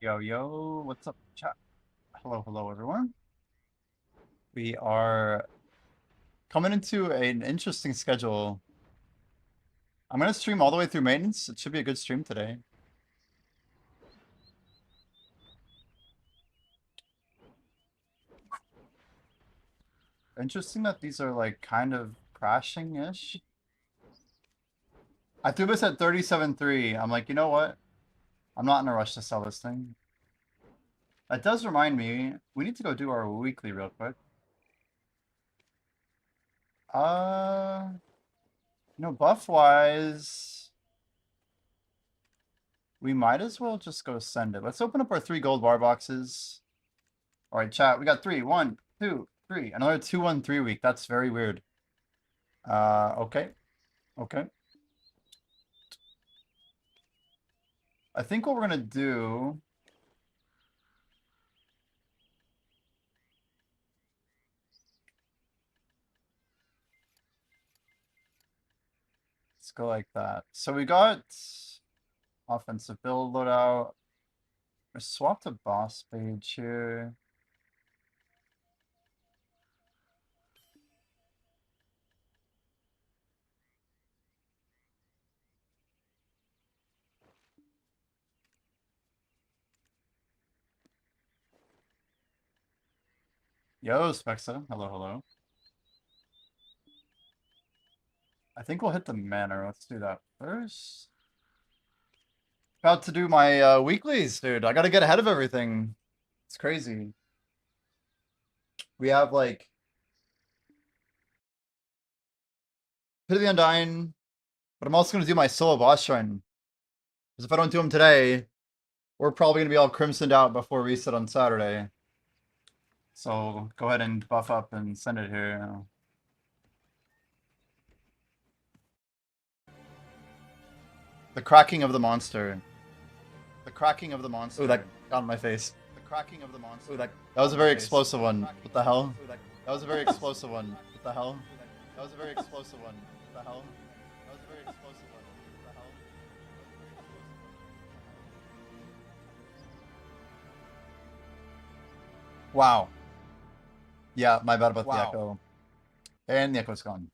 Yo, yo, what's up, chat? Hello, hello, everyone. We are coming into an interesting schedule. I'm going to stream all the way through maintenance. It should be a good stream today. Interesting that these are like kind of crashing-ish. I threw this at 37.3. I'm like, you know what? I'm not in a rush to sell this thing. That does remind me, we need to go do our weekly real quick. Buff-wise, we might as well just go send it. Let's open up our 3 gold bar boxes. All right, chat. We got 3. 1, 2, 3. Another 2-1-3 week. That's very weird. Okay. Okay. I think what we're gonna do. Let's go like that. So we got offensive build loadout. We swapped a boss page here. Yo, Spexa. Hello, hello. I think we'll hit the manor. Let's do that first. About to do my weeklies, dude. I gotta get ahead of everything. It's crazy. We have like Pit of the Undying, but I'm also gonna do my solo boss shrine. Because if I don't do them today, we're probably gonna be all crimsoned out before reset on Saturday. So go ahead and buff up and send it here. The cracking of the monster. The cracking of the monster. Ooh, that got in my face. The cracking of the monster. Ooh, that was a very explosive one. What the hell? That was a very explosive one. What the hell? That was a very explosive one. What the hell? That was a very explosive one. What the hell? Wow. Yeah, my bad about the echo. And the echo's gone.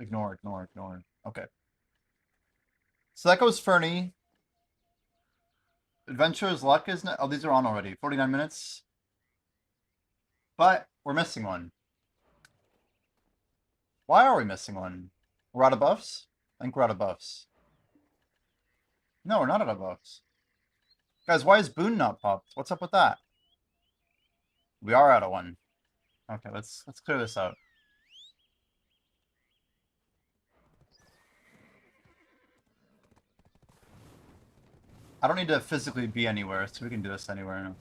Ignore, ignore, ignore. Okay. So that goes Fernie. Adventurer's Luck, isn't it? Oh, these are on already. 49 minutes. But we're missing one. Why are we missing one? We're out of buffs? I think we're out of buffs. No, we're not out of buffs. Guys, why is Boone not popped? What's up with that? We are out of one. Okay, let's clear this out. I don't need to physically be anywhere, so we can do this anywhere.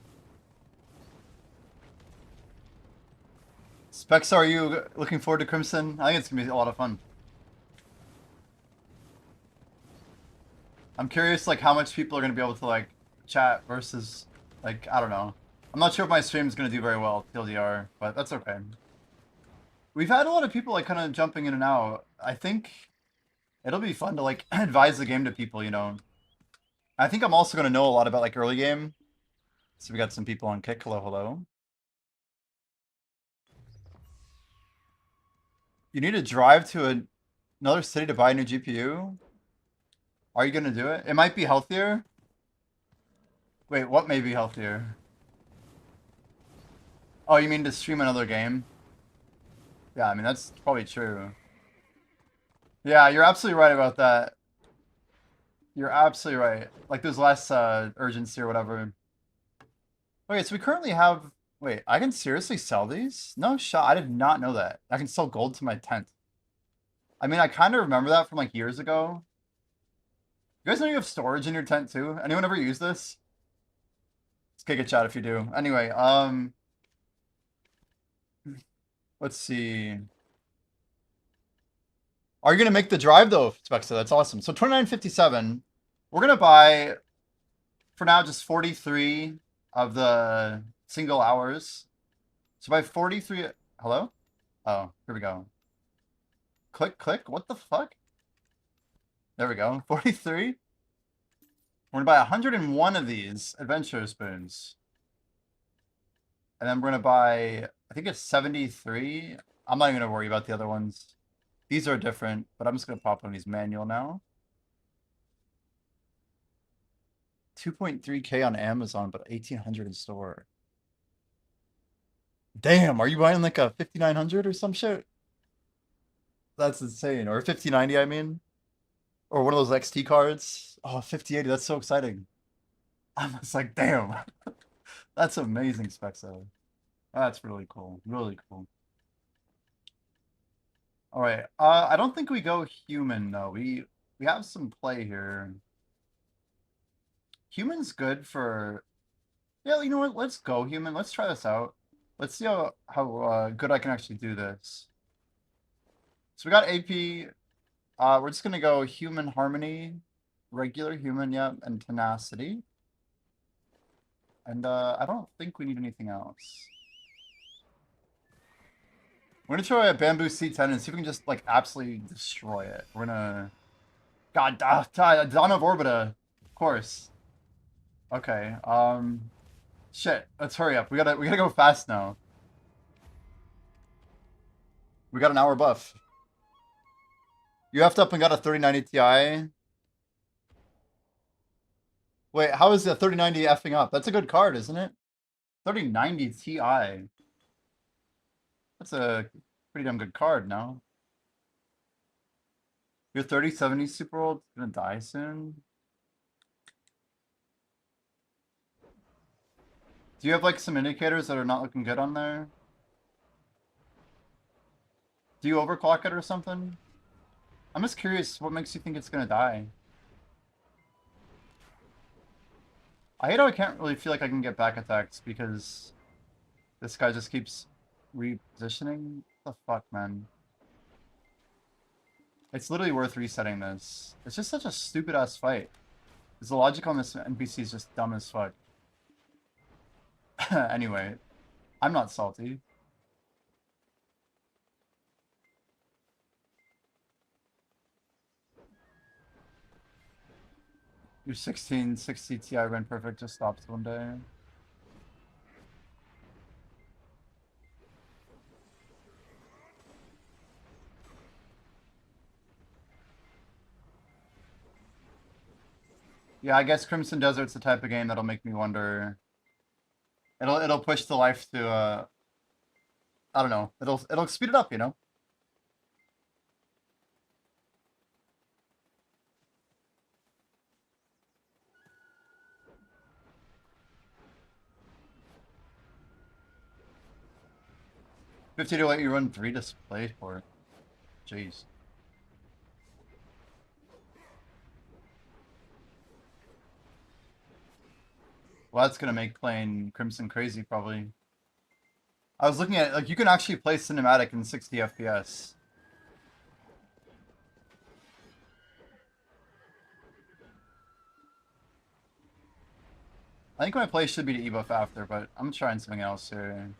Specs, are you looking forward to Crimson? I think it's gonna be a lot of fun. I'm curious, like, how much people are gonna be able to, like, chat versus, like, I don't know. I'm not sure if my stream is gonna do very well, TLDR, but that's okay. We've had a lot of people, like, kind of jumping in and out. I think it'll be fun to, like, advise the game to people, you know. I think I'm also gonna know a lot about, like, early game. So we got some people on kick. Hello, hello. You need to drive to another city to buy a new GPU? Are you gonna do it? It might be healthier. Wait, what may be healthier? Oh, you mean to stream another game? Yeah, I mean, that's probably true. Yeah, you're absolutely right about that. You're absolutely right. Like, there's less urgency or whatever. Okay, so we currently have... Wait, I can seriously sell these? No shot. I did not know that. I can sell gold to my tent. I mean, I kind of remember that from, like, years ago. You guys know you have storage in your tent, too? Anyone ever use this? Let's kick a chat if you do. Anyway, let's see. Are you gonna make the drive though, Spexa? That's awesome. So 29.57. We're gonna buy for now just 43 of the single hours. So by 43. Hello? Oh, here we go. Click, click. What the fuck? There we go. 43. We're gonna buy 101 of these adventure spoons. And then we're gonna buy, I think it's 73. I'm not even gonna worry about the other ones. These are different, but I'm just gonna pop on these manual now. 2.3K on Amazon, but 1,800 in store. Damn, are you buying like a 5,900 or some shit? That's insane. Or a 5090, I mean. Or one of those XT cards. Oh, 5080, that's so exciting. I'm just like, damn. That's amazing specs though. That's really cool. Really cool. All right. I don't think we go human though. We have some play here. Human's good for. Yeah, you know what? Let's go human. Let's try this out. Let's see how good I can actually do this. So we got AP. We're just gonna go human harmony, regular human, yeah, and tenacity. And I don't think we need anything else. We're gonna try a bamboo C10 and see if we can just like absolutely destroy it. We're gonna. God, Dawn of Orbita, of course. Okay. Shit. Let's hurry up. We gotta go fast now. We got an hour buff. You effed up and got a 3090 Ti. Wait, how is the 3090 effing up? That's a good card, isn't it? 3090 Ti. That's a pretty damn good card, no? Your 3070 Super Old gonna die soon? Do you have like some indicators that are not looking good on there? Do you overclock it or something? I'm just curious what makes you think it's gonna die. I hate how I can't really feel like I can get back attacks because this guy just keeps repositioning. What the fuck, man? It's literally worth resetting this. It's just such a stupid ass fight. Because the logic on this NPC is just dumb as fuck. Anyway, I'm not salty. Your 1660 Ti ran perfect just stops one day. Yeah, I guess Crimson Desert's the type of game that'll make me wonder. It'll push the life to I don't know. It'll speed it up, you know? $50 to let you run 3 displays for it. Jeez. Well, that's gonna make playing Crimson crazy, probably. I was looking at it, like, you can actually play cinematic in 60 FPS. I think my play should be to ebuff after, but I'm trying something else here.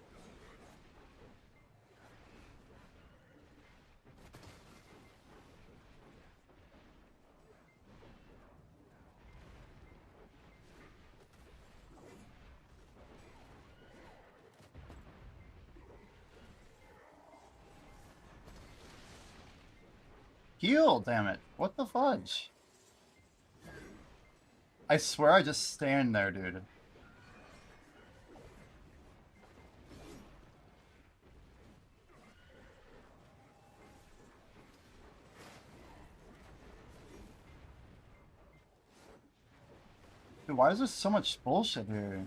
Heal, damn it. What the fudge? I swear I just stand there, dude. Dude, why is there so much bullshit here?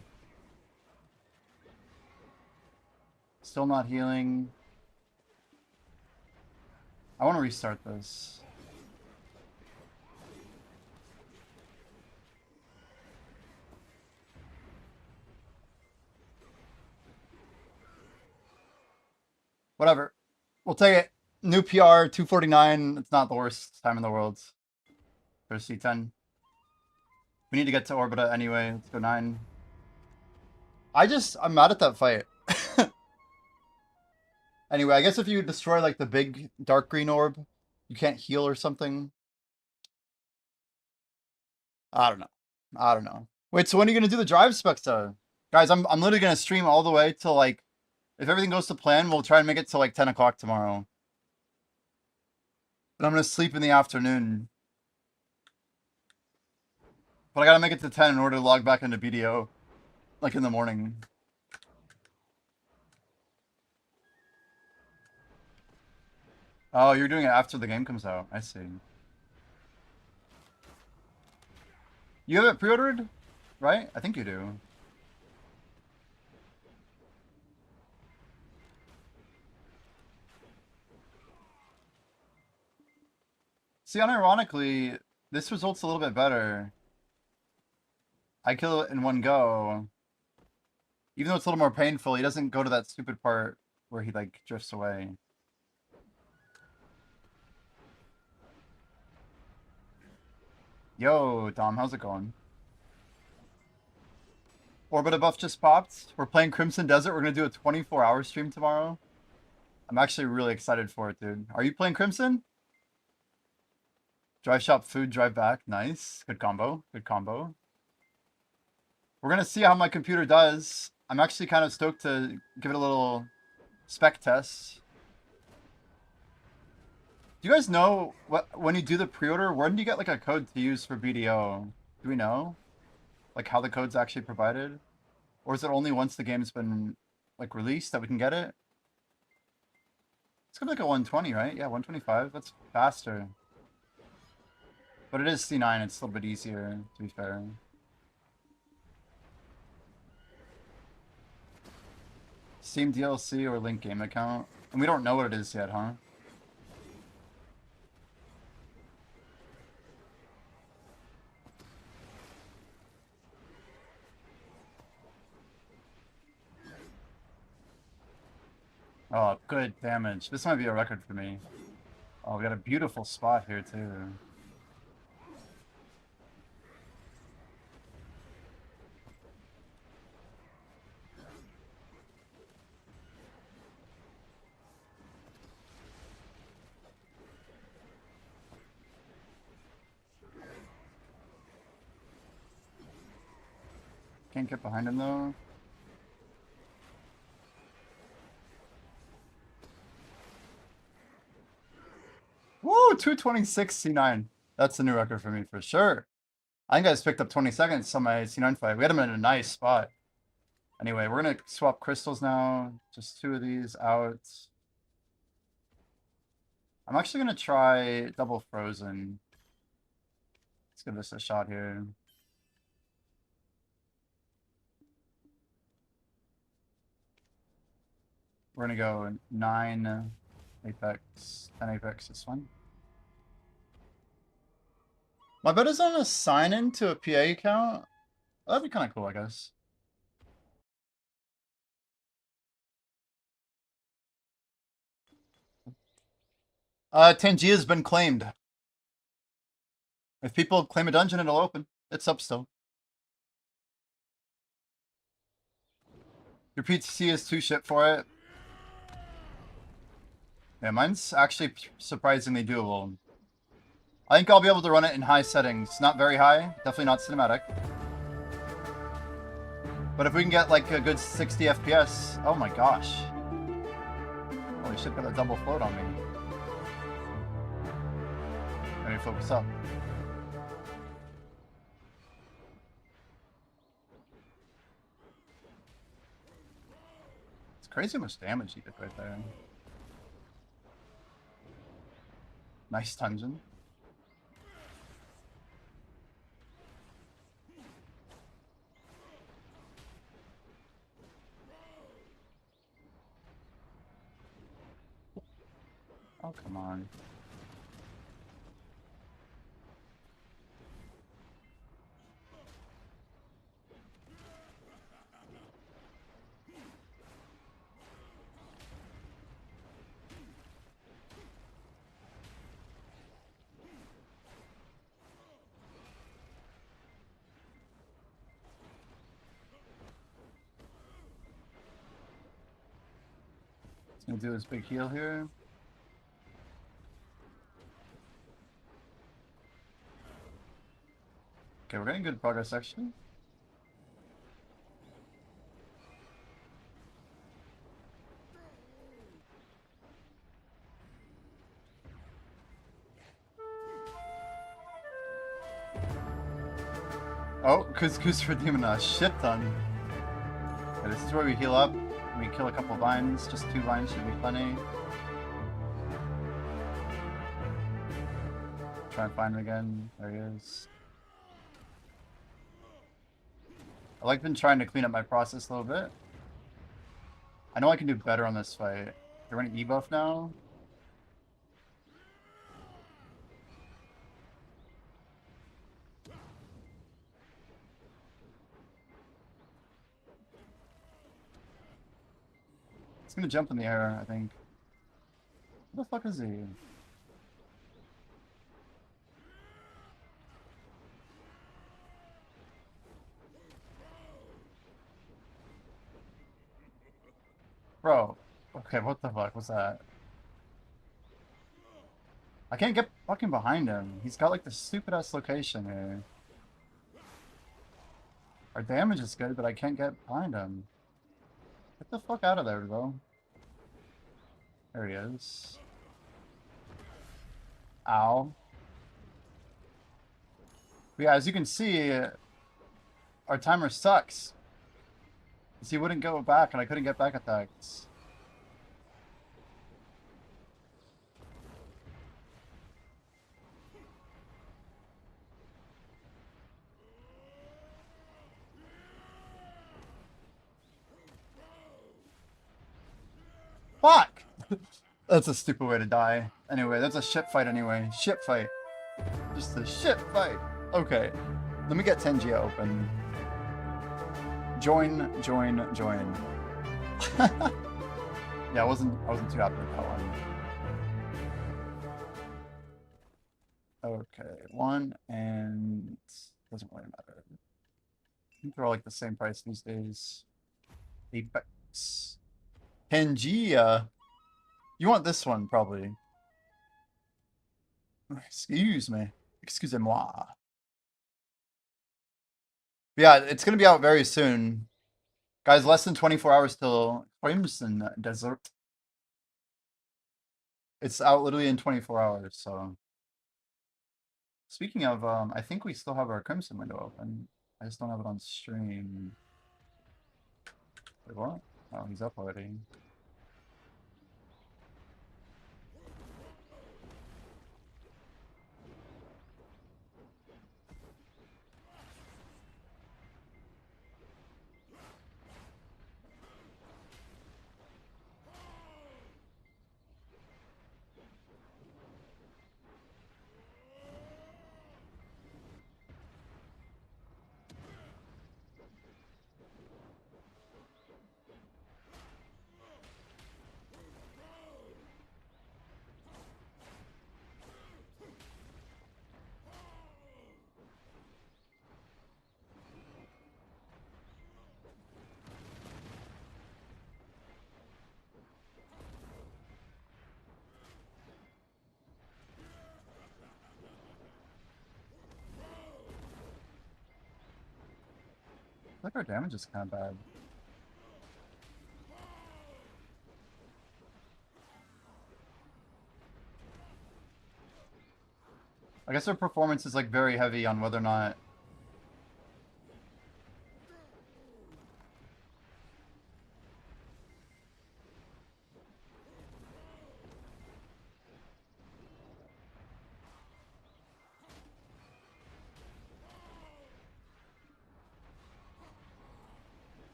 Still not healing. I want to restart this. Whatever. We'll take it. New PR, 249. It's not the worst time in the world for C10. We need to get to Orbita anyway. Let's go 9. I'm mad at that fight. Anyway, I guess if you destroy like the big dark green orb, you can't heal or something. I don't know. I don't know. Wait, so when are you gonna do the drive spec stuff? Guys, I'm literally gonna stream all the way till like, if everything goes to plan, we'll try and make it till like 10 o'clock tomorrow. And I'm gonna sleep in the afternoon. But I gotta make it to 10 in order to log back into BDO, like in the morning. Oh, you're doing it after the game comes out. I see. You have it pre-ordered, right? I think you do. See, unironically, this result's a little bit better. I kill it in one go. Even though it's a little more painful, he doesn't go to that stupid part where he, like, drifts away. Yo, Dom, how's it going? Orbita buff just popped. We're playing Crimson Desert. We're gonna do a 24-hour stream tomorrow. I'm actually really excited for it, dude. Are you playing Crimson? Drive shop food, drive back. Nice. Good combo. Good combo. We're gonna see how my computer does. I'm actually kind of stoked to give it a little spec test. Do you guys know what when you do the pre-order, when do you get like a code to use for BDO? Do we know? Like how the code's actually provided? Or is it only once the game's been like released that we can get it? It's gonna be like a 120, right? Yeah, 125. That's faster. But it is C9, it's a little bit easier, to be fair. Steam DLC or Link game account. And we don't know what it is yet, huh? Oh, good damage. This might be a record for me. Oh, we got a beautiful spot here, too. Can't get behind him, though. Woo! 226 C9. That's a new record for me, for sure. I think I just picked up 20 seconds on my C9 fight. We had him in a nice spot. Anyway, we're gonna swap crystals now. Just 2 of these out. I'm actually gonna try double frozen. Let's give this a shot here. We're gonna go 9 Apex, 10 Apex, this one. My bet is on a sign in to a PA account. That'd be kind of cool, I guess. Tangia's been claimed. If people claim a dungeon, it'll open. It's up still. Your PTC is too shit for it. Yeah, mine's actually surprisingly doable. I think I'll be able to run it in high settings. Not very high, definitely not cinematic. But if we can get like a good 60 FPS, oh my gosh. Holy shit, got a double float on me. Let me focus up. It's crazy how much damage he did right there. Nice dungeon. Oh, come on. He's gonna do his big heal here. Okay, we're getting good progress actually. Oh, Couscous redeeming a shit ton. Okay, this is where we heal up. We kill a couple vines. Just 2 vines should be plenty. Try and find him again. There he is. I like been trying to clean up my process a little bit. I know I can do better on this fight. They're running E-buff now. It's gonna jump in the air, I think. What the fuck is he? Bro. Okay, what the fuck was that? I can't get fucking behind him. He's got like the stupid ass location here. Our damage is good, but I can't get behind him. Get the fuck out of there, bro. There he is. Ow. But yeah, as you can see, our timer sucks. Because he wouldn't go back, and I couldn't get back attacks. Fuck! That's a stupid way to die. Anyway, that's a shit fight anyway. Shit fight. Just a shit fight. Okay. Let me get Tenjia open. Join. Yeah, I wasn't too happy with that one. Okay, 1 and doesn't really matter. I think they're all like the same price these days. Apex. Tenjia. You want this one, probably. Excuse me. Excusez-moi. Yeah, it's gonna be out very soon. Guys, less than 24 hours till Crimson Desert. It's out literally in 24 hours, so. Speaking of, I think we still have our Crimson window open. I just don't have it on stream. Wait, what? Oh, he's up already. I think our damage is kind of bad. I guess our performance is like very heavy on whether or not.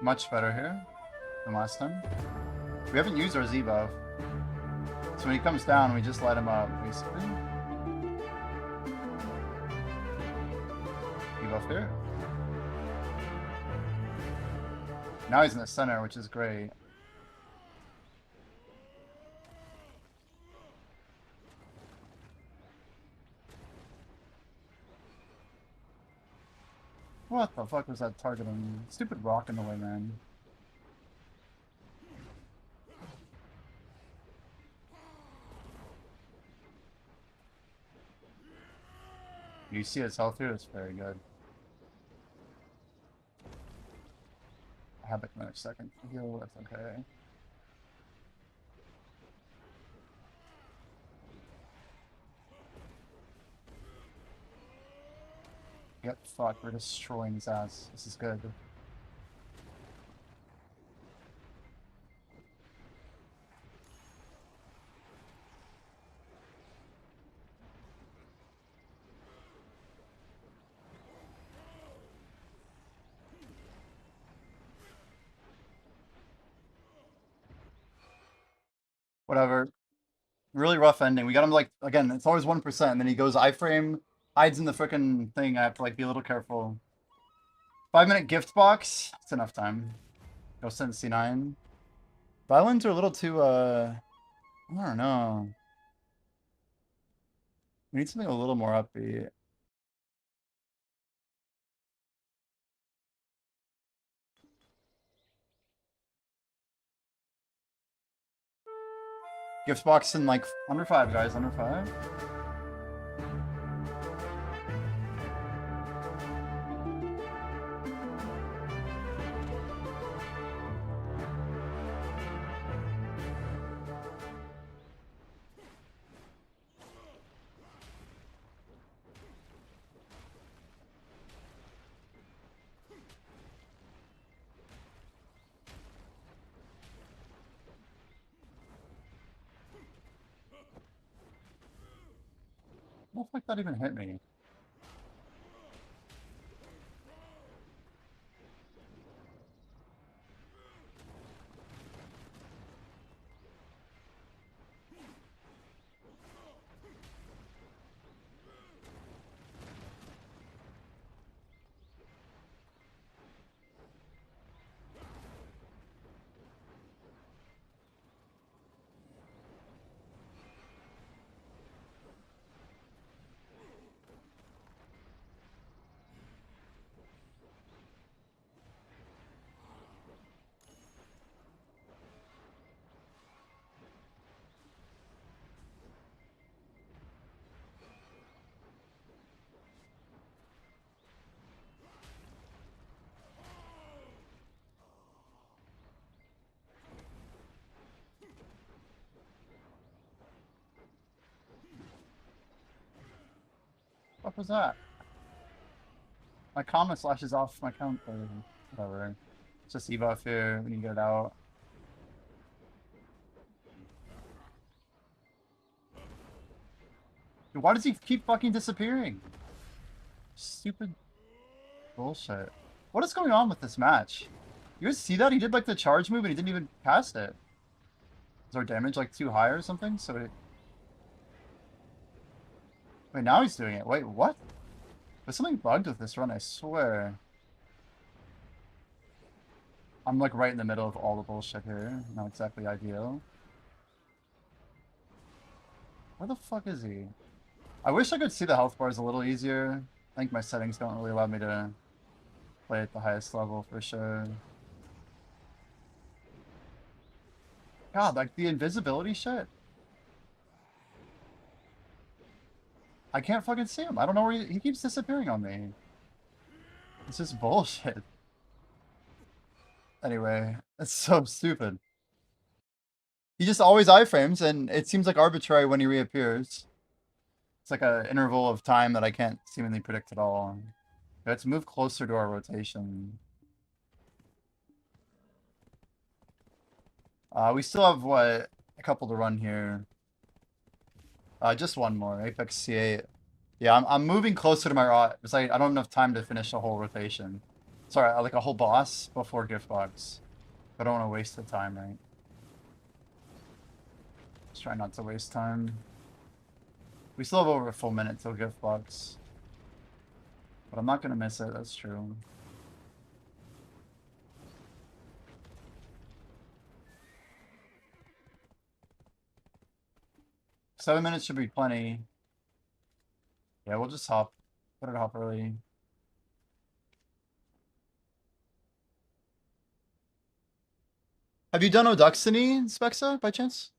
Much better here than last time. We haven't used our Z buff. So when he comes down, we just light him up, basically. Debuff here. Now he's in the center, which is great. What the fuck was that targeting? Stupid rock in the way, man. You see his health here? It's very good. I have like another second to heal. That's okay. Yep, fuck, we're destroying his ass. This is good. Whatever. Really rough ending. We got him like, again, it's always 1%, and then he goes iframe, hides in the freaking thing. I have to like be a little careful. 5-minute gift box. It's enough time. Go send C9. Violins are a little too, I don't know. We need something a little more upbeat. Gift box in like under 5, guys. Under 5. What the fuck that even hit me? What was that? My comma slashes off my count. Whatever. It's just ebuff here. We can get it out. Dude, why does he keep fucking disappearing? Stupid bullshit. What is going on with this match? You guys see that? He did like the charge move and he didn't even cast it. Is our damage like too high or something? So it... Wait, now he's doing it. Wait, what? There's something bugged with this run, I swear. I'm like right in the middle of all the bullshit here. Not exactly ideal. Where the fuck is he? I wish I could see the health bars a little easier. I think my settings don't really allow me to play at the highest level for sure. God, like the invisibility shit. I can't fucking see him. I don't know where he keeps disappearing on me. It's just bullshit. Anyway, it's so stupid. He just always iframes, and it seems like arbitrary when he reappears. It's like an interval of time that I can't seemingly predict at all. Let's move closer to our rotation. We still have, what, a couple to run here. Just one more. LV68. Yeah, I'm moving closer to my rot. It's like I don't have enough time to finish a whole rotation. Sorry, like a whole boss before gift box. I don't want to waste the time, right? Just try not to waste time. We still have over a full minute till gift box. But I'm not going to miss it, that's true. Seven minutes should be plenty. Yeah, we'll just hop. Put it hop early. Have you done Oduxiny, Spexa, by chance?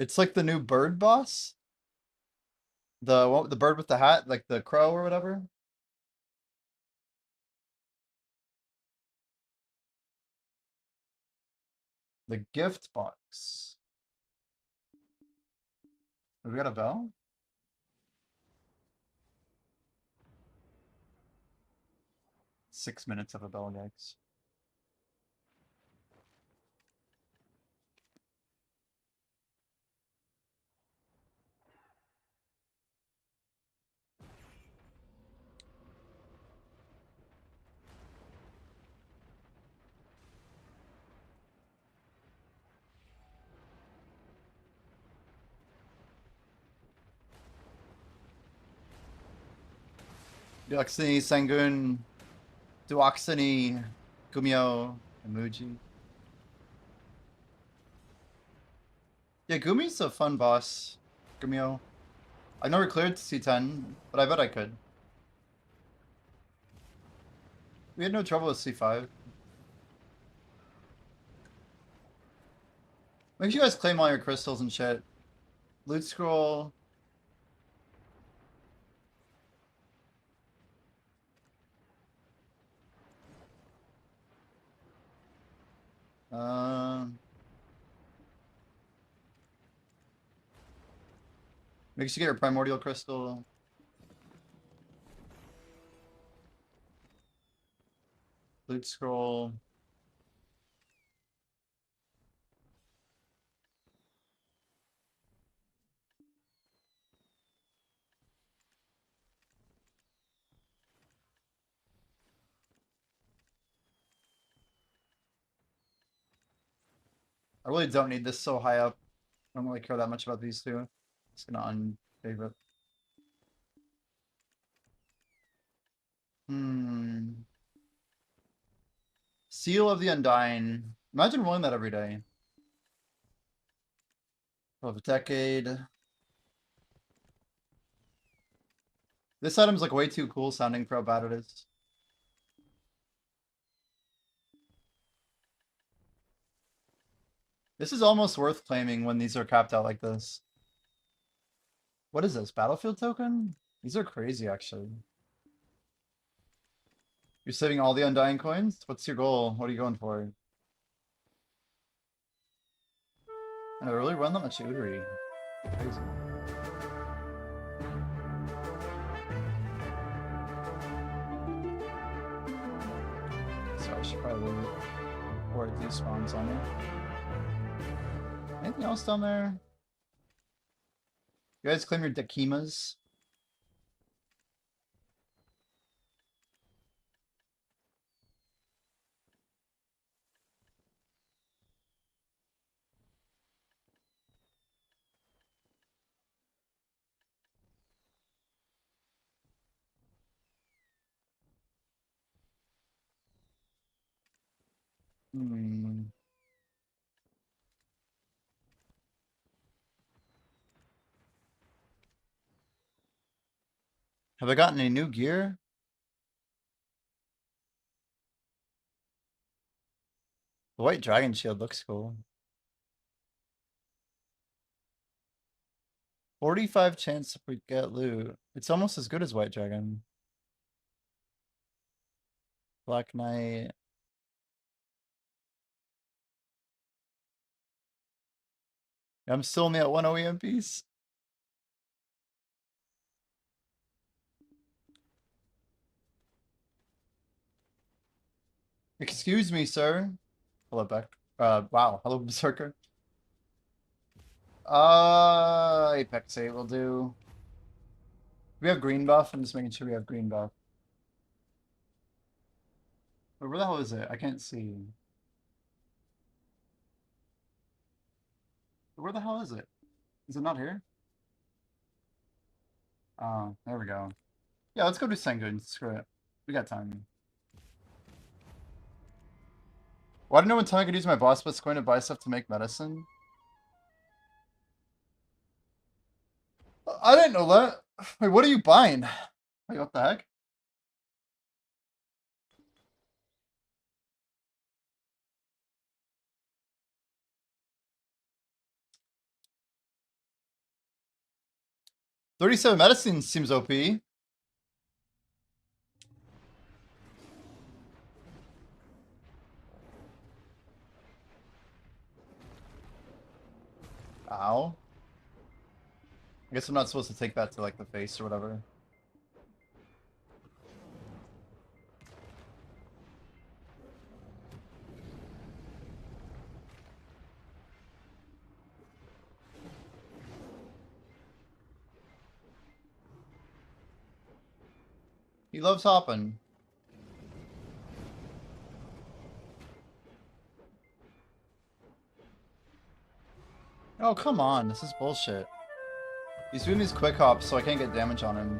It's like the new bird boss. The bird with the hat, like the crow or whatever. The gift box. We got a bell? 6 minutes of a bell, yikes. Deoxyni, Sangun, Duoxyni, Gumio, Emoji. Yeah, Gumi's a fun boss. Gumio. I've never cleared C10, but I bet I could. We had no trouble with C5. Make sure you guys claim all your crystals and shit. Loot scroll. Make sure you get your primordial crystal. Loot scroll. I really don't need this so high up. I don't really care that much about these two. Just gonna unfavorite. Seal of the Undying. Imagine rolling that every day. Of a decade. This item's like way too cool sounding for how bad it is. This is almost worth claiming when these are capped out like this. What is this? Battlefield token? These are crazy, actually. You're saving all the Undying coins? What's your goal? What are you going for? And I really run that much Udry. Crazy. So I should probably wait before it despawns on me. Anything else down there? You guys claim your Dakimas? Hmm. Have I gotten any new gear? The white dragon shield looks cool. 45 chance if we get loot. It's almost as good as white dragon. Black Knight. I'm still only at 1 OEM piece. Excuse me, sir. Hello, Beck. Wow. Hello, Berserker. Apex 8 will do. We have green buff. I'm just making sure we have green buff. Wait, where the hell is it? I can't see. Where the hell is it? Is it not here? Oh, there we go. Yeah, let's go do Sengun. Screw it. We got time. Why do no one tell me I could use my boss but's going to buy stuff to make medicine? I didn't know that. Wait, what are you buying? Wait, what the heck? 37 medicine seems OP. Ow. I guess I'm not supposed to take that to like the face or whatever. He loves hopping. Oh, come on. This is bullshit. He's doing these quick hops, so I can't get damage on him.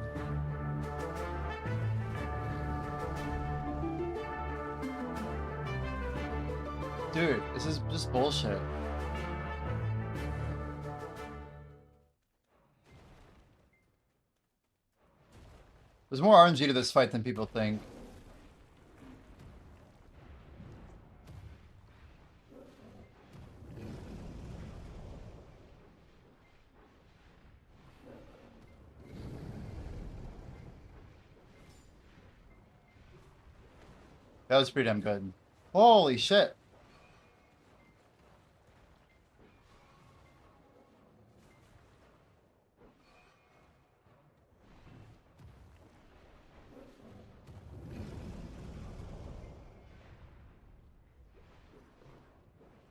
Dude, this is just bullshit. There's more RNG to this fight than people think. That was pretty damn good. Holy shit.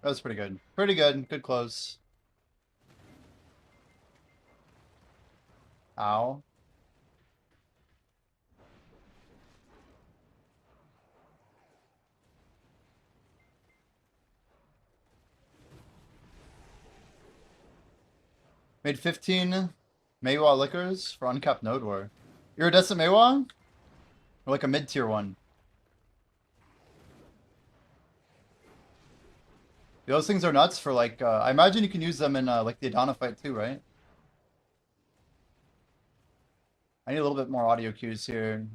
That was pretty good. Pretty good. Good close. Ow. Made 15 Meiwa liquors for uncapped node war. Iridescent Meiwa? Or like a mid-tier one? Those things are nuts for like, I imagine you can use them in like the Adana fight too, right? I need a little bit more audio cues here.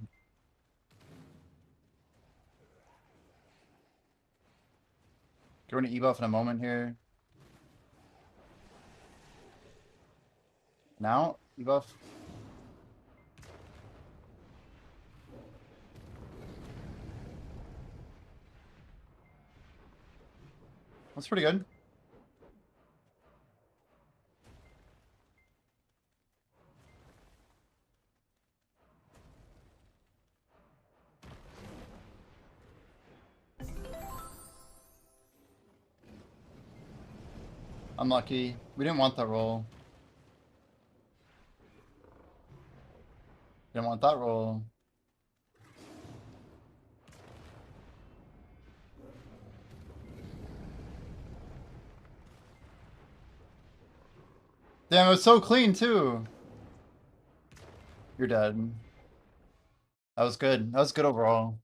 Going to ebuff in a moment here. Now, ebuff. That's pretty good. Unlucky. We didn't want that roll. Didn't want that roll. Damn, it was so clean too. You're dead. That was good. That was good overall.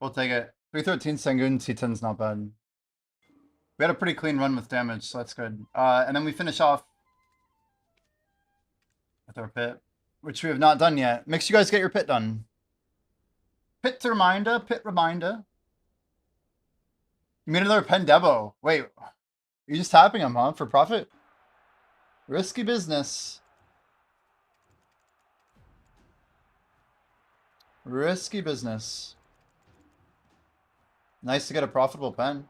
We'll take it. 313 Sangun, C10's not bad. We had a pretty clean run with damage, so that's good. And then we finish off with our pit, which we have not done yet. Make sure you guys get your pit done. Pit reminder, pit reminder. You made another pen Debo. Wait, you're just tapping him, huh? For profit? Risky business. Risky business. Nice to get a profitable pen.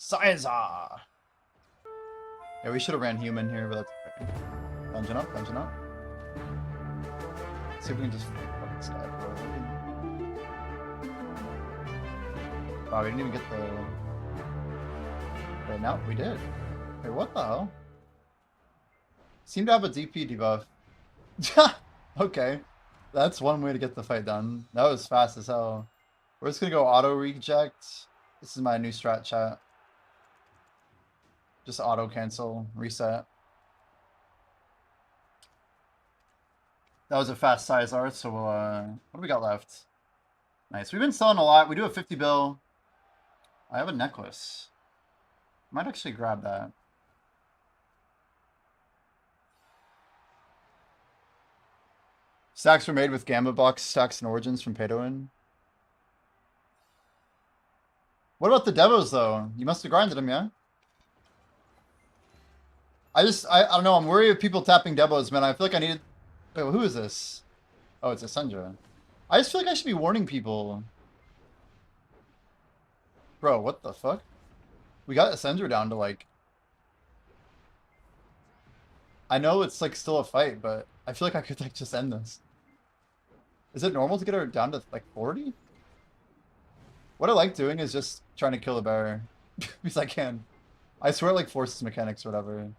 Siza! Yeah, we should have ran human here, but that's okay. Dungeon up, dungeon up. Let's see if we can just fuck this guy. Wow, we didn't even get the... Okay, now we did. Wait, what the hell? Seem to have a DP debuff. Okay. That's one way to get the fight done. That was fast as hell. We're just gonna go auto reject. This is my new strat chat. Just auto cancel, reset. That was a fast size art, so we'll, what do we got left? Nice. We've been selling a lot. We do a 50 bill. I have a necklace. Might actually grab that. Stacks were made with Gamma Box stacks and origins from pay to win. What about the devos though? You must have grinded them, yeah? I don't know. I'm worried of people tapping devos, man. I feel like I need. Wait, who is this? Oh, it's Ascendra. I just feel like I should be warning people. Bro, what the fuck? We got Ascendra down to like... I know it's like still a fight, but I feel like I could like just end this. Is it normal to get her down to like 40? What I like doing is just trying to kill the bear. Because I can. I swear it like forces mechanics or whatever.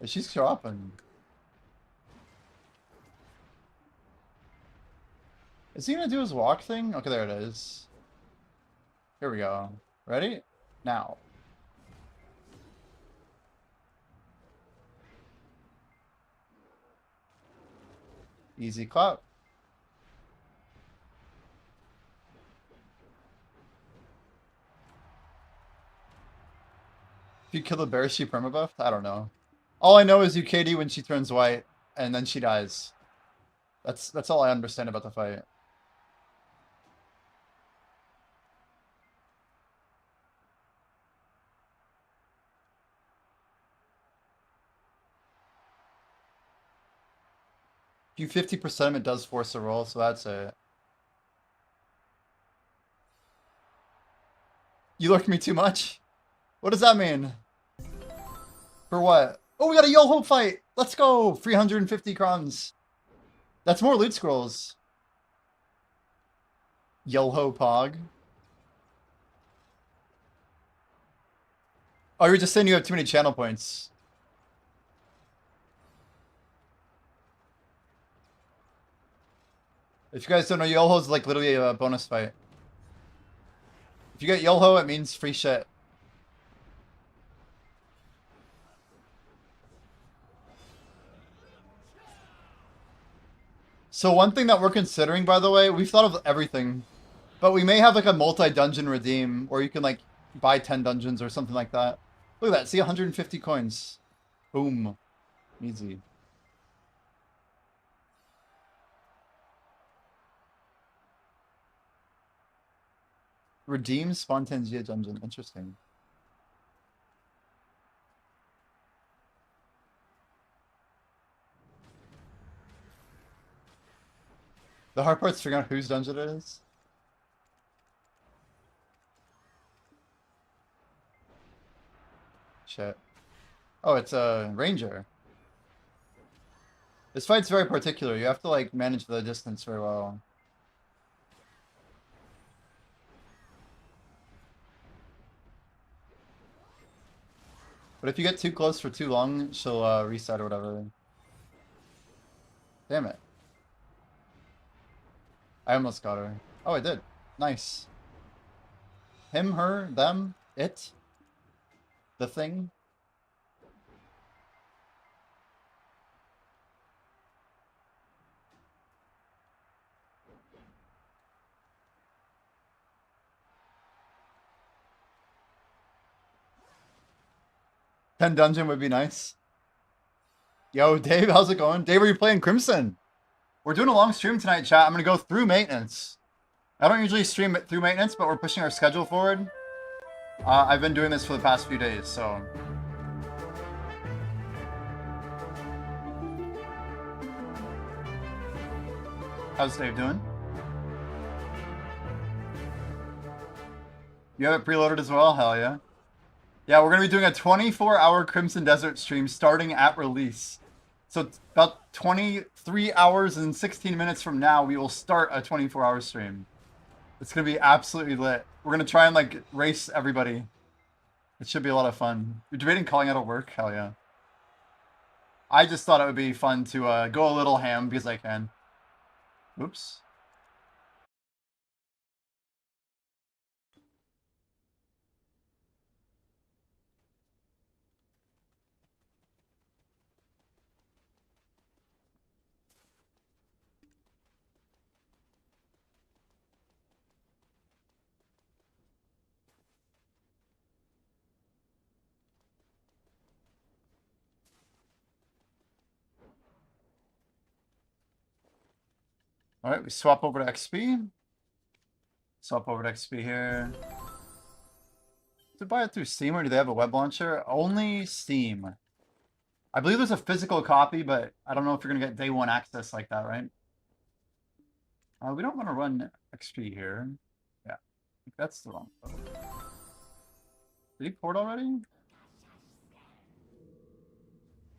She's shopping. Is he gonna do his walk thing? Okay, there it is. Here we go. Ready? Now. Easy clap. If you kill the bear, is she permabuffed? I don't know. All I know is you KD when she turns white, and then she dies. That's all I understand about the fight. If you 50% it does force a roll, so that's it. You lurked me too much? What does that mean? For what? Oh, we got a Yo-Ho fight! Let's go! 350 crowns. That's more loot scrolls. Yo-Ho Pog. Oh, you're just saying you have too many channel points. If you guys don't know, Yo-Ho's like literally a bonus fight. If you get Yo-Ho, it means free shit. So one thing that we're considering, by the way, we've thought of everything. But we may have like a multi-dungeon redeem, or you can like buy 10 dungeons or something like that. Look at that, see 150 coins. Boom. Easy. Redeem Spontaneous dungeon. Interesting. The hard part's figuring out whose dungeon it is. Shit. Oh, it's a ranger. This fight's very particular. You have to like manage the distance very well. But if you get too close for too long, she'll reset or whatever. Damn it. I almost got her. Oh, I did. Nice. Him, her, them, it. The thing. Ten dungeon would be nice. Yo, Dave, how's it going? Dave, are you playing Crimson? We're doing a long stream tonight, chat. I'm going to go through maintenance. I don't usually stream it through maintenance, but we're pushing our schedule forward. I've been doing this for the past few days, so... How's Dave doing? You have it preloaded as well? Hell yeah. Yeah, we're going to be doing a 24-hour Crimson Desert stream starting at release. So about 23 hours and 16 minutes from now, we will start a 24-hour stream. It's going to be absolutely lit. We're going to try and like race everybody. It should be a lot of fun. You're debating calling out of work? Hell yeah. I just thought it would be fun to go a little ham because I can. Oops. All right, we swap over to XP. Swap over to XP here. To buy it through Steam, or do they have a web launcher? Only Steam. I believe there's a physical copy, but I don't know if you're gonna get day one access like that, right? We don't want to run XP here. Yeah, I think that's the wrong code. Did he port already?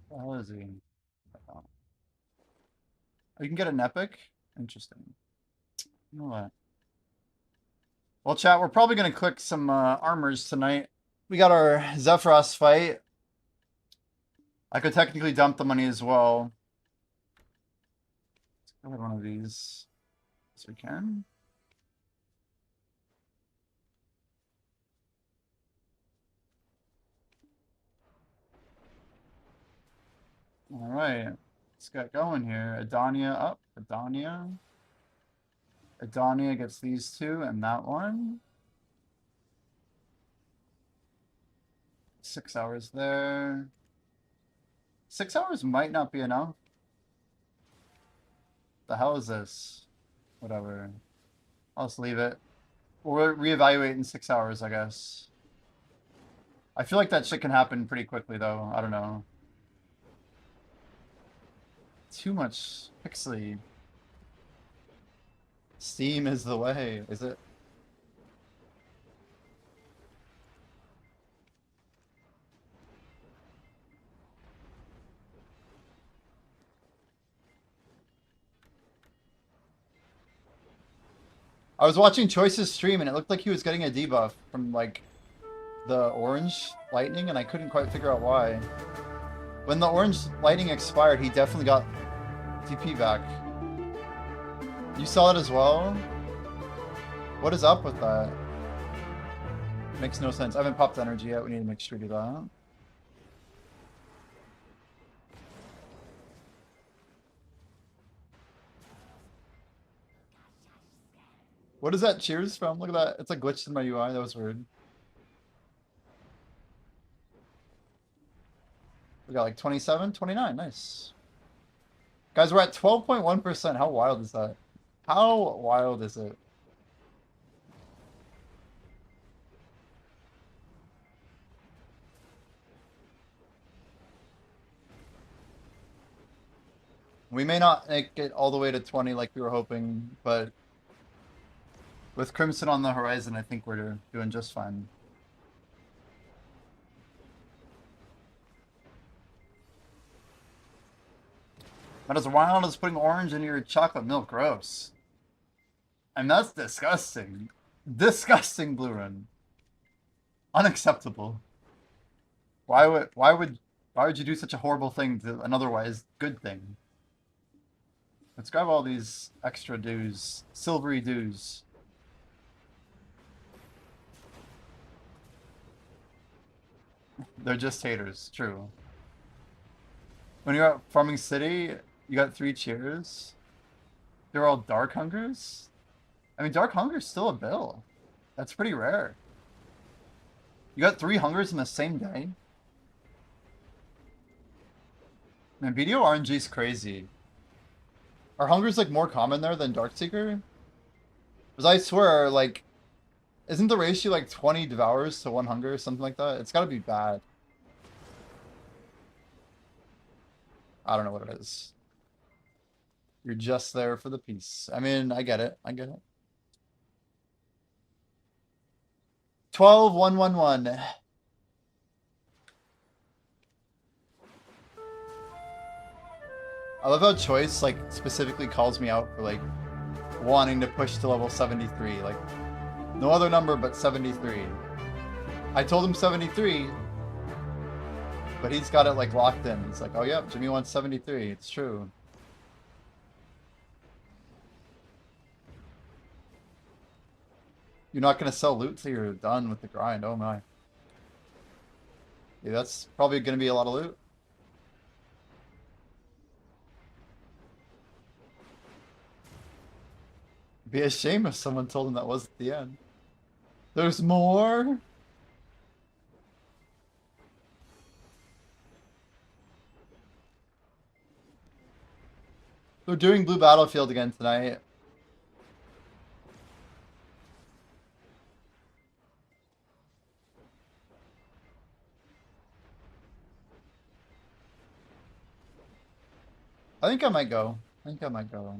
What the hell is he? Oh, you can get an epic? Interesting. You know what? Well, chat, we're probably going to click some armors tonight. We got our Zephyros fight. I could technically dump the money as well. Let's go with one of these. Yes, we can. All right. Let's get going here. Adania up. Adania. Adania gets these two and that one. 6 hours there. 6 hours might not be enough. The hell is this? Whatever. I'll just leave it. We'll reevaluate in 6 hours, I guess. I feel like that shit can happen pretty quickly, though. I don't know. Too much pixely. Steam is the way, is it? I was watching Choice's stream and it looked like he was getting a debuff from like the orange lightning and I couldn't quite figure out why. When the orange lightning expired, he definitely got TP back. You saw it as well? What is up with that? Makes no sense. I haven't popped energy yet. We need to make sure we do that. What is that cheers from? Look at that. It's like glitched in my UI. That was weird. We got like 27, 29. Nice. Guys, we're at 12.1%. How wild is that? How wild is it? We may not make it all the way to 20 like we were hoping, but with Crimson on the horizon, I think we're doing just fine. That is wild as putting orange in your chocolate milk. Gross. And that's disgusting. Disgusting, Blue Run. Unacceptable. Why would you do such a horrible thing to an otherwise good thing? Let's grab all these extra dues. Silvery dues. They're just haters, true. When you're at Farming City, you got 3 cheers. They're all Dark Hungers? I mean, Dark Hunger's still a bill. That's pretty rare. You got 3 hungers in the same day? Man, BDO RNG's crazy. Are hungers like more common there than Darkseeker? Because I swear, like, isn't the ratio like 20 devours to 1 hunger or something like that? It's gotta be bad. I don't know what it is. You're just there for the piece. I mean, I get it. I get it. 12-1-1-1. I love how Choice like specifically calls me out for like wanting to push to level 73. Like no other number but 73. I told him 73, but he's got it like locked in. He's like, oh yeah, Jimmy wants 73. It's true. You're not gonna sell loot till you're done with the grind. Oh my. Yeah, that's probably gonna be a lot of loot. Be a shame if someone told him that wasn't the end. There's more? They're doing Blue Battlefield again tonight. I think I might go. I think I might go.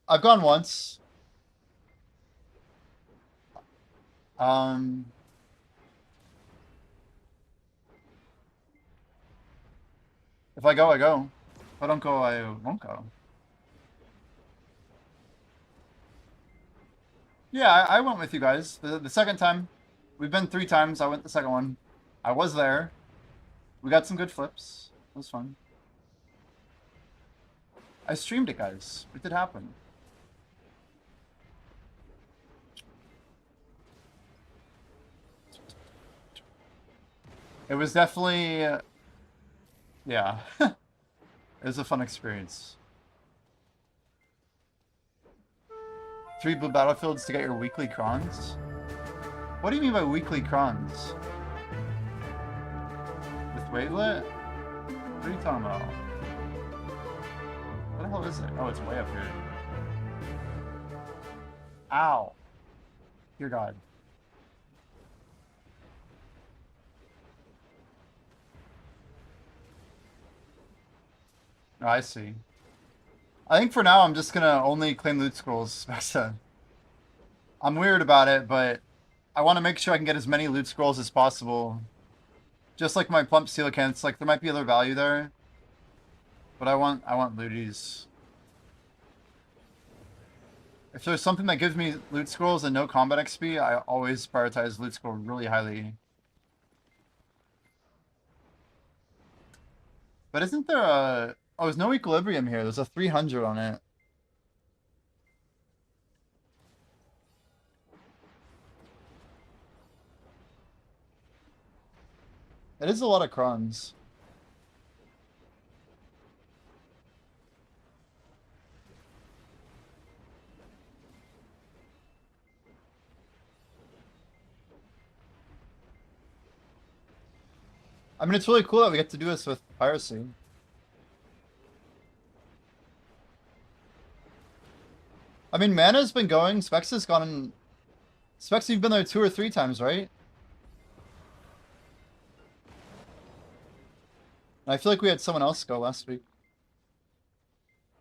I've gone once. Um, if I go, I go. If I don't go, I won't go. Yeah, I went with you guys. The second time. We've been 3 times. I went the second one. I was there. We got some good flips. It was fun. I streamed it, guys. It did happen. It was definitely... yeah. It was a fun experience. 3 blue battlefields to get your weekly crons? What do you mean by weekly crons? With wavelet? What are you talking about? What the hell is it? Oh, it's way up here. Ow. Dear God. Oh, I see. I think for now I'm just gonna only claim loot scrolls. I'm weird about it, but I want to make sure I can get as many loot scrolls as possible. Just like my plump coelacanths, like there might be other value there, but I want looties. If there's something that gives me loot scrolls and no combat XP, I always prioritize loot scroll really highly. But isn't there a... oh, there's no equilibrium here. There's a 300 on it. It is a lot of crons. I mean, it's really cool that we get to do this with piracy. I mean, Mana's been going. Specs has gone. Specs, you've been there 2 or 3 times, right? I feel like we had someone else go last week.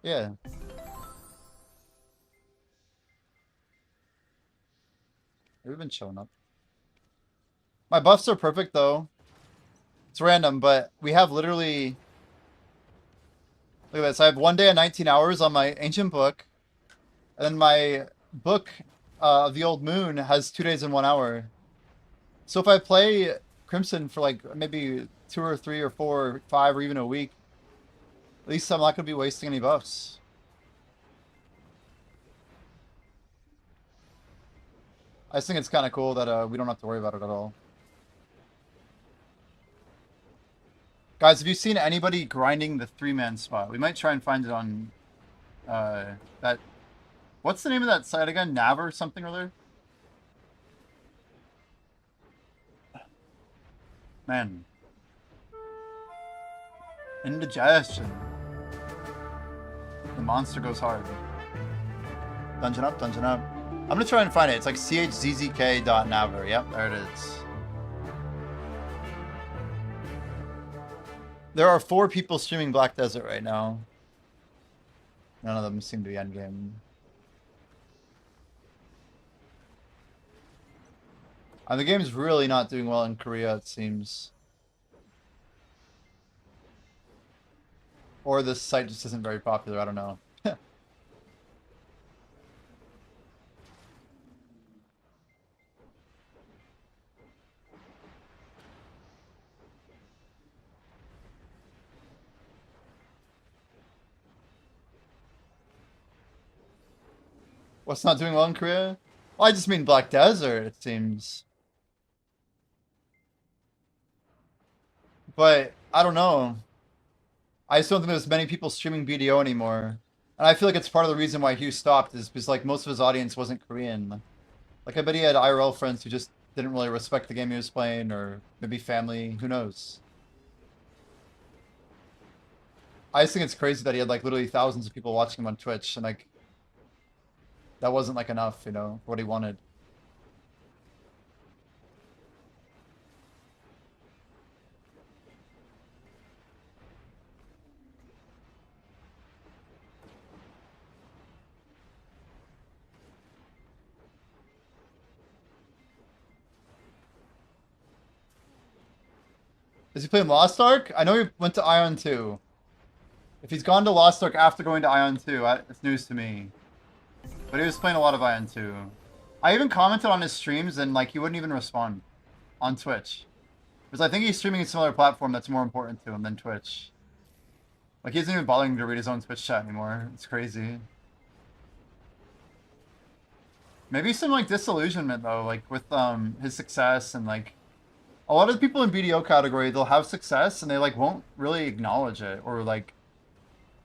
Yeah. They've been showing up. My buffs are perfect, though. It's random, but we have literally... look at this. I have 1 day and 19 hours on my ancient book. And then my book of the old moon has 2 days and 1 hour. So if I play Crimson for like maybe 2 or 3 or 4 or 5 or even a week, at least I'm not going to be wasting any buffs. I just think it's kind of cool that we don't have to worry about it at all. Guys, have you seen anybody grinding the 3-man spot? We might try and find it on that... what's the name of that site again? Nav or something or other? Man. Indigestion. The monster goes hard. Dungeon up, dungeon up. I'm gonna try and find it. It's like chzzk.naver. Yep, there it is. There are 4 people streaming Black Desert right now. None of them seem to be endgame. The game's really not doing well in Korea, it seems. Or this site just isn't very popular, I don't know. What's not doing well in Korea? Well, I just mean Black Desert, it seems. But, I don't know. I just don't think there's many people streaming BDO anymore. And I feel like it's part of the reason why Hugh stopped is because like most of his audience wasn't Korean. Like I bet he had IRL friends who just didn't really respect the game he was playing, or maybe family, who knows. I just think it's crazy that he had like literally thousands of people watching him on Twitch, and like that wasn't like enough, you know, for what he wanted. Is he playing Lost Ark? I know he went to Ion 2. If he's gone to Lost Ark after going to Ion 2, it's news to me. But he was playing a lot of Ion 2. I even commented on his streams and like he wouldn't even respond on Twitch. Because I think he's streaming a similar platform that's more important to him than Twitch. Like he isn't even bothering to read his own Twitch chat anymore. It's crazy. Maybe some like disillusionment though, like with his success and like a lot of the people in BDO category, they'll have success and they like won't really acknowledge it or like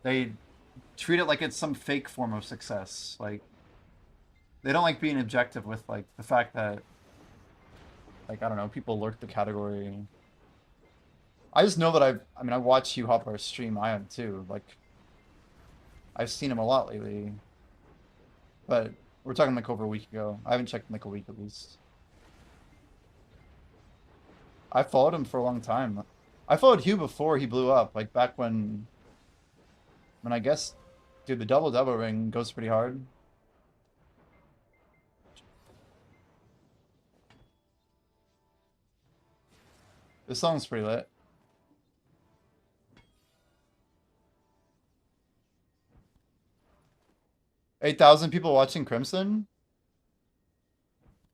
they treat it like it's some fake form of success. Like they don't like being objective with like the fact that like I don't know, people lurk the category. I just know that I mean I watch Hugh Hopper stream Ion too. Like I've seen him a lot lately. But we're talking like over a week ago. I haven't checked in like a week at least. I followed him for a long time. I followed Hugh before he blew up, like back when I guess, dude, the double ring goes pretty hard. This song's pretty lit. $8,000 people watching Crimson?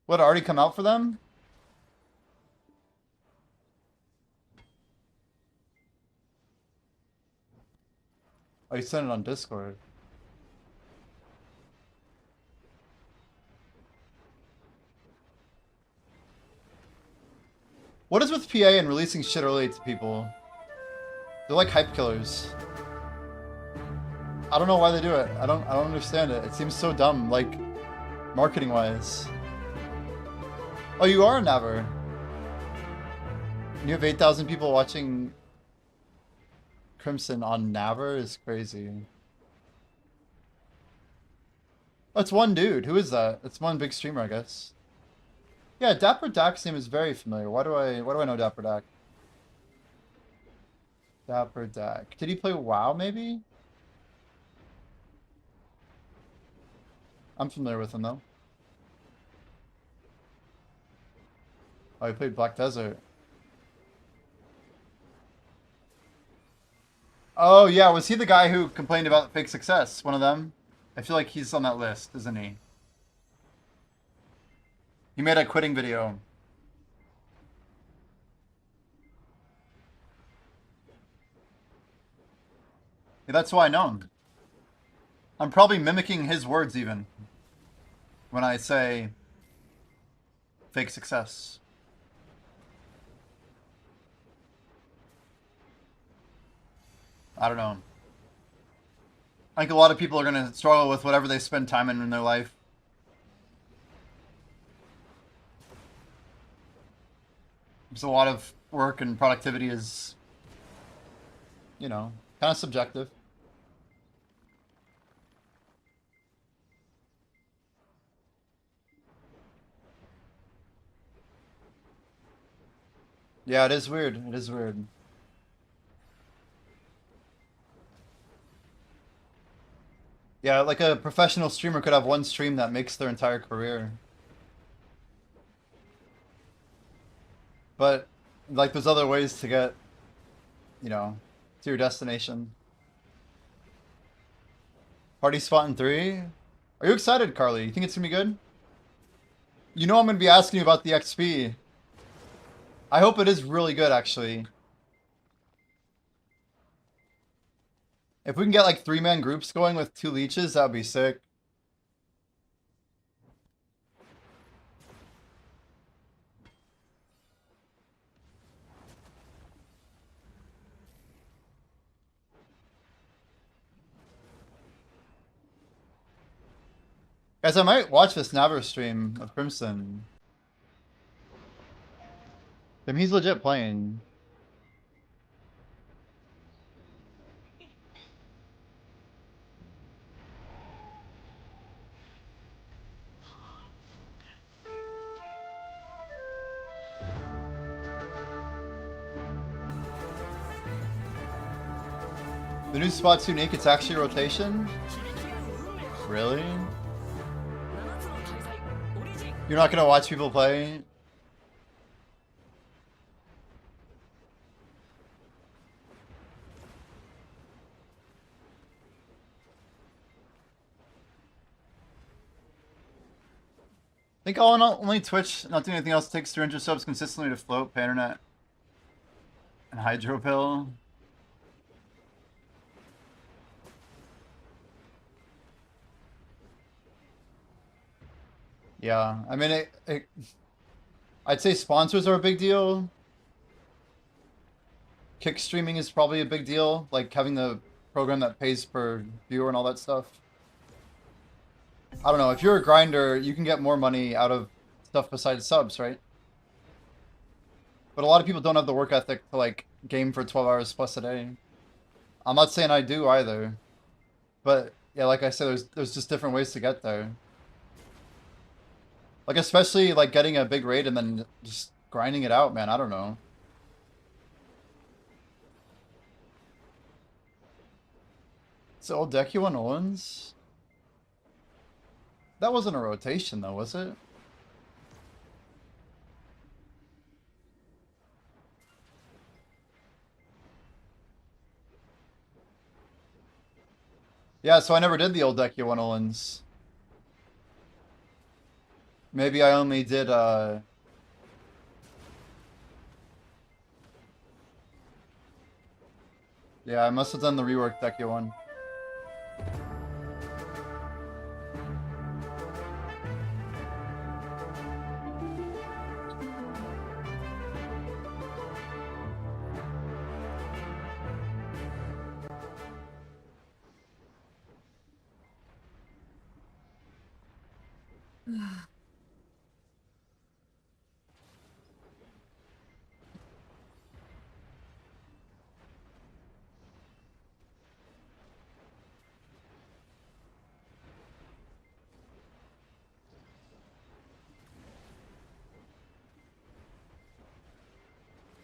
What, already come out for them? Oh, you sent it on Discord. What is with PA and releasing shit early to people? They're like hype killers. I don't know why they do it. I don't understand it. It seems so dumb, like marketing wise. Oh, you are a Naver. And you have 8,000 people watching Crimson on Naver is crazy. Oh, it's one dude. Who is that? It's one big streamer, I guess. Yeah, Dapper Dak's name is very familiar. Why do I know Dapper Dak? Dapper Dak. Did he play WoW maybe? I'm familiar with him though. Oh, he played Black Desert. Oh yeah, was he the guy who complained about fake success? One of them? I feel like he's on that list, isn't he? He made a quitting video. Yeah, that's why I know him. I'm probably mimicking his words even when I say fake success. I don't know. I think a lot of people are going to struggle with whatever they spend time in their life. There's a lot of work and productivity is, you know, kind of subjective. Yeah, it is weird. It is weird. Yeah, like a professional streamer could have one stream that makes their entire career. But, like, there's other ways to get, you know, to your destination. Party spot in 3? Are you excited, Carly? You think it's gonna be good? You know I'm gonna be asking you about the XP. I hope it is really good, actually. If we can get, like, 3-man groups going with 2 leeches, that would be sick. Guys, I might watch this Naver stream of Crimson. Then he's legit playing. The new spot's unique, it's actually a rotation? Really? You're not gonna watch people play? I think only Twitch, not doing anything else, takes 300 subs consistently to float, pay internet, and hydro pill. Yeah, I mean, I'd say sponsors are a big deal. Kick streaming is probably a big deal, like having the program that pays per viewer and all that stuff. I don't know, if you're a grinder, you can get more money out of stuff besides subs, right? But a lot of people don't have the work ethic to like game for 12 hours plus a day. I'm not saying I do either. But yeah, like I said, there's just different ways to get there. Like especially like getting a big raid and then just grinding it out, man. I don't know. It's old Deku on Owens. That wasn't a rotation though, was it? Yeah, so I never did the old Deku on Owens. Maybe I only did yeah, I must have done the rework Deku one.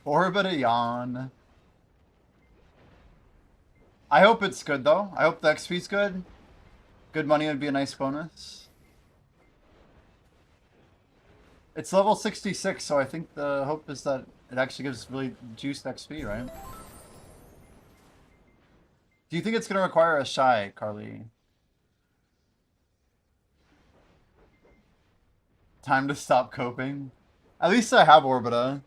Orbit a yawn. I hope it's good though. I hope the XP's good. Good money would be a nice bonus. It's level 66, so I think the hope is that it actually gives really juiced XP, right? Do you think it's going to require a shy, Carly? Time to stop coping? At least I have Orbita.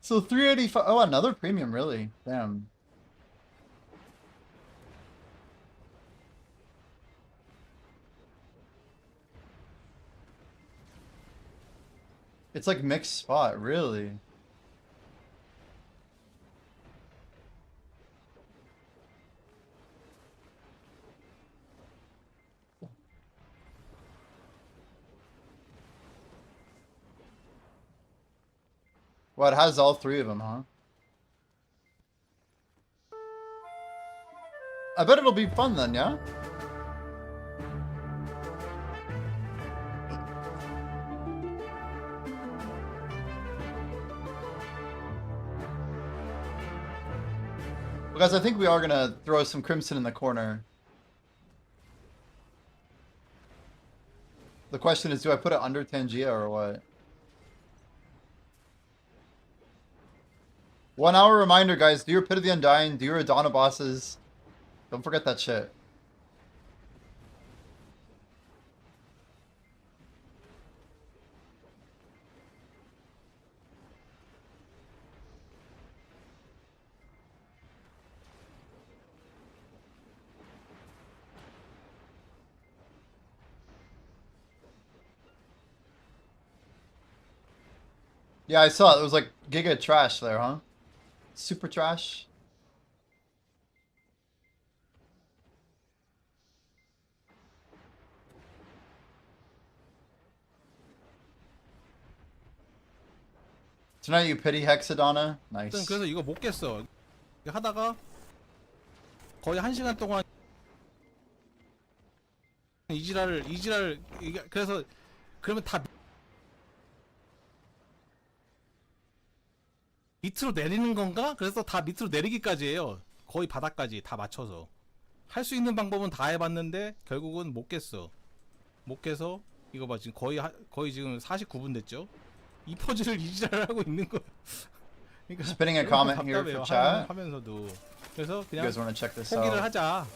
So 385. Oh, another premium, really? Damn. It's like mixed spot, really. Well, it has all three of them, huh? I bet it'll be fun then, yeah? Because I think we are gonna throw some Crimson in the corner. The question is, do I put it under Tangia or what? 1 hour reminder, guys. Do your Pit of the Undying. Do your Adana bosses. Don't forget that shit. Yeah, I saw it. It was like giga trash there, huh? Super trash. Tonight you pity Hexadonna? 하여튼 Nice. 그래서 이거 못 깼어. 하다가 거의 1시간 동안 이지랄 이게 그래서 그러면 다 밑으로 내리는 건가? 그래서 다 밑으로 내리기까지 해요. 거의 바닥까지 다 맞춰서. 할 수 있는 방법은 다 해봤는데 결국은 못 깼어. 못 깨서 이거 봐 지금 거의 지금 49분 됐죠? 이 퍼즐을 이지랄 하고 있는 거야. 그러니까 Spinning a 너무 comment here for 답답해요. chat. 하면서도. 그래서 You 그냥 guys want to check this 포기를 out? 하자.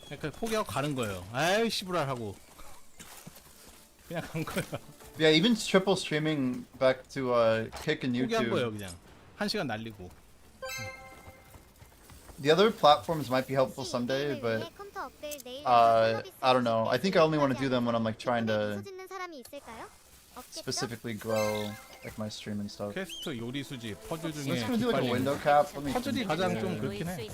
그러니까 포기하고 가는 거예요. 아이 씨부랄 하고 그냥 간 거야. Yeah, even triple streaming back to Kick and 포기한 거예요 YouTube. 그냥. 1시간 날리고. The other platforms might be helpful someday, but I don't know. I think I only want to do them when I'm like trying to specifically grow like my stream and stuff. 퀘스트 요리 수집 퍼즐 So 중에 let's gonna do like a 깃발리는 window cap. Let me 퍼즐이 think 가장 here. 좀 그렇긴 해.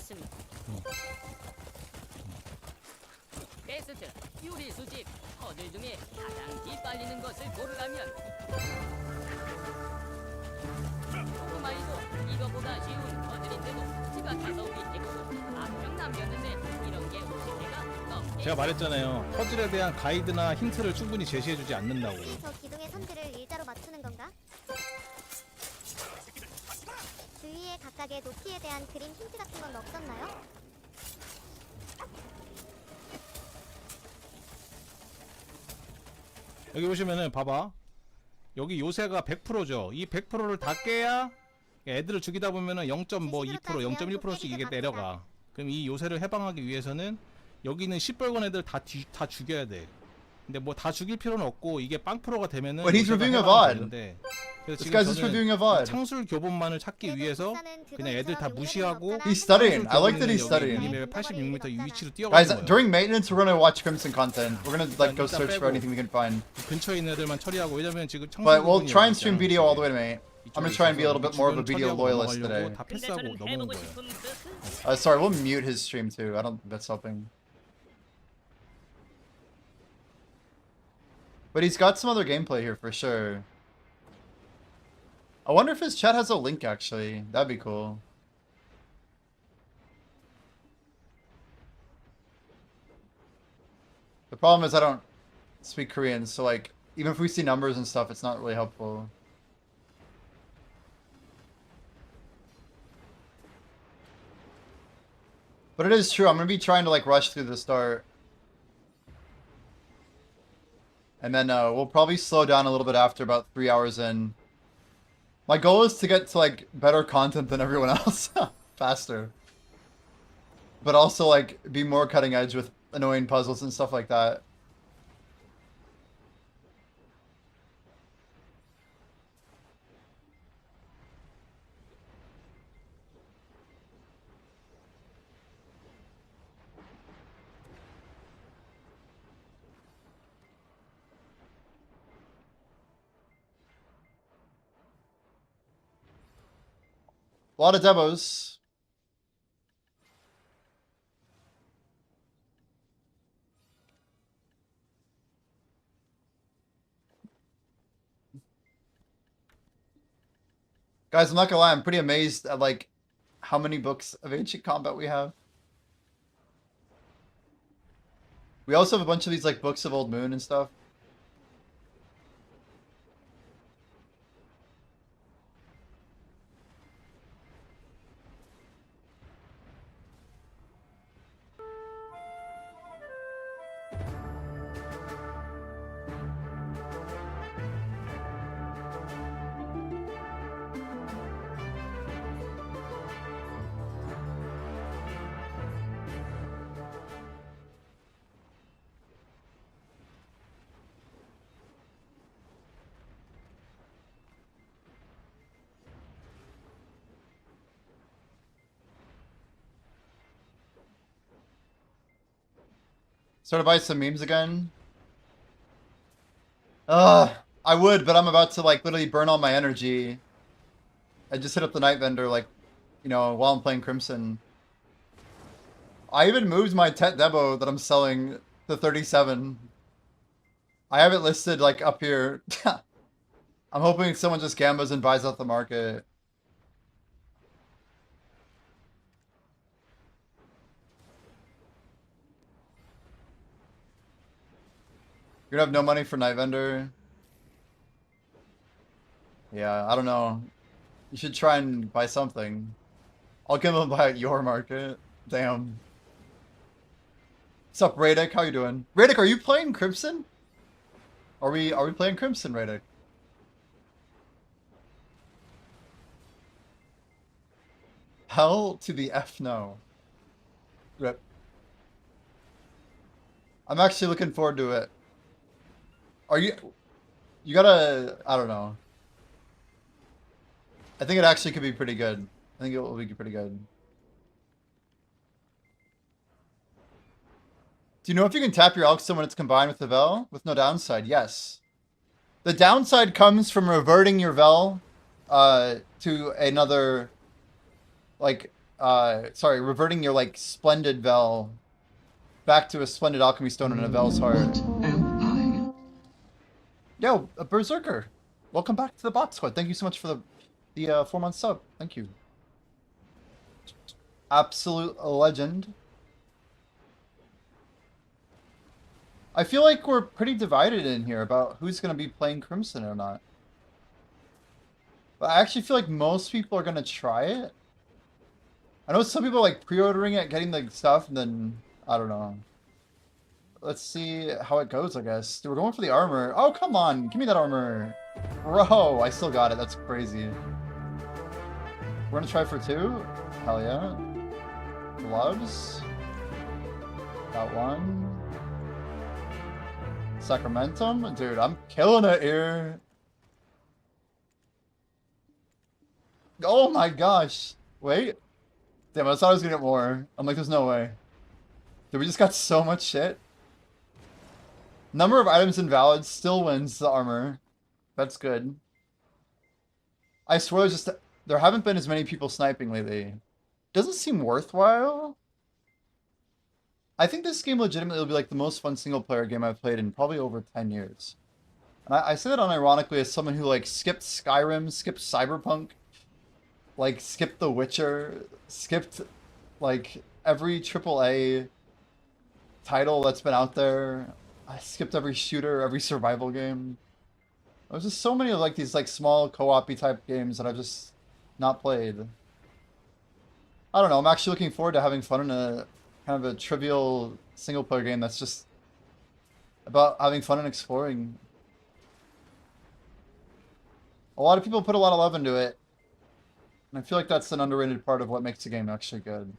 퀘스트 요리 수집 퍼즐 중에 가장 기빨리는 것을 고르라면 조그마이도 이거보다 쉬운 퍼즐인데도 집앞에서 위태국은 악명 남겼는데 이런 게 50개가 넘게 제가 말했잖아요. 퍼즐에 대한 가이드나 힌트를 충분히 제시해주지 않는다고. 저 기둥의 선들을 일자로 맞추는 건가? 주위의 각각의 높이에 대한 그림 힌트 같은 건 없었나요? 여기 보시면은 봐봐. 여기 요새가 100%죠. 이 100%를 다 깨야 애들을 죽이다 보면은 0.2%, 0.1%씩 이게 내려가. 그럼 이 요새를 해방하기 위해서는 여기 있는 시뻘건 애들 다 죽여야 돼. 근데 뭐 다 죽일 필요는 없고 이게 빵 프로가 되면은 But he's 요새가 reviewing a 해방이 VOD. 되는데 그래서 This 지금 guy's just reviewing a VOD. 창술 교본만을 찾기 위해서 그냥 애들 다 무시하고 He's studying. I like that he's studying. 미니맵 86m 이 위치로 Guys, 뛰어가는 거예요. during maintenance, we're gonna watch Crimson content. We're gonna like go search for anything we can find. 근처에 있는 애들만 처리하고 왜냐면 지금 창술 But we'll 교본이 try and 여기 stream 있잖아. video all the way to May. I'm gonna try and be a little bit more of a video 주변 loyalist 처리하고 today. 넘어가려고 다 패스하고 근데 저는 넘어온 해보고 거예요. 싶은 뜻은 Sorry, we'll mute his stream too. I don't think that's helping. But he's got some other gameplay here for sure. I wonder if his chat has a link actually. That'd be cool. The problem is I don't speak Korean, so like even if we see numbers and stuff, it's not really helpful. But it is true. I'm gonna be trying to like rush through the start. And then we'll probably slow down a little bit after about 3 hours in. My goal is to get to like better content than everyone else faster. But also like be more cutting edge with annoying puzzles and stuff like that. A lot of demos. Guys, I'm not gonna lie, I'm pretty amazed at like how many books of ancient combat we have. We also have a bunch of these like books of Old Moon and stuff. Start to buy some memes again. I would, but I'm about to like literally burn all my energy. I just hit up the night vendor like, you know, while I'm playing Crimson. I even moved my Tet Debo that I'm selling to 37. I have it listed like up here. I'm hoping someone just gambas and buys out the market. You're gonna have no money for Night Vendor. Yeah, I don't know. You should try and buy something. I'll give him buy at your market. Damn. What's up, Radic? How you doing? Radic, are you playing Crimson? Are we playing Crimson, Radic? Hell to the F no. Rip. I'm actually looking forward to it. Are you... You gotta... I don't know. I think it actually could be pretty good. I think it will be pretty good. Do you know if you can tap your Elkstone when it's combined with the Vel? With no downside? Yes. The downside comes from reverting your Vel to another... Like, sorry, reverting your, like, Splendid Vel back to a Splendid Alchemy Stone and a Vel's Heart. Yo, a Berserker. Welcome back to the bot squad. Thank you so much for the 4-month sub. Thank you. Absolute legend. I feel like we're pretty divided in here about who's going to be playing Crimson or not. But I actually feel like most people are going to try it. I know some people are like pre-ordering it, getting the stuff, and then, I don't know. Let's see how it goes, I guess. Dude, we're going for the armor. Oh, come on. Give me that armor. Bro, I still got it. That's crazy. We're going to try for 2? Hell yeah. Gloves. Got 1. Sacramentum? Dude, I'm killing it here. Oh my gosh. Wait. Damn, I thought I was gonna get more. I'm like, there's no way. Dude, we just got so much shit. Number of items invalid still wins the armor. That's good. I swear there's just... There haven't been as many people sniping lately. Doesn't seem worthwhile. I think this game legitimately will be like the most fun single player game I've played in probably over 10 years. And I say that unironically as someone who like skipped Skyrim, skipped Cyberpunk, like skipped The Witcher, skipped like every AAA title that's been out there. I skipped every shooter, every survival game. There's just so many of like these like small co-op-y type games that I've just not played. I don't know, I'm actually looking forward to having fun in a kind of a trivial single player game that's just about having fun and exploring. A lot of people put a lot of love into it. And I feel like that's an underrated part of what makes the game actually good.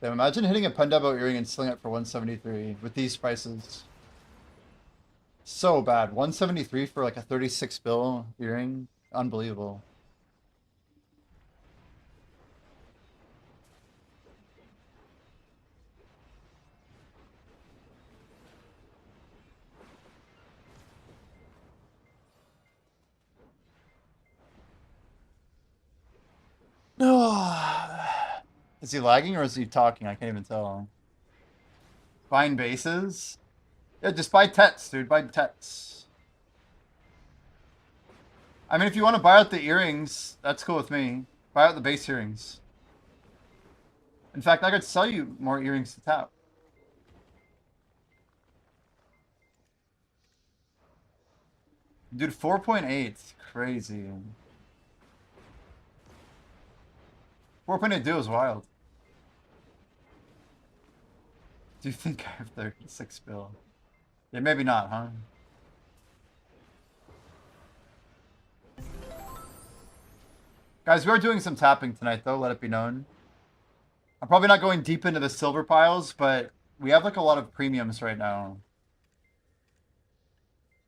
Damn, imagine hitting a Pendebo earring and selling it for 173 with these prices. So bad. 173 for like a 36 bill earring? Unbelievable. Is he lagging or is he talking? I can't even tell. Buying bases? Yeah, just buy Tets, dude. Buy Tets. I mean, if you want to buy out the earrings, that's cool with me. Buy out the base earrings. In fact, I could sell you more earrings to tap. Dude, 4.8. Crazy. 4.8 do is wild. Do you think I have 36 bill? Yeah, maybe not, huh? Guys, we are doing some tapping tonight, though, let it be known. I'm probably not going deep into the silver piles, but we have, like, a lot of premiums right now.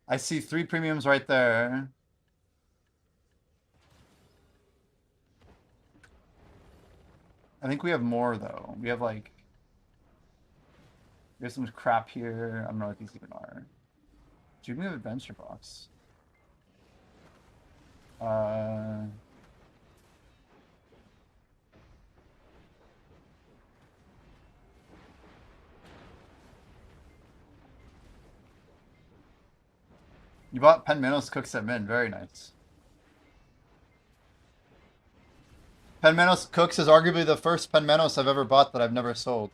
I see 3 premiums right there. I think we have more, though. We have, like... There's some crap here. I don't know what these even are. Dreaming of Adventure box. You bought Pen Minos Cooks at Min. Very nice. Penmanos Cooks is arguably the first Penmanos I've ever bought that I've never sold.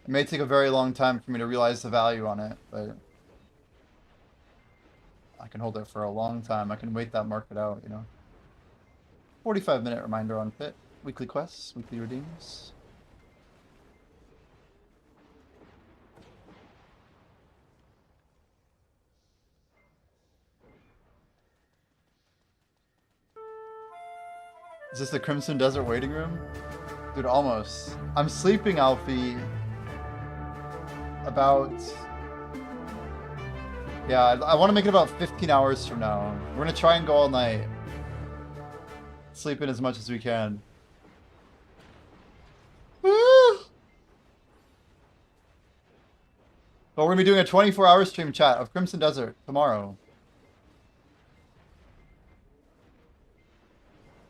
It may take a very long time for me to realize the value on it, but I can hold it for a long time. I can wait that market out, you know. 45-minute reminder on Pit. Weekly quests, weekly redeems. Is this the Crimson Desert waiting room? Dude, almost. I'm sleeping, Alfie. About... Yeah, I want to make it about 15 hours from now. We're going to try and go all night. Sleep in as much as we can. Woo! But we're going to be doing a 24-hour stream chat of Crimson Desert tomorrow.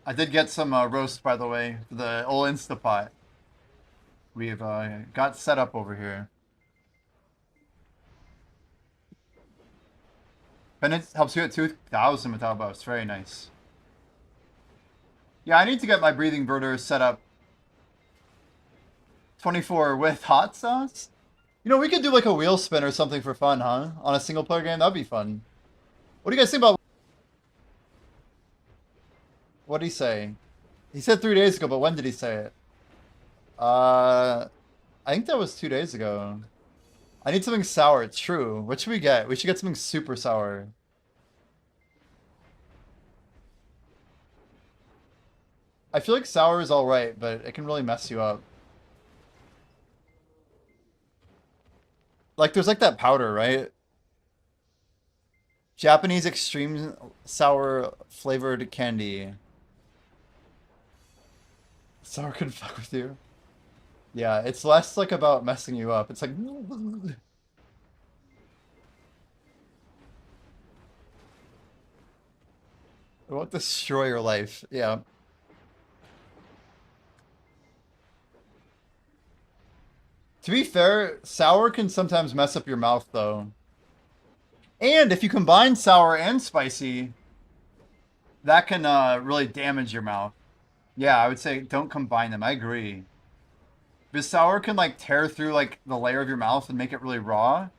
I did get some roast, by the way, for the old Instapot. We've got set up over here. Penance helps you at 2,000 without buffs. Very nice. Yeah, I need to get my breathing verter set up 24 with hot sauce. You know, we could do like a wheel spin or something for fun, huh? On a single player game, that'd be fun. What do you guys think about... What did he say? He said 3 days ago, but when did he say it? I think that was 2 days ago. I need something sour. True. What should we get? We should get something super sour. I feel like sour is alright, but it can really mess you up. Like, there's like that powder, right? Japanese extreme sour flavored candy. Sour couldn't fuck with you. Yeah, it's less like about messing you up. It's like... It won't destroy your life. Yeah. To be fair, sour can sometimes mess up your mouth, though. And if you combine sour and spicy, that can really damage your mouth. Yeah, I would say don't combine them. I agree. Because sour can like tear through like the layer of your mouth and make it really raw.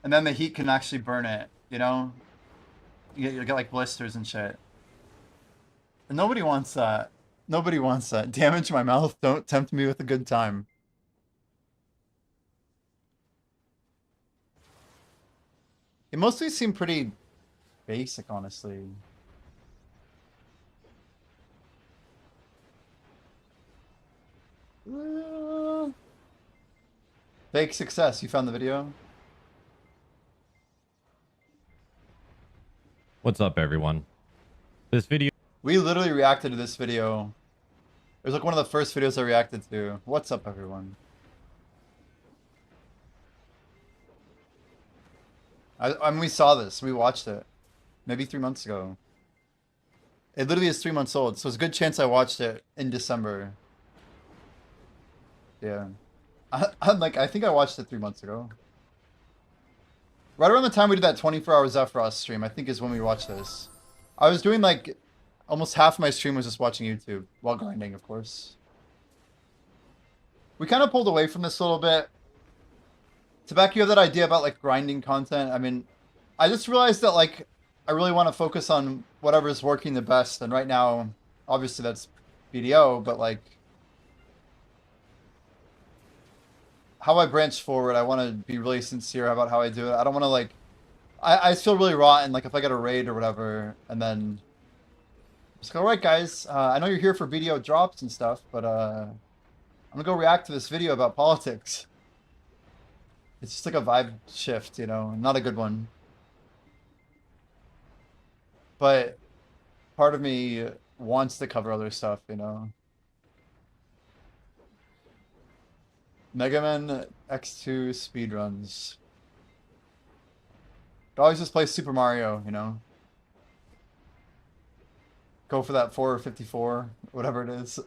And then the heat can actually burn it, you know? You'll get like blisters and shit. And nobody wants that. Nobody wants that. Damage my mouth. Don't tempt me with a good time. It mostly seem pretty basic, honestly. Fake success. You found the video? What's up, everyone? This video... We literally reacted to this video. It was like one of the first videos I reacted to. What's up, everyone? I mean, we saw this. We watched it. Maybe 3 months ago. It literally is 3 months old, so it's a good chance I watched it in December. Yeah. I'm like, I think I watched it 3 months ago. Right around the time we did that 24-hour Zephyros stream, I think is when we watched this. I was doing like, almost half my stream was just watching YouTube, while grinding, of course. We kind of pulled away from this a little bit. Tobacco, you have that idea about like grinding content. I mean, I just realized that like, I really want to focus on whatever is working the best. And right now, obviously that's BDO, but like, how I branch forward, I want to be really sincere about how I do it. I don't want to like, I feel really rotten, like if I get a raid or whatever, and then just go, all right, guys, I know you're here for BDO drops and stuff, but I'm gonna go react to this video about politics. It's just like a vibe shift, you know, not a good one. But part of me wants to cover other stuff, you know. Mega Man X2 speedruns. Could always just play Super Mario, you know. Go for that 4 or 54, whatever it is.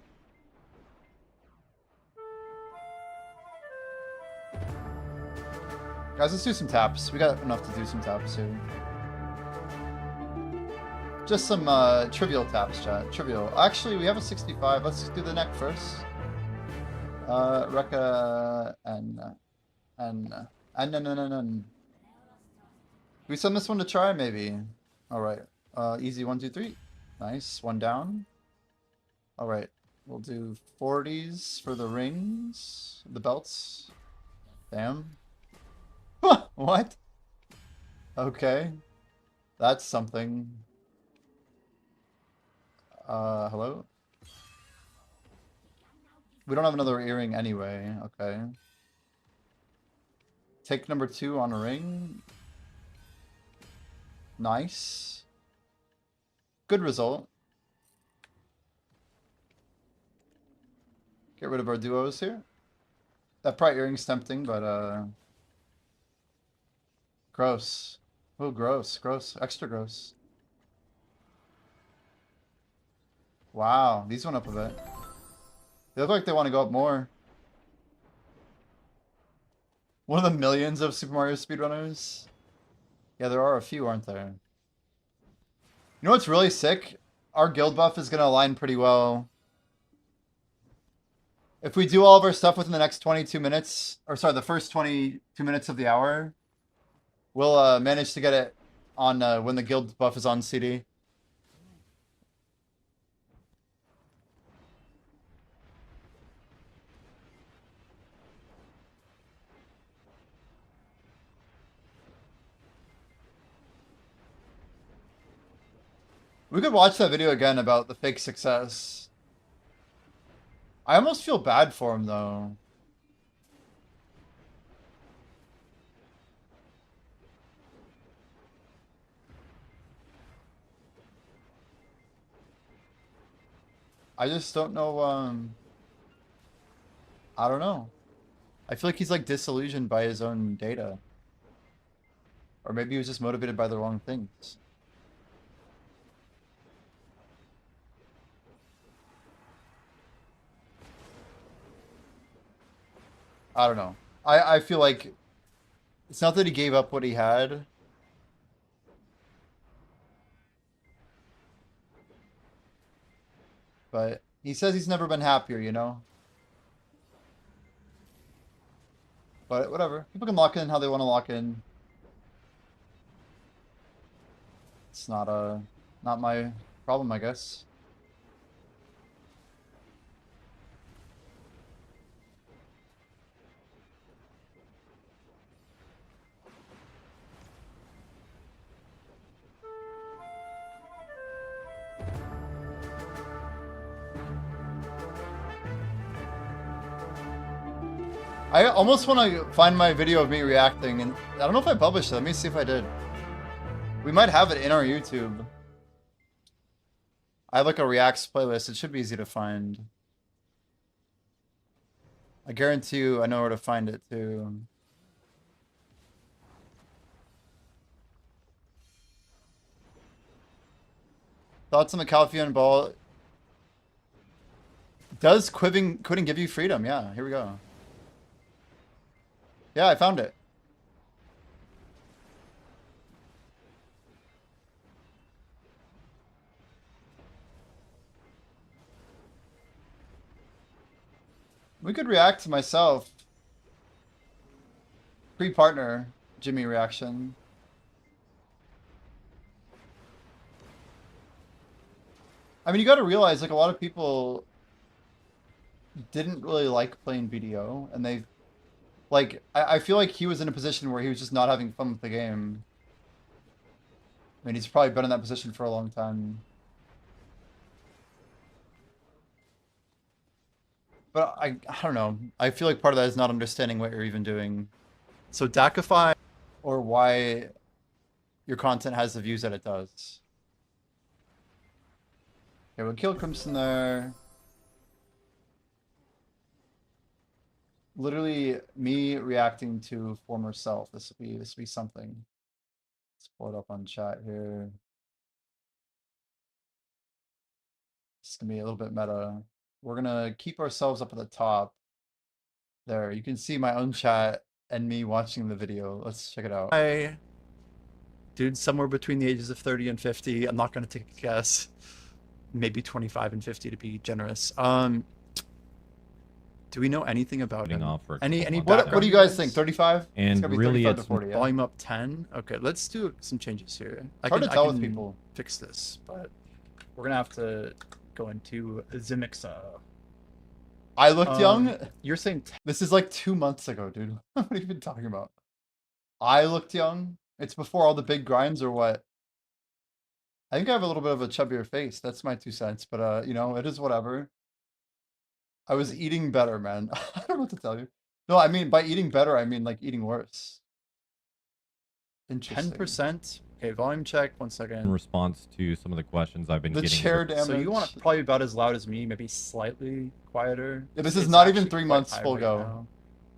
Guys, let's do some taps. We got enough to do some taps here. Just some trivial taps, chat. Trivial. Actually, we have a 65. Let's do the neck first. Rekka and we send this one to try, maybe. All right. Easy 1, 2, 3. Nice. One down. All right. We'll do 40s for the rings, the belts. Damn. What? Okay. That's something. Hello? We don't have another earring anyway. Okay. Take number 2 on a ring. Nice. Good result. Get rid of our duos here. That bright earring's tempting, but gross. Oh, gross, gross, extra gross. Wow, these went up a bit. They look like they want to go up more. One of the millions of Super Mario speedrunners. Yeah, there are a few, aren't there? You know what's really sick? Our guild buff is going to align pretty well. If we do all of our stuff within the next 22 minutes, or sorry, the first 22 minutes of the hour, we'll manage to get it on when the guild buff is on CD. We could watch that video again about the fake success. I almost feel bad for him, though. I just don't know, I don't know. I feel like he's, like, disillusioned by his own data. Or maybe he was just motivated by the wrong things. I don't know. I feel like it's not that he gave up what he had. But he says he's never been happier, you know? But whatever. People can lock in how they want to lock in. It's not my problem, I guess. I almost want to find my video of me reacting, and I don't know if I published it. Let me see if I did. We might have it in our YouTube. I have like a reacts playlist. It should be easy to find. I guarantee you I know where to find it too. Thoughts on the Californian ball? Does quitting give you freedom? Yeah, here we go. Yeah, I found it. We could react to myself. Pre-partner Jimmy reaction. I mean, you gotta realize, like, a lot of people didn't really like playing BDO, and they, like, I feel like he was in a position where he was just not having fun with the game. I mean, he's probably been in that position for a long time. But I don't know. I feel like part of that is not understanding what you're even doing. So Dakify, or why your content has the views that it does. Okay, we'll kill Crimson there. Literally me reacting to former self. This will be something. Let's pull it up on chat here. It's gonna be a little bit meta. We're gonna keep ourselves up at the top. There, you can see my own chat and me watching the video. Let's check it out. Hi. dude, somewhere between the ages of 30 and 50. I'm not gonna take a guess. Maybe 25 and 50 to be generous. Do we know anything about putting him? off for a Any couple months background? ago. What do you guys think? 35? And It's gotta be really 35 to it's 40. Yeah? Volume up 10. Okay, let's do some changes here. Hard to tell with people. Fix this, but we're gonna have to go into Zimixa. I looked young. You're saying This is like 2 months ago, dude. What are you even talking about? I looked young. It's before all the big grinds or what? I think I have a little bit of a chubbier face. That's my 2 cents, but you know, it is whatever. I was eating better, man. I don't know what to tell you. No, I mean by eating better, I mean like eating worse. Interesting. 10%. Okay, volume check. 1 In second. response to some of the questions I've been The getting. chair damage. So you want it probably about as loud as me, maybe slightly quieter. Yeah, this is It's not even actually 3 quite months high full right go. now.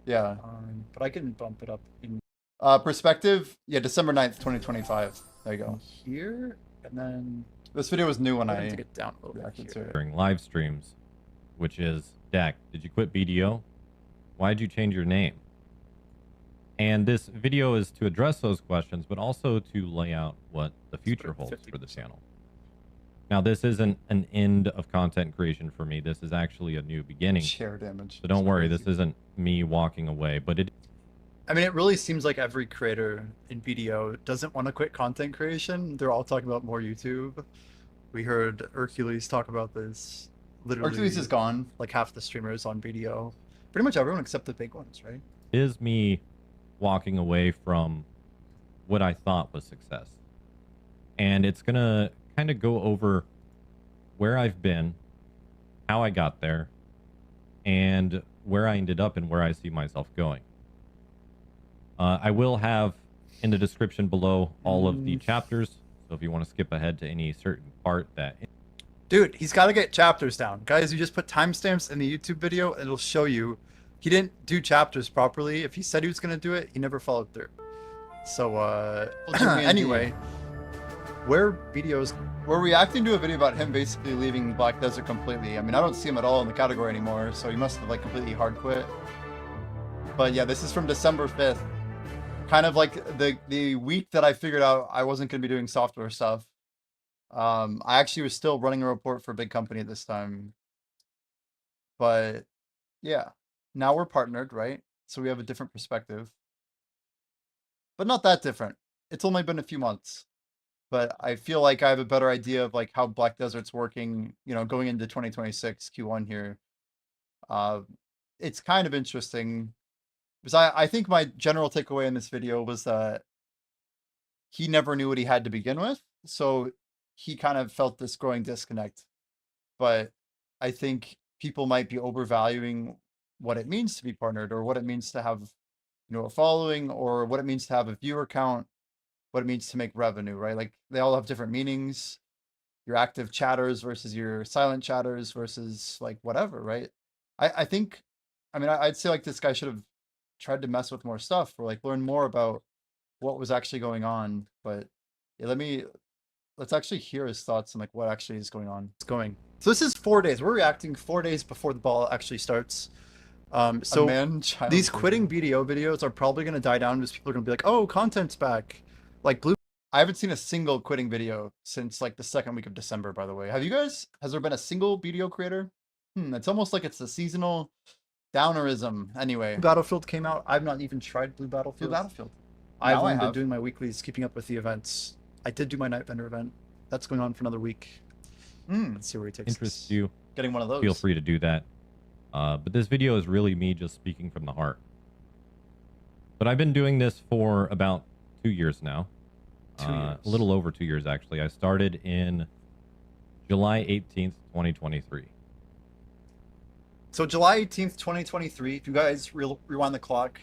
Yeah. But I can bump it up in Perspective. Yeah, December 9th, 2025. There you go. here, and then This video was new when I'm I to get down a little bit reacted to here. it. during live streams, which is Dak, did you quit BDO? Why'd you change your name? And this video is to address those questions, but also to lay out what the future holds for the channel. Now, this isn't an end of content creation for me. This is actually a new beginning. Chair damage. So don't It's worry, crazy. this isn't me walking away, but it I mean, it really seems like every creator in BDO doesn't want to quit content creation. They're all talking about more YouTube. We heard Hercules talk about this. Literally, Hercules is gone. like half the streamers on BDO. Pretty much everyone except the big ones, right? is me walking away from what I thought was success. And it's going to kind of go over where I've been, how I got there, and where I ended up and where I see myself going. I will have in the description below all of the chapters. So if you want to skip ahead to any certain part that... Dude, he's got to get chapters down. Guys, you just put timestamps in the YouTube video and it'll show you he didn't do chapters properly. If he said he was going to do it, he never followed through. So, anyway, where videos... We're reacting to a video about him basically leaving Black Desert completely. I mean, I don't see him at all in the category anymore, so he must have like completely hard quit. But yeah, this is from December 5th. Kind of like the week that I figured out I wasn't going to be doing software stuff. I actually was still running a report for a big company at this time. But yeah, now we're partnered, right? So we have a different perspective. But not that different. It's only been a few months. But I feel like I have a better idea of like how Black Desert's working, you know, going into 2026 Q1 here. It's kind of interesting because I think my general takeaway in this video was that he never knew what he had to begin with. So he kind of felt this growing disconnect. But I think people might be overvaluing what it means to be partnered or what it means to have, you know, a following or what it means to have a viewer count, what it means to make revenue, right? Like they all have different meanings. Your active chatters versus your silent chatters versus like whatever, right? I think, I mean, I'd say like this guy should have tried to mess with more stuff or like learn more about what was actually going on. But yeah, let's actually hear his thoughts on like what actually is going on. It's going. So this is 4 days. We're reacting 4 days before the ball actually starts. So these quitting BDO videos are probably going to die down because people are going to be like, oh, content's back. Like Blue. I haven't seen a single quitting video since like the second week of December, by the way. Have you guys? Has there been a single BDO creator? It's almost like it's a seasonal downerism. Anyway, Battlefield came out. I've not even tried Blue Battlefield. Blue Battlefield. I've Now I only been have. doing my weeklies, keeping up with the events. I did do my night vendor event. That's going on for another week. Let's see where he takes interests us. you, Getting one of those. feel free to do that. But this video is really me just speaking from the heart. But I've been doing this for about 2 years now. 2 years. A little over 2 years, actually. I started in July 18th, 2023. So July 18th, 2023, if you guys rewind the clock,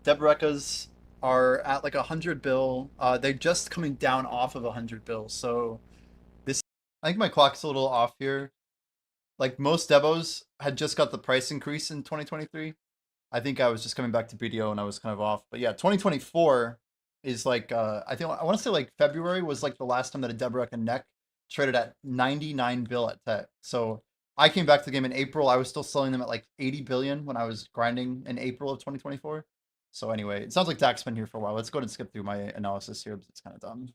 Debrecas are at like 100 bill. They're just coming down off of 100 bill. So I think my clock's a little off here. Like most Devos had just got the price increase in 2023. I think I was just coming back to BDO and I was kind of off. But yeah, 2024 is like, I want to say like February was like the last time that a Deborah neck traded at 99 bill at tech. So I came back to the game in April. I was still selling them at like 80 billion when I was grinding in April of 2024. So anyway, it sounds like Dak's been here for a while. Let's go ahead and skip through my analysis here because it's kind of dumb.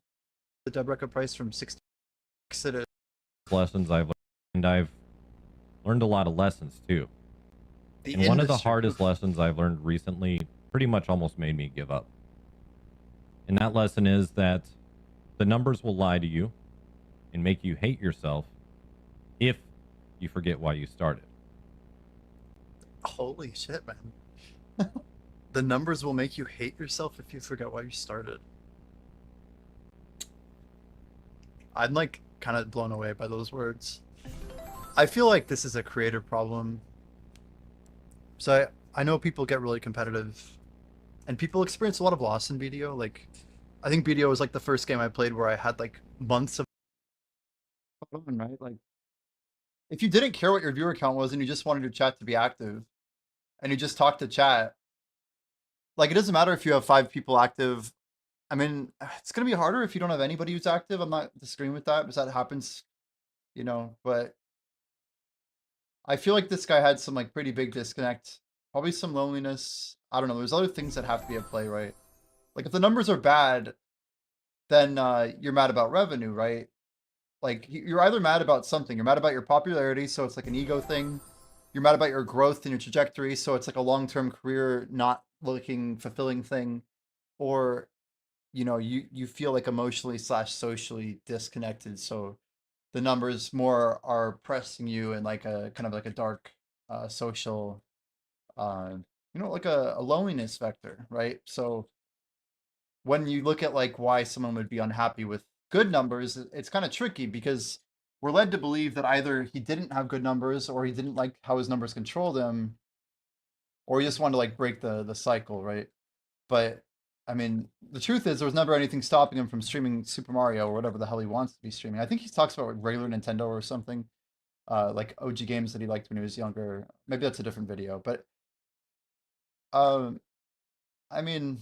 The Debreka price from 60 to Lessons I've learned, and I've learned a lot of lessons too. the And one of the industry. hardest lessons I've learned recently pretty much almost made me give up. And that lesson is that the numbers will lie to you and make you hate yourself if you forget why you started. Holy shit, man. The numbers will make you hate yourself if you forget why you started. I'm like kind of blown away by those words. I feel like this is a creator problem. So I know people get really competitive and people experience a lot of loss in BDO. Like, I think BDO was like the first game I played where I had like months of On, right? Like, if you didn't care what your viewer count was and you just wanted your chat to be active, and you just talk to chat, like it doesn't matter if you have 5 people active. I mean, it's gonna be harder if you don't have anybody who's active. I'm not disagreeing with that because that happens, you know. But I feel like this guy had some like pretty big disconnect, probably some loneliness. I don't know. There's other things that have to be at play, right? Like if the numbers are bad, then you're mad about revenue, right? Like you're either mad about something. You're mad about your popularity, so it's like an ego thing. You're mad about your growth and your trajectory, so it's like a long-term career not looking fulfilling thing, or you know, you feel like emotionally slash socially disconnected, so the numbers more are pressing you in like a kind of like a dark social you know, like a loneliness vector, right? So when you look at like why someone would be unhappy with good numbers, it's kind of tricky because we're led to believe that either he didn't have good numbers or he didn't like how his numbers controlled him, or he just wanted to like break the cycle, right? But I mean, the truth is there was never anything stopping him from streaming Super Mario or whatever the hell he wants to be streaming. I think he talks about like, regular Nintendo or something, like OG games that he liked when he was younger. Maybe that's a different video, but um, I mean,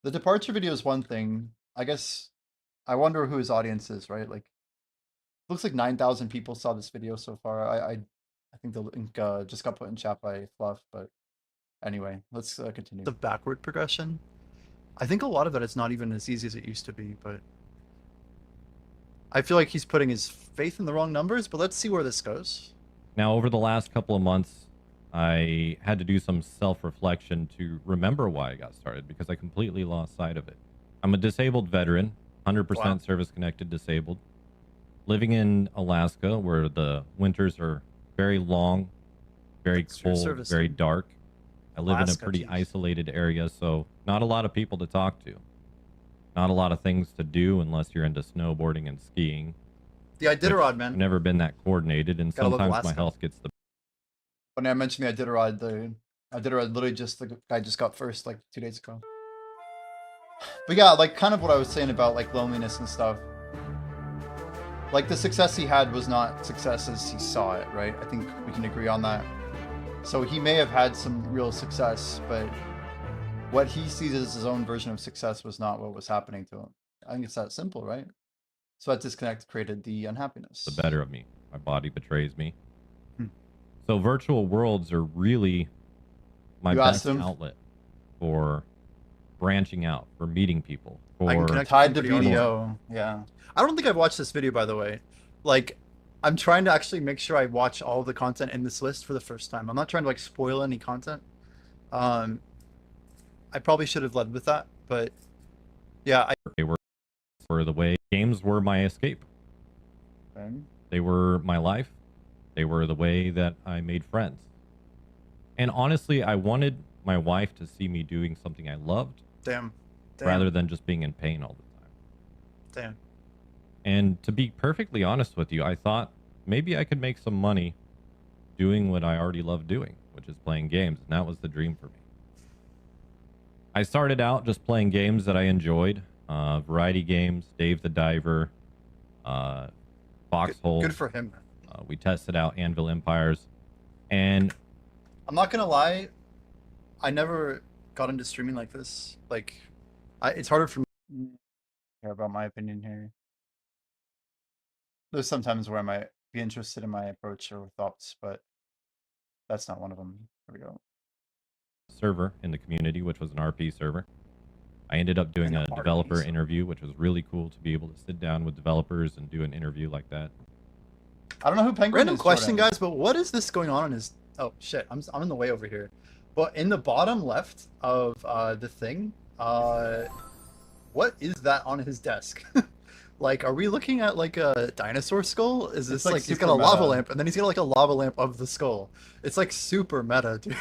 the departure video is one thing. I guess I wonder who his audience is, right? Like, looks like 9,000 people saw this video so far. I think the link just got put in chat by Fluff, but anyway, let's continue. the backward progression. I think a lot of that is not even as easy as it used to be, but I feel like he's putting his faith in the wrong numbers, but let's see where this goes. Now, over the last couple of months, I had to do some self-reflection to remember why I got started because I completely lost sight of it. I'm a disabled veteran, 100% Wow. service-connected disabled, living in Alaska where the winters are very long, very Thanks for your cold, service, very man. dark. I live in a Alaska, pretty geez. isolated area, so not a lot of people to talk to. Not a lot of things to do unless you're into snowboarding and skiing. The Iditarod, I've man. never been that coordinated, and Gotta love sometimes my Alaska. health gets the When I mentioned the Iditarod literally just the guy just got first like 2 days ago. But yeah, like kind of what I was saying about like loneliness and stuff. Like the success he had was not success as he saw it, right? I think we can agree on that. So he may have had some real success, but what he sees as his own version of success was not what was happening to him. I think it's that simple, right? So that disconnect created the unhappiness. better of me. My body betrays me. Hmm. So virtual worlds are really my You asked best him? outlet for branching out, for meeting people, I can for connect Tied to with somebody video, yeah. I don't think I've watched this video, by the way. Like, I'm trying to actually make sure I watch all the content in this list for the first time. I'm not trying to like spoil any content. I probably should have led with that, but yeah, they were the way games were my escape. Okay. They were my life. They were the way that I made friends. And honestly, I wanted my wife to see me doing something I loved damn. rather than just being in pain all the time. Damn. And to be perfectly honest with you, I thought maybe I could make some money doing what I already love doing, which is playing games. And that was the dream for me. I started out just playing games that I enjoyed, variety games, Dave the Diver, Foxhole. Good for him. We tested out Anvil Empires, and I'm not gonna lie, I never got into streaming like this. Like, it's harder for me. Care about my opinion here. There's sometimes where I might be interested in my approach or thoughts, but that's not one of them. Here we go. server in the community, which was an RP server. I ended up doing An a RP developer server. interview, which was really cool to be able to sit down with developers and do an interview like that. I don't know who Penguin Random is. question, Jordan. guys, but what is this going on in his? Oh shit, I'm in the way over here. But in the bottom left of the thing, what is that on his desk? Like, are we looking at like a dinosaur skull? Is this like like he's got super a lava meta. lamp and then he's got like a lava lamp of the skull? It's like super meta, dude.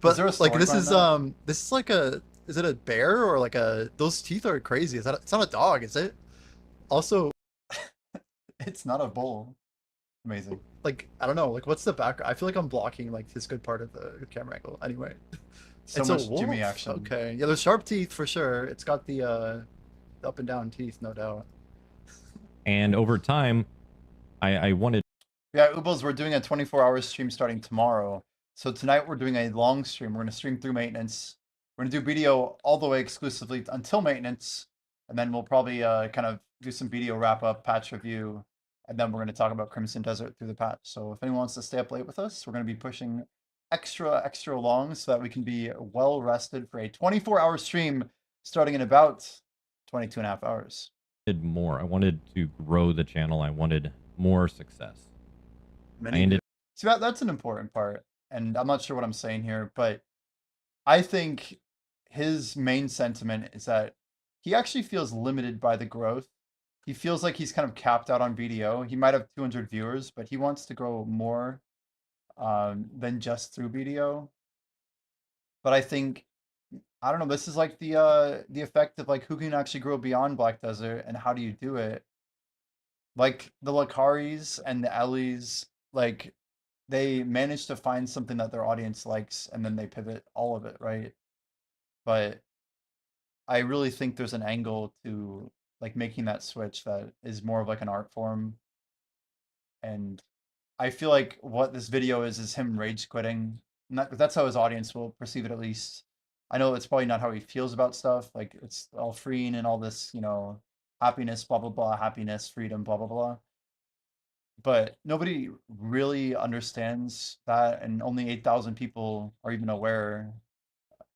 But there a like story this behind is that? this is like a, is it a bear or like a, those teeth are crazy. Is that it's not a dog, is it? Also, It's not a bull. Amazing. like I don't know, like what's the background? I feel like I'm blocking like this good part of the camera angle. Anyway, So it's much a wolf? Jimmy action. Okay, yeah, there's sharp teeth for sure. It's got the up and down teeth, no doubt. And over time, I wanted Yeah, Ubos, we're doing a 24-hour stream starting tomorrow. So tonight we're doing a long stream. We're going to stream through maintenance. We're going to do video all the way exclusively until maintenance. And then we'll probably kind of do some video wrap up, patch review. And then we're going to talk about Crimson Desert through the patch. So if anyone wants to stay up late with us, we're going to be pushing extra long so that we can be well rested for a 24-hour stream starting in about 22 and a half hours. more. I wanted to grow the channel. I wanted more success. I Many ended See, that's an important part. And I'm not sure what I'm saying here, but I think his main sentiment is that he actually feels limited by the growth. He feels like he's kind of capped out on BDO. He might have 200 viewers, but he wants to grow more than just through BDO. But I think, I don't know, this is like the effect of like who can actually grow beyond Black Desert and how do you do it? Like the Lakaris and the Ellies, like they manage to find something that their audience likes and then they pivot all of it, right? But I really think there's an angle to like making that switch that is more of like an art form. And I feel like what this video is him rage quitting. And that's how his audience will perceive it, at least. I know it's probably not how he feels about stuff. Like it's all freeing and all this, you know, happiness, blah blah blah, happiness, freedom, blah blah blah. But nobody really understands that, and only 8,000 people are even aware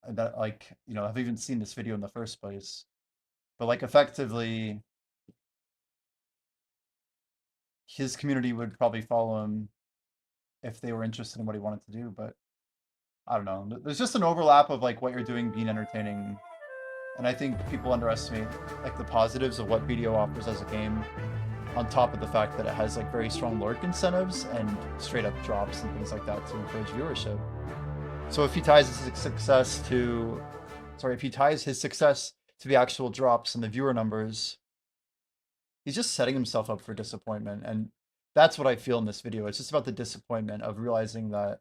that, like, you know, have even seen this video in the first place. But like effectively, his community would probably follow him if they were interested in what he wanted to do. But I don't know. There's just an overlap of like what you're doing being entertaining, and I think people underestimate like the positives of what BDO offers as a game, on top of the fact that it has like very strong lurk incentives and straight up drops and things like that to encourage viewership. So if he ties his success to, if he ties his success to the actual drops and the viewer numbers, he's just setting himself up for disappointment. And that's what I feel in this video. It's just about the disappointment of realizing that,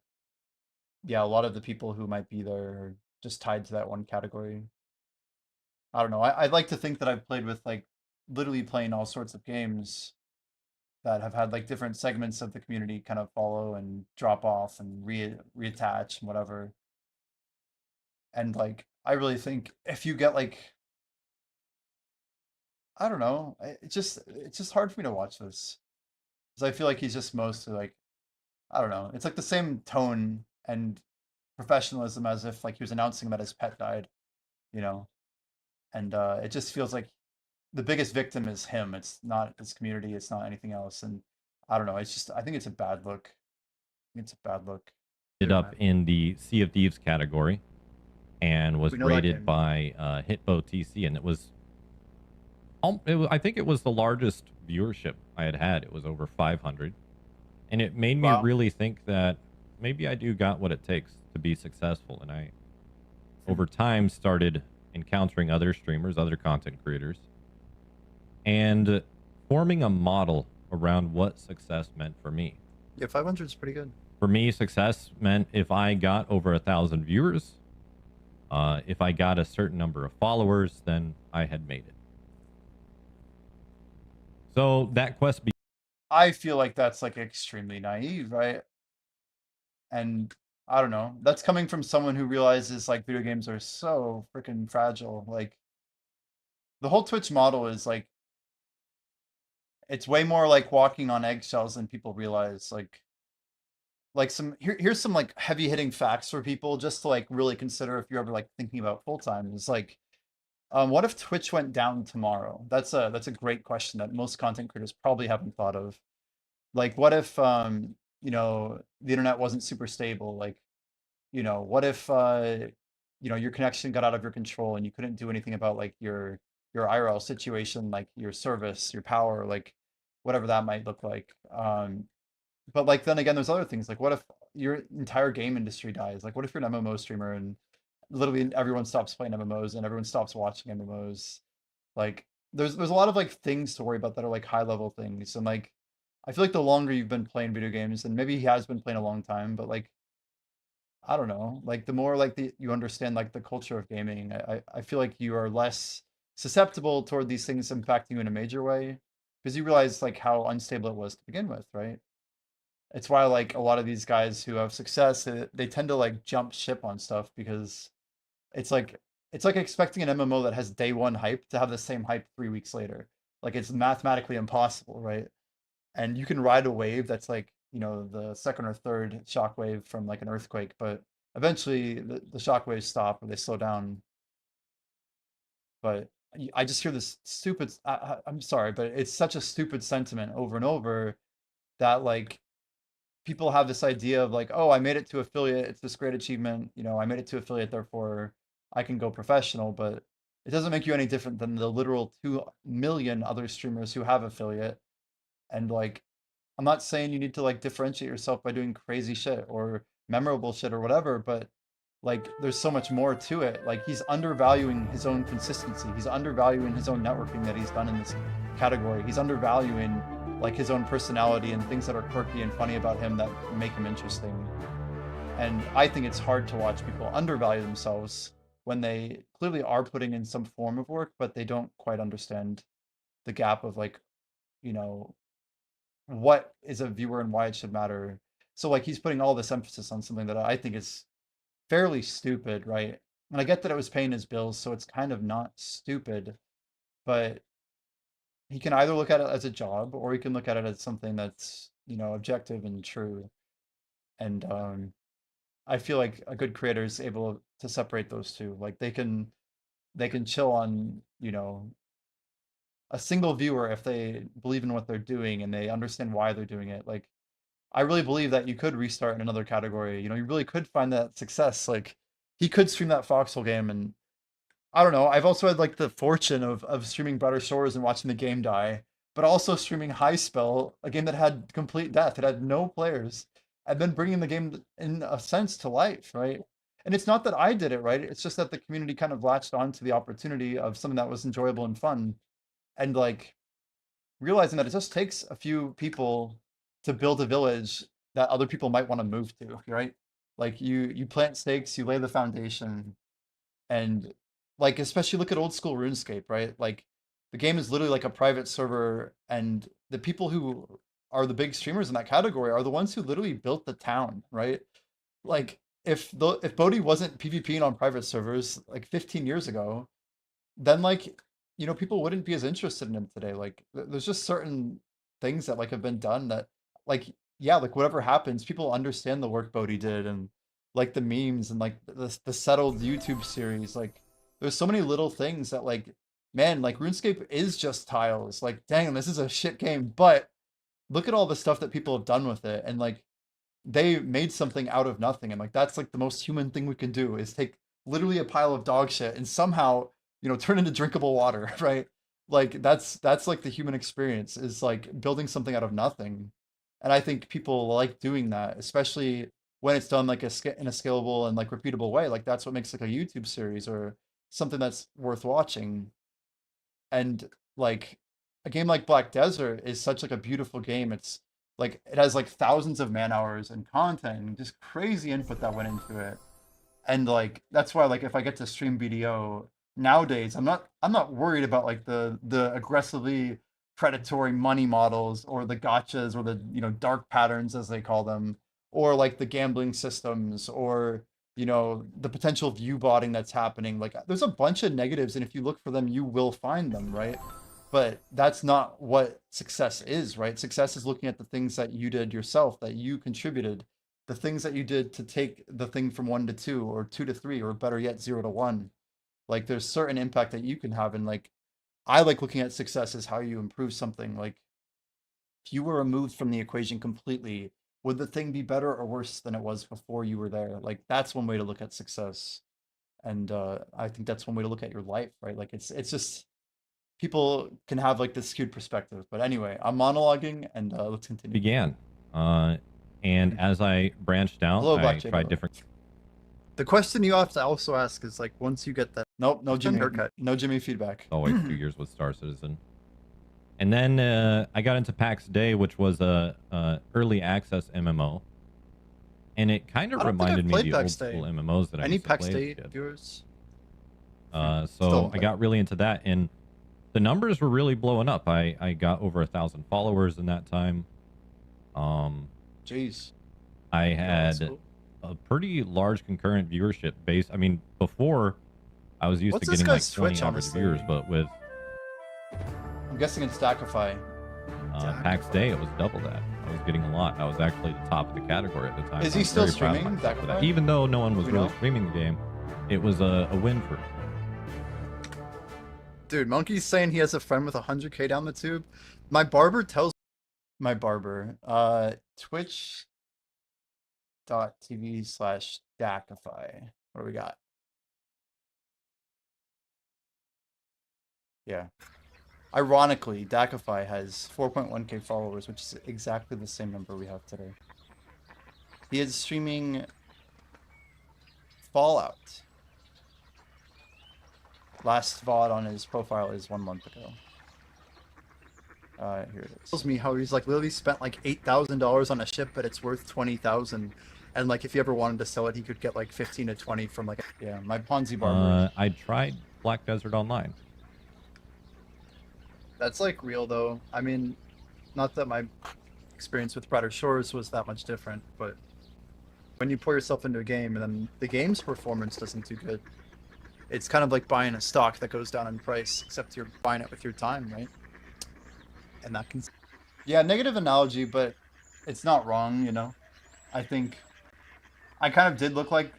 yeah, a lot of the people who might be there are just tied to that one category. I don't know. I'd like to think that I've played with like literally playing all sorts of games that have had like different segments of the community kind of follow and drop off and reattach and whatever. And like, I really think if you get like, I don't know, it's just hard for me to watch this because I feel like he's just mostly like, I don't know, it's like the same tone and professionalism as if like he was announcing that his pet died, you know, and it just feels like the biggest victim is him. It's not his community. It's not anything else. And I don't know. It's just, I think it's a bad look. It's a bad look. up in the Sea of Thieves category and was We know that rated game. by Hitbo TC, and it was, I think it was the largest viewership I had. It was over 500, and it made me Wow. really think that maybe I do got what it takes to be successful. And I, over time, started encountering other streamers, other content creators, and forming a model around what success meant for me. Yeah, 500 is pretty good. For me, success meant if I got over 1,000 viewers, if I got a certain number of followers, then I had made it. So that quest I feel like that's like extremely naive, right? And I don't know. That's coming from someone who realizes like video games are so freaking fragile. Like the whole Twitch model is like, it's way more like walking on eggshells than people realize. Like like here's some like heavy hitting facts for people just to like really consider if you're ever like thinking about full time. Is like, what if Twitch went down tomorrow? That's a great question that most content creators probably haven't thought of. Like, what if you know, the internet wasn't super stable? Like, you know, what if you know, your connection got out of your control and you couldn't do anything about like your IRL situation, like your service, your power, like whatever that might look like. But like then again, there's other things. Like, what if your entire game industry dies? Like, what if you're an MMO streamer and literally everyone stops playing MMOs and everyone stops watching MMOs? Like, there's a lot of like things to worry about that are like high level things. And like, I feel like the longer you've been playing video games, and maybe he has been playing a long time, but like, I don't know, like the more like you understand like the culture of gaming, I feel like you are less susceptible toward these things impacting you in a major way because you realize like how unstable it was to begin with, right? It's why like a lot of these guys who have success, they tend to like jump ship on stuff because it's like it's like expecting an MMO that has day one hype to have the same hype 3 weeks later. Like it's mathematically impossible, right? And you can ride a wave that's like, you know, the second or third shock wave from like an earthquake, but eventually the shock waves stop or they slow down. But I just hear this stupid, I'm sorry, but it's such a stupid sentiment over and over that like people have this idea of like, oh, I made it to affiliate. It's this great achievement. You know, I made it to affiliate, therefore I can go professional. But it doesn't make you any different than the literal 2 million other streamers who have affiliate. And like, I'm not saying you need to like differentiate yourself by doing crazy shit or memorable shit or whatever, but like there's so much more to it. Like he's undervaluing his own consistency. He's undervaluing his own networking that he's done in this category. He's undervaluing like his own personality and things that are quirky and funny about him that make him interesting. And I think it's hard to watch people undervalue themselves when they clearly are putting in some form of work, but they don't quite understand the gap of like, you know, what is a viewer and why it should matter. So like he's putting all this emphasis on something that I think is fairly stupid, right? And I get that it was paying his bills, so it's kind of not stupid, but he can either look at it as a job or he can look at it as something that's, you know, objective and true. And I feel like a good creator is able to separate those two. Like they can chill on, you know, a single viewer if they believe in what they're doing and they understand why they're doing it. Like I really believe that you could restart in another category. You know, you really could find that success. Like he could stream that Foxhole game, and I don't know. I've also had like the fortune of streaming Brighter Shores and watching the game die, but also streaming High Spell, a game that had complete death. It had no players, and then bringing the game in a sense to life, right? And it's not that I did it, right? It's just that the community kind of latched onto the opportunity of something that was enjoyable and fun, and like realizing that it just takes a few people to build a village that other people might want to move to, right? Like you plant stakes, you lay the foundation, and like especially look at old school RuneScape, right? Like the game is literally like a private server, and the people who are the big streamers in that category are the ones who literally built the town, right? Like if Bodhi wasn't PvPing on private servers like 15 years ago, then like, you know, people wouldn't be as interested in him today. Like there's just certain things that like have been done that like, yeah, like whatever happens, people understand the work Bodhi did, and like the memes and like the settled YouTube series. Like there's so many little things that like, man, like RuneScape is just tiles. Like dang, this is a shit game, but look at all the stuff that people have done with it, and like they made something out of nothing. And like that's like the most human thing we can do is take literally a pile of dog shit and somehow, you know, turn into drinkable water, right? Like that's like the human experience, is like building something out of nothing. And I think people like doing that, especially when it's done like in a scalable and like repeatable way. Like that's what makes like a YouTube series or something that's worth watching. And like a game like Black Desert is such like a beautiful game. It's like it has like thousands of man hours and content and just crazy input that went into it. And like that's why like if I get to stream BDO nowadays, I'm not worried about like the aggressively predatory money models or the gotchas or the, you know, dark patterns as they call them, or like the gambling systems, or, you know, the potential view botting that's happening. Like there's a bunch of negatives, and if you look for them you will find them, right? But that's not what success is, right? Success is looking at the things that you did yourself, that you contributed, the things that you did to take the thing from 1 to 2 or 2 to 3 or better yet 0 to 1. Like there's certain impact that you can have, and like I like looking at success as how you improve something. Like if you were removed from the equation completely, would the thing be better or worse than it was before you were there? Like that's one way to look at success. And I think that's one way to look at your life, right? Like it's just people can have like this skewed perspective. But anyway, I'm monologuing, and let's continue. Began. And as I branched out, Hello, I Black Jay, tried by the way. different. The question you have to also ask is like, once you get that, Nope, no Jimmy haircut. No Jimmy feedback. Always 2 years with Star Citizen. And then I got into PAX Day, which was a early access MMO. And it kind of I don't think I've reminded me played of the old PAX Day. school MMOs that I Any used to PAX play as a Day kid. viewers? So Still I got really into that, and the numbers were really blowing up. I got over 1,000 followers in that time. Jeez. I that's had cool. a pretty large concurrent viewership base. I mean, before I was used What's to this getting like guy's 20 Twitch, average honestly? viewers, but with I'm guessing it's Stackify. PAX Day, it was double that. I was getting a lot. I was actually the top of the category at the time. Is I he was still very proud of streaming myself for that. Stackify? Even though no one was We really know? streaming the game, it was a win for me. Dude, Monkey's saying he has a friend with 100K down the tube. My barber tells My barber. Twitch.tv/Stackify. What do we got? Yeah. Ironically, Dackify has 4.1k followers, which is exactly the same number we have today. He is streaming Fallout. Last VOD on his profile is 1 month ago. Here it is. tells me how he's like literally spent like $8,000 on a ship, but it's worth 20,000. And like if he ever wanted to sell it, he could get like 15 to 20 from like. Yeah, my Ponzi barber. I tried Black Desert Online. That's like real though. I mean, not that my experience with Brighter Shores was that much different, but when you pour yourself into a game and then the game's performance doesn't do good, it's kind of like buying a stock that goes down in price, except you're buying it with your time, right? And that can. Yeah, negative analogy, but it's not wrong, you know? I think I kind of did look at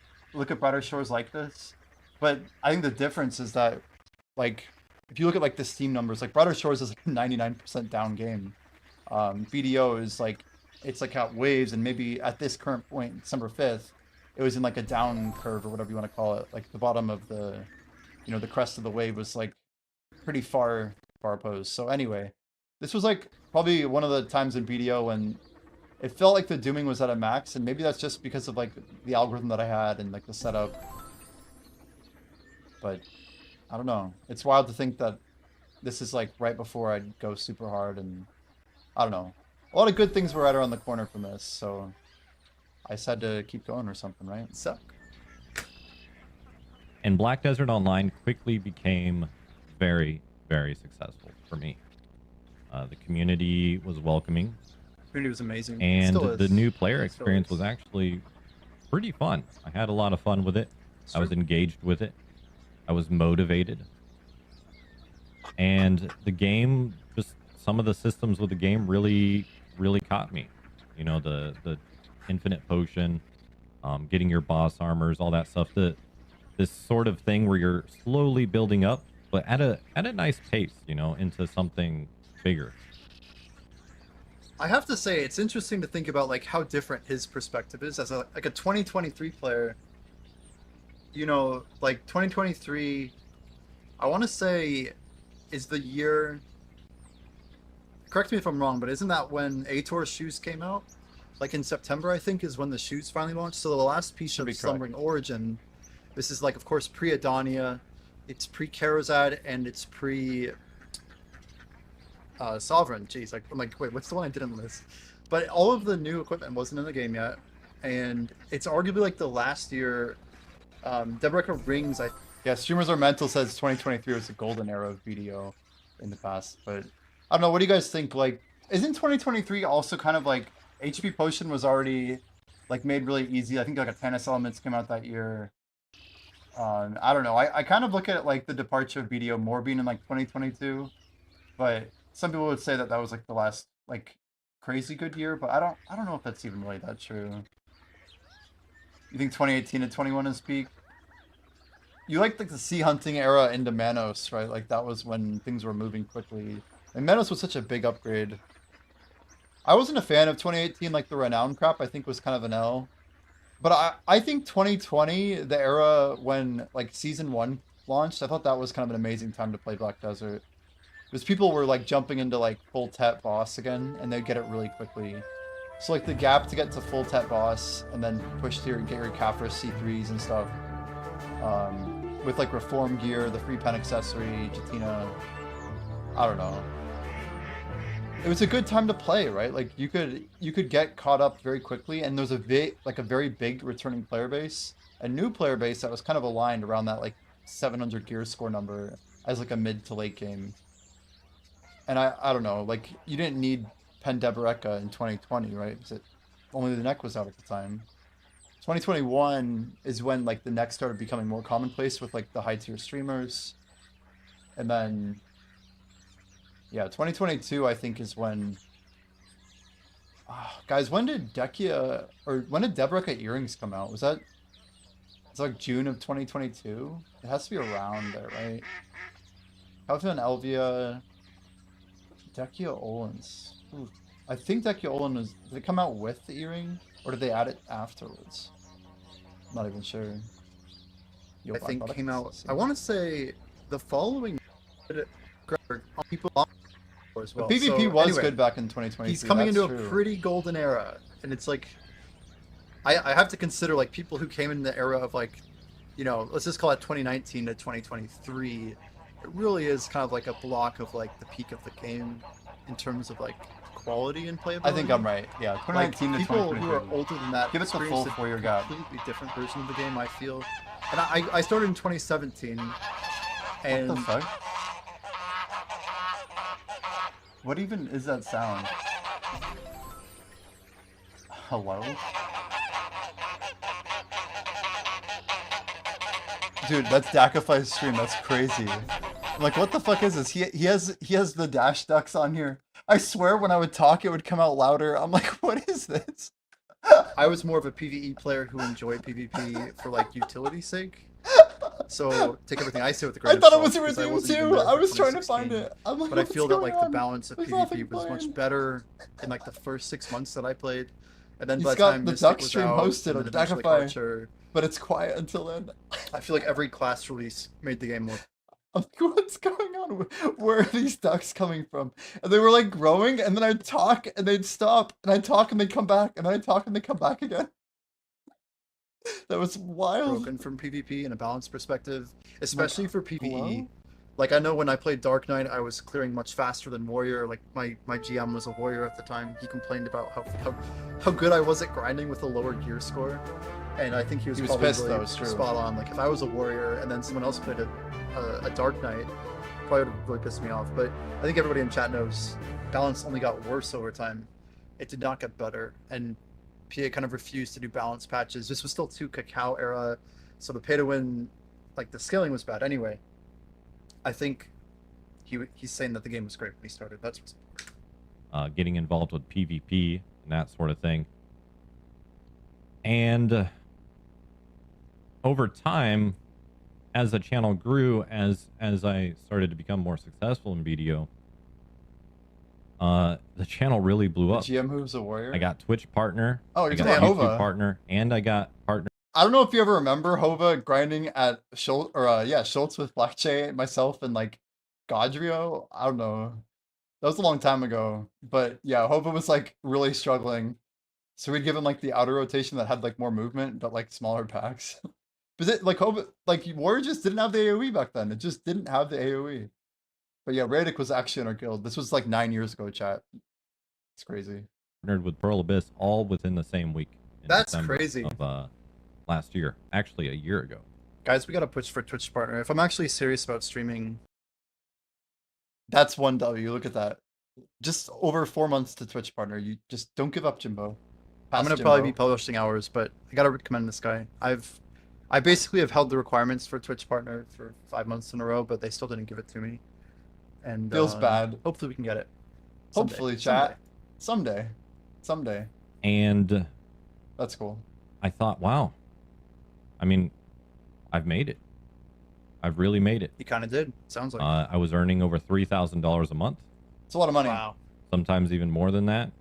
Brighter Shores like this, but I think the difference is that, like, if you look at like the Steam numbers, like Brighter Shores is like a 99% down game. BDO is like, it's like at waves, and maybe at this current point, December 5th, it was in like a down curve or whatever you want to call it. Like the bottom of the, you know, the crest of the wave was like pretty far opposed. So anyway, this was like probably one of the times in BDO when it felt like the dooming was at a max, and maybe that's just because of like the algorithm that I had and like the setup. But I don't know. It's wild to think that this is like right before I'd go super hard, and I don't know. A lot of good things were right around the corner from this, so I just had to keep going or something, right? Suck. And Black Desert Online quickly became very, very successful for me. The community was welcoming, Community was amazing. and Still is. the new player Still experience is. was actually pretty fun. I had a lot of fun with it. I was Sure. engaged with it. I was motivated. And the game, just some of the systems with the game really, really caught me. You know, the infinite potion, getting your boss armors, all that stuff. This sort of thing where you're slowly building up, but at a nice pace, you know, into something bigger. I have to say, it's interesting to think about like how different his perspective is as a 2023 player. You know, like 2023, I want to say, is the year. Correct me if I'm wrong, but isn't that when Ator's shoes came out? Like in September, I think, is when the shoes finally launched. So the last piece Should of be correct. Slumbering Origin, this is like, of course, pre-Adonia, it's pre-Karazad, and it's pre. Sovereign. Jeez, I'm like, wait, what's the one I didn't list? But all of the new equipment wasn't in the game yet, and it's arguably like the last year. Deborah Rings, Yeah, Streamers Are Mental says 2023 was the golden era of BDO in the past, but I don't know. What do you guys think? Like, isn't 2023 also kind of like HP Potion was already like made really easy? I think like a Tennis Elements came out that year. I don't know. I kind of look at it like the departure of BDO more being in like 2022, but some people would say that that was like the last like crazy good year, but I don't know if that's even really that true. You think 2018 to 21 is peak? You like the sea hunting era into Manos, right? Like that was when things were moving quickly. And Manos was such a big upgrade. I wasn't a fan of 2018, like the renown crap. I think was kind of an L. But I think 2020, the era when like season 1 launched, I thought that was kind of an amazing time to play Black Desert. Because people were like jumping into like full tet boss again, and they'd get it really quickly. So like the gap to get to full tet boss and then push through and get your Capra C3s and stuff. With like reform gear, the free pen accessory, Jatina. I don't know. It was a good time to play, right? Like you could get caught up very quickly, and there was a very big returning player base, a new player base that was kind of aligned around that like 700 gear score number as like a mid to late game. And I don't know, like you didn't need Pen Deboreka in 2020, right? Because only the neck was out at the time. 2021 is when like the neck started becoming more commonplace with like the high tier streamers, and then yeah, 2022 I think is when. Guys, when did Dekia or when did Deboreka earrings come out? Was that? It's like June of 2022. It has to be around there, right? Calvin Elvia, Dekia Olens. Ooh. I think Dekia Olen was. Did it come out with the earring, or did they add it afterwards? I'm not even sure. I think came out. I want to say the following. People as well. The PvP So, was anyway, good back in 2023. he's coming into true. a pretty golden era, and it's like I have to consider like people who came in the era of like, you know, let's just call it 2019 to 2023. It really is kind of like a block of like the peak of the game in terms of like quality and playability. I think I'm right. Yeah, 2019 like, to people who are 2023. older than that Give it the full experienced a 4-year gap. completely different version of the game. I feel, and I started in 2017, and What the fuck? What even is that sound? Hello? Dude, that's Dakify's stream. That's crazy. I'm like, what the fuck is this? He has the dash ducks on here. I swear when I would talk, it would come out louder. I'm like, what is this? I was more of a PvE player who enjoyed PvP for like utility's sake. So take everything I say with a grain I of thought it salt, was a because I redeem wasn't even too. there I for was trying to find 2016. it. I'm like, But I what's feel that going like the on? balance of There's nothing PvP was much playing. better in like the first 6 months that I played, and then He's by the got time the Mystic duck was stream out, hosted and on then eventually Dakify. Archer, But it's quiet until then. I feel like every class release made the game more. I'm like, what's going on? Where are these ducks coming from? And they were like growing, and then I'd talk, and they'd stop, and I'd talk, and they'd come back, and then I'd talk, and they'd come back again. That was wild. Broken from PvP in a balance perspective, especially for PvE. hello? Like I know when I played Dark Knight, I was clearing much faster than Warrior. Like my GM was a Warrior at the time. He complained about how good I was at grinding with a lower gear score, and I think he was probably pissed, really though, it's true. spot on. Like if I was a Warrior and then someone else played a Dark Knight, probably would have really pissed me off. But I think everybody in chat knows balance only got worse over time. It did not get better, and PA kind of refused to do balance patches. This was still 2 Cacao era, so the pay to win, like the scaling was bad anyway. I think he's saying that the game was great when he started. That's what's Getting involved with PvP and that sort of thing. And over time, as the channel grew, as I started to become more successful in BDO, the channel really blew up. GM who's a warrior? I got Twitch partner. Oh, I you're got talking about YouTube Hova. partner, and I got partner. I don't know if you ever remember Hova grinding at Schultz, or Schultz with Black Jay, myself, and like Godrio. I don't know. That was a long time ago. But yeah, Hova was like really struggling. So we'd give him like the outer rotation that had like more movement, but like smaller packs. But it like Hova, like Warrior just didn't have the AoE back then. It just didn't have the AoE. But yeah, Radic was actually in our guild. This was like 9 years ago, chat. It's crazy. Partnered with Pearl Abyss all within the same week. In That's December crazy. Of last year, actually a year ago. guys, we gotta push for Twitch partner. If I'm actually serious about streaming, That's 1W. Look at that. Just over 4 months to Twitch partner. You just don't give up, Jimbo. I'm Pass gonna probably Jimbo. be publishing hours, but I gotta recommend this guy. I basically have held the requirements for Twitch partner for 5 months in a row, but they still didn't give it to me. And Feels bad. Hopefully we can get it. Someday. Hopefully, chat. Someday. Someday. And That's cool. I thought, wow, I mean, I've made it. I've really made it. You kind of did. Sounds like. I was earning over $3,000 a month, It's a lot of money. Wow. sometimes even more than that.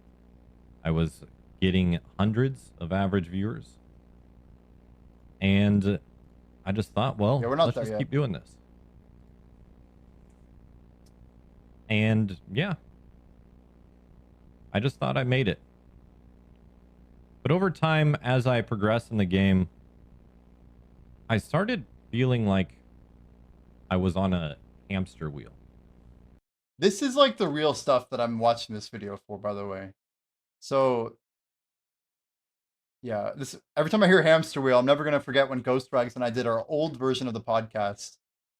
I was getting hundreds of average viewers. And I just thought, well, Yeah, we're not let's there just yet. keep doing this. And yeah, I just thought I made it. But over time, as I progressed in the game, I started feeling like I was on a hamster wheel. This is like the real stuff that I'm watching this video for, by the way. So, yeah, this every time I hear hamster wheel, I'm never gonna forget when Ghost Rags and I did our old version of the podcast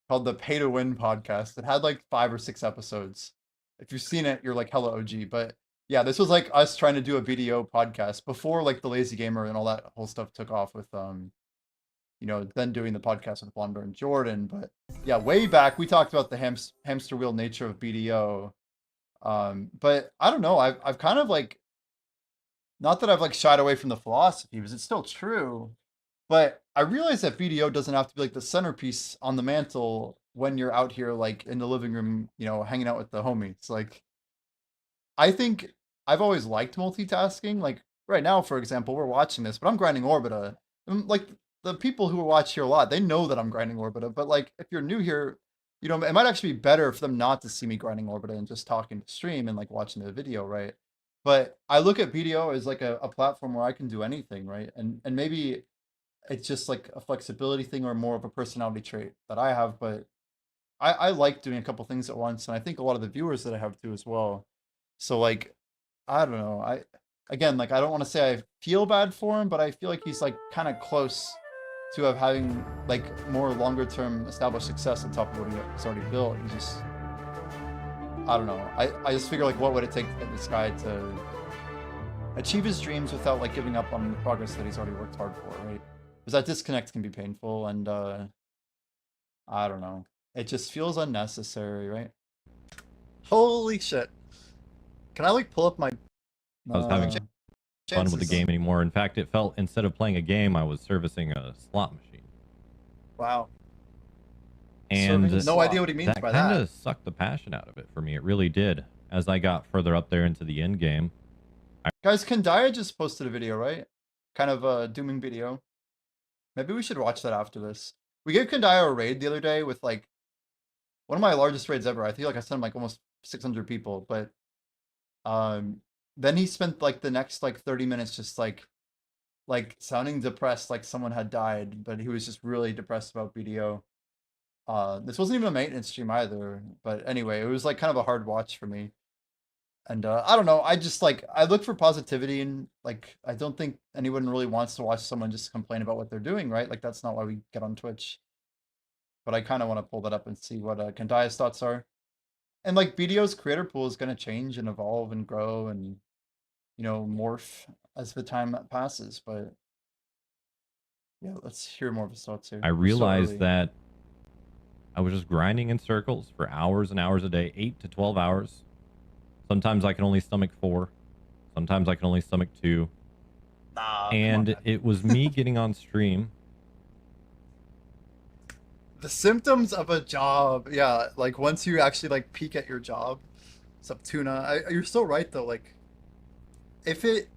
called the Pay to Win podcast. It had like 5 or 6 episodes. If you've seen it, you're like hella OG. But yeah, this was like us trying to do a video podcast before like the Lazy Gamer and all that whole stuff took off with you know, then doing the podcast with Blonder and Jordan. But yeah, way back we talked about the hamster wheel nature of BDO. But I don't know, I've kind of like, not that I've like shied away from the philosophy, because it's still true, but I realize that BDO doesn't have to be like the centerpiece on the mantle when you're out here like in the living room, you know, hanging out with the homies. Like, I think I've always liked multitasking. Like right now, for example, we're watching this, but I'm grinding Orbita. And like the people who watch here a lot, they know that I'm grinding Orbita. But like if you're new here, you know, it might actually be better for them not to see me grinding Orbita and just talking to stream and like watching the video, right? But I look at BDO as like a platform where I can do anything, right? And maybe it's just like a flexibility thing or more of a personality trait that I have, but I like doing a couple things at once, and I think a lot of the viewers that I have too as well. So like, I don't know. Again, like I don't want to say I feel bad for him, but I feel like he's like kind of close to having like more longer term established success on top of what he's already built. He's just, I don't know. I just figure like what would it take to get this guy to achieve his dreams without like giving up on the progress that he's already worked hard for, right? Because that disconnect can be painful, and I don't know. It just feels unnecessary, right? Holy shit. Can I like pull up my I was having Uh, fun with the chances? game anymore. In fact, it felt, instead of playing a game, I was servicing a slot machine. Wow. And Serving no idea what he means that by kind that. of sucked the passion out of it for me. It really did. As I got further up there into the end game, Guys, Kandaya just posted a video, right? Kind of a dooming video. Maybe we should watch that after this. We gave Kandaya a raid the other day with like one of my largest raids ever. I feel like I sent him like almost 600 people, but then he spent like the next like 30 minutes just like sounding depressed, like someone had died, but he was just really depressed about BDO. This wasn't even a maintenance stream either, but anyway, it was like kind of a hard watch for me. And I don't know, I just like, I look for positivity, and like I don't think anyone really wants to watch someone just complain about what they're doing, right? Like that's not why we get on Twitch. But I kind of want to pull that up and see what Kandaya's thoughts are. And like BDO's creator pool is going to change and evolve and grow and, you know, morph as the time passes. But yeah, let's hear more of his thoughts here. I We're so realized early. that I was just grinding in circles for hours and hours a day, 8 to 12 hours. Sometimes I can only stomach 4. Sometimes I can only stomach 2. Nah, And it was me getting on stream. the symptoms of a job, yeah, like once you actually like peak at your job. What's up, Tuna? You're still right though, like if it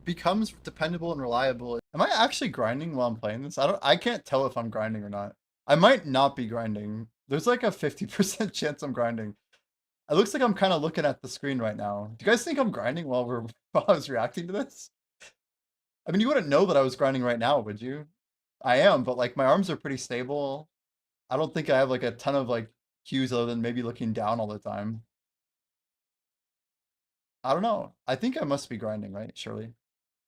becomes dependable and reliable. Am I actually grinding while I'm playing this? I can't tell if I'm grinding or not. I might not be grinding. There's like a 50% chance I'm grinding. It looks like I'm kind of looking at the screen right now. Do you guys think I'm grinding while I was reacting to this? I mean, you wouldn't know that I was grinding right now, would you? I am, but like my arms are pretty stable. I don't think I have like a ton of like cues other than maybe looking down all the time. I don't know. I think I must be grinding, right? Surely.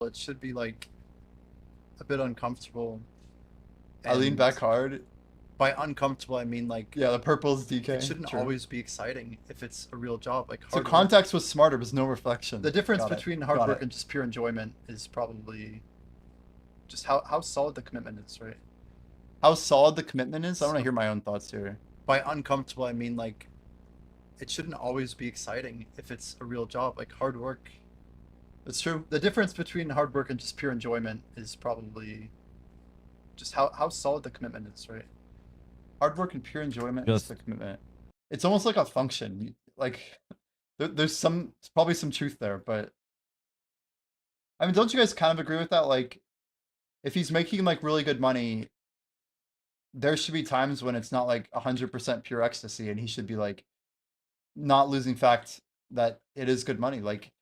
It should be like a bit uncomfortable. I lean And back hard. by uncomfortable, I mean like Yeah, the purple's DK. it shouldn't True. always be exciting if it's a real job. Like So hard work. context was smarter, but no reflection. The difference Got it. between hard Got work it. and just pure enjoyment is probably just how solid the commitment is, right? How solid the commitment is? I want to hear my own thoughts here. By uncomfortable, I mean like it shouldn't always be exciting if it's a real job. Like hard work. It's true. The difference between hard work and just pure enjoyment is probably just how solid the commitment is, right? Hard work and pure enjoyment is Just- the commitment. It's almost like a function. Like there's probably some truth there, but I mean, don't you guys kind of agree with that? Like, if he's making like really good money, there should be times when it's not like 100% pure ecstasy, and he should be like not losing fact that it is good money. Like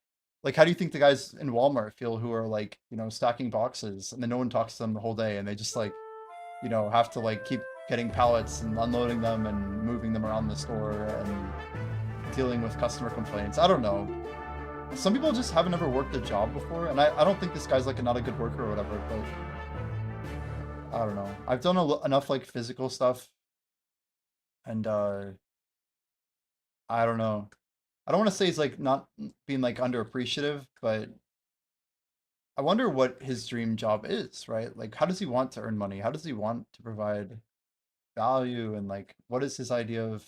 how do you think the guys in Walmart feel who are like, you know, stacking boxes and then no one talks to them the whole day and they just like, you know, have to like keep getting pallets and unloading them and moving them around the store and dealing with customer complaints? I don't know. Some people just haven't ever worked a job before, and I don't think this guy's like not a good worker or whatever, but I don't know. I've done enough like physical stuff, and I don't know. I don't want to say he's like not being like underappreciative, but I wonder what his dream job is, right? Like, how does he want to earn money? How does he want to provide value? And like, what is his idea of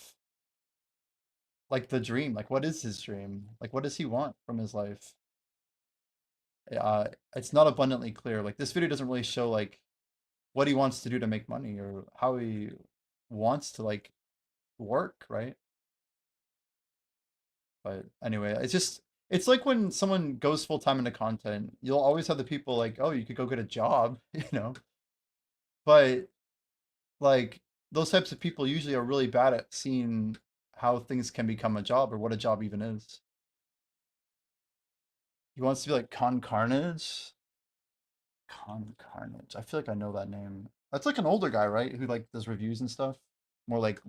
like the dream? Like, what is his dream? Like, what does he want from his life? It's not abundantly clear. Like, this video doesn't really show like what he wants to do to make money or how he wants to like work, right? But anyway, it's like when someone goes full time into content, you'll always have the people like, oh, you could go get a job, you know. But like those types of people usually are really bad at seeing how things can become a job or what a job even is. He wants to be like Con Carnage. Con Carnage. I feel like I know that name. That's like an older guy, right? Who like does reviews and stuff. More like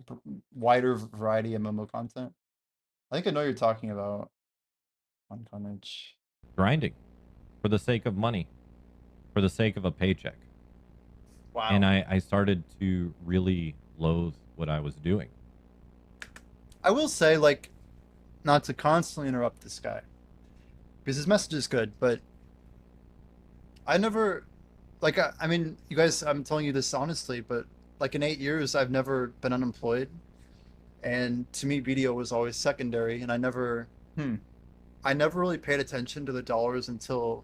wider variety of MMO content. I think I know what you're talking about. Con Carnage. grinding for the sake of money, for the sake of a paycheck. Wow. And I started to really loathe what I was doing. I will say, like, not to constantly interrupt this guy, because his message is good, but I never, like, I mean, you guys, I'm telling you this honestly, but like in 8 years, I've never been unemployed, and to me, video was always secondary, and I never really paid attention to the dollars until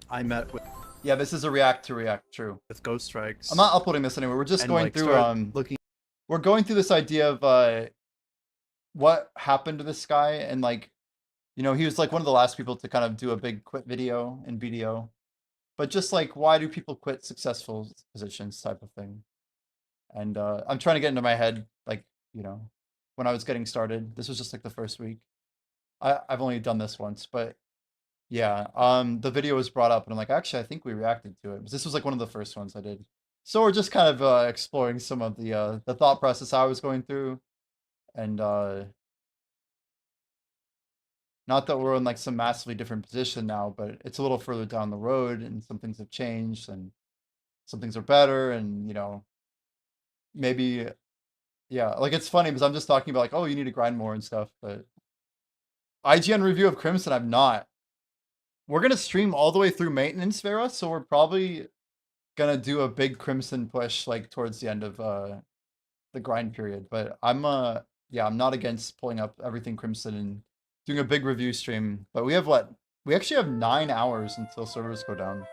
I met with. Yeah, this is a react to react, true. With Ghost Strikes. I'm not uploading this anyway. We're just going like, through looking. We're going through this idea of what happened to this guy, and like, you know, he was like one of the last people to kind of do a big quit video in BDO, but just like, why do people quit successful positions type of thing? And I'm trying to get into my head, like, you know, when I was getting started. This was just like the first week. I've only done this once, but yeah, the video was brought up, and I'm like, actually, I think we reacted to it. This was like one of the first ones I did. So we're just kind of exploring some of the thought process I was going through, and not that we're in like some massively different position now, but it's a little further down the road, and some things have changed, and some things are better, and you know, maybe, yeah, like it's funny because I'm just talking about like, oh, you need to grind more and stuff, but IGN review of Crimson, I'm not. We're gonna stream all the way through maintenance, Vera, so we're probably gonna do a big Crimson push like towards the end of the grind period. But I'm yeah, I'm not against pulling up everything Crimson and doing a big review stream. But we have what? We actually have 9 hours until servers go down.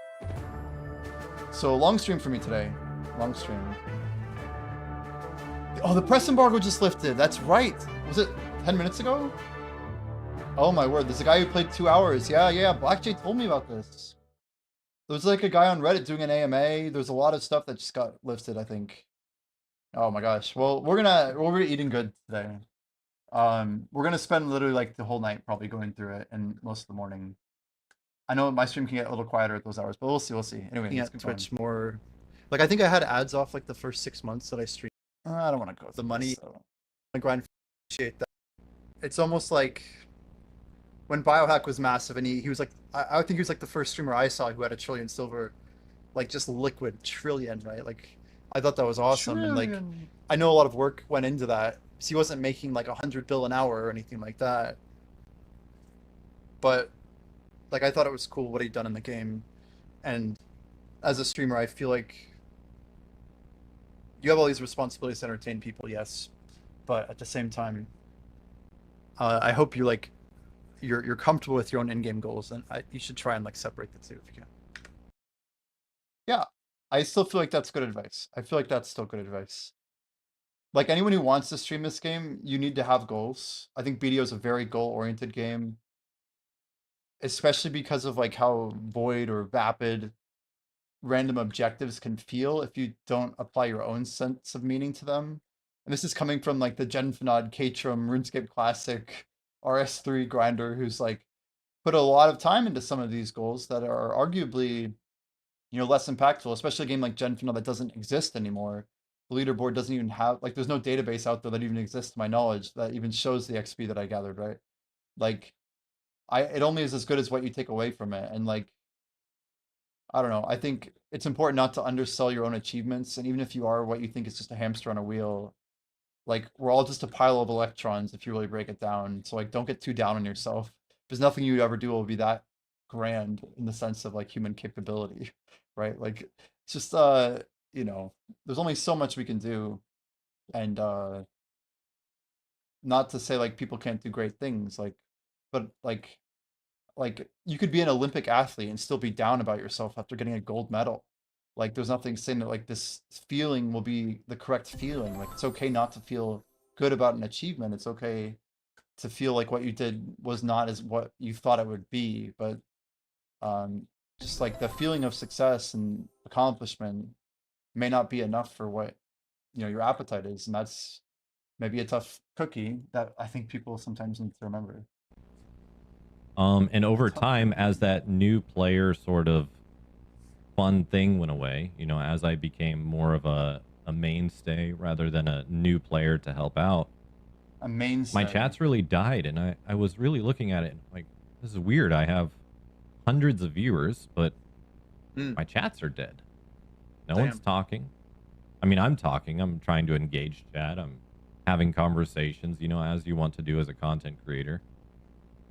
So long stream for me today. Long stream. Oh, the press embargo just lifted. That's right. Was it 10 minutes ago? Oh my word, there's a guy who played 2 hours. Yeah, Black Jay told me about this. There was like a guy on Reddit doing an AMA. There's a lot of stuff that just got lifted, I think. Oh my gosh. Well, we're eating good today. We're gonna spend literally like the whole night probably going through it and most of the morning. I know my stream can get a little quieter at those hours, but we'll see. Anyway, Yeah, let's keep going. Twitch more. Like I think I had ads off like the first 6 months that I streamed. I don't want to go The through money- this, so. I grind, appreciate that. It's almost like when Biohack was massive, and he was like, I think he was like the first streamer I saw who had 1 trillion silver, like just liquid trillion, right? Like I thought that was awesome, and like I know a lot of work went into that. So he wasn't making like 100 bill an hour or anything like that, but like I thought it was cool what he'd done in the game, and as a streamer, I feel like you have all these responsibilities to entertain people, yes, but at the same time, I hope you like you're comfortable with your own in-game goals, and you should try and like separate the two if you can. Yeah, I still feel like that's good advice. I feel like that's still good advice. Like anyone who wants to stream this game, you need to have goals. I think BDO is a very goal-oriented game, especially because of like how void or vapid random objectives can feel if you don't apply your own sense of meaning to them. And this is coming from like the Genfinod, Catrum, RuneScape Classic, RS3 grinder who's like put a lot of time into some of these goals that are arguably, you know, less impactful, especially a game like Genfinod that doesn't exist anymore. The leaderboard doesn't even have, like, there's no database out there that even exists to my knowledge that even shows the XP that I gathered, right? Like, it only is as good as what you take away from it. And like, I don't know. I think it's important not to undersell your own achievements. And even if you are what you think is just a hamster on a wheel, like we're all just a pile of electrons if you really break it down. So like, don't get too down on yourself because nothing you ever do will be that grand in the sense of like human capability, right? Like it's just, you know, there's only so much we can do. And, not to say like people can't do great things, like, but like you could be an Olympic athlete and still be down about yourself after getting a gold medal. Like there's nothing saying that like this feeling will be the correct feeling. Like it's okay not to feel good about an achievement. It's okay to feel like what you did was not as what you thought it would be, but just like the feeling of success and accomplishment may not be enough for what, you know, your appetite is, and that's maybe a tough cookie that I think people sometimes need to remember. And over time, as that new player sort of fun thing went away, you know, as I became more of a mainstay rather than a new player to help out, A mainstay. my chats really died. And I was really looking at it like, this is weird. I have hundreds of viewers, but my chats are dead. No one's talking. I mean, I'm talking. I'm trying to engage chat. I'm having conversations, you know, as you want to do as a content creator.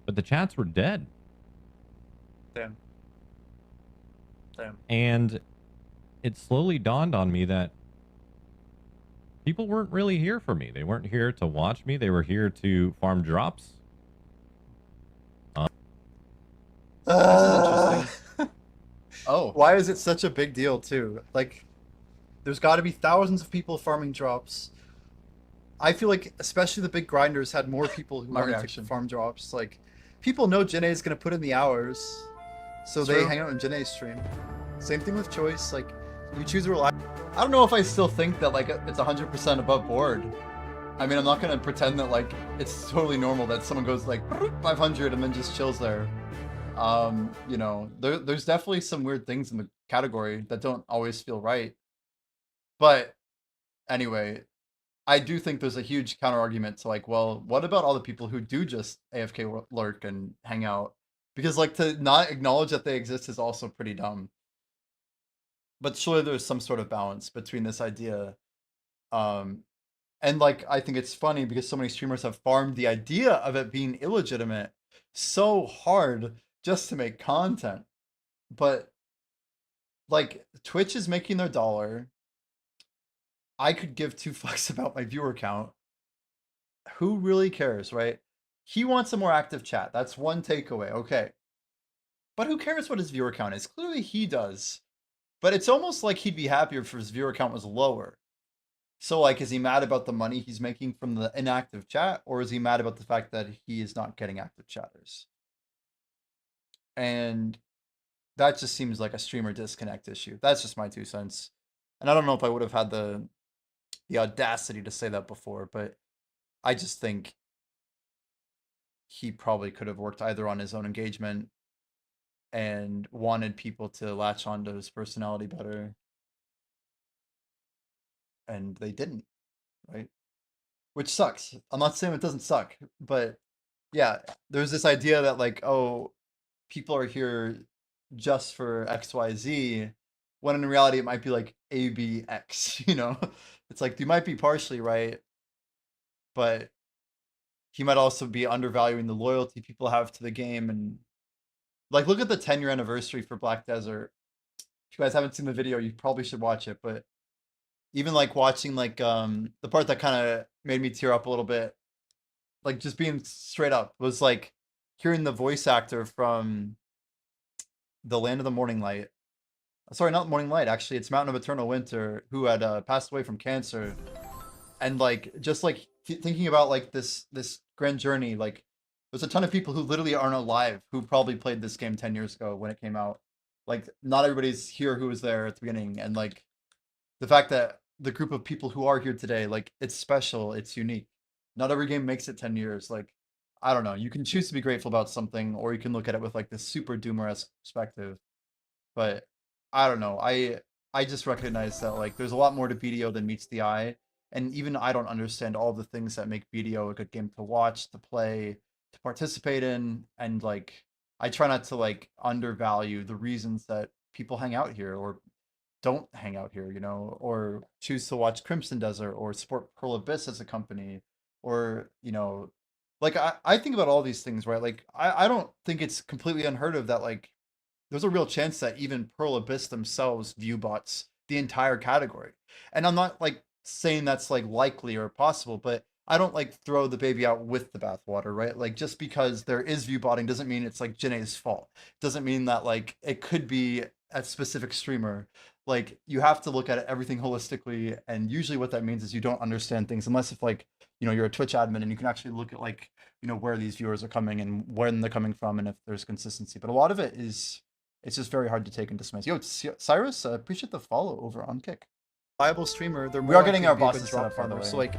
But the chats were dead. Damn. And it slowly dawned on me that people weren't really here for me. They weren't here to watch me. They were here to farm drops. This is interesting. Oh. Why is it such a big deal too? Like, there's got to be thousands of people farming drops. I feel like especially the big grinders had more people who My wanted reaction. to farm drops. Like, people know Janae is gonna put in the hours, so they True. hang out on Janae's stream. Same thing with Choice. Like, you choose a relax. I don't know if I still think that like it's 100% above board. I mean, I'm not gonna pretend that like it's totally normal that someone goes like 500 and then just chills there. You know, there's definitely some weird things in the category that don't always feel right. But anyway, I do think there's a huge counter argument to like, well, what about all the people who do just AFK lurk and hang out? Because like to not acknowledge that they exist is also pretty dumb. But surely there's some sort of balance between this idea. And like I think it's funny because so many streamers have farmed the idea of it being illegitimate so hard just to make content. But like Twitch is making their dollar. I could give two fucks about my viewer count. Who really cares, right? He wants a more active chat. That's one takeaway. Okay. But who cares what his viewer count is? Clearly he does. But it's almost like he'd be happier if his viewer count was lower. So like, is he mad about the money he's making from the inactive chat? Or is he mad about the fact that he is not getting active chatters? And that just seems like a streamer disconnect issue. That's just my 2 cents. And I don't know if I would have had the audacity to say that before, but I just think he probably could have worked either on his own engagement and wanted people to latch onto his personality better. And they didn't, right? Which sucks. I'm not saying it doesn't suck, but yeah, there's this idea that like, oh, people are here just for XYZ, when in reality it might be like ABX, you know? It's like you might be partially right, but he might also be undervaluing the loyalty people have to the game. And like, look at the 10-year anniversary for Black Desert. If you guys haven't seen the video, you probably should watch it. But even like watching like the part that kind of made me tear up a little bit, like just being straight up, was like hearing the voice actor from The Land of the Morning Light, sorry, not Morning Light. Actually, it's Mountain of Eternal Winter, who had passed away from cancer, and like just like thinking about like this grand journey, like there's a ton of people who literally aren't alive who probably played this game 10 years ago when it came out. Like not everybody's here who was there at the beginning, and like the fact that the group of people who are here today, like it's special, it's unique. Not every game makes it 10 years. Like I don't know. You can choose to be grateful about something, or you can look at it with like this super doomer-esque perspective. But I don't know. I just recognize that like there's a lot more to BDO than meets the eye, and even I don't understand all the things that make BDO a good game to watch, to play, to participate in, and like I try not to like undervalue the reasons that people hang out here or don't hang out here, you know, or choose to watch Crimson Desert or support Pearl Abyss as a company, or you know, like I think about all these things, right? Like I don't think it's completely unheard of that like there's a real chance that even Pearl Abyss themselves view bots the entire category. And I'm not like saying that's like likely or possible, but I don't like throw the baby out with the bathwater, right? Like just because there is view botting doesn't mean it's like Janae's fault. Doesn't mean that like it could be a specific streamer. Like you have to look at everything holistically, and usually what that means is you don't understand things unless if like you know you're a Twitch admin and you can actually look at like you know where these viewers are coming and when they're coming from and if there's consistency. But a lot of it is it's just very hard to take and dismiss. Yo, Cyrus, appreciate the follow over on Kick. Viable streamer, they're We more are getting likely our to be a good bosses drop set up, by the farmer. way. So like,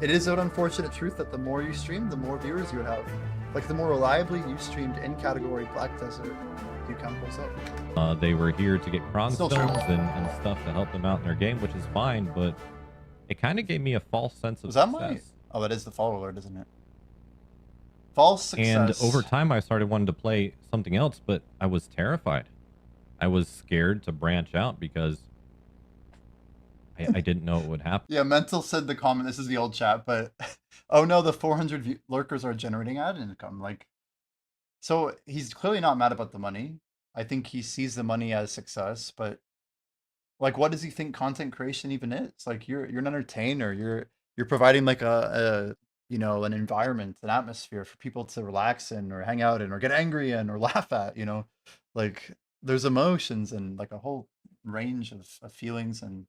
it is an unfortunate truth that the more you stream, the more viewers you would have. Like the more reliably you streamed in category Black Desert, you count goes up. They were here to get cron Still stones true. and stuff to help them out in their game, which is fine, but it kind of gave me a false sense of Was that success. my? Oh, that is the follow alert, isn't it? False success. And over time, I started wanting to play something else, but I was terrified. I was scared to branch out because I didn't know what would happen. Yeah, Mental said the comment. This is the old chat, but oh no, the 400 lurkers are generating ad income. Like, so he's clearly not mad about the money. I think he sees the money as success, but like, what does he think content creation even is? Like, you're an entertainer. You're providing like a you know an environment, an atmosphere for people to relax in, or hang out in, or get angry in, or laugh at. You know, like there's emotions and like a whole range of feelings and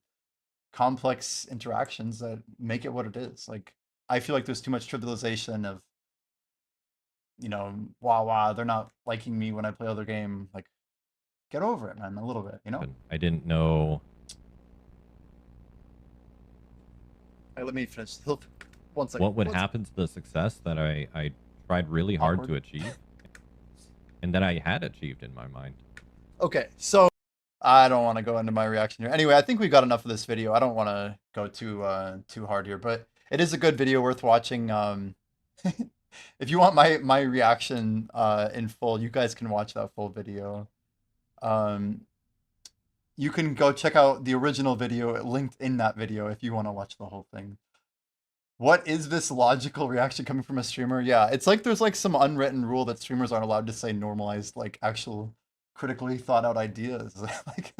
complex interactions that make it what it is. Like I feel like there's too much trivialization of, you know, wow, they're not liking me when I play other game. Like, get over it, man, a little bit, you know? I didn't know. Hey, let me finish. 1 second. What would happen to the success that I tried really hard Awkward. to achieve and that I had achieved in my mind. Okay, so I don't want to go into my reaction here. Anyway, I think we got enough of this video. I don't want to go too hard here, but it is a good video worth watching. If you want my reaction in full, you guys can watch that full video. You can go check out the original video linked in that video if you want to watch the whole thing. What is this logical reaction coming from a streamer? Yeah, it's like there's like some unwritten rule that streamers aren't allowed to say normalized, like actual critically thought out ideas. Like,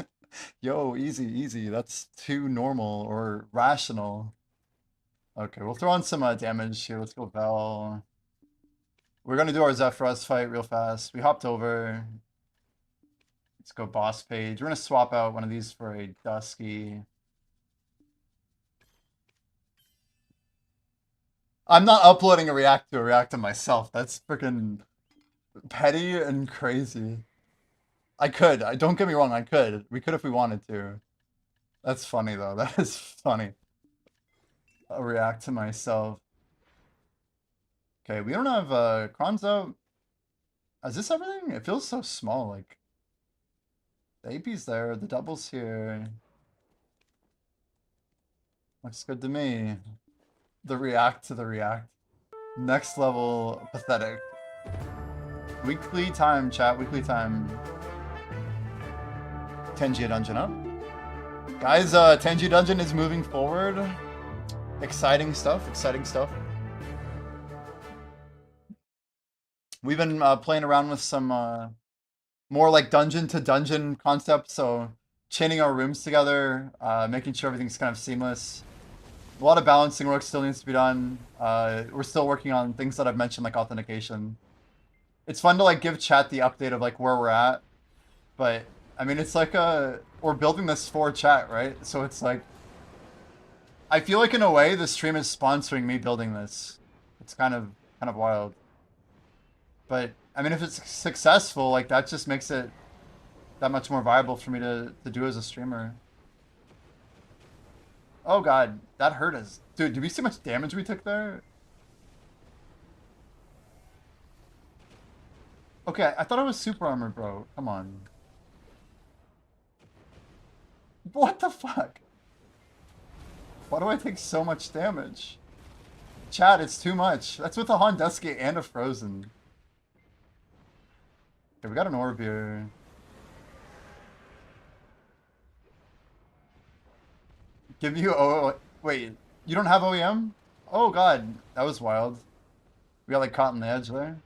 yo, easy, that's too normal or rational. Okay, we'll throw on some damage here. Let's go Vel. We're gonna do our Zephyros fight real fast. We hopped over. Let's go boss page. We're gonna swap out one of these for a Dusky. I'm not uploading a react to myself. That's freaking petty and crazy. I could. Don't get me wrong. I could. We could if we wanted to. That's funny though. That is funny. I'll react to myself. Okay, we don't have crons out. Is this everything? It feels so small. Like the AP's there. The double's here. Looks good to me. The react to the react. Next level pathetic. Weekly time, chat. Weekly time. Tenji Dungeon up. Guys, Tenji Dungeon is moving forward. Exciting stuff. We've been playing around with some more like dungeon to dungeon concepts. So chaining our rooms together, making sure everything's kind of seamless. A lot of balancing work still needs to be done. We're still working on things that I've mentioned, like authentication. It's fun to like give chat the update of like where we're at, but I mean, it's like we're building this for chat, right? So it's like, I feel like in a way the stream is sponsoring me building this. It's kind of wild. But I mean, if it's successful, like that just makes it that much more viable for me to do as a streamer. Oh god, that hurt us. Dude, did we see how much damage we took there? Okay, I thought I was super armor, bro. Come on. What the fuck? Why do I take so much damage? Chat, it's too much. That's with a Hondeski and a Frozen. Okay, we got an orb here. Give you wait, you don't have OEM? Oh god, that was wild. We got like caught on the edge there.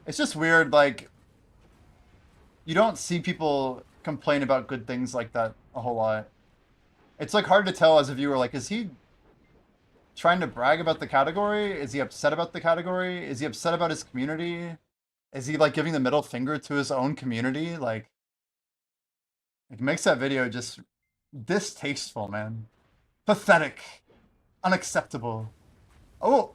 It's just weird, like, you don't see people complain about good things like that a whole lot. It's like hard to tell as a viewer, like, is he trying to brag about the category? Is he upset about the category? Is he upset about his community? Is he like giving the middle finger to his own community? Like, it makes that video just distasteful, man. Pathetic. Unacceptable. Oh,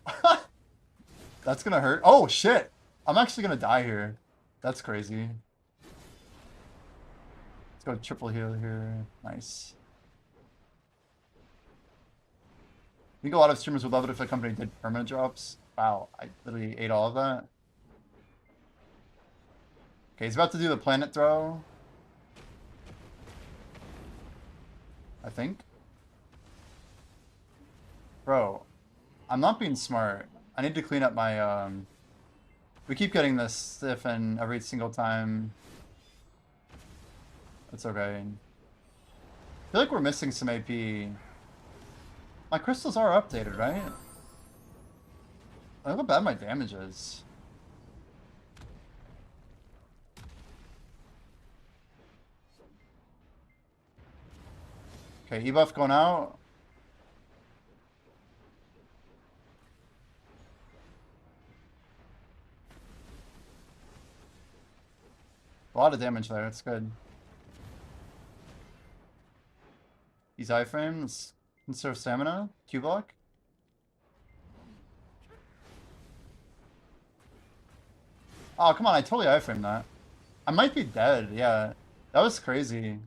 that's gonna hurt. Oh, shit. I'm actually gonna die here. That's crazy. Let's go triple heal here. Nice. I think a lot of streamers would love it if the company did permanent drops. Wow, I literally ate all of that. Okay, he's about to do the planet throw. I think. Bro, I'm not being smart. I need to clean up my, we keep getting this stiffen every single time. That's okay. I feel like we're missing some AP. My crystals are updated, right? Look how bad my damage is. Okay, E-buff going out. A lot of damage there, that's good. These iframes conserve stamina. Q block. Oh, come on, I totally iframed that. I might be dead, yeah. That was crazy.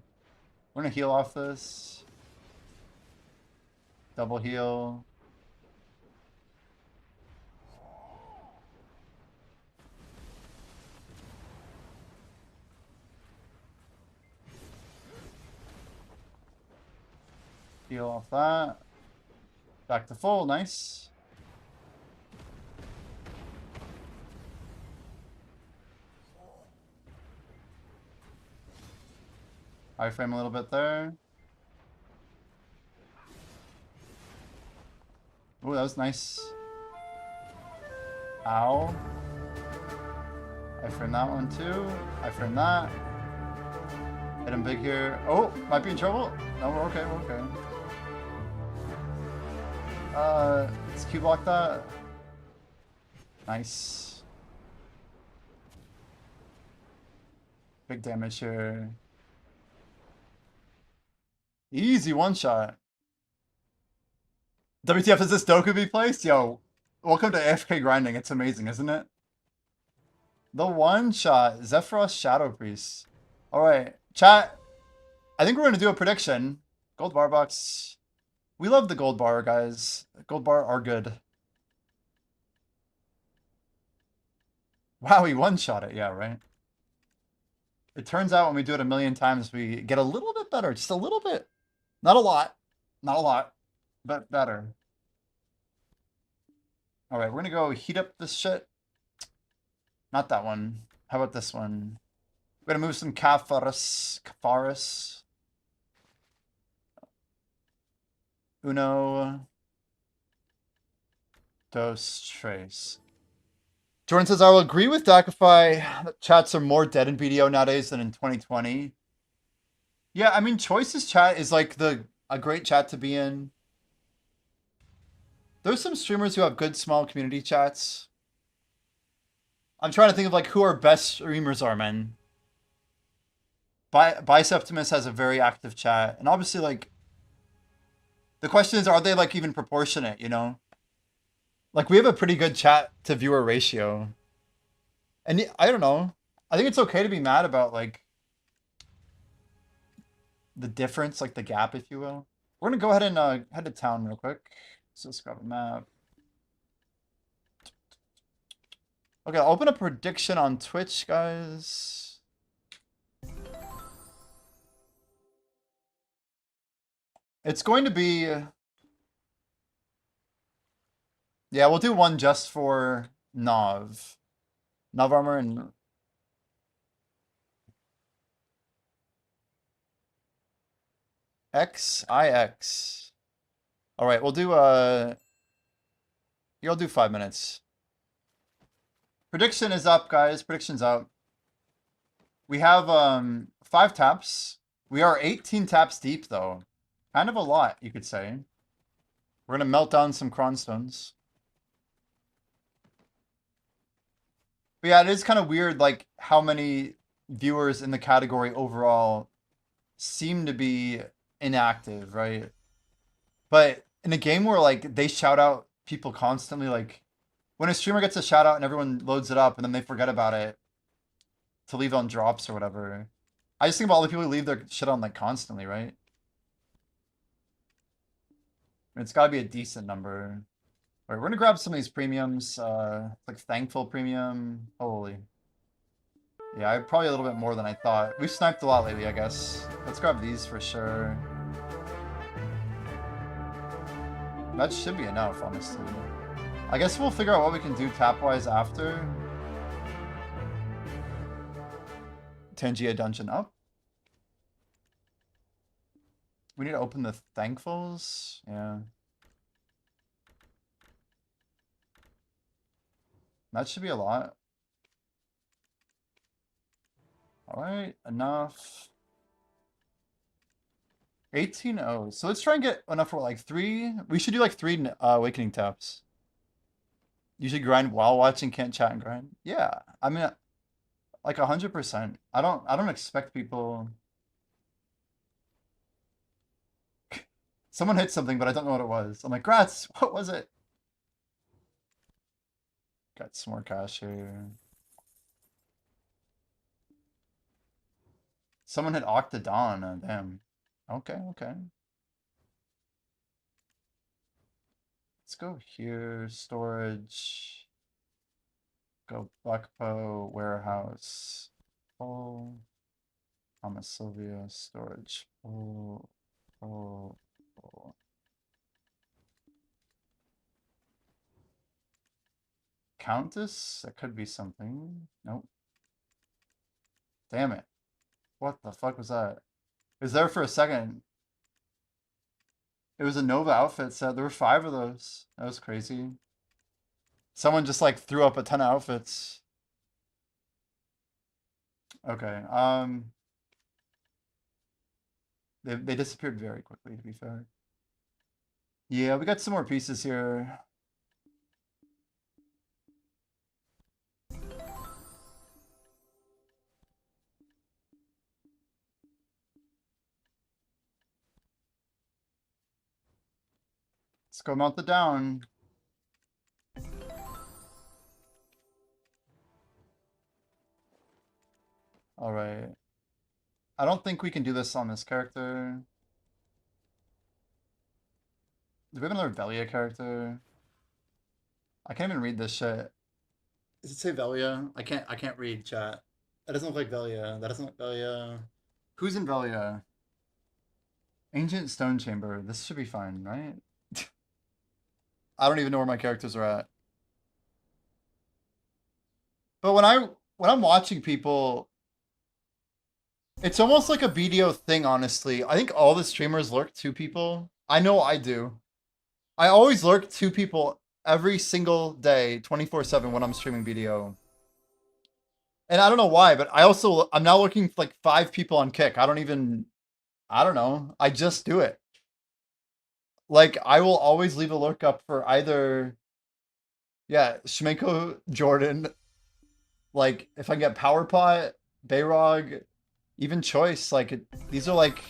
We're gonna heal off this. Double heal. Heal off that. Back to full, nice. Iframe a little bit there. Ooh, that was nice. Ow. Iframe that one too. Iframe that. Hit him big here. Oh, might be in trouble. No, we're okay, we're okay. Let's Q block that. Nice. Big damage here. Easy one shot. WTF, is this Doku be placed? Yo, welcome to AFK grinding. It's amazing, isn't it? The one shot. Zephyros Shadow Priest. Alright, chat. I think we're going to do a prediction. Gold bar box. We love the gold bar, guys. Gold bar are good. Wow, he one-shot it. Yeah, right? It turns out when we do it a million times, we get a little bit better. Just a little bit. Not a lot. Not a lot. But better. Alright, we're going to go heat up this shit. Not that one. How about this one? We're going to move some Kapharis. Uno, dos, tres. Jordan says, I will agree with Dakify that chats are more dead in BDO nowadays than in 2020. Yeah, I mean, Choice's chat is like a great chat to be in. There's some streamers who have good small community chats. I'm trying to think of like who our best streamers are, man. Biceptimus has a very active chat. And obviously, like, the question is, are they like even proportionate, you know? Like, we have a pretty good chat to viewer ratio. And I don't know. I think it's okay to be mad about like the difference, like the gap, if you will. We're gonna go ahead and head to town real quick. So let's grab a map. Okay, I'll open a prediction on Twitch, guys. It's going to be... Yeah, we'll do one just for Nav. Nav armor and... XIX. Alright, we'll do you'll do 5 minutes. Prediction is up, guys. Prediction's up. We have 5 taps. We are 18 taps deep though. Kind of a lot, you could say. We're gonna melt down some cronstones. But yeah, it is kind of weird, like, how many viewers in the category overall seem to be inactive, right? But in a game where, like, they shout out people constantly, like, when a streamer gets a shout out and everyone loads it up and then they forget about it to leave on drops or whatever. I just think about all the people who leave their shit on, like, constantly, right? It's gotta be a decent number. All right, we're gonna grab some of these premiums, like Thankful Premium. Holy. Yeah, probably a little bit more than I thought. We've sniped a lot lately, I guess. Let's grab these for sure. That should be enough, honestly. I guess we'll figure out what we can do tap-wise after. Tangia dungeon up. We need to open the Thankfuls. Yeah. That should be a lot. Alright, enough. 18-0. So let's try and get enough for like 3. We should do like 3 awakening taps. You should grind while watching, can't chat and grind. Yeah, I mean, like 100%. I don't expect people. Someone hit something, but I don't know what it was. I'm like, Grats, what was it? Got some more cash here. Someone hit Octodon. Damn. Okay, okay. Let's go here. Storage. Go Buckpo, warehouse. Oh. Thomas Sylvia, storage. Oh. Oh. Oh. Countess? That could be something. Nope. Damn it. What the fuck was that? It was there for a second. It was a Nova outfit set. There were 5 of those. That was crazy. Someone just like threw up a ton of outfits. Okay. They disappeared very quickly, to be fair. Yeah, we got some more pieces here. Let's go melt it down. All right. I don't think we can do this on this character. Do we have another Velia character? I can't even read this shit. Does it say Velia? I can't read chat. That doesn't look like Velia. That doesn't look Velia. Who's in Velia? Ancient Stone Chamber. This should be fine, right? I don't even know where my characters are at. But when I'm watching people, it's almost like a BDO thing, honestly. I think all the streamers lurk 2 people. I know I do. I always lurk 2 people every single day, 24/7 when I'm streaming BDO. And I don't know why, but I'm now looking for like 5 people on Kick. I don't know. I just do it. Like, I will always leave a lookup for either, yeah, Shmenko, Jordan, like, if I get Powerpot, Bayrog, even Choice, like, these are like,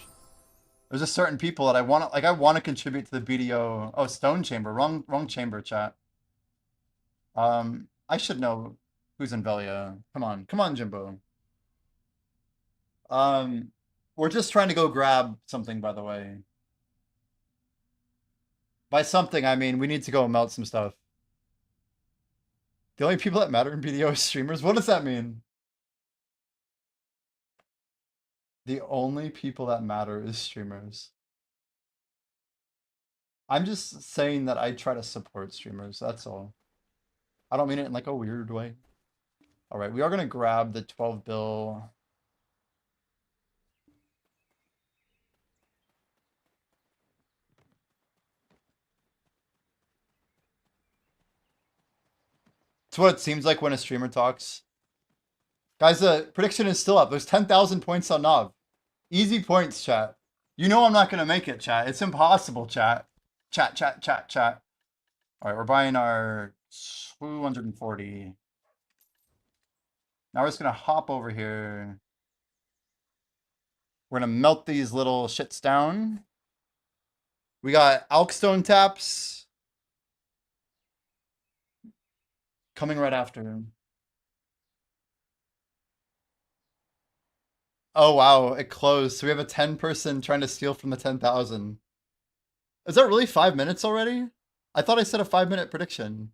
there's just certain people that I want to contribute to the BDO. Oh, Stone Chamber, wrong chamber, chat. I should know who's in Velia. Come on, Jimbo. We're just trying to go grab something, by the way. By something, I mean we need to go melt some stuff. The only people that matter in BDO is streamers? What does that mean? The only people that matter is streamers. I'm just saying that I try to support streamers, that's all. I don't mean it in like a weird way. Alright, we are gonna grab the 12 bill. It's what it seems like when a streamer talks. Guys, the prediction is still up. There's 10,000 points on Nav. Easy points, chat. You know I'm not going to make it, chat. It's impossible, chat. Chat. All right, we're buying our 240. Now we're just going to hop over here. We're going to melt these little shits down. We got Alkstone taps coming right after. Oh, wow, it closed. So we have a 10-person trying to steal from the 10,000. Is that really 5 minutes already? I thought I said a 5-minute prediction.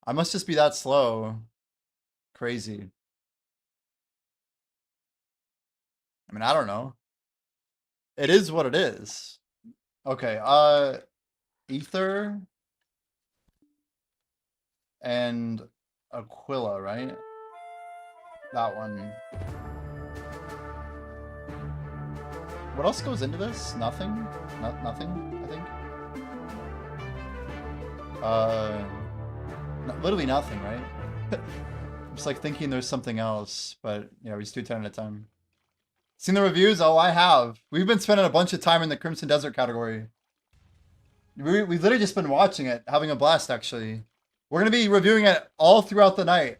I must just be that slow. Crazy. I mean, I don't know. It is what it is. Okay, Ether and Aquila, right? That one. What else goes into this? Nothing? Nothing, I think. Literally nothing, right? I'm just like thinking there's something else, but yeah, we just do 10 at a time. Seen the reviews? Oh, I have. We've been spending a bunch of time in the Crimson Desert category. We've literally just been watching it, having a blast, actually. We're going to be reviewing it all throughout the night.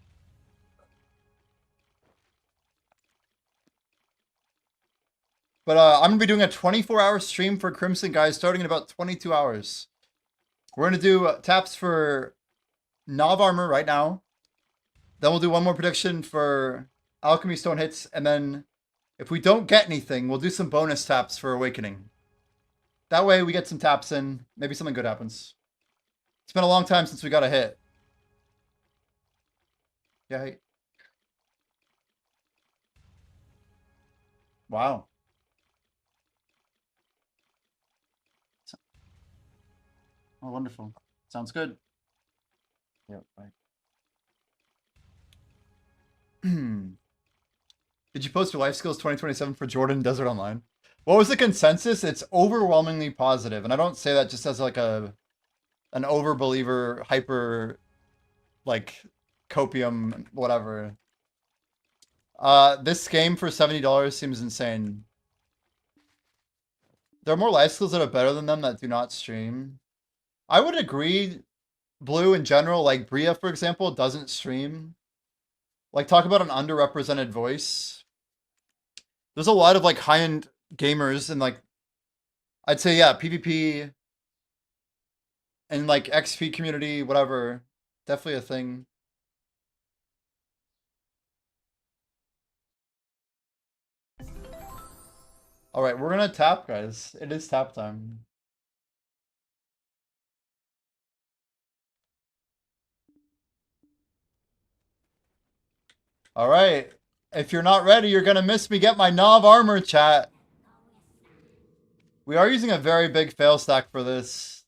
But I'm going to be doing a 24-hour stream for Crimson, guys, starting in about 22 hours. We're going to do taps for Nav Armor right now. Then we'll do one more prediction for Alchemy Stone hits. And then if we don't get anything, we'll do some bonus taps for Awakening. That way we get some taps in. Maybe something good happens. It's been a long time since we got a hit. Yeah. Hey. Wow. Oh, wonderful. Sounds good. Yep, right. Did you post your life skills 2027 for Jordan Desert Online? What was the consensus? It's overwhelmingly positive, and I don't say that just as like an overbeliever, hyper, like copium, whatever. This game for $70 seems insane. There are more life skills that are better than them that do not stream. I would agree, Blue in general, like Bria, for example, doesn't stream. Like, talk about an underrepresented voice. There's a lot of, like, high-end gamers and, like, I'd say, yeah, PvP and, like, XP community, whatever. Definitely a thing. Alright, we're gonna tap, guys. It is tap time. Alright. If you're not ready, you're gonna miss me get my Nav armor, chat. We are using a very big fail stack for this.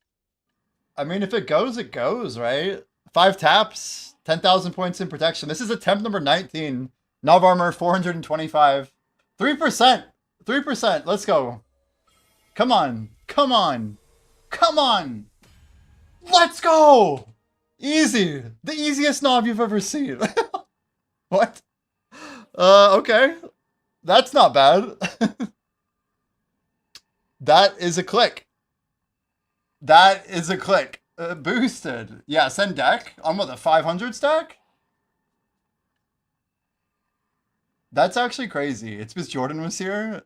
I mean, if it goes, it goes, right? 5 taps, 10,000 points in protection. This is attempt number 19. Nav armor, 425. 3%. 3%. Let's go. Come on. Come on. Come on. Let's go! Easy. The easiest knob you've ever seen. What? Okay. That's not bad. That is a click. That is a click. Boosted. Yeah, send deck on what, the 500 stack? That's actually crazy. It's because Jordan was here.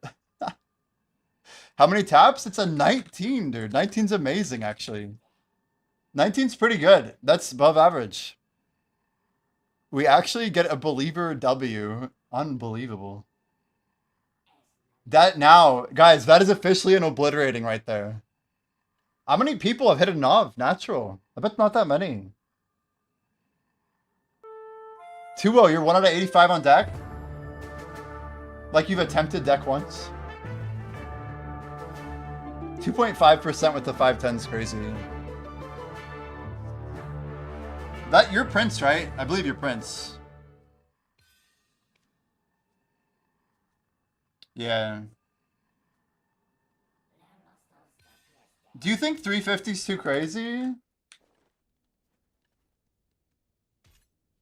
How many taps? It's a 19, dude. 19's amazing, actually. 19's pretty good. That's above average. We actually get a believer W. Unbelievable. That now, guys, that is officially an obliterating right there. How many people have hit a knob natural? I bet not that many. 2-0, you're 1 out of 85 on deck? Like you've attempted deck once? 2.5% with the 510 is crazy. That, you're Prince, right? I believe you're Prince. Yeah. Do you think 350 is too crazy?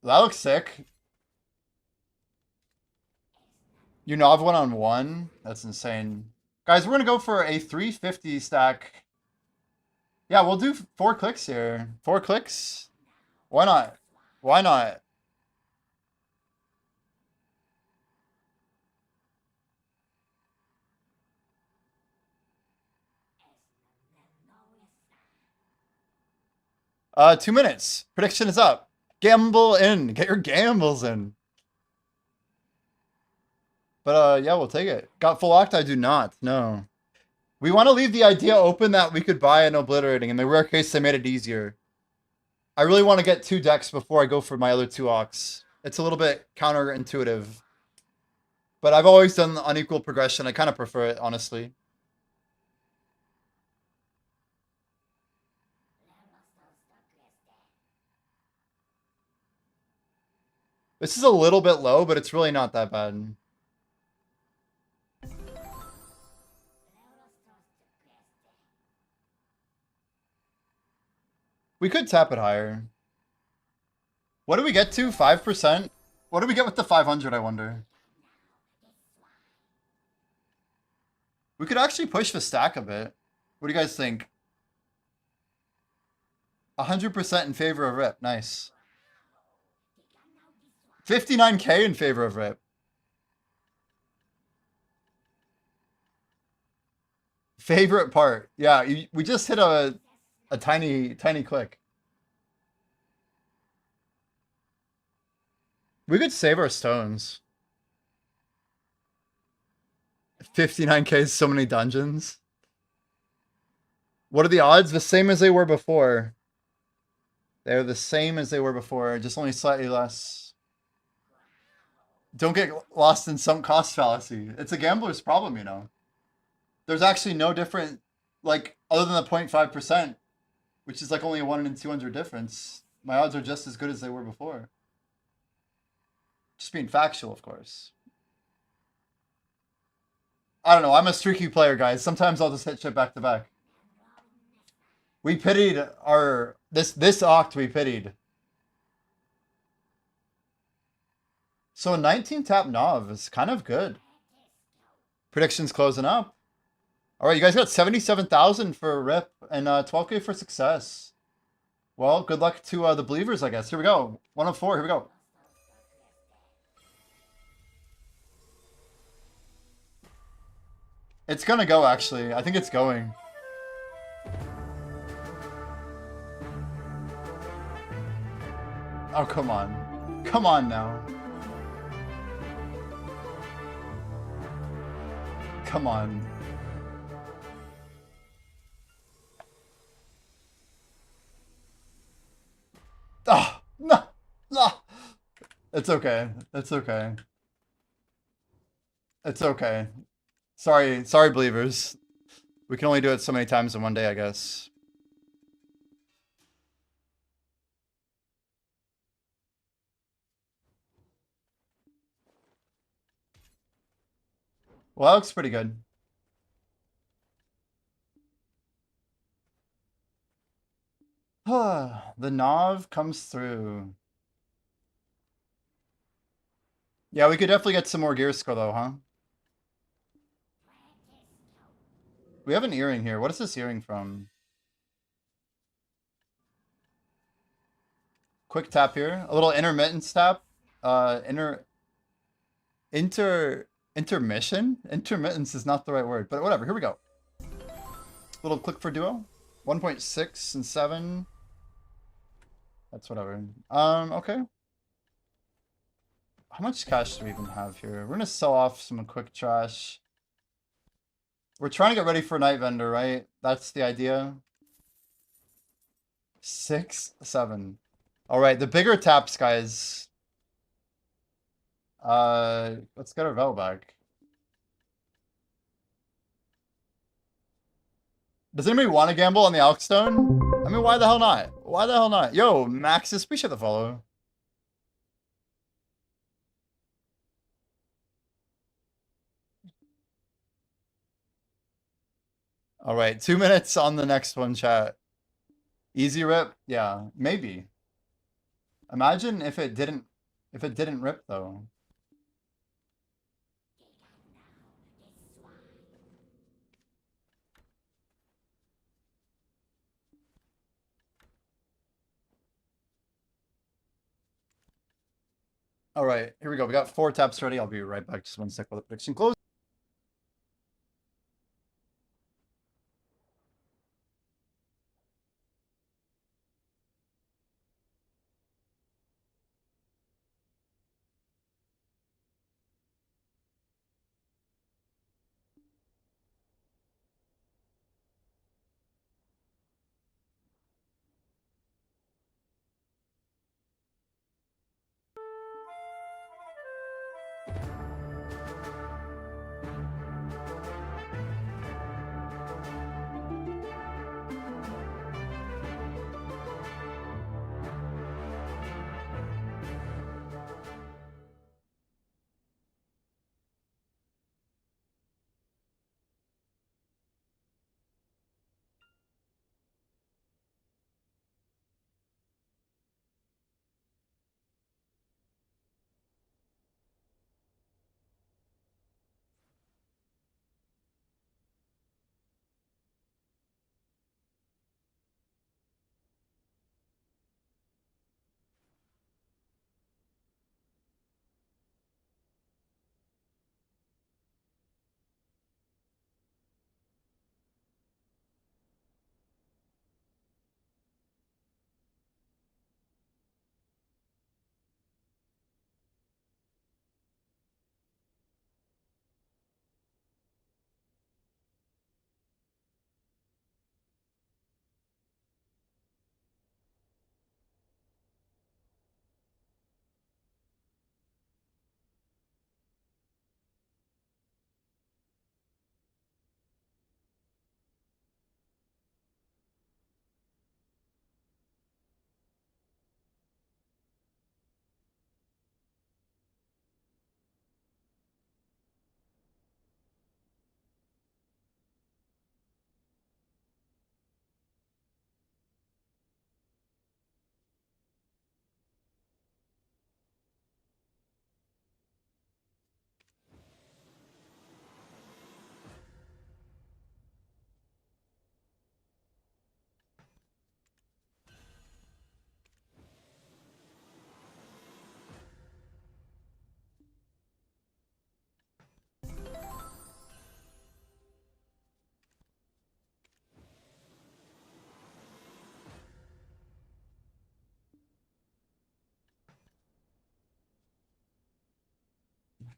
That looks sick. You knob one on one? That's insane. Guys, we're gonna go for a 350 stack. Yeah, we'll do 4 clicks here. 4 clicks? Why not? Why not? Uh, 2 minutes. Prediction is up. Gamble in. Get your gambles in. But yeah, we'll take it. Got full locked? I do not. No. We want to leave the idea open that we could buy an obliterating. In the rare case, they made it easier. I really want to get 2 decks before I go for my other 2 Ox. It's a little bit counterintuitive. But I've always done the unequal progression. I kind of prefer it, honestly. This is a little bit low, but it's really not that bad. We could tap it higher. What do we get to? 5%? What do we get with the 500, I wonder? We could actually push the stack a bit. What do you guys think? 100% in favor of Rip. Nice. 59K in favor of Rip. Favorite part. Yeah, we just hit a tiny click. We could save our stones. 59K, so many dungeons. What are the odds? The same as they were before. They're the same as they were before, just only slightly less. Don't get lost in some cost fallacy. It's a gambler's problem, you know. There's actually no different, like, other than the 0.5%, which is like only a 1 in 200 difference. My odds are just as good as they were before. Just being factual, of course. I don't know. I'm a streaky player, guys. Sometimes I'll just hit shit back to back. We pitied our this Oct we pitied. So a 19 tap Nov is kind of good. Predictions closing up. All right, you guys got 77,000 for Rip and 12K for success. Well, good luck to the believers, I guess. Here we go. 1 of 4. Here we go. It's gonna go, actually. I think it's going. Oh, come on. Come on now. Come on. Oh, no, no. It's okay. It's okay. It's okay. Sorry, believers. We can only do it so many times in one day, I guess. Well, that looks pretty good. The Nav comes through. Yeah, we could definitely get some more gear score though, huh? We have an earring here. What is this earring from? Quick tap here. A little intermittence tap. Intermission? Intermittence is not the right word, but whatever. Here we go. Little click for duo. 1.6 and 7. That's whatever. Okay. How much cash do we even have here? We're gonna sell off some quick trash. We're trying to get ready for Night Vendor, right? That's the idea. 6, 7. Alright, the bigger taps, guys. Let's get our Vel back. Does anybody want to gamble on the Alkstone? I mean, why the hell not? Why the hell not? Yo, Maxis, appreciate the follow. All right, 2 minutes on the next one, chat. Easy rip? Yeah, maybe. Imagine if it didn't rip though. All right, here we go. We got 4 taps ready. I'll be right back. Just 1 sec while the prediction closes.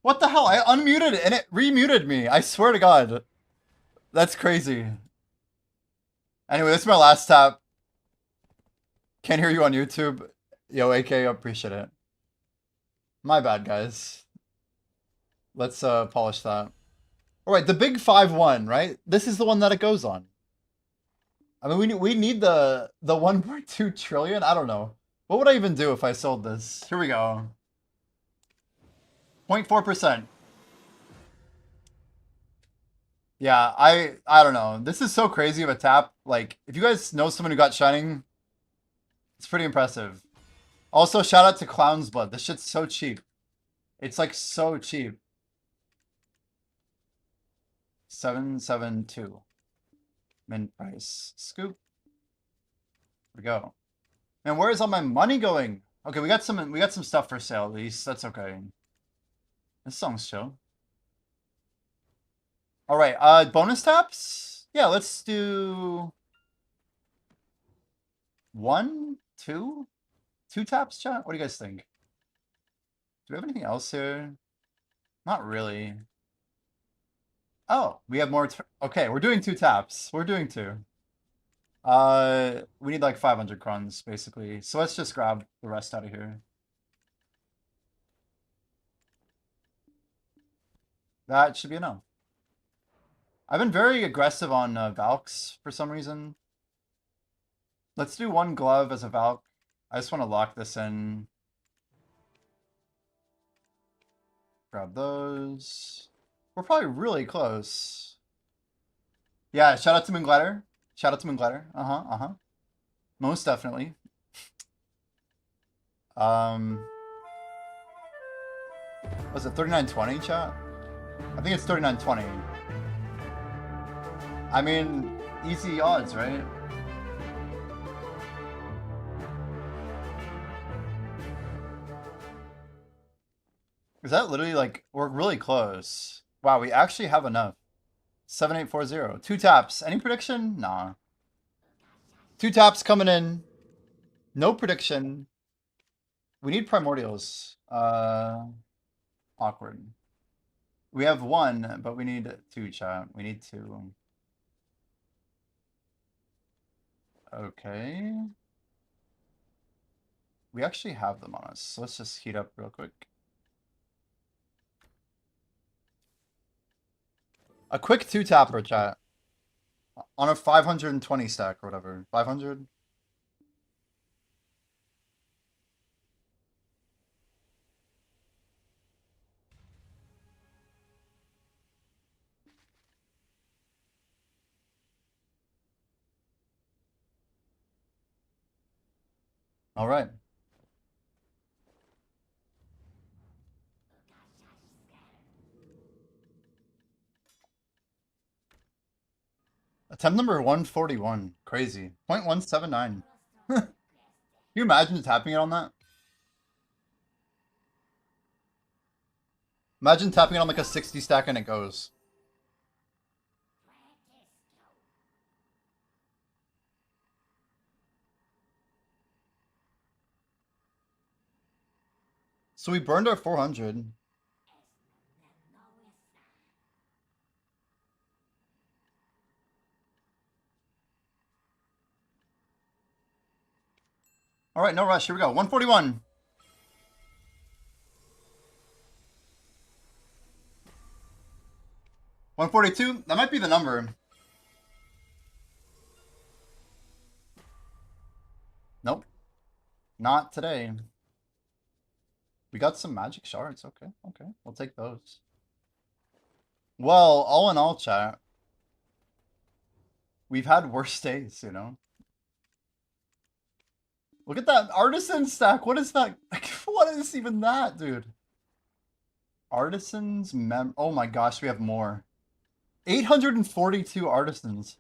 What the hell? I unmuted and it remuted me. I swear to God. That's crazy. Anyway, this is my last tap. Can't hear you on YouTube. Yo, AK, I appreciate it. My bad, guys. Let's polish that. Alright, the big 5-1, right? This is the one that it goes on. I mean, we need the 1.2 trillion? I don't know. What would I even do if I sold this? Here we go. 0.4%. Yeah, I don't know. This is so crazy of a tap. Like, if you guys know someone who got Shining It's pretty impressive. Also, shout out to Clown's Blood. This shit's so cheap. It's like so cheap. 772. Min price. Scoop. Here we go. Man, where is all my money going? Okay, we got some stuff for sale at least. That's okay. This song's chill. Alright, bonus taps? Yeah, let's do 1, 2? 2 taps, chat? What do you guys think? Do we have anything else here? Not really. Oh, we have more. Okay, we're doing 2 taps. We're doing 2. We need like 500 crowns basically. So let's just grab the rest out of here. That should be enough. I've been very aggressive on Valks for some reason. Let's do 1 glove as a Valk. I just want to lock this in. Grab those. We're probably really close. Yeah, shout out to Moonglider. Shout out to Moonglider. Uh-huh. Most definitely. Was it 3920, chat? I think it's 3920. I mean, easy odds, right? Is that literally like, we're really close. Wow, we actually have enough. 7840. 2 taps. Any prediction? Nah. 2 taps coming in. No prediction. We need primordials. Awkward. We have 1, but we need 2, chat. We need 2. Okay. We actually have them on us. So let's just heat up real quick. A quick 2 tapper, chat. On a 520 stack or whatever. 500? All right. Attempt number 141. Crazy. 0.179. Can you imagine tapping it on that? Imagine tapping it on like a 60 stack and it goes. So we burned our 400. All right, no rush. Here we go. 141. $142. That might be the number. Nope. Not today. We got some magic shards. Okay. We'll take those. Well, all in all, chat, we've had worse days, you know? Look at that artisan stack. What is that? What is even that, dude? Artisans oh my gosh, we have more. 842 artisans.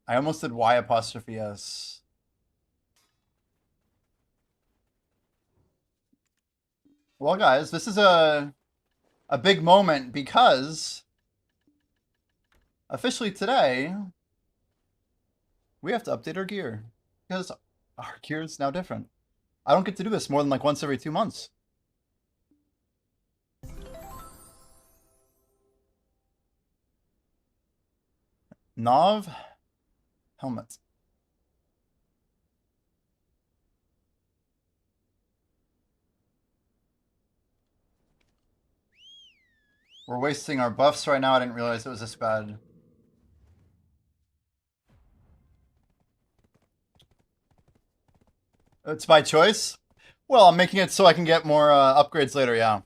I almost did Y apostrophe S. Well, guys, this is a big moment because officially today we have to update our gear because our gear is now different. I don't get to do this more than like once every 2 months. Nav helmet. We're wasting our buffs right now. I didn't realize it was this bad. It's by choice? Well, I'm making it so I can get more upgrades later, yeah.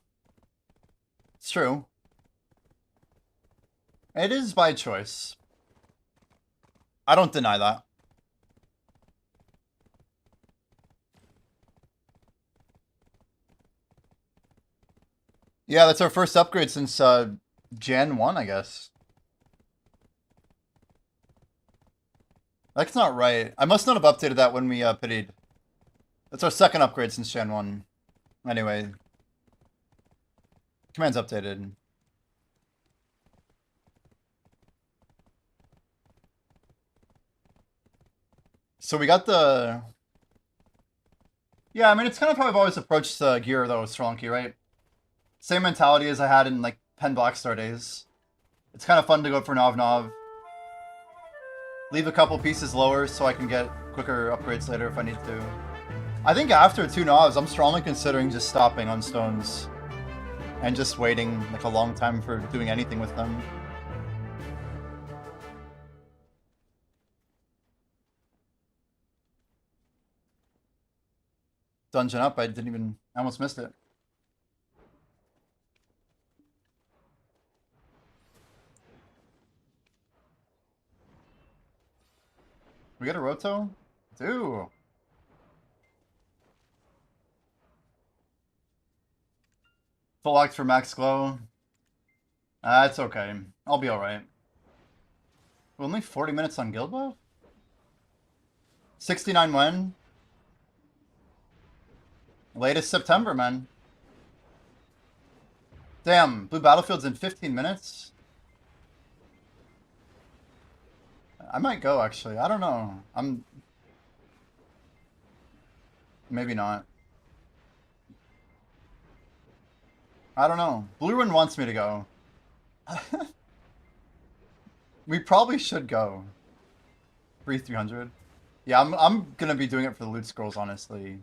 It's true. It is by choice. I don't deny that. Yeah, that's our first upgrade since Gen 1, I guess. That's not right. I must not have updated that when we pitied. That's our second upgrade since Gen 1. Anyway. Command's updated. So we got the... Yeah, I mean, it's kind of how I've always approached gear, though, Strelonky, right? Same mentality as I had in, like, Pen Blackstar days. It's kind of fun to go for Nov. Leave a couple pieces lower so I can get quicker upgrades later if I need to. I think after 2 Novs, I'm strongly considering just stopping on stones. And just waiting, like, a long time for doing anything with them. Dungeon up, I almost missed it. We got a Roto? Dude. Full locked for max glow. It's okay. I'll be alright. Only 40 minutes on guild buff? 69 when? Latest September, man. Damn, Blue Battlefield's in 15 minutes? I might go, actually. I don't know. Maybe not. I don't know. Blue Run wants me to go. We probably should go. Free 300. Yeah, I'm gonna be doing it for the loot scrolls, honestly.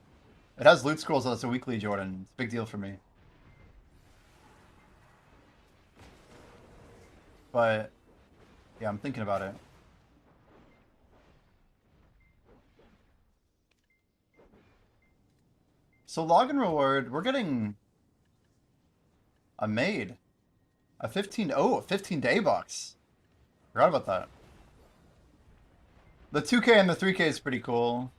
It has loot scrolls as a weekly, Jordan. It's a big deal for me. But, yeah, I'm thinking about it. So login reward, we're getting a maid. A 15-day box. Forgot about that. The 2K and the 3K is pretty cool.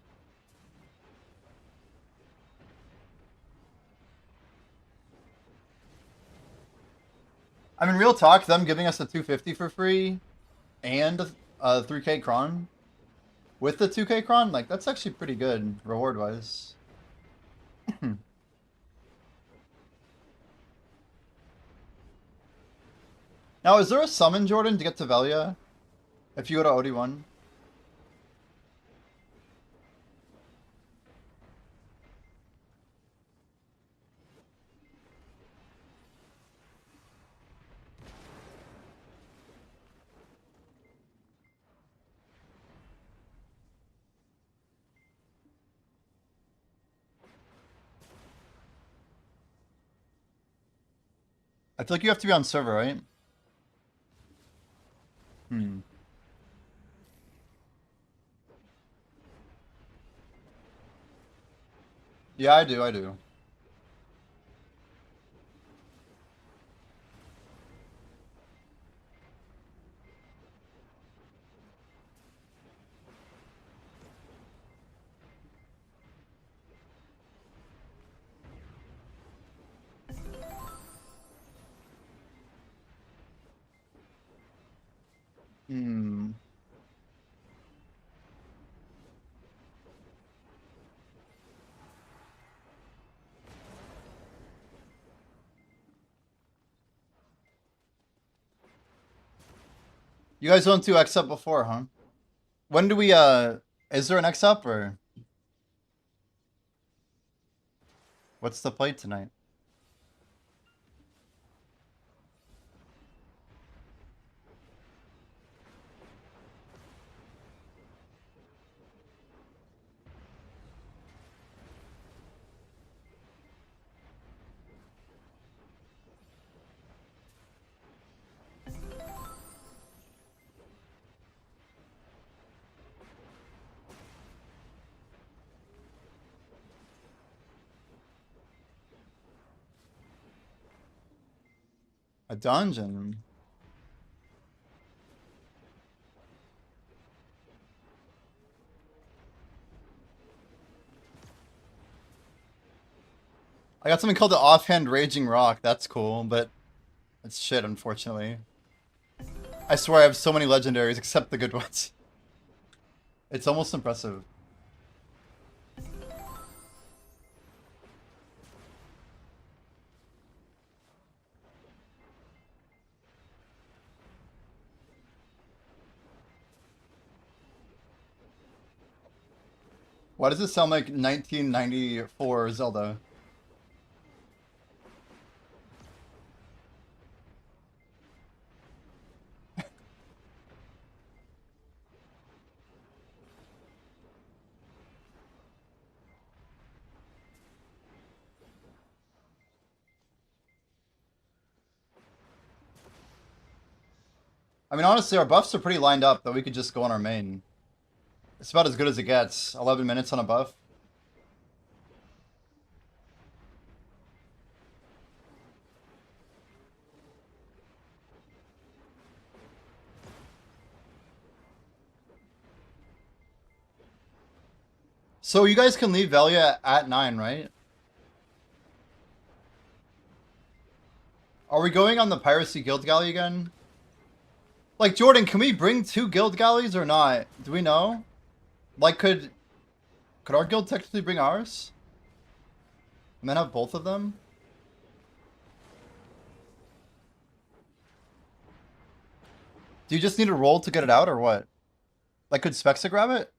I mean, real talk, them giving us a 250 for free and a 3K Cron with the 2K Cron, like, that's actually pretty good reward-wise. Now, is there a summon, Jordan, to get to Velia? If you go to OD1? I feel like you have to be on server, right? Hmm. Yeah, I do. Hmm. You guys went to X up before, huh? When do we, is there an X up, or what's the play tonight? A dungeon? I got something called the Offhand Raging Rock. That's cool, but it's shit, unfortunately. I swear I have so many legendaries, except the good ones. It's almost impressive. Why does it sound like 1994 Zelda? I mean, honestly, our buffs are pretty lined up that we could just go on our main. It's about as good as it gets. 11 minutes on a buff. So you guys can leave Velia at 9, right? Are we going on the Piracy Guild Galley again? Like, Jordan, can we bring 2 guild galleys or not? Do we know? Like, could our guild technically bring ours? And then have both of them? Do you just need a roll to get it out, or what? Like, could Spexa grab it?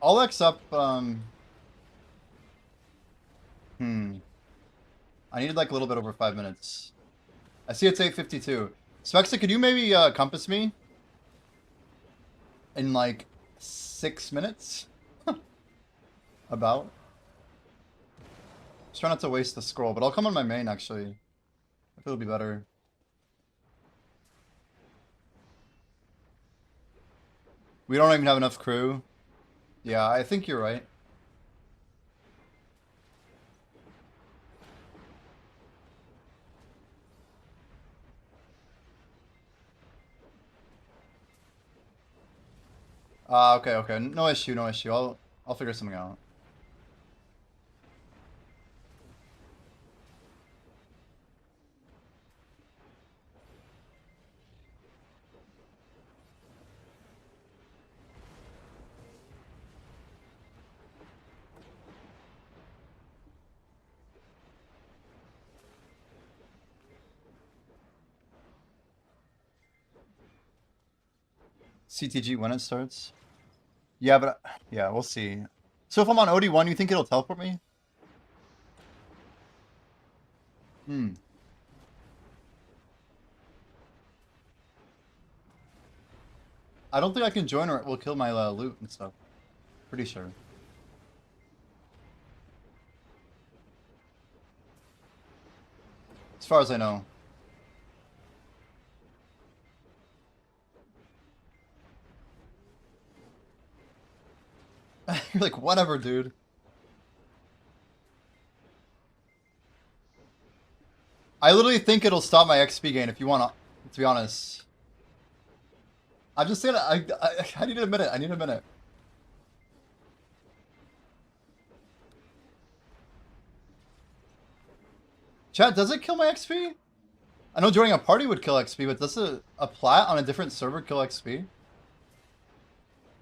I'll X up, I needed like a little bit over 5 minutes. I see it's 8:52. Spexa, could you maybe compass me? In like 6 minutes? About. Just try not to waste the scroll, but I'll come on my main actually. I think it'll be better. We don't even have enough crew. Yeah, I think you're right. Okay. No issue, no issue. I'll figure something out. CTG when it starts? Yeah, but yeah, we'll see. So if I'm on OD1, you think it'll teleport me? I don't think I can join or it will kill my loot and stuff. Pretty sure. As far as I know. You're like, whatever, dude. I literally think it'll stop my XP gain if you want to be honest. I'm just saying, I need a minute. I need a minute. Chat, does it kill my XP? I know joining a party would kill XP, but does a plat on a different server kill XP?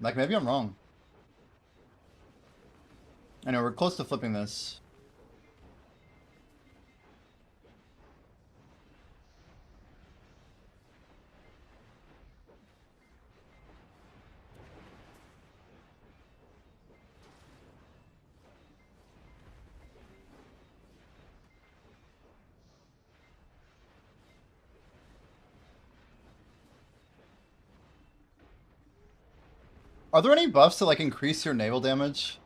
Like, maybe I'm wrong. I know, we're close to flipping this. Are there any buffs to, like, increase your naval damage?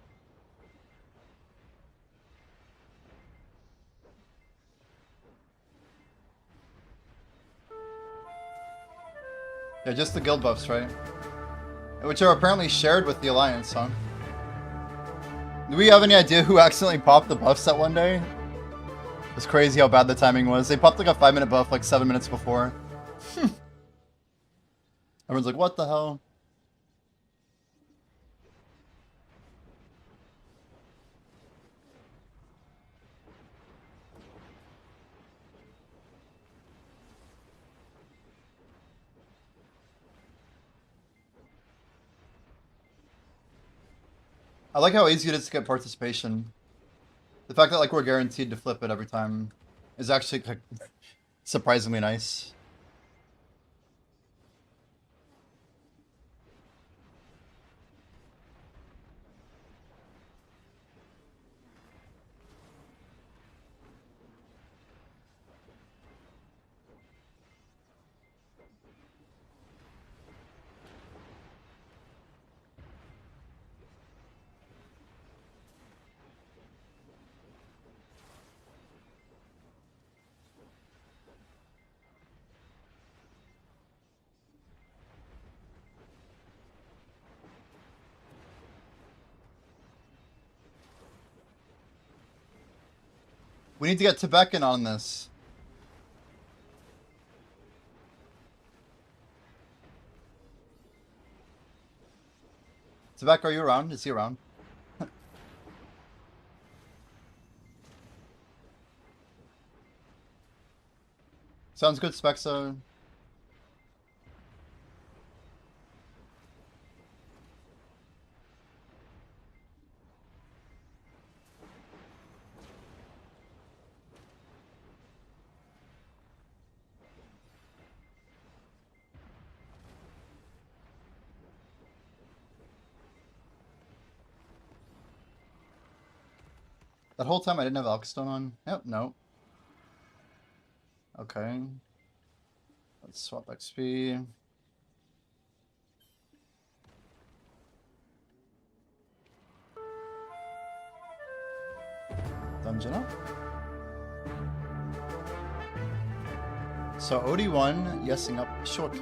Yeah, just the guild buffs, right? Which are apparently shared with the Alliance, huh? Do we have any idea who accidentally popped the buffs that one day? It's crazy how bad the timing was. They popped like a 5-minute buff like 7 minutes before. Everyone's like, what the hell? I like how easy it is to get participation. The fact that like we're guaranteed to flip it every time is actually like, surprisingly nice. We need to get Tibecan on this. Tebek, are you around? Is he around? Sounds good, Spexa. That whole time I didn't have Elkstone on? Yep, no. Okay. Let's swap XP. Dungeon up. So OD1 yesing up shortly.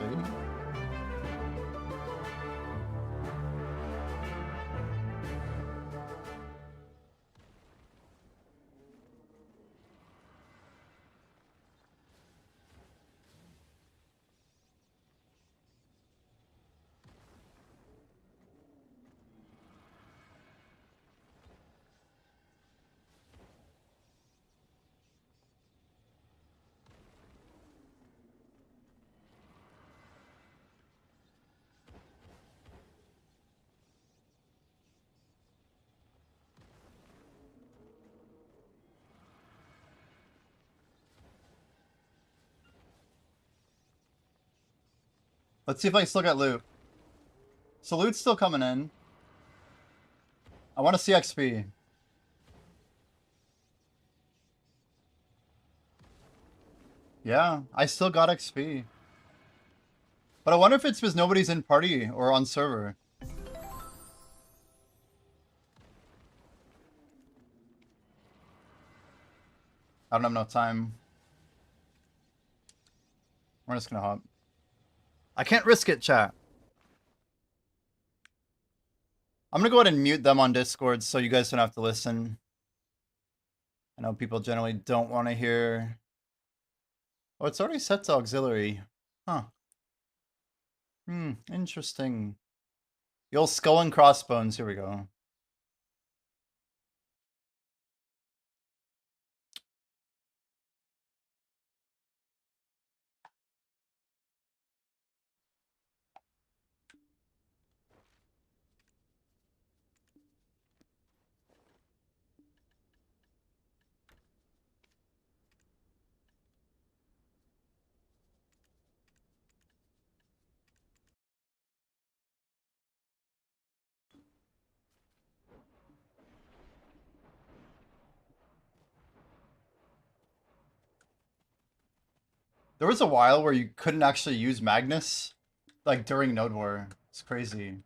Let's see if I still got loot. So loot's still coming in. I want to see XP. Yeah, I still got XP. But I wonder if it's because nobody's in party or on server. I don't have enough time. We're just gonna hop. I can't risk it, chat. I'm gonna go ahead and mute them on Discord so you guys don't have to listen. I know people generally don't want to hear. Oh, it's already set to auxiliary. Huh. Interesting. The old skull and crossbones. Here we go. There was a while where you couldn't actually use Magnus, like during Node War. It's crazy.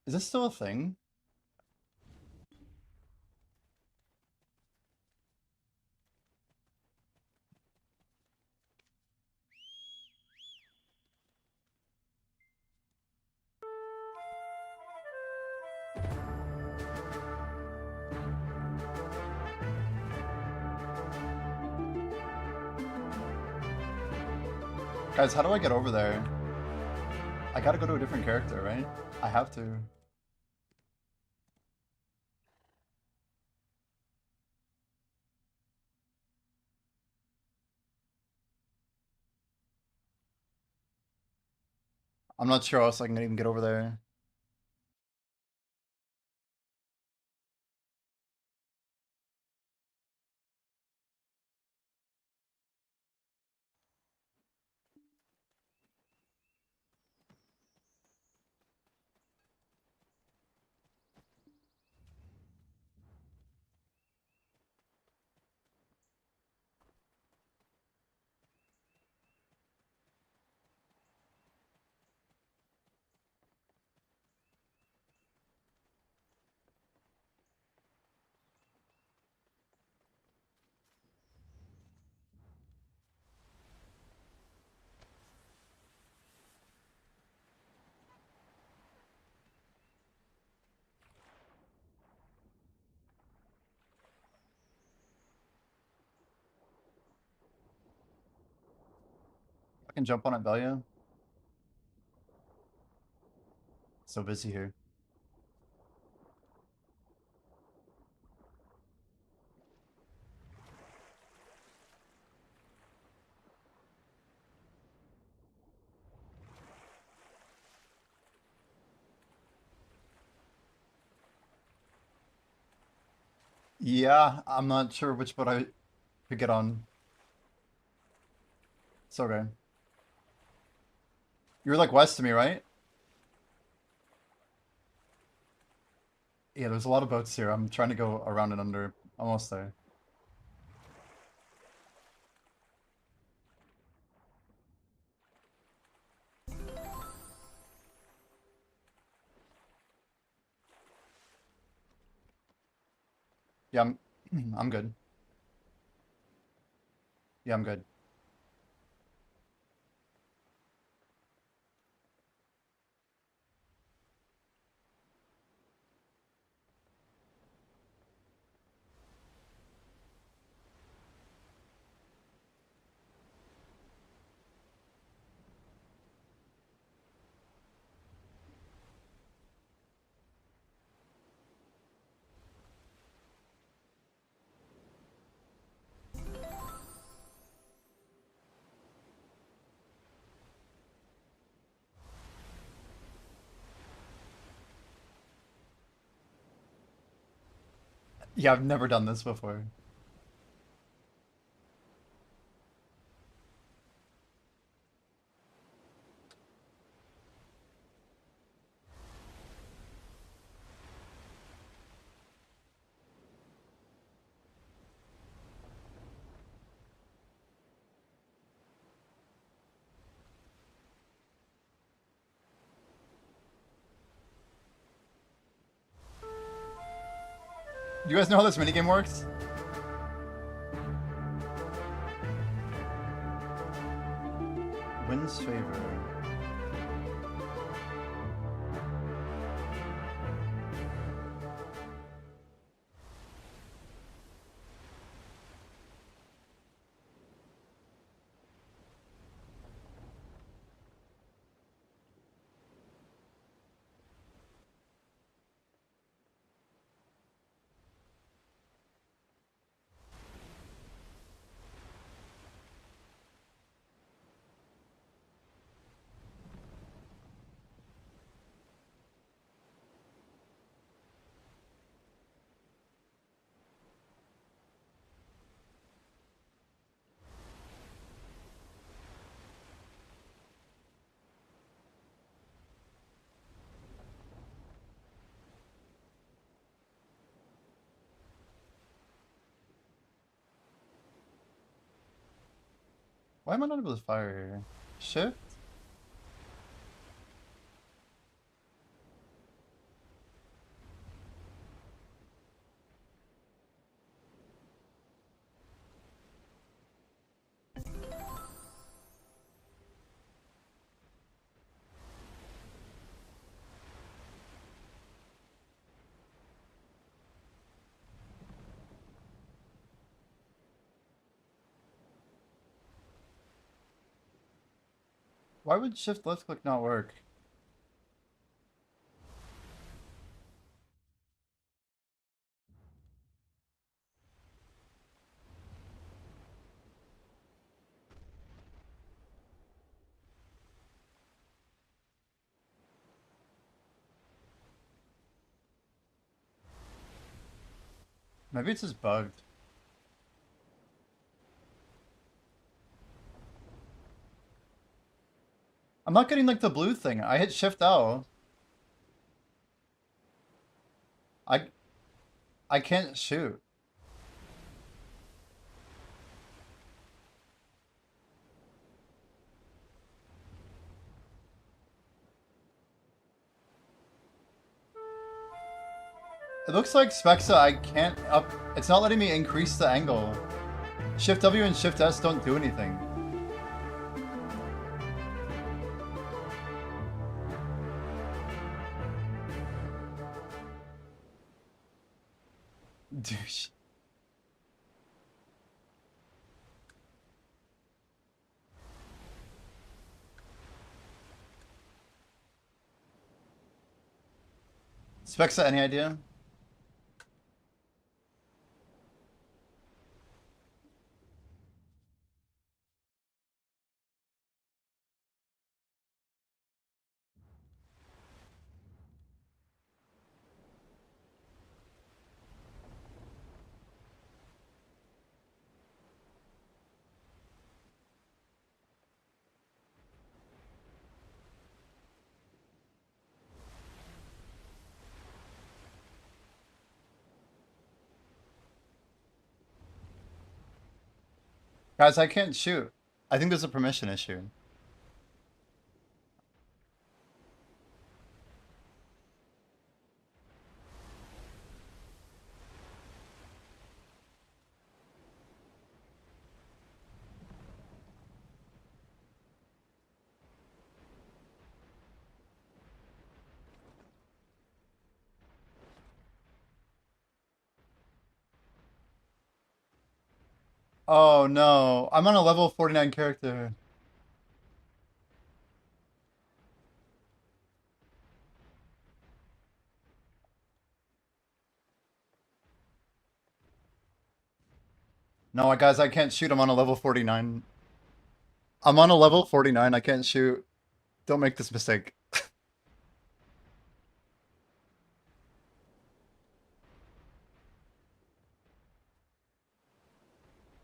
Is this still a thing? Guys, how do I get over there? I gotta go to a different character, right? I have to. I'm not sure how else I can even get over there. I can jump on it, Belia. So busy here. Yeah, I'm not sure which boat I could get on. It's okay. You're like west of me, right? Yeah, there's a lot of boats here. I'm trying to go around and under. Almost there. Yeah, I'm I'm good. Yeah, I'm good. Yeah, I've never done this before. Do you guys know how this minigame works? Wind's favor. Why am I not able to fire here? Shift? Why would shift left click not work? Maybe it's just bugged. I'm not getting like the blue thing. I hit shift L. I I can't shoot. It looks like Spexa I can't up. It's not letting me increase the angle. Shift W and Shift S don't do anything. Douche. Spexa, any idea? Guys, I can't shoot. I think there's a permission issue. Oh no, I'm on a level 49 character. No, guys, I can't shoot. I'm on a level 49. I'm on a level 49. I can't shoot. Don't make this mistake.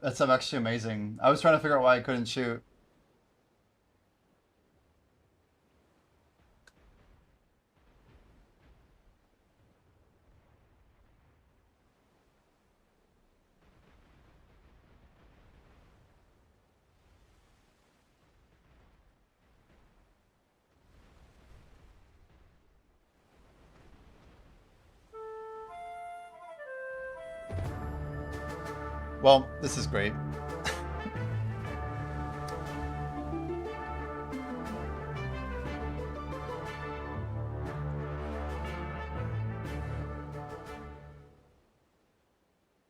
That's actually amazing. I was trying to figure out why I couldn't shoot. Well, this is great.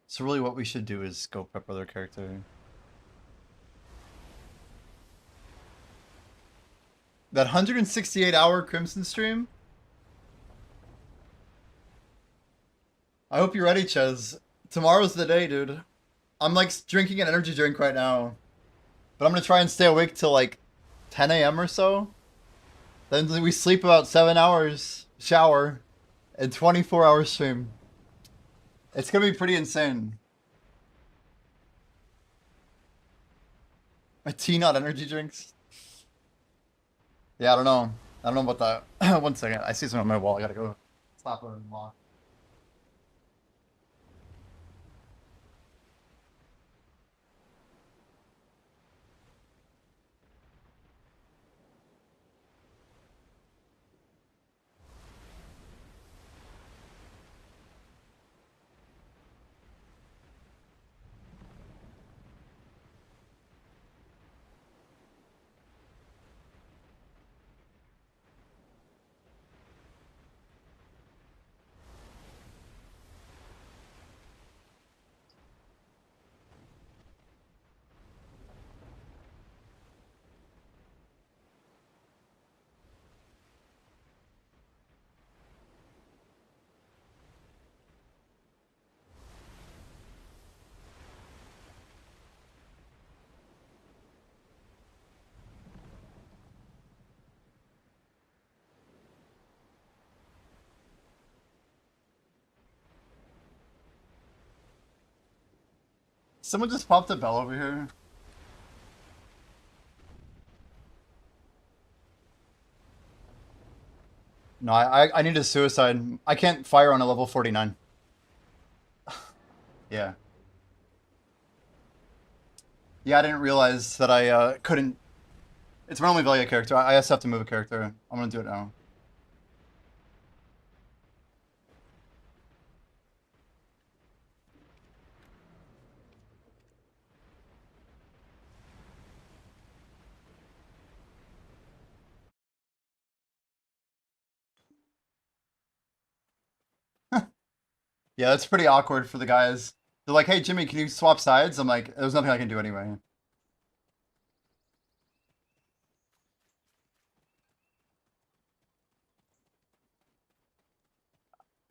So really what we should do is go prep other character. That 168-hour Crimson stream? I hope you're ready, Ches. Tomorrow's the day, dude. I'm like drinking an energy drink right now. But I'm gonna try and stay awake till like 10 a.m. or so. Then we sleep about 7 hours, shower, and 24-hour stream. It's gonna be pretty insane. A tea, not energy drinks. Yeah, I don't know. I don't know about that. One second. I see something on my wall. I gotta go slap it and lock. Someone just popped a bell over here. No, I need a suicide. I can't fire on a level 49. Yeah. Yeah, I didn't realize that I couldn't. It's my only value character. I just have to move a character. I'm gonna do it now. Yeah, that's pretty awkward for the guys. They're like, "Hey, Jimmy, can you swap sides?" I'm like, "There's nothing I can do anyway."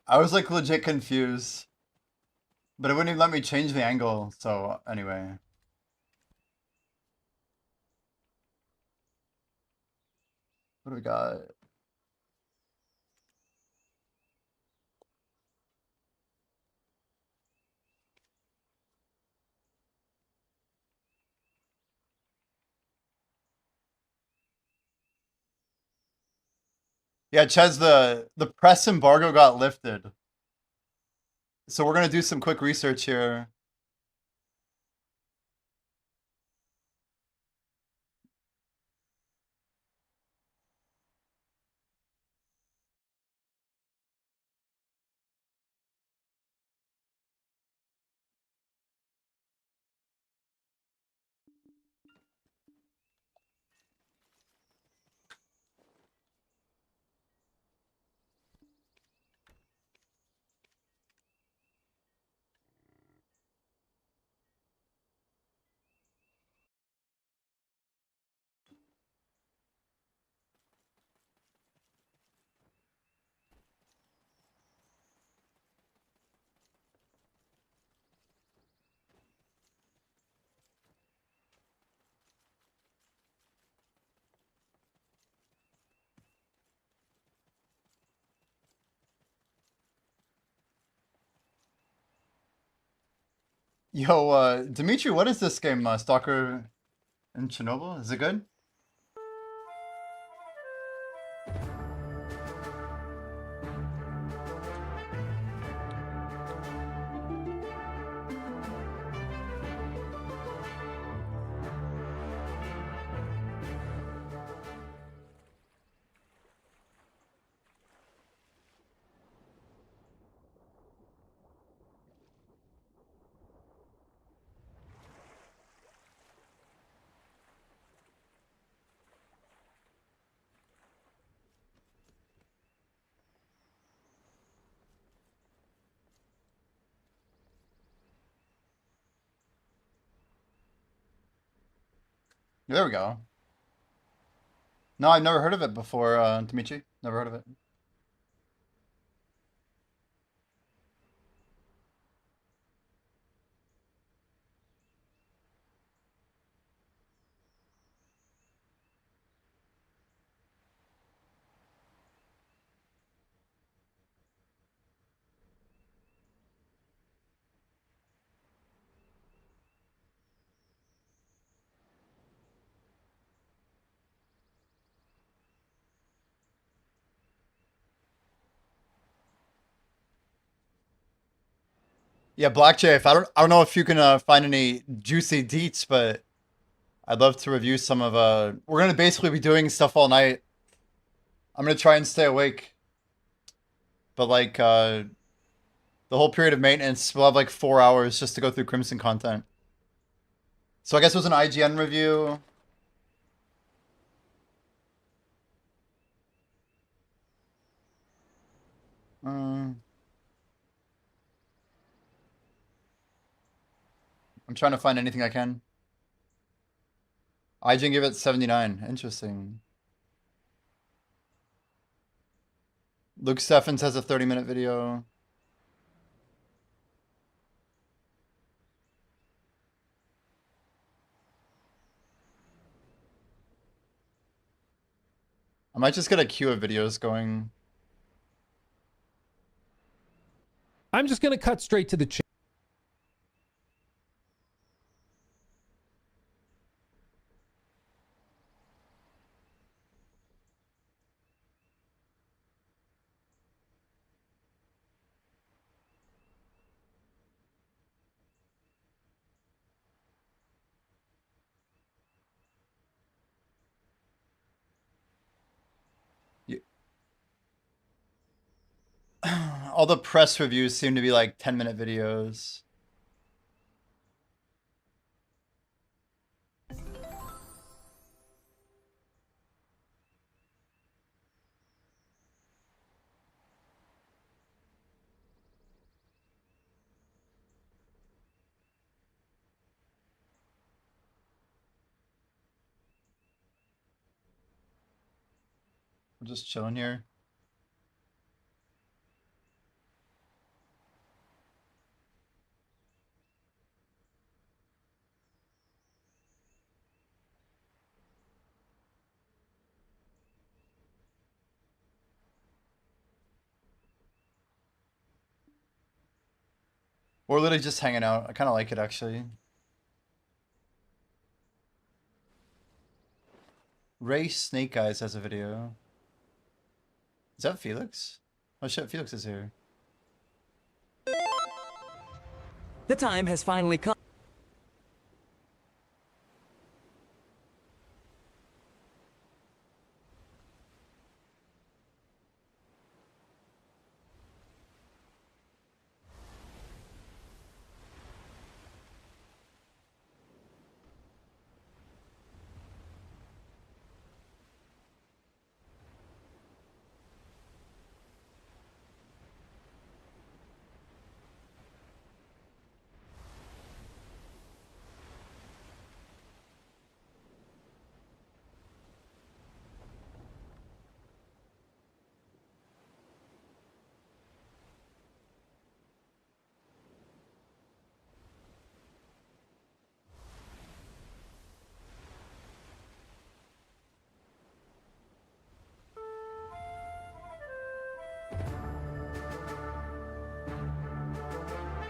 I was like legit confused, but it wouldn't even let me change the angle. So anyway, what do we got? Yeah, Ches, the press embargo got lifted, so we're gonna do some quick research here. Yo, Dimitri, what is this game? Stalker in Chernobyl? Is it good? There we go. No, I've never heard of it before, Dimitri. Never heard of it. Yeah, Black J. If I don't know if you can find any juicy deets, but I'd love to review some of. We're gonna basically be doing stuff all night. I'm gonna try and stay awake, but like the whole period of maintenance, we'll have like 4 hours just to go through Crimson content. So I guess it was an IGN review. I'm trying to find anything I can. IGN gave it 79. Interesting. Luke Steffens has a 30-minute video. I might just get a queue of videos going. I'm just going to cut straight to the chase. All the press reviews seem to be like 10-minute videos. We're just chilling here. We're literally just hanging out. I kind of like it actually. Ray Snake Eyes has a video. Is that Felix? Oh shit, Felix is here. The time has finally come.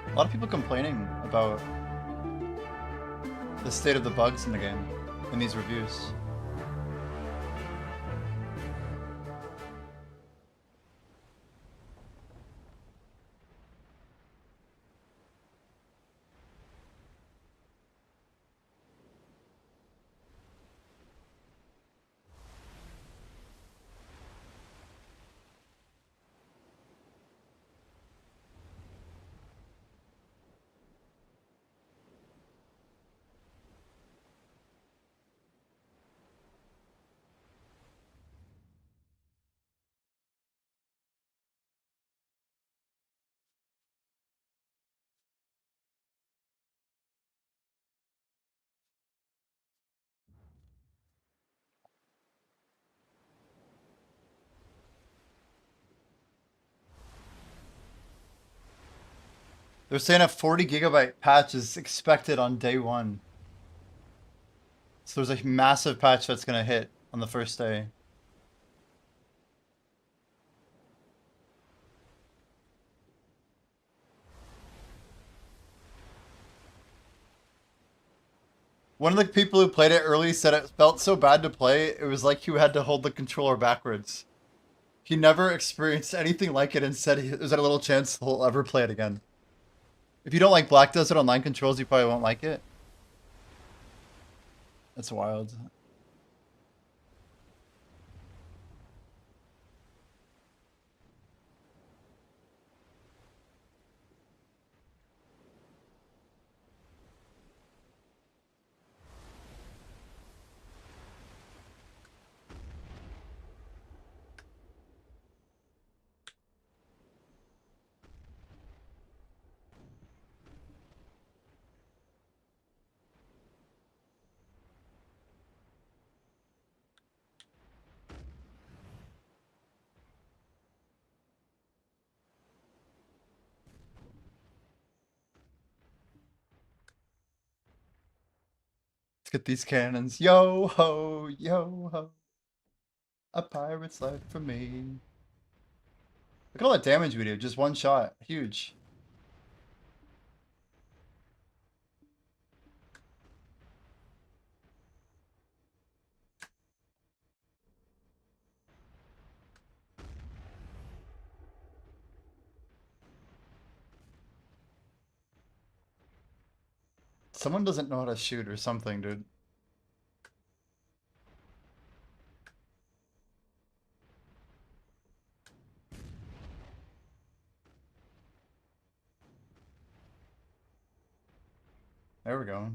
A lot of people complaining about the state of the bugs in the game in these reviews. They're saying a 40 gigabyte patch is expected on day one. So there's a massive patch that's gonna hit on the first day. One of the people who played it early said it felt so bad to play, it was like you had to hold the controller backwards. He never experienced anything like it and said there's a little chance he'll ever play it again. If you don't like Black Desert Online controls, you probably won't like it. That's wild. Let's get these cannons. Yo ho, yo ho. A pirate's life for me. Look at all that damage we do. Just one shot. Huge. Someone doesn't know how to shoot or something, dude. There we go.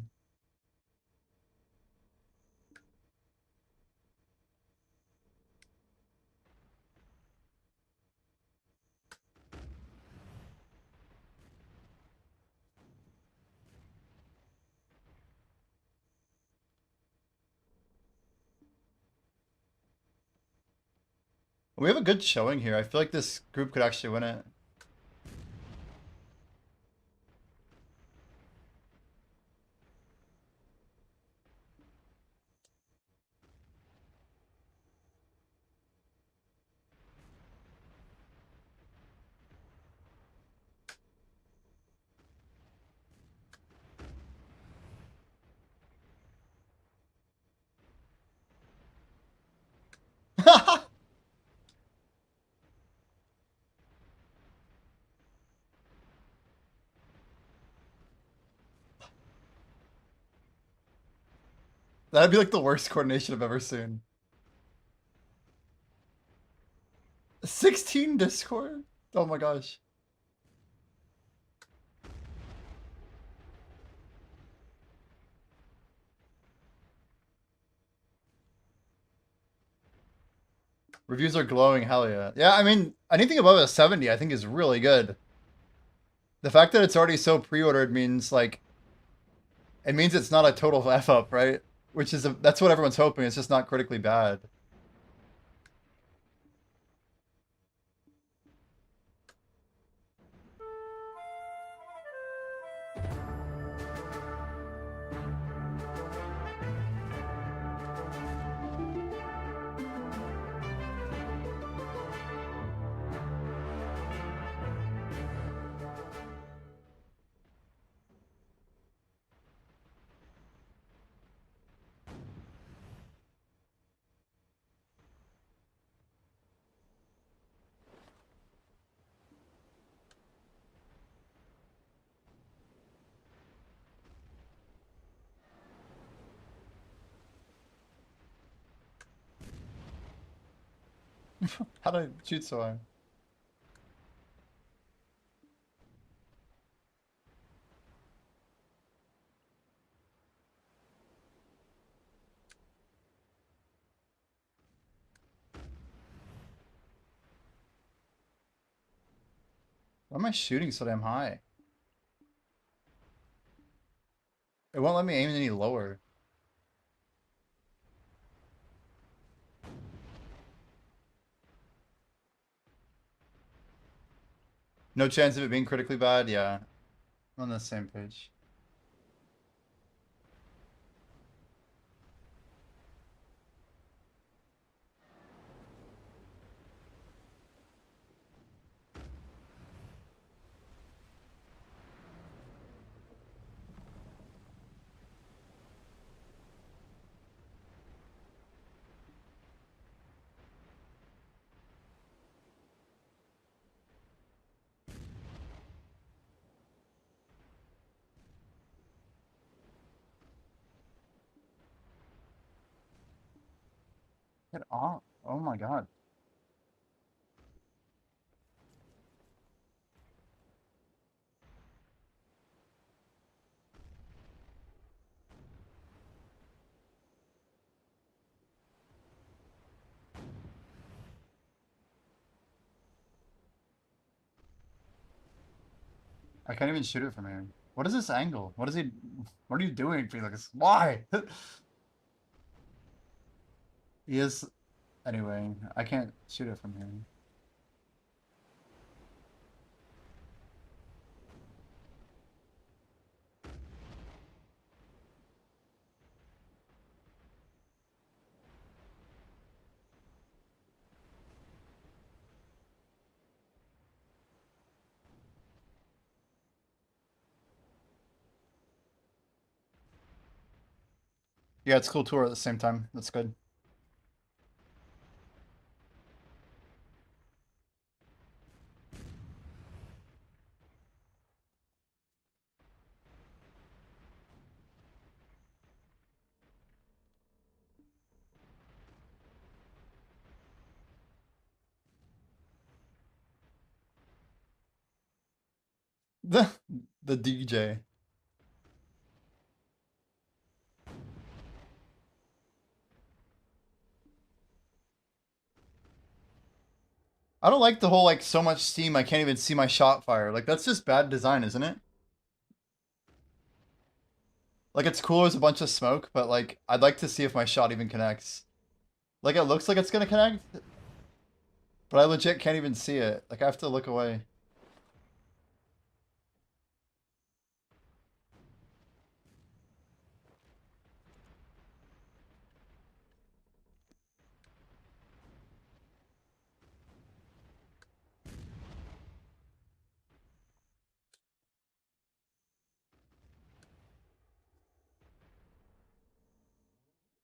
We have a good showing here. I feel like this group could actually win it. That'd be like the worst coordination I've ever seen. 16 Discord? Oh my gosh. Reviews are glowing, hell yeah. Yeah, I mean, anything above a 70 I think is really good. The fact that it's already so pre-ordered means, like, it means it's not a total F-up, right? Which is, that's what everyone's hoping, it's just not critically bad. How did I shoot so high? Why am I shooting so damn high? It won't let me aim any lower. No chance of it being critically bad? Yeah. I'm on the same page. Get off. Oh my god. I can't even shoot it from here. What is this angle? What is he... What are you doing, Felix? Why? He is... Anyway, I can't shoot it from here. Yeah, it's cool tour at the same time. That's good. The the DJ. I don't like the whole like so much steam I can't even see my shot fire. Like that's just bad design, isn't it? Like it's cool as a bunch of smoke, but like I'd like to see if my shot even connects. Like it looks like it's gonna connect, but I legit can't even see it. Like I have to look away.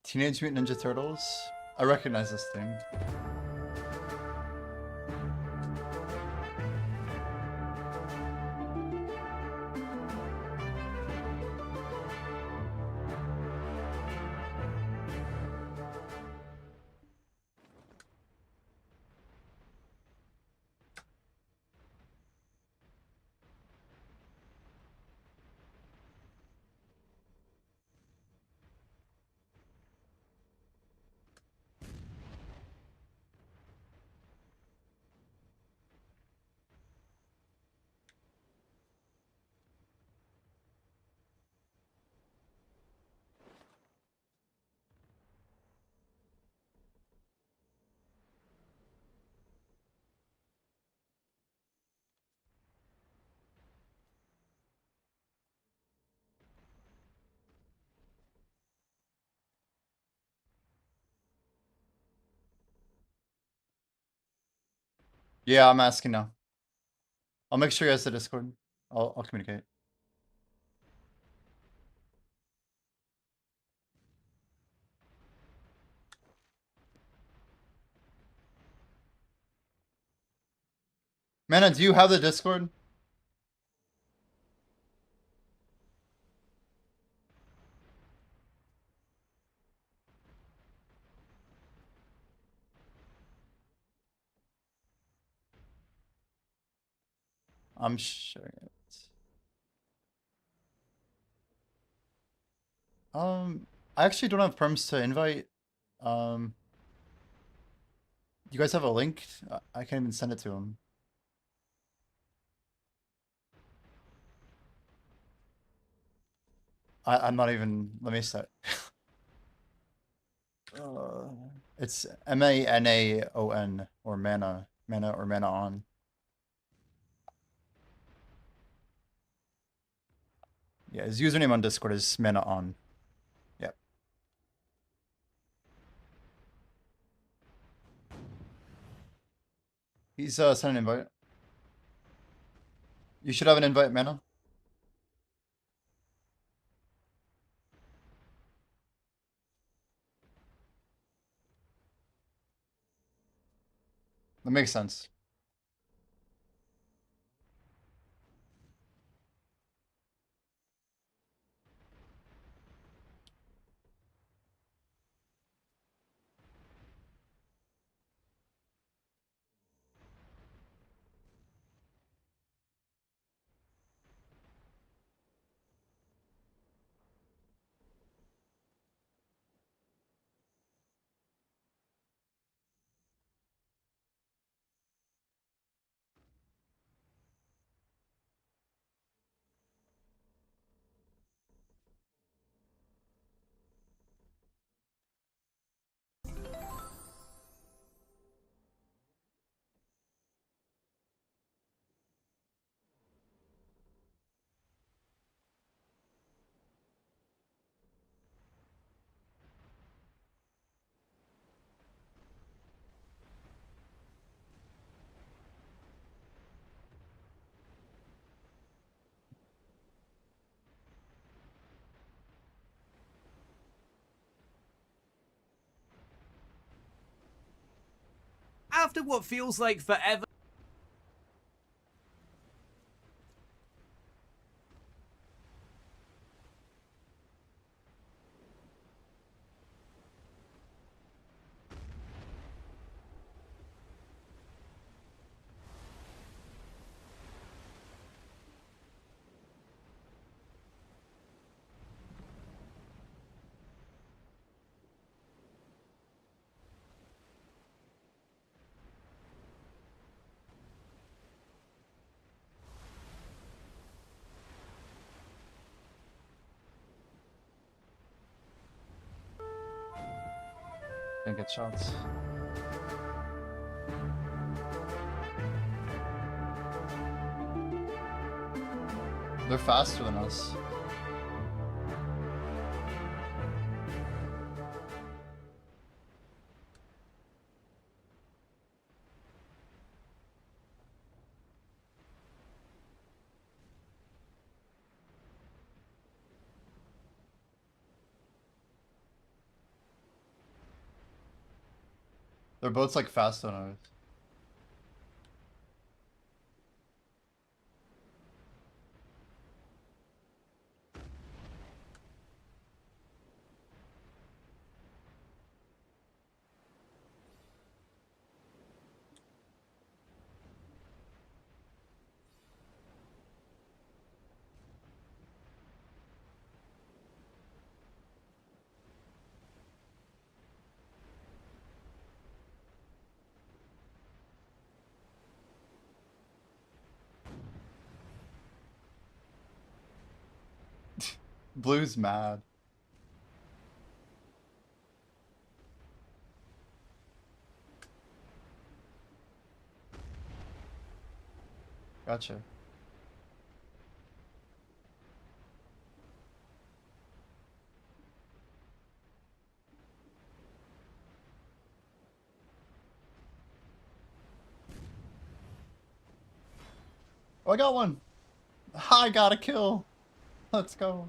Teenage Mutant Ninja Turtles? I recognize this thing. Yeah, I'm asking now. I'll make sure he has the Discord. I'll communicate. Mana, do you have the Discord? I'm sharing it. I actually don't have perms to invite. Um, you guys have a link? I can't even send it to him. I'm not even. Let me start. Uh, it's MANAON or mana, mana or mana on. Yeah, his username on Discord is mana on. Yep. He's sent an invite. You should have an invite, mana. That makes sense. After what feels like forever. Can't get shots. They're faster than us. Their boat's like faster than ours. Blue's mad. Gotcha. Oh, I got one. I got a kill. Let's go.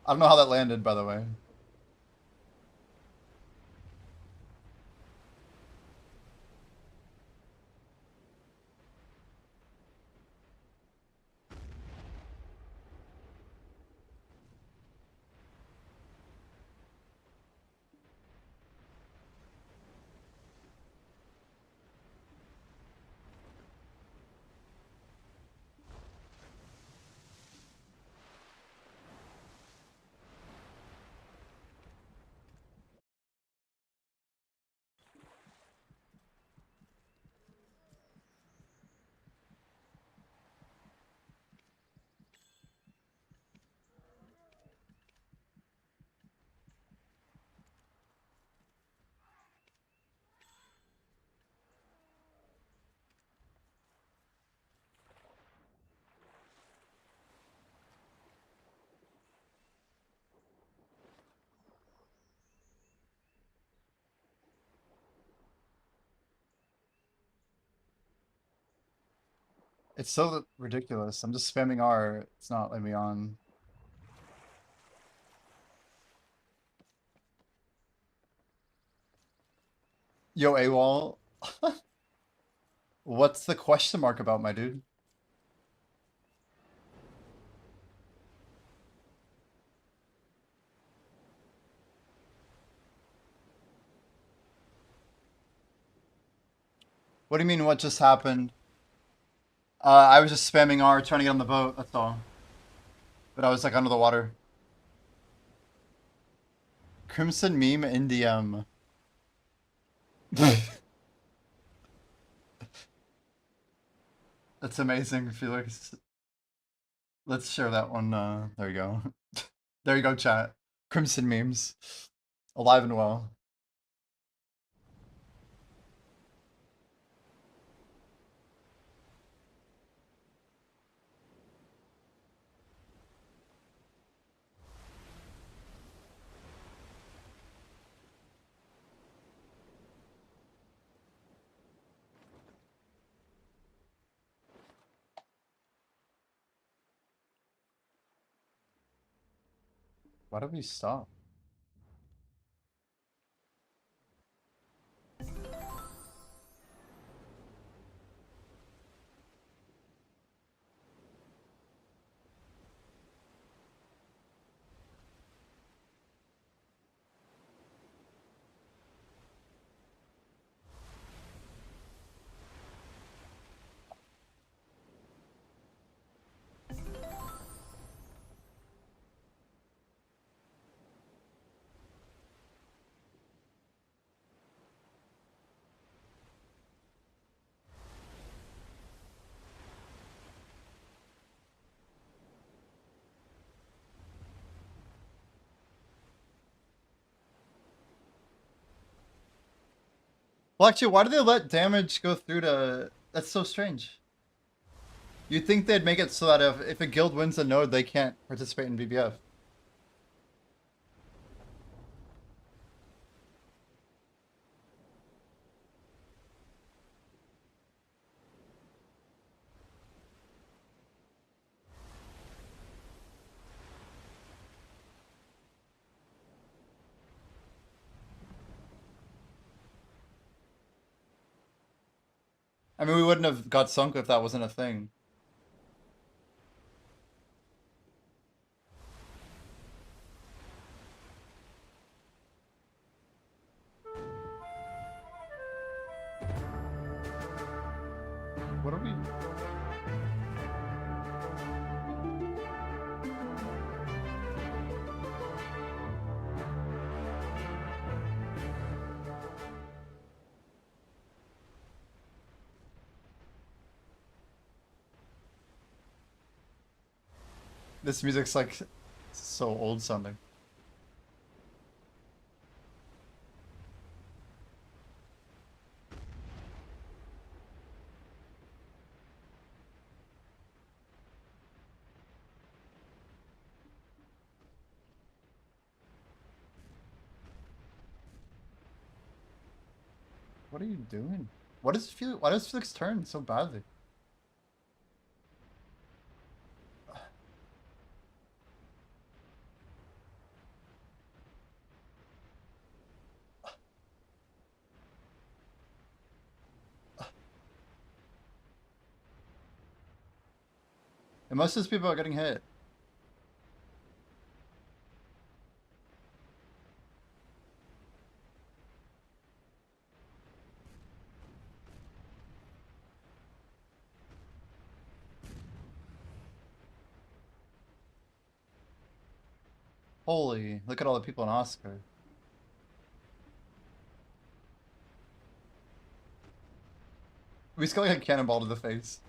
I don't know how that landed, by the way. It's so ridiculous. I'm just spamming R. It's not letting me on. Yo, AWOL. What's the question mark about, my dude? What do you mean, what just happened? I was just spamming R trying to get on the boat, that's all. But I was like under the water. Crimson meme in DM. That's amazing, Felix. Let's share that one. There you go. There you go, chat. Crimson memes. Alive and well. Why don't we stop? Blackjack, why do they let damage go through to... That's so strange. You'd think they'd make it so that if a guild wins a node, they can't participate in BBF. I mean, we wouldn't have got sunk if that wasn't a thing. What are we... This music's like so old sounding. What are you doing? Why does Felix turn so badly? It must just be about getting hit. Holy, look at all the people in Oscar. We just got like a cannonball to the face.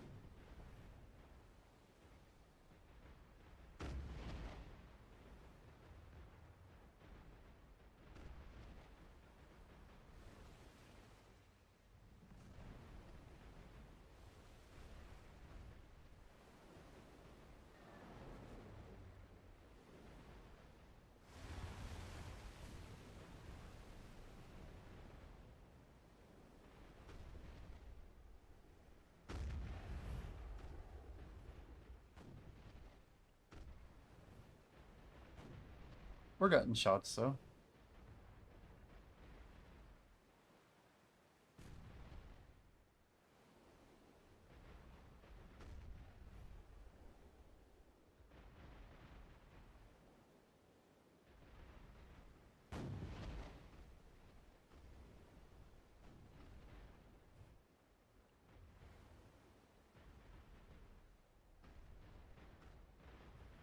We're getting shots though.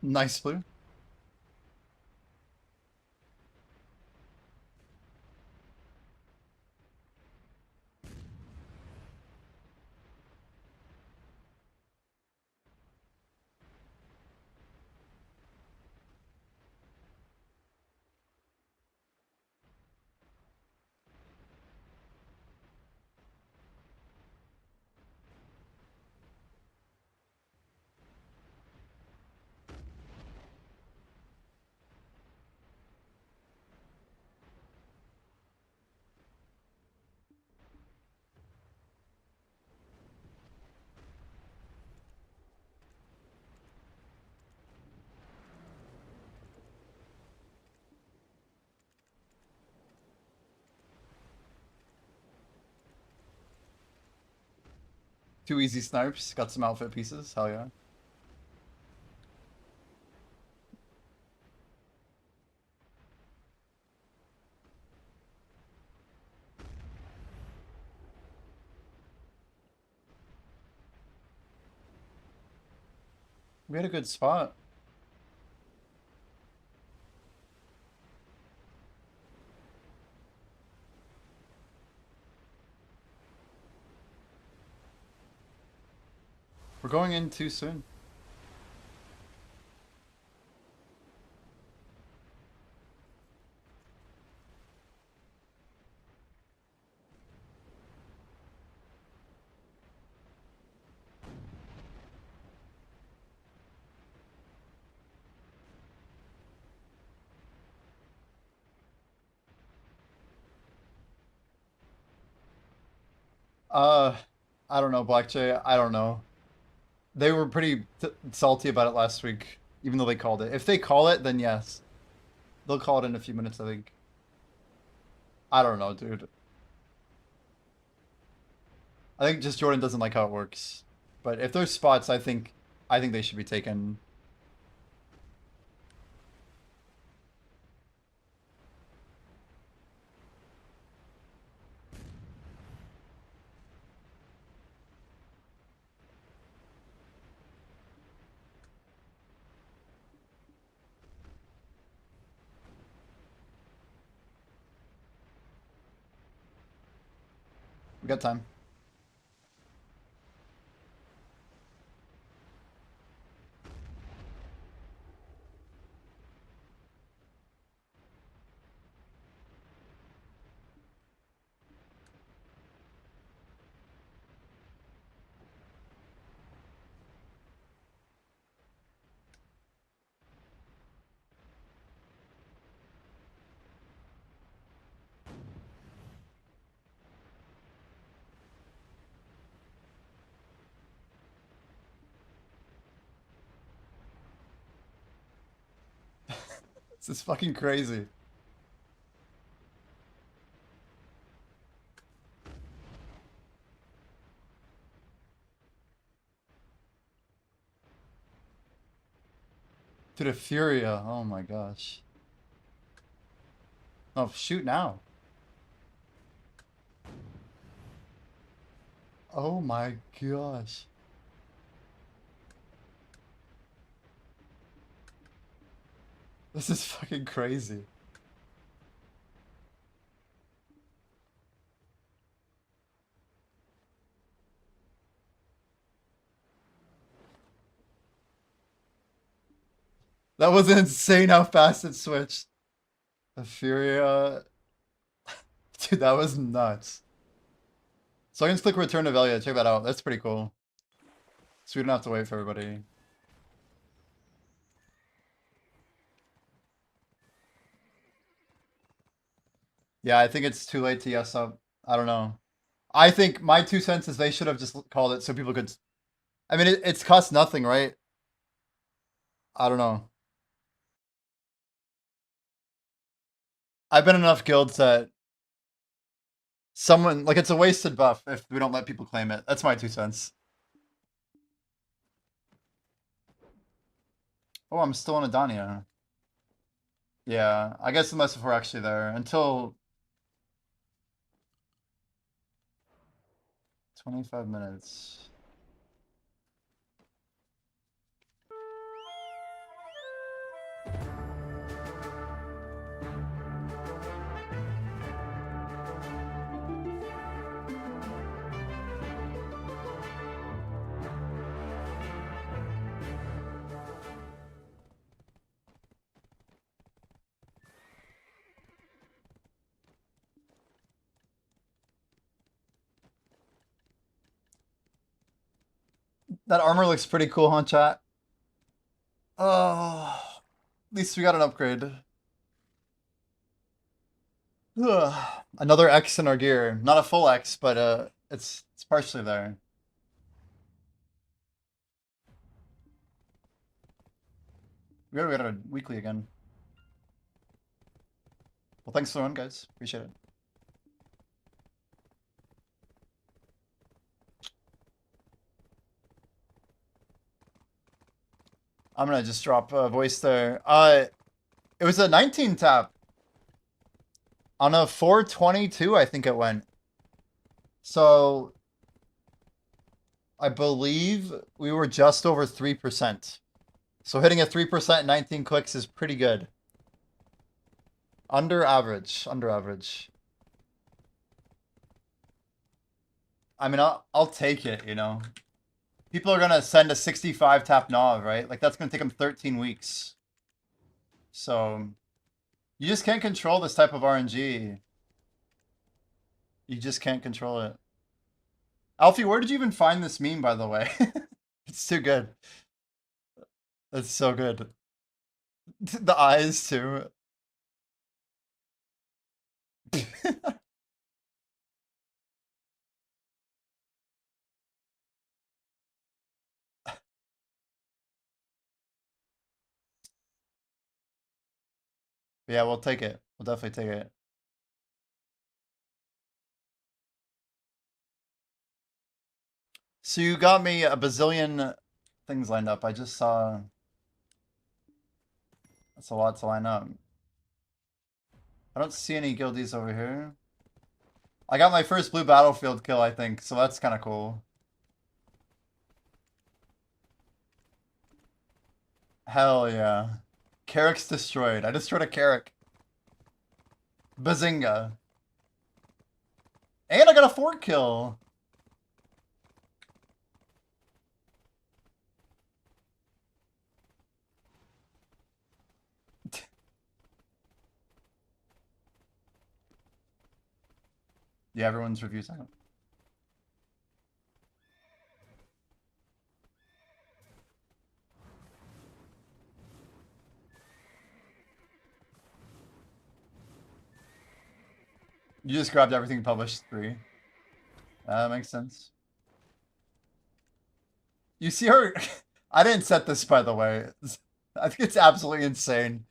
Nice blue. Two easy snipes, got some outfit pieces, hell yeah. We had a good spot. We're going in too soon. Uh, I don't know, Black Jay. I don't know. They were pretty salty about it last week, even though they called it. If they call it, then yes. They'll call it in a few minutes, I think. I don't know, dude. I think just Jordan doesn't like how it works. But if there's spots, I think they should be taken. We got time. This is fucking crazy. To the Furia. Oh my gosh. Oh, shoot now. Oh my gosh. This is fucking crazy. That was insane how fast it switched. The Furia. Dude, that was nuts. So I can just click Return to Velia. Check that out. That's pretty cool. So we don't have to wait for everybody. Yeah, I think it's too late to yes up. I don't know. I think my 2 cents is they should have just called it so people could. I mean, it's cost nothing, right? I don't know. I've been in enough guilds that someone like it's a wasted buff if we don't let people claim it. That's my 2 cents. Oh, I'm still in Adania. Yeah, I guess unless if we're actually there until 25 minutes. That armor looks pretty cool, huh, chat? Oh, at least we got an upgrade. Ugh. Another X in our gear. Not a full X, but it's partially there. We got a weekly again. Well, thanks for the run, guys. Appreciate it. I'm gonna just drop a voice there. It was a 19 tap on a 422, I think it went. So I believe we were just over 3%. So hitting a 3% 19 clicks is pretty good. Under average. Under average. I mean, I'll take it, you know. People are gonna send a 65 tap Nav, right? Like that's gonna take them 13 weeks. So you just can't control this type of RNG. You just can't control it. Alfie, where did you even find this meme, by the way? It's too good. It's so good. The eyes too. But yeah, we'll take it. We'll definitely take it. So you got me a bazillion things lined up. I just saw. That's a lot to line up. I don't see any guildies over here. I got my first blue battlefield kill, I think, so that's kind of cool. Hell yeah. Carrick's destroyed. I destroyed a Carrick. Bazinga. And I got a 4 kill. Yeah, everyone's reviews out. You just grabbed everything published 3. That makes sense. You see her? I didn't set this, by the way. I think it's absolutely insane.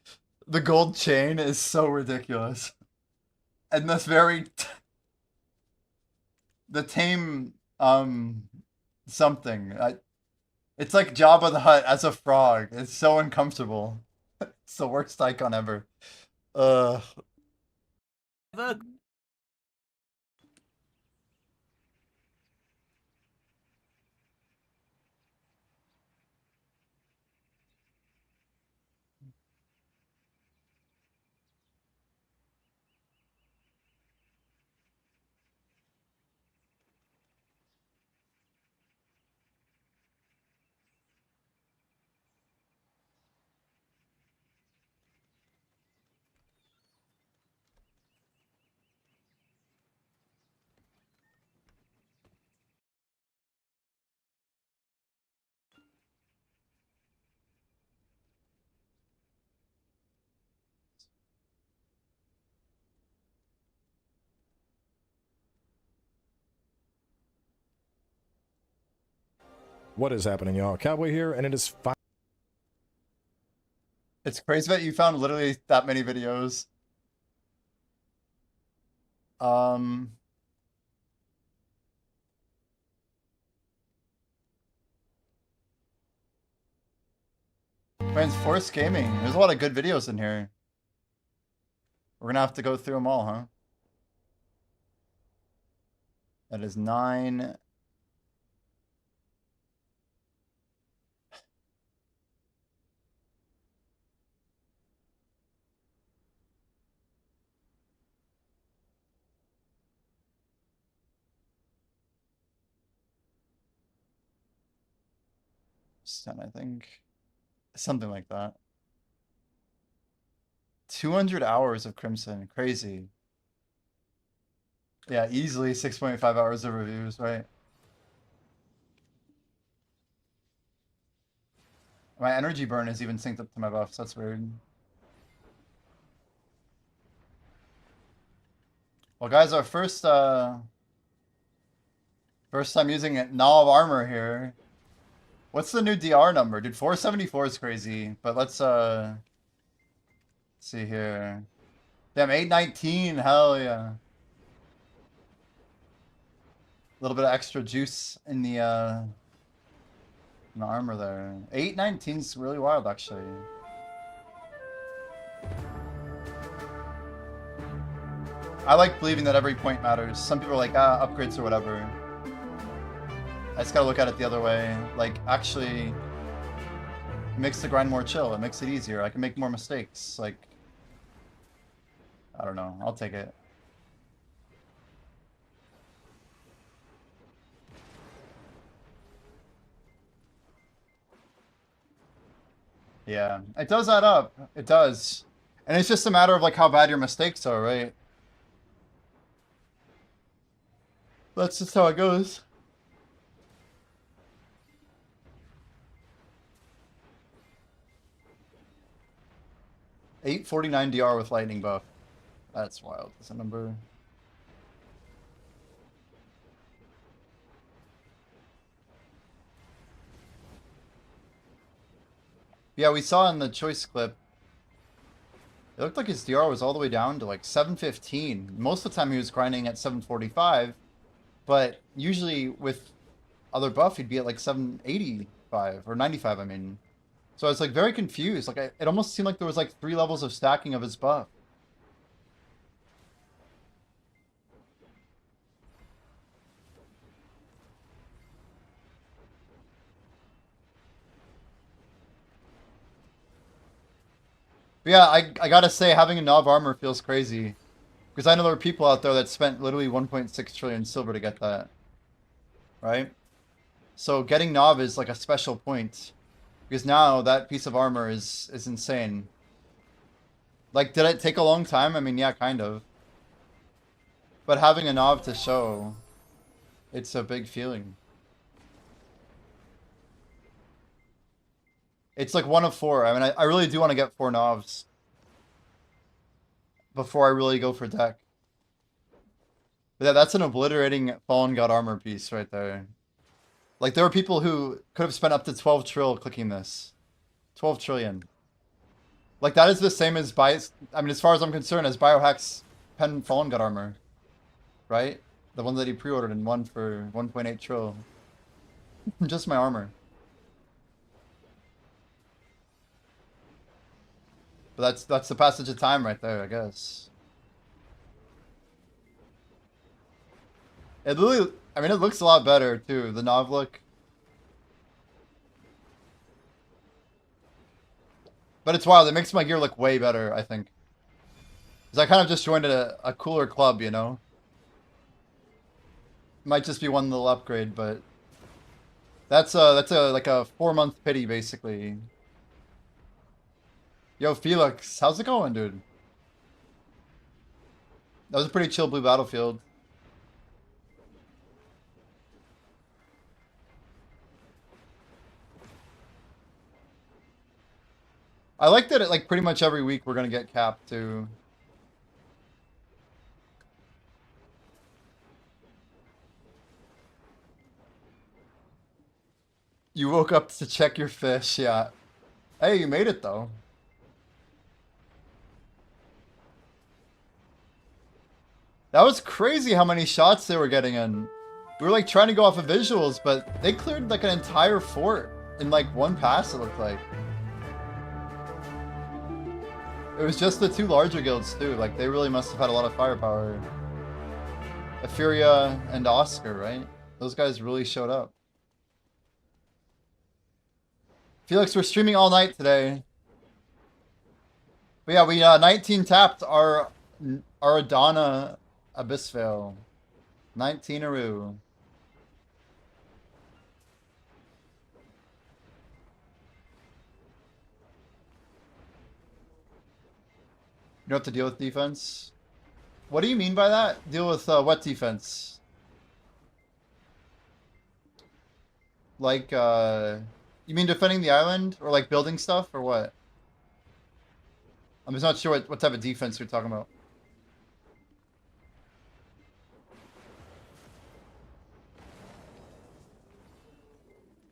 The gold chain is so ridiculous. And this very... the tame, something. It's like Jabba the Hutt as a frog. It's so uncomfortable. It's the worst icon ever. What is happening, y'all? Cowboy here, and it is It's crazy that you found literally that many videos. Man, it's Force Gaming. There's a lot of good videos in here. We're gonna have to go through them all, huh? That is 9. It's 10, I think. Something like that. 200 hours of Crimson. Crazy. Yeah, easily 6.5 hours of reviews, right? My energy burn is even synced up to my buffs. That's weird. Well, guys, our first time using it. Null of Armor here. What's the new DR number? Dude, 474 is crazy. But let's see here. Damn, 819. Hell yeah. A little bit of extra juice in the armor there. 819 is really wild, actually. I like believing that every point matters. Some people are like, upgrades or whatever. I just gotta look at it the other way. Like, actually, it makes the grind more chill. It makes it easier. I can make more mistakes. Like, I don't know. I'll take it. Yeah, it does add up. It does. And it's just a matter of like how bad your mistakes are, right? That's just how it goes. $849 DR with lightning buff. That's wild. That's a number. Yeah, we saw in the choice clip. It looked like his DR was all the way down to like 715. Most of the time he was grinding at 745, but usually with other buff he'd be at like 785 or 95, I mean. So I was like very confused. Like it almost seemed like there was like 3 levels of stacking of his buff. But yeah, I gotta say, having a Nov armor feels crazy. Because I know there are people out there that spent literally 1.6 trillion silver to get that. Right? So getting Nov is like a special point. Because now that piece of armor is insane. Like, did it take a long time? I mean, yeah, kind of. But having a Nov to show, it's a big feeling. It's like 1 of 4. I mean, I really do want to get 4 Novs before I really go for deck. But yeah, that's an obliterating Fallen God armor piece right there. Like, there were people who could have spent up to 12 trill clicking this. 12 trillion. Like, that is the same as I mean, as far as I'm concerned, as Biohack's Pen Fallen God armor. Right? The one that he pre-ordered and won for 1.8 trill. Just my armor. But that's the passage of time right there, I guess. It really, I mean, it looks a lot better too, the Nov look. But it's wild, it makes my gear look way better, I think. Because I kind of just joined a cooler club, you know? Might just be one little upgrade, but that's like a 4-month pity, basically. Yo, Felix, how's it going, dude? That was a pretty chill blue battlefield. I like that like pretty much every week we're gonna get capped too. You woke up to check your fish, yeah. Hey, you made it though. That was crazy how many shots they were getting in. We were like trying to go off of visuals, but they cleared like an entire fort in like one pass, it looked like. It was just the 2 larger guilds too, like they really must have had a lot of firepower. Euphoria and Oscar, right? Those guys really showed up. Felix, we're streaming all night today. But yeah, we 19 tapped our Adana Abyssvale. 19 Aru. You don't have to deal with defense? What do you mean by that? Deal with what defense? Like, you mean defending the island? Or like building stuff? Or what? I'm just not sure what type of defense you're talking about.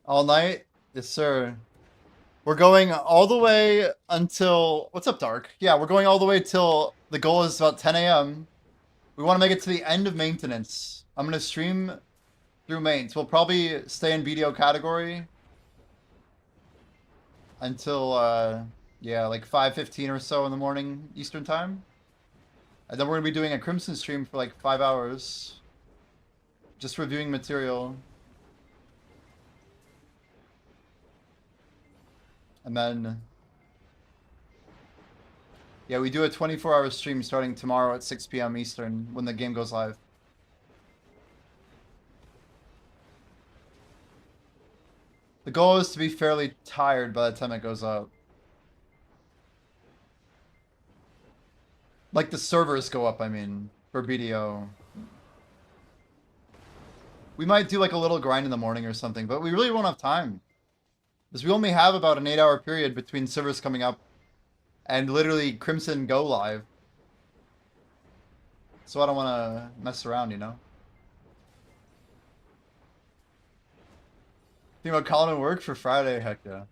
All night? Yes, sir. We're going all the way until... What's up, Dark? Yeah, we're going all the way till the goal is about 10 a.m. We want to make it to the end of maintenance. I'm going to stream through mains. We'll probably stay in video category until, yeah, like 5:15 or so in the morning Eastern time. And then we're going to be doing a Crimson stream for like 5 hours. Just reviewing material. And then, yeah, we do a 24-hour stream starting tomorrow at 6 p.m. Eastern when the game goes live. The goal is to be fairly tired by the time it goes up. Like the servers go up, I mean, for BDO. We might do like a little grind in the morning or something, but we really won't have time. Because we only have about an 8-hour period between servers coming up and literally Crimson go live. So I don't want to mess around, you know? Think about calling it work for Friday? Heck yeah.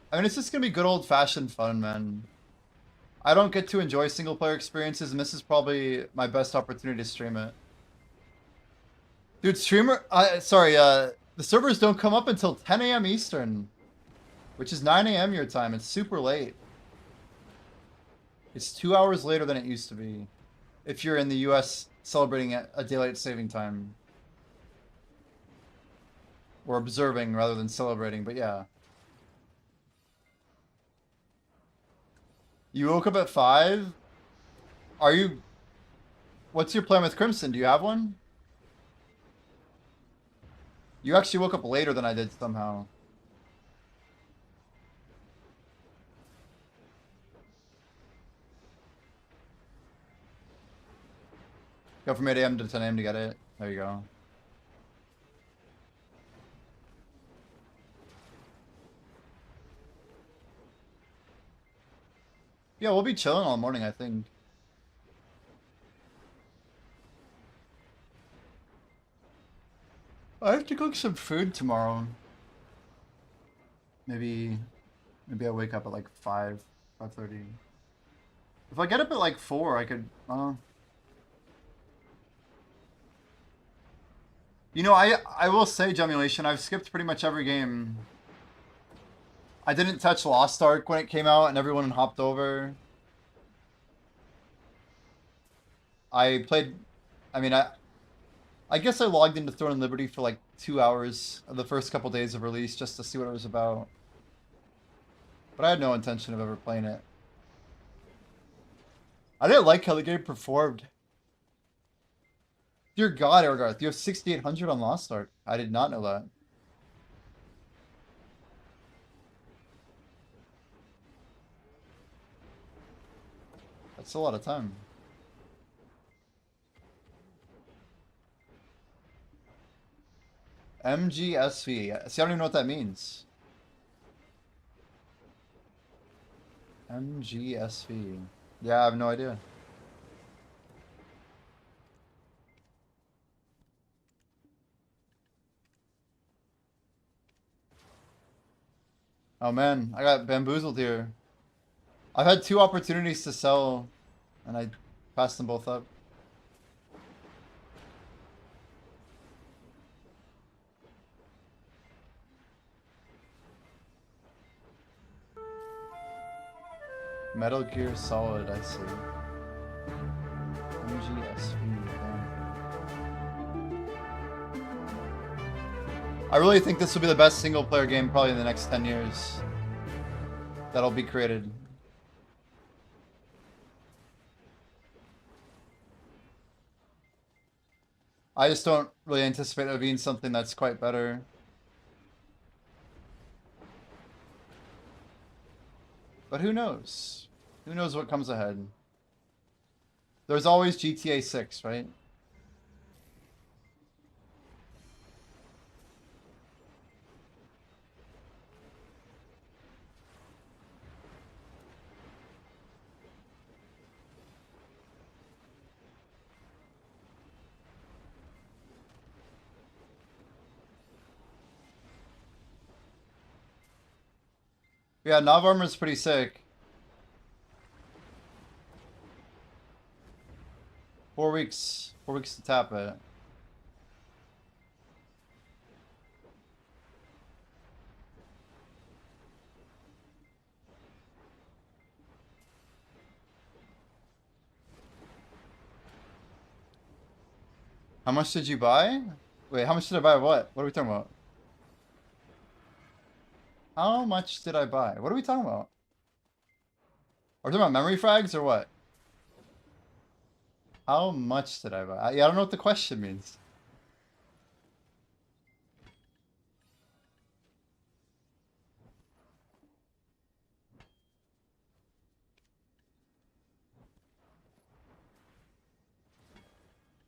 I mean, it's just going to be good old-fashioned fun, man. I don't get to enjoy single player experiences, and this is probably my best opportunity to stream it. Dude, the servers don't come up until 10 a.m. Eastern, which is 9 a.m. your time. It's super late. It's 2 hours later than it used to be if you're in the US celebrating a daylight saving time. Or observing rather than celebrating, but yeah. You woke up at 5? What's your plan with Crimson? Do you have one? You actually woke up later than I did somehow. Go from 8 a.m. to 10 a.m. to get it. There you go. Yeah, we'll be chilling all morning, I think. I have to cook some food tomorrow. Maybe I wake up at like 5:30. If I get up at like 4, I could, you know, I will say, Gemulation, I've skipped pretty much every game. I didn't touch Lost Ark when it came out and everyone hopped over. I guess I logged into Throne and Liberty for like 2 hours of the first couple days of release just to see what it was about. But I had no intention of ever playing it. I didn't like how the game performed. Dear God, Ergarth, you have 6,800 on Lost Ark. I did not know that. That's a lot of time. MGSV. See, I don't even know what that means. MGSV. Yeah, I have no idea. Oh man, I got bamboozled here. I've had 2 opportunities to sell, and I passed them both up. Metal Gear Solid, I see. MGSV. I really think this will be the best single player game probably in the next 10 years that'll be created. I just don't really anticipate it being something that's quite better. But who knows? Who knows what comes ahead? There's always GTA 6, right? Yeah, Nav Armor's pretty sick. 4 weeks. 4 weeks to tap it. How much did you buy? Wait, how much did I buy what? What are we talking about? How much did I buy? What are we talking about? Are we talking about memory frags or what? How much did I buy? Yeah, I don't know what the question means.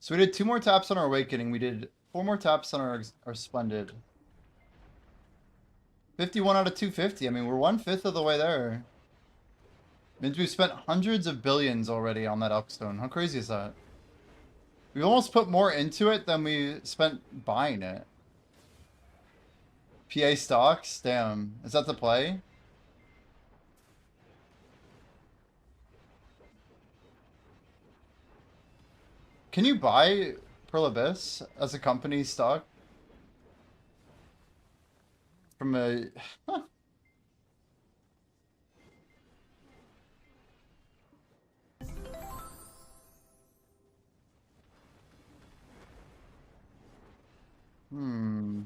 So we did 2 more taps on our Awakening. We did 4 more taps on our Splendid. 51 out of 250. I mean, we're 1/5 of the way there. Means we've spent hundreds of billions already on that Elkstone. How crazy is that? We almost put more into it than we spent buying it. PA stocks? Damn. Is that the play? Can you buy Pearl Abyss as a company stock from a? Hmm.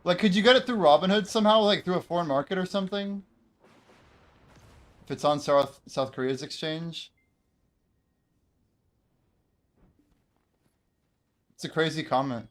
Like, could you get it through Robinhood somehow, like through a foreign market or something? If it's on South Korea's exchange? It's a crazy comment.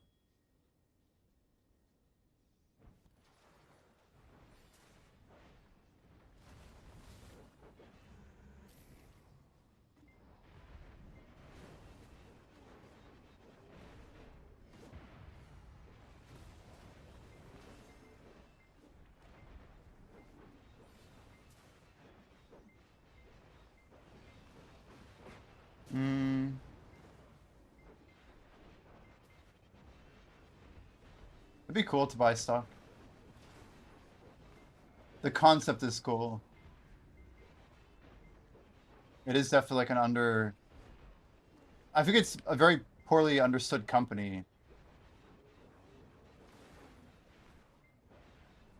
Hmm. It'd be cool to buy stock. The concept is cool. It is definitely like an under. I think it's a very poorly understood company.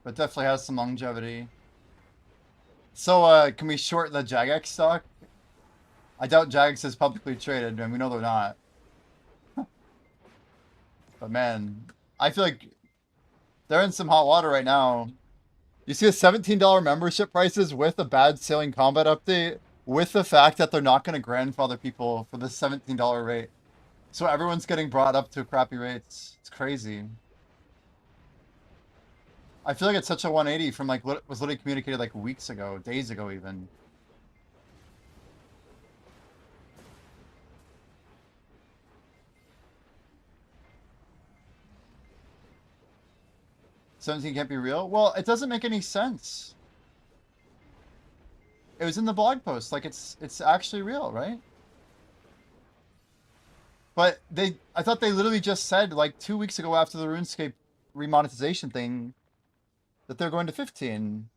But definitely has some longevity. So, can we short the Jagex stock? I doubt Jagex is publicly traded, and we know they're not. But man, I feel like they're in some hot water right now. You see the $17 membership prices with a bad sailing combat update, with the fact that they're not going to grandfather people for the $17 rate. So everyone's getting brought up to crappy rates. It's crazy. I feel like it's such a 180 from like what was literally communicated like weeks ago, days ago even. $17 can't be real? Well, it doesn't make any sense. It was in the blog post. Like it's actually real, right? But I thought they literally just said like 2 weeks ago after the RuneScape remonetization thing that they're going to 15.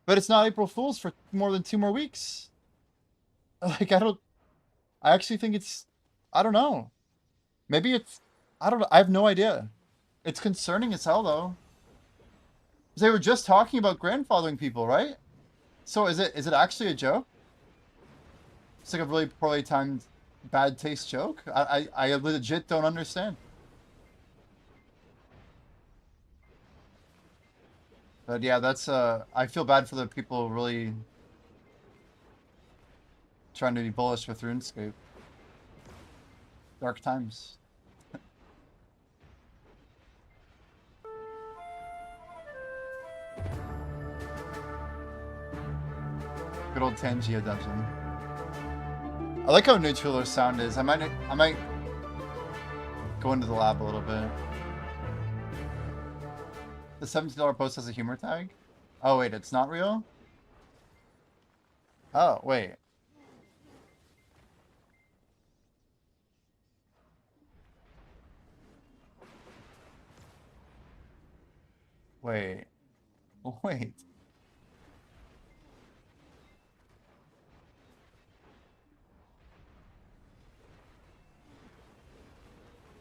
But it's not April Fool's for more than 2 more weeks. Like I actually think I don't know. Maybe I don't know. I have no idea. It's concerning as hell though. They were just talking about grandfathering people, right? So is it actually a joke? It's like a really poorly timed, bad taste joke. I legit don't understand. But yeah, that's I feel bad for the people really trying to be bullish with RuneScape. Dark times. Good old Tangia dungeon. I like how neutral their sound is. I might go into the lab a little bit. The $17 post has a humor tag? Oh wait, it's not real? Oh, wait. Wait. Wait.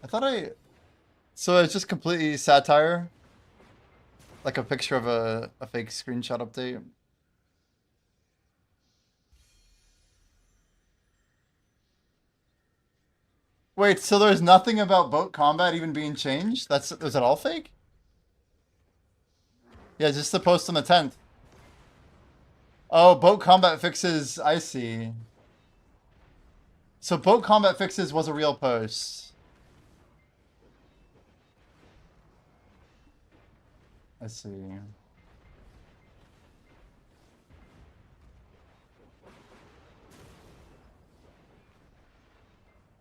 I thought So it's just completely satire? Like a picture of a fake screenshot update? Wait, so there's nothing about boat combat even being changed? Was it all fake? Yeah, just the post on the 10th. Oh, boat combat fixes, I see. So boat combat fixes was a real post. I see.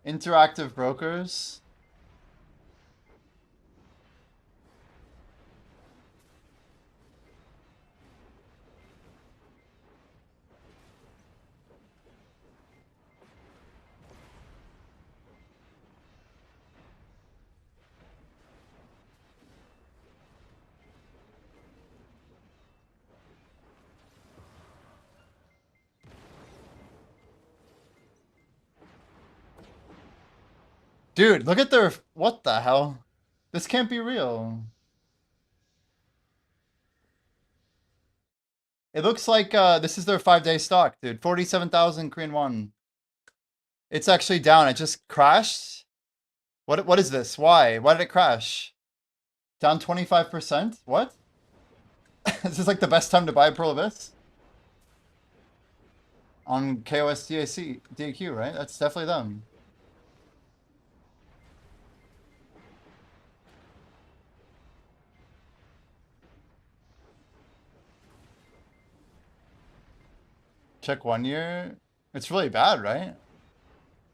Interactive brokers? Dude, look at their... What the hell? This can't be real. It looks like this is their 5-day stock, dude. 47,000 Korean won. It's actually down. It just crashed. What is this? Why? Why did it crash? Down 25%? What? Is this like the best time to buy Pearl Abyss? On KOS DAQ, right? That's definitely them. Check 1 year. It's really bad, right?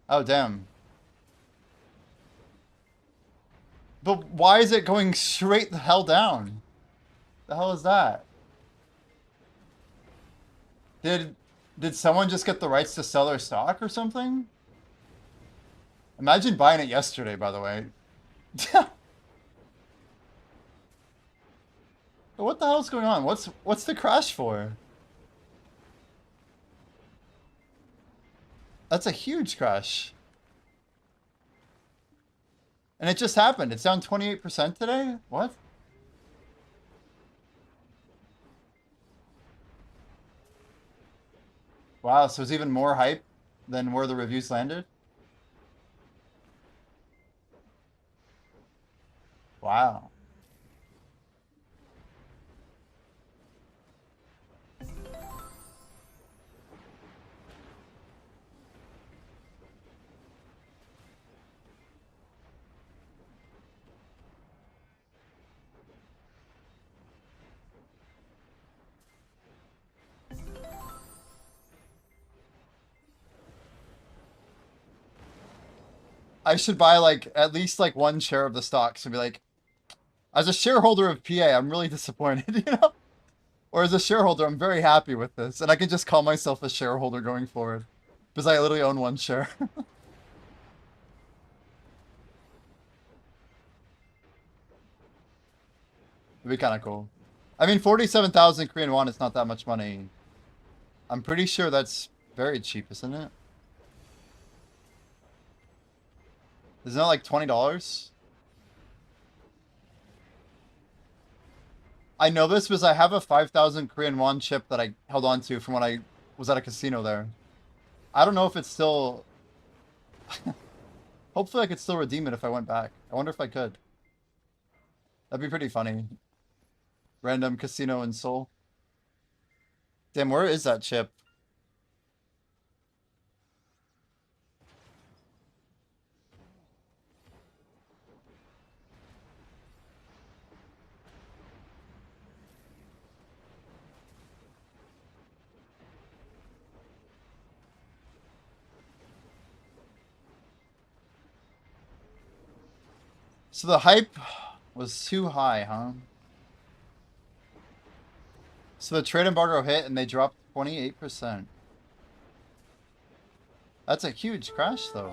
Oh, damn. But why is it going straight the hell down? The hell is that? Did someone just get the rights to sell their stock or something? Imagine buying it yesterday, by the way. What the hell's going on? What's the crash for? That's a huge crash. And it just happened. It's down 28% today? What? Wow, so it's even more hype than where the reviews landed? Wow. I should buy like at least like 1 share of the stocks and be like, as a shareholder of PA, I'm really disappointed, you know? Or as a shareholder, I'm very happy with this. And I can just call myself a shareholder going forward. Because I literally own 1 share. It'd be kind of cool. I mean, 47,000 Korean won is not that much money. I'm pretty sure that's very cheap, isn't it? Isn't that like $20? I know this because I have a 5,000 Korean won chip that I held on to from when I was at a casino there. I don't know if it's still... Hopefully I could still redeem it if I went back. I wonder if I could. That'd be pretty funny. Random casino in Seoul. Damn, where is that chip? So the hype was too high, huh? So the trade embargo hit and they dropped 28%. That's a huge crash, though.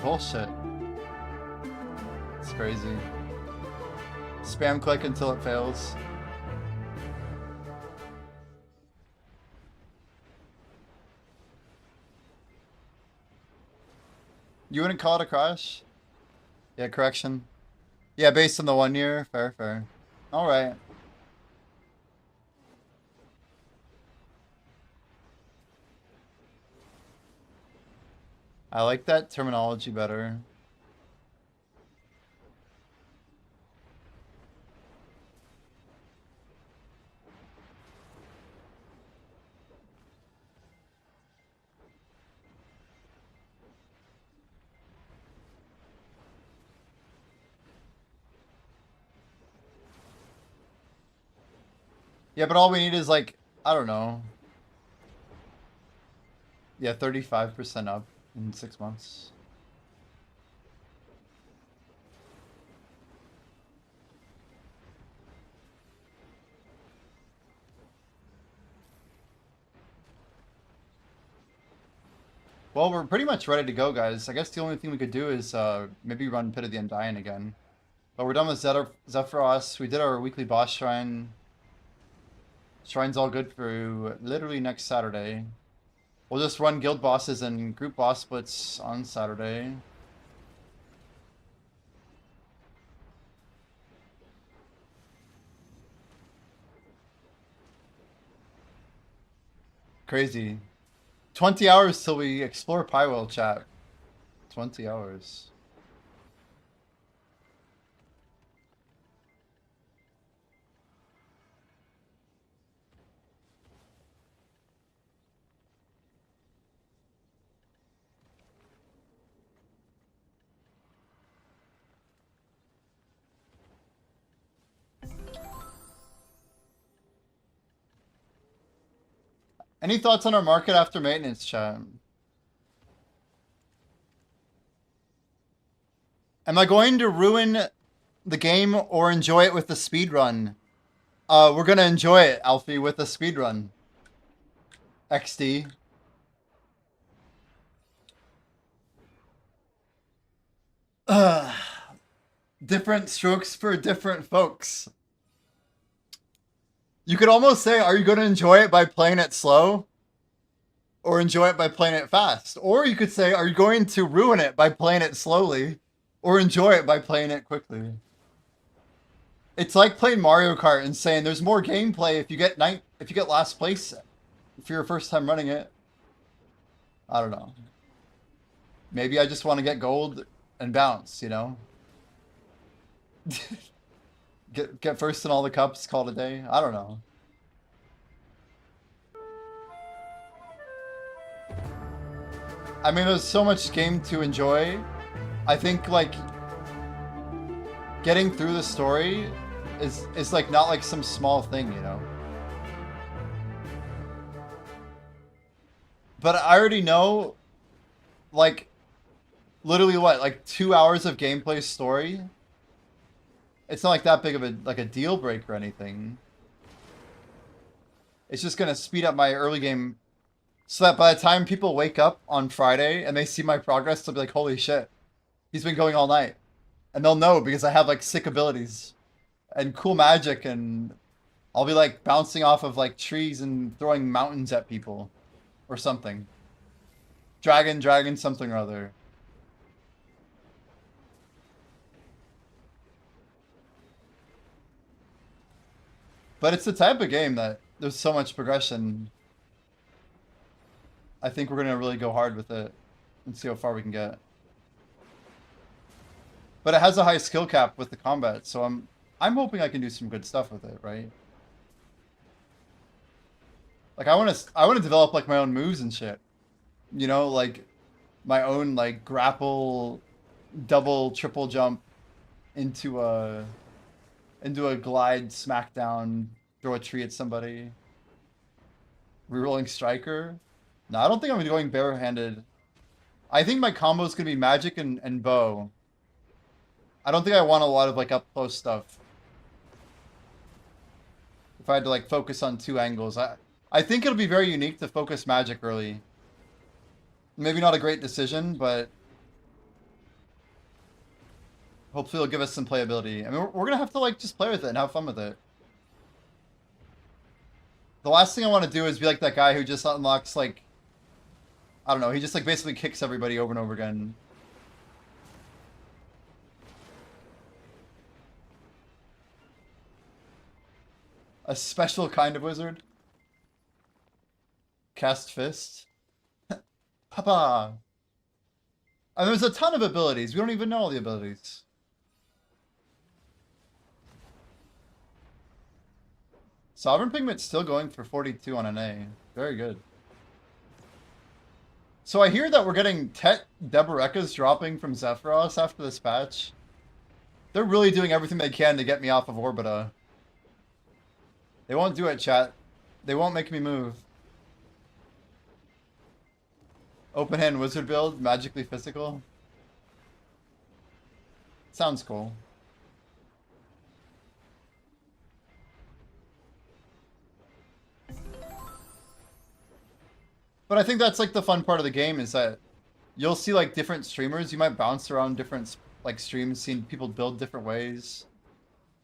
Bullshit. It's crazy. Spam click until it fails. You wouldn't call it a crash? Yeah, correction. Yeah, based on the 1 year. Fair, fair. Alright. I like that terminology better. Yeah, but all we need is like, I don't know. Yeah, 35% up in 6 months. Well, we're pretty much ready to go, guys. I guess the only thing we could do is maybe run Pit of the Undying again. But we're done with Zephyros. We did our weekly boss shrine. Shrine's all good for literally next Saturday. We'll just run guild bosses and group boss splits on Saturday. Crazy. 20 hours till we explore Pyrewell, chat. 20 hours. Any thoughts on our market after maintenance, chat? Am I going to ruin the game or enjoy it with the speed run? We're gonna enjoy it, Alfie, with the speed run. XD. Different strokes for different folks. You could almost say, are you going to enjoy it by playing it slow? Or enjoy it by playing it fast? Or you could say, are you going to ruin it by playing it slowly? Or enjoy it by playing it quickly? It's like playing Mario Kart and saying there's more gameplay if you get last place if you're your first time running it. I don't know. Maybe I just want to get gold and bounce, you know? Get first in all the cups, call it a day. I don't know. I mean, there's so much game to enjoy. I think like getting through the story is like not like some small thing, you know. But I already know, like, literally what, like 2 hours of gameplay story. It's not like that big of a deal breaker or anything. It's just gonna speed up my early game so that by the time people wake up on Friday and they see my progress, they'll be like, holy shit, he's been going all night. And they'll know because I have like sick abilities and cool magic, and I'll be like bouncing off of like trees and throwing mountains at people or something. Dragon, something or other. But it's the type of game that there's so much progression. I think we're gonna really go hard with it and see how far we can get. But it has a high skill cap with the combat, so I'm hoping I can do some good stuff with it, right? Like I wanna develop like my own moves and shit. You know, like my own like grapple, double, triple jump into a glide smackdown, throw a tree at somebody. Rerolling striker. No, I don't think I'm going barehanded. I think my combo is going to be magic and bow. I don't think I want a lot of like up close stuff. If I had to like focus on 2 angles. I think it'll be very unique to focus magic early. Maybe not a great decision, but hopefully it'll give us some playability. I mean, we're going to have to like just play with it and have fun with it. The last thing I want to do is be like that guy who just unlocks like, I don't know, he just like basically kicks everybody over and over again. A special kind of wizard. Cast fist. Papa. And there's a ton of abilities. We don't even know all the abilities. Sovereign Pigment's still going for 42 on an A. Very good. So I hear that we're getting Tet Debarekas dropping from Zephyros after this patch. They're really doing everything they can to get me off of Orbita. They won't do it, chat. They won't make me move. Open hand wizard build, magically physical. Sounds cool. But I think that's like the fun part of the game is that you'll see like different streamers. You might bounce around different like streams, seeing people build different ways.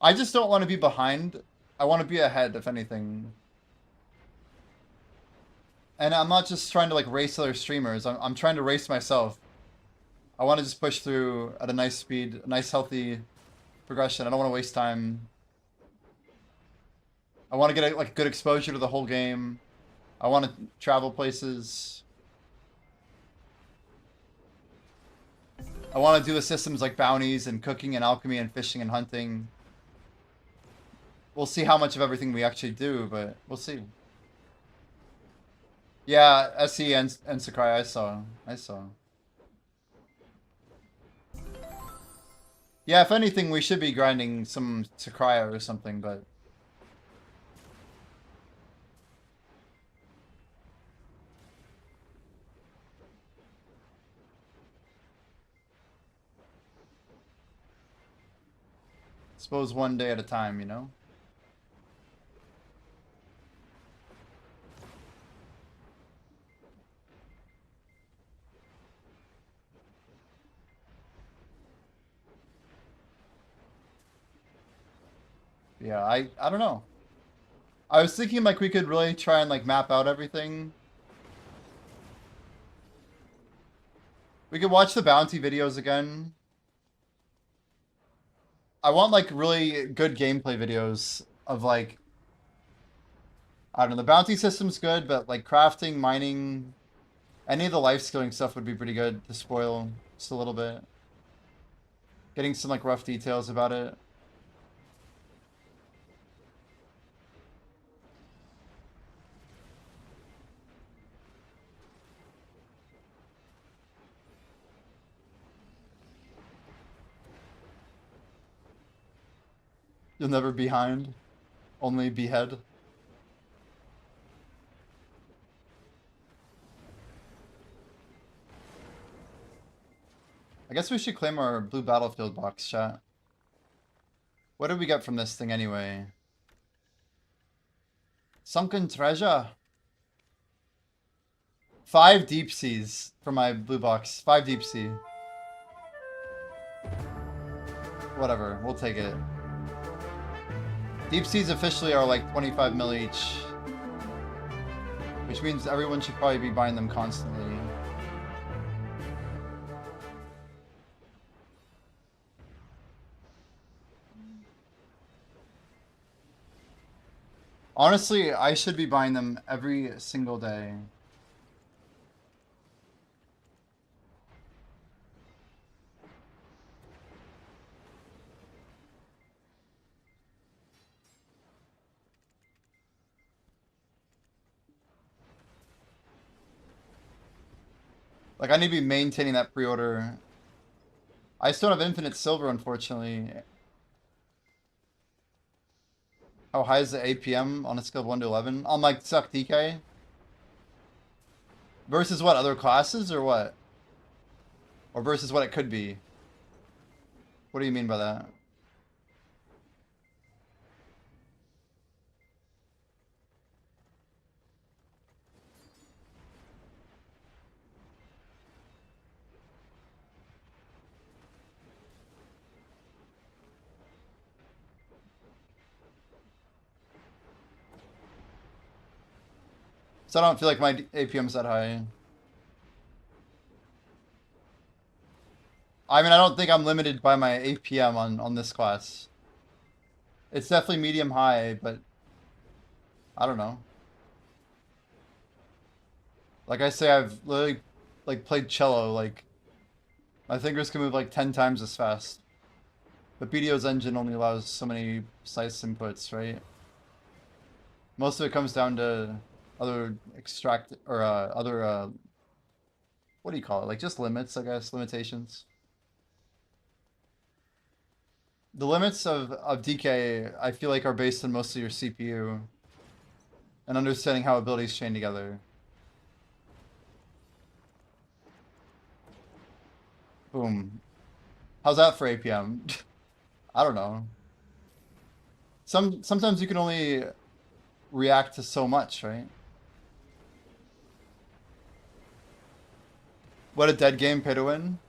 I just don't want to be behind. I want to be ahead, if anything. And I'm not just trying to like race other streamers. I'm trying to race myself. I want to just push through at a nice speed, a nice healthy progression. I don't want to waste time. I want to get like good exposure to the whole game. I want to travel places. I want to do the systems like bounties and cooking and alchemy and fishing and hunting. We'll see how much of everything we actually do, but we'll see. Yeah, SE and Sakurai, I saw. Yeah, if anything, we should be grinding some Sakurai or something, but... suppose one day at a time, you know? Yeah, I don't know. I was thinking like we could really try and like map out everything. We could watch the bounty videos again. I want like really good gameplay videos of like, I don't know, the bounty system's good, but like crafting, mining, any of the life skilling stuff would be pretty good to spoil just a little bit. Getting some like rough details about it. You'll never be behind, only behead. I guess we should claim our blue battlefield box, chat. What did we get from this thing anyway? Sunken treasure. 5 deep seas for my blue box. 5 deep sea. Whatever, we'll take it. Deep seas officially are like 25 mil each. Which means everyone should probably be buying them constantly. Honestly, I should be buying them every single day. Like, I need to be maintaining that pre-order. I still don't have infinite silver, unfortunately. How high is the APM on a scale of 1 to 11? On like Suck DK? Versus what, other classes or what? Or versus what it could be? What do you mean by that? So I don't feel like my APM's that high. I mean, I don't think I'm limited by my APM on this class. It's definitely medium high, but I don't know. Like I say, I've literally like played cello, like my fingers can move like 10 times as fast. But BDO's engine only allows so many precise inputs, right? Most of it comes down to other extract or other what do you call it? Like just limits, I guess, limitations. The limits of DK, I feel like, are based on mostly your CPU and understanding how abilities chain together. Boom. How's that for APM? I don't know. Sometimes you can only react to so much, right? What a dead game, pay to win.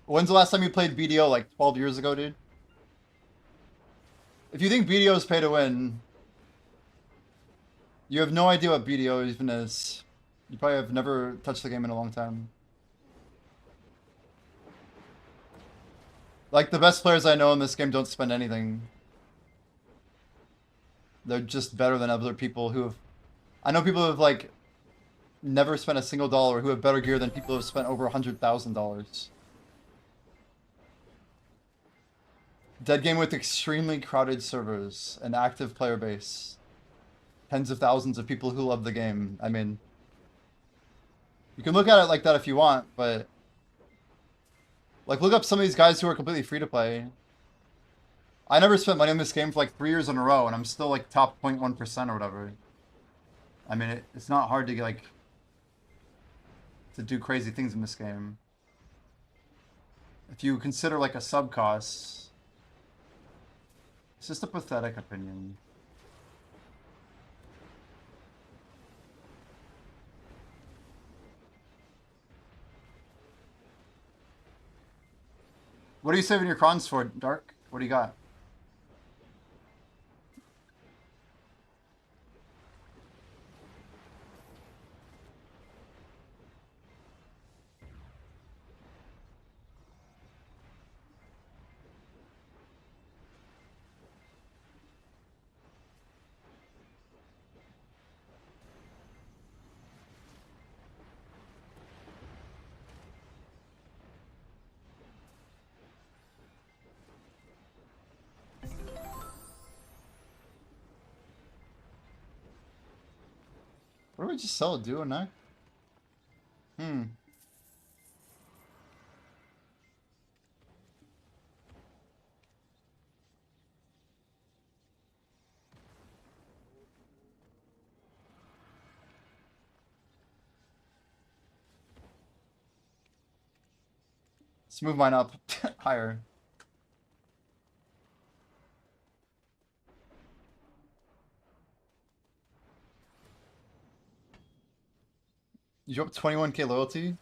When's the last time you played BDO? Like 12 years ago, dude? If you think BDO is pay to win, You have no idea what BDO even is. You probably have never touched the game in a long time. Like, the best players I know in this game don't spend anything. They're just better than other people who have... I know people who have, like, never spent a single dollar, who have better gear than people who have spent over $100,000. Dead game with extremely crowded servers, an active player base. Tens of thousands of people who love the game. I mean... You can look at it like that if you want, but... Like, look up some of these guys who are completely free to play. I never spent money on this game for like 3 years in a row, and I'm still like top 0.1% or whatever. I mean, it's not hard to get, like... to do crazy things in this game. If you consider like a sub cost... It's just a pathetic opinion. What are you saving your crons for, Dark? What do you got? What do we just sell a duo neck? Let's move mine up higher. You dropped 21k loyalty?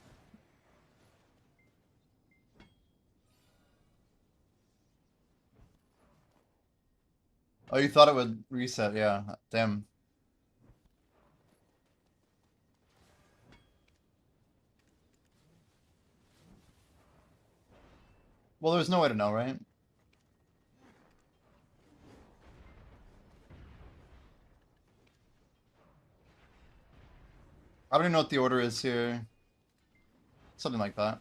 Oh, you thought it would reset, yeah. Damn. Well, there's no way to know, right? I don't even know what the order is here. Something like that.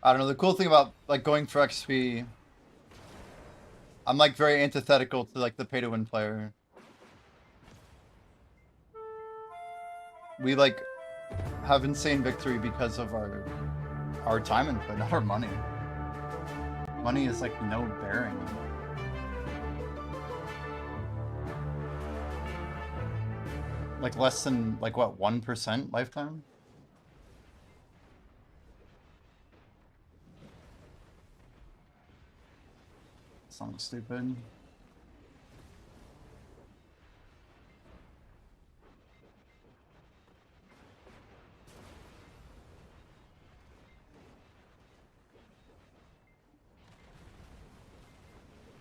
I don't know, the cool thing about like going for XP, I'm like very antithetical to like the pay to win player. We like have insane victory because of our time and play, not our money. Money is like no bearing. Like less than like what, 1% lifetime? Sounds stupid.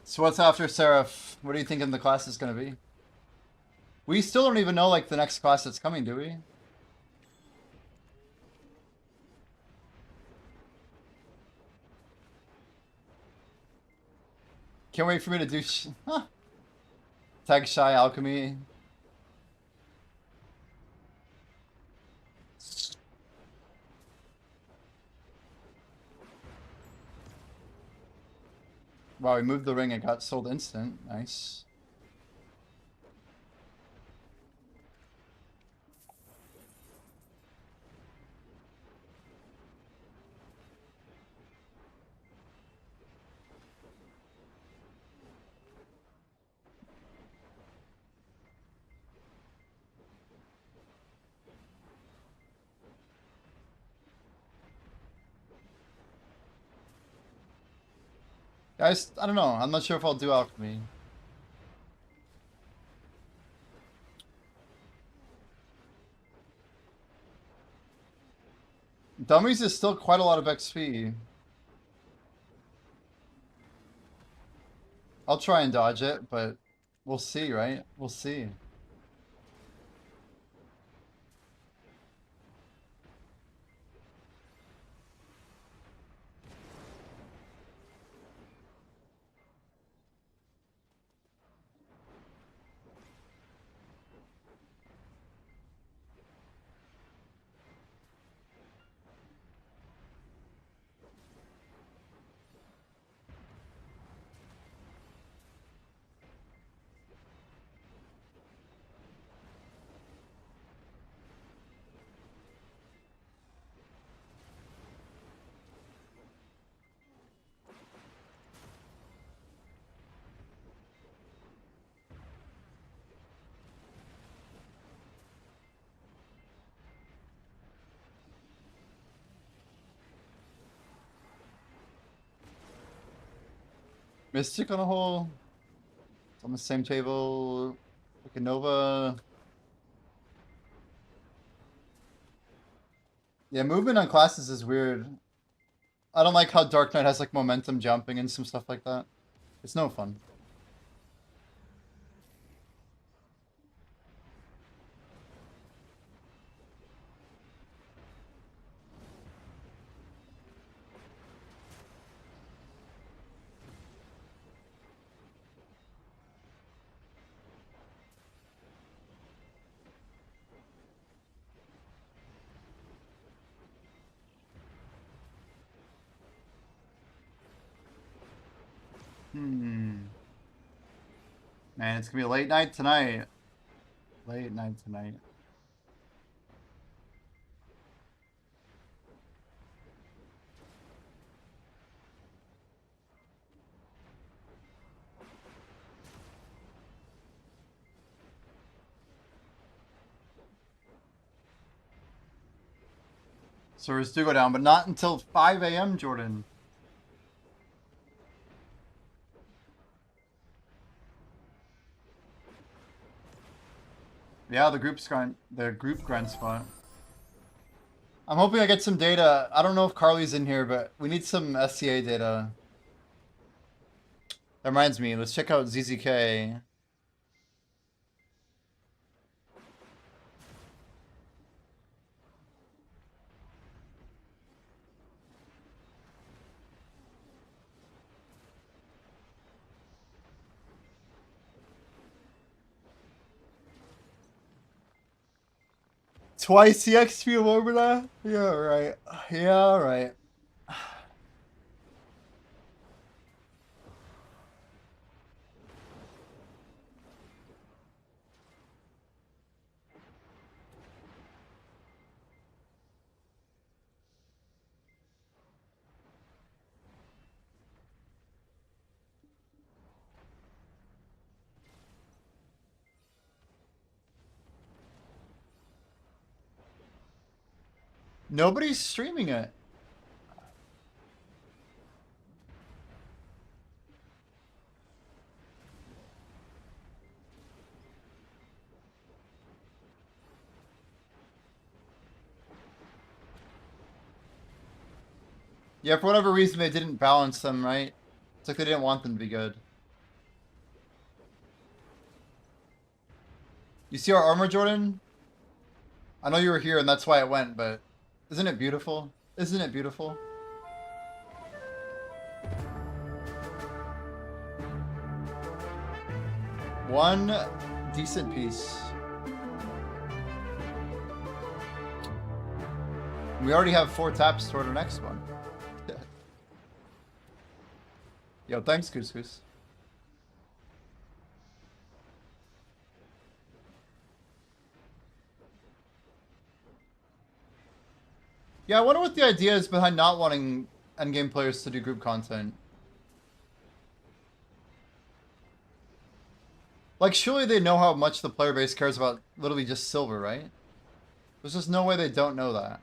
So what's after Seraph? What do you think the class is going to be? We still don't even know like the next class that's coming, do we? Can't wait for me to do Tag Shy Alchemy. Wow, we moved the ring and got sold instant. Nice. I don't know. I'm not sure if I'll do alchemy. Dummies is still quite a lot of XP. I'll try and dodge it, but we'll see, right? We'll see. Mystic on a hole. It's on the same table. Like a Nova. Yeah, movement on classes is weird. I don't like how Dark Knight has like momentum jumping and some stuff like that. It's no fun. Man, it's gonna be a late night tonight. Late night tonight. Servers do go down, but not until 5 a.m., Jordan. Yeah, the group grind spot. I'm hoping I get some data. I don't know if Carly's in here, but we need some SCA data. That reminds me, let's check out ZZK. Twice the XP of Orbita? Yeah, right. Yeah, right. Nobody's streaming it. Yeah, for whatever reason they didn't balance them, right? It's like they didn't want them to be good. You see our armor, Jordan? I know you were here and that's why it went, but isn't it beautiful? Isn't it beautiful? One decent piece. We already have 4 taps toward our next one. Yo, thanks, Couscous. Yeah, I wonder what the idea is behind not wanting endgame players to do group content. Like, surely they know how much the player base cares about literally just silver, right? There's just no way they don't know that.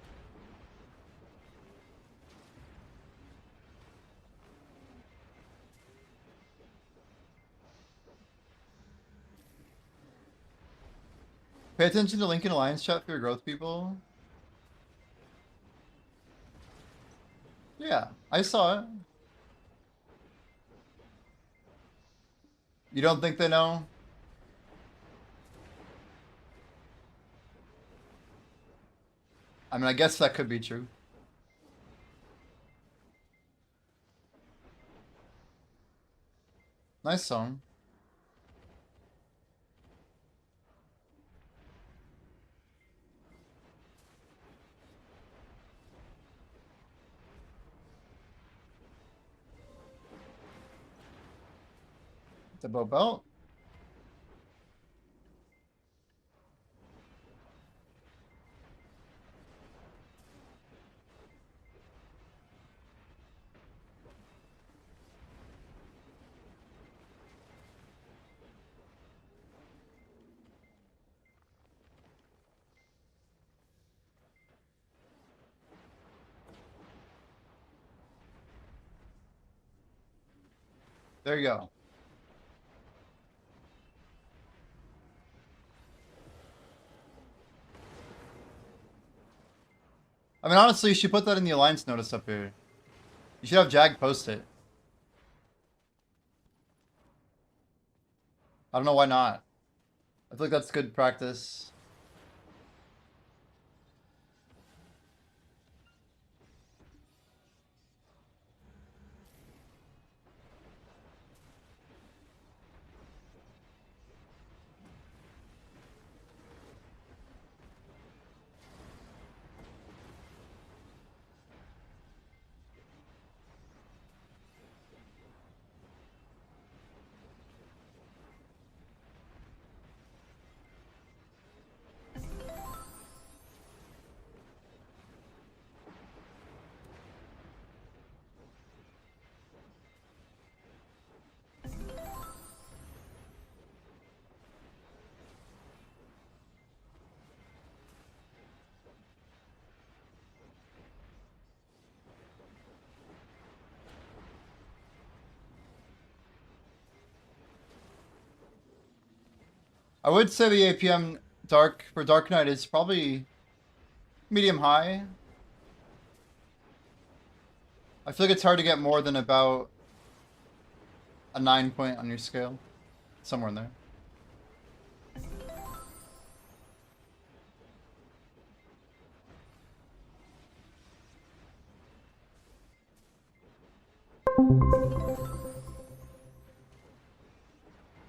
Pay attention to Lincoln Alliance chat for your growth people. Yeah, I saw it. You don't think they know? I mean, I guess that could be true. Nice song. The bow belt. There you go. I mean, honestly, you should put that in the alliance notice up here. You should have Jag post it. I don't know why not. I feel like that's good practice. I would say the APM dark for Dark Knight is probably medium high. I feel like it's hard to get more than about a 9 point on your scale. Somewhere in there.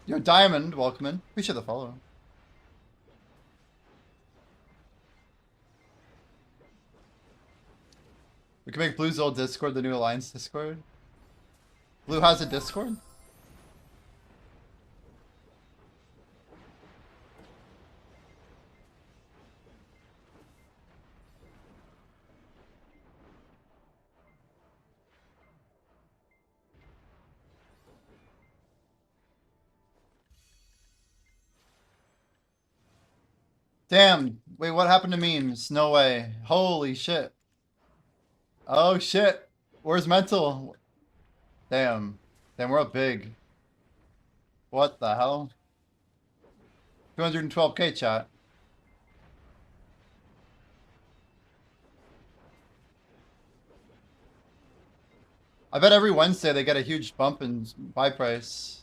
Yo, Diamond, welcome in. Appreciate the follow. We can make Blue's old Discord the new Alliance Discord. Blue has a Discord? Damn. Wait, what happened to memes? No way. Holy shit. Oh shit. Where's Mental? Damn. Damn, we're up big. What the hell? 212k chat. I bet every Wednesday they get a huge bump in buy price.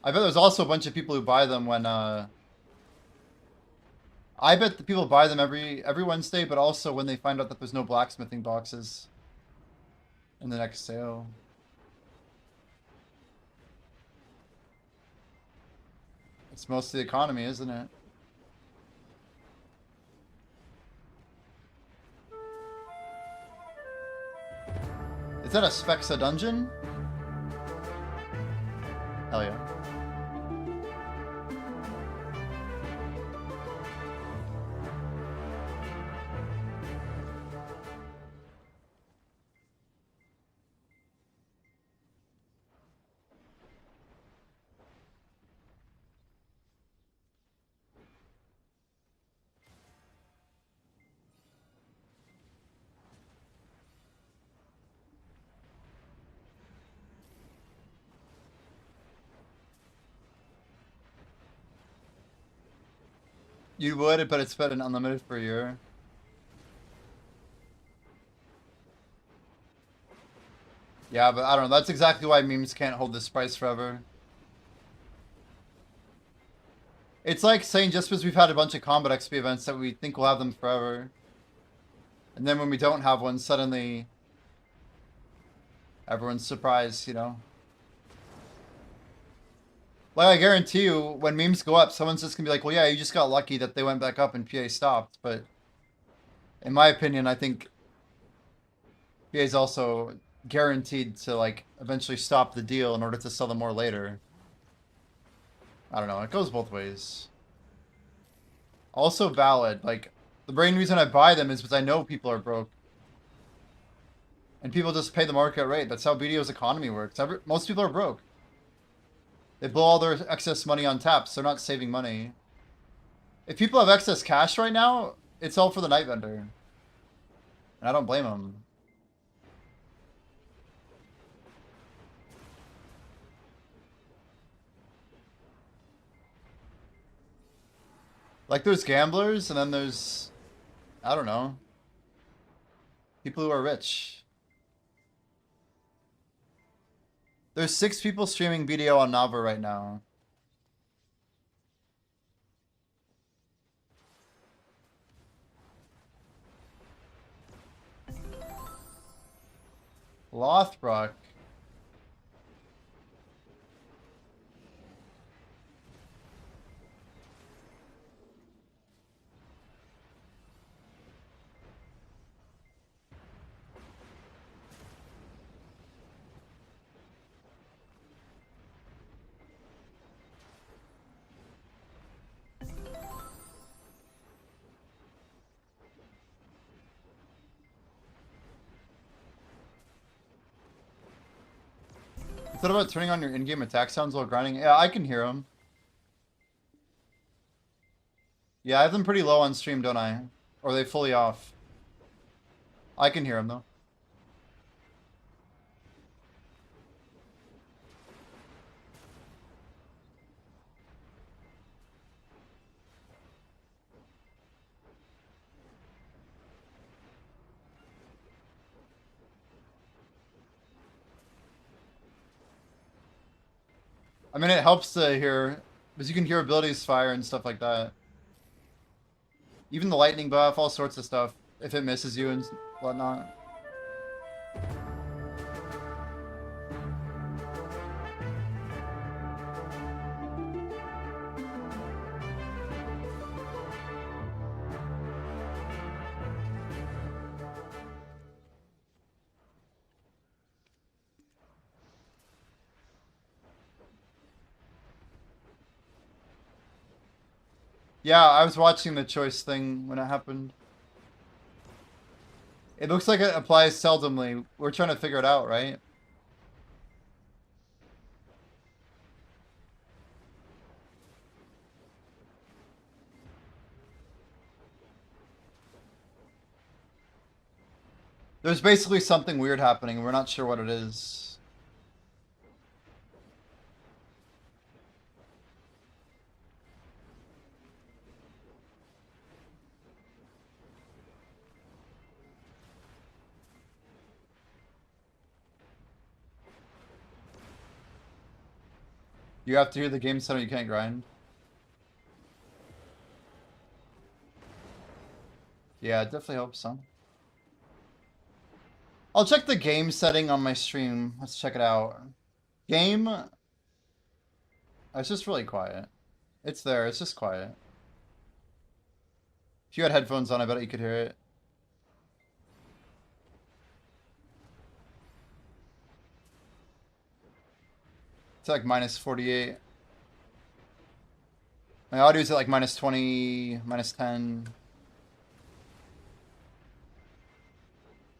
I bet there's also a bunch of people who buy them when I bet the people buy them every Wednesday, but also when they find out that there's no blacksmithing boxes in the next sale. It's most of the economy, isn't it? Is that a Spexa dungeon? Hell yeah. You would, but it's been unlimited for a year. Yeah, but I don't know. That's exactly why memes can't hold this price forever. It's like saying just because we've had a bunch of Combat XP events that we think we'll have them forever. And then when we don't have one, suddenly everyone's surprised, you know? Like, I guarantee you, when memes go up, someone's just gonna be like, well, yeah, you just got lucky that they went back up and PA stopped. But in my opinion, I think PA is also guaranteed to, like, eventually stop the deal in order to sell them more later. I don't know. It goes both ways. Also valid. Like, the main reason I buy them is because I know people are broke. And people just pay the market rate. That's how BDO's economy works. Most people are broke. They blow all their excess money on taps. They're not saving money. If people have excess cash right now, it's all for the night vendor. And I don't blame them. Like, there's gamblers, and then there's, I don't know, people who are rich. There's 6 people streaming BDO on Nava right now. Lothbrock. Is that about turning on your in-game attack sounds while grinding? Yeah, I can hear them. Yeah, I have them pretty low on stream, don't I? Or are they fully off? I can hear them, though. I mean, it helps to hear, because you can hear abilities fire and stuff like that. Even the lightning buff, all sorts of stuff, if it misses you and whatnot. Yeah, I was watching the choice thing when it happened. It looks like it applies seldomly. We're trying to figure it out, right? There's basically something weird happening, and we're not sure what it is. You have to hear the game center, you can't grind. Yeah, it definitely helps some. I'll check the game setting on my stream. Let's check it out. Game. It's just really quiet. It's there, it's just quiet. If you had headphones on, I bet you could hear it. It's like minus 48. My audio's at like minus 20, minus 10.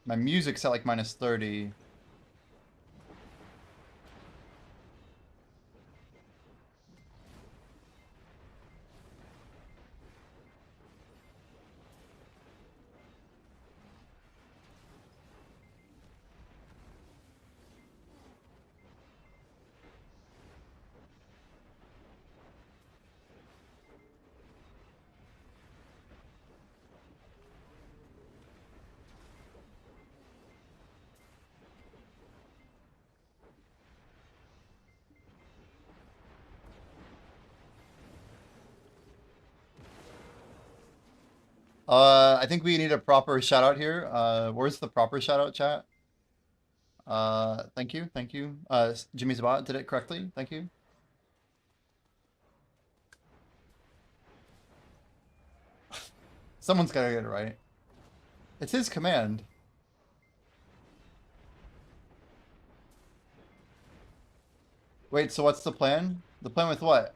My music's at like minus 30. I think we need a proper shout out here. Where's the proper shout out, chat? Thank you, thank you. Jimmy's bot did it correctly. Thank you. Someone's gotta get it right. It's his command. Wait, so what's the plan? The plan with what?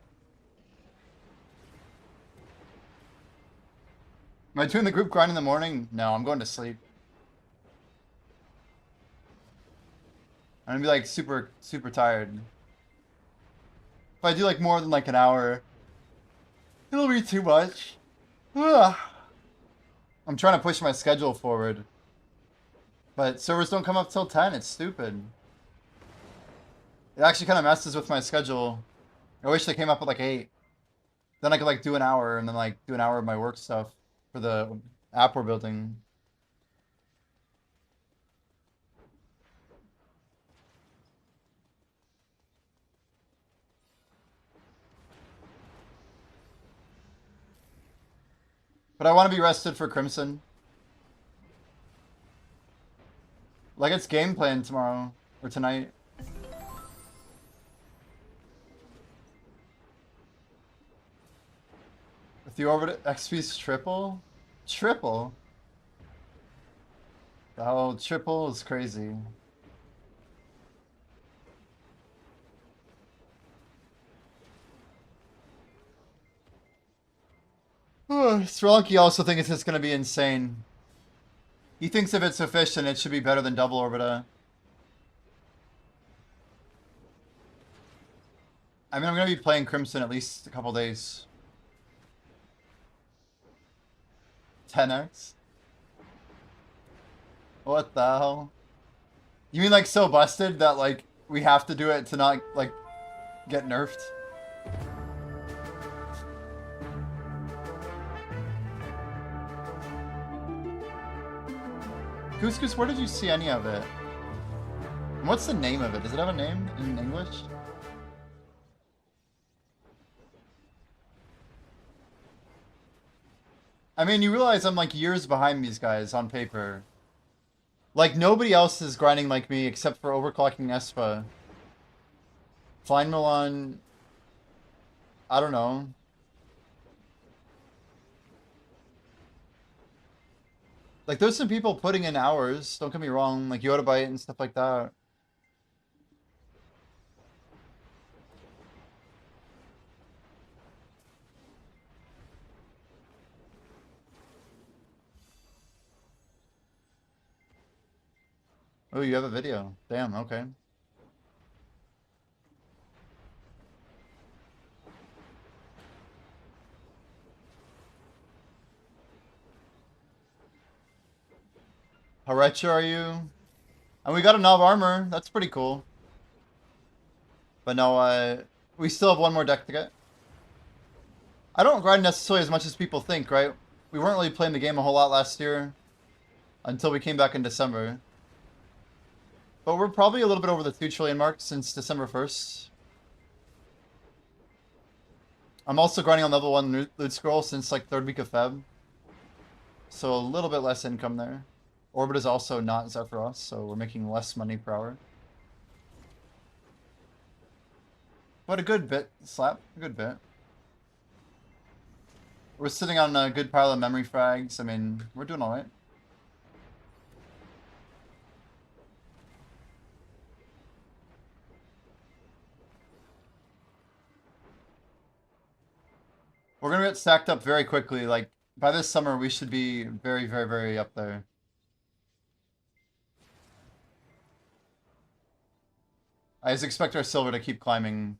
Am I doing the group grind in the morning? No, I'm going to sleep. I'm gonna be like super tired. If I do like more than like an hour, it'll be too much. Ugh. I'm trying to push my schedule forward. But servers don't come up till 10, it's stupid. It actually kind of messes with my schedule. I wish they came up at like 8. Then I could like do an hour and then like do an hour of my work stuff for the app we're building. But I want to be rested for Crimson. Like it's game plan tomorrow or tonight. If the orbit XP's triple? Triple? Oh, triple is crazy. Strelky also thinks it's going to be insane. He thinks if it's efficient, it should be better than double orbita. I mean, I'm going to be playing Crimson at least a couple days. 10x? What the hell? You mean like so busted that like we have to do it to not like get nerfed? Couscous, where did you see any of it? And what's the name of it? Does it have a name in English? I mean, you realize I'm like years behind these guys on paper. Like nobody else is grinding like me except for overclocking Espa. Flying Milan, I don't know. Like, there's some people putting in hours, don't get me wrong, like Yodabyte and stuff like that. Oh, you have a video. Damn, okay. How retro are you? And we got a knob armor. That's pretty cool. But no, we still have one more deck to get. I don't grind necessarily as much as people think, right? We weren't really playing the game a whole lot last year until we came back in December. But we're probably a little bit over the 2 trillion mark since December 1st. I'm also grinding on level 1 loot scroll since like 3rd week of Feb. So a little bit less income there. Orbit is also not Zephyros, so we're making less money per hour. But a good bit, Slap. A good bit. We're sitting on a good pile of memory frags. I mean, we're doing alright. We're gonna get stacked up very quickly. Like, by this summer, we should be very, very, very up there. I just expect our silver to keep climbing.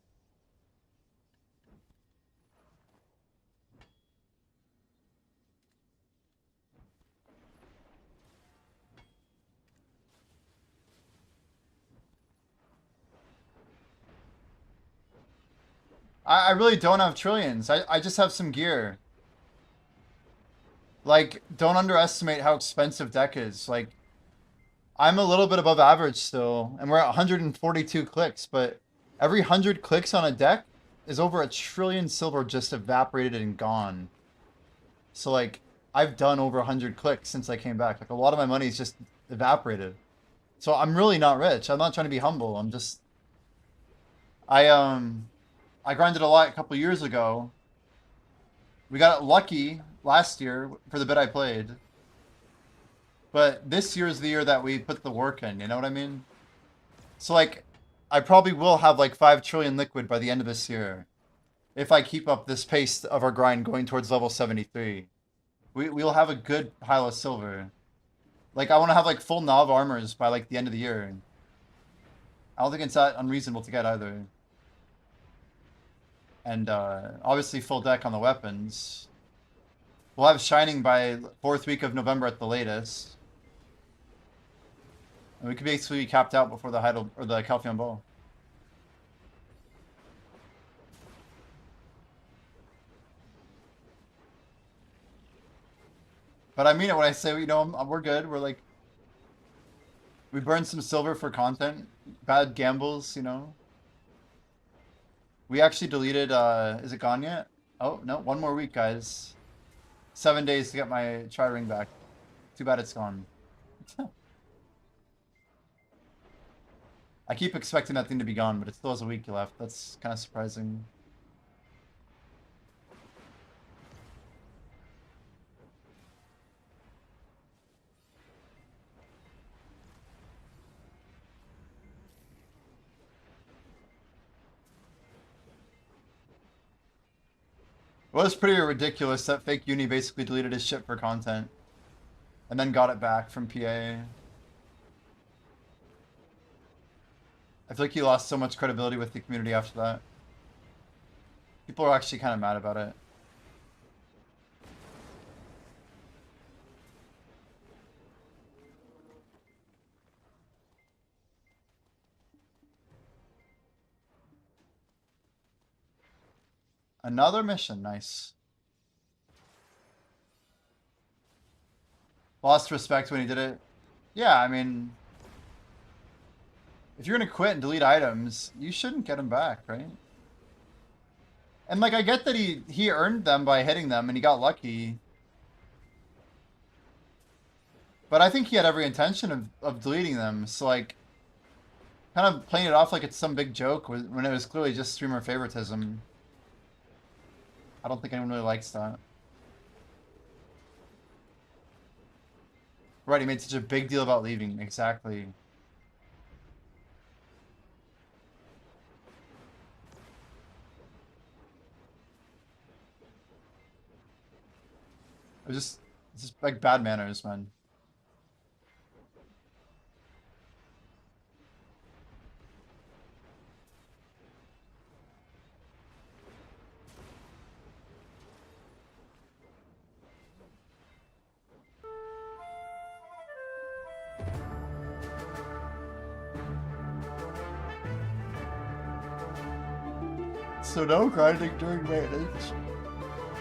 I really don't have trillions. I just have some gear. Like, don't underestimate how expensive deck is. Like, I'm a little bit above average still, and we're at 142 clicks, but every 100 clicks on a deck is over 1 trillion silver just evaporated and gone. So, like, I've done over 100 clicks since I came back. Like a lot of my money's just evaporated. So I'm really not rich. I'm not trying to be humble. I'm just I grinded a lot a couple years ago. We got lucky last year for the bit I played. But this year is the year that we put the work in, you know what I mean? So like I probably will have like 5 trillion liquid by the end of this year. If I keep up this pace of our grind going towards level 73. We'll have a good pile of silver. Like I want to have like full Nav armors by like the end of the year. I don't think it's that unreasonable to get either. And obviously full deck on the weapons. We'll have Shining by 4th week of November at the latest. And we could basically be capped out before the Heidel or the Calpheon Bow. But I mean it when I say, you know, we're good. We're like, we burned some silver for content. Bad gambles, you know. We actually deleted, is it gone yet? Oh, no, 1 more week, guys. 7 days to get my tri-ring back. Too bad it's gone. I keep expecting that thing to be gone, but it still has a week left. That's kind of surprising. It was pretty ridiculous that fake uni basically deleted his shit for content. And then got it back from PA. I feel like he lost so much credibility with the community after that. People are actually kind of mad about it. Another mission, nice. Lost respect when he did it. Yeah, I mean, if you're gonna quit and delete items, you shouldn't get them back, right? And like, I get that he earned them by hitting them and he got lucky. But I think he had every intention of deleting them, so like, kind of playing it off like it's some big joke when it was clearly just streamer favoritism. I don't think anyone really likes that. Right, he made such a big deal about leaving. Exactly. It's just like bad manners, man. So no grinding during maintenance.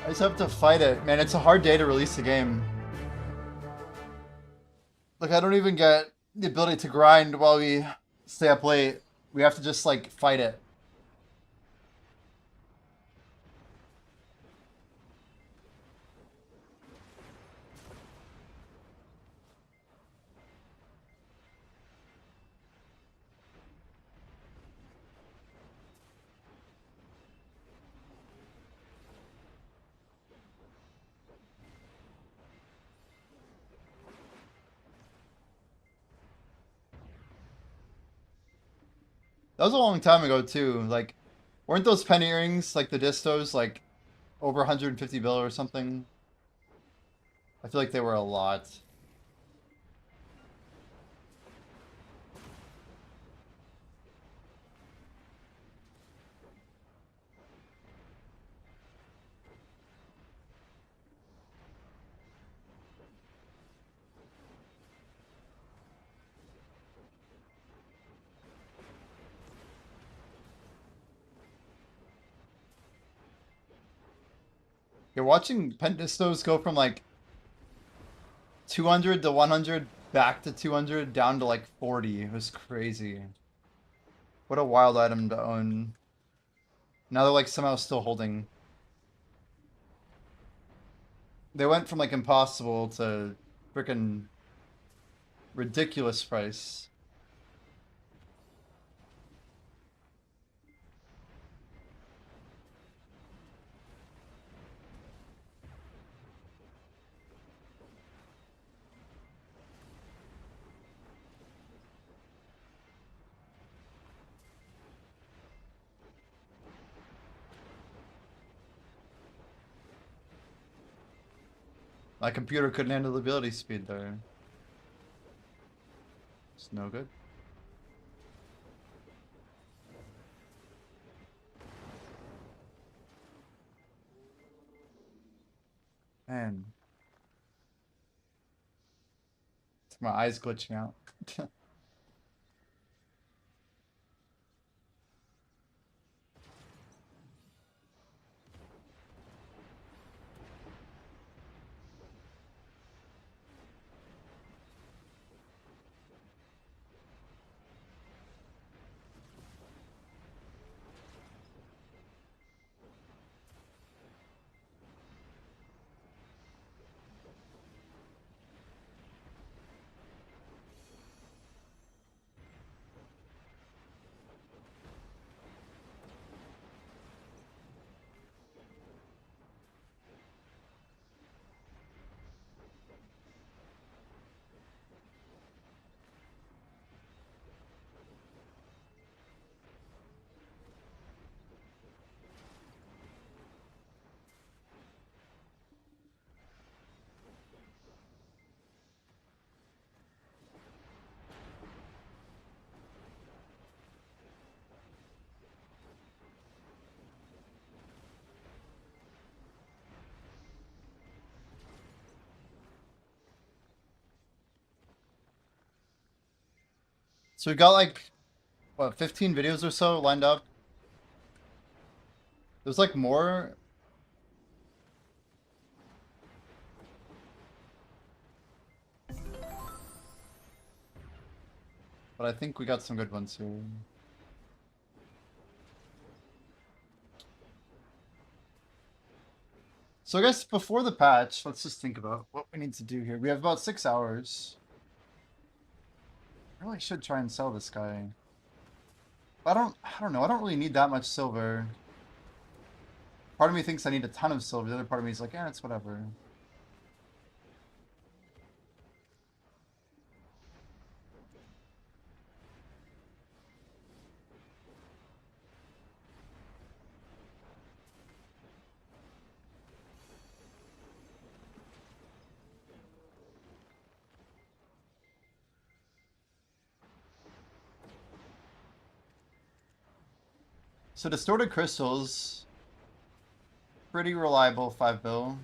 I just have to fight it. Man, it's a hard day to release the game. Like, I don't even get the ability to grind while we stay up late. We have to just, like, fight it. That was a long time ago, too. Like, weren't those penny earrings, like the distos, like, over 150 bill or something? I feel like they were a lot. You're watching pentistos go from, like, 200 to 100, back to 200, down to, like, 40. It was crazy. What a wild item to own. Now they're, like, somehow still holding. They went from like impossible to freaking ridiculous price. My computer couldn't handle the ability speed there. It's no good. Man. It's my eyes glitching out. So we got like, what, 15 videos or so lined up? There's like more. But I think we got some good ones here. So I guess before the patch, let's just think about what we need to do here. We have about 6 hours. I really should try and sell this guy. I don't know. I don't really need that much silver. Part of me thinks I need a ton of silver. The other part of me is like, yeah, it's whatever. So distorted crystals, pretty reliable 5 bill.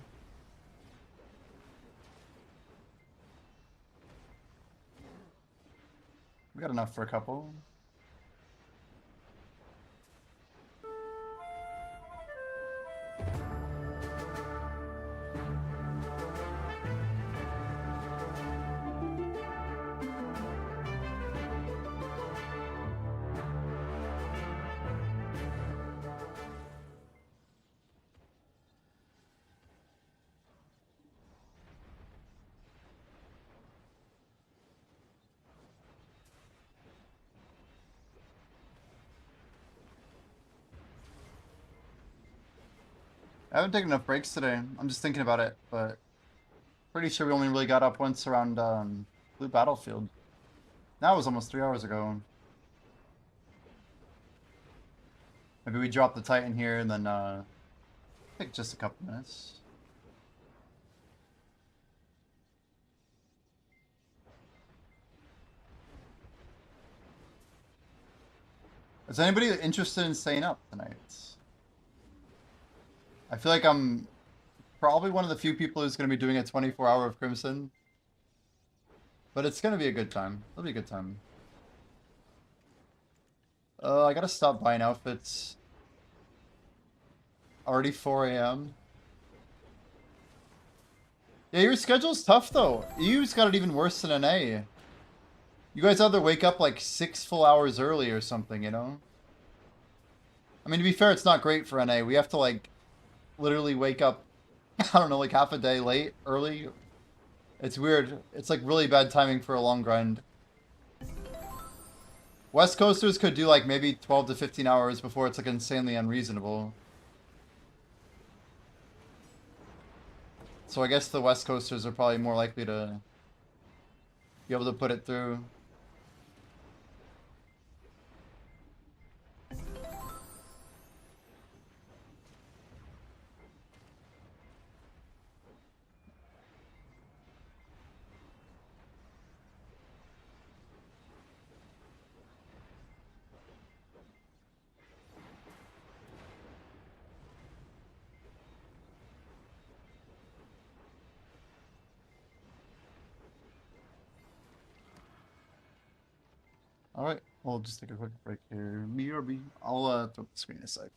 We got enough for a couple. I haven't taken enough breaks today. I'm just thinking about it, but pretty sure we only really got up once around Blue Battlefield. That was almost 3 hours ago. Maybe we drop the Titan here and then take just a couple minutes. Is anybody interested in staying up tonight? I feel like I'm probably one of the few people who's going to be doing a 24-hour of Crimson. But it's going to be a good time. It'll be a good time. I gotta stop buying outfits. Already 4 a.m. Yeah, your schedule's tough though. EU's got it even worse than NA. You guys either wake up like 6 full hours early or something, you know? I mean, to be fair, it's not great for NA. We have to like literally wake up I don't know, like half a day late, early. It's weird. It's like really bad timing for a long grind. West Coasters could do like maybe 12 to 15 hours before it's like insanely unreasonable. So I guess the West Coasters are probably more likely to be able to put it through. All right, we'll just take a quick break here. BRB. I'll throw the screen aside.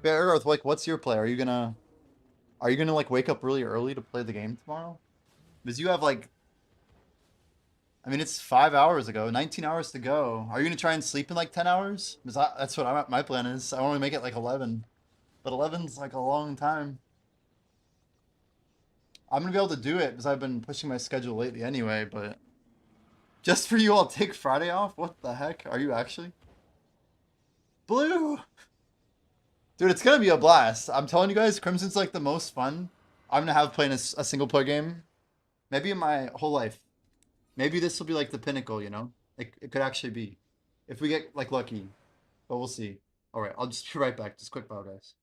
Bear Earth, like, what's your play? Are you gonna like wake up really early to play the game tomorrow? Because you have like, I mean, it's 5 hours ago, 19 hours to go. Are you gonna try and sleep in like 10 hours? Because that's what my plan is. I want to make it like 11, but 11's like a long time. I'm gonna be able to do it because I've been pushing my schedule lately anyway. But just for you, I'll take Friday off. What the heck? Are you actually? Blue. Dude, it's gonna be a blast. I'm telling you guys, Crimson's like the most fun I'm gonna have playing a single player game. Maybe in my whole life. Maybe this will be like the pinnacle, you know? It could actually be. If we get like lucky. But we'll see. Alright, I'll just be right back. Just quick bow, guys.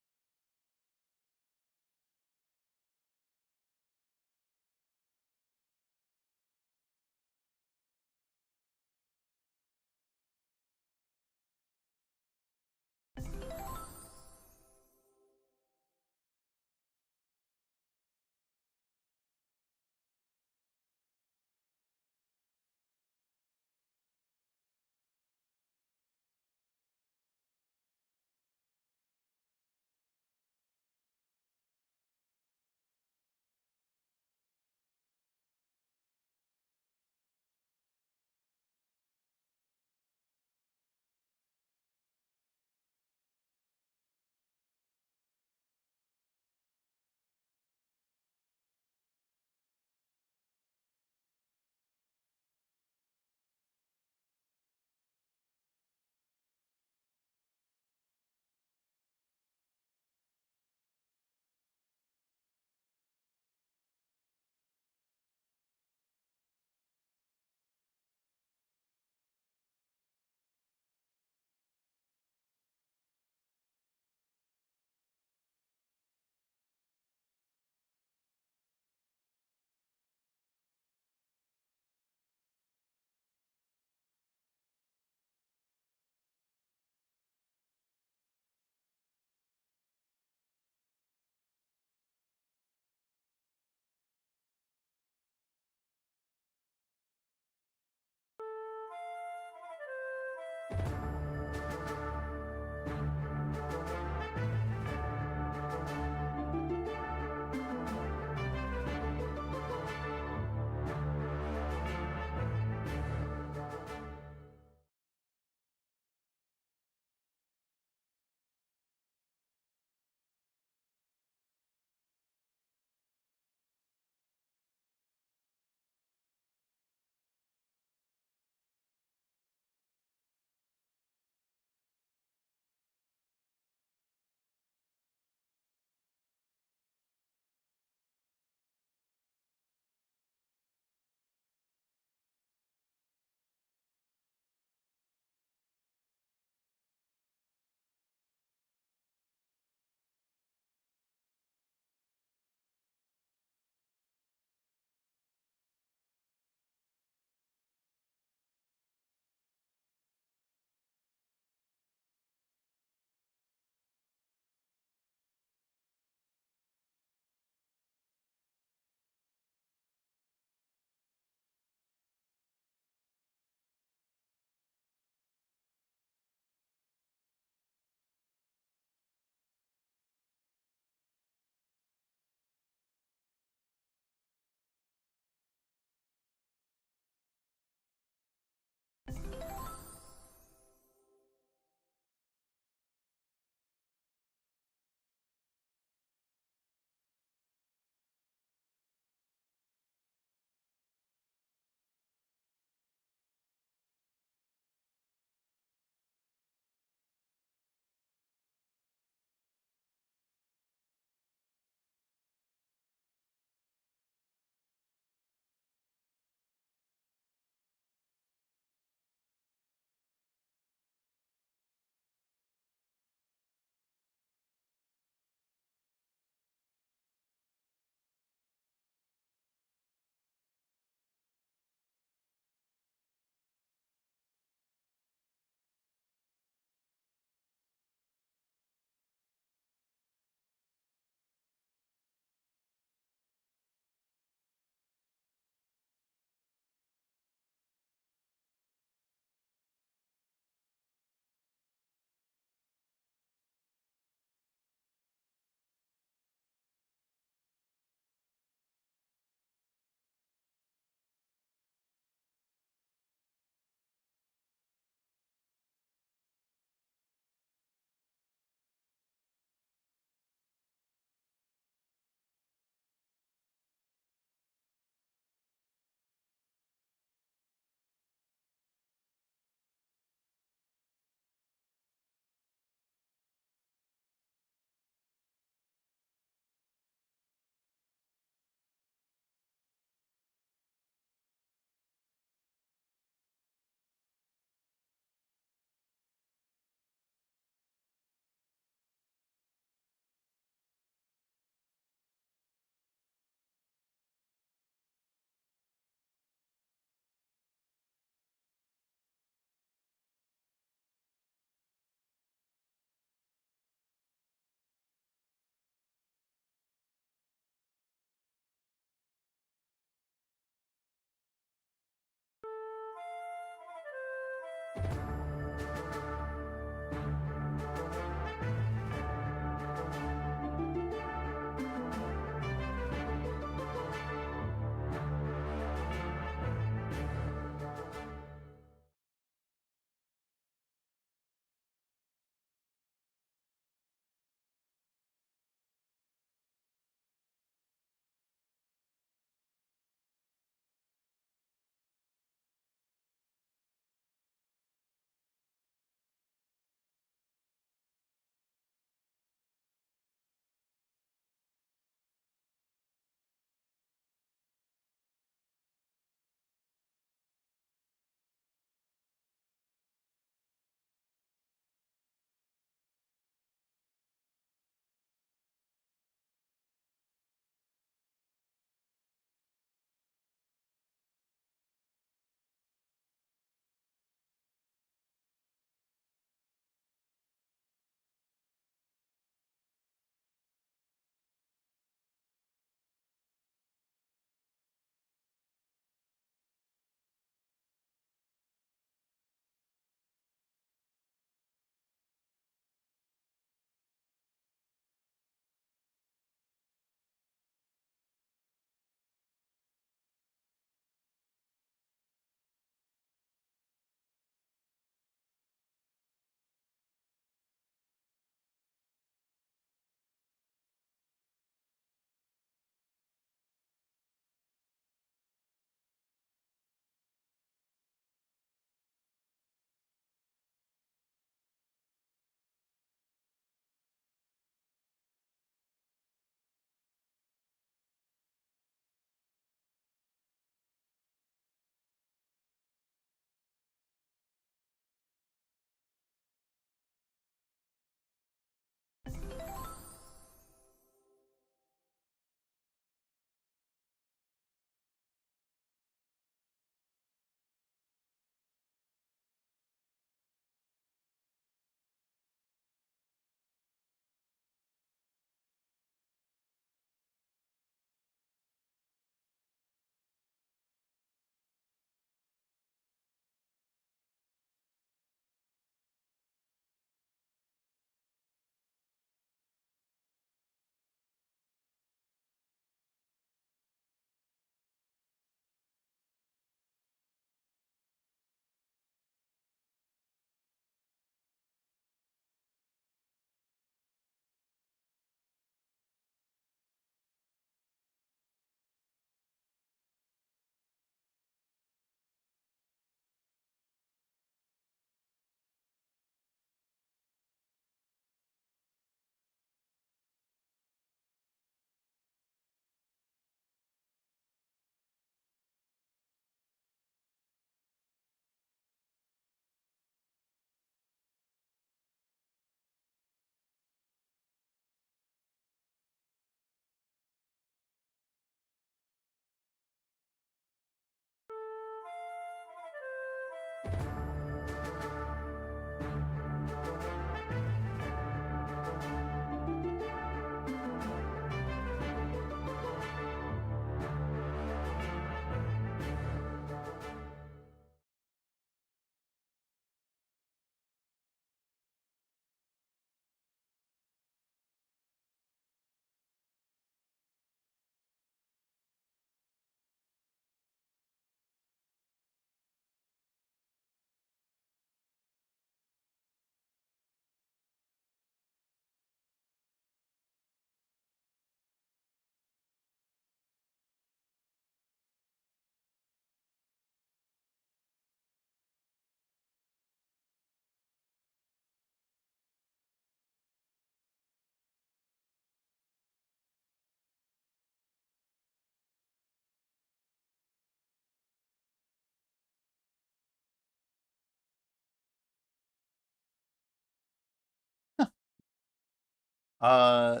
Uh,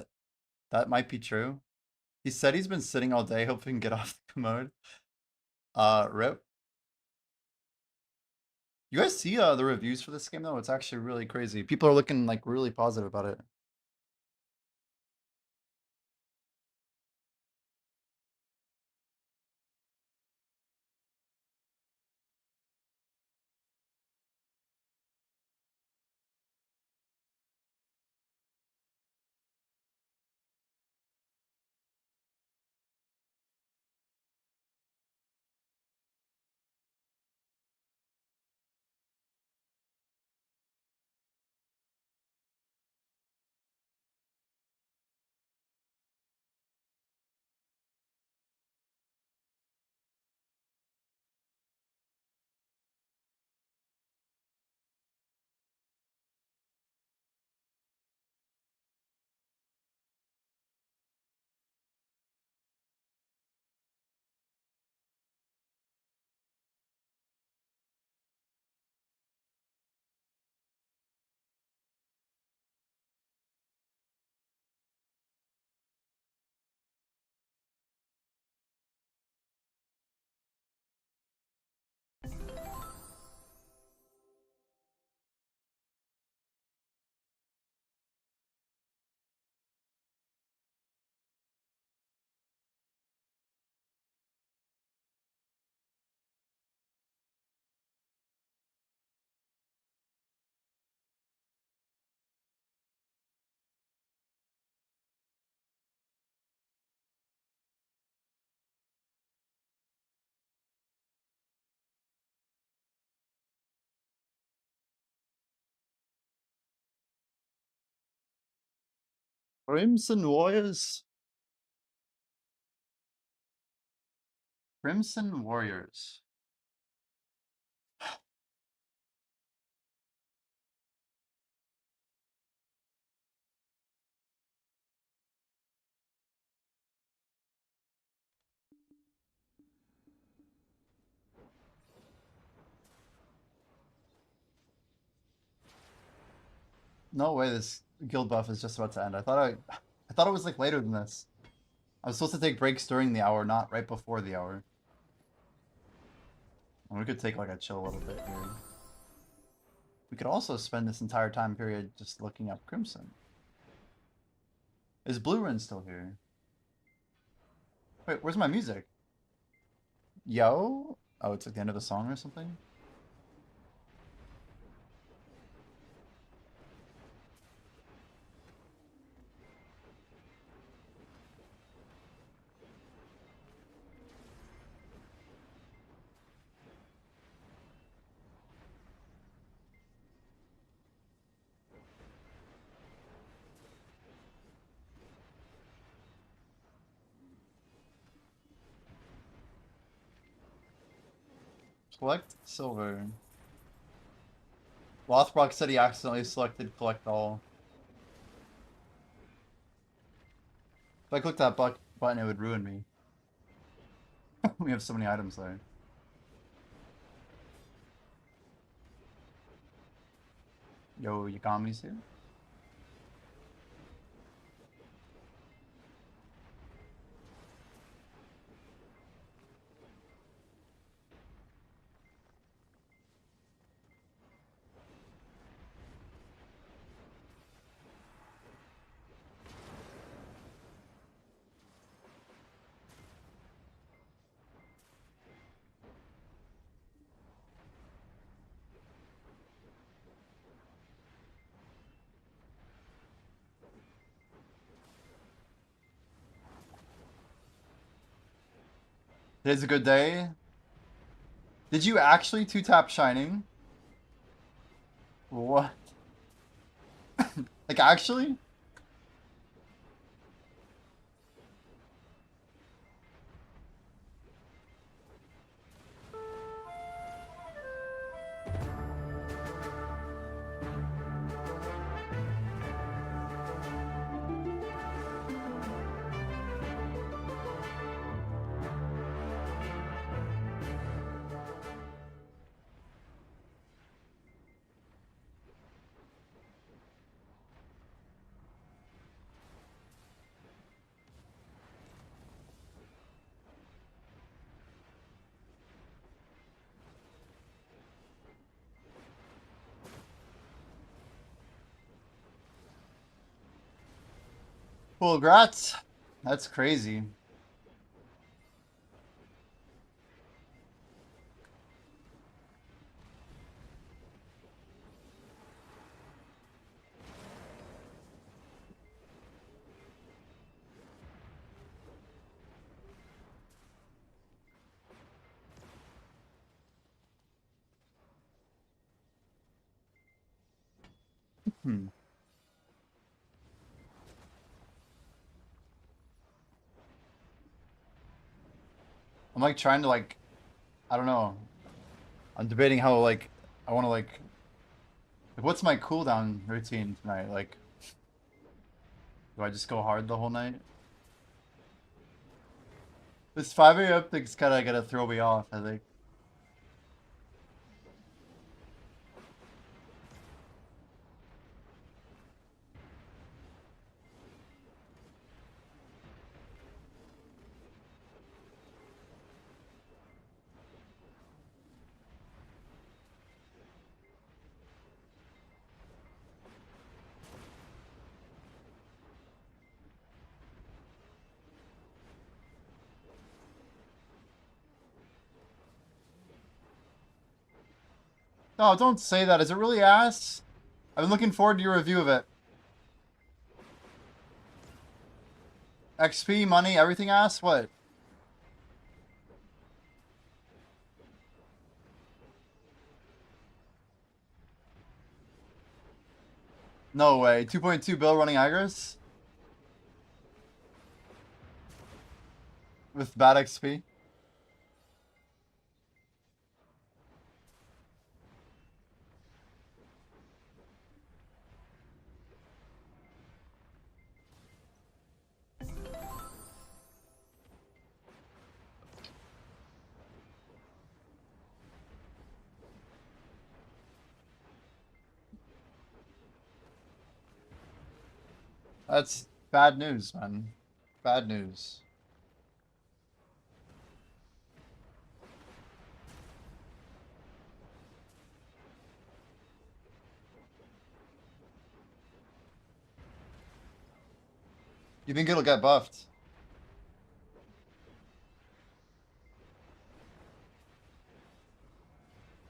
that might be true. He said he's been sitting all day, hoping to get off the commode. Rip. You guys see the reviews for this game though? It's actually really crazy. People are looking like really positive about it. Crimson Warriors. Crimson Warriors. No way this guild buff is just about to end. I thought it was like later than this. I was supposed to take breaks during the hour, not right before the hour. And we could take like a chill little bit here. We could also spend this entire time period just looking up Crimson. Is Blue Run still here? Wait, where's my music? Yo? Oh, it's at the end of the song or something? Collect silver. Lothbrock said he accidentally selected collect all. If I clicked that button, it would ruin me. We have so many items there. Yo, Yagami's here. Today's a good day. Did you actually two-tap Shining? What? Like, actually? Well, grats. That's crazy. Hmm. I'm like trying to like, I don't know. I'm debating how like I want to like what's my cooldown routine tonight? Like, do I just go hard the whole night? This 5 a.m. thing's kind of gonna throw me off, I think. No, don't say that. Is it really ass? I've been looking forward to your review of it. XP, money, everything ass? What? No way. 2.2 bill running Agris? With bad XP? That's bad news, man. Bad news. You think it'll get buffed?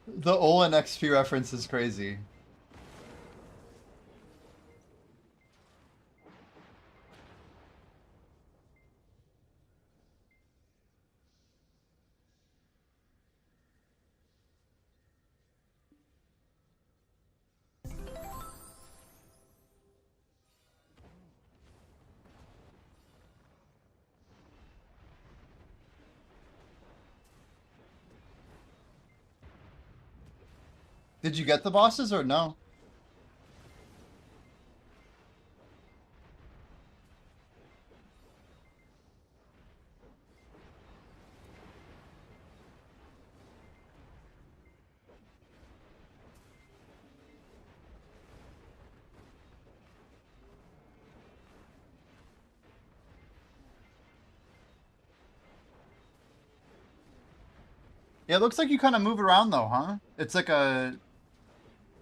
The Olin XP reference is crazy. Did you get the bosses or no? Yeah, it looks like you kind of move around though, huh? It's like a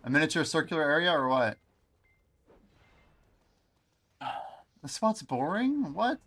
miniature circular area or what? The spot's boring? What?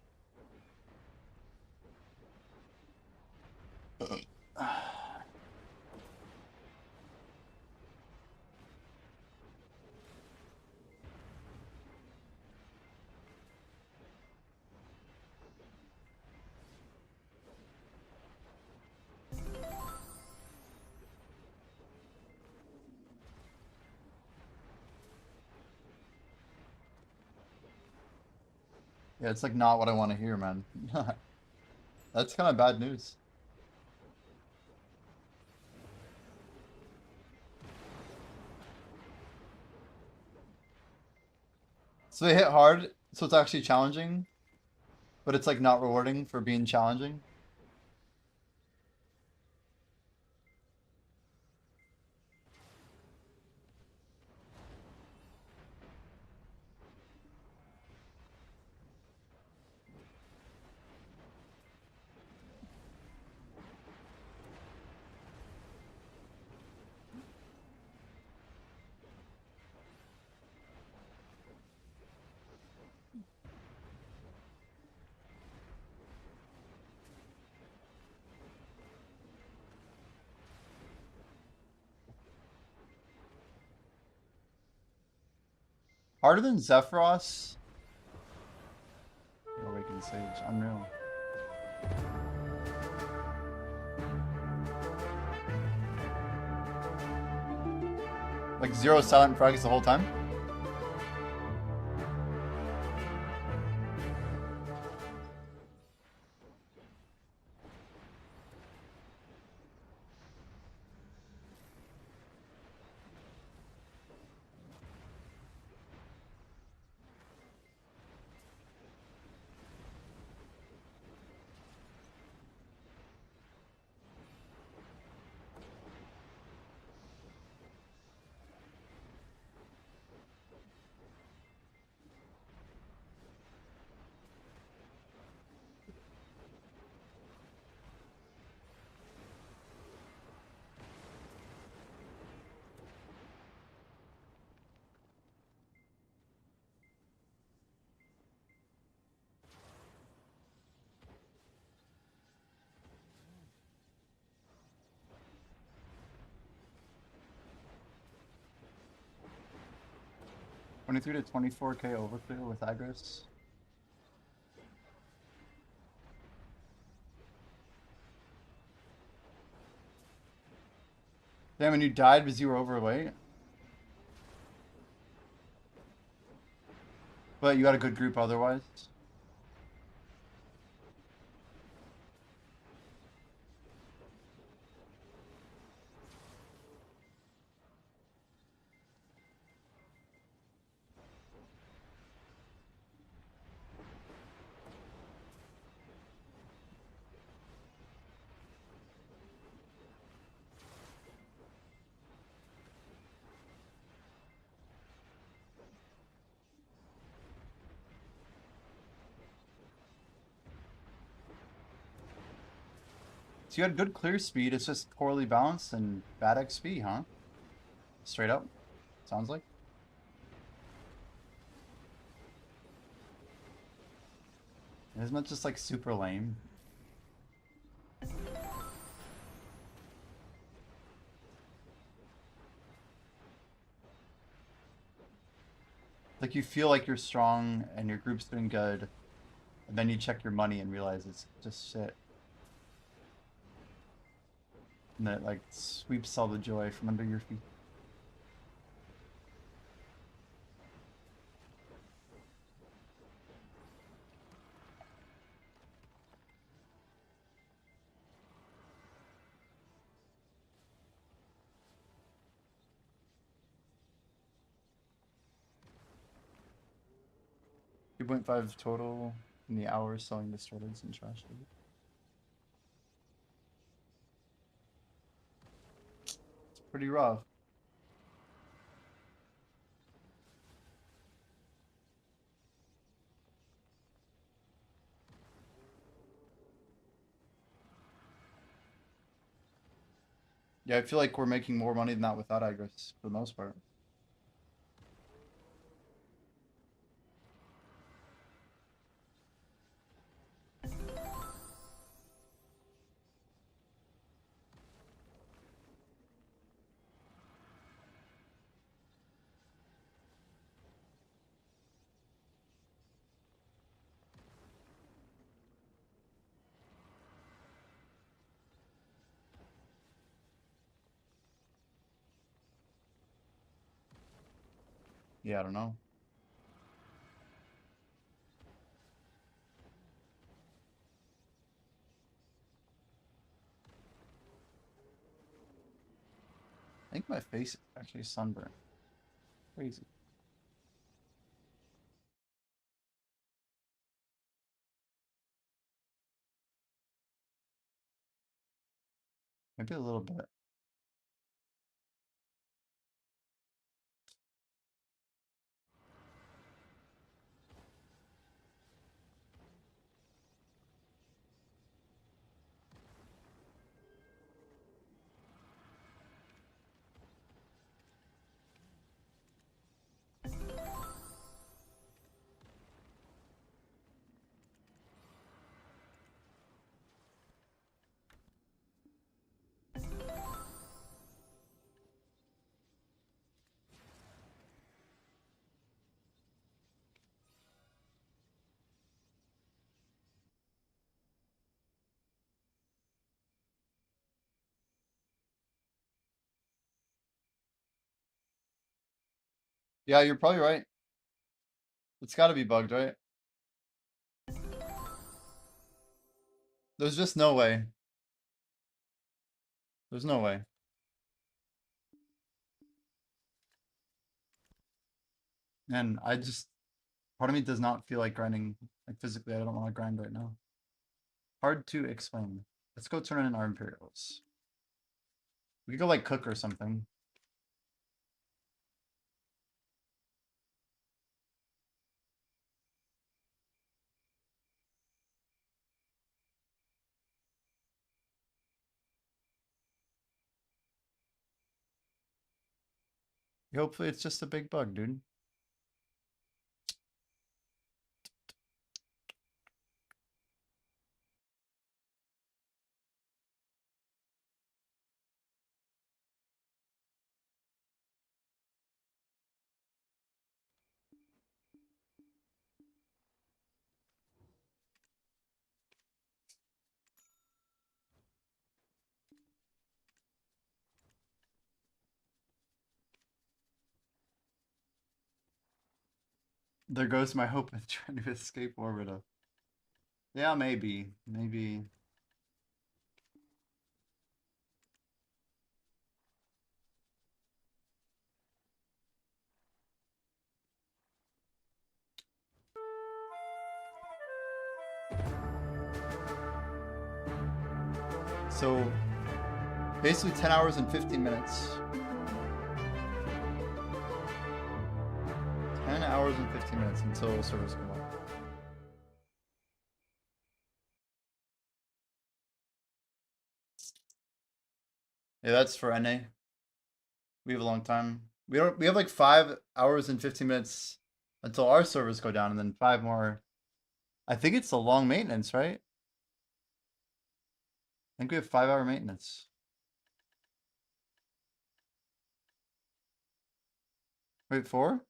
Yeah, it's like not what I want to hear, man. That's kind of bad news. So they hit hard, so it's actually challenging, but it's like not rewarding for being challenging. Harder than Zephyros? Awakened Sage, unreal. Like 0 silent frags the whole time? $23 to $24K overclear with Agris. Damn, and you died because you were overweight? But you got a good group otherwise? So you had good clear speed, it's just poorly balanced and bad XP, huh? Straight up, sounds like. Isn't that just like super lame? Like you feel like you're strong and your group's doing good, and then you check your money and realize it's just shit. And then it like sweeps all the joy from under your feet. $2.5 total in the hours selling distorteds and trash. It's pretty rough. Yeah, I feel like we're making more money than that without Agris for the most part. Yeah, I don't know. I think my face is actually sunburned. Crazy. Maybe a little bit. Yeah, you're probably right. It's got to be bugged, right? There's just no way. There's no way. And I just, part of me does not feel like grinding. Like physically, I don't want to grind right now. Hard to explain. Let's go turn in our Imperials. We could go like cook or something. Hopefully it's just a big bug, dude. There goes my hope of trying to escape Orbita. Yeah, maybe. Maybe. So, basically 10 hours and 15 minutes. 10 hours and 15 minutes until service come on. Yeah, that's for NA. We have a long time. We have like 5 hours and 15 minutes until our servers go down, and then 5 more. I think it's a long maintenance, right? I think we have 5-hour maintenance. Wait, 4?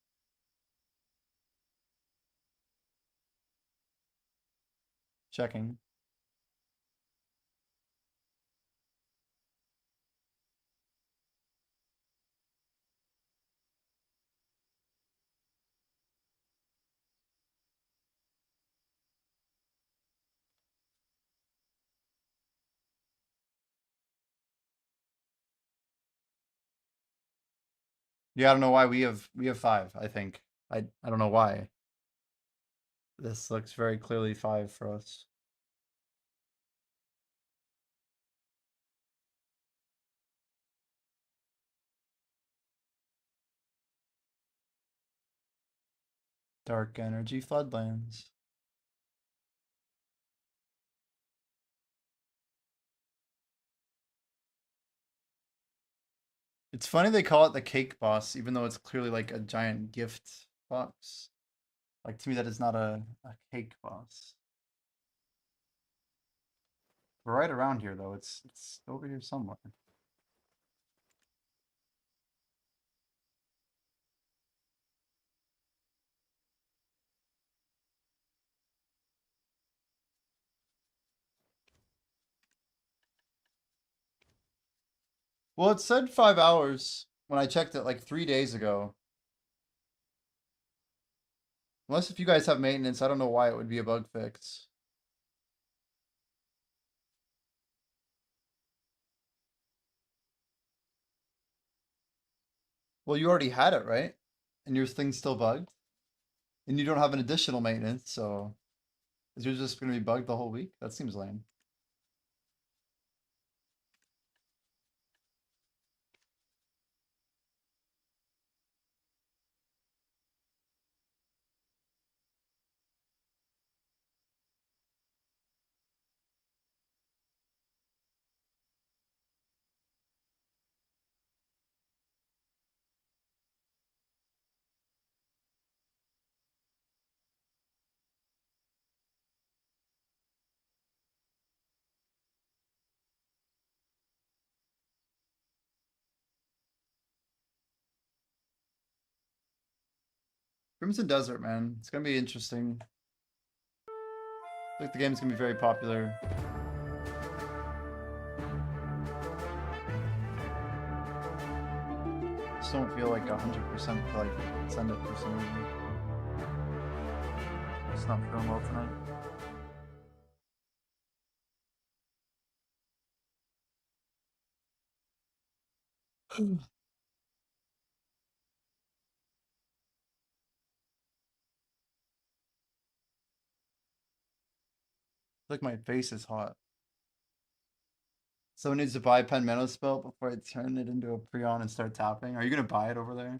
Checking. Yeah, I don't know why we have 5, I think. I don't know why. This looks very clearly 5 for us. Dark energy floodlands. It's funny they call it the cake boss, even though it's clearly like a giant gift box. Like to me, that is not a cake boss. We're right around here though. It's over here somewhere. Well, it said 5 hours when I checked it like 3 days ago. Unless if you guys have maintenance, I don't know why it would be a bug fix. Well, you already had it, right? And your thing's still bugged? And you don't have an additional maintenance, so is yours just gonna be bugged the whole week? That seems lame. Crimson Desert, man. It's gonna be interesting. I think the game's gonna be very popular. just don't feel like 100% to like send it for some reason. Just not feeling well tonight. Like my face is hot. Someone needs to buy Pen Mana spell before I turn it into a Prion and start tapping. Are you gonna buy it over there?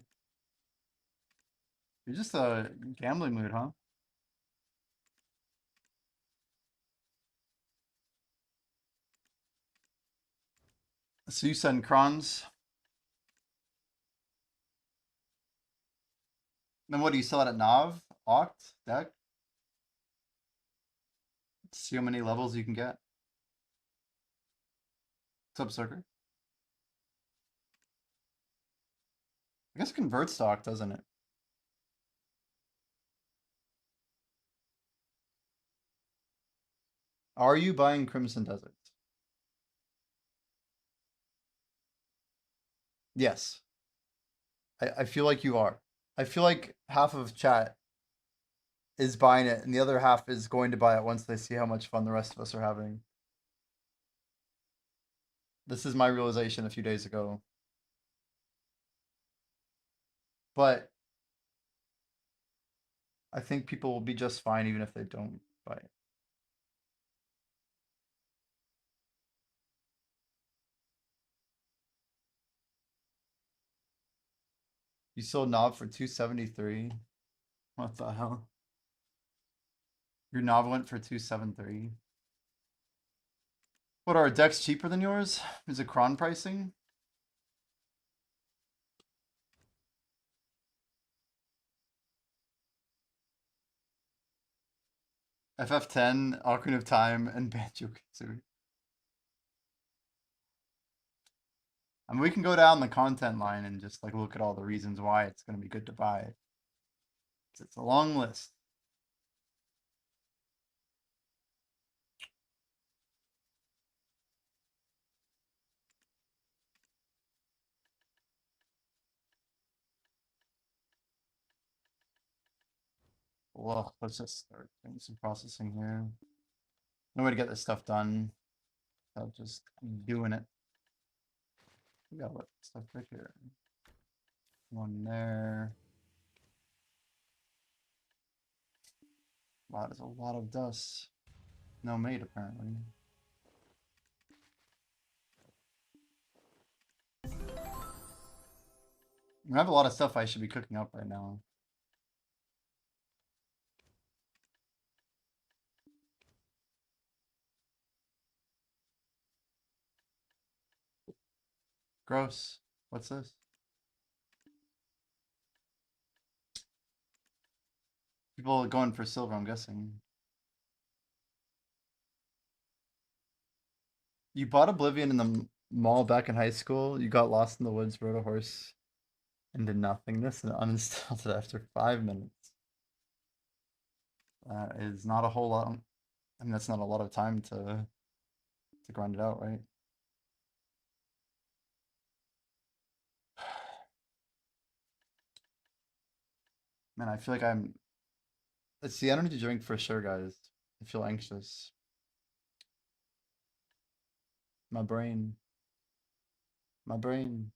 You're just a gambling mood, huh? So you send crons. Then what do you sell it at Nav? Oct? Deck? See how many levels you can get. What's up, Circer? I guess it converts to Oct, doesn't it? Are you buying Crimson Desert? Yes. I feel like you are. I feel like half of chat is buying it, and the other half is going to buy it once they see how much fun the rest of us are having. This is my realization a few days ago. But I think people will be just fine even if they don't buy it. You sold Knob for 273. What the hell? Your Knob went for 273. What, are our decks cheaper than yours? Is it cron pricing? FF10, Ocarina of Time, and Banjo-Kazooie. I mean, we can go down the content line and just like look at all the reasons why it's going to be good to buy it. It's a long list. Well, let's just start doing some processing here. No way to get this stuff done without just doing it. We got what stuff right here. One there. Wow, there's a lot of dust. No mate, apparently. I have a lot of stuff I should be cooking up right now. Gross. What's this? People going for silver, I'm guessing. You bought Oblivion in the mall back in high school. You got lost in the woods, rode a horse, and did nothingness and uninstalled it after 5 minutes. That is not a whole lot. I mean, that's not a lot of time to grind it out, right? Man, I feel like it's the energy drink for sure, guys. I feel anxious. My brain. My brain.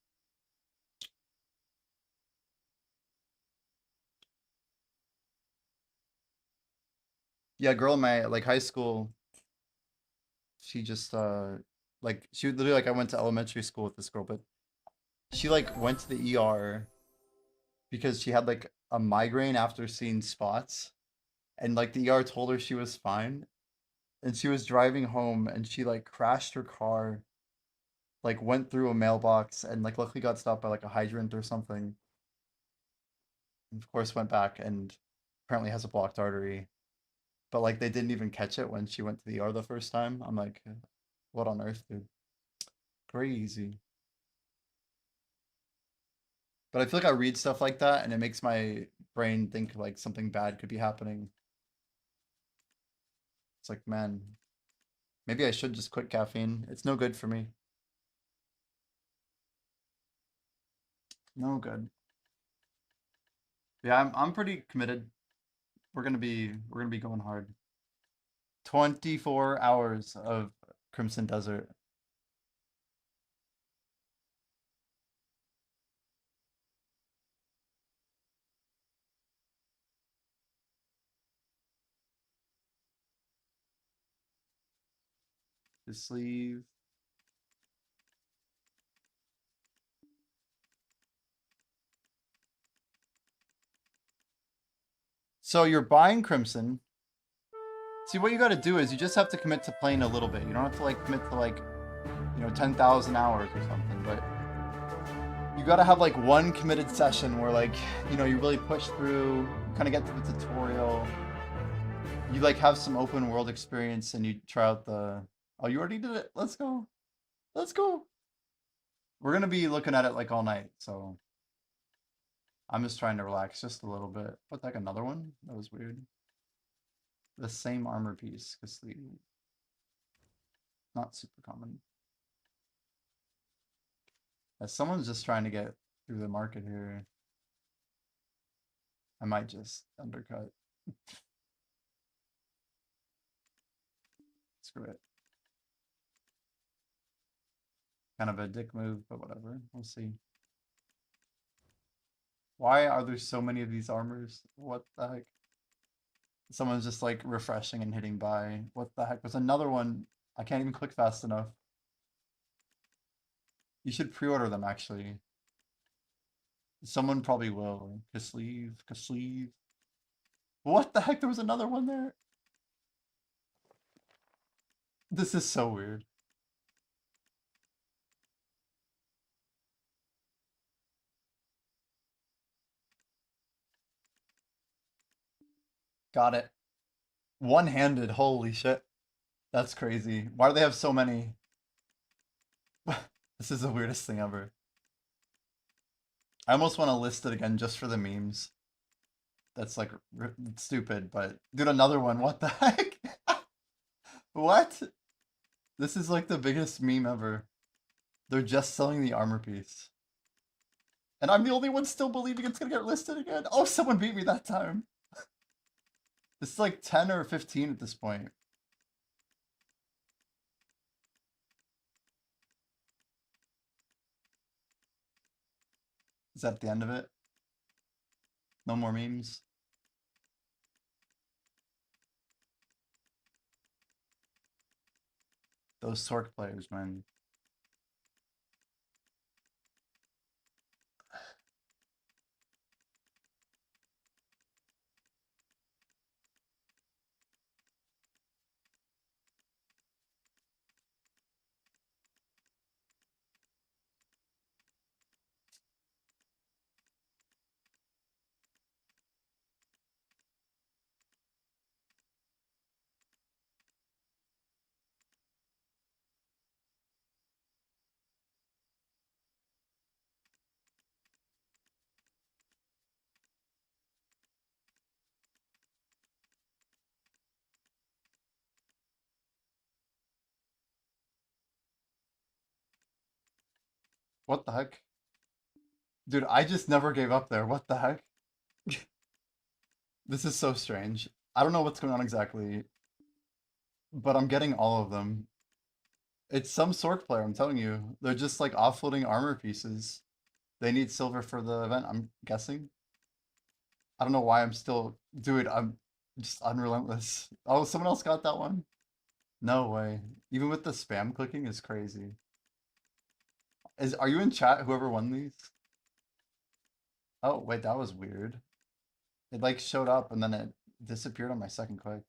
Yeah, girl in my like high school, she just like she would literally like I went to elementary school with this girl, but she like went to the ER because she had like a migraine after seeing spots, and like the ER told her she was fine, and she was driving home and she like crashed her car, like went through a mailbox and like luckily got stopped by like a hydrant or something. And of course went back and apparently has a blocked artery. But like they didn't even catch it when she went to the ER the first time. I'm like, what on earth, dude? Crazy. But I feel like I read stuff like that and it makes my brain think like something bad could be happening. It's like, man, maybe I should just quit caffeine. It's no good for me. No good. Yeah, I'm pretty committed. We're gonna be going hard. 24 hours of Crimson Desert. His sleeve. So you're buying Crimson. See, what you gotta do is you just have to commit to playing a little bit. You don't have to like commit to like, 10,000 hours or something, but you gotta have like one committed session where like, you really push through, kind of get to the tutorial. You like have some open world experience and you try out the, oh, you already did it. Let's go. Let's go. We're gonna be looking at it like all night, so I'm just trying to relax just a little bit. What the heck, another one? That was weird. The same armor piece, because the not super common. Someone's just trying to get through the market here. I might just undercut. Screw it. Kind of a dick move, but whatever. We'll see. Why are there so many of these armors? What the heck? Someone's just like refreshing and hitting buy. What the heck? There's another one. I can't even click fast enough. You should pre-order them actually. Someone probably will. Kasleeve, Kasleeve. What the heck? There was another one there. This is so weird. Got it. One-handed. Holy shit. That's crazy. Why do they have so many? This is the weirdest thing ever. I almost want to list it again just for the memes. That's like stupid, but dude, another one. What the heck? What? This is like the biggest meme ever. They're just selling the armor piece. And I'm the only one still believing it's gonna get listed again. Oh, someone beat me that time. This is like 10 or 15 at this point. Is that the end of it? No more memes? Those Torque players, man. What the heck? Dude, I just never gave up there. What the heck? This is so strange. I don't know what's going on exactly, but I'm getting all of them. It's some Sork player, I'm telling you. They're just like offloading armor pieces. They need silver for the event, I'm guessing. I don't know why I'm still... Dude, I'm just unrelentless. Oh, someone else got that one? No way. Even with the spam clicking is crazy. Are you in chat, whoever won these? Oh, wait, that was weird. It like showed up and then it disappeared on my second click.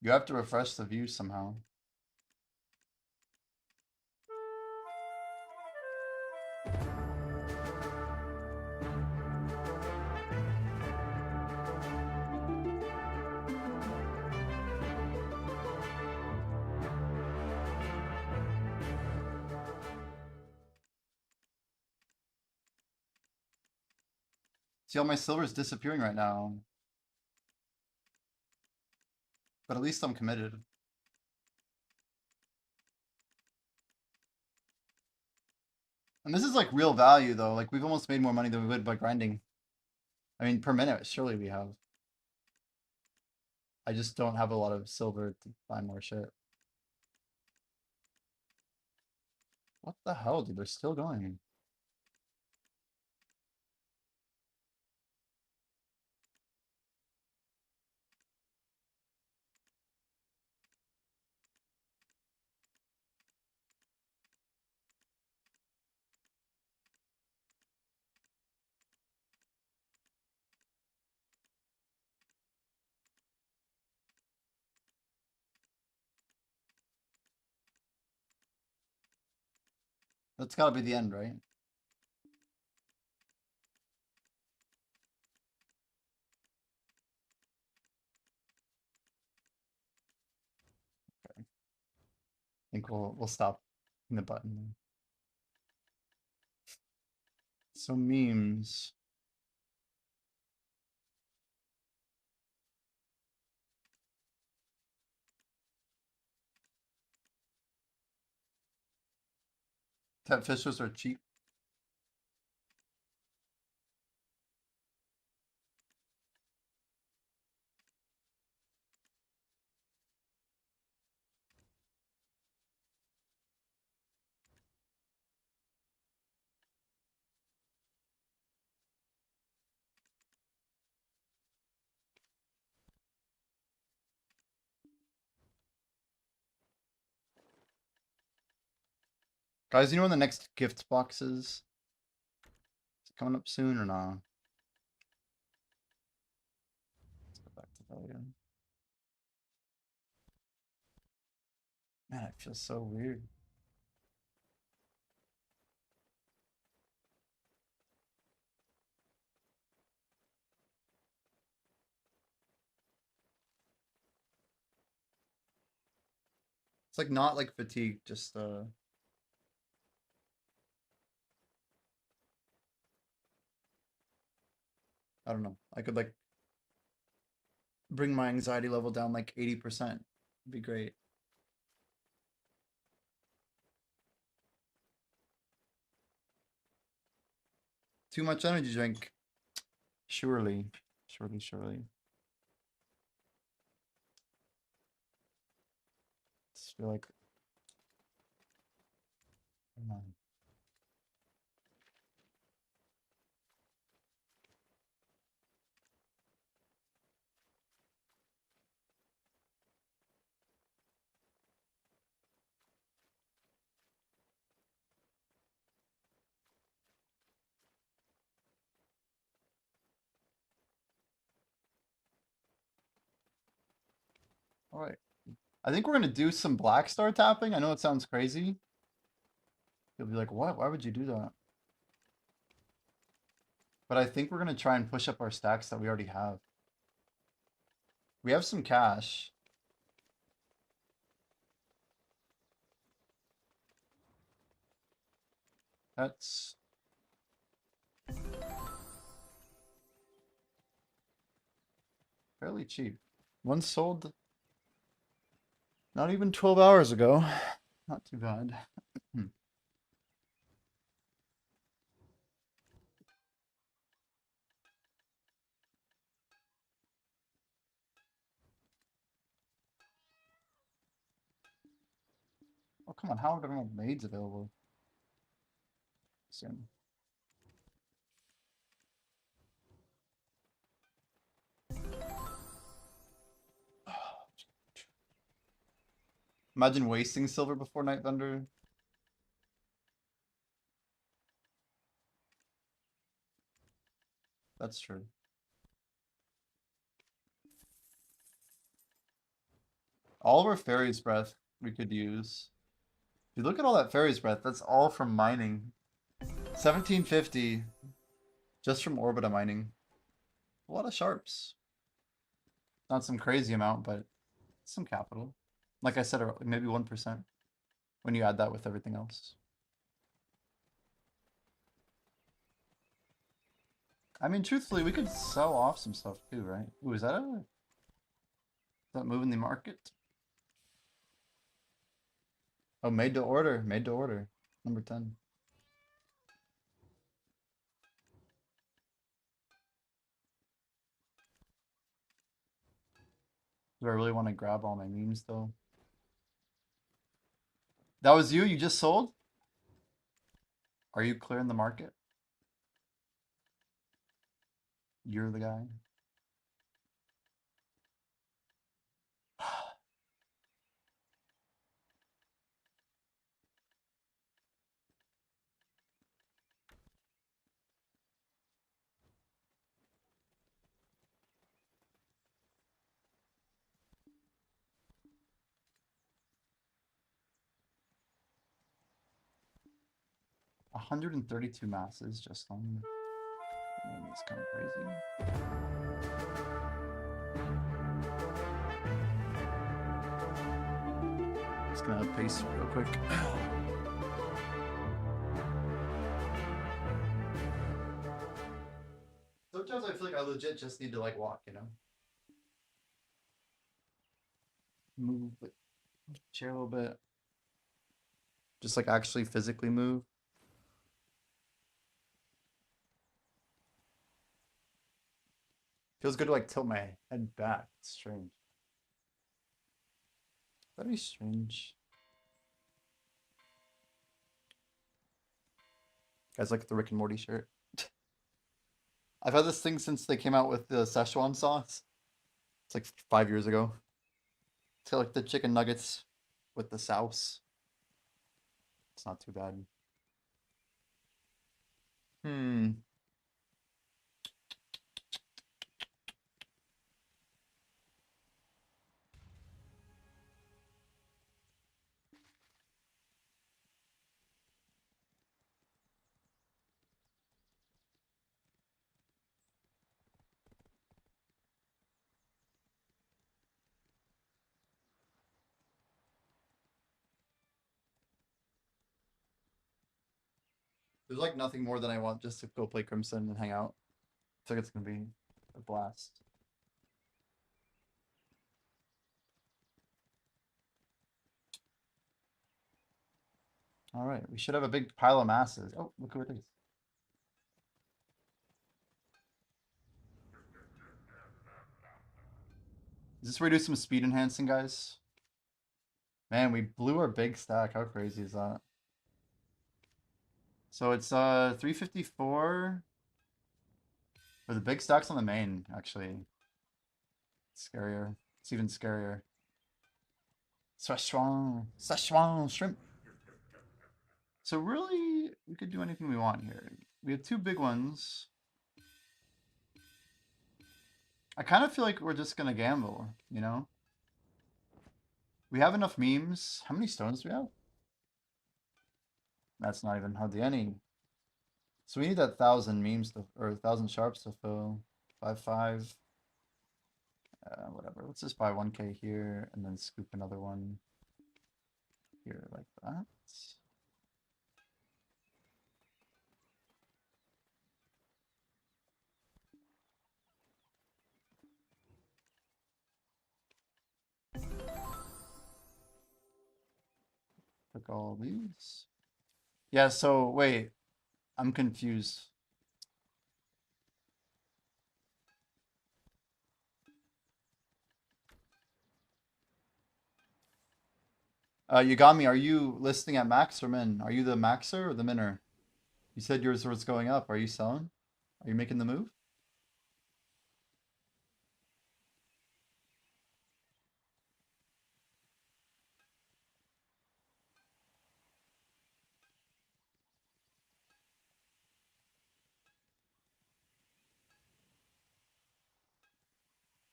You have to refresh the view somehow. See, all my silver is disappearing right now. But at least I'm committed. And this is like real value though. Like we've almost made more money than we would by grinding. I mean, per minute, surely we have. I just don't have a lot of silver to buy more shit. What the hell, dude? They're still going. That's gotta be the end, right? I think we'll stop in the button. So memes. Tap fishers are cheap. Guys, you know when the next gift box is? Is it coming up soon or not? Let's go back to that again. Man, it feels so weird. It's like not like fatigue, just I don't know. I could like bring my anxiety level down like 80%. It'd be great. Too much energy drink. Surely. Surely. Just feel like come on. All right. I think we're gonna do some black star tapping. I know it sounds crazy. You'll be like, what? Why would you do that? But I think we're gonna try and push up our stacks that we already have. We have some cash. That's fairly cheap. One sold not even 12 hours ago. Not too bad. Oh, come on. How are there no maids available? Soon. Imagine wasting silver before Night Thunder. That's true. All of our Fairy's Breath we could use. If you look at all that Fairy's Breath, that's all from mining. 1750 just from Orbita mining. A lot of sharps. Not some crazy amount, but some capital. Like I said, maybe 1% when you add that with everything else. I mean, truthfully, we could sell off some stuff too, right? Ooh, is that moving the market? Oh, made to order. Made to order. Number 10. Do I really want to grab all my memes though? That was you? You just sold? Are you clearing the market? You're the guy. 132 masses just on. I mean, it's kind of crazy. Just gonna paste real quick. Sometimes I feel like I legit just need to like walk, you know? Move the chair a little bit. Just like actually physically move. Feels good to like tilt my head back. It's strange. Very strange. Guys like the Rick and Morty shirt. I've had this thing since they came out with the Szechuan sauce. It's like 5 years ago. It's got like the chicken nuggets with the sauce. It's not too bad. There's like nothing more than I want just to go play Crimson and hang out. I feel like it's gonna be a blast. All right, we should have a big pile of masses. Oh, look who it is. Is this where we do some speed enhancing, guys? Man, we blew our big stack. How crazy is that? So it's 354 for the big stacks on the main, actually. It's scarier. It's even scarier. Szechuan shrimp. So really, we could do anything we want here. We have two big ones. I kind of feel like we're just gonna gamble, you know? We have enough memes. How many stones do we have? That's not even hardly any. So we need that 1,000 memes to, or 1,000 sharps to fill. 5. Whatever. Let's just buy 1k here and then scoop another one here like that. Took all these. Yeah, so wait. I'm confused. Yagami, are you listing at max or min? Are you the maxer or the minner? You said yours was going up. Are you selling? Are you making the move?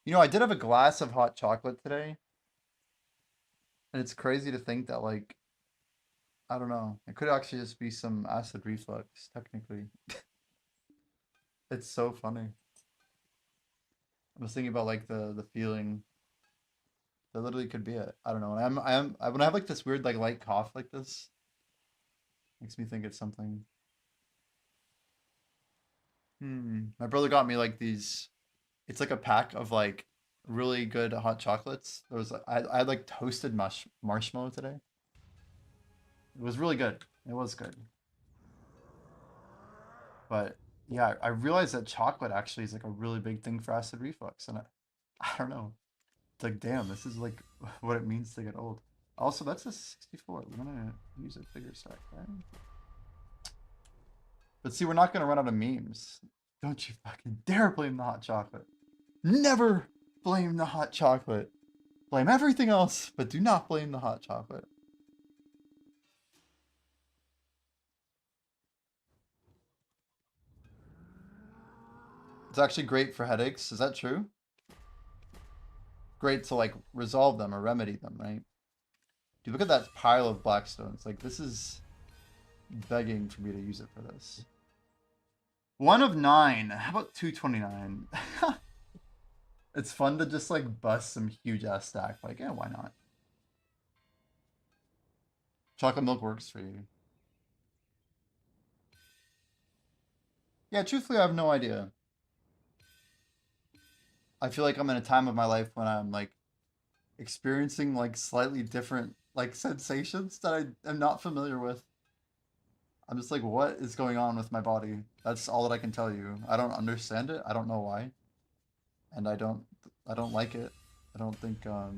You know, I did have a glass of hot chocolate today. And it's crazy to think that, like, I don't know. It could actually just be some acid reflux, technically. It's so funny. I was thinking about like the feeling. That literally could be it. I don't know. When I have like this weird like light cough like this, makes me think it's something. My brother got me like these. It's like a pack of like really good hot chocolates. There was I had like toasted marshmallow today. It was really good. It was good. But yeah, I realized that chocolate actually is like a really big thing for acid reflux, and I don't know. It's like, damn, this is like what it means to get old. Also, that's a 64. We're gonna use a bigger stack, right? But see, we're not gonna run out of memes. Don't you fucking dare blame the hot chocolate. Never blame the hot chocolate. Blame everything else, but do not blame the hot chocolate. It's actually great for headaches. Is that true? Great to like resolve them or remedy them, right? Dude, look at that pile of blackstones. Like, this is begging for me to use it for this. 1 of 9. How about 229? It's fun to just like bust some huge ass stack. Like, yeah, why not? Chocolate milk works for you. Yeah, truthfully, I have no idea. I feel like I'm in a time of my life when I'm like experiencing like slightly different like sensations that I am not familiar with. I'm just like, what is going on with my body? That's all that I can tell you. I don't understand it. I don't know why. And I don't like it. I don't think I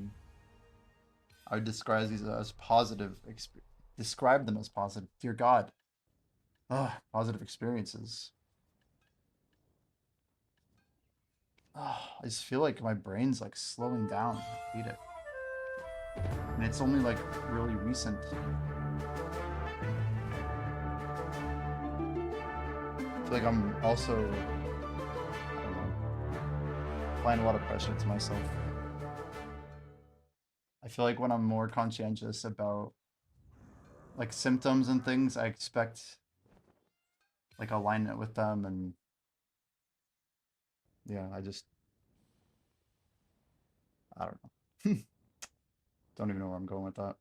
would describe these as positive describe them as positive. Dear God. Ugh, positive experiences. Ugh, I just feel like my brain's like slowing down. I hate it. And it's only like really recent. I feel like I'm also, I don't know, applying a lot of pressure to myself. I feel like when I'm more conscientious about like symptoms and things, I expect like alignment with them, and yeah, I don't know. Don't even know where I'm going with that.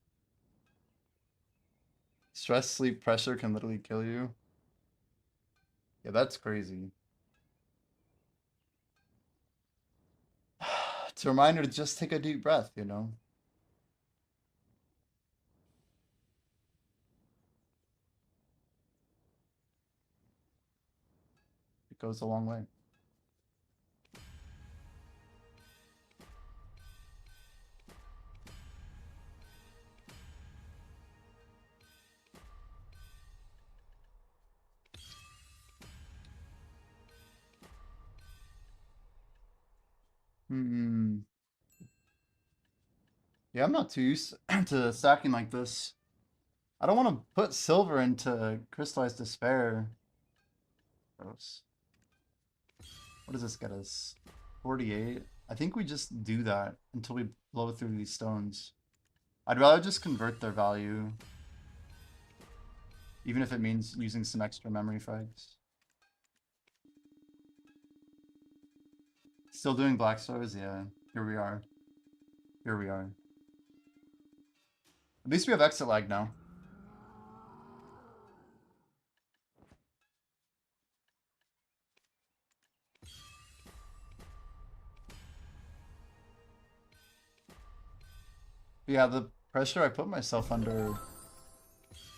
Stress, sleep, pressure can literally kill you. Yeah, that's crazy. It's a reminder to just take a deep breath, you know? It goes a long way. Hmm. Yeah, I'm not too used to stacking like this. I don't want to put silver into crystallized despair. Gross. What does this get us? 48. I think we just do that until we blow through these stones. I'd rather just convert their value, even if it means using some extra memory frags. Still doing black stars? Yeah, here we are. Here we are. At least we have exit lag now. But yeah, the pressure I put myself under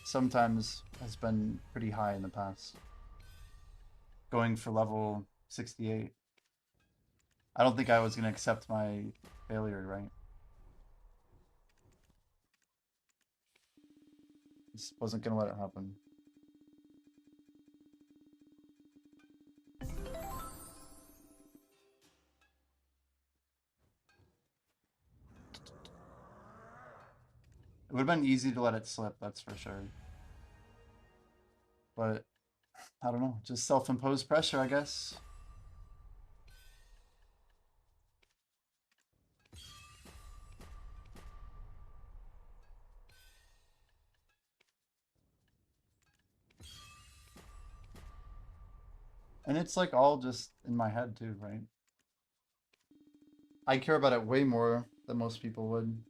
sometimes has been pretty high in the past. Going for level 68. I don't think I was going to accept my failure, right? Just wasn't going to let it happen. It would have been easy to let it slip, that's for sure. But, I don't know, just self-imposed pressure, I guess. And it's like all just in my head too, right? I care about it way more than most people would.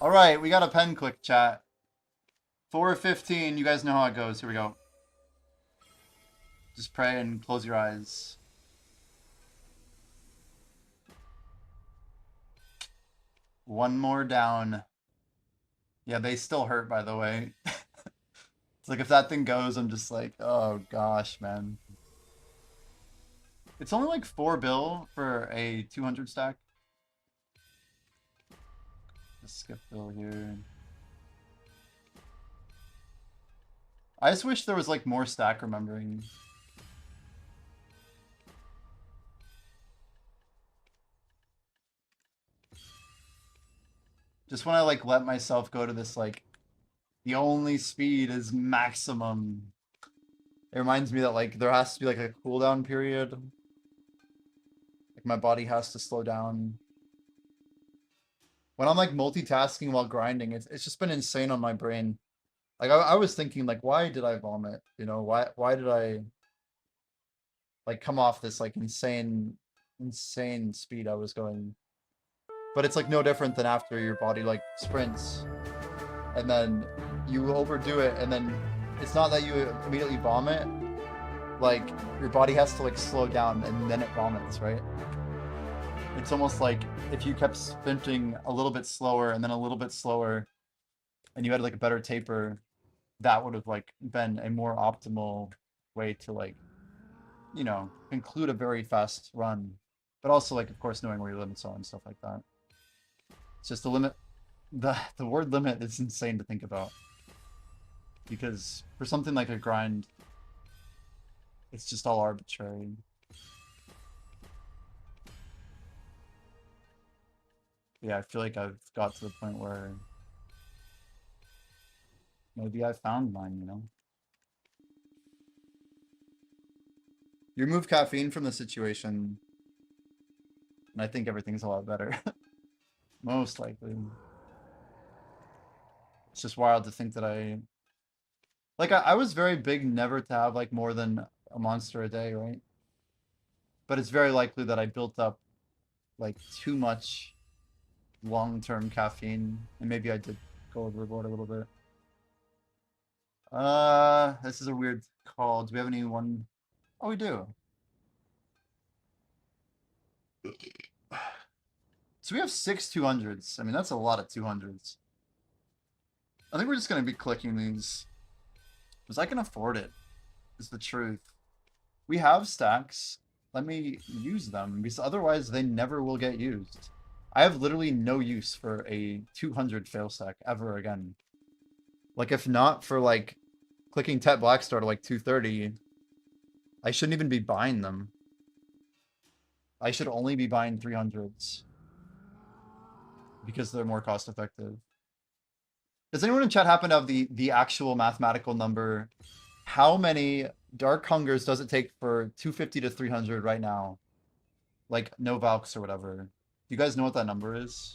All right, we got a pen click chat. 4:15, you guys know how it goes. Here we go. Just pray and close your eyes. One more down. Yeah, they still hurt, by the way. It's like if that thing goes, I'm just like, oh gosh, man. It's only like 4 bill for a 200 stack. Just skip bill here. I just wish there was like more stack remembering. Just when I like let myself go to this like the only speed is maximum. It reminds me that like there has to be like a cooldown period. Like my body has to slow down. When I'm like multitasking while grinding, it's just been insane on my brain. Like I was thinking like why did I vomit? You know, why did I like come off this like insane speed I was going? But it's like no different than after your body like sprints and then you overdo it and then it's not that you immediately vomit, like your body has to like slow down and then it vomits, right? It's almost like if you kept sprinting a little bit slower and then a little bit slower and you had like a better taper, that would have like been a more optimal way to like, you know, conclude a very fast run. But also like of course knowing where your limits are and stuff like that. It's just the limit. The word limit is insane to think about. Because for something like a grind, it's just all arbitrary. Yeah, I feel like I've got to the point where maybe I found mine, you know? You remove caffeine from the situation, and I think everything's a lot better. Most likely. It's just wild to think that I was very big never to have like more than a monster a day, right? But it's very likely that I built up like too much long-term caffeine, and maybe I did go overboard a little bit. This is a weird call. Do we have anyone? Oh, we do. So we have 6 200s. I mean, that's a lot of 200s. I think we're just going to be clicking these. Because I can afford it, is the truth. We have stacks. Let me use them, because otherwise they never will get used. I have literally no use for a 200 fail stack ever again. Like, if not for, like, clicking Tet Blackstar to, like, 230, I shouldn't even be buying them. I should only be buying 300s. Because they're more cost-effective. Does anyone in chat happen to have the actual mathematical number? How many Dark Hungers does it take for 250 to 300 right now? Like, no Valks or whatever. Do you guys know what that number is?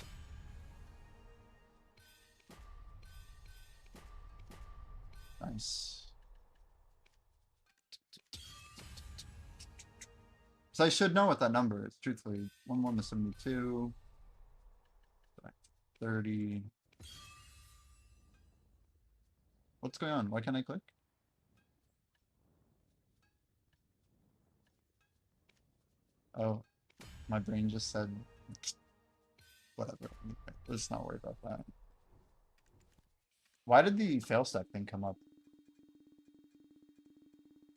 Nice. So I should know what that number is, truthfully. 1 to 72. 30. What's going on? Why can't I click? Oh, my brain just said, whatever. Let's not worry about that. Why did the fail stack thing come up?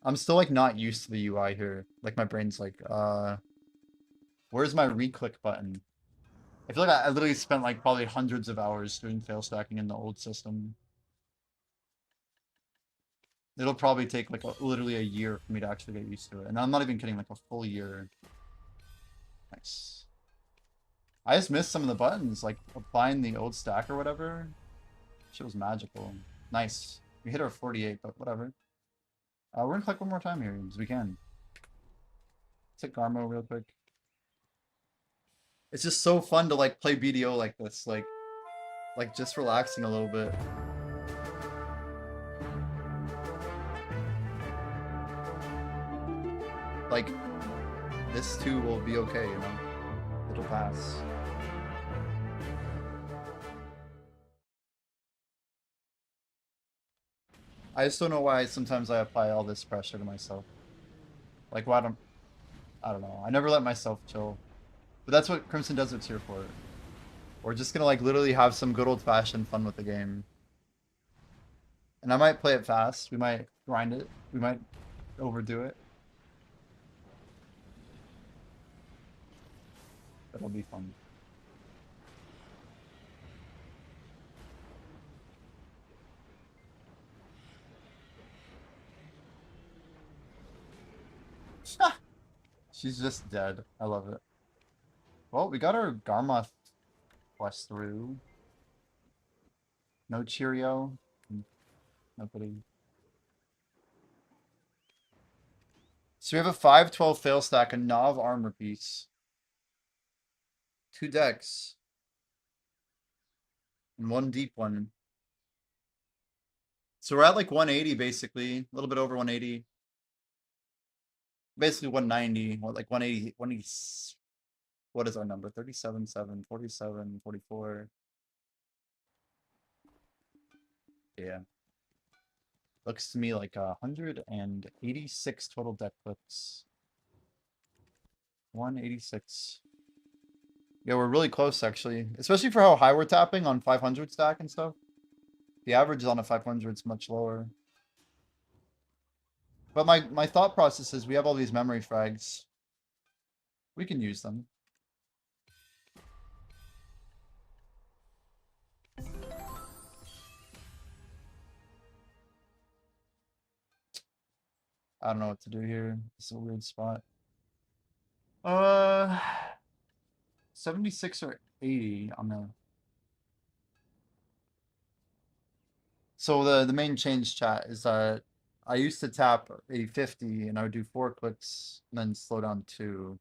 I'm still like not used to the UI here. Like my brain's like, where's my re-click button? I feel like I literally spent like probably hundreds of hours doing fail stacking in the old system. It'll probably take like literally a year for me to actually get used to it. And I'm not even kidding, like a full year. Nice. I just missed some of the buttons, like applying the old stack or whatever. Shit was magical. Nice. We hit our 48, but whatever. We're gonna click one more time here, as we can. Let's hit Garmo real quick. It's just so fun to like play BDO like this, like just relaxing a little bit. Like, this too will be okay, you know? It'll pass. I just don't know why sometimes I apply all this pressure to myself. Like, why I don't know. I never let myself chill. But that's what Crimson Desert's here for. We're just gonna like literally have some good old-fashioned fun with the game. And I might play it fast. We might grind it. We might overdo it. It'll be fun. She's just dead. I love it. Well, we got our Garmoth quest through. No Cheerio. Nobody. So we have a 5/12 fail stack, a Nav armor piece. 2 decks. And 1 deep one. So we're at like 180 basically. A little bit over 180. Basically 190. What, like 180, 180. What is our number? 37, 7, 47, 44. Yeah. Looks to me like 186 total deck clips. 186. Yeah, we're really close actually. Especially for how high we're tapping on 500 stack and stuff. The average on a 500 is much lower. But my thought process is we have all these memory frags. We can use them. I don't know what to do here. It's a weird spot. 76 or 80 on the. So the main change, chat, is that I used to tap a 50 and I would do 4 clicks and then slow down 2.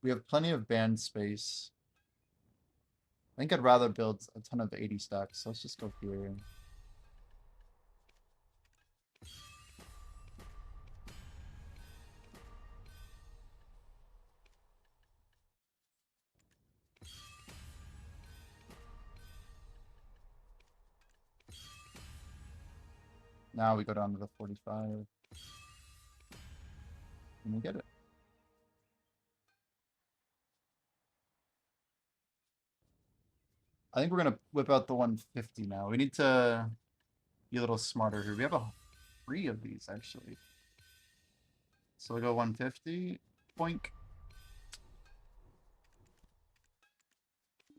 We have plenty of band space. I think I'd rather build a ton of 80 stacks. So let's just go here. Now we go down to the 45. And we get it. I think we're gonna whip out the 150 now. We need to be a little smarter here. We have 3 of these actually. So we'll go 150. Boink.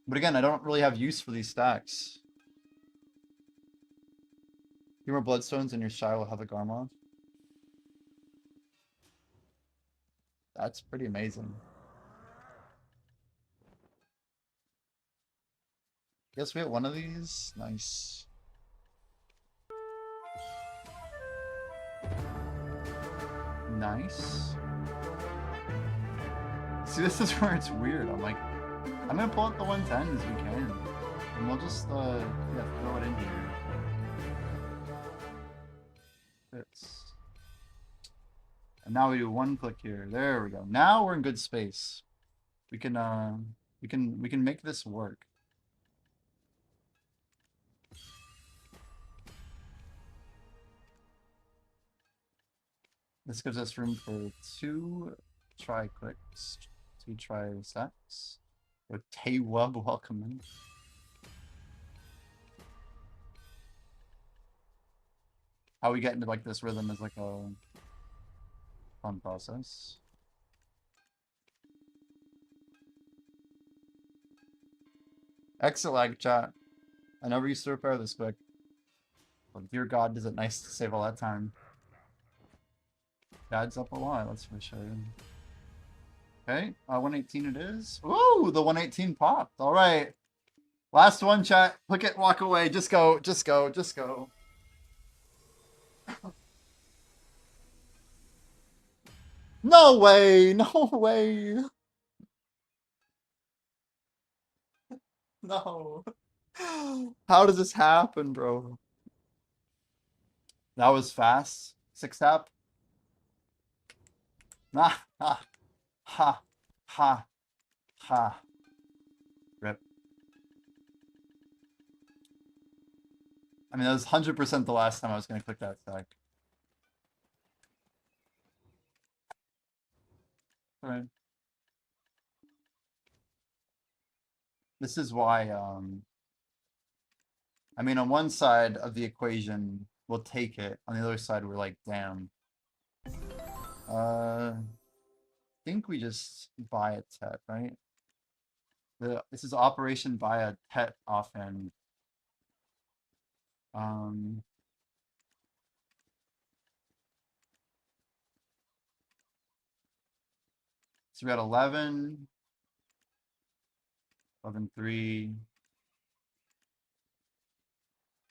But again, I don't really have use for these stacks. Few more bloodstones and your shy will have a Garmoth. That's pretty amazing. Guess we get one of these. Nice. Nice. See, this is where it's weird. I'm like, I'm gonna pull out the 110 as we can. And we'll just, yeah, throw it in here. Fits. And now we do 1 click here. There we go. Now we're in good space. We can make this work. This gives us room for 2 try clicks, 2 try stacks. With Taywub welcoming. How we get into like this rhythm is like a fun process. Exit lag, chat. I never used to repair this quick. But dear God, is it nice to save all that time. Adds up a lot, that's for sure. Okay, 118 it is. Ooh, the 118 popped. All right. Last one, chat. Click it, walk away. Just go, just go, just go. No way, no way. No. How does this happen, bro? That was fast. 6 tap. Nah, ha, ha, ha, ha. Rip. I mean, that was 100% the last time I was going to click that stack. All right. This is why, I mean, on one side of the equation, we'll take it. On the other side, we're like, damn. I think we just buy a Tet, right? This is Operation Buy a Tet offhand. So we got 11, 11, 3,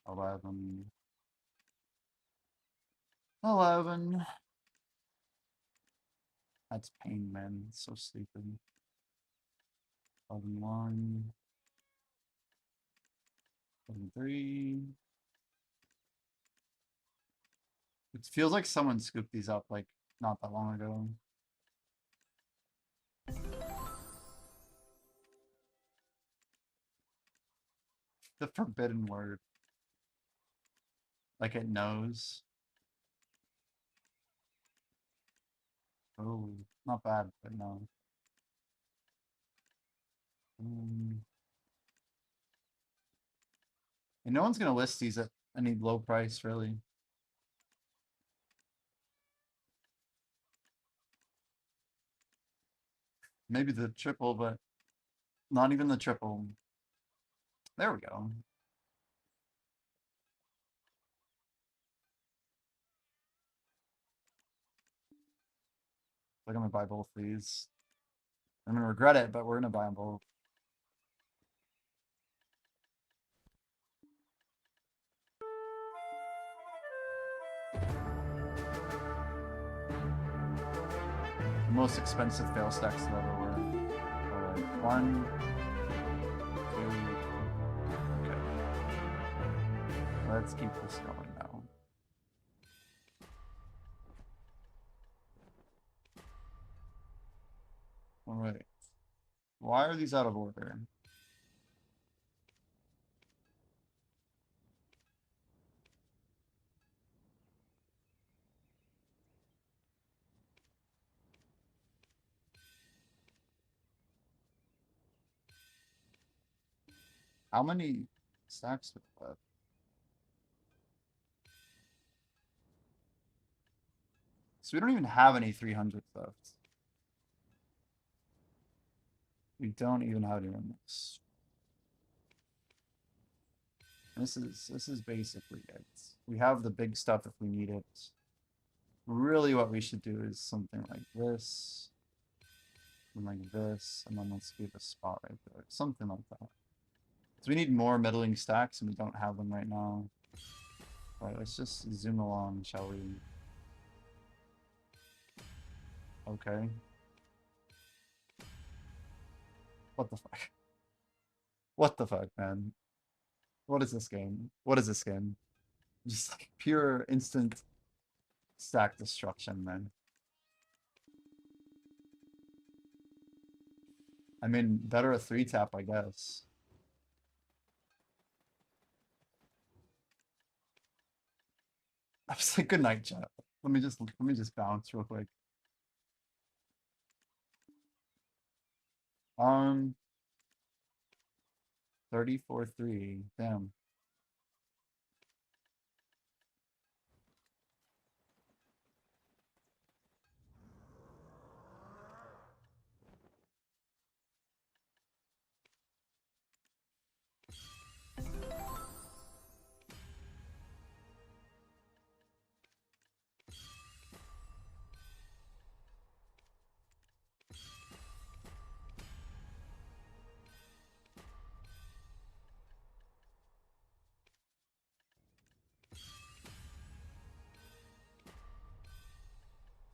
11, 11. That's pain, man. It's so stupid. 11, 1, 11, 3. It feels like someone scooped these up like not that long ago. The forbidden word. Like it knows. Oh, not bad, but no. And no one's gonna list these at any low price, really. Maybe the triple, but not even the triple. There we go. Like I'm gonna buy both these. I'm gonna regret it, but we're gonna buy them both. Most expensive fail stacks that ever were. Like 1, 2. Okay. Let's keep this going now. All right. Why are these out of order? How many stacks do we have? So we don't even have any 300 left. We don't even have any in this. This is basically it. We have the big stuff if we need it. Really what we should do is something like this. And like this, and then let's give a spot right there. Something like that. So we need more middling stacks and we don't have them right now. Alright, let's just zoom along, shall we? Okay. What the fuck? What the fuck, man? What is this game? What is this game? Just like pure instant stack destruction, man. I mean, better a 3-tap, I guess. I was like, good night, chat. Let me just bounce real quick. 34-3. Damn.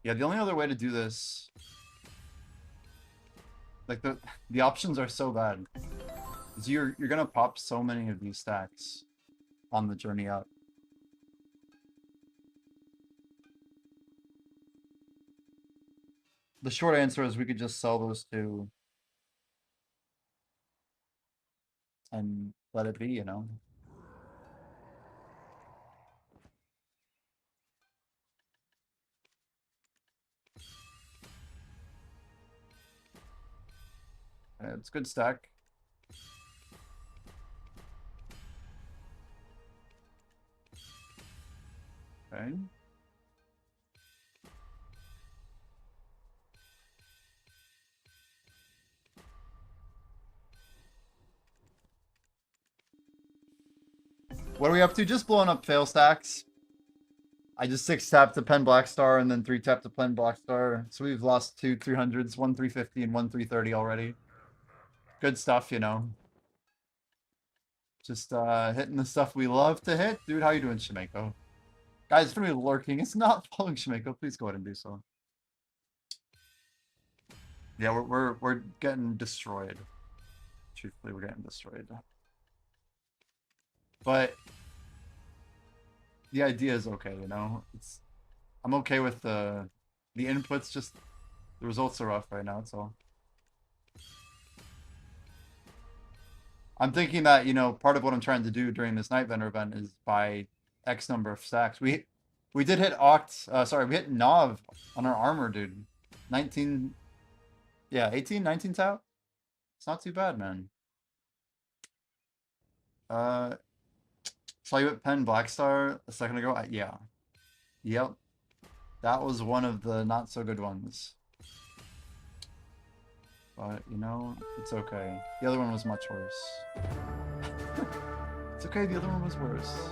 Yeah, the only other way to do this, like the options are so bad, is you're gonna pop so many of these stacks on the journey up. The short answer is we could just sell those two and let it be, you know? It's a good stack. Okay. What are we up to? Just blowing up fail stacks. I just 6-tapped to pen Black Star and then 3-tapped to pen Black Star. So we've lost 2 300s, 1 350 and 1 330 already. Good stuff, you know. Just hitting the stuff we love to hit. Dude, how you doing, Shimeko? Guys, for me lurking, it's not following Shimeko. Please go ahead and do so. Yeah, we're getting destroyed. Truthfully, we're getting destroyed. But the idea is okay, you know. I'm okay with the inputs. Just the results are rough right now. That's all. I'm thinking that, you know, part of what I'm trying to do during this Night Vendor event is buy X number of stacks. We did hit we hit Nov on our armor, dude. 19, yeah, 18, 19 tap. It's not too bad, man. Saw you at Pen Black Star a second ago. Yeah. Yep. That was one of the not so good ones. But, you know, it's okay. The other one was much worse. It's okay, the other one was worse.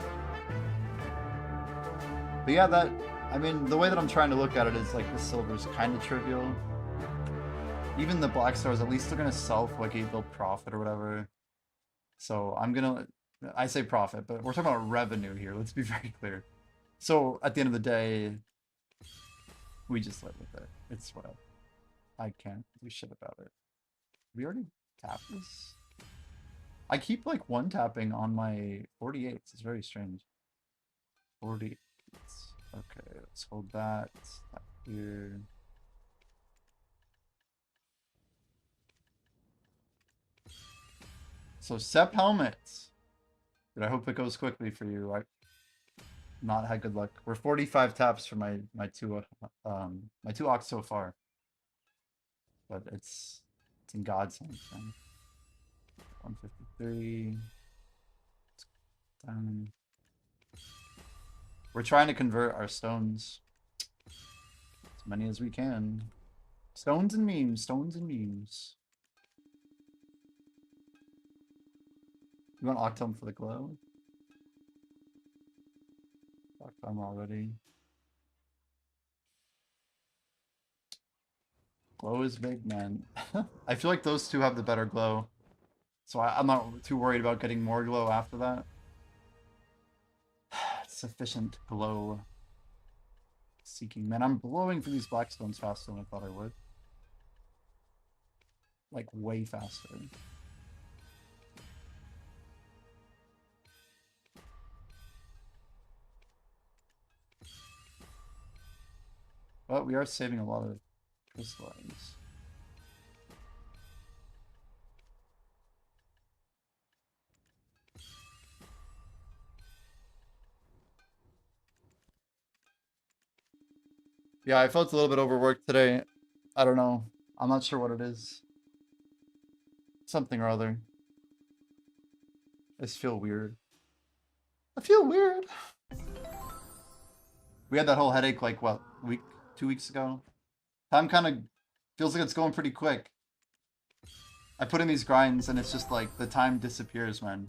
But yeah, I mean, the way that I'm trying to look at it is like the silver's kind of trivial. Even the Black Stars, at least they're going to sell for like 8 bill profit or whatever. So I say profit, but we're talking about revenue here. Let's be very clear. So at the end of the day, we just live with it. It's whatever. I can't do shit about it. We already tapped this? I keep like one tapping on my 48s. It's very strange. 48s. Okay, let's hold that. Tap here. So Sep helmets. But I hope it goes quickly for you. I've not had good luck. We're 45 taps for my two ox so far. But it's in God's hands, man. 153. Down. We're trying to convert our stones as many as we can. Stones and memes, stones and memes. You want Octum for the glow? Octum already. Glow is big, man. I feel like those two have the better glow. So I'm not too worried about getting more glow after that. Sufficient glow seeking. Man, I'm blowing for these black stones faster than I thought I would. Like, way faster. But we are saving a lot of crystallines. Yeah, I felt a little bit overworked today. I don't know. I'm not sure what it is. Something or other. I just feel weird. I feel weird. We had that whole headache like, what, 2 weeks ago? Time kind of feels like it's going pretty quick. I put in these grinds and it's just like the time disappears, man.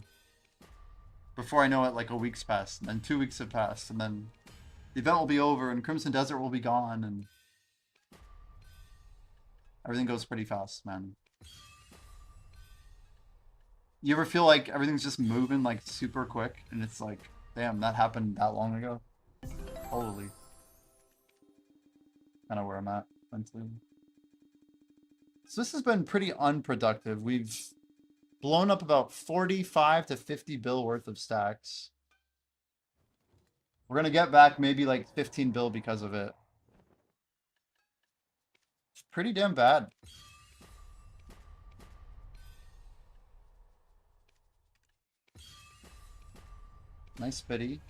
Before I know it, like a week's passed, and then 2 weeks have passed, and then the event will be over and Crimson Desert will be gone, and everything goes pretty fast, man. You ever feel like everything's just moving like super quick and it's like, damn, that happened that long ago? Totally. Kind of where I'm at mentally. So this has been pretty unproductive. We've blown up about 45 to 50 bill worth of stacks. We're gonna get back maybe like 15 bill because of it. It's pretty damn bad. Nice biddy.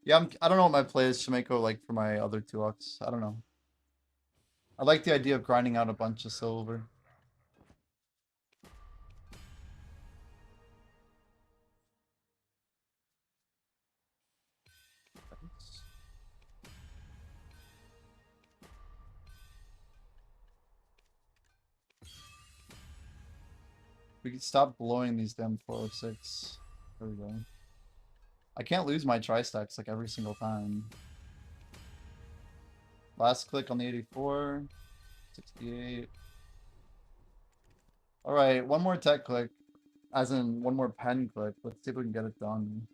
Yeah, I don't know what my play is, Shimeko, like for my other two ox. I don't know. I like the idea of grinding out a bunch of silver. We can stop blowing these damn 406. There we go. I can't lose my tri-stacks like every single time. Last click on the 84. 68. Alright, one more tech click. As in, one more pen click. Let's see if we can get it done.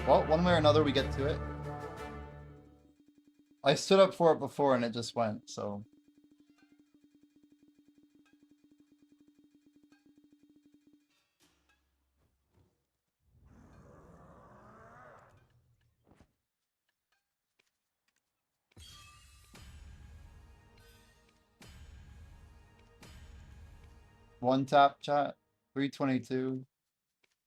Well, one way or another, we get to it. I stood up for it before and it just went, so. One tap chat, 322.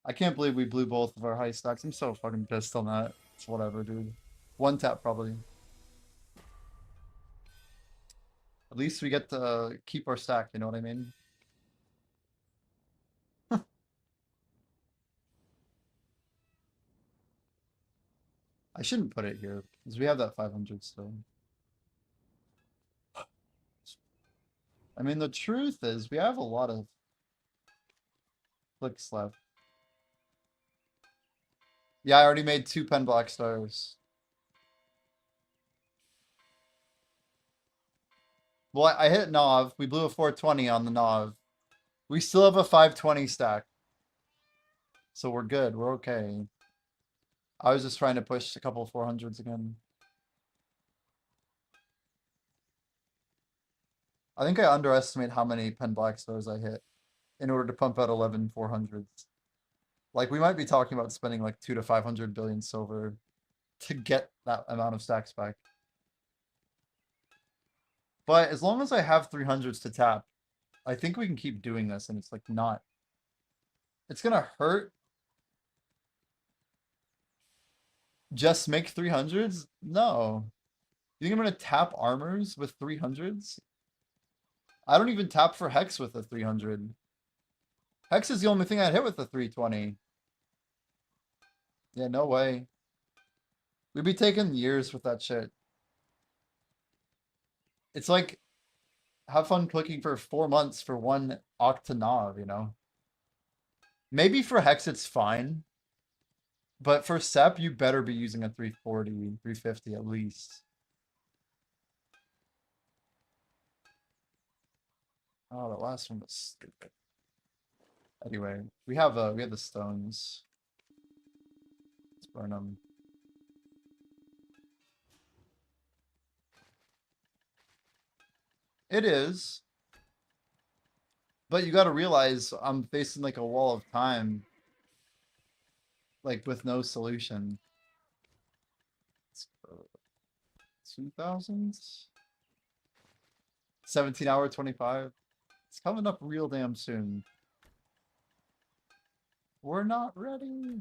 I can't believe we blew both of our high stacks. I'm so fucking pissed on that. It's whatever, dude. One tap probably. At least we get to keep our stack, you know what I mean? I shouldn't put it here, because we have that 500 still. I mean, the truth is, we have a lot of clicks left. Yeah, I already made 2 pen black stars. Well, I hit Nov. We blew a 420 on the Nov. We still have a 520 stack. So we're good. We're okay. I was just trying to push a couple of 400s again. I think I underestimate how many pen black stars I hit in order to pump out 11 400s. Like, we might be talking about spending like 2 to 500 billion silver to get that amount of stacks back. But as long as I have 300s to tap, I think we can keep doing this, and it's like not. It's gonna hurt. Just make 300s? No. You think I'm gonna tap armors with 300s? I don't even tap for Hex with a 300. Hex is the only thing I'd hit with a 320. Yeah, no way. We'd be taking years with that shit. It's like, have fun clicking for 4 months for one Octanav, you know? Maybe for Hex it's fine. But for Sep, you better be using a 340, 350 at least. Oh, the last one was stupid. Anyway, we have the stones. Let's burn them. It is. But you gotta realize I'm facing like a wall of time. Like with no solution. 2000s? 17-hour 25. It's coming up real damn soon. We're not ready.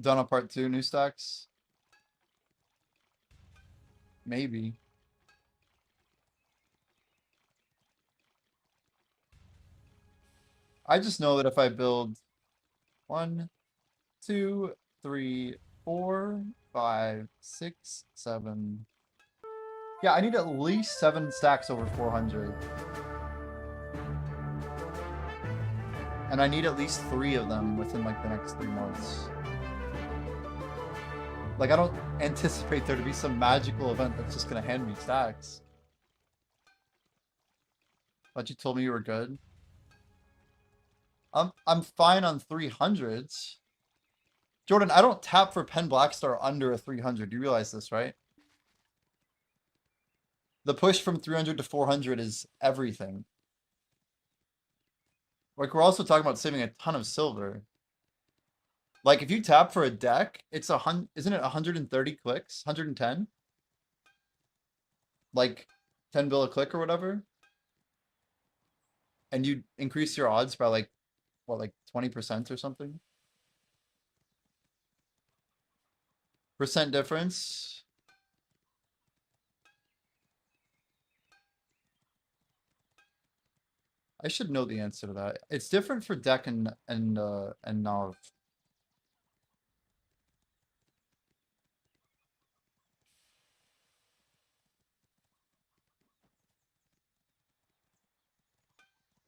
Done on part 2, new stacks? Maybe. I just know that if I build 1, 2, 3, 4, 5, 6, 7. Yeah, I need at least 7 stacks over 400. And I need at least 3 of them within like the next 3 months. Like I don't anticipate there to be some magical event that's just gonna hand me stacks. But you told me you were good. I'm fine on 300s. Jordan, I don't tap for Pen Blackstar under a 300. You realize this, right? The push from 300 to 400 is everything. Like, we're also talking about saving a ton of silver. Like, if you tap for a deck, it's isn't it 130 clicks? 110? Like, 10 bill a click or whatever? And you increase your odds by like, what, like 20% or something? Percent difference? I should know the answer to that. It's different for deck and Nav.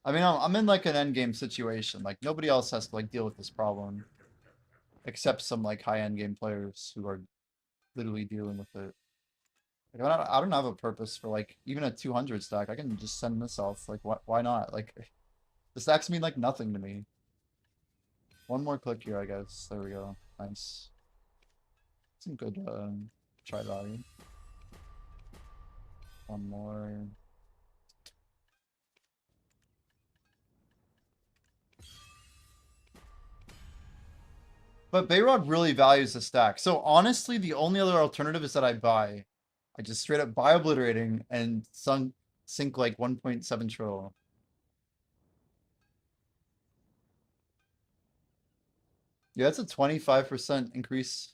I mean, I'm in like an endgame situation. Like nobody else has to like deal with this problem, except some like high end game players who are literally dealing with it. Like, I don't have a purpose for like even a 200 stack. I can just send this off. Like why not? Like the stacks mean like nothing to me. One more click here, I guess. There we go. Nice. Some good try value. One more. But Bayrod really values the stack. So honestly, the only other alternative is that I buy. I just straight up buy Obliterating and sink like 1.7 trillion. Yeah, that's a 25% increase.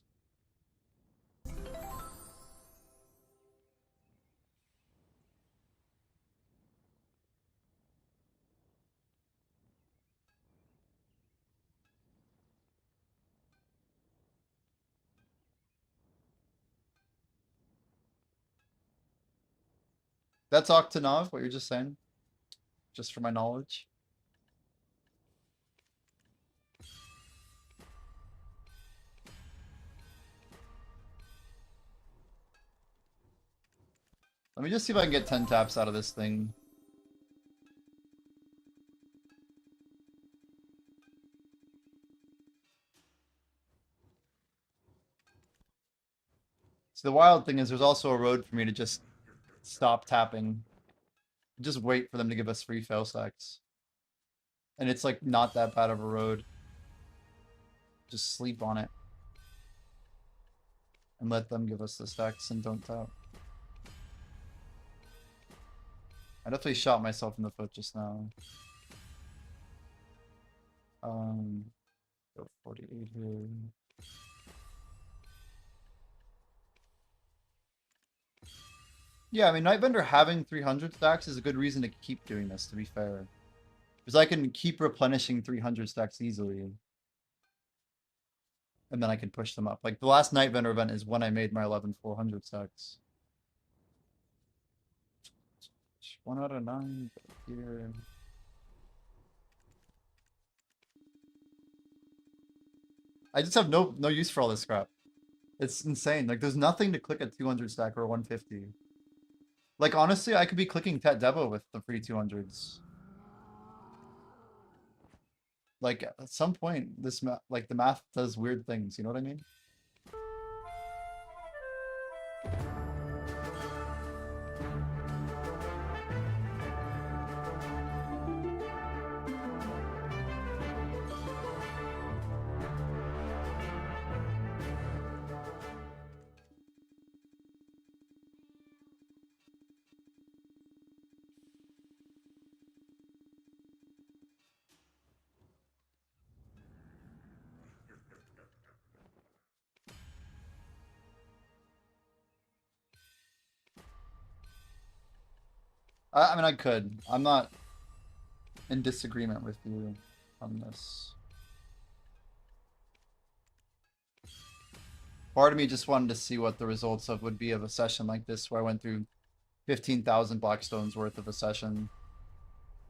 That's Octanav, what you're just saying? Just for my knowledge. Let me just see if I can get 10 taps out of this thing. So the wild thing is there's also a road for me to just stop tapping. Just wait for them to give us free fail stacks. And it's like not that bad of a road. Just sleep on it. And let them give us the stacks and don't tap. I definitely shot myself in the foot just now. Go 48 here. Yeah, I mean, Nightbender having 300 stacks is a good reason to keep doing this, to be fair. Because I can keep replenishing 300 stacks easily. And then I can push them up. Like, the last Nightbender event is when I made my 11,400 stacks. 1 out of 9 here. I just have no use for all this crap. It's insane. Like, there's nothing to click a 200 stack or a 150. Like, honestly, I could be clicking Tet Devo with the free 200s. Like, at some point, this like the math does weird things, you know what I mean? I mean, I could. I'm not in disagreement with you on this. Part of me just wanted to see what the results of would be of a session like this where I went through 15,000 Blackstones worth of a session.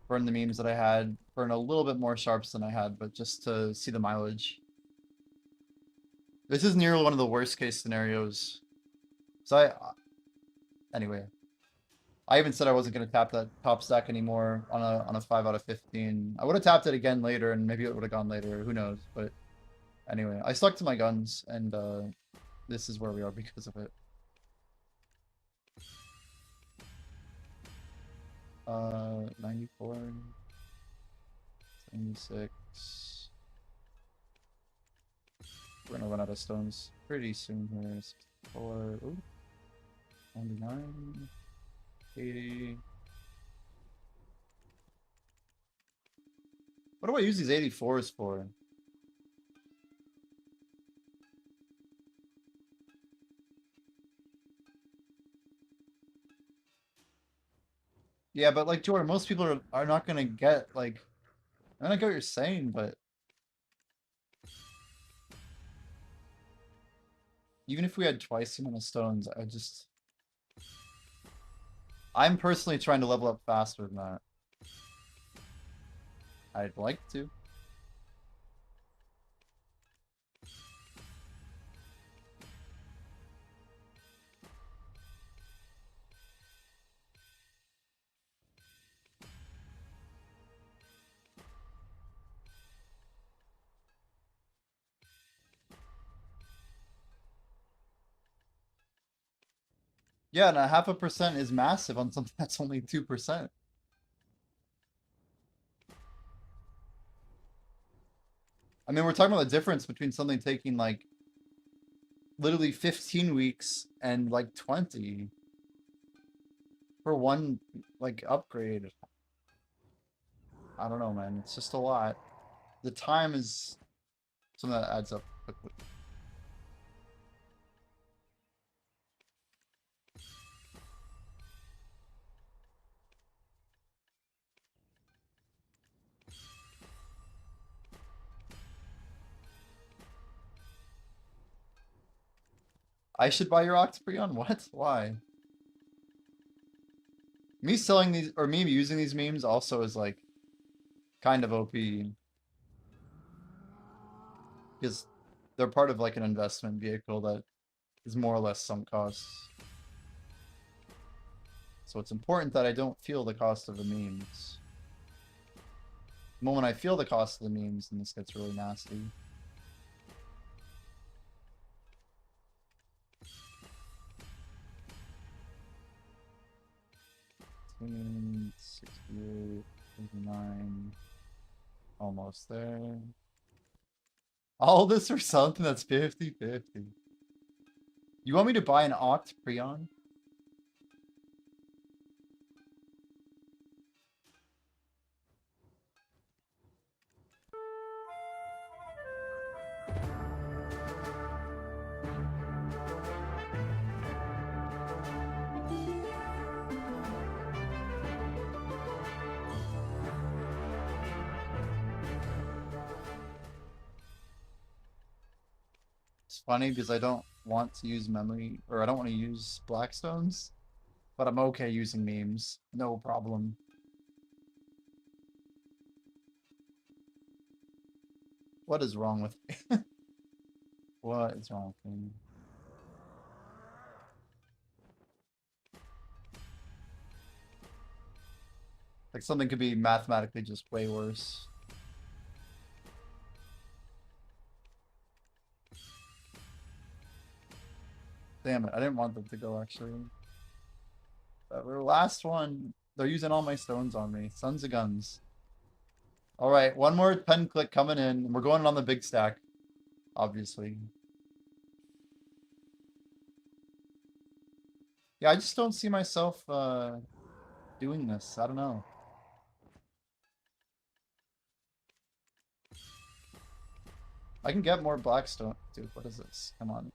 burn the memes that I had, burn a little bit more sharps than I had, but just to see the mileage. This is nearly one of the worst case scenarios. So anyway, I even said I wasn't gonna tap that top stack anymore on a 5 out of 15. I would have tapped it again later, and maybe it would have gone later. Who knows? But anyway, I stuck to my guns, and this is where we are because of it. 94, 76. We're gonna run out of stones pretty soon here. 64, ooh, 99, 80. What do I use these 84s for? Yeah, but like Jordan, most people are not gonna get like, I don't get what you're saying, but even if we had twice the amount of stones, I'm personally trying to level up faster than that. I'd like to. Yeah, and a 0.5% is massive on something that's only 2%. I mean, we're talking about the difference between something taking like literally 15 weeks and like 20 for one like upgrade. I don't know, man. It's just a lot. The time is something that adds up quickly. I should buy your Octoprion? What? Why? Me selling these, or me using these memes also is like kind of OP. Because they're part of like an investment vehicle that is more or less sunk costs. So it's important that I don't feel the cost of the memes. The moment I feel the cost of the memes, then this gets really nasty. 68, 59, almost there. All this for something that's 50-50. You want me to buy an Octoprion? It's funny because I don't want to use memory, or I don't want to use Blackstones, but I'm okay using memes. No problem. What is wrong with me? What is wrong with me? Like something could be mathematically just way worse. Damn it, I didn't want them to go actually. But we're last one. They're using all my stones on me. Sons of guns. Alright, one more pen click coming in. We're going on the big stack. Obviously. Yeah, I just don't see myself doing this. I don't know. I can get more Blackstone. Dude, what is this? Come on.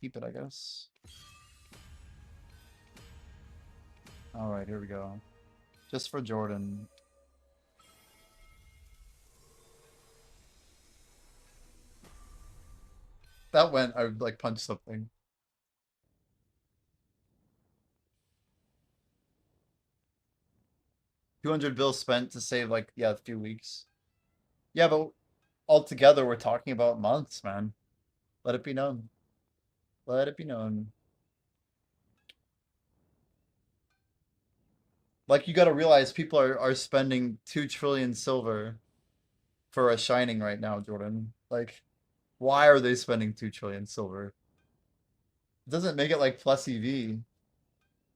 Keep it, I guess. Alright, here we go. Just for Jordan. That went, I would like punch something. 200 bills spent to save like a few weeks. Yeah, but altogether we're talking about months, man. Let it be known. Let it be known. Like you got to realize people are spending 2 trillion silver for a shining right now, Jordan. Like, why are they spending 2 trillion silver? It doesn't make it like plus EV.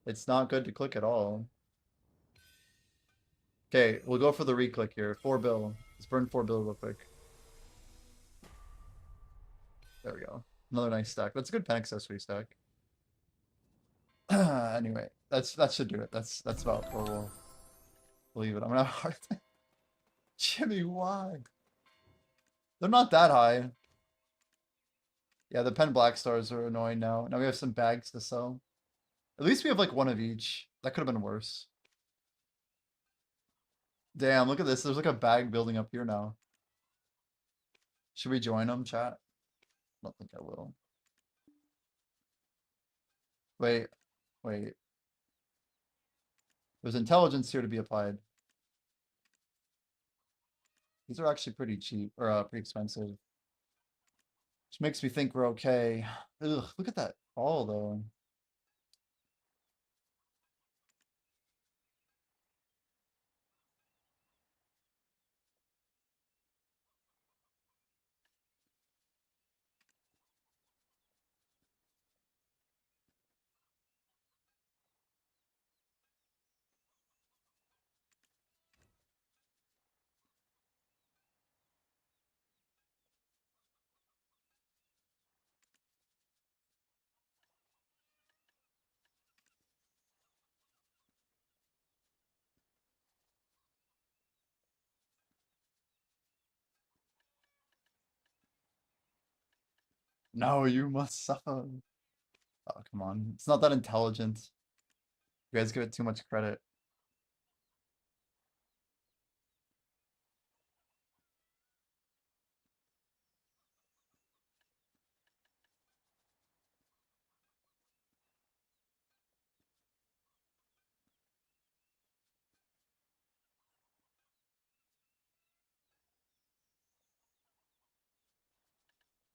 It's not good to click at all. Okay, we'll go for the reclick here. 4 bill. Let's burn 4 bill real quick. There we go. Another nice stack. That's a good pen accessory stack. Anyway, that should do it. That's about where we'll leave it. I'm gonna have a hard time. Jimmy, why? They're not that high. Yeah, the pen black stars are annoying now. Now we have some bags to sell. At least we have like one of each. That could have been worse. Damn, look at this. There's like a bag building up here now. Should we join them, chat? I don't think I will. Wait, wait. There's intelligence here to be applied. These are actually pretty cheap, or pretty expensive. Which makes me think we're okay. Ugh, look at that fall though. No, you must suffer. Oh, come on. It's not that intelligent. You guys give it too much credit.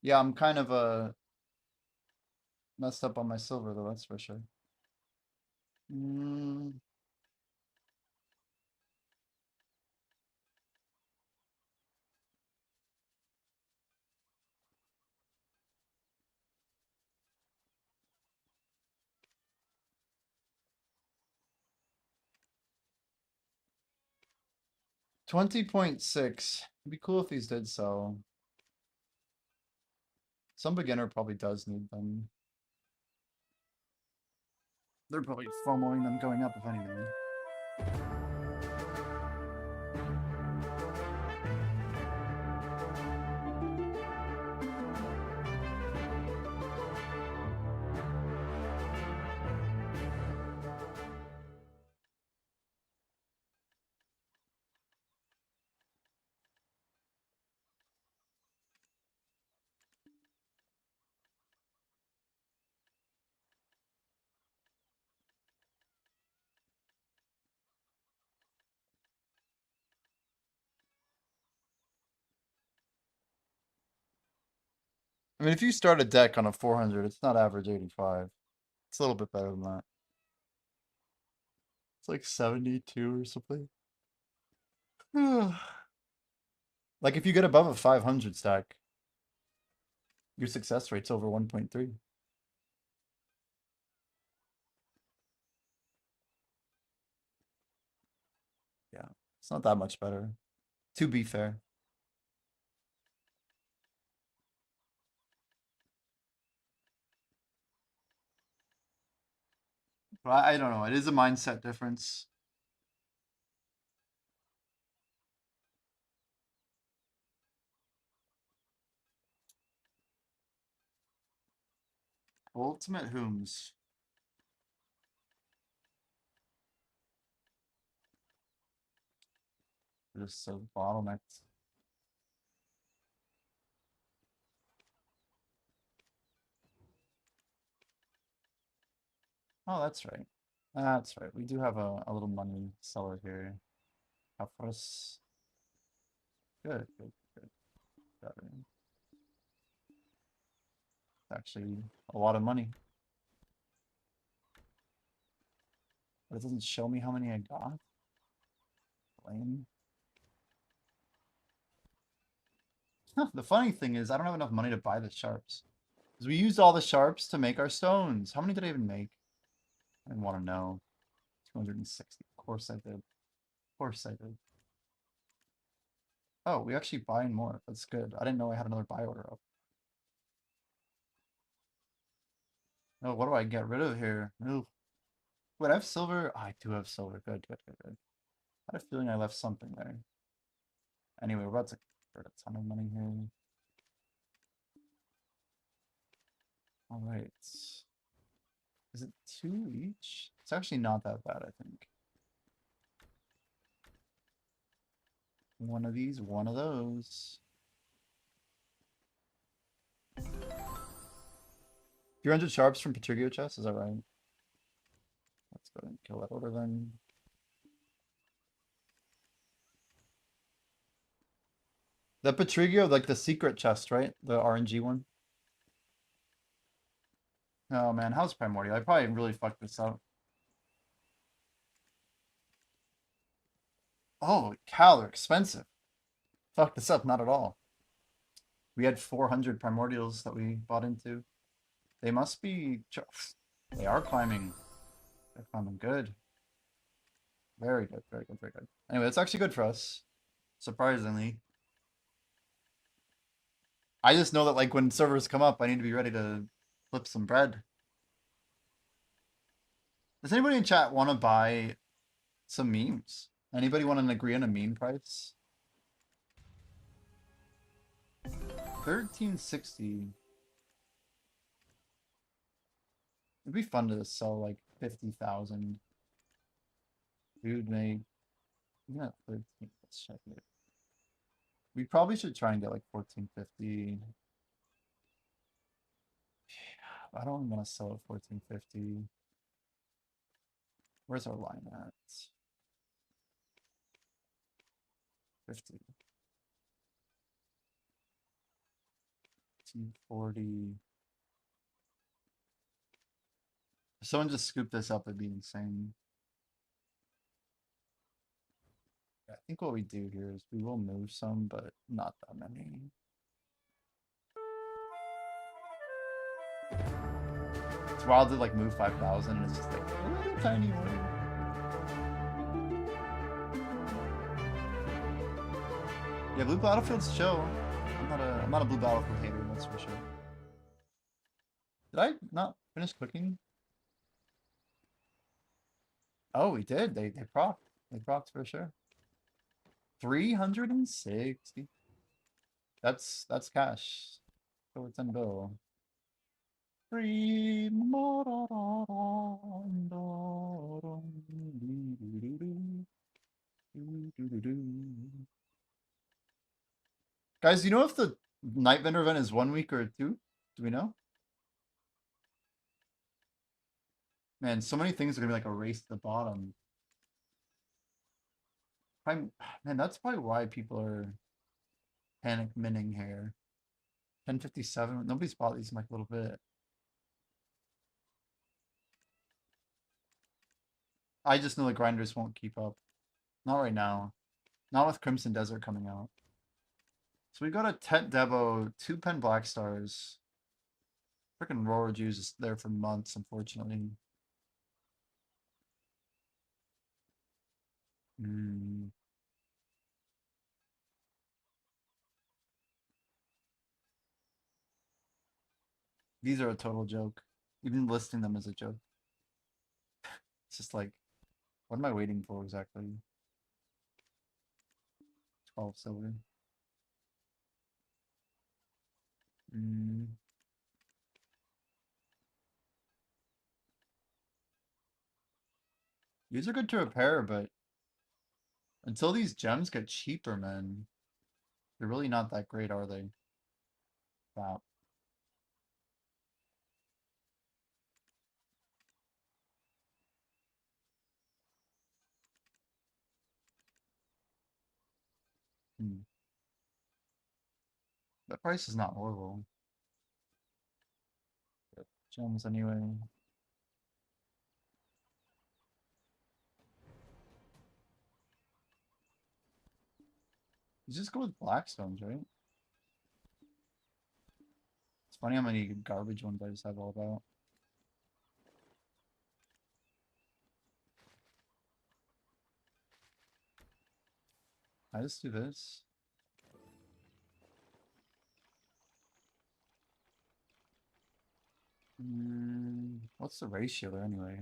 Yeah, I'm kind of messed up on my silver though, that's for sure. 20.6. It'd be cool if these did sell. Some beginner probably does need them. They're probably FOMOing them going up if anything. I mean, if you start a deck on a 400, it's not average 85. It's a little bit better than that. It's like 72 or something. Like if you get above a 500 stack, your success rate's over 1.3. Yeah, it's not that much better, to be fair. But I don't know. It is a mindset difference. Ultimate Whom's. Just so bottlenecked. Oh, that's right. That's right. We do have a little money seller here. Alphras. Good, good, good. Better. Actually, a lot of money. But it doesn't show me how many I got. Lame. The funny thing is, I don't have enough money to buy the sharps. Because we used all the sharps to make our stones. How many did I even make? I didn't want to know. 260. Of course I did. Of course I did. Oh, we actually buying more. That's good. I didn't know I had another buy order up. Oh, what do I get rid of here? Ooh. Wait, I have silver? Oh, I do have silver. Good, good, good, good. I had a feeling I left something there. Anyway, we're about to convert a ton of money here. All right. Is it 2 each? It's actually not that bad, I think. One of these, one of those. 300 sharps from Patrigio chest, is that right? Let's go ahead and kill that order then. The Patrigio, like the secret chest, right? The RNG one. Oh man, how's Primordial? I probably really fucked this up. Oh, cow, they're expensive. Fuck this up, not at all. We had 400 Primordials that we bought into. They must be... They are climbing. They're climbing good. Very good, very good, very good. Anyway, that's actually good for us. Surprisingly. I just know that like when servers come up, I need to be ready to flip some bread. Does anybody in chat want to buy some memes? Anybody want to agree on a meme price? 1360. It'd be fun to sell like 50,000. Dude made, yeah, 13. Let's check it. We probably should try and get like 1450. I don't want to sell at 1450. Where's our line at? 50. 240. If someone just scooped this up, it'd be insane. I think what we do here is we will move some, but not that many. It's wild to like move 5,000 and it's just like a little tiny one. Yeah, blue battlefield's chill. I'm not a blue battlefield hater, that's for sure. Did I not finish cooking? Oh, we did. They procced. They procced for sure. 360. That's cash. Over 10 bill. Free. Guys, do you know if the Night Vendor event is 1 week or 2? Do we know? Man, so many things are gonna be like a race to the bottom. Man, that's probably why people are panic minning here. 1057. Nobody's bought these in like a little bit. I just know the grinders won't keep up. Not right now. Not with Crimson Desert coming out. So we got a Tet Debo, 2 Pen Black Stars. Freaking Roar Juice is there for months, unfortunately. These are a total joke. Even listing them as a joke. It's just like, what am I waiting for exactly? 12 silver. These are good to repair, but until these gems get cheaper, man, they're really not that great, are they? Wow. That price is not horrible. Gems anyway. You just go with Blackstones, right? It's funny how many garbage ones I just have all about. I just do this. What's the ratio there anyway?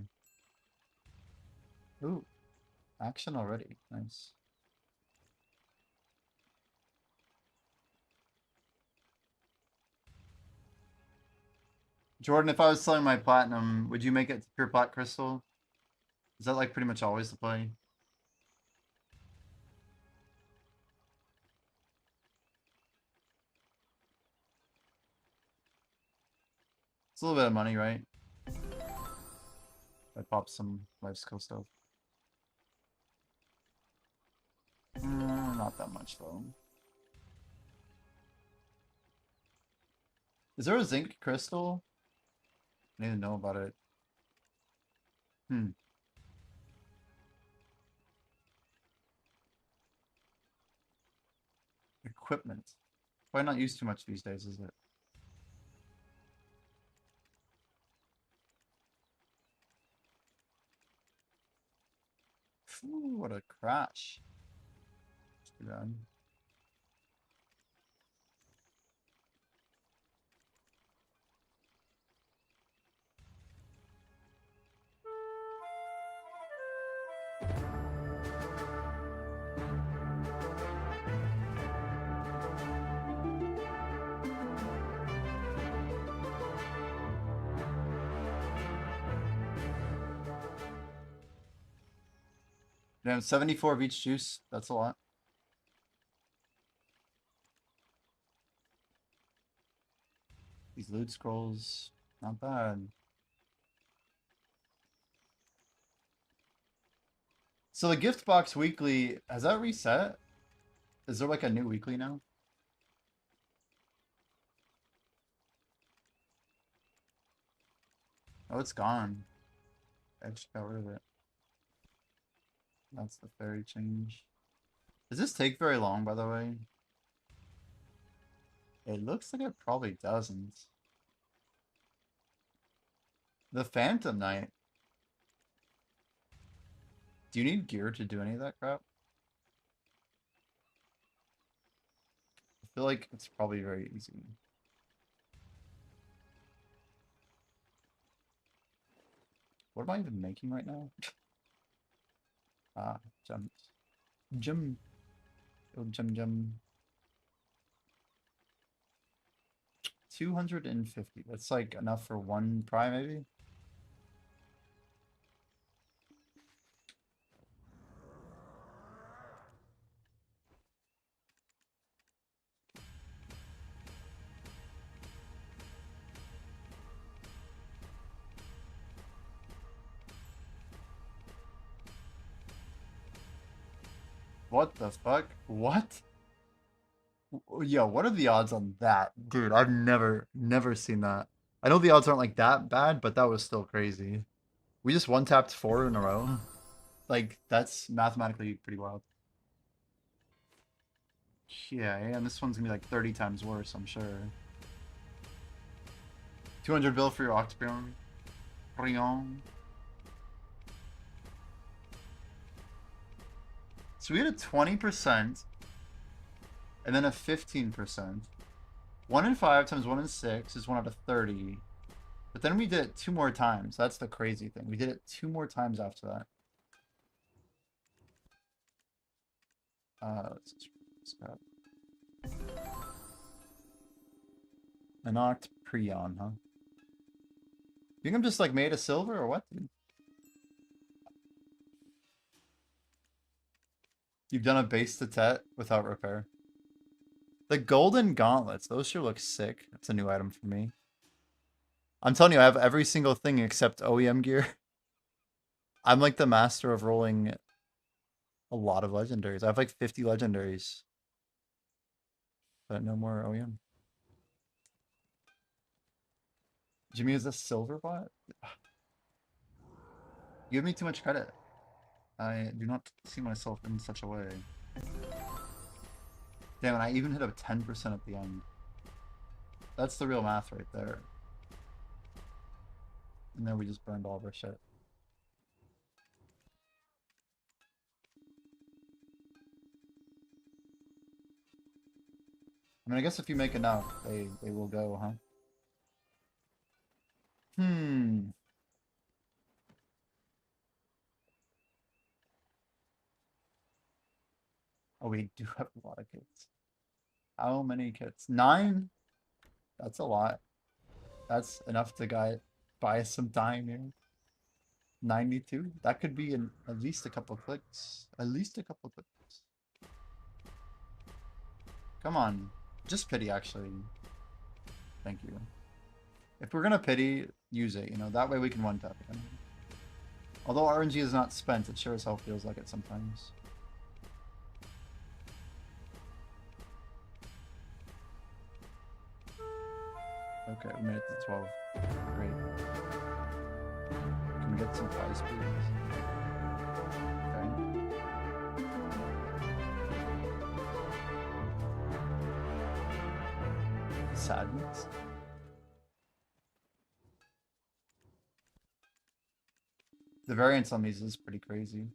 Ooh, action already. Nice. Jordan, if I was selling my platinum, would you make it pure plat crystal? Is that like pretty much always the play? It's a little bit of money, right? I pop some life skill stuff. Not that much though. Is there a zinc crystal? I need to know about it. Equipment. Probably not used too much these days, is it? Ooh, what a crash. Too bad. Damn, 74 of each juice. That's a lot. These loot scrolls, not bad. So the gift box weekly, has that reset? Is there like a new weekly now? Oh, it's gone. I just got rid of it. That's the fairy change. Does this take very long, by the way? It looks like it probably doesn't. The Phantom Knight. Do you need gear to do any of that crap? I feel like it's probably very easy. What am I even making right now? Ah, gems. Gem. Oh, gem. 250. That's like enough for one prime, maybe? What the fuck? What? Yo, what are the odds on that? Dude, I've never seen that. I know the odds aren't like that bad, but that was still crazy. We just one-tapped 4 in a row. Like, that's mathematically pretty wild. Yeah, and this one's gonna be like 30 times worse, I'm sure. 200 bill for your Octobrion. So we had a 20%, and then a 15%. 1 in 5 times 1 in 6 is 1 out of 30. But then we did it 2 more times. That's the crazy thing. We did it 2 more times after that. Let's just grab an Octobrion, huh? You think I'm just like made of silver or what, dude? You've done a base to Tet without repair. The golden gauntlets, those sure look sick. That's a new item for me. I'm telling you, I have every single thing except OEM gear. I'm like the master of rolling a lot of legendaries. I have like 50 legendaries. but no more OEM. Jimmy is a silver bot? You give me too much credit. I do not see myself in such a way. Damn, and I even hit a 10% at the end. That's the real math right there. And then we just burned all of our shit. I mean, I guess if you make enough, they will go, huh? Oh, we do have a lot of kits. How many kits? 9? That's a lot. That's enough to buy some time here. 92? That could be in at least a couple clicks. At least a couple clicks. Come on. Just pity, actually. Thank you. If we're gonna pity, use it, you know, that way we can one-tap it. Although RNG is not spent, it sure as hell feels like it sometimes. Okay, we made it to 12. Great. Can we get some prize, please? Okay. Sadness? The variance on these is pretty crazy.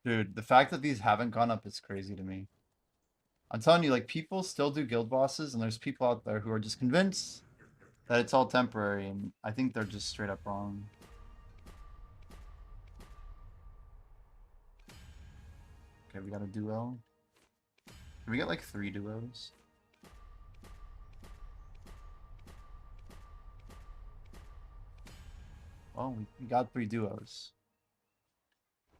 Dude, the fact that these haven't gone up is crazy to me. I'm telling you, like, people still do guild bosses, and there's people out there who are just convinced that it's all temporary, and I think they're just straight up wrong. Okay, we got a duo. Can we get like 3 duos? Well, we got 3 duos.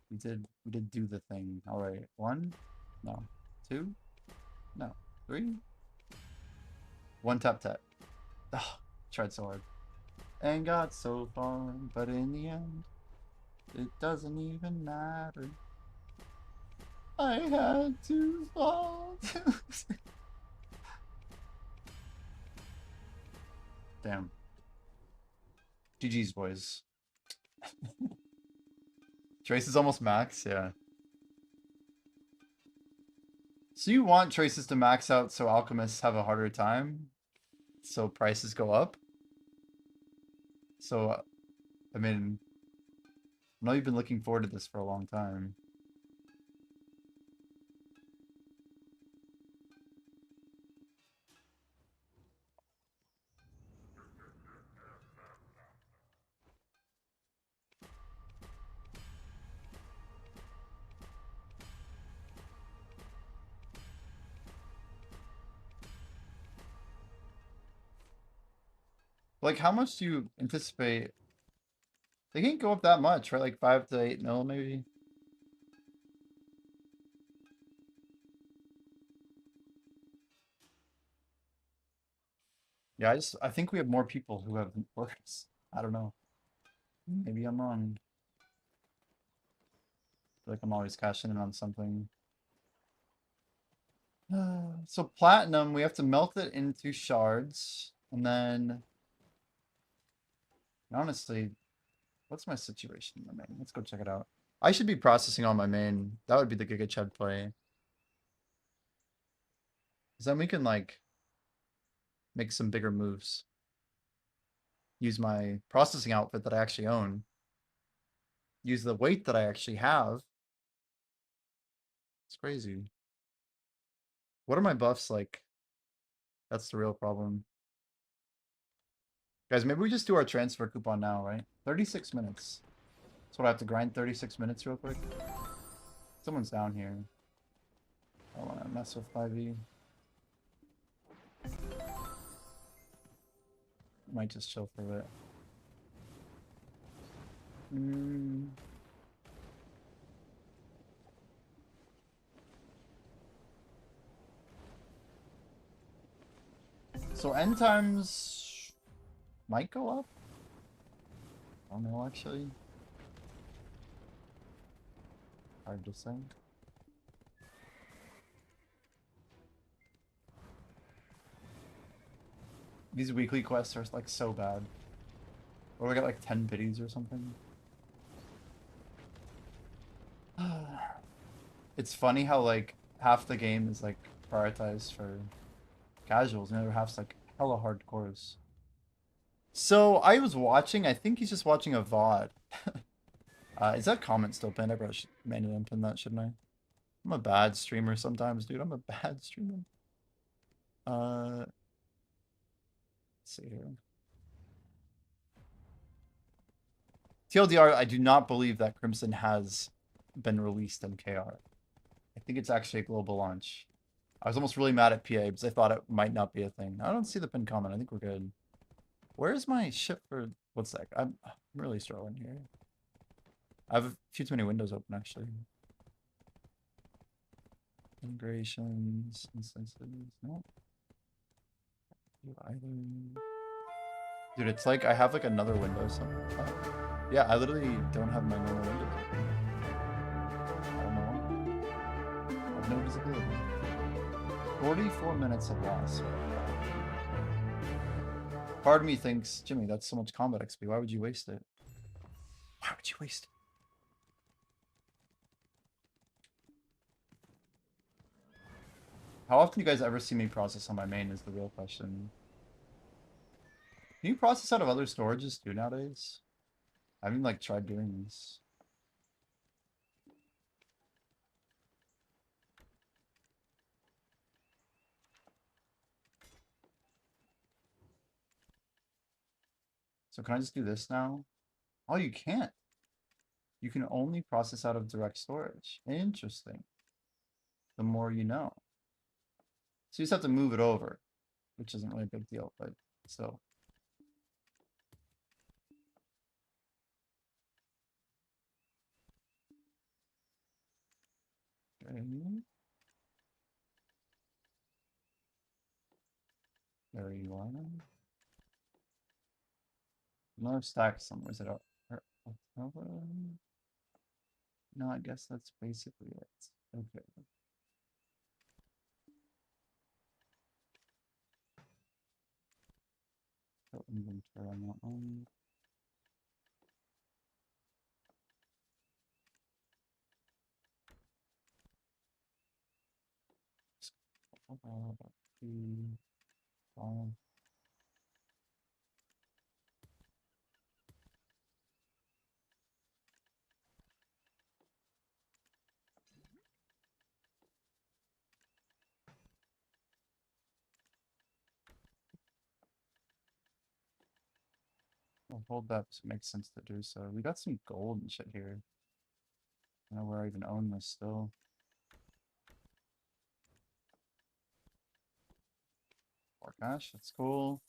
We did do the thing. Alright, 1? No. 2? No. 3? 1 tap tap. Ugh, tried so hard. And got so far, but in the end, it doesn't even matter. I had to fall. Damn. GG's, boys. Trace is almost max, yeah. So you want traces to max out so alchemists have a harder time? So prices go up? So, I mean, I know you've been looking forward to this for a long time. Like, how much do you anticipate? They can't go up that much, right? Like 5 to 8 mil, maybe? Yeah, I think we have more people who have orders. I don't know. Maybe I'm wrong. I feel like I'm always cashing in on something. So platinum, we have to melt it into shards, and then honestly, what's my situation in the main? Let's go check it out. I should be processing on my main. That would be the Giga Chad play. Because then we can like make some bigger moves. Use my processing outfit that I actually own. Use the weight that I actually have. It's crazy. What are my buffs like? That's the real problem. Guys, maybe we just do our transfer coupon now, right? 36 minutes. That's what I have to grind, 36 minutes real quick. Someone's down here. I want to mess with 5e. Might just chill for a bit. So end times might go up. I don't know actually. Hard to say. These weekly quests are like so bad. Or we got like 10 pities or something. It's funny how like half the game is like prioritized for casuals and the other half's like hella hardcores. So I was watching, I think he's just watching a VOD. Is that comment still pinned? I probably should manually unpin that, shouldn't I? I'm a bad streamer sometimes, dude. I'm a bad streamer. Let's see here. TLDR, I do not believe that Crimson has been released in KR. I think it's actually a global launch. I was almost really mad at PA because I thought it might not be a thing. I don't see the pin comment. I think we're good. Where's my ship for... One sec. I'm really struggling here. I have a few too many windows open, actually. Integrations, instances, no. Either. Dude, it's like I have like another window somewhere. Oh. Yeah, I literally don't have my normal windows open. I don't know. I have no visibility. 44 minutes of loss. Part of me thinks, Jimmy, that's so much combat XP. Why would you waste it? Why would you waste it? How often do you guys ever see me process on my main is the real question. Can you process out of other storages too nowadays? I haven't like tried doing this. So can I just do this now? Oh, you can't. You can only process out of direct storage. Interesting. The more you know. So you just have to move it over, which isn't really a big deal, but still. Okay. There you are. Another stack somewhere. Is it up? No, I guess that's basically it. Okay. Put inventory on that one. I'll hold that because it makes sense to do so. We got some gold and shit here. I don't know where I even own this still. More cash, that's cool.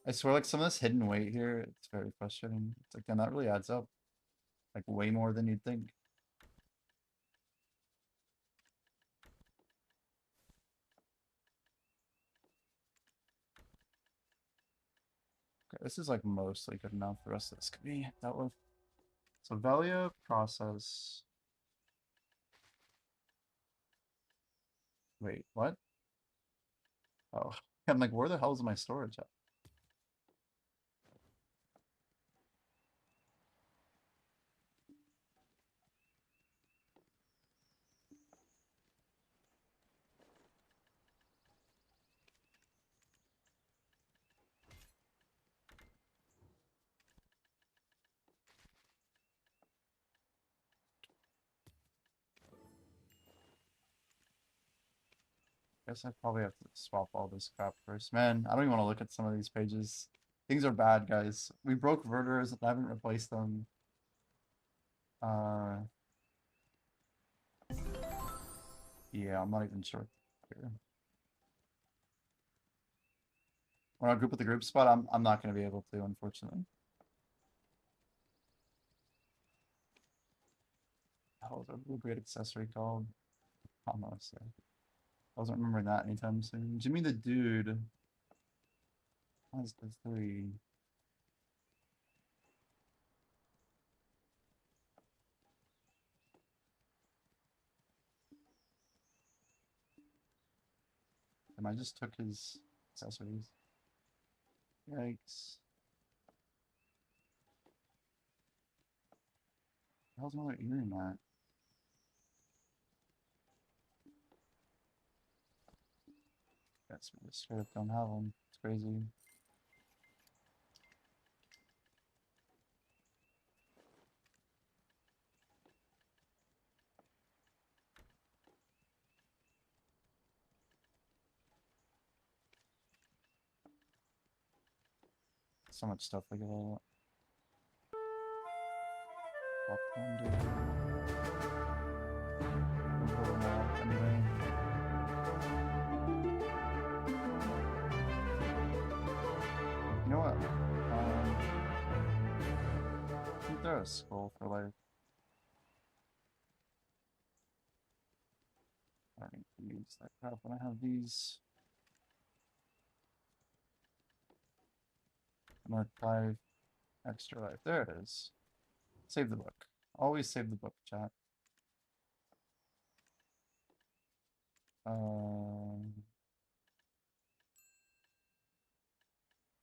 I swear, like, some of this hidden weight here, it's very frustrating. It's like, damn, that really adds up. Like, way more than you'd think. Okay, this is, like, mostly good enough. The rest of this could be dealt with. So, Velia process. Wait, what? Oh, I'm like, where the hell is my storage at? Guess I probably have to swap all this crap first. Man, I don't even want to look at some of these pages. Things are bad, guys. We broke verters and I haven't replaced them. Yeah, I'm not even sure. Here. When I group with the group spot, I'm not gonna be able to, unfortunately. How is a real great accessory called? TOMO, so I wasn't remembering that anytime soon. Jimmy the Dude has the 3. And I just took his accessories. Yikes. How's another earring at? Guess we just straight up don't have them. It's crazy. So much stuff like that. Up under. Anyway. You know what? Isn't there a skull for like? I don't need to use that crap when I have these. Mark 5 extra life. There it is. Save the book. Always save the book, chat.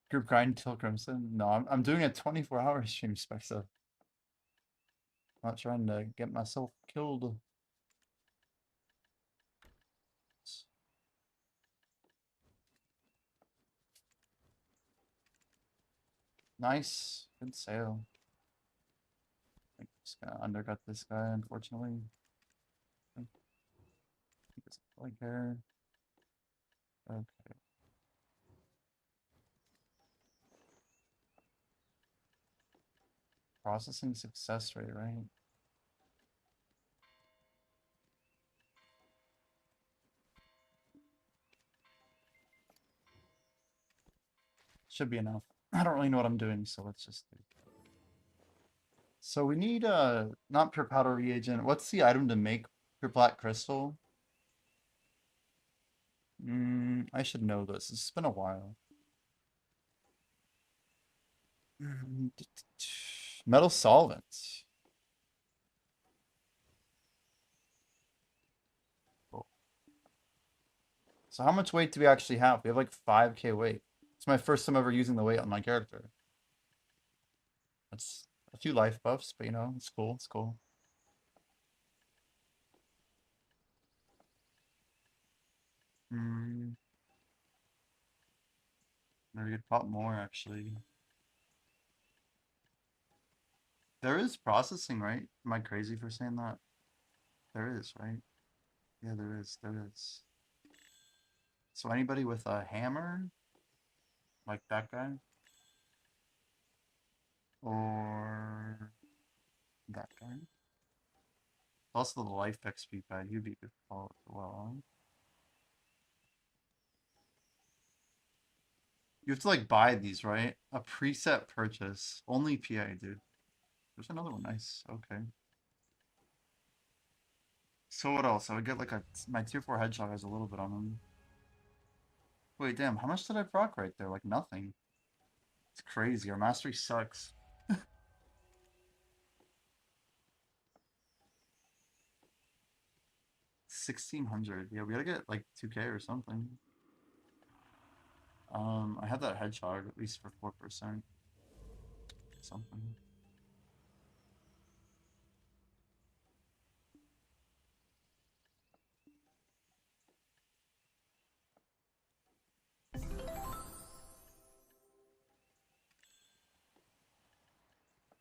Group grind till Crimson? No, I'm doing a 24-hour stream, Spexa. Not trying to get myself killed. Nice. Good sale. I'm just gonna undercut this guy, unfortunately. I think it's like here. Okay. Processing success rate, right? Should be enough. I don't really know what I'm doing, so let's just do. So we need not pure powder reagent. What's the item to make pure black crystal? I should know this. It's been a while. Metal solvents. Cool. So how much weight do we actually have? We have like 5k weight. It's my first time ever using the weight on my character. That's a few life buffs, but you know, it's cool. It's cool. Maybe we could pop more actually. There is processing, right? Am I crazy for saying that? There is, right? Yeah, there is. There is. So anybody with a hammer, like that guy, or that guy. Also the life XP pad, you'd be good for as well. You have to like buy these, right? A preset purchase. Only PA, dude. There's another one. Nice. Okay. So what else? I would get like my tier 4 headshot has a little bit on him. Wait, damn, how much did I proc right there? Like nothing. It's crazy. Our mastery sucks. 1600. Yeah, we gotta get like 2k or something. I had that headshot at least for 4%. Something.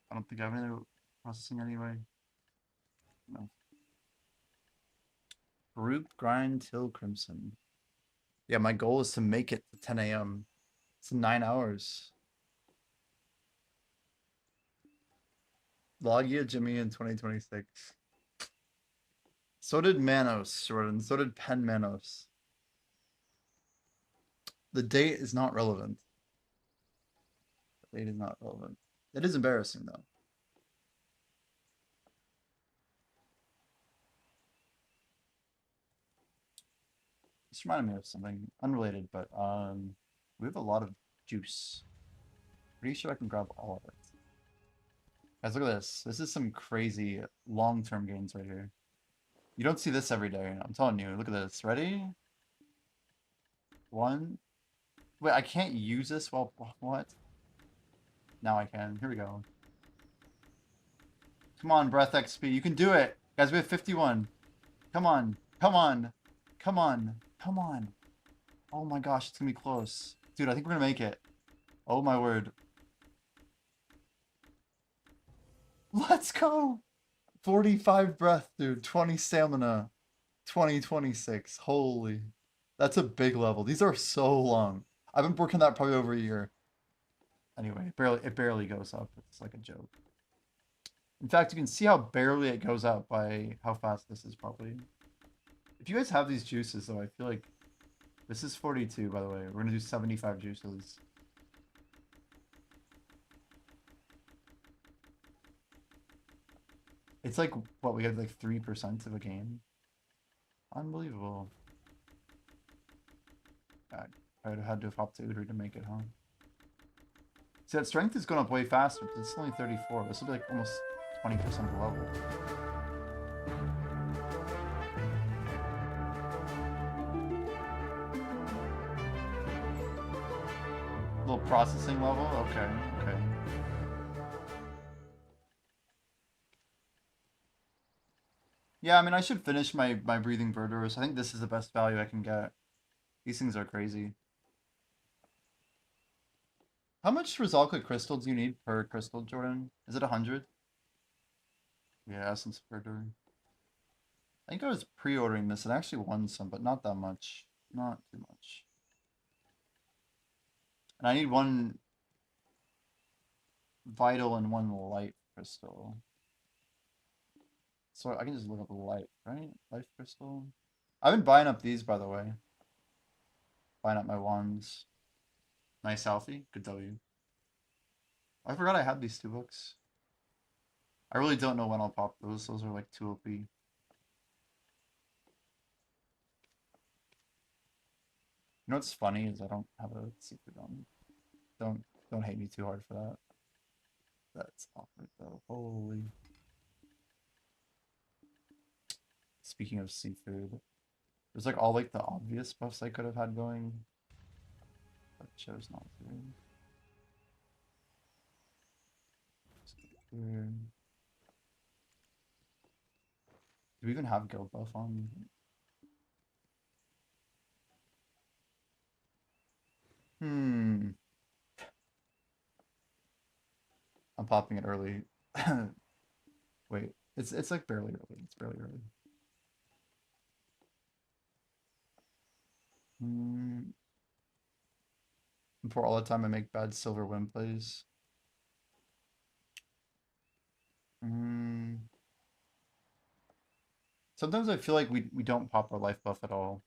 I don't think I have any processing anyway. No. Group grind till Crimson. Yeah, my goal is to make it to 10 a.m. It's 9 hours. Logia Jimmy in 2026. So did Manos, Jordan. So did Pen Manos. The date is not relevant. The date is not relevant. It is embarrassing, though. This reminded me of something unrelated, but we have a lot of juice. Pretty sure I can grab all of it. Guys, look at this. This is some crazy long-term gains right here. You don't see this every day. I'm telling you. Look at this. Ready? One. Wait, I can't use this while... What? Now I can. Here we go. Come on, Breath XP. You can do it. Guys, we have 51. Come on. Come on. Come on. Come on. Oh my gosh, it's gonna be close. Dude, I think we're gonna make it. Oh my word. Let's go! 45 breath, dude. 20 stamina. 2026. Holy. That's a big level. These are so long. I've been working that probably over a year. Anyway, it barely goes up. It's like a joke. In fact, you can see how barely it goes up by how fast this is probably. If you guys have these juices, though, I feel like... This is 42, by the way. We're gonna do 75 juices. It's like, what, we have like 3% of a game? Unbelievable. God, I would have had to have hopped to Udry to make it, huh? See, that strength is going up way faster, but it's only 34. This will be like almost 20% of the level. Little processing level? Okay, okay. Yeah, I mean, I should finish my breathing birders. I think this is the best value I can get. These things are crazy. How much Rizalka crystal do you need per crystal, Jordan? Is it 100? Yeah, Essence Birder. I think I was pre-ordering this and I actually won some, but not that much. Not too much. And I need one vital and one light crystal. So I can just look up light, right? Life crystal. I've been buying up these, by the way. Buying up my wands. Nice Alfie. Good W. I forgot I had these 2 books. I really don't know when I'll pop those. Those are like 2 OP. You know what's funny is I don't have a secret on. Don't hate me too hard for that. That's awkward though. Holy. Speaking of seafood, there's like all like the obvious buffs I could have had going, but chose not to. Here. Do we even have guild buff on? I'm popping it early. Wait, it's like barely early. It's barely early. For all the time I make bad silver win plays. Sometimes I feel like we don't pop our life buff at all.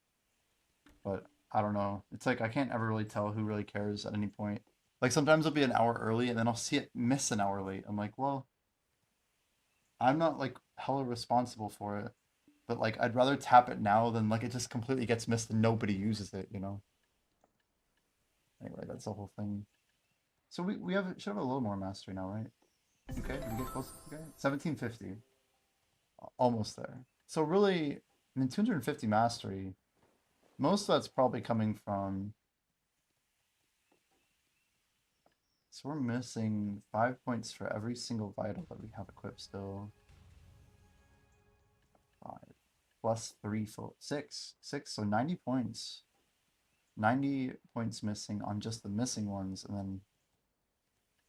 But I don't know. It's like I can't ever really tell who really cares at any point. Like sometimes it'll be an hour early and then I'll see it miss an hour late. I'm like, well, I'm not like hella responsible for it. But like I'd rather tap it now than like it just completely gets missed and nobody uses it, you know? Anyway, that's the whole thing. So we should have a little more mastery now, right? Okay, did we get close? Okay, 1750. Almost there. So really, I mean, 250 mastery. Most of that's probably coming from. So we're missing 5 points for every single vital that we have equipped still. 5 plus 3, 4, 6. So 90 points. 90 points missing on just the missing ones, and then.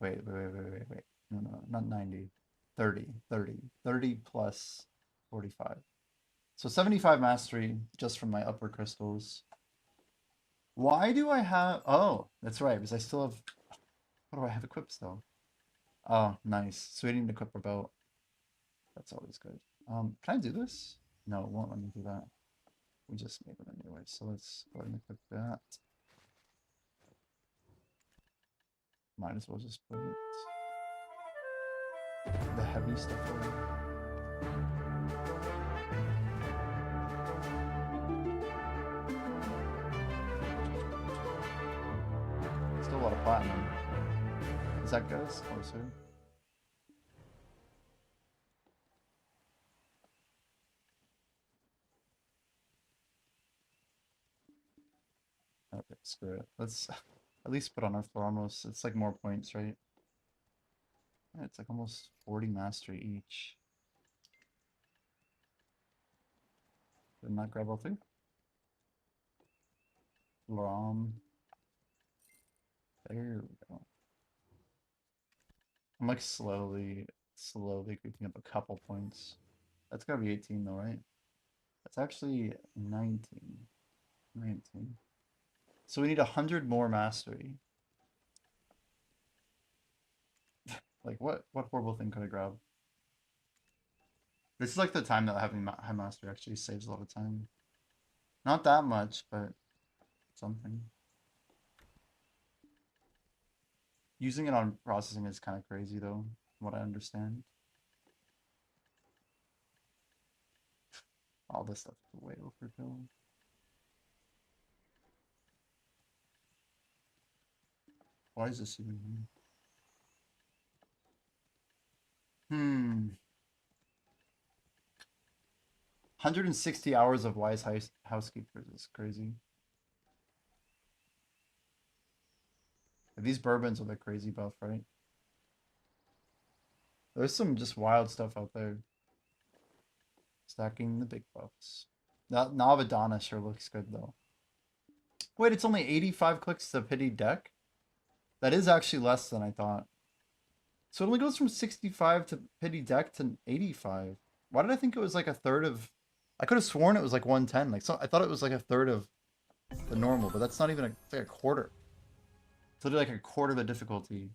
Wait. No, not 90. 30 plus 45. So 75 mastery just from my upper crystals. Why do I have... Oh, that's right, because I still have... What do I have equipped still? Oh, nice. So we didn't equip our belt. That's always good. Can I do this? No, it won't let me do that. We just made it anyway, so let's go ahead and equip that. Might as well just put it... the heavy stuff away. platinum. Does that get us closer? Okay, screw it. Let's at least put on our Floramos. It's like more points, right? Yeah, it's like almost 40 mastery each. Did not grab all three? Floram. There we go. I'm like slowly creeping up a couple points. That's gotta be 18 though, right? That's actually 19. 19. So we need 100 more mastery. Like what horrible thing could I grab? This is like the time that having high mastery actually saves a lot of time. Not that much, but something. Using it on processing is kind of crazy though, from what I understand. All this stuff is way overkill. Why is this even here? 160 hours of wise housekeepers is crazy. These bourbons are the crazy buff, right? There's some just wild stuff out there. Stacking the big buffs. That Navadana sure looks good though. Wait, it's only 85 clicks to pity deck? That is actually less than I thought. So it only goes from 65 to pity deck to 85. Why did I think it was like a third of... I could have sworn it was like 110. Like, so I thought it was like a third of the normal, but that's not even it's like a quarter. It's literally like a quarter of the difficulty.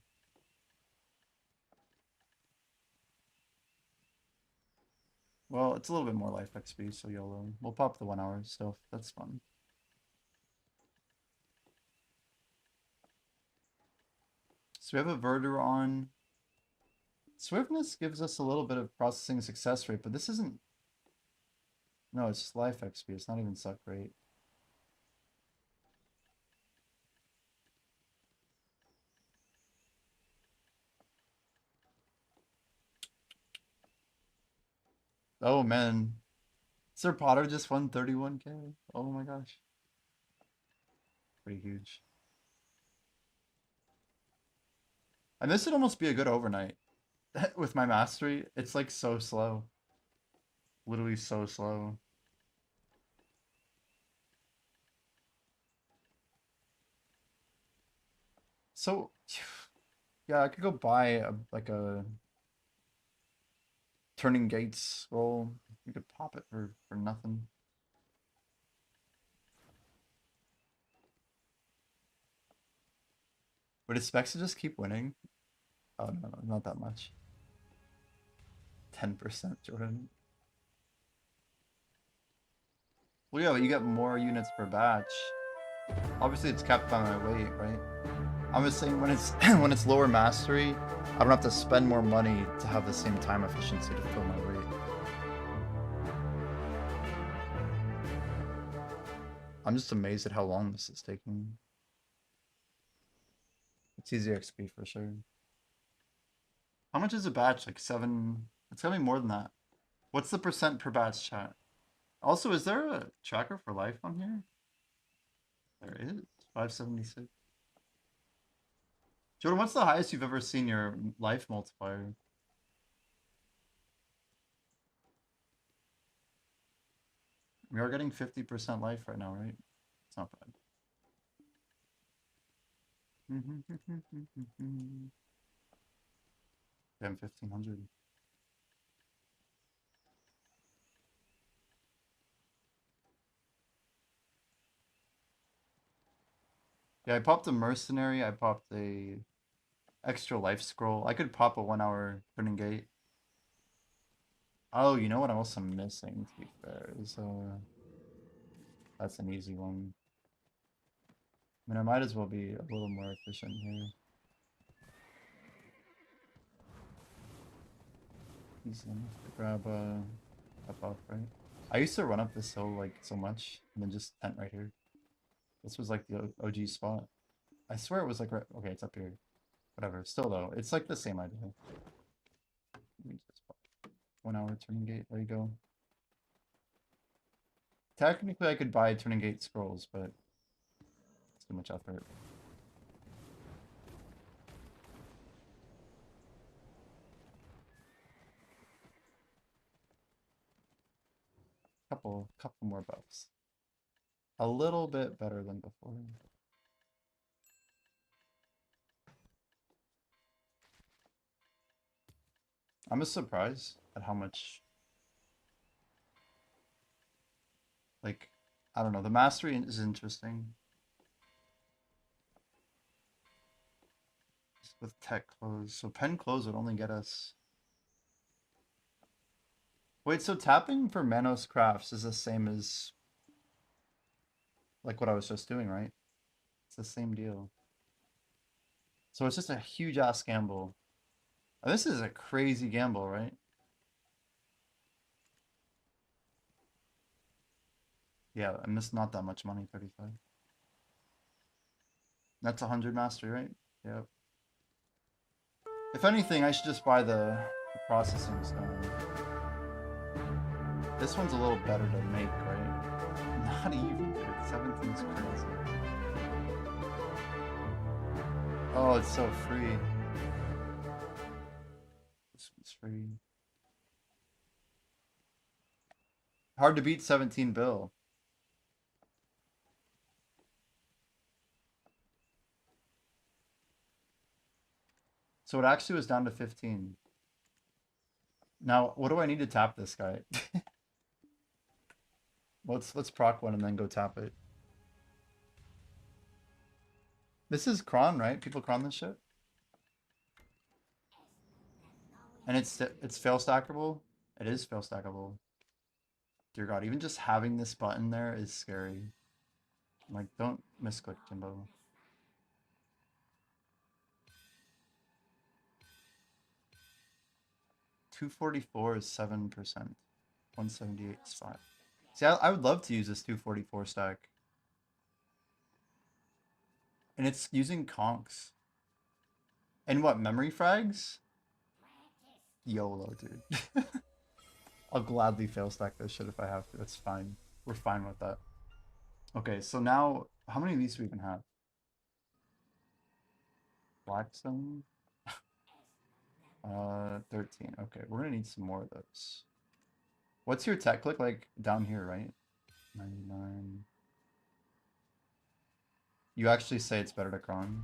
Well, it's a little bit more life XP, so YOLO. We'll pop the 1 hour stuff. That's fun. So we have a Verter on. Swiftness gives us a little bit of processing success rate, but this isn't... No, it's just life XP. It's not even suck rate. Oh man. Sir Potter just won 31k. Oh my gosh. Pretty huge. And this would almost be a good overnight. With my mastery, it's like so slow. Literally so slow. So, yeah, I could go buy a, like a turning gates roll. You could pop it for nothing. Would it specs to just keep winning? Oh no, not that much. 10% Jordan. Well, yeah, but you get more units per batch. Obviously, it's capped by my weight, right? I'm just saying when it's when it's lower mastery, I don't have to spend more money to have the same time efficiency to fill my weight. I'm just amazed at how long this is taking. It's easy XP for sure. How much is a batch? Like 7? It's gotta be more than that. What's the percent per batch, chat? Also, is there a tracker for life on here? There is. 576. Jordan, what's the highest you've ever seen your life multiplier? We are getting 50% life right now, right? It's not bad. Damn, 1500. Yeah, I popped a mercenary. I popped a extra life scroll. I could pop a 1 hour turning gate. Oh, you know what else I'm missing, to be fair, is that's an easy one. I mean, I might as well be a little more efficient here. Easy enough to grab a buff, right? I used to run up this hill like so much and then just tent right here. This was like the OG spot. I swear it was like, okay, it's up here. Whatever. Still though, it's like the same idea. Let me just 1 hour turning gate. There you go. Technically, I could buy turning gate scrolls, but it's too much effort. Couple more buffs. A little bit better than before. I'm just surprised at how much, like, I don't know, the mastery is interesting. Just with tech clothes. So pen clothes would only get us. Wait, so tapping for Manos Crafts is the same as like what I was just doing, right? It's the same deal. So it's just a huge ass gamble. Oh, this is a crazy gamble, right? Yeah, I missed not that much money, 35. That's 100 mastery, right? Yep. If anything, I should just buy the processing stone. This one's a little better to make, right? Not even, dude. 17's crazy. Oh, it's so free. This one's free. Hard to beat 17 bill. So it actually was down to 15. Now, what do I need to tap this guy? Let's proc one and then go tap it. This is cron, right? People cron this shit? And it's fail stackable? It is fail stackable. Dear God, even just having this button there is scary. Like, don't misclick, Jimbo. $244 is 7%. 178 is 5. See, I would love to use this 244 stack. And it's using conks. And what, memory frags? YOLO, dude. I'll gladly fail stack this shit if I have to. That's fine. We're fine with that. Okay, so now, how many of these do we even have? Blackstone? 13. Okay, we're gonna need some more of those. What's your tech click like down here, right? 99. You actually say it's better to cron?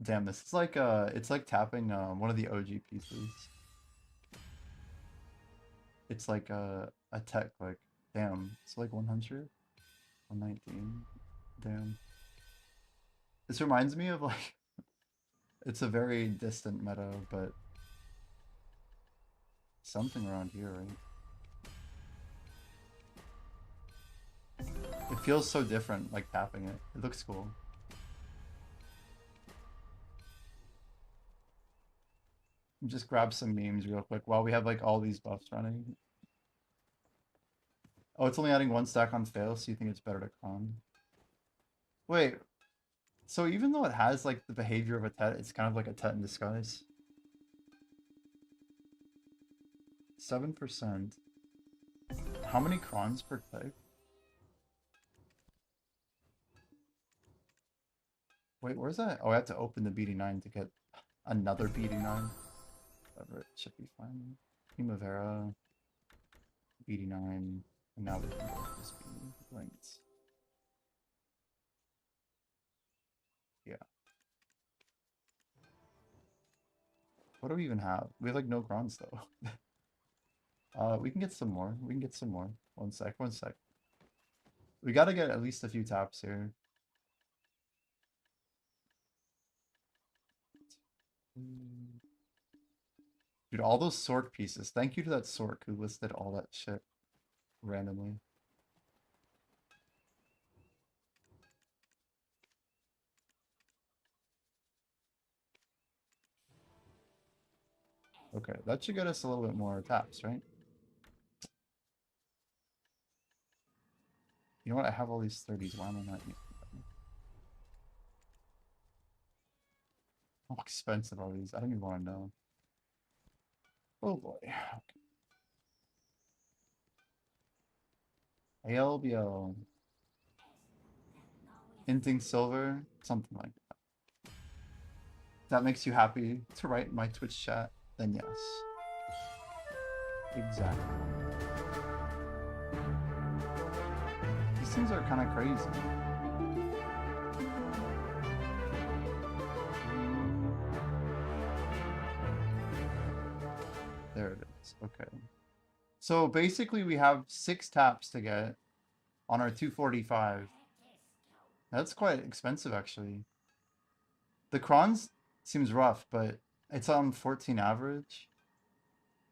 Damn, this is like it's like tapping one of the OG pieces. It's like a tech click. Damn, it's like 100, 119. Damn. This reminds me of like it's a very distant meta, but something around here, right? It feels so different, like tapping it. It looks cool. Just grab some memes real quick while we have like all these buffs running. Oh, it's only adding 1 stack on fail, so you think it's better to con? Wait, so even though it has like the behavior of a tet, it's kind of like a tet in disguise. 7%. How many crons per click? Wait, where's that? Oh, I have to open the BD9 to get another BD9. Whatever, it should be fine. Primavera, BD9, and now we can go to this BD links. Yeah. What do we even have? We have like no crons though. We can get some more. We can get some more. One sec, one sec. We gotta get at least a few taps here. Dude, all those Sork pieces. Thank you to that Sork who listed all that shit randomly. Okay, that should get us a little bit more taps, right? You know what? I have all these 30s. Why am I not using them? expensive are these? I don't even want to know. Oh boy. Okay. ALBO. Inting silver, something like that. If that makes you happy to write in my Twitch chat, then yes. Exactly. These things are kind of crazy. There it is. Okay. So basically we have 6 taps to get on our 245. That's quite expensive actually. The crons seems rough, but it's on 14 average.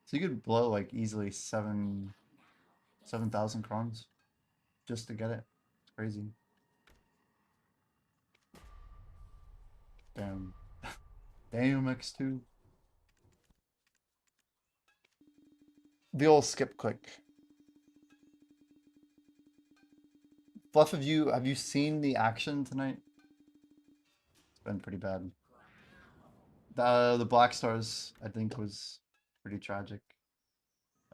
So you could blow like easily 7,000 crons just to get it. It's crazy. Damn. Damn X2. The old skip click. Fluff, have you seen the action tonight? It's been pretty bad. The Black Stars, I think, was pretty tragic.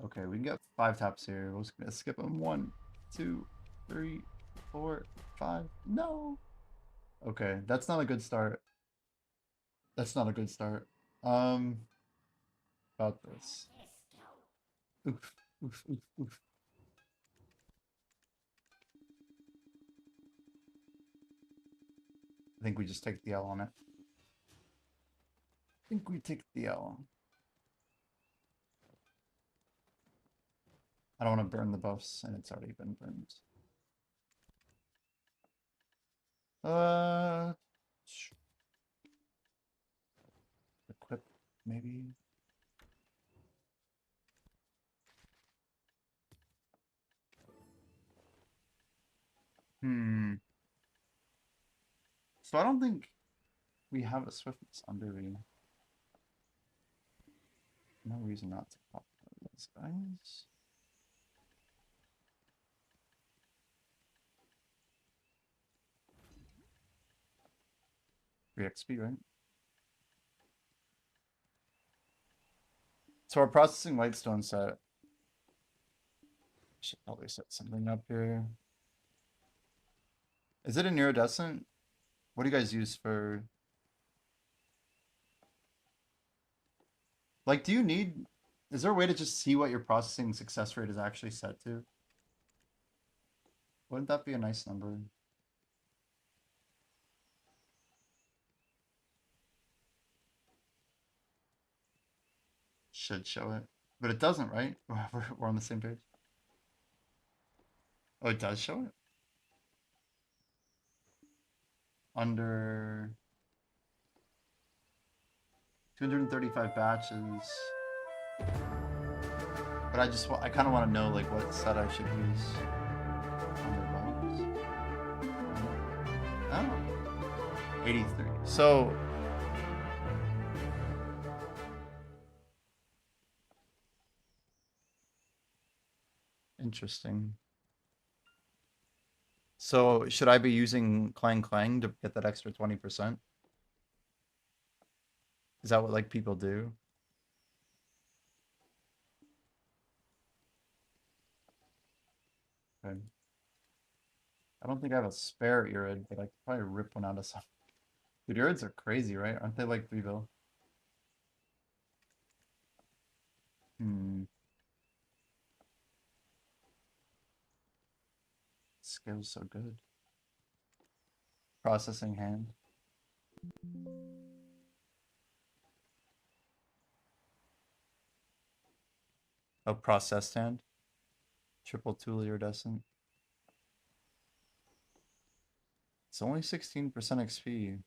Okay, we can get 5 taps here. We're just gonna skip them. 1, 2, 3, 4, 5. No. Okay, that's not a good start. That's not a good start. About this. Oof, oof, oof, oof. I think we just take the L on it. I think we take the L. I don't want to burn the buffs, and it's already been burned. Equip, maybe. So I don't think we have a swiftness under we. No reason not to pop those guys. 3 XP, right? So our processing lightstone set. Should probably set something up here. Is it an iridescent? What do you guys use for? Like, do you need? Is there a way to just see what your processing success rate is actually set to? Wouldn't that be a nice number? Should show it, but it doesn't, right? We're on the same page. Oh, it does show it under 235 batches. But I kind of want to know like what set I should use under bones. Oh, 83. So interesting. So should I be using Clang Clang to get that extra 20%? Is that what like people do? Okay. I don't think I have a spare Irid, but I could probably rip one out of some. Dude, Irids are crazy, right? Aren't they like 3 bill? Skill's so good. Processing hand. Oh, processed hand. Triple tool iridescent. It's only 16% XP.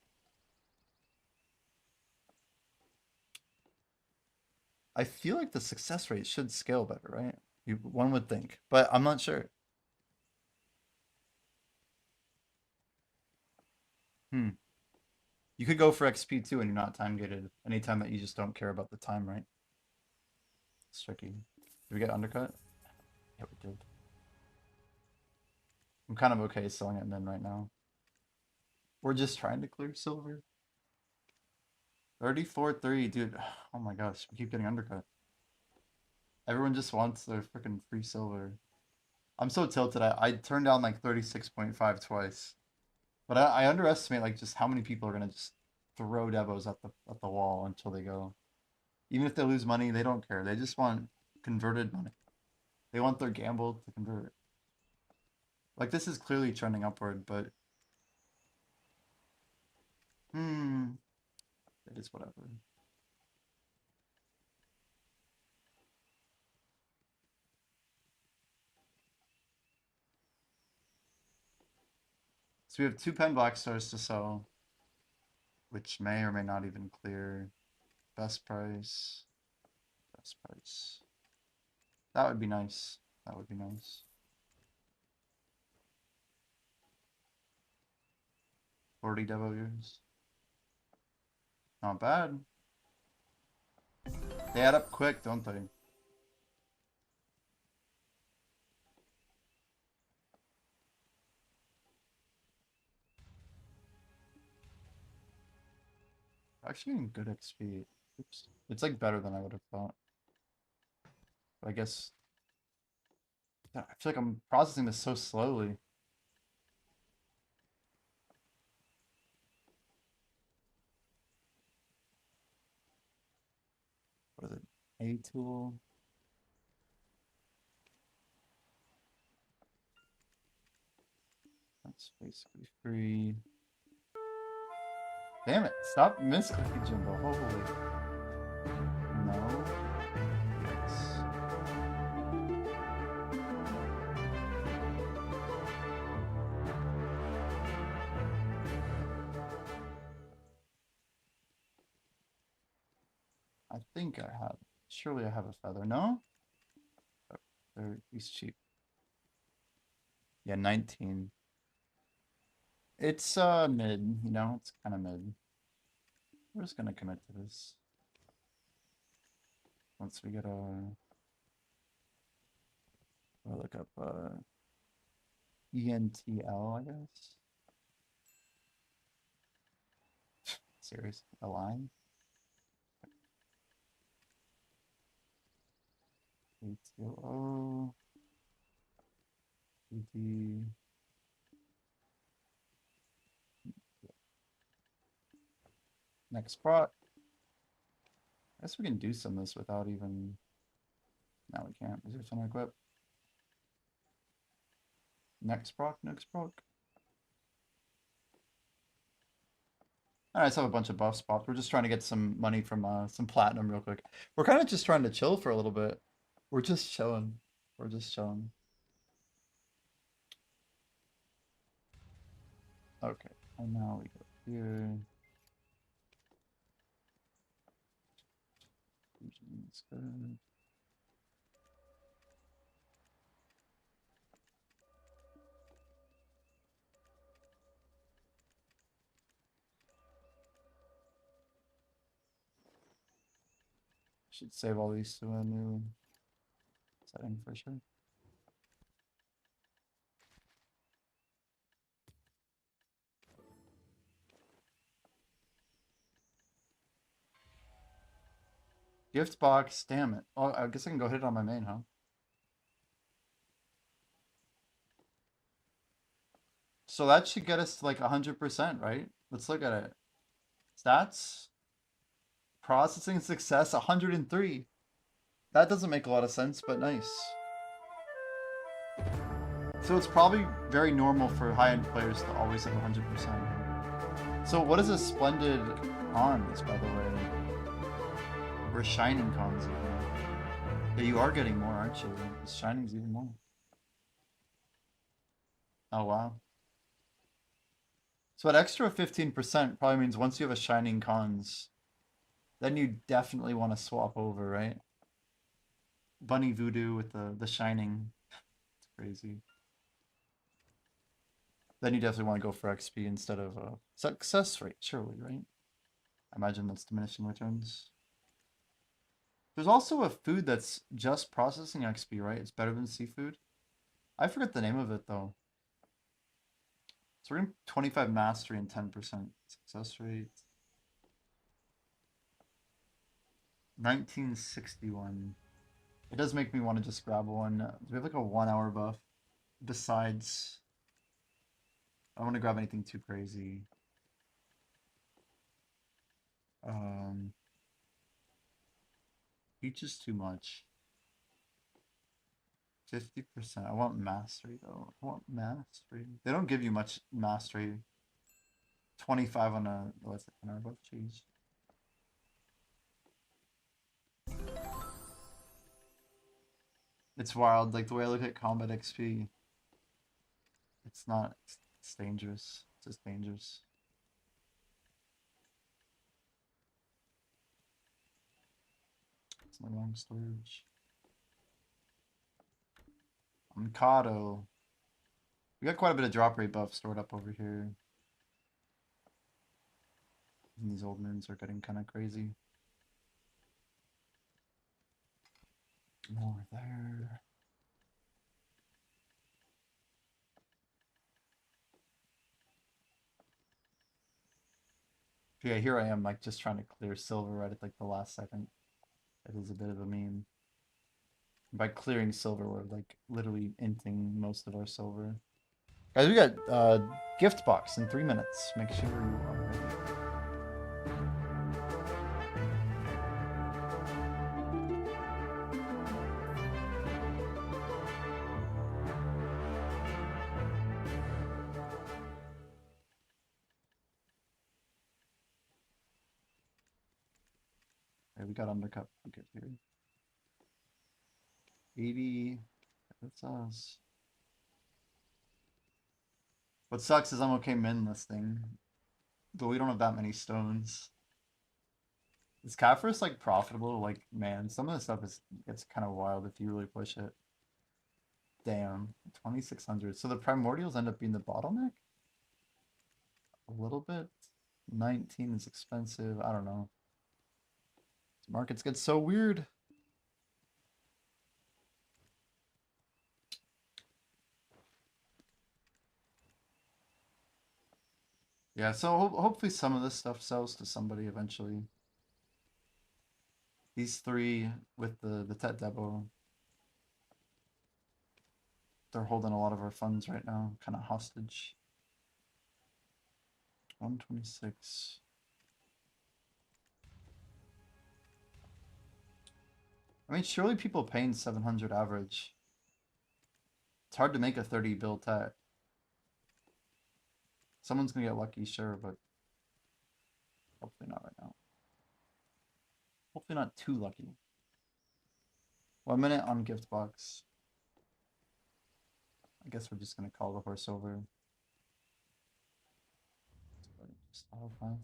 I feel like the success rate should scale better, right? One would think, but I'm not sure. You could go for XP too and you're not time gated. Anytime that you just don't care about the time, right? It's tricky. Did we get undercut? Yeah, we did. I'm kind of okay selling it min right now. We're just trying to clear silver. 34-3, dude. Oh my gosh, we keep getting undercut. Everyone just wants their freaking free silver. I'm so tilted. I turned down like 36.5 twice. But I underestimate like just how many people are gonna just throw devos at the wall until they go. Even if they lose money, they don't care. They just want converted money. They want their gamble to convert. Like this is clearly trending upward, but it is whatever. So we have 2 pen black stars to sell, which may or may not even clear. Best price. Best price. That would be nice. That would be nice. 40 devo years. Not bad. They add up quick, don't they? Actually getting good XP. Oops. It's like better than I would have thought. But I guess I feel like I'm processing this so slowly. What is it? A tool. That's basically free. Damn it, stop misclicking Jimbo. Holy. No. Yes. I think I have. Surely I have a feather. No? Oh, he's cheap. Yeah, 19. It's mid, you know, it's kind of mid. We're just gonna commit to this. Once we get I'll look up ENTL, I guess. Serious, a line. ATO, ED. Next proc. I guess we can do some of this without even. No, we can't. Is there some equip? Next proc, next proc. I just have a bunch of buff spots. We're just trying to get some money from some platinum real quick. We're kind of just trying to chill for a little bit. We're just chilling. We're just chilling. Okay, and now we go here. Fusion's good. Should save all these to a new setting for sure. Gift box, damn it. Oh, I guess I can go hit it on my main, huh? So that should get us to like 100%, right? Let's look at it. Stats. Processing success, 103. That doesn't make a lot of sense, but nice. So it's probably very normal for high-end players to always have 100%. So what is a splendid cons, by the way? Or shining cons even? Yeah, you are getting more, aren't you? This shining's even more. Oh, wow. So that extra 15% probably means once you have a shining cons, then you definitely want to swap over, right? Bunny Voodoo with the shining. It's crazy. Then you definitely want to go for XP instead of success rate, surely, right? I imagine that's diminishing returns. There's also a food that's just processing XP, right? It's better than seafood. I forget the name of it though. So we're getting 25 mastery and 10% success rate. 1961. It does make me want to just grab one. Do we have like a 1 hour buff? Besides, I don't want to grab anything too crazy. Each is too much. 50%. I want mastery though. I want mastery. They don't give you much mastery. 25 on a what's it? 1 hour buff. Jeez. It's wild. Like the way I look at combat XP. It's not. It's dangerous. It's just dangerous. It's my wrong storage. Mikado. We got quite a bit of drop rate buff stored up over here. And these old moons are getting kind of crazy. More there. Yeah, here I am, like just trying to clear silver right at like the last second. It is a bit of a meme. By clearing silver, we're like literally inting most of our silver. Guys, we got gift box in 3 minutes. Make sure you are ready. Okay, we got undercut bucket here. 80. That's us. What sucks is I'm okay min listing, but we don't have that many stones. Is Catfish like profitable? Like, man, some of the stuff gets kind of wild if you really push it. Damn, 2600. So the primordials end up being the bottleneck? A little bit. 19 is expensive. I don't know. Markets get so weird. Yeah, so hopefully some of this stuff sells to somebody eventually. These three with the Tet Debo, they're holding a lot of our funds right now, kind of hostage. 126. I mean, surely people paying 700 average. It's hard to make a 30 bill Tet. Someone's gonna get lucky, sure, but hopefully not right now. Hopefully not too lucky. 1 minute on gift box. I guess we're just gonna call the horse over. Just auto path.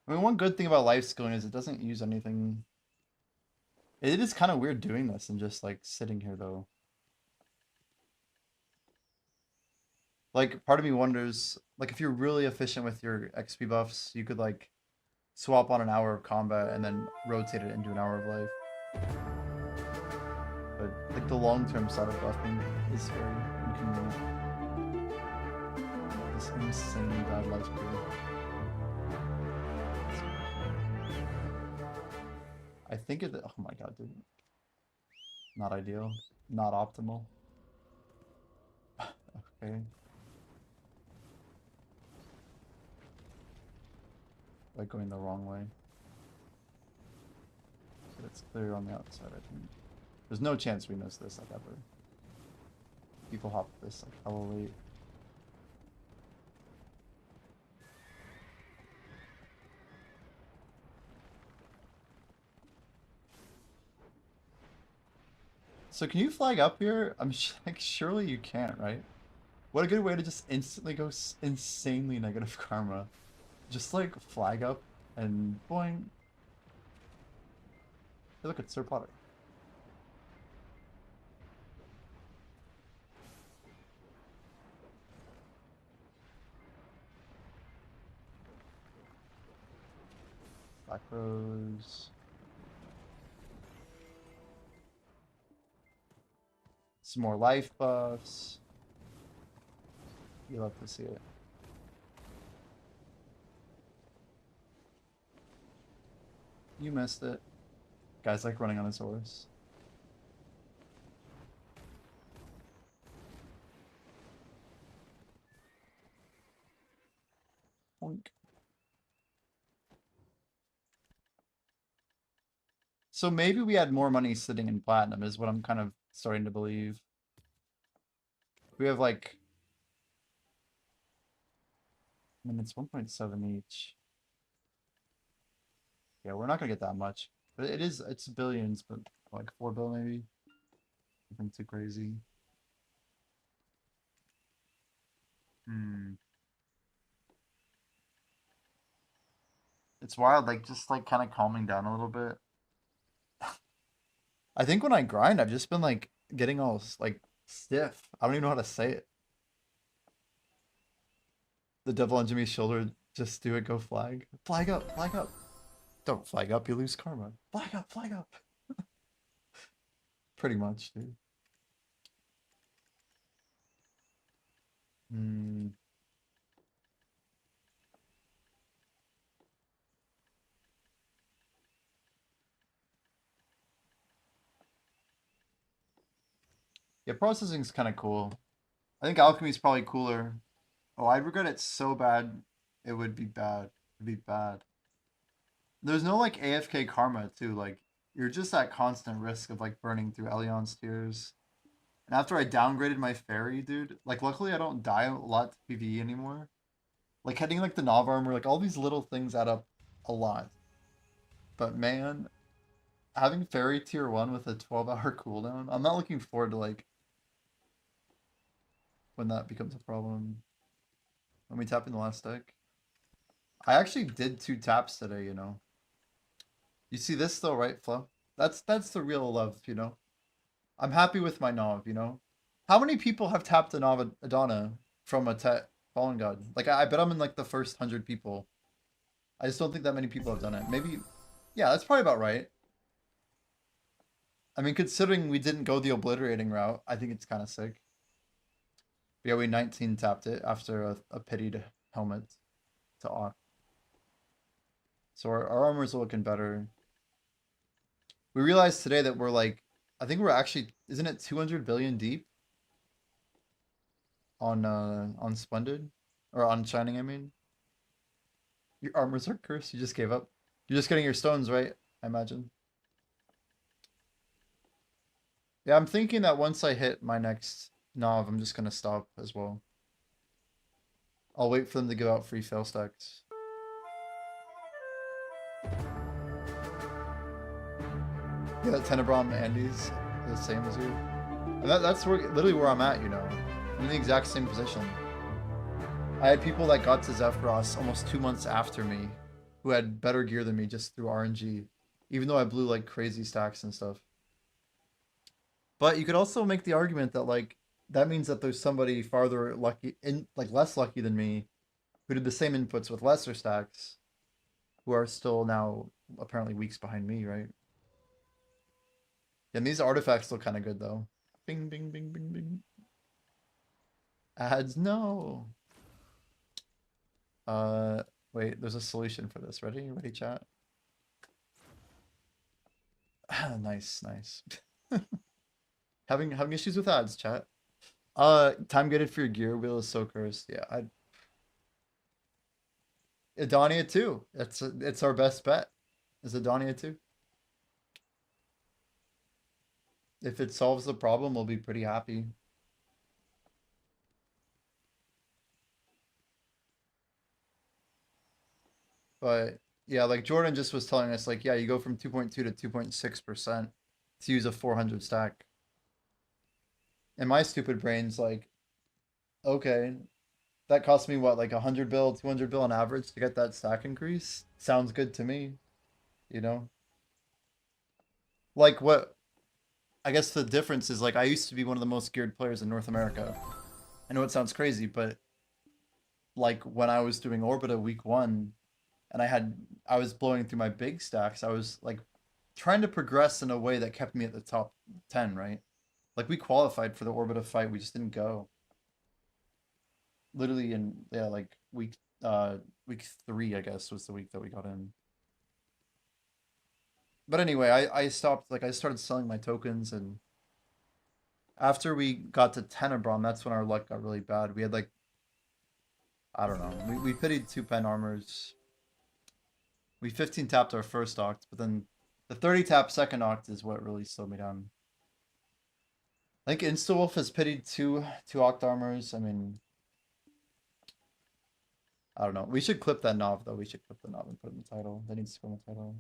I mean, one good thing about life skilling is it doesn't use anything. It is kind of weird doing this and just like sitting here though. Like, part of me wonders, like, if you're really efficient with your XP buffs, you could, like, swap on an hour of combat and then rotate it into an hour of life. But, like, the long-term side of buffing is very inconvenient. This insane bad life crew. I think it. Oh my god, dude. Not ideal. Not optimal. Okay. Like going the wrong way. So it's clear on the outside, I think. There's no chance we miss this, like, ever. People hop this, like, hella late. So can you flag up here? I'm like, surely you can't, right? What a good way to just instantly go insanely negative karma. Just like flag up and boing. Hey, look, it's Sir Potter. Black Rose. Some more life buffs. You love to see it. You missed it. Guy's like running on his horse. Oink. So maybe we had more money sitting in platinum is what I'm kind of starting to believe. We have like, I mean, it's 1.7 each. Yeah, we're not gonna get that much, but it's billions, but like 4 bill maybe. Nothing too crazy. Hmm. It's wild, like just like kind of calming down a little bit. I think when I grind, I've just been like getting all like stiff. I don't even know how to say it. The devil on Jimmy's shoulder, just do it, go flag. Flag up, flag up. Don't flag up, you lose karma. Flag up, flag up. Pretty much, dude. Hmm. Yeah, processing's kind of cool. I think alchemy's probably cooler. Oh, I regret it so bad. It would be bad. It'd be bad. There's no like AFK karma too. Like you're just at constant risk of like burning through Elion's tears. And after I downgraded my fairy, dude, like luckily I don't die a lot to PvE anymore. Like hitting like the Nav armor, like all these little things add up a lot. But man, having fairy tier 1 with a 12-hour cooldown, I'm not looking forward to like when that becomes a problem. When we tap in the last deck. I actually did 2 taps today, you know. You see this though, right, Flo? That's the real love, you know. I'm happy with my Nav, you know. How many people have tapped a Nav Adana from a Fallen God? Like I bet I'm in like the first 100 people. I just don't think that many people have done it. Maybe, yeah, that's probably about right. I mean, considering we didn't go the obliterating route, I think it's kind of sick. But yeah, we 19 tapped it after a pitied helmet to off. So our armor's looking better. We realized today that we're like, I think we're actually, isn't it 200 billion deep on Splendid or on Shining? I mean, your armors are cursed. You just gave up. You're just getting your stones, right? I imagine. Yeah, I'm thinking that once I hit my next Nav, I'm just gonna stop as well. I'll wait for them to give out free fail stacks. Yeah, Tenebron and Andy's the same as you. And that's literally where I'm at, you know. I'm in the exact same position. I had people that got to Zephyros almost 2 months after me who had better gear than me just through RNG, even though I blew like crazy stacks and stuff. But you could also make the argument that like that means that there's somebody farther lucky in like less lucky than me who did the same inputs with lesser stacks who are still now apparently weeks behind me, right? And these artifacts look kind of good though. Bing, bing, bing, bing, bing. Ads, no. Wait, there's a solution for this. Ready? Ready, chat? Nice, nice. having issues with ads, chat. Time gated for your gear wheel is so cursed. Yeah, Adonia too. It's our best bet. Is Adonia too? If it solves the problem, we'll be pretty happy. But yeah, like Jordan just was telling us, like, yeah, you go from 2.2 to 2.6% to use a 400 stack. And my stupid brain's like, okay, that cost me what, like 100 bill, 200 bill on average to get that stack increase? Sounds good to me, you know? Like what, I guess the difference is like I used to be one of the most geared players in North America. I know it sounds crazy, but like when I was doing Orbita week 1 and I was blowing through my big stacks, I was like trying to progress in a way that kept me at the top 10, right? Like we qualified for the Orbita fight, we just didn't go. Literally in yeah, like week 3, I guess, was the week that we got in. But anyway, I stopped, like, I started selling my tokens, and after we got to 10 Abram, that's when our luck got really bad. We had, like, I don't know. We pitied 2 pen armors. We 15 tapped our first oct, but then the 30 tap second oct is what really slowed me down. I think InstaWolf has pitied two oct armors. I mean, I don't know. We should clip that knob though. We should clip the knob and put it in the title. That needs to go in the title.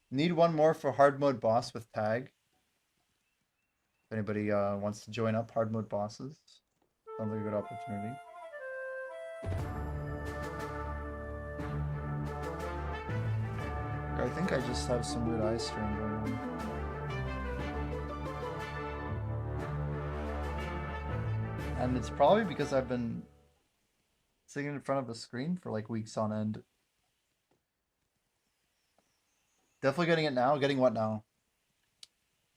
Need one more for hard mode boss with tag. If anybody wants to join up hard mode bosses, sounds like a good opportunity. I think I just have some weird eye strain going on. And it's probably because I've been sitting in front of a screen for like weeks on end. Definitely getting it now. Getting what now?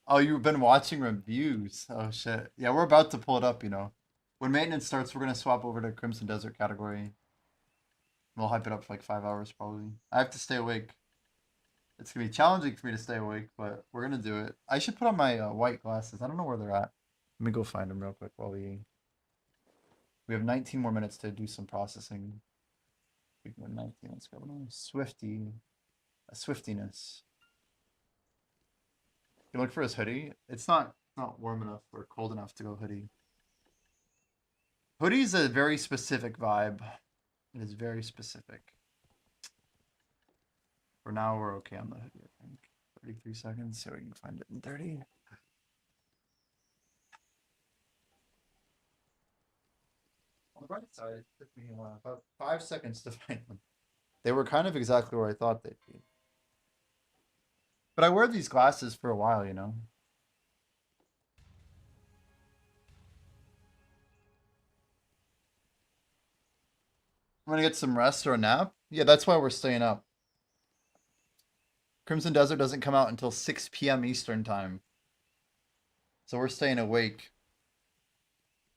Oh, you've been watching reviews. Oh shit. Yeah, we're about to pull it up, you know. When maintenance starts, we're gonna swap over to Crimson Desert category. We'll hype it up for like 5 hours probably. I have to stay awake. It's gonna be challenging for me to stay awake, but we're gonna do it. I should put on my white glasses. I don't know where they're at. Let me go find them real quick while we have 19 more minutes to do some processing. We can go 19. Let's go. Swifty, a swiftiness. You look for his hoodie. It's not warm enough or cold enough to go hoodie. Hoodie's a very specific vibe. It is very specific. For now, we're okay on the hoodie, I think. 33 seconds, so we can find it in 30. On the right side, it took me about 5 seconds to find them. They were kind of exactly where I thought they'd be. But I wear these glasses for a while, you know? I'm gonna get some rest or a nap. Yeah, that's why we're staying up. Crimson Desert doesn't come out until 6 p.m. Eastern time. So we're staying awake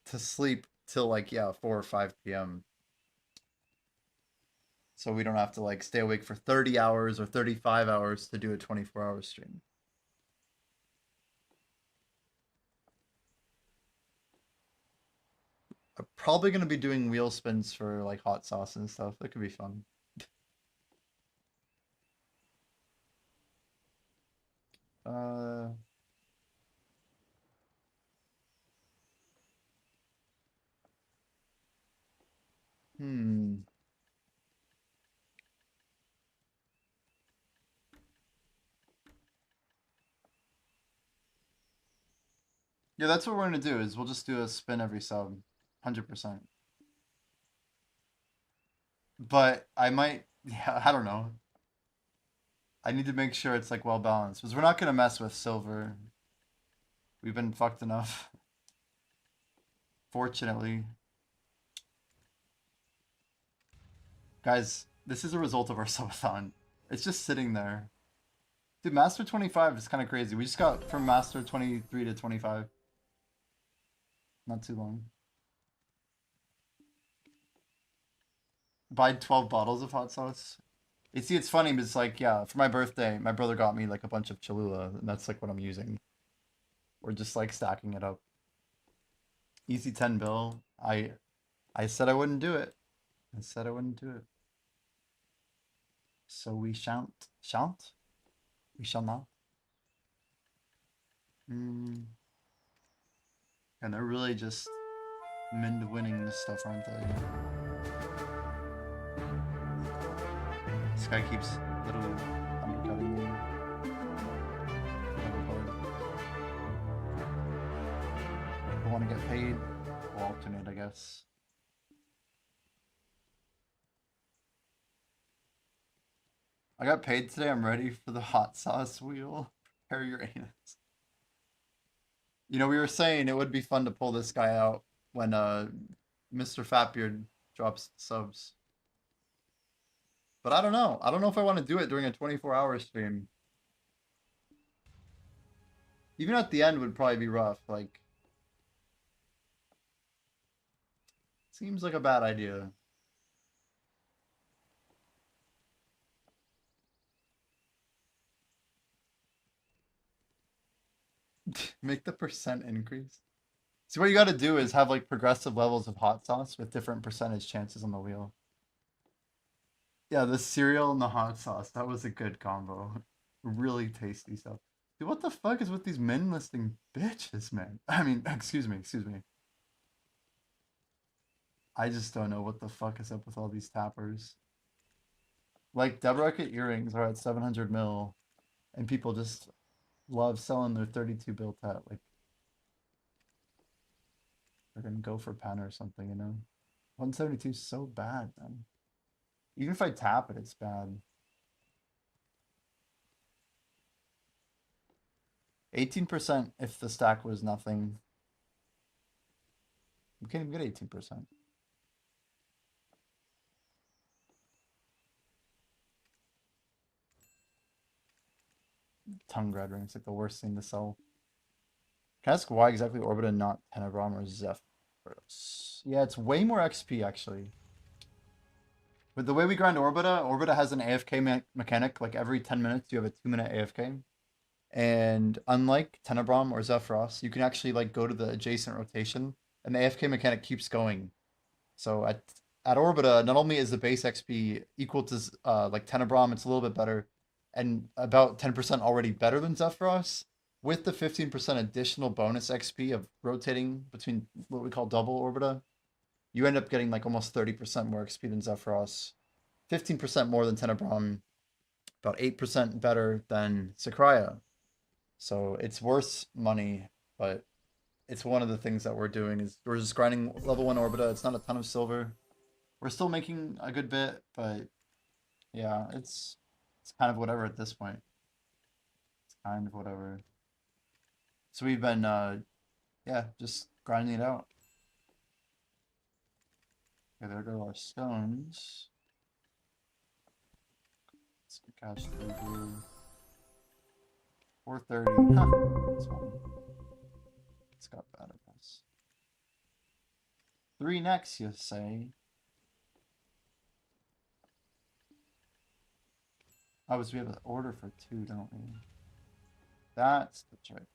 to sleep till like, yeah, 4 or 5 p.m. So we don't have to like stay awake for 30 hours or 35 hours to do a 24-hour stream. I'm probably going to be doing wheel spins for like hot sauce and stuff. That could be fun. Uh... Hmm. Yeah, that's what we're gonna do. Is we'll just do a spin every sub, 100%. But I might, yeah, I don't know. I need to make sure it's like well balanced because we're not gonna mess with silver. We've been fucked enough. Fortunately. Guys, this is a result of our subathon. It's just sitting there. Dude, Master 25 is kind of crazy. We just got from Master 23 to 25. Not too long. Buy 12 bottles of hot sauce. You see, it's funny, but it's like, yeah, for my birthday, my brother got me like a bunch of Cholula, and that's like what I'm using. We're just like stacking it up. Easy 10 bill. I said I wouldn't do it. I said I wouldn't do it. So we shan't. Shan't? We shall not. And they're really just mind winning this stuff, aren't they? This guy keeps literally undercutting me. If I want to get paid, we'll alternate, I guess. I got paid today. I'm ready for the hot sauce wheel. Prepare your anus. You know, we were saying it would be fun to pull this guy out when Mr. Fatbeard drops subs. But I don't know. I don't know if I want to do it during a 24-hour stream. Even at the end would probably be rough. Like, seems like a bad idea. Make the percent increase. See, what you got to do is have like progressive levels of hot sauce with different percentage chances on the wheel. Yeah, the cereal and the hot sauce. That was a good combo. Really tasty stuff. Dude, what the fuck is with these min listing bitches, man? I mean, excuse me, excuse me. I just don't know what the fuck is up with all these tappers. Like, Deborah earrings are at 700 mil, and people just love selling their 32 bill tap. Like, they're gonna go for pen or something, you know? 172 is so bad, man. Even if I tap it, it's bad. 18% if the stack was nothing. You can't even get 18%. Tongue grad ring. It's like the worst thing to sell. Can I ask why exactly Orbita and not Tenebron or Zephyros? Yeah, it's way more XP actually. With the way we grind Orbita, Orbita has an AFK mechanic. Like every 10 minutes, you have a 2-minute AFK. And unlike Tenebron or Zephyros, you can actually like go to the adjacent rotation, and the AFK mechanic keeps going. So at Orbita, not only is the base XP equal to like Tenebron, it's a little bit better, and about 10% already better than Zephyros, with the 15% additional bonus XP of rotating between what we call double Orbita, you end up getting like almost 30% more XP than Zephyros, 15% more than Tenebron, about 8% better than Sakraya. So it's worth money, but it's one of the things that we're doing is we're just grinding level 1 Orbita. It's not a ton of silver. We're still making a good bit, but yeah, it's kind of whatever at this point. It's kind of whatever. So we've been yeah, just grinding it out. Okay, there go our stones. Let's get cash 430. Huh. This one. It's got bad at this. 3 next, you say? Oh, so we have an order for 2, don't we? That's the trick.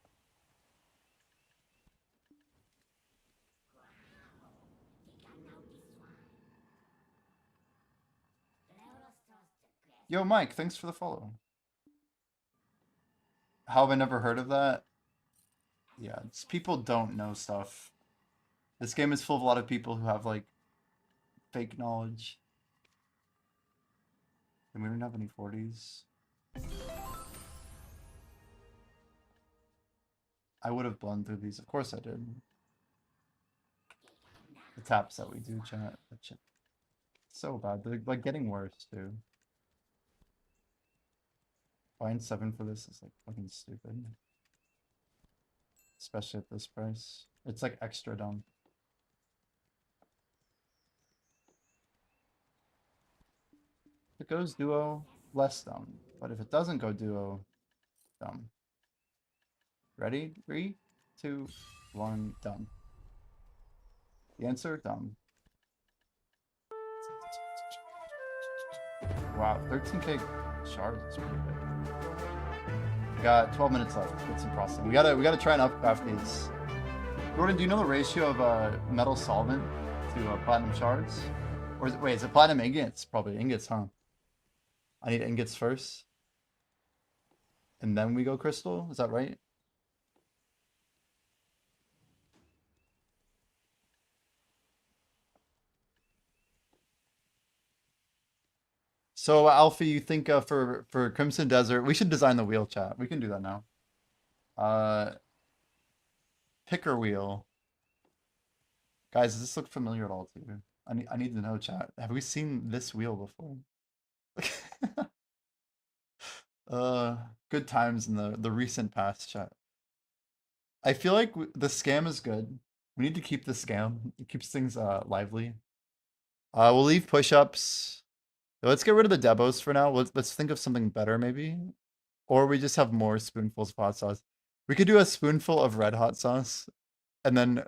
Yo, Mike, thanks for the follow. How have I never heard of that? Yeah, it's people don't know stuff. This game is full of a lot of people who have like fake knowledge. And we don't have any 40s. I would have blown through these. Of course I did. The taps that we do, chat. So bad. They're like getting worse too. Buying 7 for this is like fucking stupid. Especially at this price. It's like extra dumb. If it goes duo, less dumb. But if it doesn't go duo, dumb. Ready? 3, 2, 1, dumb. The answer, dumb. Wow, 13k shards is pretty good. We got 12 minutes left. Let's get some processing. We gotta try and upcraft these. Gordon, do you know the ratio of metal solvent to platinum shards? Or is it, wait, is it platinum ingots? Probably ingots, huh? I need ingots first. And then we go crystal, is that right? So Alfie, you think for Crimson Desert, we should design the wheel, chat. We can do that now. Picker wheel. Guys, does this look familiar at all to you? I need to know, chat. Have we seen this wheel before? Good times in the recent past, chat. I feel like the scam is good. We need to keep the scam. It keeps things lively. We'll leave push-ups. Let's get rid of the debos for now. Let's think of something better maybe. Or we just have more spoonfuls of hot sauce. We could do a spoonful of red hot sauce. And then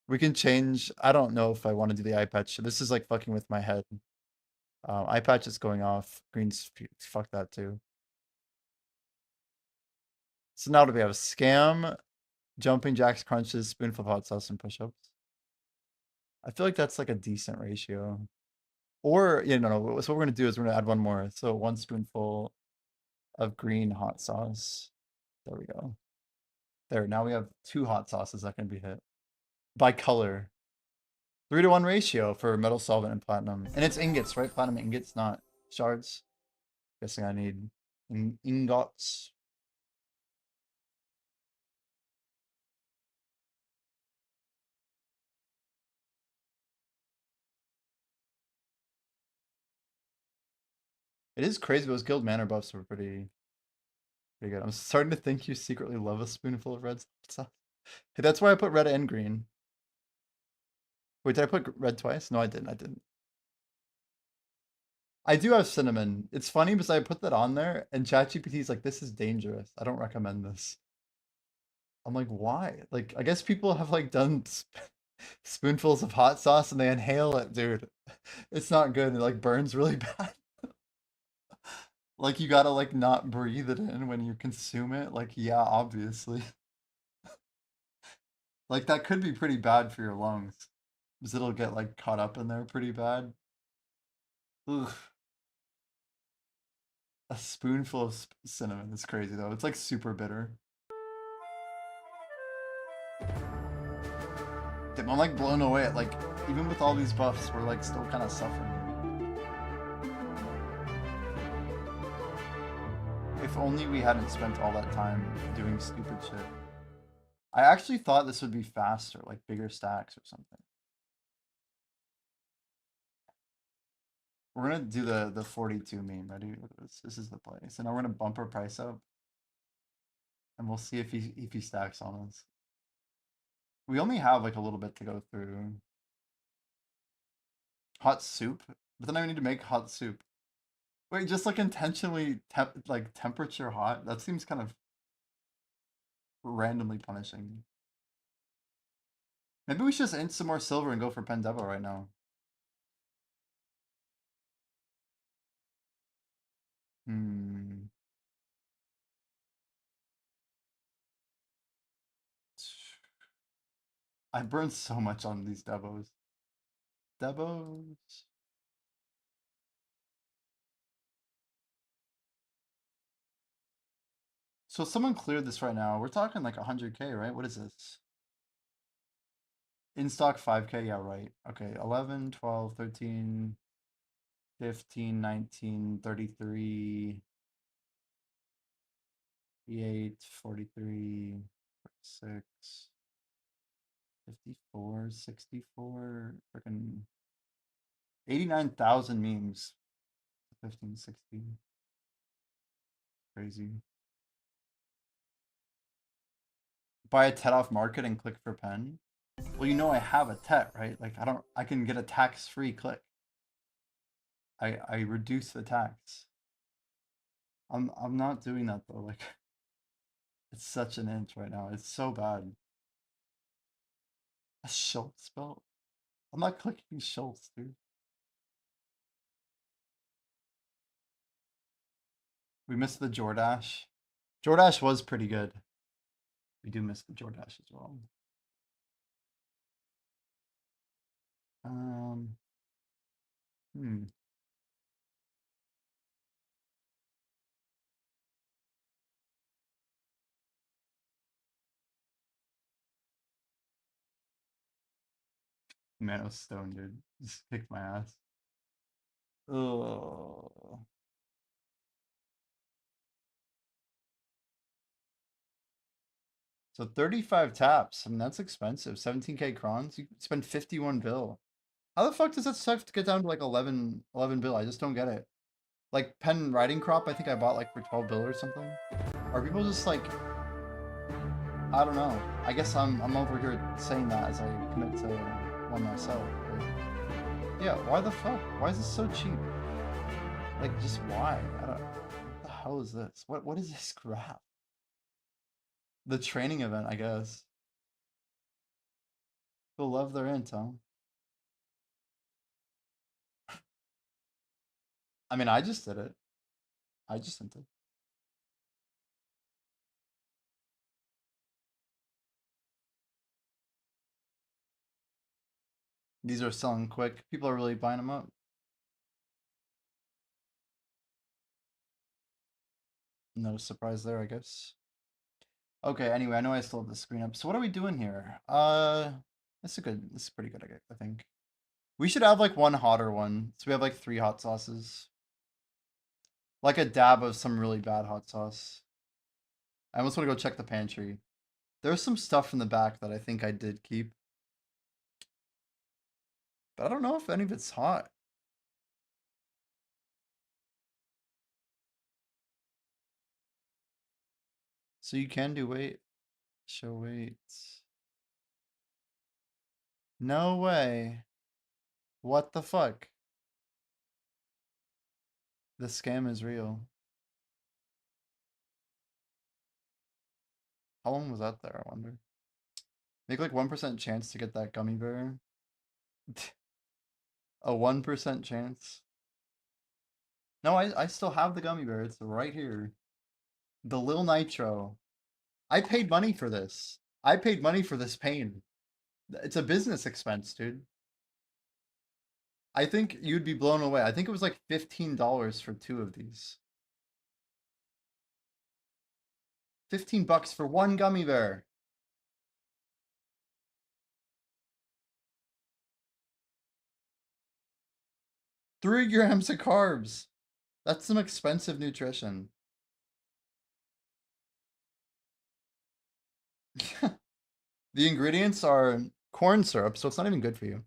we can change. I don't know if I want to do the eye patch. This is like fucking with my head. Eye patch is going off. Green's fuck that too. So now do we have scam, jumping jacks, crunches, spoonful of hot sauce, and push-ups? I feel like that's like a decent ratio. Or, yeah, no. So what we're gonna do is we're gonna add one more. So 1 spoonful of green hot sauce. There we go. There, now we have 2 hot sauces that can be hit. By color. 3-to-1 ratio for metal solvent and platinum. And it's ingots, right? Platinum ingots, not shards. Guessing I need ingots. It is crazy, those guild manor buffs were pretty good. I'm starting to think you secretly love a spoonful of red sauce. Hey, that's why I put red and green. Wait, did I put red twice? No, I didn't. I do have cinnamon. It's funny because I put that on there and ChatGPT is like, this is dangerous. I don't recommend this. I'm like, why? Like, I guess people have like done spoonfuls of hot sauce and they inhale it, dude. It's not good. It like burns really bad. Like you gotta like not breathe it in when you consume it. Like, yeah, obviously. Like that could be pretty bad for your lungs. Because it'll get like caught up in there pretty bad. Ugh. A spoonful of cinnamon is crazy though. It's like super bitter. Damn, I'm like blown away at like, even with all these buffs, we're like still kind of suffering. If only we hadn't spent all that time doing stupid shit. I actually thought this would be faster, like bigger stacks or something. We're gonna do the 42 meme. Ready? This is the play. So now we're gonna bump our price up, and we'll see if he stacks on us. We only have like a little bit to go through. Hot soup, but then I need to make hot soup. Wait, just like intentionally temperature hot? That seems kind of randomly punishing. Maybe we should just int some more silver and go for Pendevo right now. Hmm. I burned so much on these Devos. Devos. So someone cleared this right now. We're talking like 100K, right? What is this? In stock 5K, yeah, right. Okay, 11, 12, 13, 15, 19, 33, 48, 43, 46, 54, 64, freaking 89,000 memes. 15, 16. Crazy. Buy a TED off market and click for pen. Well, you know I have a TED, right? Like I can get a tax-free click. I reduce the tax. I'm not doing that though. Like it's such an inch right now. It's so bad. A Schultz spell? I'm not clicking Schultz, dude. We missed the Jordash. Jordash was pretty good. We do miss the Jordash as well. Hmm. Man, Stone, dude. Just kicked my ass. Ugh. So 35 taps. I mean, that's expensive. 17K crons. You spend 51 bill. How the fuck does that stuff get down to like 11 bill? I just don't get it. Like pen riding crop, I think I bought like for 12 bill or something. Are people just like, I don't know. I guess I'm over here saying that as I commit to one myself. But yeah, why the fuck? Why is this so cheap? Like, just why? I don't. What the hell is this? What is this crap? The training event, I guess. People love their int, huh? I mean, I just did it. I just sent it. These are selling quick. People are really buying them up. No surprise there, I guess. Okay, anyway, I know I still have the screen up. So what are we doing here? This is pretty good, I think. We should have like one hotter one. So we have like 3 hot sauces. Like a dab of some really bad hot sauce. I almost want to go check the pantry. There's some stuff in the back that I think I did keep. But I don't know if any of it's hot. So you can do weight. Show weights. No way. What the fuck? The scam is real. How long was that there, I wonder? Make like 1% chance to get that gummy bear. A 1% chance. No, I still have the gummy bear. It's right here. The Lil Nitro. I paid money for this. I paid money for this pain. It's a business expense, dude. I think you'd be blown away. I think it was like $15 for 2 of these. 15 bucks for 1 gummy bear. Three grams of carbs. That's some expensive nutrition. The ingredients are corn syrup, so it's not even good for you.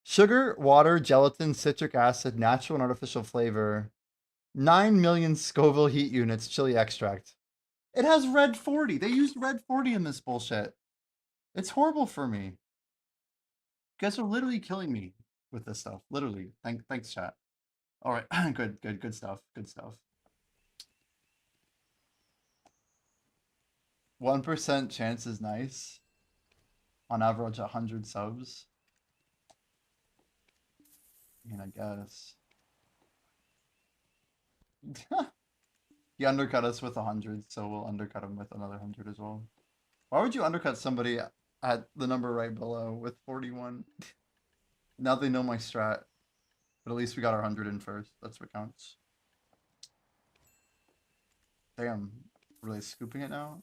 Sugar, water, gelatin, citric acid, natural and artificial flavor. 9 million Scoville heat units, chili extract. It has red 40. They used red 40 in this bullshit. It's horrible for me. You guys are literally killing me with this stuff. Literally. Thanks, chat. All right. Good stuff. Good stuff. 1% chance is nice. On average, 100 subs. I mean, I guess. He undercut us with 100, so we'll undercut him with another 100 as well. Why would you undercut somebody at the number right below with 41? Now they know my strat. But at least we got our 100 in first. That's what counts. Damn. Really scooping it now?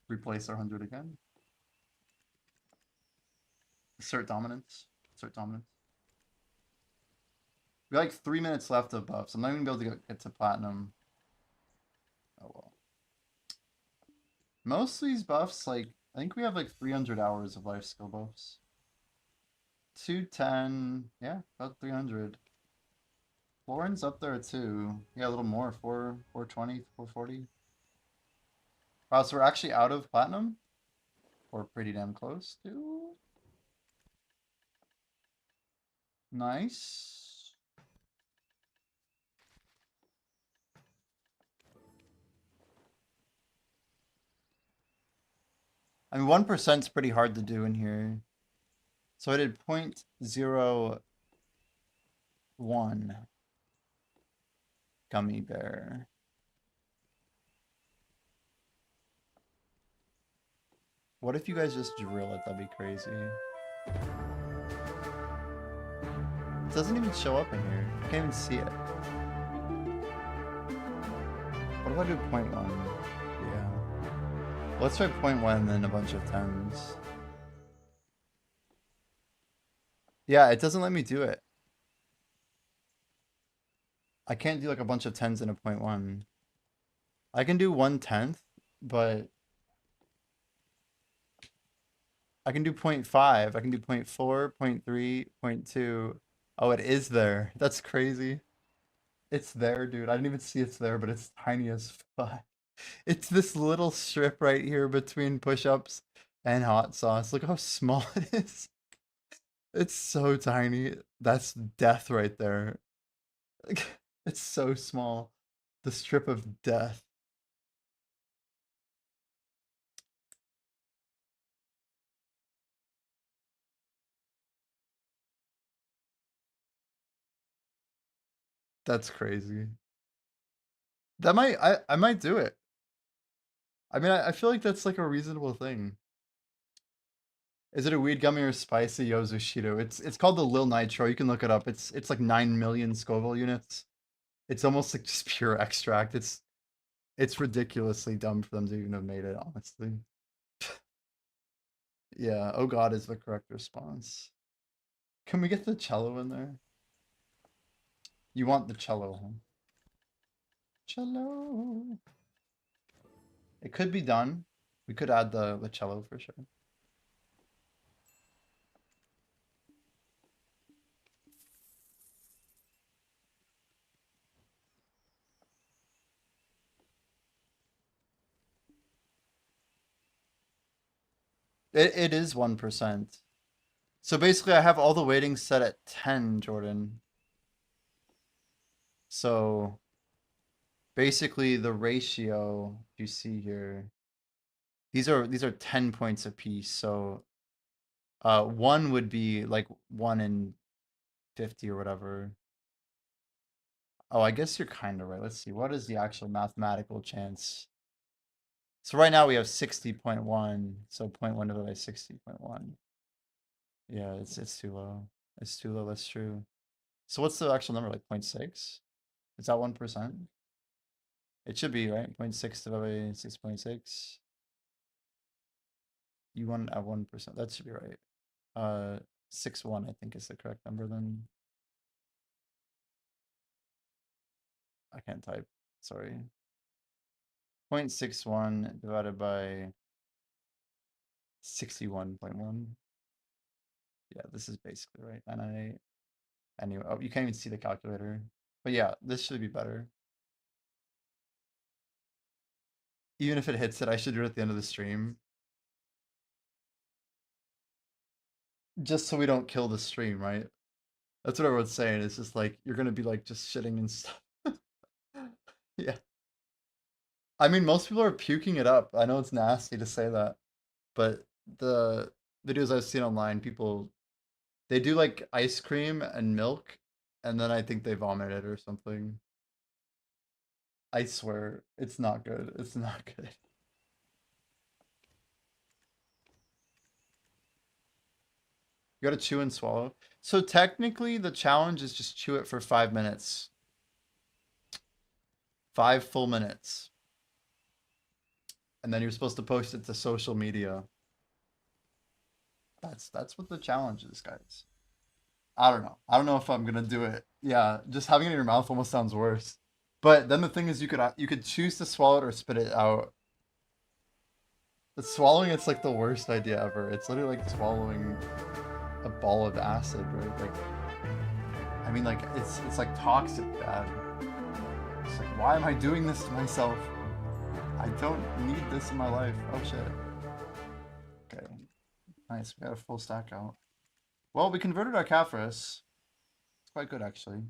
Replace our 100 again. Assert dominance. Assert dominance. We got like 3 minutes left of buffs. I'm not even gonna be able to get to platinum. Oh well. Most of these buffs, like, I think we have like 300 hours of life skill buffs. 210, yeah, about 300. Lauren's up there too. Yeah, a little more, 420, 440. Wow, so we're actually out of platinum? Or pretty damn close to. Nice. I mean, 1% is pretty hard to do in here. So I did 0.01 gummy bear. What if you guys just drill it? That'd be crazy. It doesn't even show up in here. I can't even see it. What if I do 0.1? Yeah. Let's try 0.1 and then a bunch of 10s. Yeah, it doesn't let me do it. I can't do like a bunch of 10s in a 0.1. I can do 1/10, but I can do 0.5. I can do 0.4, 0.3, 0.2. Oh, it is there. That's crazy. It's there, dude. I didn't even see it's there, but it's tiny as fuck. It's this little strip right here between push-ups and hot sauce. Look how small it is. It's so tiny. That's death right there. It's so small. The strip of death. That's crazy. That might I might do it. I mean, I feel like that's like a reasonable thing. Is it a weed gummy or spicy Yozushito? It's called the Lil Nitro. You can look it up. It's like 9 million Scoville units. It's almost like just pure extract. It's ridiculously dumb for them to even have made it, honestly. Yeah, oh god is the correct response. Can we get the cello in there? You want the cello, huh? Cello. It could be done. We could add the cello for sure. It is 1%. So basically I have all the weightings set at 10, Jordan. So basically the ratio you see here, these are 10 points apiece. So one would be like 1 in 50 or whatever. Oh, I guess you're kind of right. Let's see. What is the actual mathematical chance? So right now we have 60.1. So 0.1 divided by 60.1. Yeah, it's too low. It's too low. That's true. So what's the actual number? Like 0.6? Is that 1%? It should be, right? 0.6 divided by 6.6. You want at 1%. That should be right. 6.1 I think is the correct number then. I can't type. Sorry. 0.61 divided by 61.1. Yeah, this is basically right. 998. Anyway, oh, you can't even see the calculator. But yeah, this should be better. Even if it hits it, I should do it at the end of the stream. Just so we don't kill the stream, right? That's what everyone's saying. It's just like, you're gonna be like just shitting and stuff. Yeah. I mean, most people are puking it up. I know it's nasty to say that. But the videos I've seen online, people, they do like ice cream and milk, and then I think they vomit it or something. I swear, it's not good. It's not good. You gotta chew and swallow. So technically, the challenge is just chew it for 5 minutes. 5 full minutes. And then you're supposed to post it to social media. That's what the challenge is, guys. I don't know. I don't know if I'm gonna do it. Yeah, just having it in your mouth almost sounds worse. But then the thing is, you could choose to swallow it or spit it out. But swallowing it's like the worst idea ever. It's literally like swallowing a ball of acid, right? Like, I mean, like it's like toxic bad. It's like, why am I doing this to myself? I don't need this in my life. Oh shit. Okay, nice. We got a full stack out. Well, we converted our Caphras. It's quite good, actually.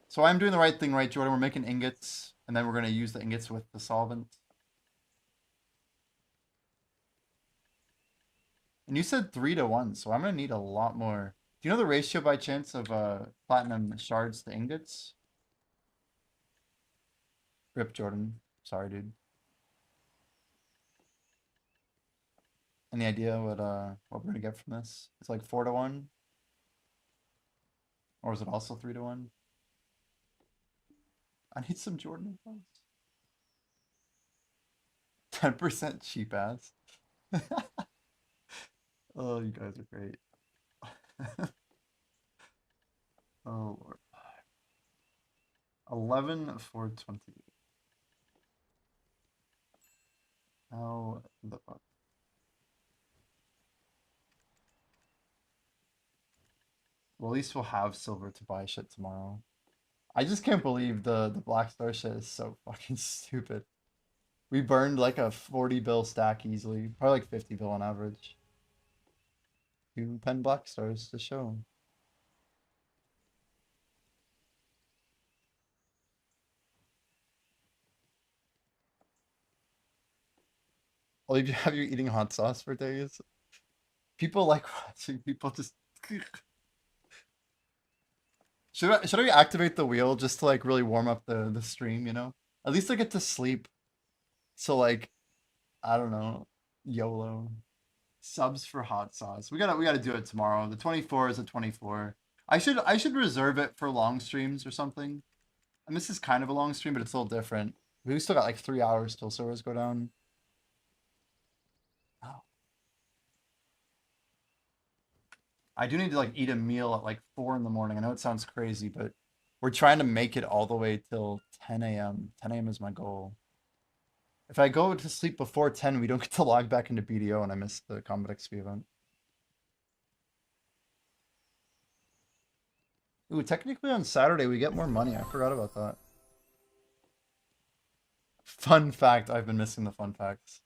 So I'm doing the right thing, right, Jordan? We're making ingots, and then we're going to use the ingots with the solvent. And you said 3 to 1, so I'm going to need a lot more. Do you know the ratio by chance of platinum shards to ingots? Rip, Jordan. Sorry, dude. Any idea what we're gonna get from this? It's like 4 to 1? Or is it also 3 to 1? I need some Jordan advice. 10% cheap ass. Oh, you guys are great. Oh lord. 11 for 20. How the fuck? Well, at least we'll have silver to buy shit tomorrow. I just can't believe the Black Star shit is so fucking stupid. We burned like a 40 bill stack easily. Probably like 50 bill on average. 2 pen Black Stars to show. Well, you have you eating hot sauce for days? People like watching people just... Should I activate the wheel just to like really warm up the stream, you know? At least I get to sleep. So like, I don't know, YOLO. Subs for hot sauce. We gotta do it tomorrow. The 24 is a 24. I should reserve it for long streams or something. And this is kind of a long stream, but it's a little different. We still got like 3 hours till servers go down. Oh. I do need to like eat a meal at like 4 in the morning. I know it sounds crazy, but we're trying to make it all the way till 10 a.m. 10 a.m. is my goal. If I go to sleep before 10, we don't get to log back into BDO and I miss the Combat XP event. Ooh, technically on Saturday we get more money. I forgot about that. Fun fact. I've been missing the fun facts.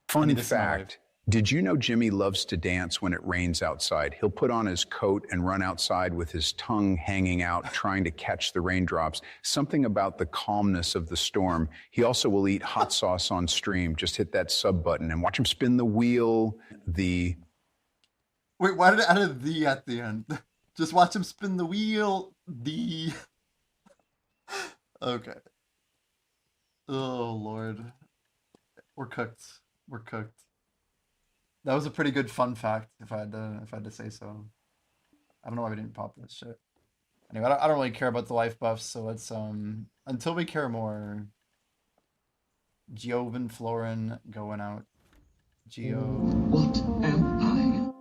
Fun fact. Did you know Jimmy loves to dance when it rains outside? He'll put on his coat and run outside with his tongue hanging out, trying to catch the raindrops. Something about the calmness of the storm. He also will eat hot sauce on stream. Just hit that sub button and watch him spin the wheel. Wait, why did it add a the at the end? Just watch him spin the wheel. Okay. Oh, Lord. We're cooked. We're cooked. That was a pretty good fun fact, if I had to say so. I don't know why we didn't pop this shit. Anyway, I don't really care about the life buffs, so let's until we care more. Joven Florin going out. Geo. What am I?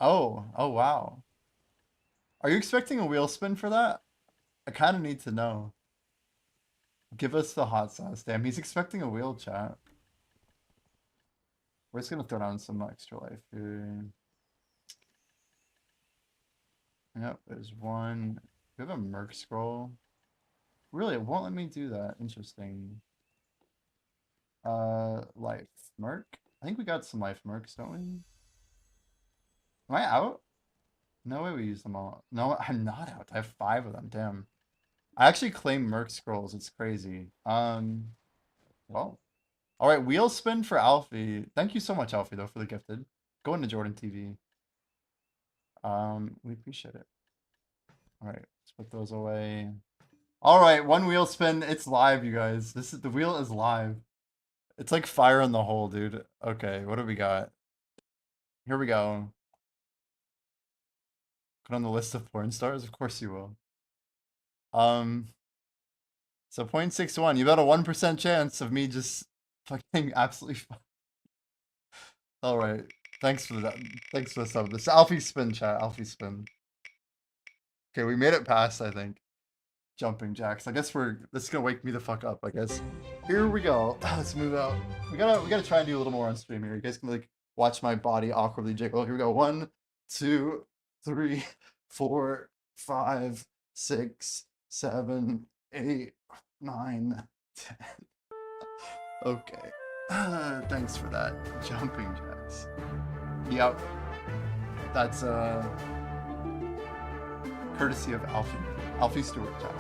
Oh wow. Are you expecting a wheel spin for that? I kind of need to know. Give us the hot sauce. Damn, he's expecting a wheel, chat. We're just gonna throw down some extra life here. Yep, there's one. We have a Merc scroll. Really, it won't let me do that. Interesting. Life. Merc? I think we got some life Mercs, don't we? Am I out? No way we use them all. No, I'm not out. I have 5 of them. Damn. I actually claim Merc scrolls. It's crazy. Well. All right, wheel spin for Alfie. Thank you so much, Alfie, though, for the gifted. Go into Jordan TV. We appreciate it. All right, let's put those away. All right, 1 wheel spin. It's live, you guys. The wheel is live. It's like fire in the hole, dude. Okay, what do we got? Here we go. Put on the list of porn stars? Of course you will. So 0.61. You got a 1% chance of me just fucking absolutely fine. All right. Thanks for that. Thanks for the sub. This Alfie spin, chat. Alfie spin. Okay, we made it past, I think. Jumping jacks. I guess this is gonna wake me the fuck up, I guess. Here we go. Let's move out. We gotta try and do a little more on stream here. You guys can like watch my body awkwardly jiggle. Here we go. 1, 2, 3, 4, 5, 6, 7, 8, 9, 10. Okay. Thanks for that. Jumping jacks. Yep. That's courtesy of Alfie. Alfie Stewart chat.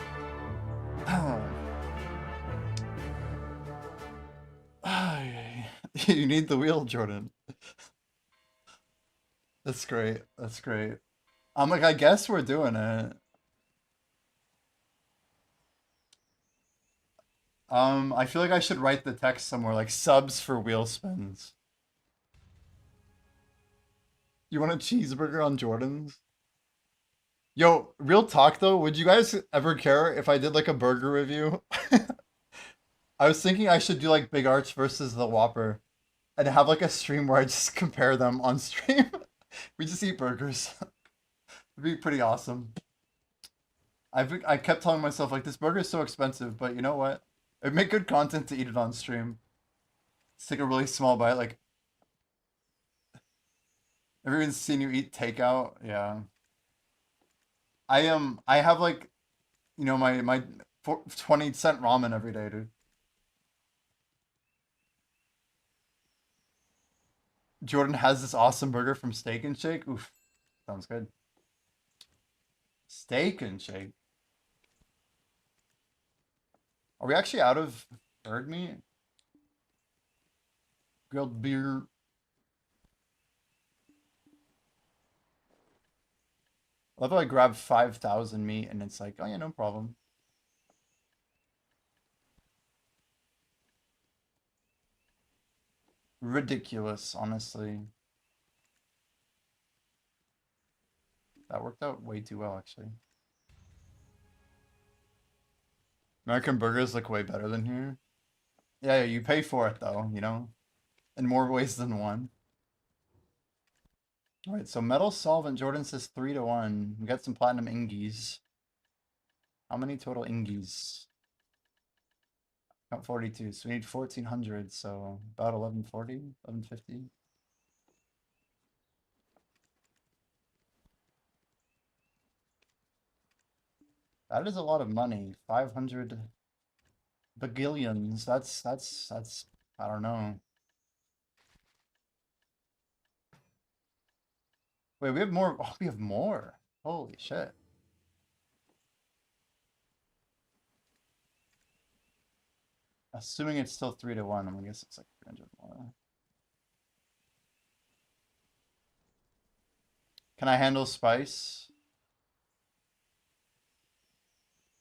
You need the wheel, Jordan. That's great. That's great. I'm like, I guess we're doing it. I feel like I should write the text somewhere, like subs for wheel spins. You want a cheeseburger on Jordan's? Yo, real talk though, would you guys ever care if I did like a burger review? I was thinking I should do like Big Arch versus the Whopper and have like a stream where I just compare them on stream. We just eat burgers. It'd be pretty awesome. I kept telling myself like this burger is so expensive, but you know what? It'd make good content to eat it on stream. Just take a really small bite, like everyone's seen you eat takeout, yeah. I have like, you know, my 20-cent ramen every day, dude. Jordan has this awesome burger from Steak and Shake. Oof, sounds good. Steak and Shake. Are we actually out of bird meat? Grilled beer. I love how I grab 5,000 meat and it's like, oh yeah, no problem. ridiculous, honestly. That worked out way too well, actually. American burgers look way better than here. Yeah, you pay for it though, you know, in more ways than one. All right, so metal solvent. Jordan says 3-1. We got some platinum ingies. How many total ingies? Got 42. So we need 1,400. So about 1140, 1150. That is a lot of money. 500 bagillions. That's. I don't know. Wait, we have more. Oh, we have more. Holy shit. Assuming it's still 3-1, I'm gonna guess it's like 300 more. Can I handle spice?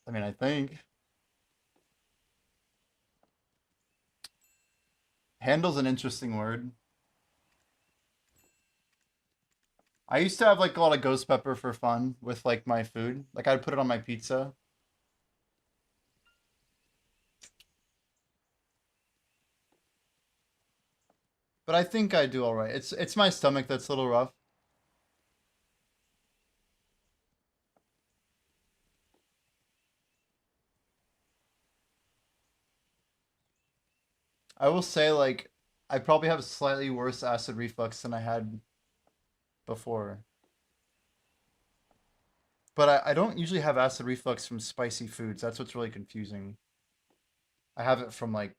I mean, I think. Handle's an interesting word. I used to have like a lot of ghost pepper for fun with like my food. Like I'd put it on my pizza. But I think I do all right. It's my stomach that's a little rough. I will say like I probably have slightly worse acid reflux than I had before. But I don't usually have acid reflux from spicy foods. That's what's really confusing. I have it from like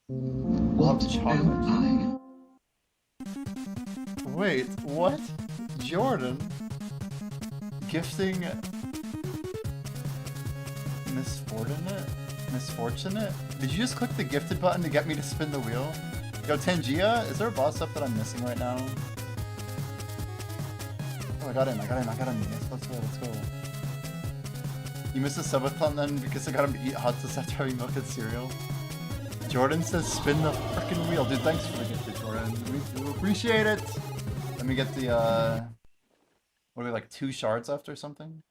What am Wait, what? Jordan? Gifting misfortunate? Misfortunate? Did you just click the gifted button to get me to spin the wheel? Yo, Tangia, is there a boss up that I'm missing right now? Oh, I got him. Yes, let's go. You missed the subathon then because I got him to eat hot sauce after having milk and cereal? Jordan says spin the freaking wheel. Dude, thanks for the gift, Jordan. We appreciate it. Let me get the, what are we, like 2 shards left or something?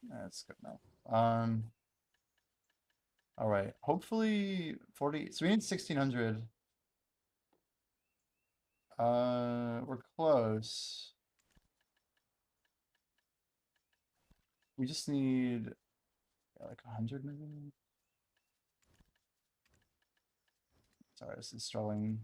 That's good enough. All right. Hopefully 40. So we need 1,600. We're close. We just need like 100 maybe. Sorry, this is struggling.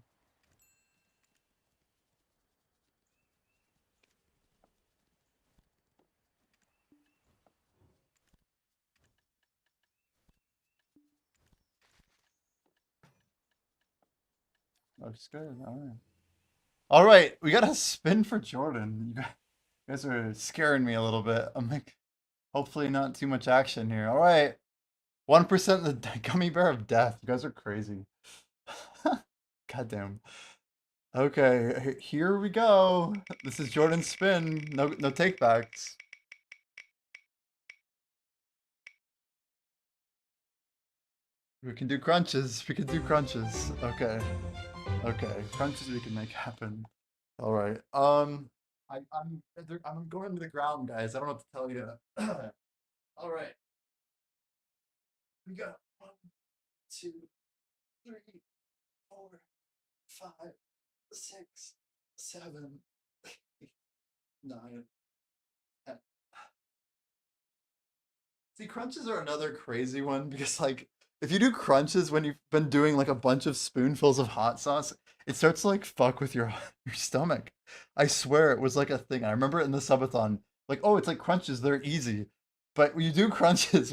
Looks good. All right. All right, we got a spin for Jordan. You guys are scaring me a little bit. I'm like, hopefully not too much action here. All right, 1% the gummy bear of death. You guys are crazy. Goddamn. Okay, here we go. This is Jordan's spin. No takebacks. We can do crunches. Okay. Crunches we can make happen. All right. I'm going to the ground, guys. I don't know what to tell you. All right. We got 1, 2, 3, 4, 5, 6, 7, 8, 9, 10. See, crunches are another crazy one because, like, if you do crunches when you've been doing like a bunch of spoonfuls of hot sauce, it starts to like fuck with your your stomach. I swear it was like a thing. I remember it in the subathon, like, oh, it's like crunches, they're easy. But when you do crunches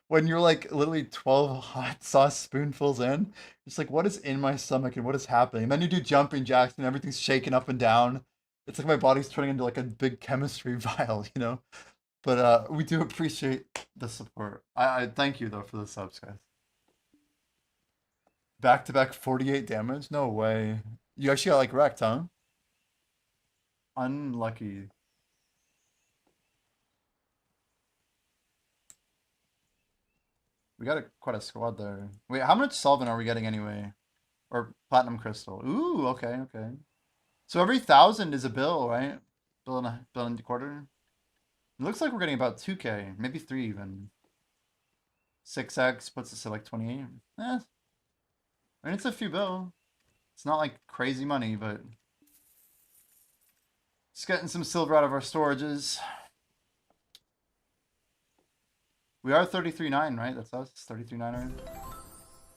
when you're like literally 12 hot sauce spoonfuls in, it's like what is in my stomach and what is happening? And then you do jumping jacks and everything's shaking up and down. It's like my body's turning into like a big chemistry vial, you know? But we do appreciate the support. I thank you though for the subs, guys. Back to back 48 damage? No way. You actually got like wrecked, huh? Unlucky. We got quite a squad there. Wait, how much solvent are we getting anyway? Or platinum crystal. Ooh, okay, okay. So every 1,000 is a bill, right? Bill and a quarter. It looks like we're getting about 2K, maybe 3 even. 6x puts us at like 28. I mean, it's a few bill. It's not like crazy money, but just getting some silver out of our storages. We are 33.9, right? That's us. 33.9er.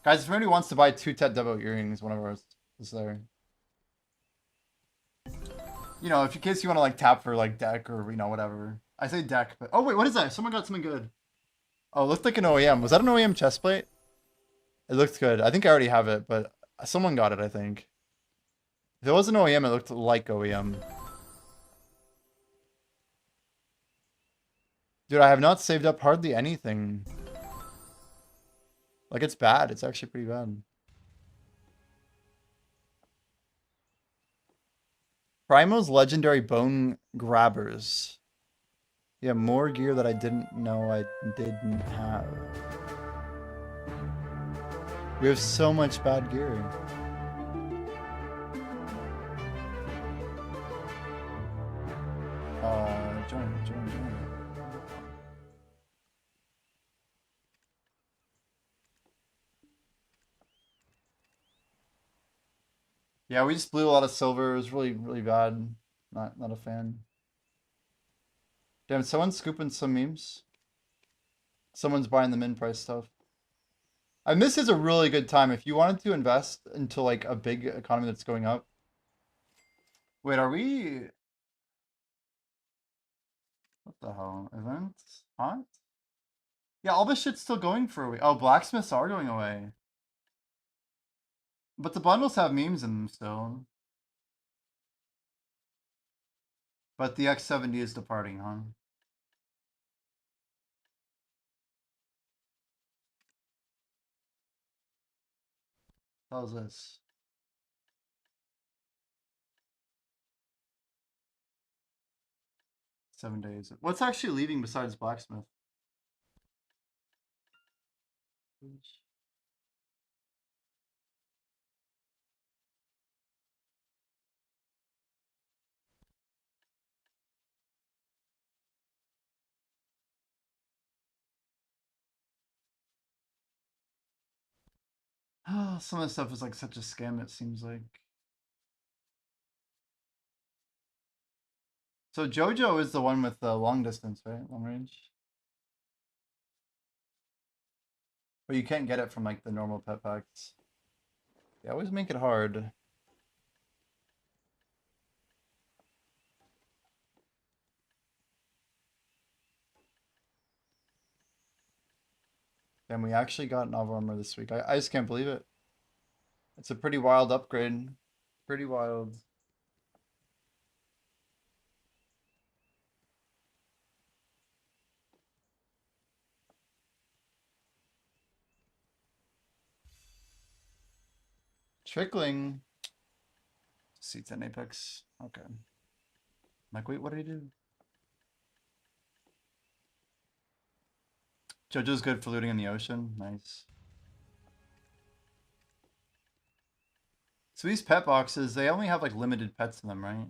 Guys, if anybody wants to buy 2 Tet Devo earrings, one of ours is there. You know, if in case you want to like tap for like deck or you know whatever. I say deck, but oh wait, what is that? Someone got something good. Oh, it looked like an OEM. Was that an OEM chest plate? It looked good. I think I already have it, but someone got it, I think. If it was an OEM, it looked like OEM. Dude, I have not saved up hardly anything. Like, it's bad. It's actually pretty bad. Primo's Legendary Bone Grabbers. Yeah, more gear that I didn't know I didn't have. We have so much bad gear. Join. Yeah, we just blew a lot of silver. It was really, really bad. Not a fan. Damn, someone's scooping some memes. Someone's buying the min price stuff. And this is a really good time if you wanted to invest into like a big economy that's going up. Wait, are we? What the hell? Events? Hot? Yeah, all this shit's still going for a week. Oh, blacksmiths are going away. But the bundles have memes in them still. But the X70 is departing, huh? How's this? Seven days. What's actually leaving besides blacksmith? Some of the stuff is like such a scam, it seems like. So Jojo is the one with the long distance, right? Long range. But you can't get it from like the normal pet packs. They always make it hard. And we actually got novel armor this week. I just can't believe it. It's a pretty wild upgrade. Pretty wild. Trickling. C10 Apex. Okay. I'm like, wait, what did he do? Jojo's good for looting in the ocean. Nice. So these pet boxes, they only have like limited pets in them, right?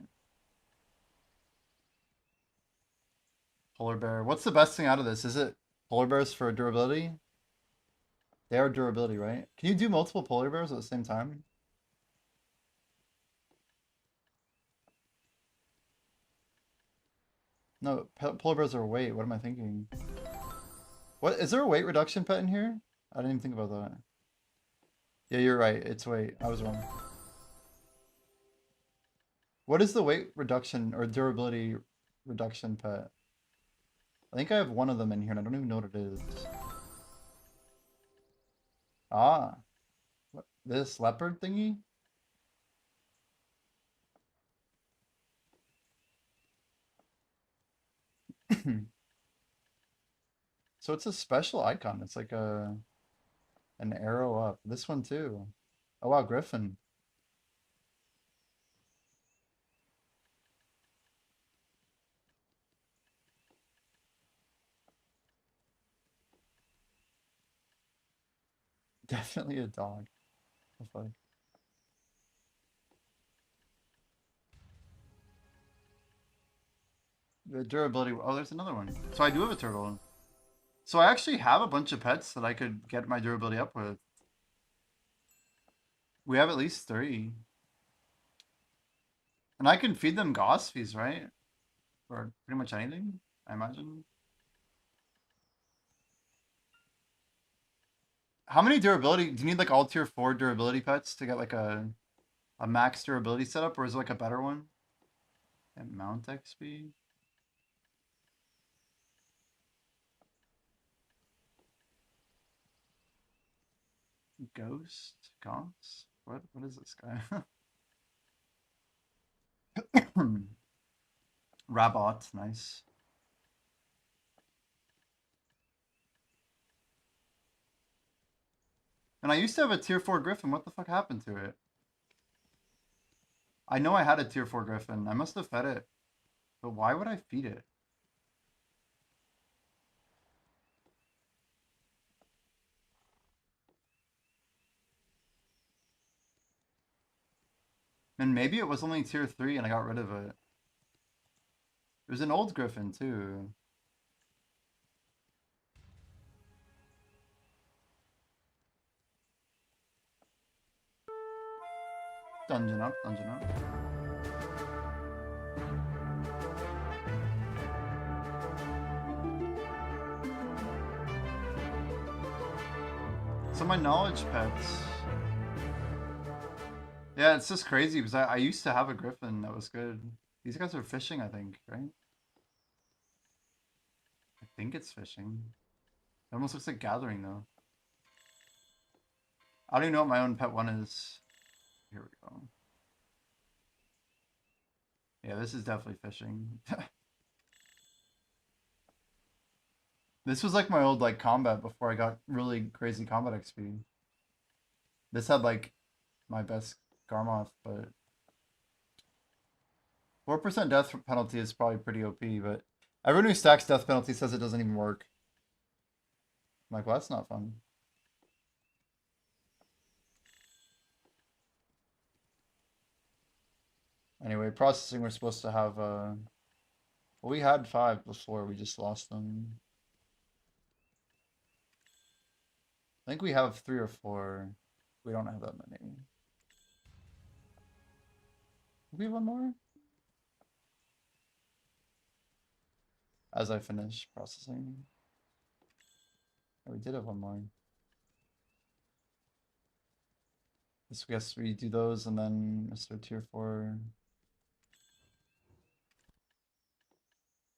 Polar bear. What's the best thing out of this? Is it polar bears for durability? They are durability, right? Can you do multiple polar bears at the same time? No, polar bears are weight. What am I thinking? What is there a weight reduction pet in here? I didn't even think about that. Yeah, you're right. It's weight. I was wrong. What is the weight reduction or durability reduction pet? I think I have one of them in here and I don't even know what it is. Ah. What, this leopard thingy? So it's a special icon. It's like an arrow up. This one too. Oh wow, Griffin. Definitely a dog. That's funny. The durability. Oh, there's another one. So I do have a turtle. So I actually have a bunch of pets that I could get my durability up with. We have at least 3. And I can feed them Gauss fees, right? Or pretty much anything, I imagine. How many durability? Do you need like all tier 4 durability pets to get like a max durability setup, or is it like a better one? And mount XP? Ghost? Gauss? What is this guy? Rabot, nice. And I used to have a tier 4 Griffin. What the fuck happened to it? I know I had a tier 4 Griffin. I must have fed it. But why would I feed it? And maybe it was only tier 3 and I got rid of it. It was an old Griffin too. Dungeon up, dungeon up. So my knowledge pets. Yeah, it's just crazy because I used to have a Griffin that was good. These guys are fishing, I think, right? I think it's fishing. It almost looks like gathering though. I don't even know what my own pet one is. Here we go. Yeah, this is definitely fishing. This was like my old like combat before I got really crazy combat XP. This had like my best Garmoth, but 4% death penalty is probably pretty OP, but everyone who stacks death penalty says it doesn't even work. I'm like, well, that's not fun. Anyway, processing, we're supposed to have, well, we had 5 before, we just lost them. I think we have 3 or 4. We don't have that many. Do we have one more? As I finish processing. Oh, we did have one more. I guess we do those and then Mr. Tier 4.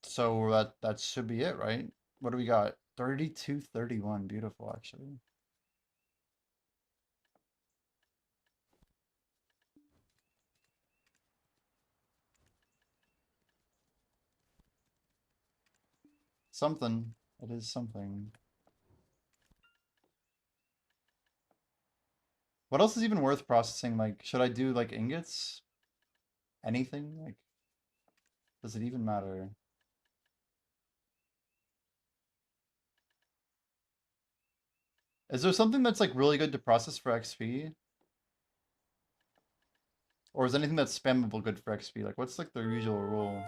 So that should be it, right? What do we got? 32, 31. Beautiful, actually. Something. It is something. What else is even worth processing? Like, should I do like ingots? Anything? Like, does it even matter? Is there something that's like really good to process for XP? Or is anything that's spammable good for XP? Like, what's like the usual rule?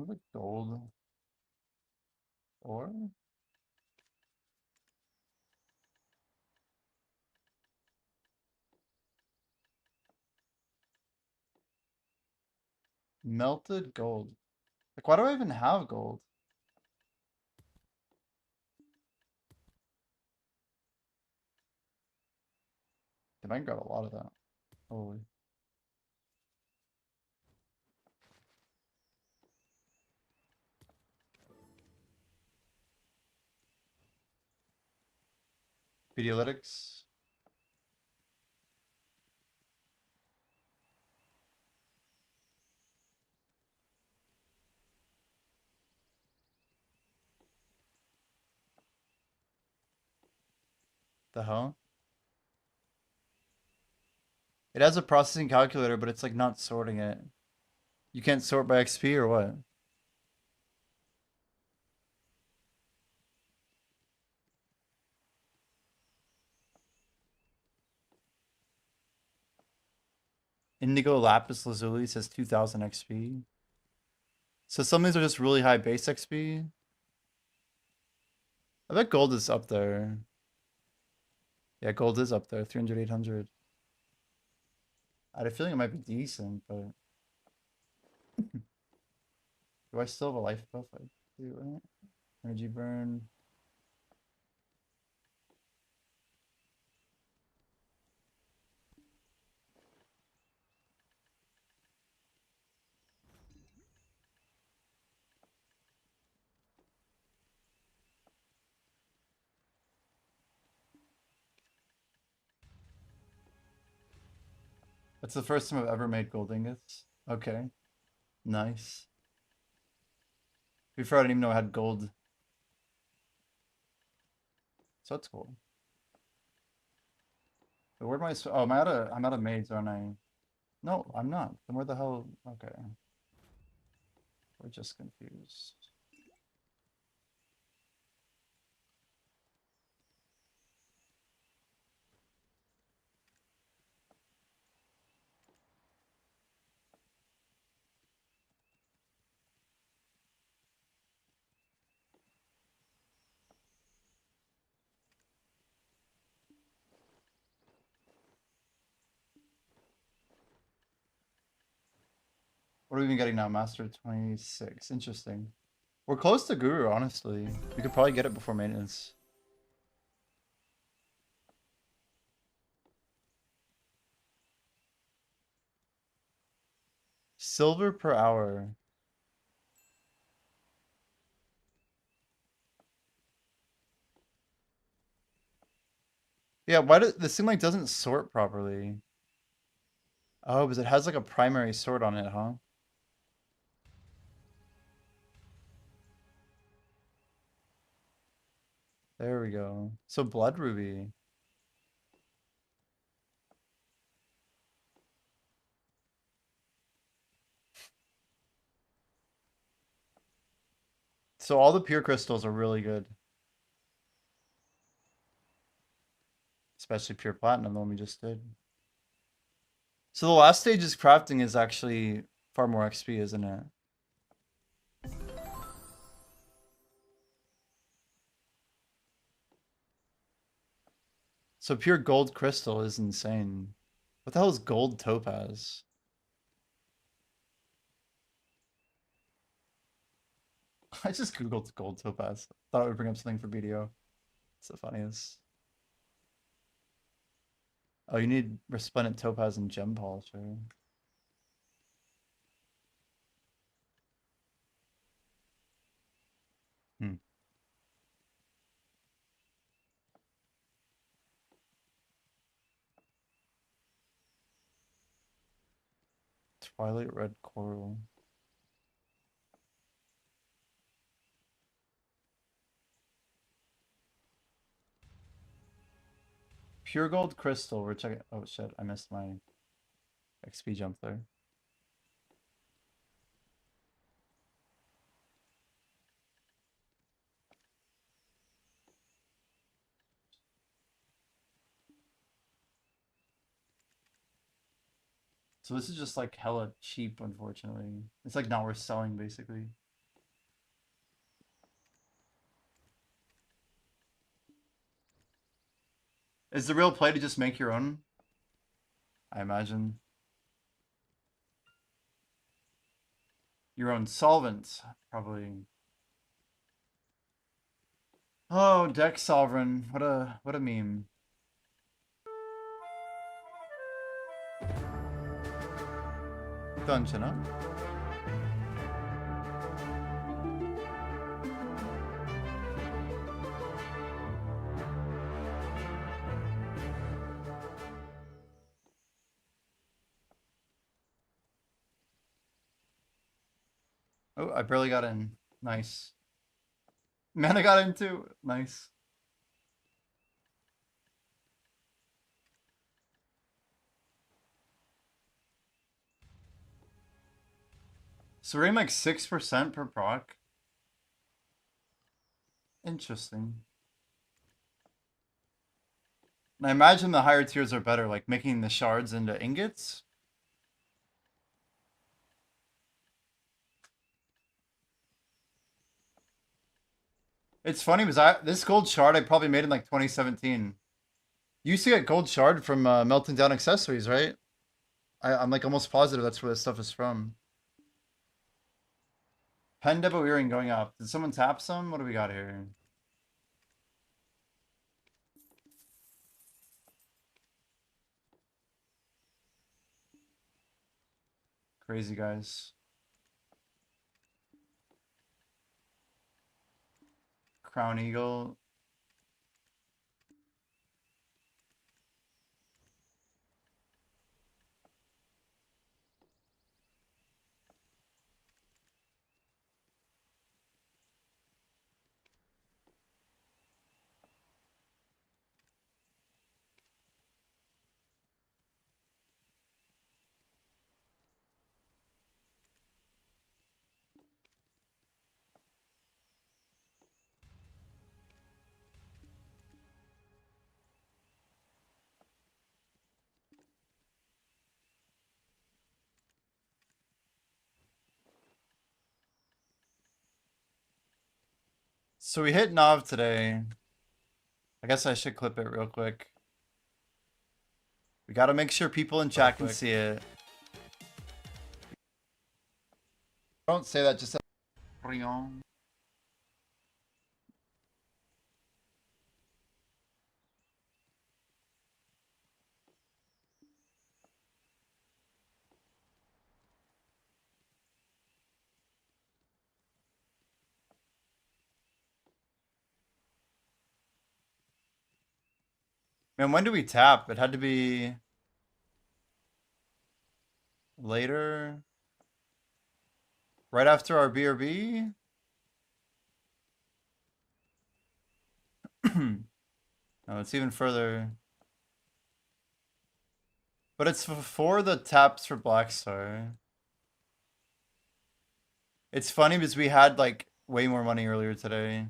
Like gold or melted gold. Like, why do I even have gold? Dude, I can grab a lot of that. Holy. Pedialytics. The hell? It has a processing calculator, but it's like not sorting it. You can't sort by XP or what? Indigo Lapis Lazuli says 2000 XP. So some of these are just really high base XP. I bet gold is up there. Yeah, gold is up there, 300, 800. I had a feeling it might be decent, but... Do I still have a life buff? I do, right? Energy burn. That's the first time I've ever made gold ingots. Okay. Nice. Before I didn't even know I had gold. So that's cool. But where am I? Oh, I'm out of maids, aren't I? No, I'm not. Then where the hell? Okay. We're just confused. What are we even getting now? Master 26. Interesting. We're close to Guru, honestly. We could probably get it before maintenance. Silver per hour. Yeah, why does this seem like doesn't sort properly? Oh, because it has like a primary sort on it, huh? There we go. So blood ruby. So all the pure crystals are really good. Especially pure platinum, the one we just did. So the last stage's crafting is actually far more XP, isn't it? So pure gold crystal is insane. What the hell is gold topaz? I just googled gold topaz. Thought it would bring up something for BDO. It's the funniest. Oh, you need resplendent topaz and gem polisher. Hmm. Twilight red coral. Pure gold crystal. We're checking. Oh shit! I missed my XP jump there. So this is just like hella cheap, unfortunately. It's like not worth selling, basically. Is the real play to just make your own? I imagine. Your own solvents, probably. Oh, Deck Sovereign. What a meme. Dungeon, huh? Oh, I barely got in. Nice. Man, I got in too. Nice. So we're getting like 6% per proc. Interesting. And I imagine the higher tiers are better, like making the shards into ingots. It's funny because this gold shard I probably made in like 2017. You used to get gold shard from melting down accessories, right? I'm like almost positive that's where this stuff is from. Pen Debo earring going up. Did someone tap some? What do we got here? Crazy guys. Crown Eagle. So we hit Nav today. I guess I should clip it real quick. We gotta make sure people in chat can see it. Don't say that, just say Rion. Man, when do we tap? It had to be later. Right after our BRB? No, it's even further. But it's before the taps for Black Star. It's funny because we had like way more money earlier today.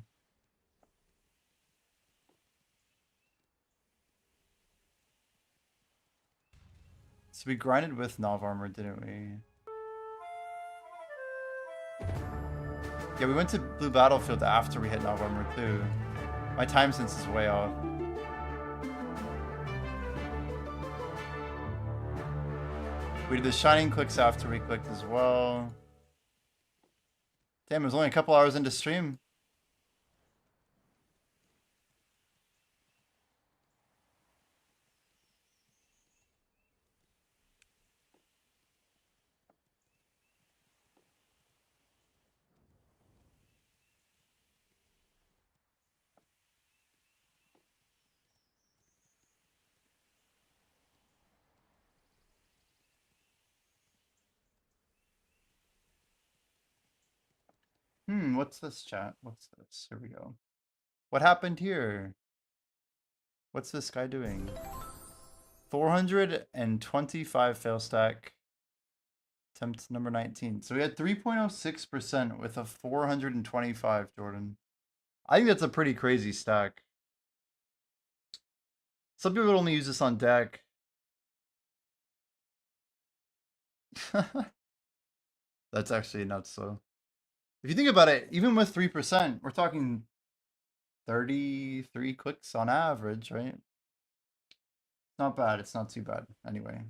So we grinded with Nav Armor, didn't we? Yeah, we went to Blue Battlefield after we hit Nav Armor too. My time sense is way off. We did the Shining clicks after we clicked as well. Damn, it was only a couple hours into stream. What's this, chat? What's this? Here we go. What happened here? What's this guy doing? 425 fail stack. Attempt number 19. So we had 3.06% with a 425, Jordan. I think that's a pretty crazy stack. Some people only use this on deck. That's actually nuts, though. If you think about it, even with 3%, we're talking 33 clicks on average, right? Not bad. It's not too bad. Anyway.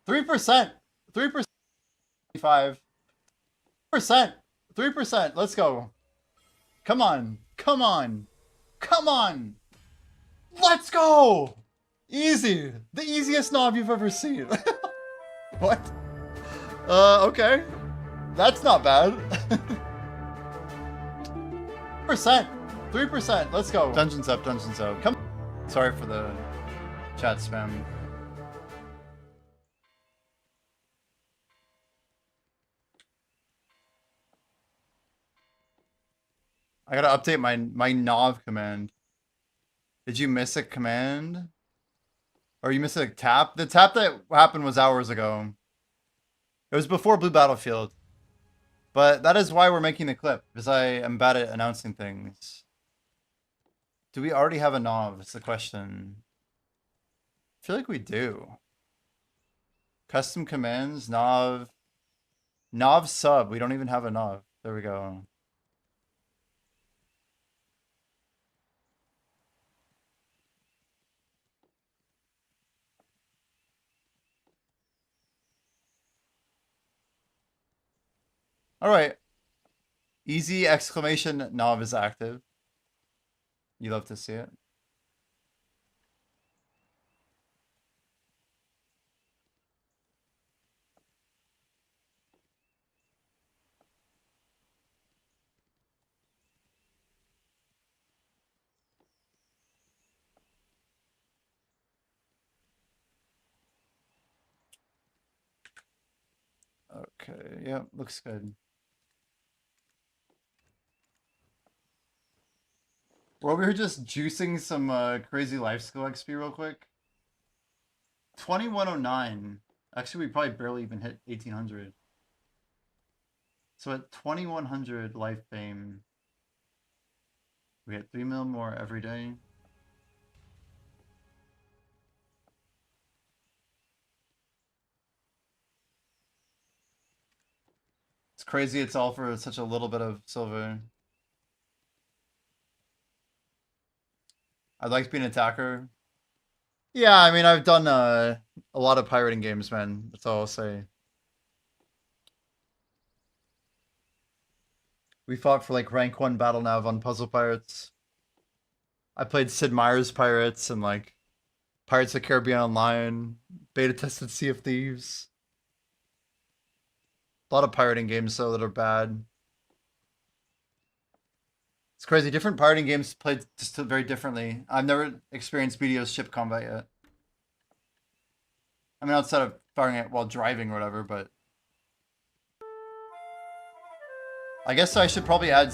Three percent. 5%. 3%. Let's go. Come on. Come on. Come on. Let's go. Easy. The easiest knob you've ever seen. What? Okay. That's not bad. Percent. 3%. Let's go. Dungeons up. Dungeons up. Come. Sorry for the chat spam. I gotta update my nav command. Did you miss a command? Or you missed a tap? The tap that happened was hours ago. It was before Blue Battlefield. But that is why we're making the clip, because I am bad at announcing things. Do we already have a nav? It's the question. I feel like we do. Custom commands, nav. Nav sub. We don't even have a nav. There we go. All right. Easy exclamation nav is active. You love to see it. Okay, yeah, looks good. We're over here just juicing some crazy life skill XP real quick. 2109. Actually, we probably barely even hit 1800. So at 2100 life fame, we get 3 mil more every day. It's crazy it's all for such a little bit of silver. I'd like to be an attacker. Yeah, I mean, I've done a lot of pirating games, man. That's all I'll say. We fought for like rank 1 battle nav on Puzzle Pirates. I played Sid Meier's Pirates and like Pirates of the Caribbean Online, beta tested Sea of Thieves. A lot of pirating games though that are bad. It's crazy. Different pirating games played just very differently. I've never experienced BDO's ship combat yet. I mean, outside of firing it while driving or whatever, but I guess I should probably add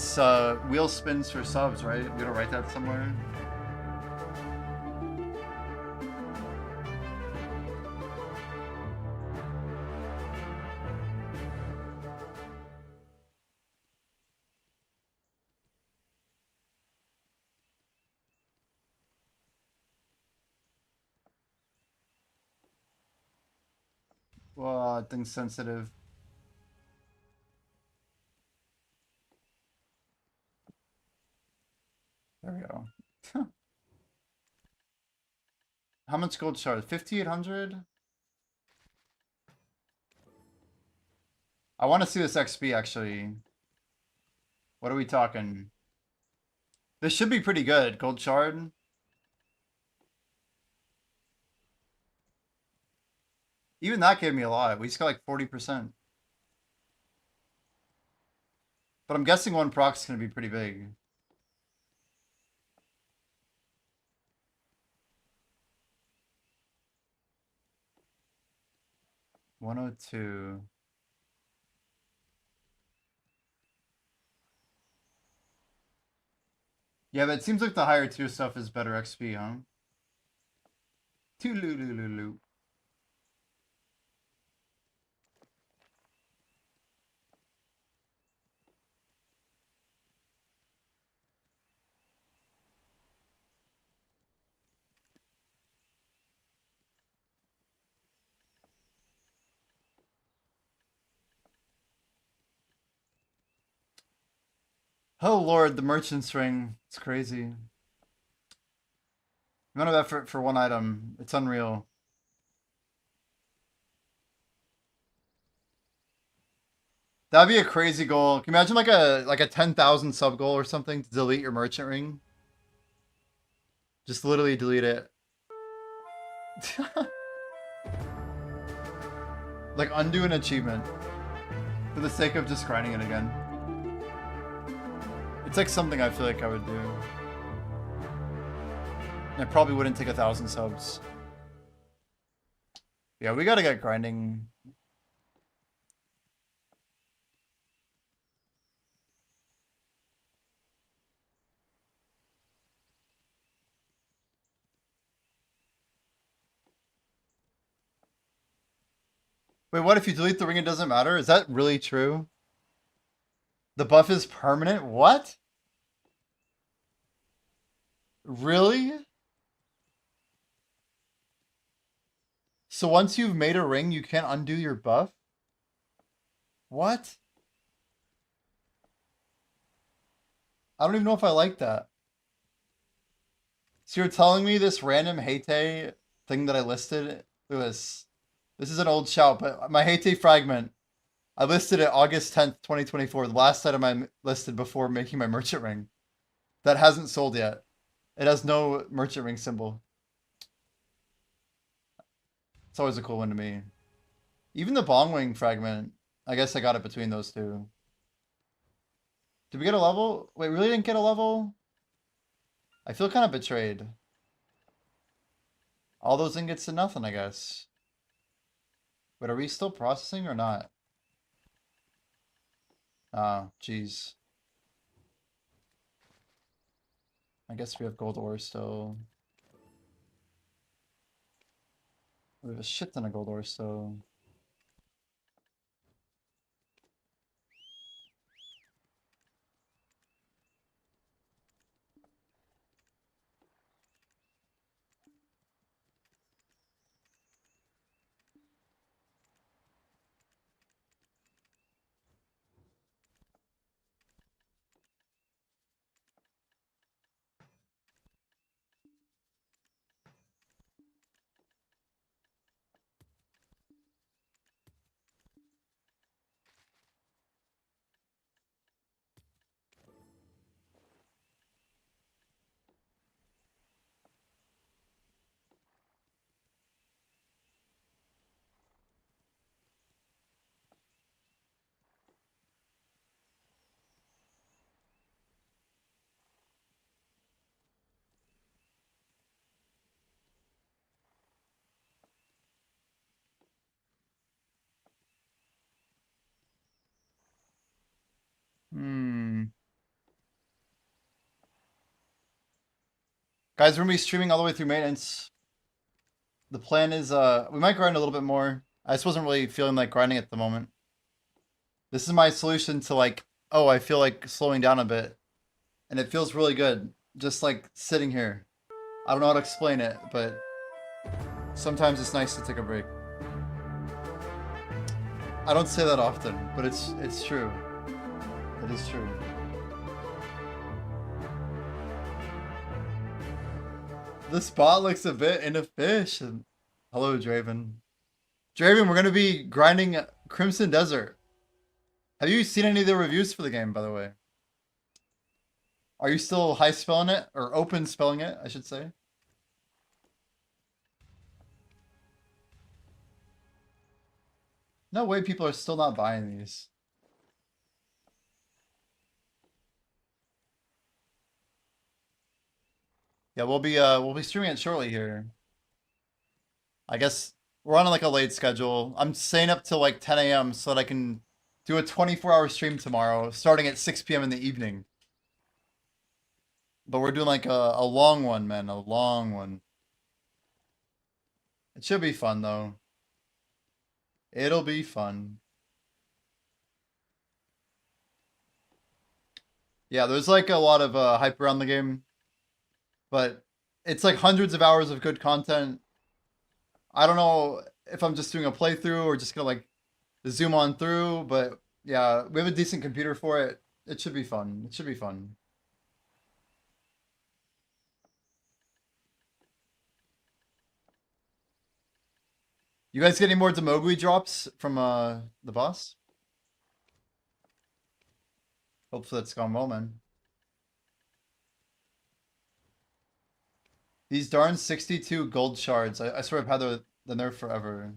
wheel spins for subs, right? We gotta write that somewhere. Well, things sensitive. There we go. How much gold shard? 5,800? I want to see this XP actually. What are we talking? This should be pretty good. Gold shard. Even that gave me a lot. We just got like 40%. But I'm guessing one proc's going to be pretty big. $102. Yeah, but it seems like the higher tier stuff is better XP, huh? Tooloo-loo-loo-loo. Oh lord, the merchant's ring. It's crazy. The amount of effort for one item. It's unreal. That'd be a crazy goal. Can you imagine like a 10,000 sub goal or something to delete your merchant ring? Just literally delete it. Like undo an achievement for the sake of just grinding it again. It's like something I feel like I would do. And I probably wouldn't take 1,000 subs. Yeah, we gotta get grinding. Wait, what if you delete the ring, it doesn't matter? Is that really true? The buff is permanent? What? Really? So once you've made a ring, you can't undo your buff? What? I don't even know if I like that. So you're telling me this random Hate thing that I listed, Lewis, this is an old shout, but my Hate fragment, I listed it August 10th, 2024, the last item I listed before making my merchant ring. That hasn't sold yet. It has no merchant ring symbol. It's always a cool one to me. Even the bong wing fragment, I guess I got it between those two. Did we get a level? Wait, we really didn't get a level? I feel kind of betrayed. All those ingots to nothing, I guess. But are we still processing or not? Ah, jeez. I guess we have gold ore still. We have a shit ton of gold ore still. Guys, we're gonna be streaming all the way through maintenance. The plan is, we might grind a little bit more. I just wasn't really feeling like grinding at the moment. This is my solution to like, oh, I feel like slowing down a bit. And it feels really good. Just like sitting here. I don't know how to explain it, but sometimes it's nice to take a break. I don't say that often, but it's true. It is true. The spot looks a bit inefficient. Hello, Draven. Draven, we're gonna be grinding Crimson Desert. Have you seen any of the reviews for the game, by the way? Are you still high spelling it? Or open spelling it, I should say? No way people are still not buying these. Yeah, we'll be streaming it shortly here. I guess we're on like a late schedule. I'm staying up till like 10 a.m. so that I can do a 24-hour stream tomorrow, starting at 6 p.m. in the evening. But we're doing like a long one, man, a long one. It should be fun though. It'll be fun. Yeah, there's like a lot of hype around the game, but it's like hundreds of hours of good content. I don't know if I'm just doing a playthrough or just gonna like zoom on through, but yeah, we have a decent computer for it. It should be fun. It should be fun. You guys get any more Demogui drops from the boss? Hopefully that's gone well, man. These darn 62 gold shards. I swear I've had them there forever.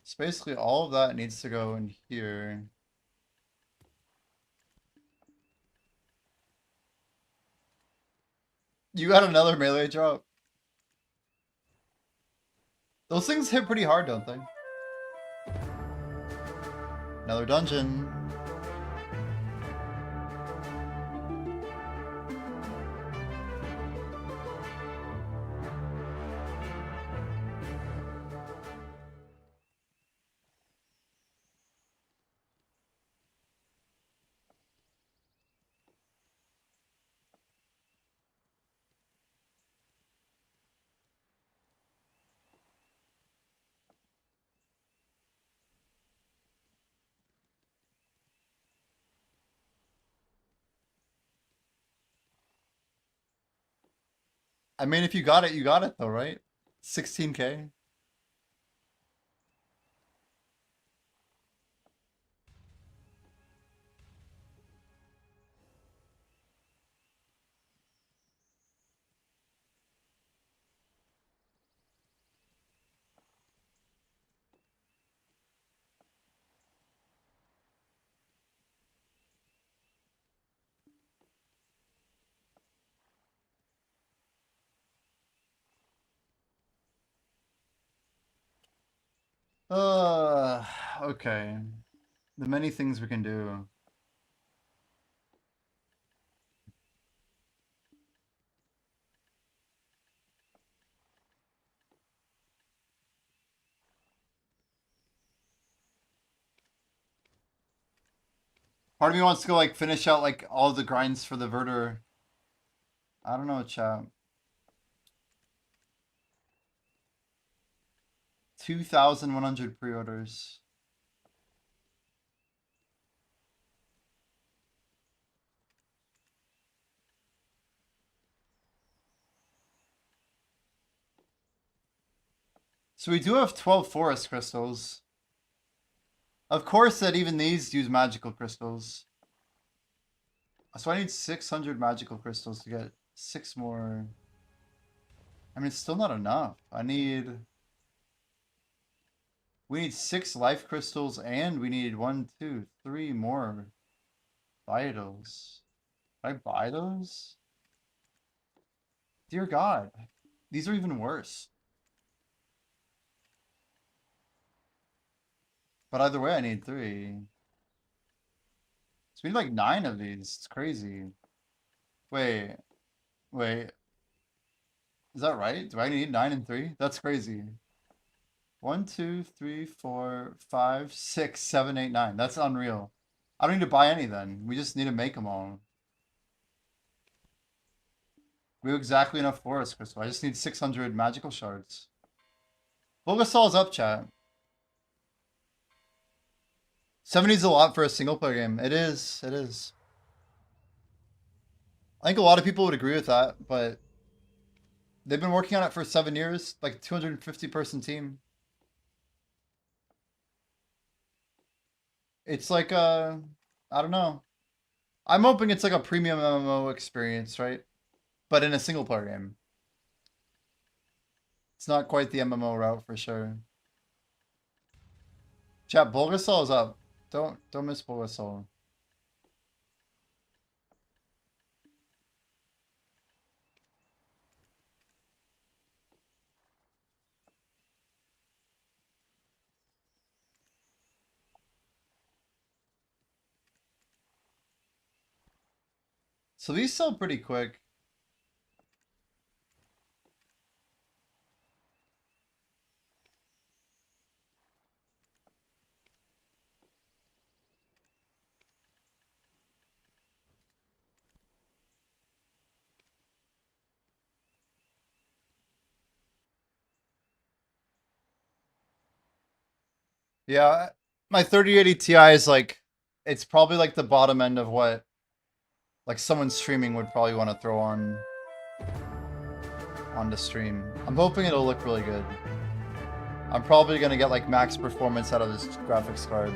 So basically all of that needs to go in here. You got another melee drop. Those things hit pretty hard, don't they? Another dungeon. I mean, if you got it though, right? 16K. Okay. The many things we can do. Part of me wants to go like finish out like all the grinds for the Verter. I don't know, chat. 2,100 pre-orders. So we do have 12 forest crystals. Of course that even these use magical crystals. So I need 600 magical crystals to get 6 more. I mean, it's still not enough. We need 6 life crystals and we need 1, 2, 3 more vitals. Can I buy those? Dear God, these are even worse. But either way, I need 3. So we need like 9 of these. It's crazy. Wait. Is that right? Do I need 9 and 3? That's crazy. 1, 2, 3, 4, 5, 6, 7, 8, 9. That's unreal. I don't need to buy any then. We just need to make them all. We have exactly enough forest crystal. I just need 600 magical shards. Bulgasol's up, chat. 70 is a lot for a single player game. It is. It is. I think a lot of people would agree with that, but they've been working on it for 7 years, like 250 person team. It's like I don't know. I'm hoping it's like a premium MMO experience, right? But in a single player game. It's not quite the MMO route for sure. Chat, Bulgasol is up. Don't miss Bulgasol. So these sell pretty quick. Yeah, my 3080 Ti is like, it's probably like the bottom end of what like someone streaming would probably want to throw on the stream. I'm hoping it'll look really good. I'm probably gonna get like max performance out of this graphics card.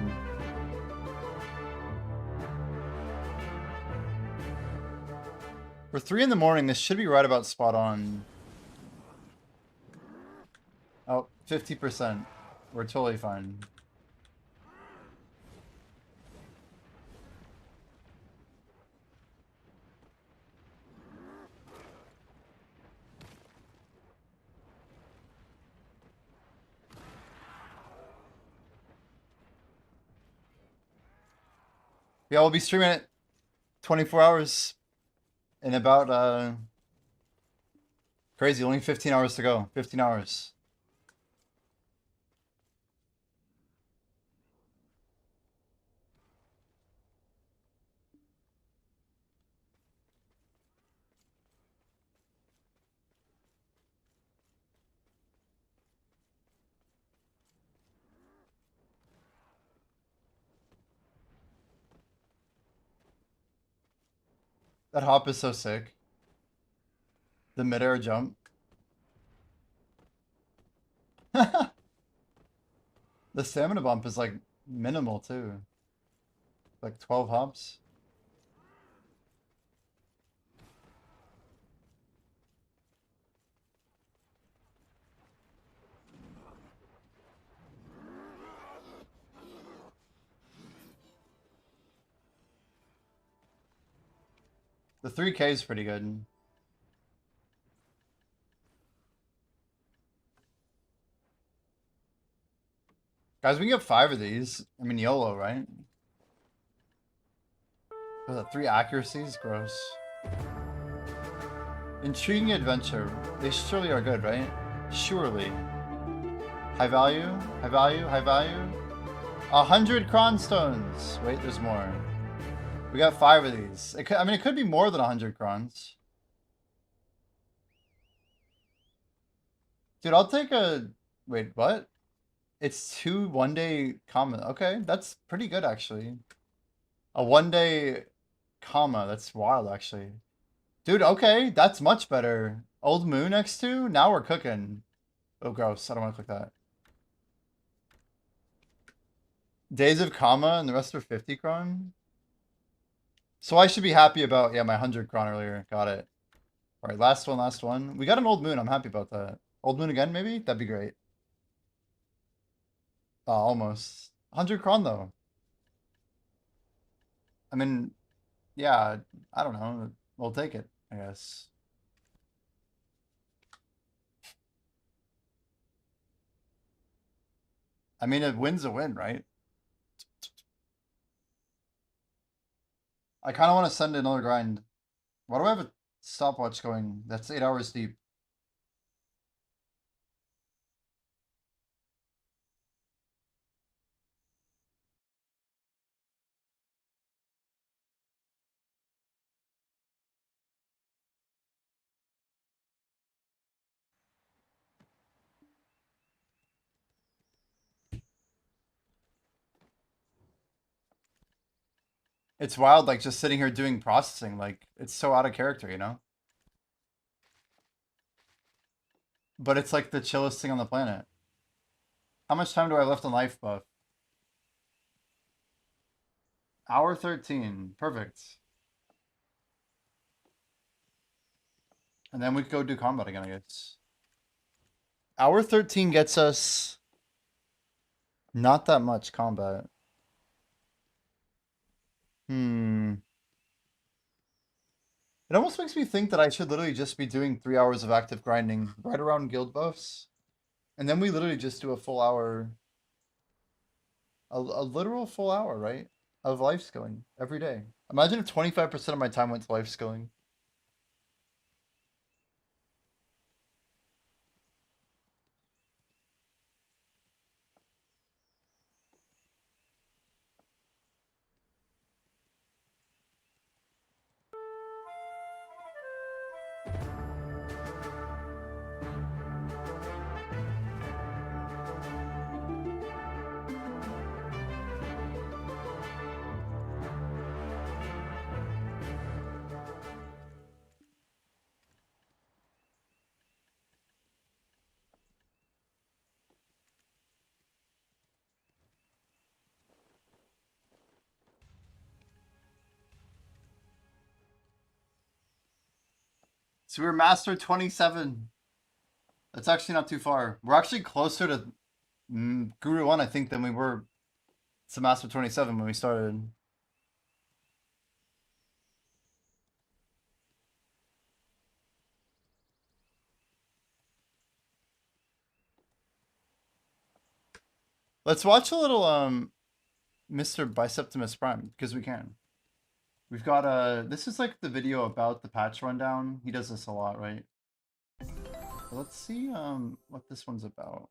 For 3 in the morning, this should be right about spot on. Oh, 50%. We're totally fine. Yeah, we'll be streaming it 24 hours in about crazy, only 15 hours to go. 15 hours. That hop is so sick. The midair jump. The stamina bump is like minimal too. Like 12 hops. The 3K is pretty good. Guys, we can get 5 of these. I mean, YOLO, right? Was that 3 accuracies? Gross. Intriguing adventure. They surely are good, right? Surely. High value? High value? High value? 100 cronstones. Wait, there's more. We got 5 of these. It could, I mean, it could be more than 100 crons. Dude, I'll take a... Wait, what? It's 2 one-day comma. Okay, that's pretty good, actually. A 1-day comma. That's wild, actually. Dude, okay, that's much better. Old Moon X2? Now we're cooking. Oh, gross. I don't want to click that. Days of comma and the rest are 50 cron? So I should be happy about, yeah, my 100 cron earlier. Got it. All right, last one, last one. We got an Old Moon. I'm happy about that. Old Moon again, maybe? That'd be great. Oh, almost. 100 cron, though. I mean, yeah, I don't know. We'll take it, I guess. I mean, a win's a win, right? I kind of want to send another grind. Why do I have a stopwatch going? That's 8 hours deep. It's wild, like, just sitting here doing processing. Like, it's so out of character, you know? But it's like the chillest thing on the planet. How much time do I have left on life buff? Hour 13. Perfect. And then we could go do combat again, I guess. Hour 13 gets us not that much combat. It almost makes me think that I should literally just be doing 3 hours of active grinding right around guild buffs. And then we literally just do a full hour, a literal full hour, right? Of life skilling every day. Imagine if 25% of my time went to life skilling. So we're master 27. That's actually not too far. We're actually closer to Guru 1, I think, than we were to Master 27 when we started. Let's watch a little Mr. Biceptimus Prime, because we can. We've got this is like the video about the patch rundown. He does this a lot, right? Let's see what this one's about.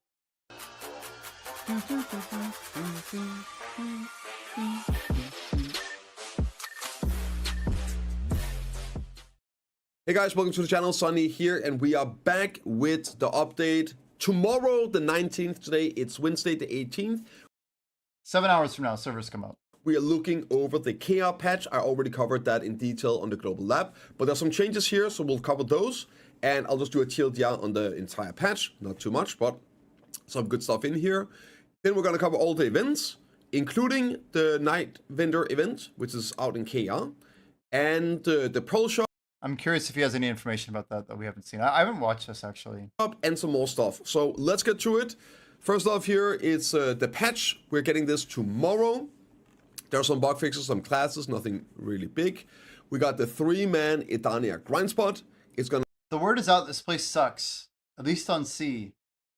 Hey guys, welcome to the channel. Sonny here, and we are back with the update. Tomorrow, the 19th, today, it's Wednesday, the 18th. 7 hours from now, servers come up. We are looking over the KR patch. I already covered that in detail on the Global Lab, but there's some changes here, so we'll cover those. And I'll just do a TLDR on the entire patch. Not too much, but some good stuff in here. Then we're going to cover all the events, including the Night Vendor event, which is out in KR, and the Pearl Shop. I'm curious if he has any information about that we haven't seen. I haven't watched this, actually. And some more stuff. So let's get to it. First off here, it's the patch. We're getting this tomorrow. There are some bug fixes, some classes, nothing really big. We got the 3-man Edania grind spot. It's gonna... The word is out, this place sucks. At least on C.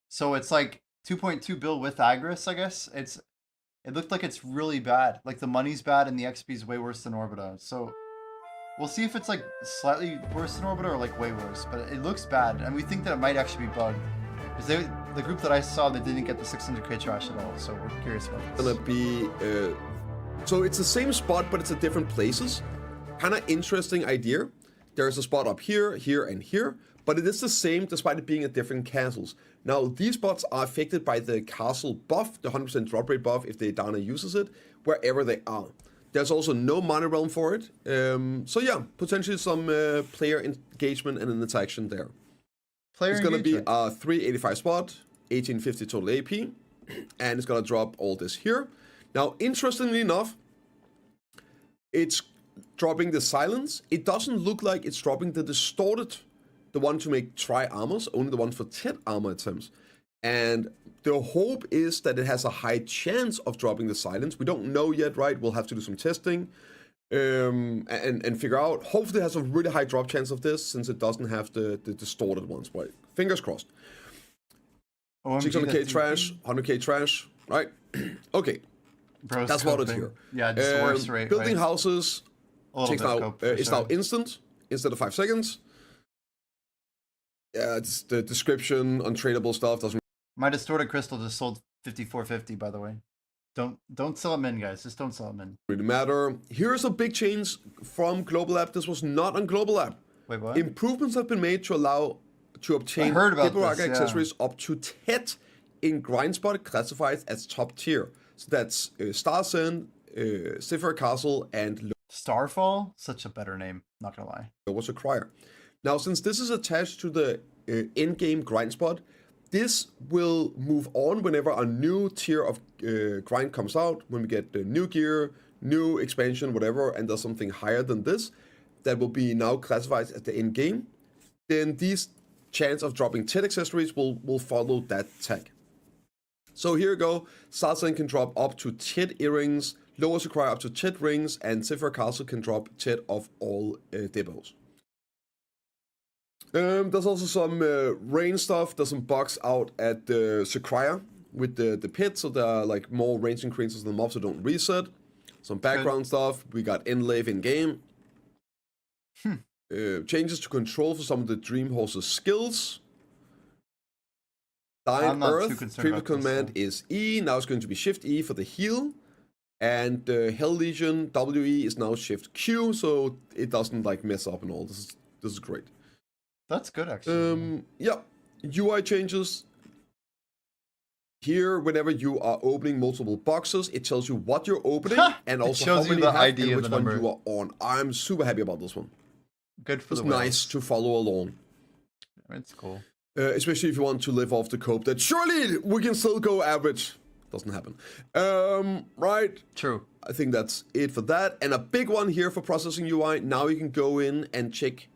So it's like 2.2 bill with Agris, I guess. It looked like it's really bad. Like the money's bad and the XP is way worse than Orbita. So we'll see if it's like slightly worse than Orbita or like way worse. But it looks bad, and we think that it might actually be bugged. Because the group that I saw, they didn't get the 600k trash at all. So we're curious about this. Gonna be... So it's the same spot, but it's at different places. Kind of interesting idea. There's a spot up here, here, and here, but it is the same despite it being at different castles. Now, these spots are affected by the castle buff, the 100% drop rate buff, if the Dana uses it, wherever they are. There's also no mana realm for it. So yeah, potentially some player engagement and an attack there. It's going to be a 385 spot, 1850 total AP, and it's going to drop all this here. Now, interestingly enough, it's dropping the silence. It doesn't look like it's dropping the distorted, the one to make tri-armors, only the one for 10 armor attempts. And the hope is that it has a high chance of dropping the silence. We don't know yet, right? We'll have to do some testing and figure out. Hopefully it has a really high drop chance of this, since it doesn't have the distorted ones, right? Fingers crossed. 600k trash, 100k trash, right? Okay. Bro's that's what it's here. Yeah, just the worst rate. Building right? houses takes now, it's now instant instead of 5 seconds. Yeah, it's the description, untradeable stuff doesn't. My distorted crystal just sold 5450, by the way. Don't sell them in, guys. Just don't sell them in. Really matter. Here's a big change from Global App. This was not on Global App. Wait, what? Improvements have been made to allow to obtain accessories up to 10 in grind spot classified as top tier. So that's Starsen, Sifra Castle, and Starfall? Such a better name, not gonna lie. Was a crier. Now, since this is attached to the in-game grind spot, this will move on whenever a new tier of grind comes out, when we get the new gear, new expansion, whatever, and there's something higher than this that will be now classified as the in-game, then these chance of dropping 10 accessories will follow that tag. So here we go. Starsen can drop up to 10 earrings, Lower Sequoia up to 10 rings, and Sifra Castle can drop 10 of all depots. There's also some rain stuff. There's some bugs out at the Sequoia with the pit, so there are like more range increases than the mobs that don't reset. Some background stuff. We got Enlave in game. Changes to control for some of the Dream Horse's skills. Dying Earth, previous command is E, now it's going to be Shift E for the heal. And Hell Legion, WE is now Shift Q, so it doesn't like mess up and all. This is great. That's good, actually. Yeah, UI changes. Here, whenever you are opening multiple boxes, it tells you what you're opening and also how many you have and which one you are on. I'm super happy about this one. Good for the whales. It's nice to follow along. It's cool. Especially if you want to live off the cope that surely we can still go average. Doesn't happen. Right? True. I think that's it for that. And a big one here for processing UI. Now you can go in and check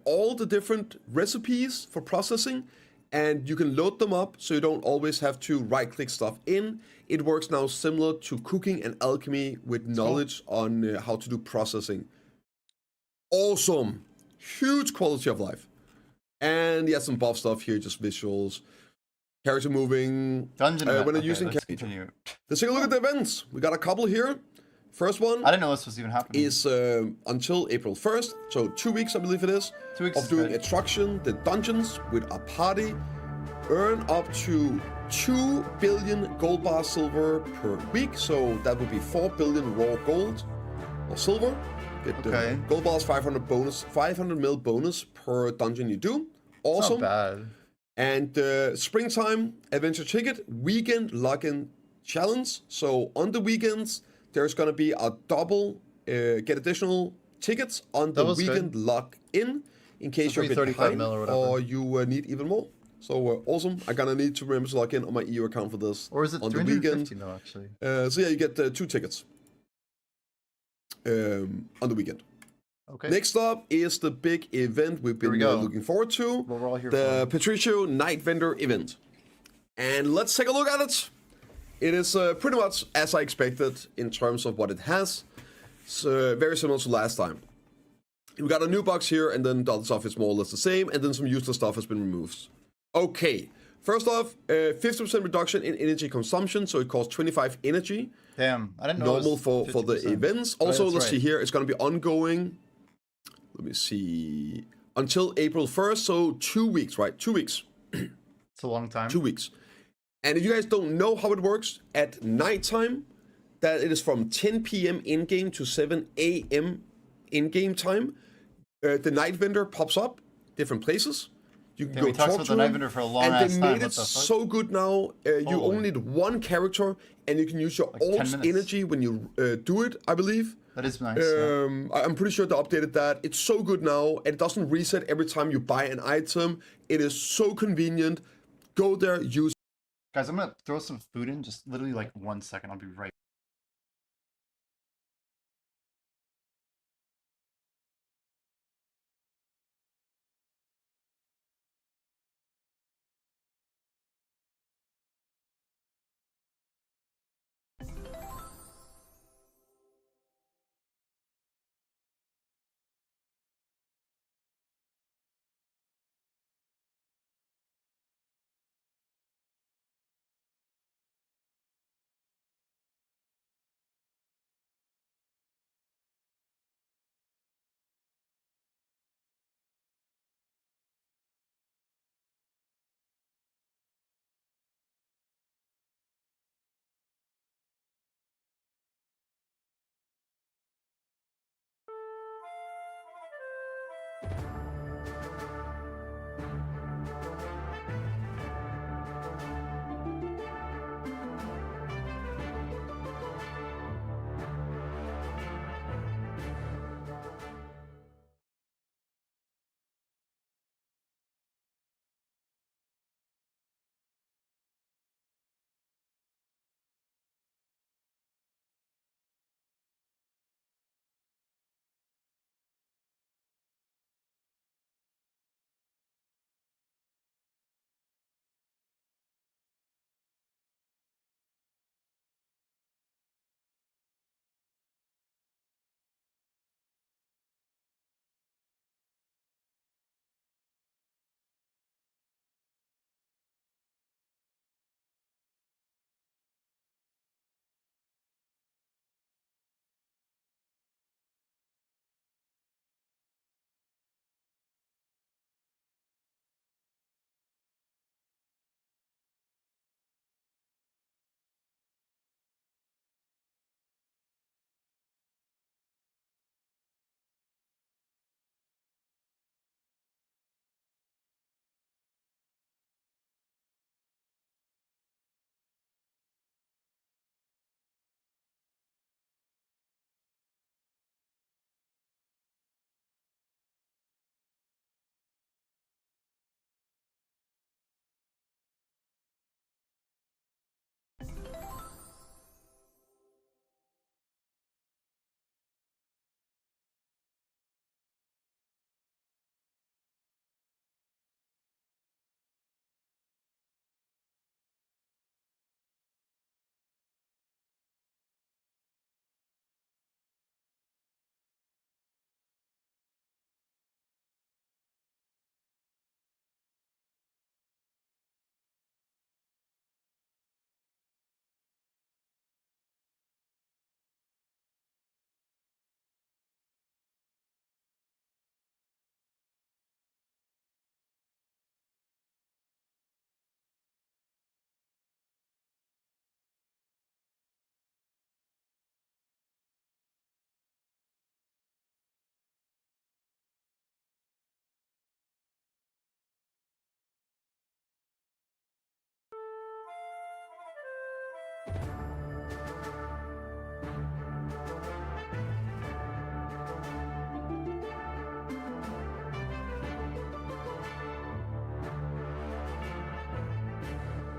all the different recipes for processing and you can load them up so you don't always have to right-click stuff in. It works now similar to cooking and alchemy with knowledge on how to do processing. Awesome. Huge quality of life. And yeah, some buff stuff here, just visuals. Character moving. Dungeon event. When Okay, using let's character. continue. Let's take a look at the events. We got a couple here. First one I didn't know this was even happening. is until April 1st, so 2 weeks I believe it is, 2 weeks of is doing good. extraction, the dungeons with a party, earn up to 2 billion gold bar silver per week, so that would be 4 billion raw gold or silver. Get Okay. gold bars 500 mil bonus per dungeon you do. Awesome. Not bad. And springtime adventure ticket, weekend login challenge. So on the weekends, there's gonna be a double, get additional tickets on the That was weekend good. log in case So you're a bit 35 behind mil or whatever. or you need even more. So awesome. I'm gonna need to remember to log in on my EU account for this. Or is it on the weekend? 350 though, actually? So yeah, you get 2 tickets on the weekend. Okay. Next up is the big event we've Here we been go. looking forward to. What we're all here The for. Patricio Night Vendor event. And let's take a look at it. It is pretty much as I expected in terms of what it has. It's very similar to last time. We got a new box here, and then the other stuff is more or less the same, and then some useless stuff has been removed. Okay, first off, 50% reduction in energy consumption, so it costs 25 energy. Damn, I didn't know. Normal it was for the 50%. events. Oh, yeah, Also, that's let's right. see here, it's going to be ongoing. Let me see. Until April 1st, so 2 weeks, right? 2 weeks. It's a long time. 2 weeks. And if you guys don't know how it works, at nighttime, that it is from 10 p.m. in-game to 7 a.m. in-game time. The night vendor pops up, different places. You can Yeah, go we talked talk about to the night him, vendor for a long and ass they time. made What it the fuck? so good now. You Holy. only need one character, and you can use your 10 alt minutes. energy when you do it, I believe. That is nice. Yeah. I'm pretty sure they updated that. It's so good now, and it doesn't reset every time you buy an item. It is so convenient. Go there, use. Guys, I'm gonna throw some food in. Just literally like 1 second. I'll be right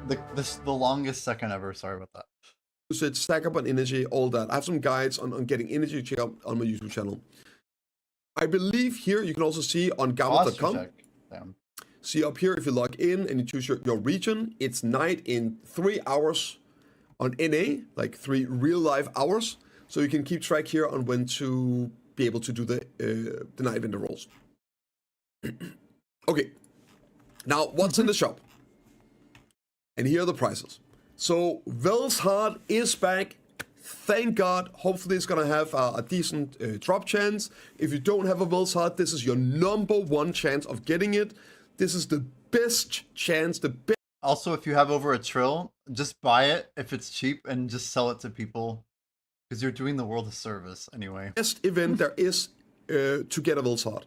the longest second ever. Sorry about that. Usage, stack up on energy, all that. I have some guides on getting energy. Check out on my YouTube channel. I believe here you can also see on Gamma.com. See up here, if you log in and you choose your region, it's night in 3 hours on NA, like 3 real life hours. So you can keep track here on when to be able to do the night vendor rolls. Okay, now what's in the shop? And here are the prices. So Vel's Heart is back. Thank God. Hopefully it's gonna have a decent drop chance. If you don't have a Vel's Heart, this is your #1 chance of getting it. This is the best chance, the best. Also, if you have over a trill, just buy it if it's cheap and just sell it to people. Because you're doing the world a service anyway. Best event there is to get a Vel's Heart.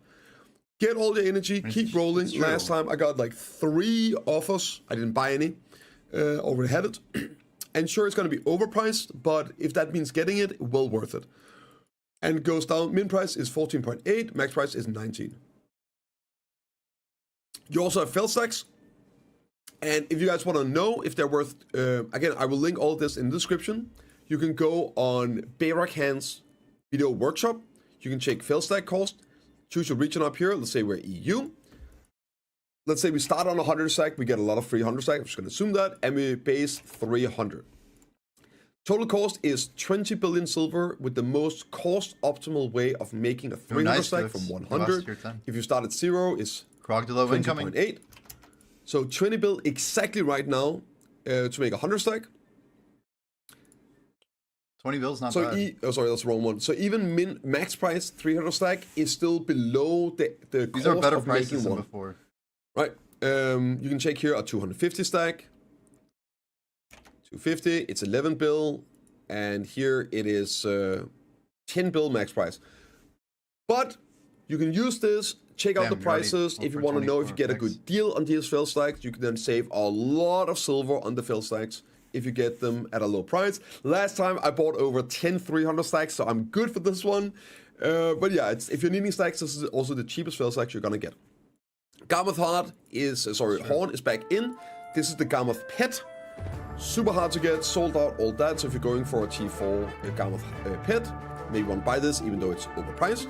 Get all the energy, keep rolling. Last time I got like 3 offers. I didn't buy any. Already had it. And sure, it's going to be overpriced, but if that means getting it, well worth it. And it goes down. Min price is 14.8, max price is 19. You also have fail stacks. And if you guys want to know if they're worth, again, I will link all of this in the description. You can go on Bayrak Hand's video workshop. You can check fail stack cost. Choose your region up here. Let's say we're EU. Let's say we start on 100 stack, we get a lot of free 100 stack, I'm just gonna assume that, and we base 300. Total cost is 20 billion silver with the most cost optimal way of making a 300 stack from 100. If you start at 0, it's 20.8. So 20 bill exactly right now to make a 100 stack. 20 bills not bad. Oh, sorry, that's the wrong one. So even max price 300 stack is still below the These cost are better of prices making than one. before. Right, you can check here a 250 stack, 250, it's 11 bill, and here it is 10 bill max price. But you can use this, check out the prices. If you want to know if you get a good deal on these fail stacks, you can then save a lot of silver on the fail stacks if you get them at a low price. Last time I bought over 10 300 stacks, so I'm good for this one. But yeah, if you're needing stacks, this is also the cheapest fail stacks you're gonna get. Garmoth Heart is, Horn is back in. This is the Garmoth Pet. Super hard to get, sold out, all that. So if you're going for a T4 Garmoth Pet, maybe you want to buy this even though it's overpriced.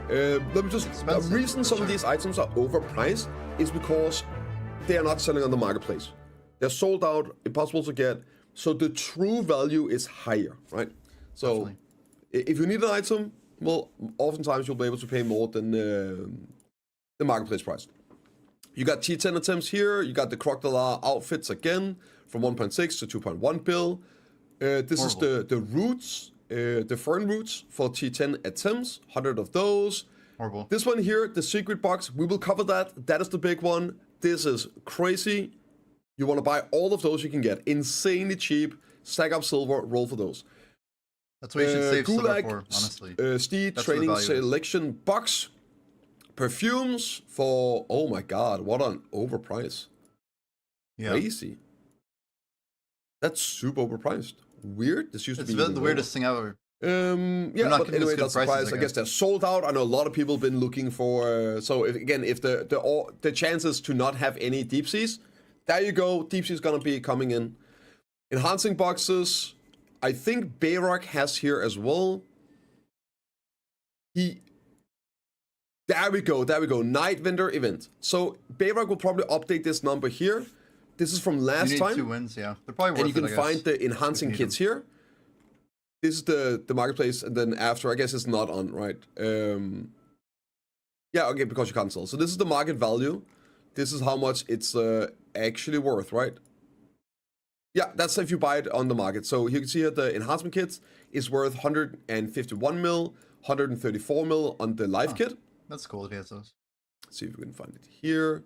Let me just, the reason some of these items are overpriced is because they are not selling on the marketplace. They're sold out, impossible to get. So the true value is higher, right? So if you need an item, well, oftentimes you'll be able to pay more than the marketplace price. You got T10 attempts here. You got the Crocodile outfits again from 1.6 to 2.1 bill. This is the roots, the fern roots for T10 attempts. 100 of those. Horrible. This one here, the secret box. We will cover that. That is the big one. This is crazy. You want to buy all of those you can get. Insanely cheap. Stack up silver. Roll for those. That's what you should save silver for, honestly. Steed training selection box. Perfumes for, oh my god, what an overprice. Yeah. Crazy. That's super overpriced. Weird. This used to be the weirdest thing ever. Yeah, but anyway, that's the price. I guess they're sold out. I know a lot of people have been looking for. So if the chances to not have any deep seas, there you go. Deep sea is gonna be coming in. Enhancing boxes. I think Bayrak has here as well. There we go. Night vendor event. So Bayrak will probably update this number here. This is from last time. 2 wins, yeah. They're probably worth and you can find the enhancing kits here. This is the marketplace, and then after, I guess it's not on, right? Yeah, okay, because you can't sell. So this is the market value. This is how much it's actually worth, right? Yeah, that's if you buy it on the market. So you can see here the enhancement kits is worth 151 mil, 134 mil on the live kit. That's cool if he has those. Let's see if we can find it here.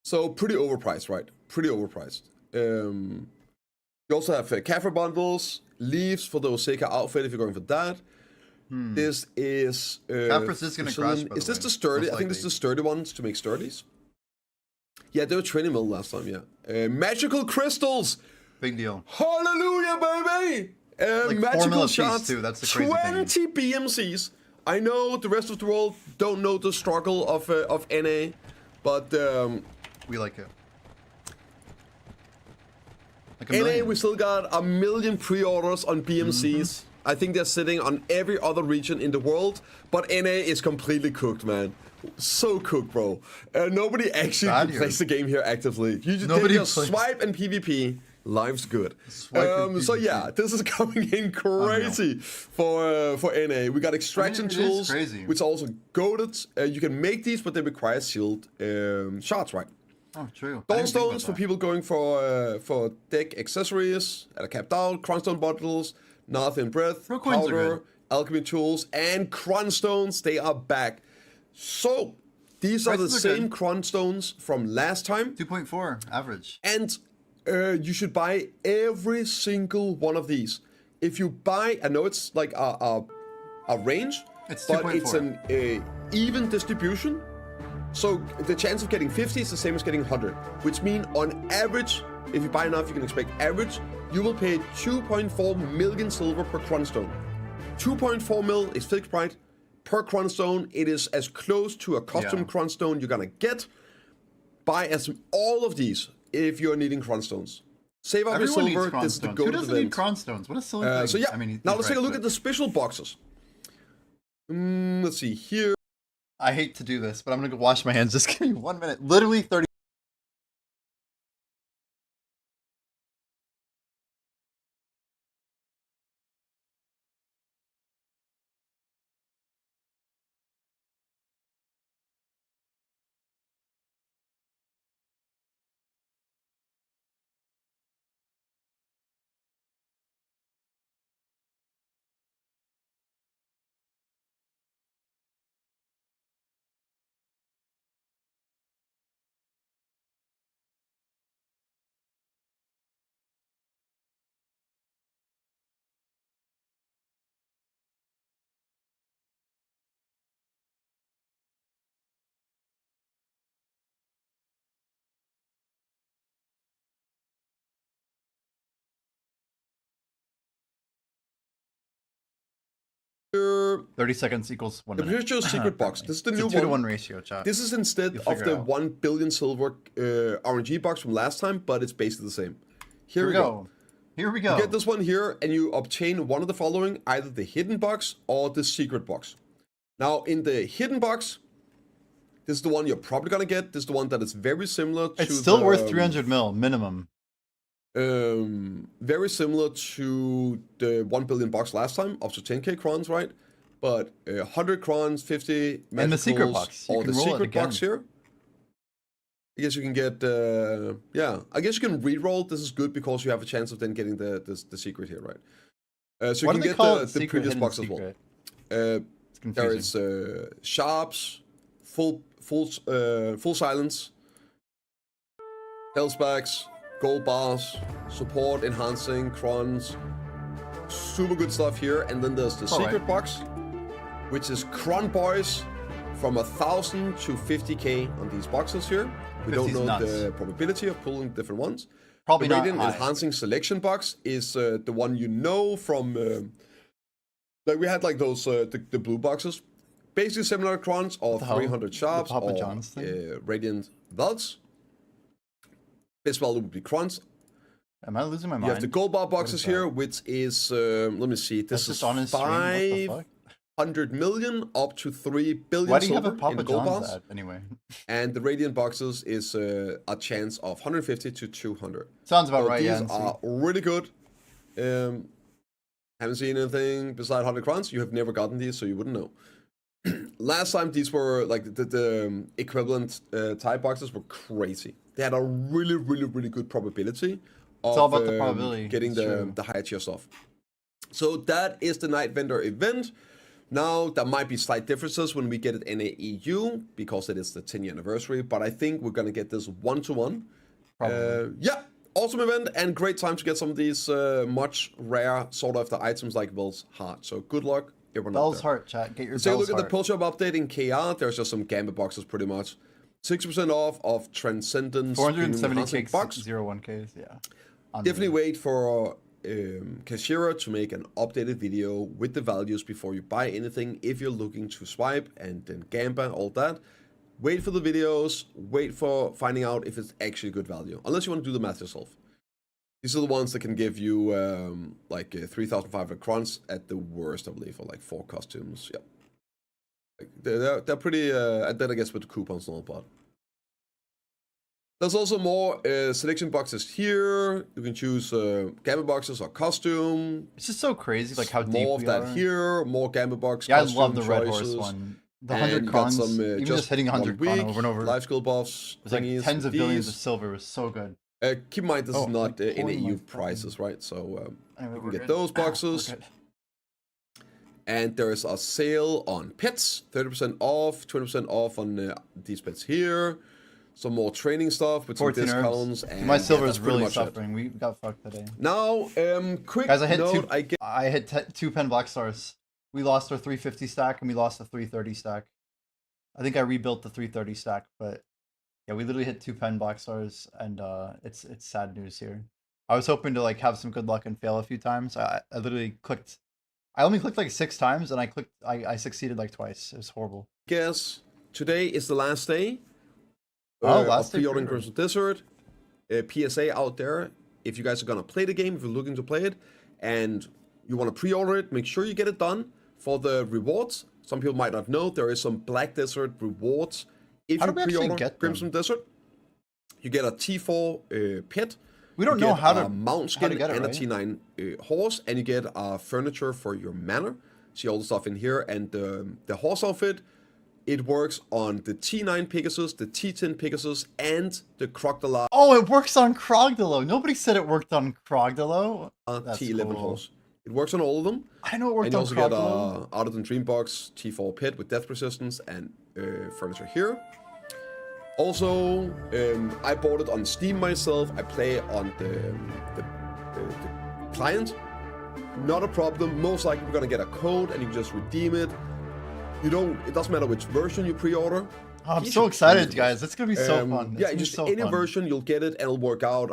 So pretty overpriced, right? Pretty overpriced. You also have cafe bundles, leaves for the Osaka outfit if you're going for that. This is Caffrey's is gonna crash, by is the this way. the sturdy? Most I think this is the sturdy ones to make sturdies. Yeah, they were 20 mil last time, yeah. Magical crystals! Big deal. Hallelujah, baby! Like magical shots, too. That's the crazy 20 thing. BMCs. I know the rest of the world don't know the struggle of NA, but we like it. Like a NA, million. we still got a million pre-orders on BMCs. I think they're sitting on every other region in the world, but NA is completely cooked, man. So cooked, bro. Nobody actually plays the game here actively. You just swipe and PvP. Life's good. So yeah, this is coming in crazy for NA. We got extraction tools, which are also goaded. You can make these, but they require sealed shards, right? Oh, true. Gallstones for people going for deck accessories, capped out, cronstone bottles, nothing breath, powder, alchemy tools, and cronstones. They are back. So these are the same cronstones from last time. 2.4 average. And you should buy every single one of these. If you buy, I know it's like a range, but it's an even distribution. So the chance of getting 50 is the same as getting 100, which means on average, if you buy enough, you can expect average, you will pay 2.4 million silver per cronstone. 2.4 mil is fixed price per cronstone. It is as close to a custom cronstone you're gonna get. Buy all of these if you're needing cronstones. Save up your silver. This is the go-to event. Who doesn't need cronstones? What a silly thing. So yeah, I mean, now let's take a look at the special boxes. Let's see here. I hate to do this, but I'm gonna go wash my hands. Just give me 1 minute. Literally 30. Here, 30 seconds equals 1 minute. Here's your secret box. This is the new It's a 2 to one. 1 ratio, chat. This is instead of the 1 billion silver RNG box from last time, but it's basically the same. Here we go. Here we go. You get this one here, and you obtain one of the following, either the hidden box or the secret box. Now, in the hidden box, this is the one you're probably gonna get. This is the one that is very similar to It's still worth 300 mil minimum. Very similar to the 1 billion box last time, up to 10k crowns, right? But 100 crowns, 50 and the secret box. Or the secret box here. I guess you can get, I guess you can re-roll. This is good because you have a chance of then getting the secret here, right? So you can get the previous box as well. There is sharps, full silence, health bags, gold bars, support, enhancing, crons, super good stuff here. And then there's the secret box, which is cron boys from 1,000 to 50k on these boxes here. We don't know the probability of pulling different ones. Probably the not Radiant high. Enhancing Selection box is the one you know from, like we had like those, the blue boxes. Basically similar crons of 300 sharps or Radiant Velts. Best value would be crons. Am I losing my mind? You have the gold bar boxes here, which is, let me see, this is 500 million up to 3 billion Why do you silver have a Papa in the gold John's bars. ad anyway? And the Radiant boxes is a chance of 150 to 200. Sounds about right, these yeah. These are really good. Haven't seen anything beside 100 crowns. You have never gotten these, so you wouldn't know. Last time, these were like the equivalent type boxes were crazy. They had a really, really, really good probability of it's all about the probability. Getting the higher tier stuff. So that is the Night Vendor event. Now, there might be slight differences when we get it in EU because it is the 10-year anniversary, but I think we're going to get this one-to-one. Yeah, awesome event and great time to get some of these much rare sort of the items like Vel's Heart. So good luck, everyone. Bell's Heart, chat. Get your Let's take a Bell's look at the Heart. pull shop update in KR. There's just some Gambit boxes pretty much. 60% off of Transcendence 470k box. 01ks, yeah. Definitely wait for Kashira to make an updated video with the values before you buy anything. If you're looking to swipe and then gamba, all that, wait for the videos, wait for finding out if it's actually good value, unless you want to do the math yourself. These are the ones that can give you like 3,500 crowns at the worst, I believe, for like 4 costumes. Yeah, like, they're pretty. And then I guess with the coupons and all that. There's also more selection boxes here. You can choose gamma boxes or costume. It's just so crazy, like how deep more of we that are. here. More gamma box. Yeah, I costume love the Red choices. Horse one. The And 100 got crowns, some, even just hitting 100 1 crown week, over and over. life skill buffs. It was like thingies, tens of billions of these. silver. It was so good. Keep in mind this is not like in pouring my EU fucking- prices, right? So Anyway, you can we're get good. those We're boxes. good. And there is a sale on pets, 30% off, 20% off on these pets here. Some more training stuff with some 14 discounts. herbs. And My silver that's is pretty really much it. suffering. We got fucked today. Now, quick Guys, I hit note, I hit 2 pen black stars. We lost our 350 stack and we lost the 330 stack. I think I rebuilt the 330 stack, but yeah, we literally hit 2 pen black stars, and it's sad news here. I was hoping to like have some good luck and fail a few times. I literally clicked. I only clicked like 6 times, and I succeeded like twice. It was horrible. Guess today is the last day. Last of day pre-ordering pre-order. Crimson Desert. PSA out there. If you guys are gonna play the game, if you're looking to play it, and you want to pre-order it, make sure you get it done for the rewards. Some people might not know there is some Black Desert rewards. If How you do we actually pre-order get them? Crimson Desert, you get a T4 pet. We don't you know get how to a mount how to skin get it, and a right? T9 horse, and you get furniture for your manor. See all the stuff in here, and the horse outfit. It works on the T9 Pegasus, the T10 Pegasus, and the Crocodile Oh, it works on Krogdalo. Nobody said it worked on Krogdalo. That's T11 cool. horse. It works on all of them. I know it worked And you on also get Krogdalo. Out of the Dreambox T4 pit with death resistance and furniture here. Also, I bought it on Steam myself. I play on the client. Not a problem. Most likely we're gonna get a code and you can just redeem it. It doesn't matter which version you pre-order. Oh, I'm You so should excited, choose guys. It's gonna be so fun. It's Yeah, gonna be just so any fun. version you'll get it and it'll work out.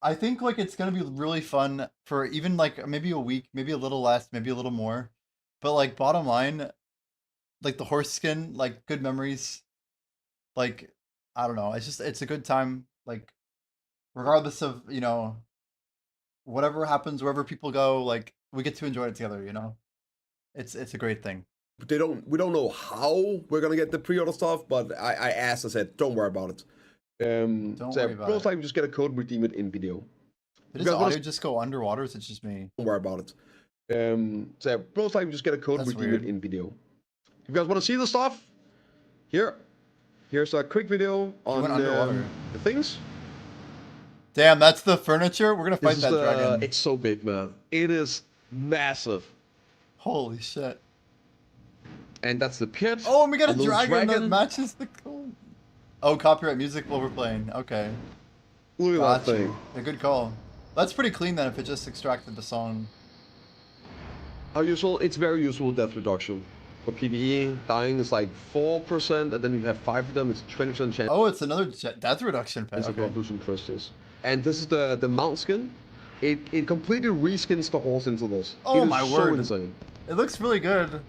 I think like it's gonna be really fun for even like maybe a week, maybe a little less, maybe a little more. But like bottom line, like the horse skin, like good memories. Like I don't know, it's a good time. Like regardless of whatever happens, wherever people go, like we get to enjoy it together. It's a great thing. We don't know how we're gonna get the pre-order stuff, but I said, don't worry about it. Don't worry about most it. likely just get a code, redeem it in video. Did You his guys wanna- audio just go underwater? Or is it just me? Don't worry about it. Most likely just get a code, That's redeem weird. it in video. If you guys want to see the stuff, here's a quick video on went underwater. the things. Damn, that's the furniture. We're gonna fight that dragon. It's so big, man. It is massive. Holy shit! And that's the pit. Oh, and we got a little dragon that matches the code. Oh, copyright music while we're playing. Okay. Look at Got that you. thing. A good call. That's pretty clean then if it just extracted the song. How useful? It's very useful death reduction. For PvE, dying is like 4%, and then you have 5 of them, it's 20% chance. Oh, it's another death reduction pen. It's Okay. about losing crystals. And this is the mount skin. It completely reskins the horse into this. Oh It is my so word. insane. It looks really good.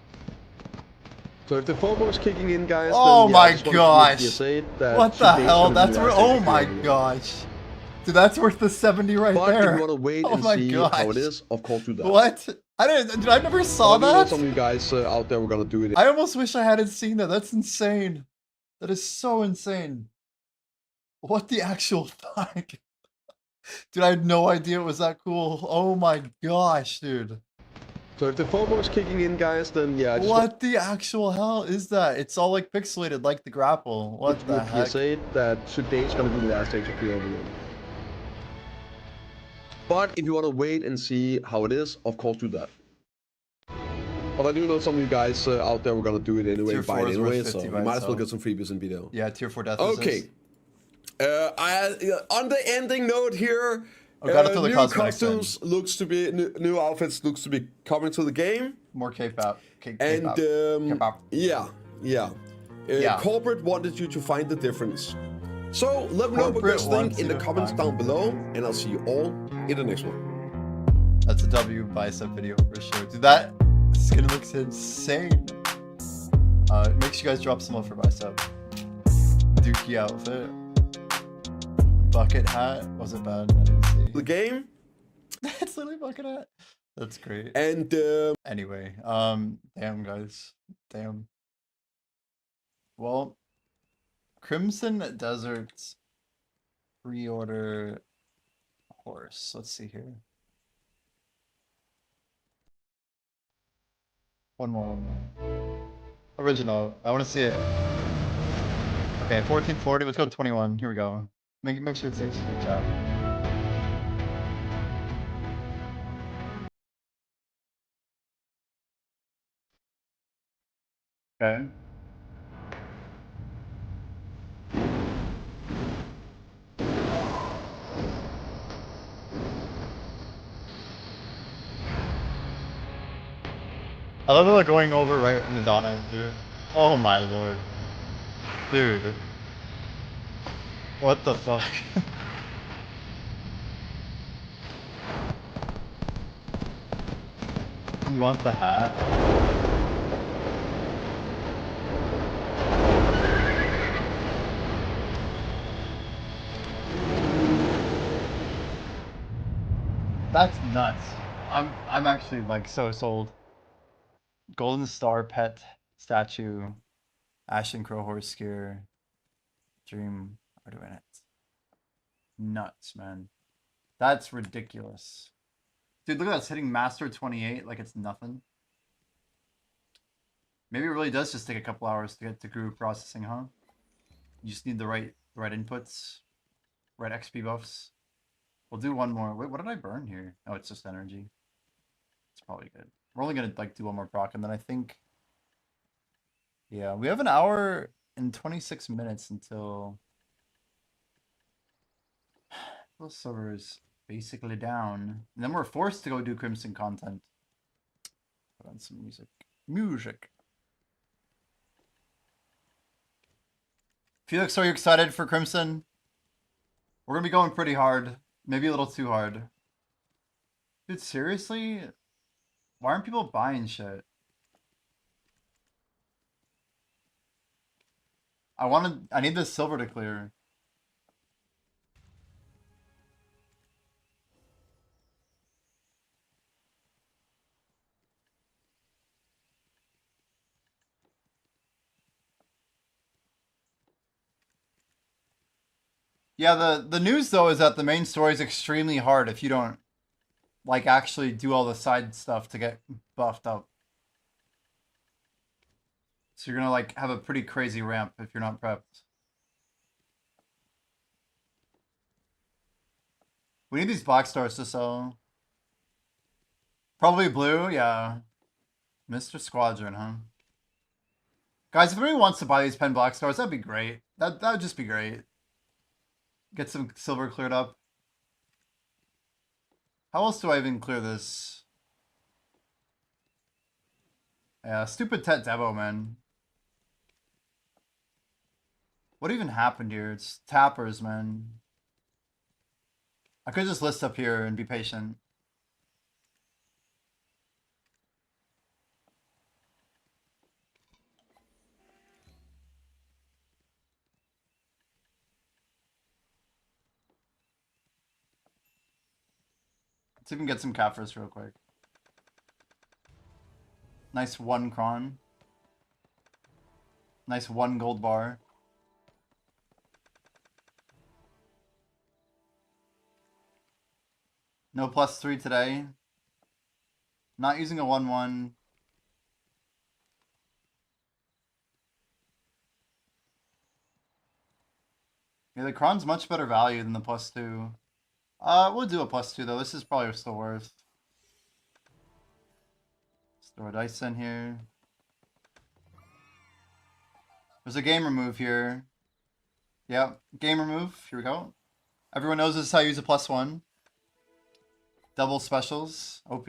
So if the FOMO is kicking in, guys, Oh then, yeah, my I just wanted to gosh. PSA that What the today's hell? gonna be That's the worth. last day Oh of my pre-ordering. gosh. Dude, that's worth the 70 right But there. if you want to wait Oh and my see how gosh. it is, of course do that. What? I never saw But I know that. some of you guys out there were gonna do it. I almost wish I hadn't seen that. That's insane. That is so insane. What the actual fuck? Dude, I had no idea it was that cool. Oh my gosh, dude. So if the FOMO is kicking in, guys, then yeah. I just What the actual hell is that? It's all like pixelated like the grapple. What the heck? PSA that today's gonna be the last day to pre-order it. But if you want to wait and see how it is, of course do that. But I do know some of you guys out there were gonna do it anyway, Tier buy 4 it is worth anyway, 50 so you by might as well itself. get some freebies in video. Yeah, tier 4 death Okay. resist. On the ending note here, Oh, got it to the new cosmetics then. costumes looks to be new outfits looks to be coming to the game. More K-pop. And K-pop. yeah. Yeah. Corporate wanted you to find the difference. So let me know what you Corporate guys wants think in you the to comments find down the below, and I'll see you all in the next one. That's a W bicep video for sure. Dude, that skin looks insane. Make sure you guys drop some love for bicep. Dookie outfit. Bucket hat? Was it bad? I didn't see. The game. It's literally bucket hat. That's great. And anyway, damn guys. Damn. Well, Crimson Desert pre-order horse. Let's see here. One more. Original. I want to see it. Okay, 1440. Let's go to 21. Here we go. Make sure it says good job. Okay. I love that they're going over right in the Donna, dude. Oh my lord. Dude. What the fuck? You want the hat? That's nuts. I'm actually like so sold. Golden Star pet statue, Ashen Crow horse skier, Dream are doing it. Nuts, man. That's ridiculous. Dude, look at that, it's hitting Master 28 like it's nothing. Maybe it really does just take a couple hours to get to group processing, huh? You just need the right inputs, right XP buffs. We'll do one more. Wait, what did I burn here? Oh, it's just energy. It's probably good. We're only gonna like do one more proc, and then I think, yeah, we have an hour and 26 minutes until those servers basically down, and then we're forced to go do Crimson content. Put on some music. Music. Felix, are you excited for Crimson? We're gonna be going pretty hard. Maybe a little too hard. Dude, seriously? Why aren't people buying shit? I need this silver to clear. Yeah, the news though is that the main story is extremely hard if you don't like actually do all the side stuff to get buffed up. So you're gonna like have a pretty crazy ramp if you're not prepped. We need these black stars to sell. Probably blue, yeah. Mr. Squadron, huh? Guys, if anyone wants to buy these pen black stars, that'd be great. That would just be great. Get some silver cleared up. How else do I even clear this? Yeah, stupid Tet Devo, man. What even happened here? It's tappers, man. I could just list up here and be patient. Let's even get some Kaffers real quick. Nice 1 cron. Nice 1 gold bar. No +3 today. Not using a 1-1. Yeah, the cron's much better value than the +2. We'll do a +2 though. This is probably still worth. Let's throw a dice in here. There's a game remove here. Yep, game remove. Here we go. Everyone knows this is how you use a +1. Double specials. OP.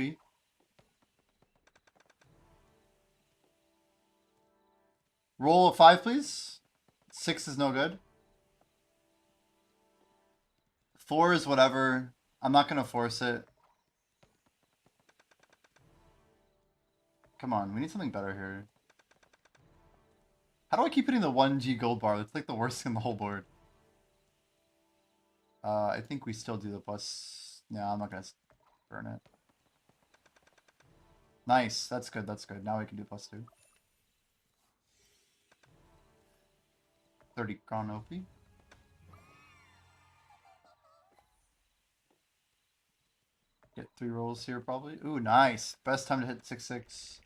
Roll a 5, please. 6 is no good. 4 is whatever. I'm not going to force it. Come on, we need something better here. How do I keep hitting the 1G gold bar? That's like the worst thing in the whole board. I think we still do the plus. No, I'm not gonna burn it. Nice. That's good. That's good. Now we can do +2. 30 crown OP. Get 3 rolls here probably. Ooh, nice. Best time to hit 6-6.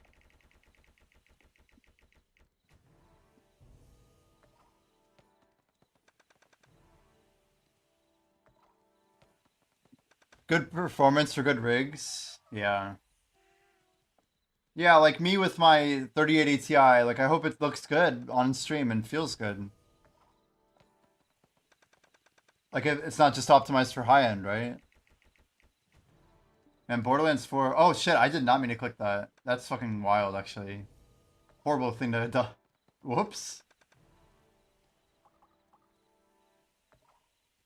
Good performance for good rigs. Yeah. Yeah, like me with my 3080 Ti, like I hope it looks good on stream and feels good. Like it's not just optimized for high end, right? And Borderlands 4. Oh shit, I did not mean to click that. That's fucking wild, actually. Horrible thing to do. Whoops.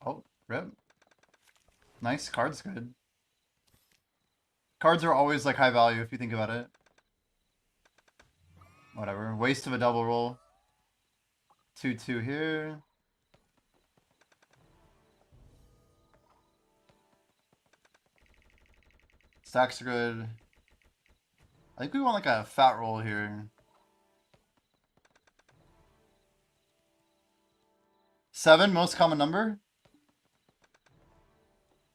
Oh, rip. Nice, card's good. Cards are always like high value if you think about it. Whatever. Waste of a double roll. 2-2 here. Stacks are good. I think we want like a fat roll here. 7, most common number?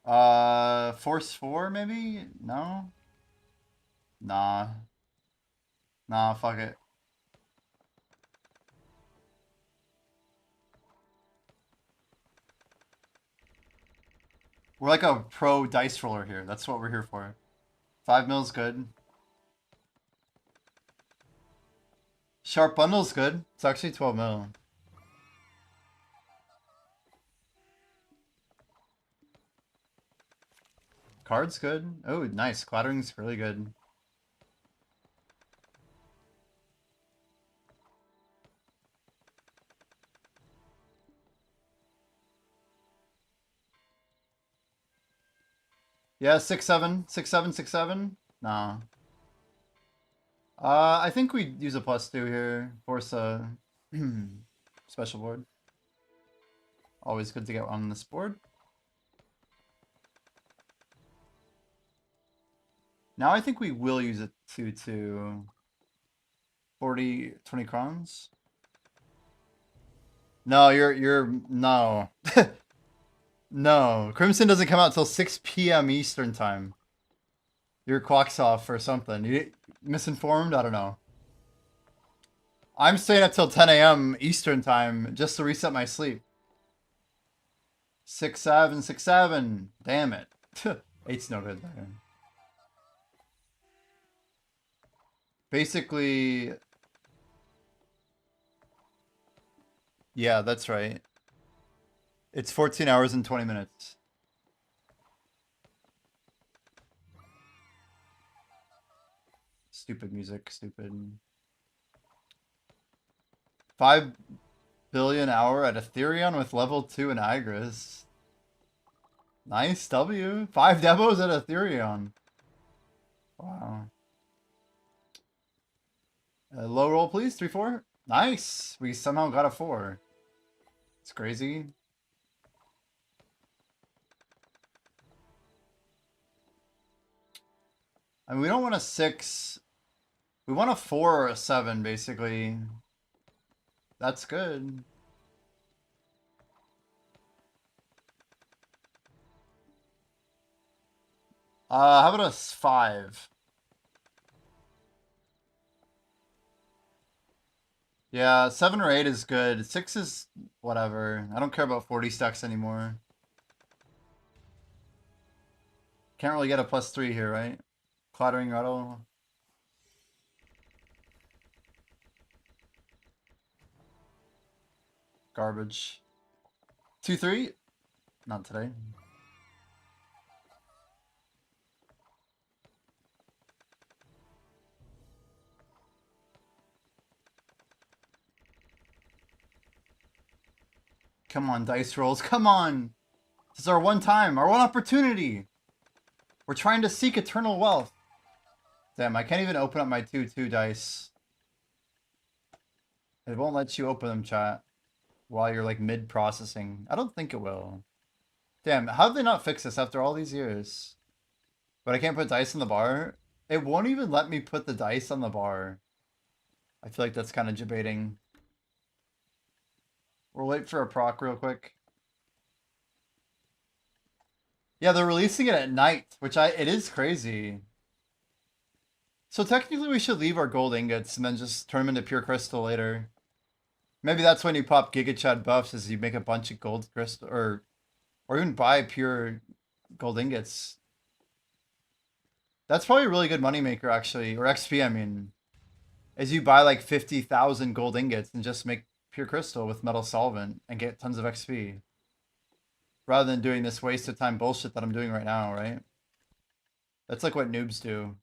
Force 4 maybe? No? Nah. Nah, fuck it. We're like a pro dice roller here. That's what we're here for. 5 mil's good. Sharp bundle's good. It's actually 12 mil. Card's good. Oh, nice. Clattering's really good. Yeah, 6-7. 6-7, 6-7. Nah. I think we use a +2 here. Force a special board. Always good to get on this board. Now I think we will use a 2-2. 40, 20 crowns. No, no. No. Crimson doesn't come out till 6 p.m. Eastern time. Your clock's off or something. You misinformed? I don't know. I'm staying up till 10 a.m. Eastern time just to reset my sleep. 6-7, 6-7. Damn it. 8's no good there. Basically, yeah, that's right. It's 14 hours and 20 minutes. Stupid music, stupid. 5 billion hour at Ethereum with level 2 and Igris. Nice W. 5 demos at Ethereum. Wow. Low roll, please. 3-4. Nice. We somehow got a 4. It's crazy. I mean, we don't want a 6. We want a 4 or a 7, basically. That's good. How about a 5? Yeah, 7 or 8 is good. 6 is whatever. I don't care about 40 stacks anymore. Can't really get a +3 here, right? Clattering rattle. Garbage. 2-3? Not today. Come on, dice rolls. Come on. This is our one time, our one opportunity. We're trying to seek eternal wealth. Damn, I can't even open up my 2-2 dice. It won't let you open them, chat, while you're like mid-processing. I don't think it will. Damn, how did they not fix this after all these years? But I can't put dice on the bar? It won't even let me put the dice on the bar. I feel like that's kind of debating. We'll wait for a proc real quick. Yeah, they're releasing it at night, which it is crazy. So technically we should leave our gold ingots and then just turn them into pure crystal later. Maybe that's when you pop Giga Chad buffs, is you make a bunch of gold crystal, or even buy pure gold ingots. That's probably a really good moneymaker, actually, or XP, I mean. Is you buy like 50,000 gold ingots and just make pure crystal with metal solvent and get tons of XP. Rather than doing this waste of time bullshit that I'm doing right now, right? That's like what noobs do.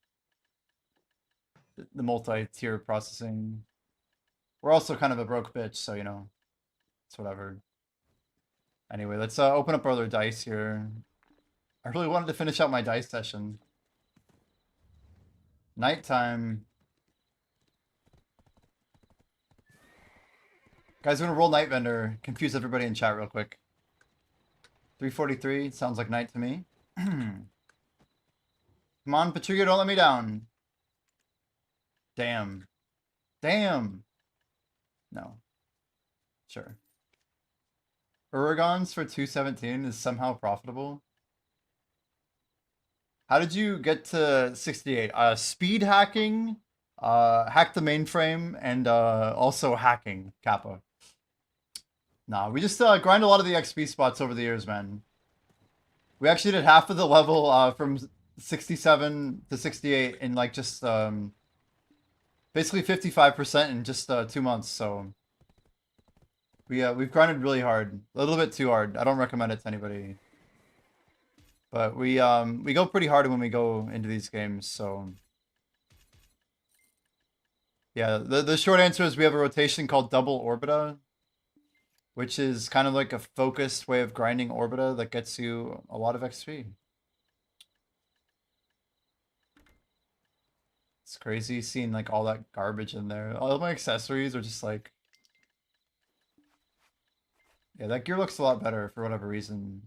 The multi-tier processing. We're also kind of a broke bitch, so you know, it's whatever. Anyway, let's open up our other dice here. I really wanted to finish out my dice session. Nighttime. Guys, we're gonna roll Night Vendor. Confuse everybody in chat real quick. 343 sounds like night to me. Come on, Patricio, don't let me down. Damn. Damn. No. Sure. Uragons for 217 is somehow profitable. How did you get to 68? Speed hacking, hack the mainframe, and also hacking Kappa. Nah, we just grind a lot of the XP spots over the years, man. We actually did half of the level from 67 to 68 in like just basically 55% in just 2 months. So we've grinded really hard, a little bit too hard. I don't recommend it to anybody. But we go pretty hard when we go into these games, so yeah, the short answer is we have a rotation called double orbita, which is kind of like a focused way of grinding orbita that gets you a lot of XP. It's crazy seeing like all that garbage in there. All my accessories are just like, yeah, that gear looks a lot better for whatever reason.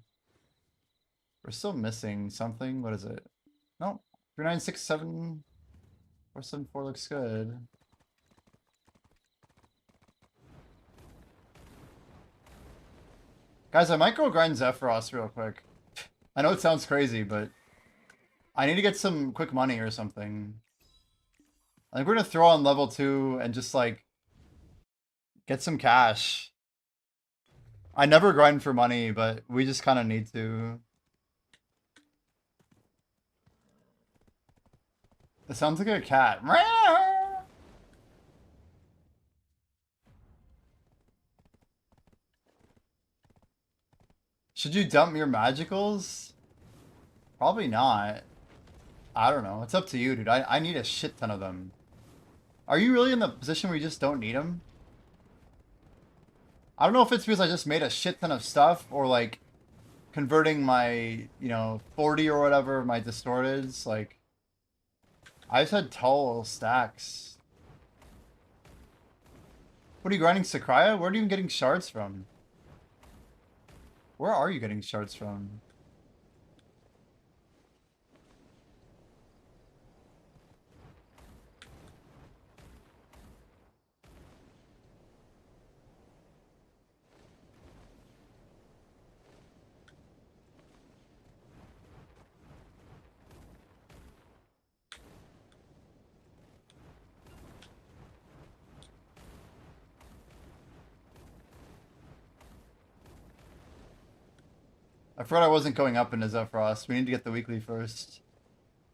We're still missing something. What is it? No, 3967 474 looks good. Guys, I might go grind Zephyros real quick. I know it sounds crazy, but I need to get some quick money or something. I think we're gonna throw on level 2 and just like get some cash. I never grind for money, but we just kind of need to. It sounds like a cat. Should you dump your magicals? Probably not. I don't know. It's up to you, dude. I need a shit ton of them. Are you really in the position where you just don't need them? I don't know if it's because I just made a shit ton of stuff or like converting my, you know, 40 or whatever, my distorteds. Like, I just had tall stacks. What are you grinding, Sakraya? Where are you even getting shards from? Where are you getting shards from? I forgot I wasn't going up into Zephyros. We need to get the weekly first.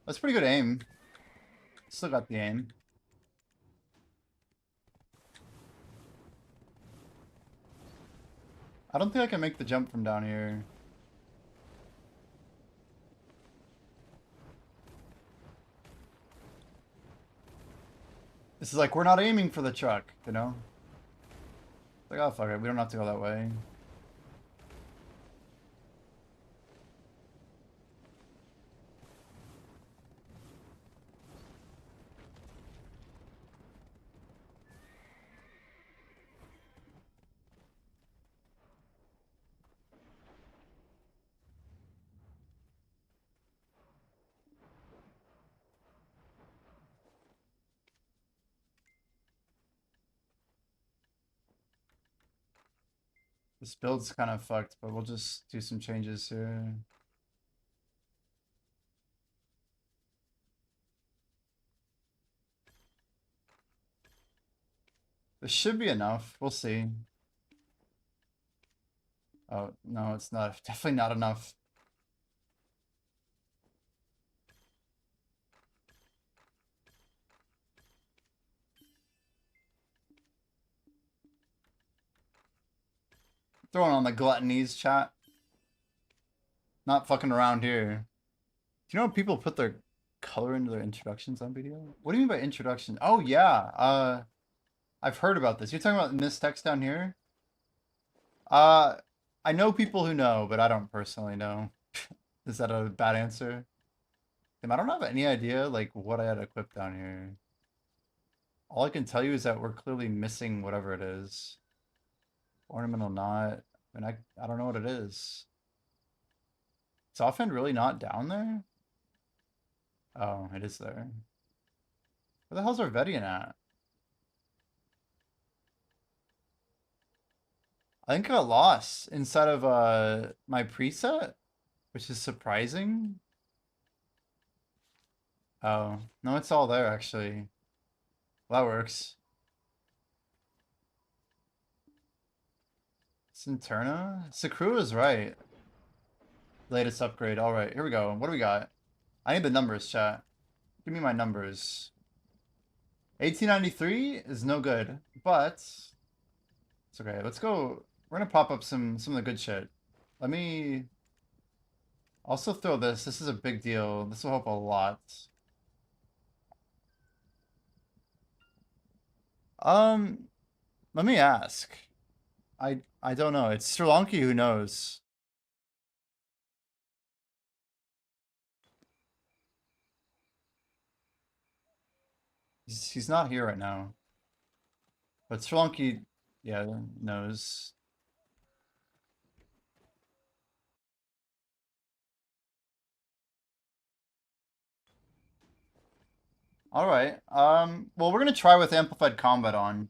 That's pretty good aim. Still got the aim. I don't think I can make the jump from down here. This is like, we're not aiming for the truck, you know? Like, oh, fuck it. We don't have to go that way. This build's kind of fucked, but we'll just do some changes here. This should be enough. We'll see. Oh, no, it's not. Definitely not enough. Throwing on the gluttonies, chat. Not fucking around here. Do you know when people put their color into their introductions on video? What do you mean by introduction? Oh, yeah. I've heard about this. You're talking about in this text down here? I know people who know, but I don't personally know. Is that a bad answer? Damn, I don't have any idea, like, what I had equipped down here. All I can tell you is that we're clearly missing whatever it is. Ornamental knot. I mean, I don't know what it is. Is offhand really not down there? Oh, it is there. Where the hell's our Vedian at? I think I got lost inside of my preset, which is surprising. Oh, no, it's all there actually. Well, that works. Centurna? Sakura is right. Latest upgrade. All right, here we go. What do we got? I need the numbers, chat. Give me my numbers. 1893 is no good, but it's okay. Let's go. We're gonna pop up some of the good shit. Let me also throw this. This is a big deal. This will help a lot. Let me ask. I don't know. It's Sri Lanka who knows. He's not here right now. But Sri Lanka, yeah, knows. All right. Well, we're gonna try with amplified combat on.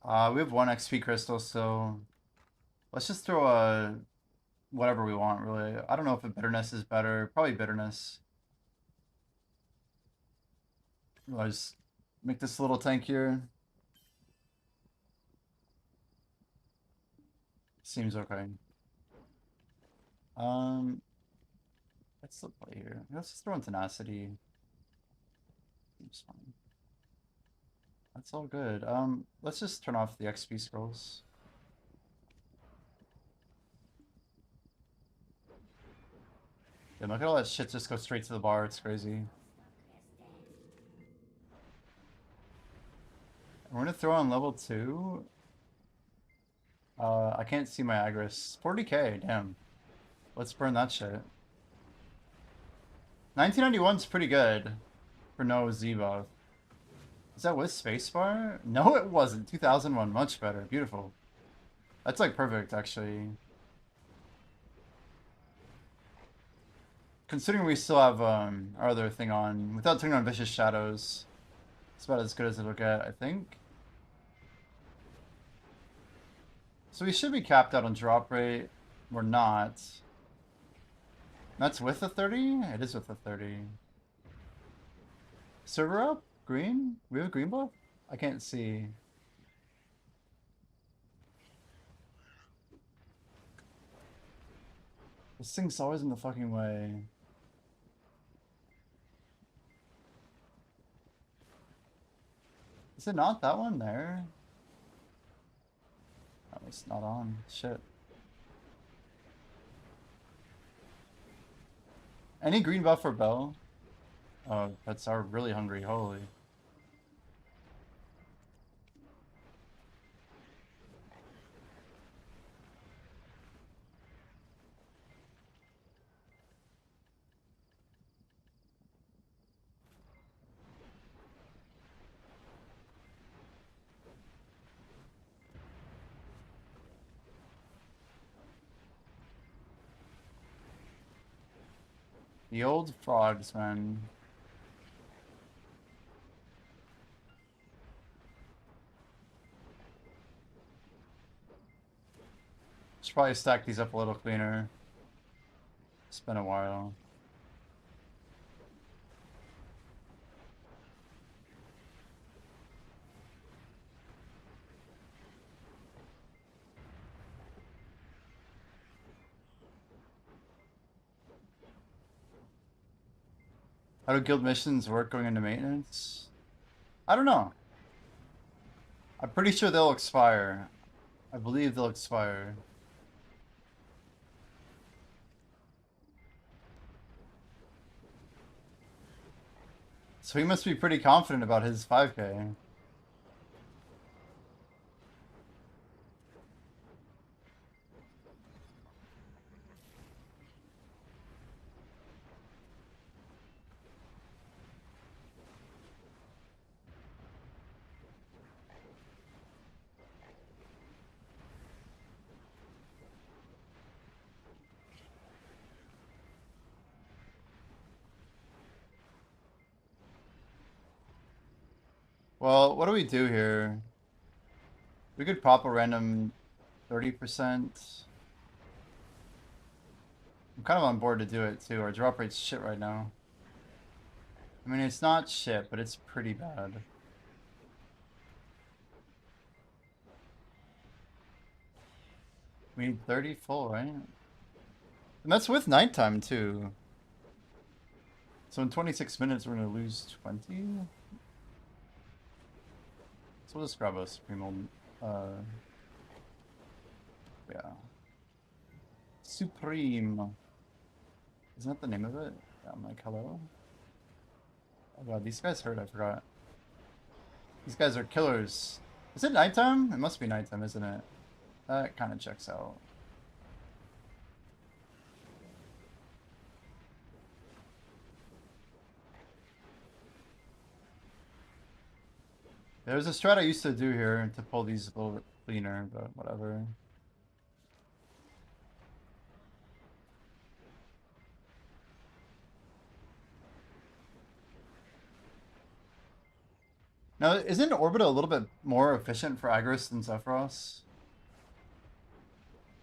We have one XP crystal, so let's just throw a whatever we want, really. I don't know if a bitterness is better. Probably bitterness. I'll just make this a little tankier. Seems okay. Let's look play here. Let's just throw in tenacity. Seems fine. That's all good. Let's just turn off the XP scrolls. Yeah, look at all that shit just go straight to the bar. It's crazy. We're gonna throw on level 2. I can't see my Agris. 40k, damn. Let's burn that shit. 1991's pretty good for no Z buff. Is that with spacebar? No, it wasn't. 2001, much better. Beautiful. That's like perfect, actually. Considering we still have our other thing on, without turning on Vicious Shadows, it's about as good as it'll get, I think. So we should be capped out on drop rate. We're not. That's with the 30? It is with the 30. Server up? Green? We have a green buff? I can't see. This thing's always in the fucking way. Is it not that one there? Oh, it's not on. Shit. Any green buff for Bell? Oh, pets are really hungry. Holy. The old frogs, man. should probably stack these up a little cleaner. It's been a while. How do guild missions work going into maintenance? I don't know. I'm pretty sure they'll expire. I believe they'll expire. So he must be pretty confident about his 5K. Well, what do we do here? We could pop a random 30%. I'm kind of on board to do it too. Our drop rate's shit right now. I mean, it's not shit, but it's pretty bad. We need 30 full, right? And that's with nighttime too. So in 26 minutes, we're gonna lose 20. So we'll just grab a Supreme. Yeah. Supreme. Isn't that the name of it? Yeah, I'm like, hello? Oh god, these guys hurt, I forgot. These guys are killers. Is it nighttime? It must be nighttime, isn't it? That kind of checks out. There's a strat I used to do here to pull these a little bit cleaner, but whatever. Now, isn't Orbita a little bit more efficient for Agris than Zephyros?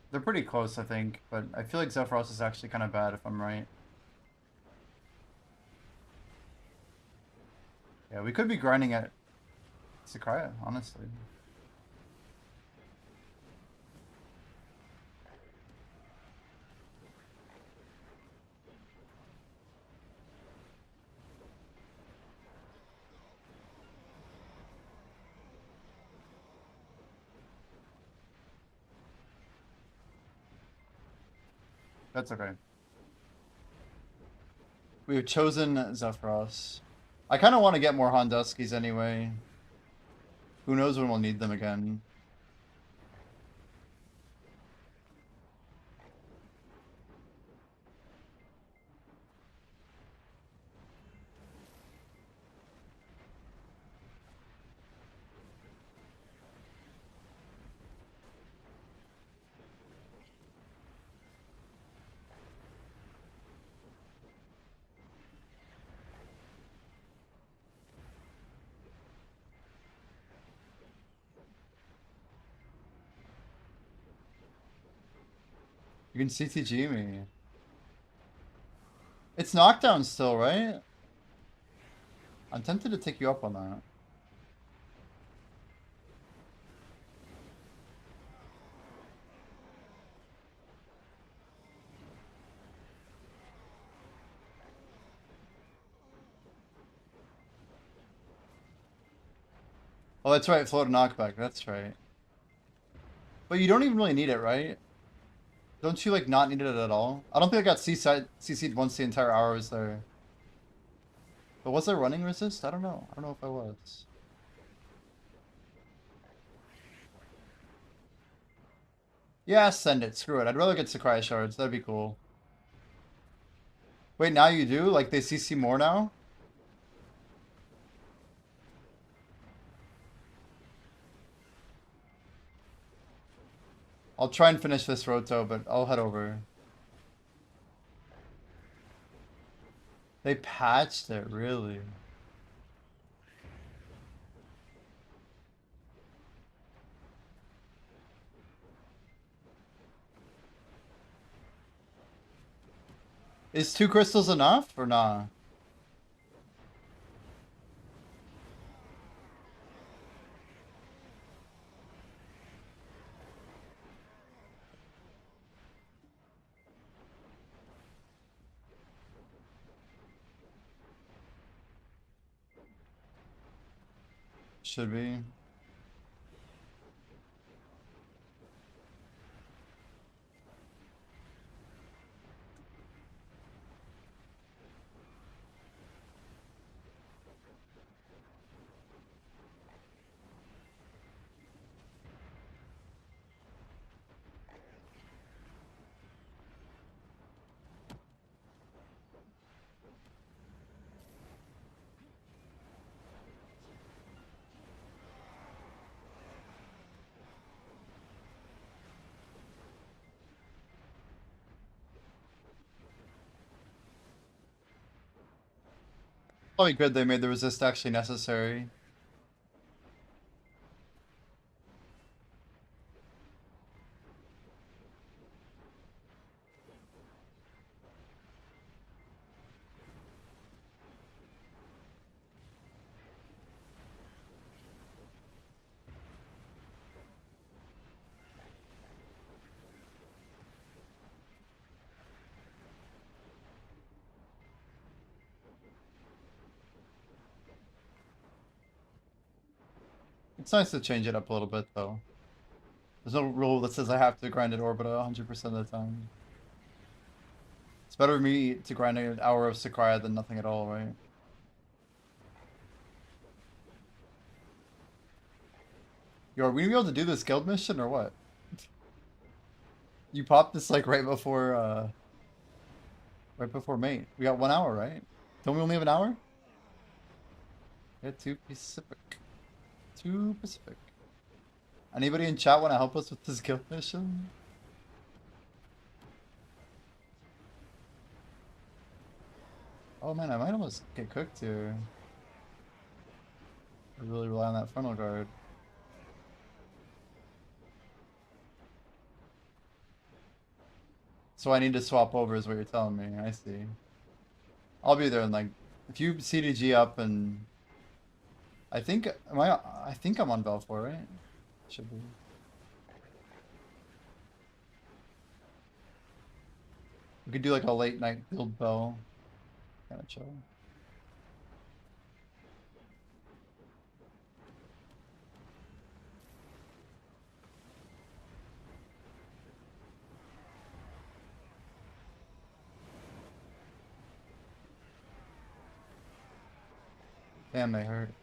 They're pretty close, I think, but I feel like Zephyros is actually kind of bad if I'm right. Yeah, we could be grinding at Sakuya, honestly. That's okay. We have chosen Zephyros. I kind of want to get more Honduskis anyway. Who knows when we'll need them again. You can CTG me. It's knockdown still, right? I'm tempted to take you up on that. Oh, that's right, float a knockback, that's right. But you don't even really need it, right? Don't you, like, not need it at all? I don't think I got CC'd once the entire hour was there. But was there running resist? I don't know. I don't know if I was. Yeah, send it. Screw it. I'd rather get Sakuya shards. That'd be cool. Wait, now you do? Like, they CC more now? I'll try and finish this roto, but I'll head over. They patched it, really? Is 2 crystals enough or nah? Should be. Probably good they made the resist actually necessary. It's nice to change it up a little bit though. There's no rule that says I have to grind it Orbita 100% of the time. It's better for me to grind an hour of Sakurai than nothing at all, right? Yo, are we gonna be able to do this guild mission or what? You popped this like right before mate. We got 1 hour, right? Don't we only have an hour? Yeah, 2 Pacific. 2 Pacific. Anybody in chat want to help us with this guild mission? Oh man, I might almost get cooked here. I really rely on that frontal guard. So I need to swap over is what you're telling me. I see. I'll be there in like, if you CDG up and I think I'm on Belfour, right? Should be. We could do like a late night build bell. Kinda chill. Damn, they hurt.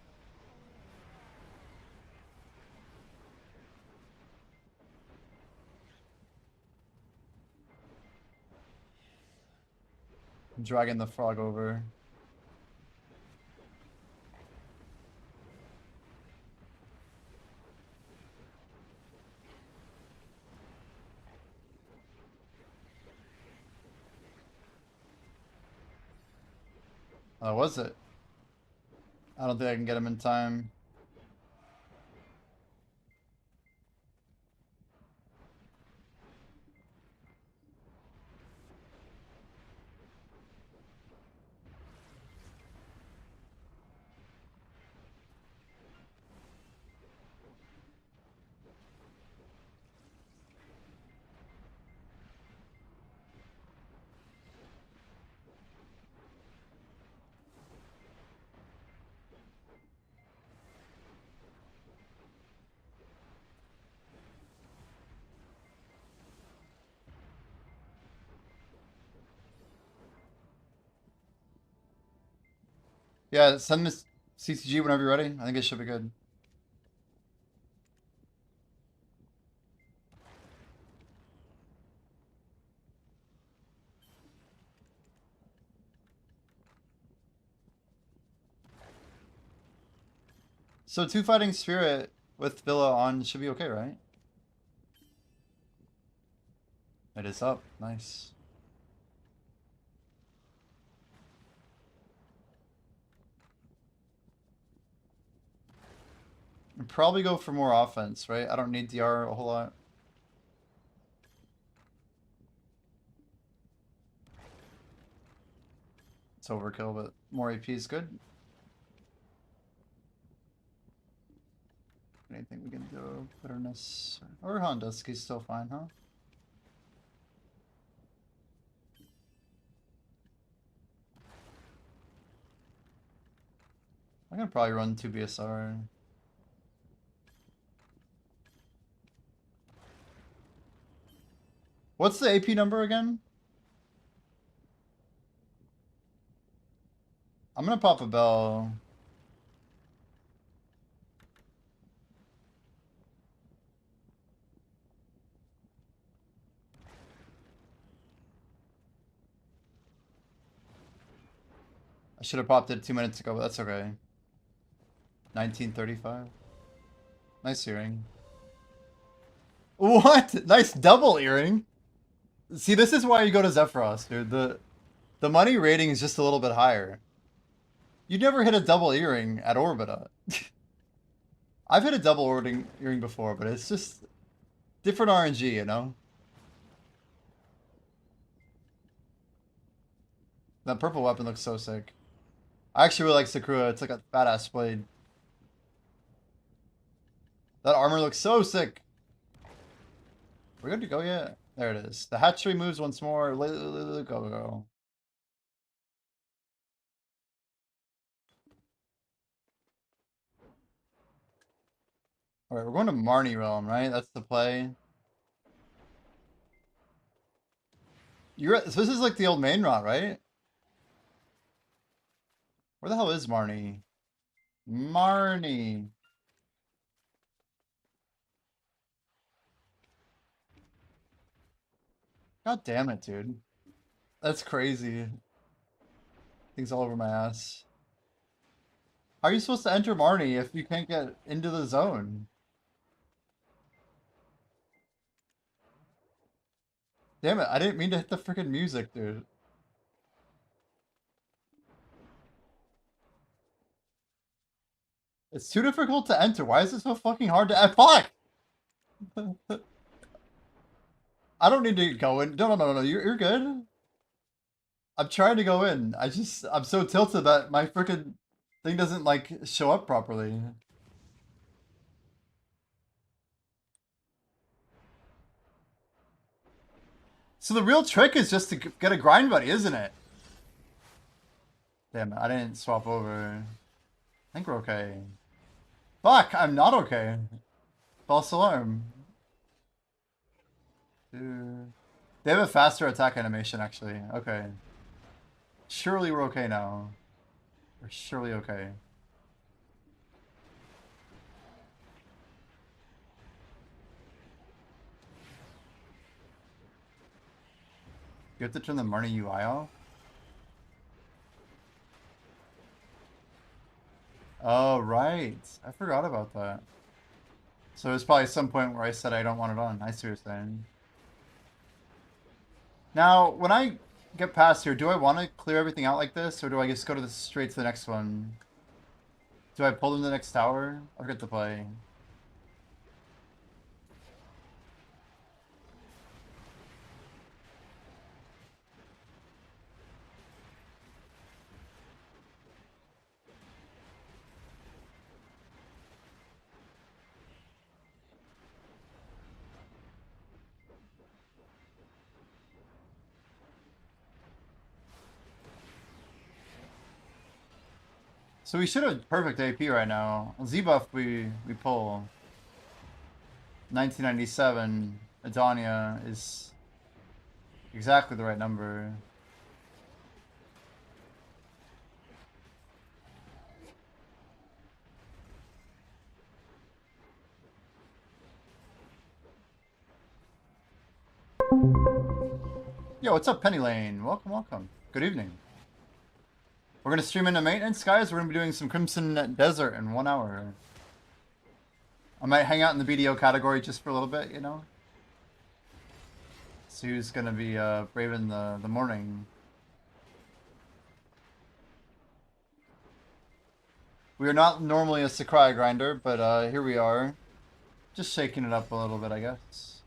I'm dragging the frog over. Oh, was it? I don't think I can get him in time. Yeah, send this CCG whenever you're ready. I think it should be good. So 2 Fighting Spirit with Villa on should be okay, right? It is up. Nice. And probably go for more offense, right? I don't need DR a whole lot. It's overkill, but more AP is good. Anything we can do? Bitterness or Honduski's still fine, huh? I'm gonna probably run 2 BSR. What's the AP number again? I'm gonna pop a bell. I should have popped it 2 minutes ago, but that's okay. 1935. Nice earring. What? Nice double earring. See, this is why you go to Zephyros, dude. The money rating is just a little bit higher. You never hit a double earring at Orbita. I've hit a double earring before, but it's just different RNG, you know? That purple weapon looks so sick. I actually really like Sakura. It's like a badass blade. That armor looks so sick. We're good to go yet? There it is. The hatchery moves once more. Go, go. Alright, we're going to Marnie Realm, right? That's the play. So this is like the old main route, right? Where the hell is Marnie? Marnie. God damn it, dude. That's crazy. Things all over my ass. How are you supposed to enter Marnie if you can't get into the zone? Damn it, I didn't mean to hit the freaking music, dude. It's too difficult to enter. Why is it so fucking hard to... Fuck! I don't need to go in. No. You're good. I'm trying to go in. I'm so tilted that my freaking thing doesn't, like, show up properly. So the real trick is just to get a grind buddy, isn't it? Damn it, I didn't swap over. I think we're okay. Fuck, I'm not okay. False alarm. Dude. They have a faster attack animation, actually. Okay. Surely we're okay now. We're surely okay. You have to turn the Marnie UI off? Oh, right. I forgot about that. So there's probably some point where I said I don't want it on. I see what you're saying. Now, when I get past here, do I want to clear everything out like this, or do I just go straight to the next one? Do I pull them to the next tower? I forget to play. So we should have perfect AP right now. Z-buff we pull. 1997 Adonia is exactly the right number. Yo, what's up, Penny Lane? Welcome, welcome. Good evening. We're gonna stream into maintenance, guys. We're gonna be doing some Crimson Desert in 1 hour. I might hang out in the BDO category just for a little bit, you know? See who's gonna be braving the morning. We are not normally a Sakurai grinder, but here we are. Just shaking it up a little bit, I guess.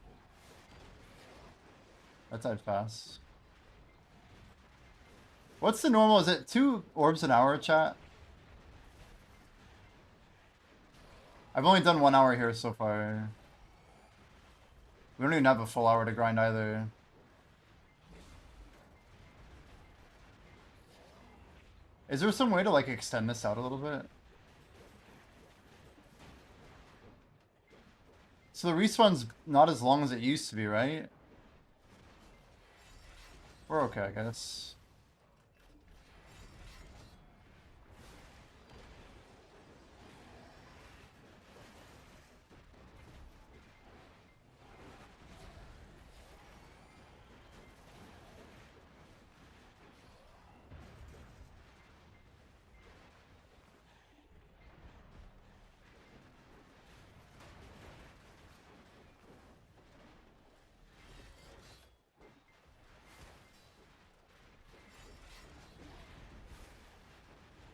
That died fast. What's the normal? Is it 2 orbs an hour, chat? I've only done 1 hour here so far. We don't even have a full hour to grind either. Is there some way to like extend this out a little bit? So the respawn's not as long as it used to be, right? We're okay, I guess.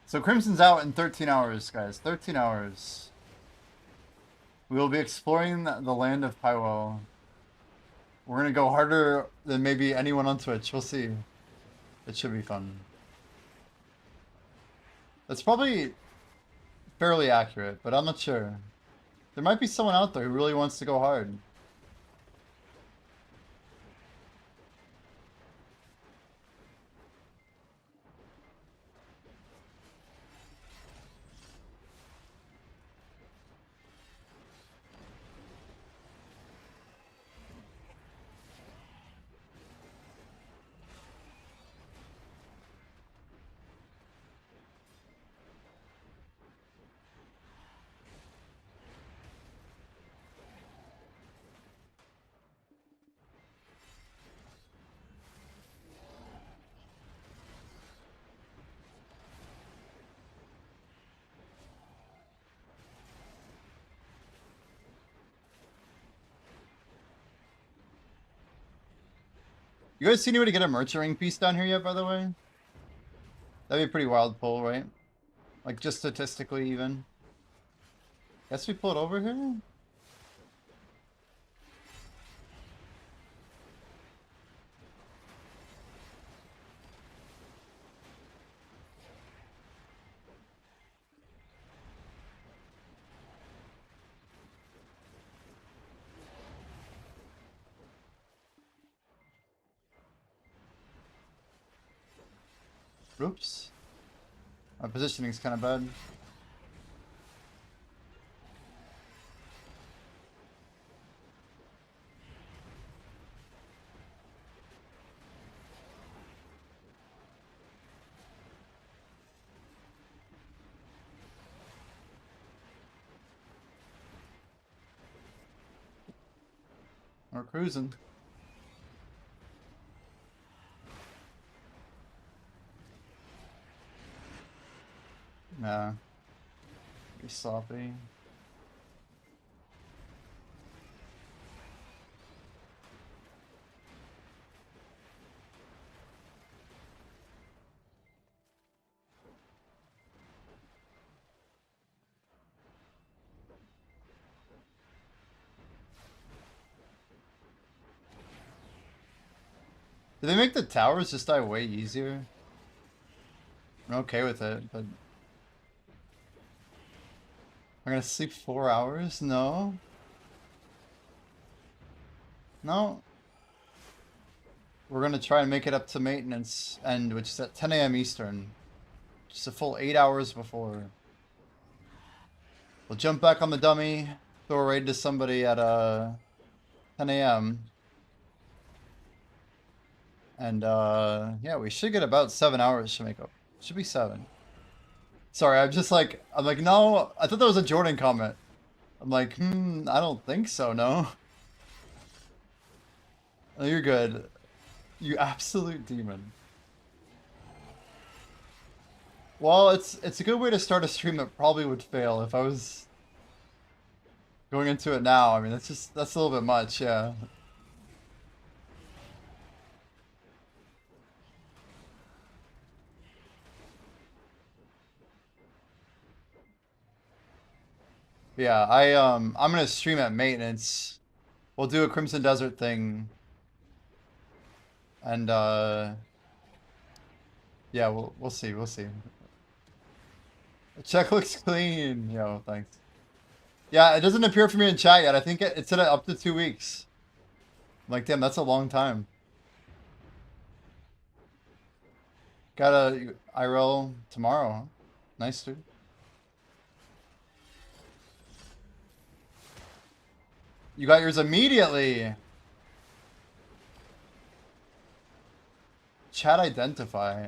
So Crimson's out in 13 hours, guys. 13 hours. We will be exploring the land of Pywell. We're gonna go harder than maybe anyone on Twitch. We'll see. It should be fun. That's probably fairly accurate, but I'm not sure. There might be someone out there who really wants to go hard. You guys see anybody get a merchant ring piece down here yet, by the way? That'd be a pretty wild pull, right? Like, just statistically, even. Guess we pull it over here? Oops. Our positioning's kind of bad. We're cruising. Nah. Be sloppy. Did they make the towers just die way easier? I'm okay with it, but... I'm gonna sleep 4 hours? No. No. We're gonna try and make it up to maintenance end, which is at 10 a.m. Eastern. Just a full 8 hours before. We'll jump back on the dummy, throw a raid to somebody at 10 a.m. And yeah, we should get about 7 hours to make up. Should be 7. Sorry, I'm like, no, I thought that was a Jordan comment. I'm like, I don't think so, no. Oh, you're good. You absolute demon. Well, it's a good way to start a stream that probably would fail if I was going into it now. I mean, that's a little bit much, yeah. Yeah, I'm gonna stream at maintenance. We'll do a Crimson Desert thing. And Yeah, we'll see. We'll see. The check looks clean. Yo, thanks. Yeah, it doesn't appear for me in chat yet. I think it said up to 2 weeks. I'm like, damn, that's a long time. Got a IRL tomorrow. Huh? Nice, dude. You got yours immediately. Chat identify.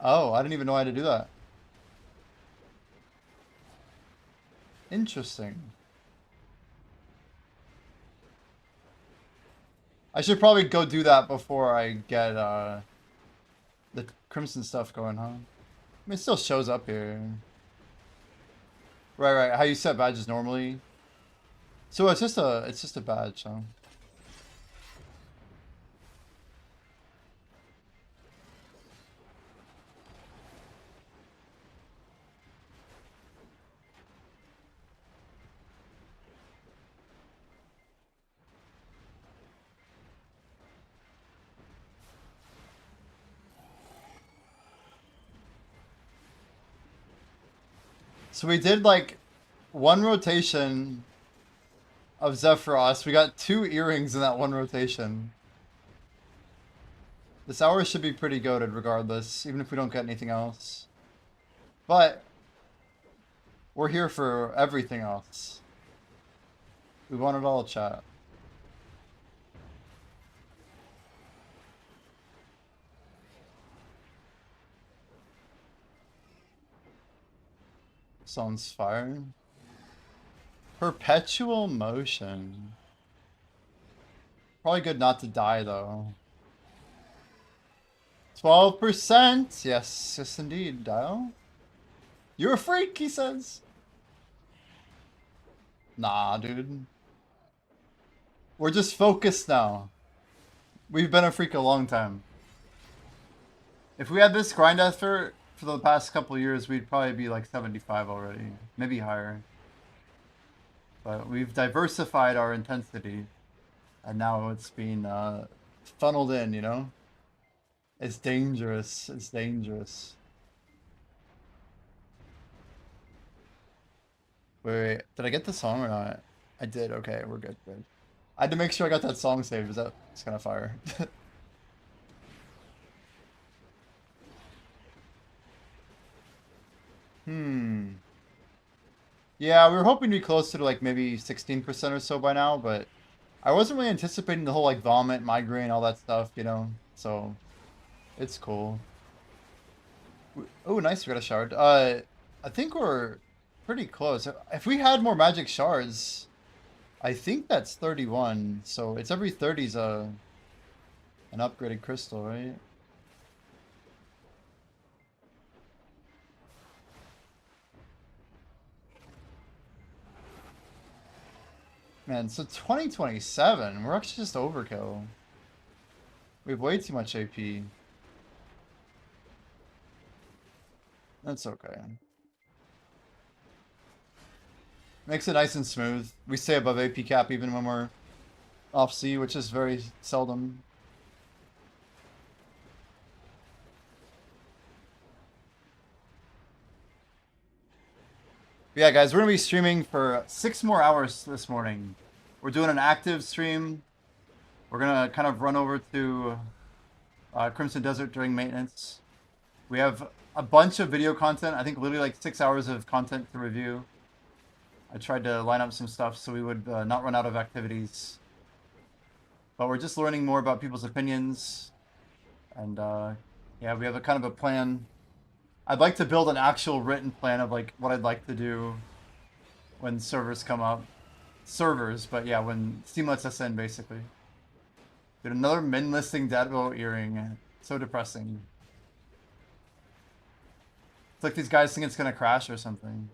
Oh, I didn't even know I had to do that. Interesting. I should probably go do that before I get the Crimson stuff going, huh? I mean, it still shows up here. Right. How you set badges normally. So it's just a badge, huh? So we did like one rotation of Zephyros. We got 2 earrings in that one rotation. This hour should be pretty goated regardless, even if we don't get anything else. But we're here for everything else. We want it all, chat. Sounds fire. Perpetual motion. Probably good not to die though. 12%. Yes, indeed, Dial. You're a freak, he says. Nah, dude. We're just focused now. We've been a freak a long time. If we had this grind effort for the past couple years, we'd probably be like 75 already. Maybe higher. But we've diversified our intensity. And now it's being funneled in, you know? It's dangerous. It's dangerous. Wait. Did I get the song or not? I did. Okay, we're good. Good. I had to make sure I got that song saved. Is that it's kind of fire? Yeah, we were hoping to be closer to like maybe 16% or so by now, but I wasn't really anticipating the whole like vomit, migraine, all that stuff, you know? So it's cool. Oh, nice. We got a shard. I think we're pretty close. If we had more magic shards, I think that's 31. So it's every 30's an upgraded crystal, right? Man, so 2027, we're actually just overkill. We have way too much AP. That's okay. Makes it nice and smooth. We stay above AP cap even when we're off C, which is very seldom. But yeah, guys, we're going to be streaming for 6 more hours this morning. We're doing an active stream. We're going to kind of run over to Crimson Desert during maintenance. We have a bunch of video content. I think literally like 6 hours of content to review. I tried to line up some stuff so we would not run out of activities. But we're just learning more about people's opinions. And yeah, we have a kind of a plan. I'd like to build an actual written plan of like what I'd like to do when servers come up. Servers, but yeah, when Steam lets us in, basically. Dude, another min listing Dadbo earring. So depressing. It's like these guys think it's gonna crash or something.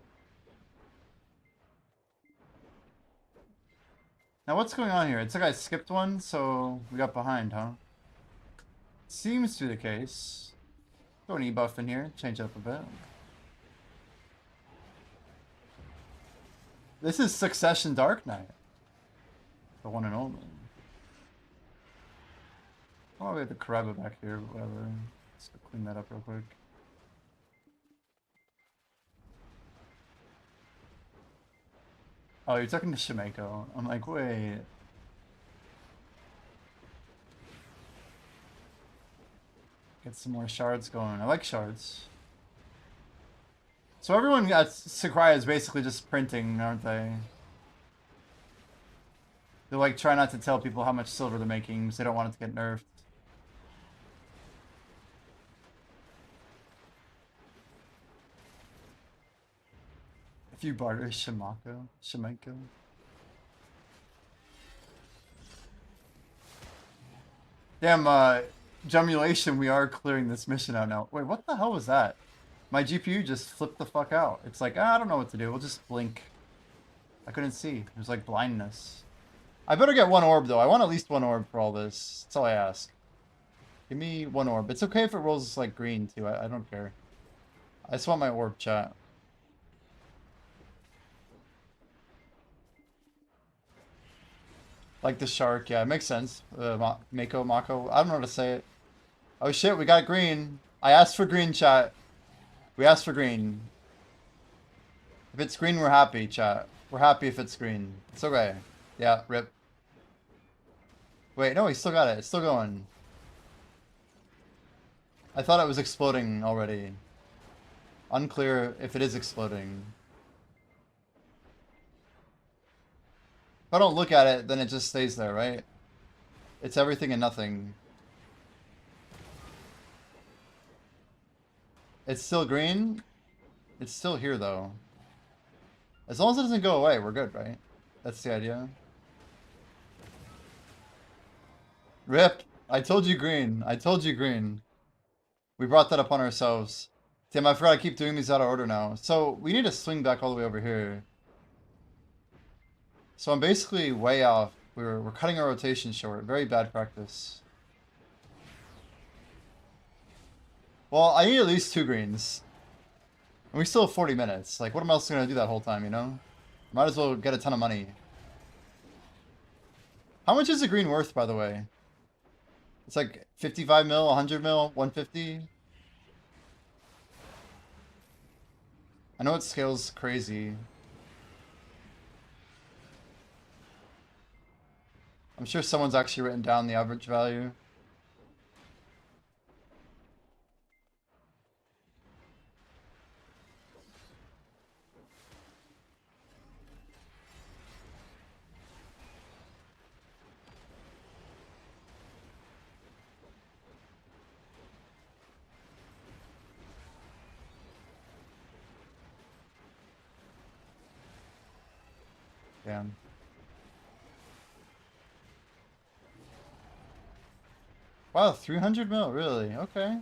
Now what's going on here? It's like I skipped one, so we got behind, huh? Seems to be the case. Throw an E-buff in here, change it up a bit. This is Succession Dark Knight. The one and only. Oh, we have the Karaba back here, whatever. Let's clean that up real quick. Oh, you're talking to Shimeko. I'm like, wait. Get some more shards going. I like shards. So everyone at Sakurai is basically just printing, aren't they? They're like trying not to tell people how much silver they're making because they don't want it to get nerfed. If you barter Shimeko. Damn, Gemulation, we are clearing this mission out now. Wait, what the hell was that? My GPU just flipped the fuck out. It's like, I don't know what to do. We'll just blink. I couldn't see. There's like blindness. I better get one orb, though. I want at least one orb for all this. That's all I ask. Give me one orb. It's okay if it rolls like green, too. I don't care. I just want my orb, chat. Like the shark. Yeah, it makes sense. Mako. I don't know how to say it. Oh, shit. We got green. I asked for green, chat. We asked for green. If it's green, we're happy, chat. We're happy if it's green. It's okay. Yeah, rip. Wait, no, he still got it. It's still going. I thought it was exploding already. Unclear if it is exploding. If I don't look at it, then it just stays there, right? It's everything and nothing. It's still green. It's still here, though. As long as it doesn't go away, we're good, right? That's the idea. Rip! I told you green. I told you green. We brought that upon ourselves. Damn, I forgot I keep doing these out of order now. So, we need to swing back all the way over here. So I'm basically way off. We're cutting our rotation short. Very bad practice. Well, I need at least 2 greens. And we still have 40 minutes. Like, what am I else going to do that whole time, you know? Might as well get a ton of money. How much is a green worth, by the way? It's like 55 mil, 100 mil, 150. I know it scales crazy. I'm sure someone's actually written down the average value. Damn. Wow, 300 mil, really? Okay.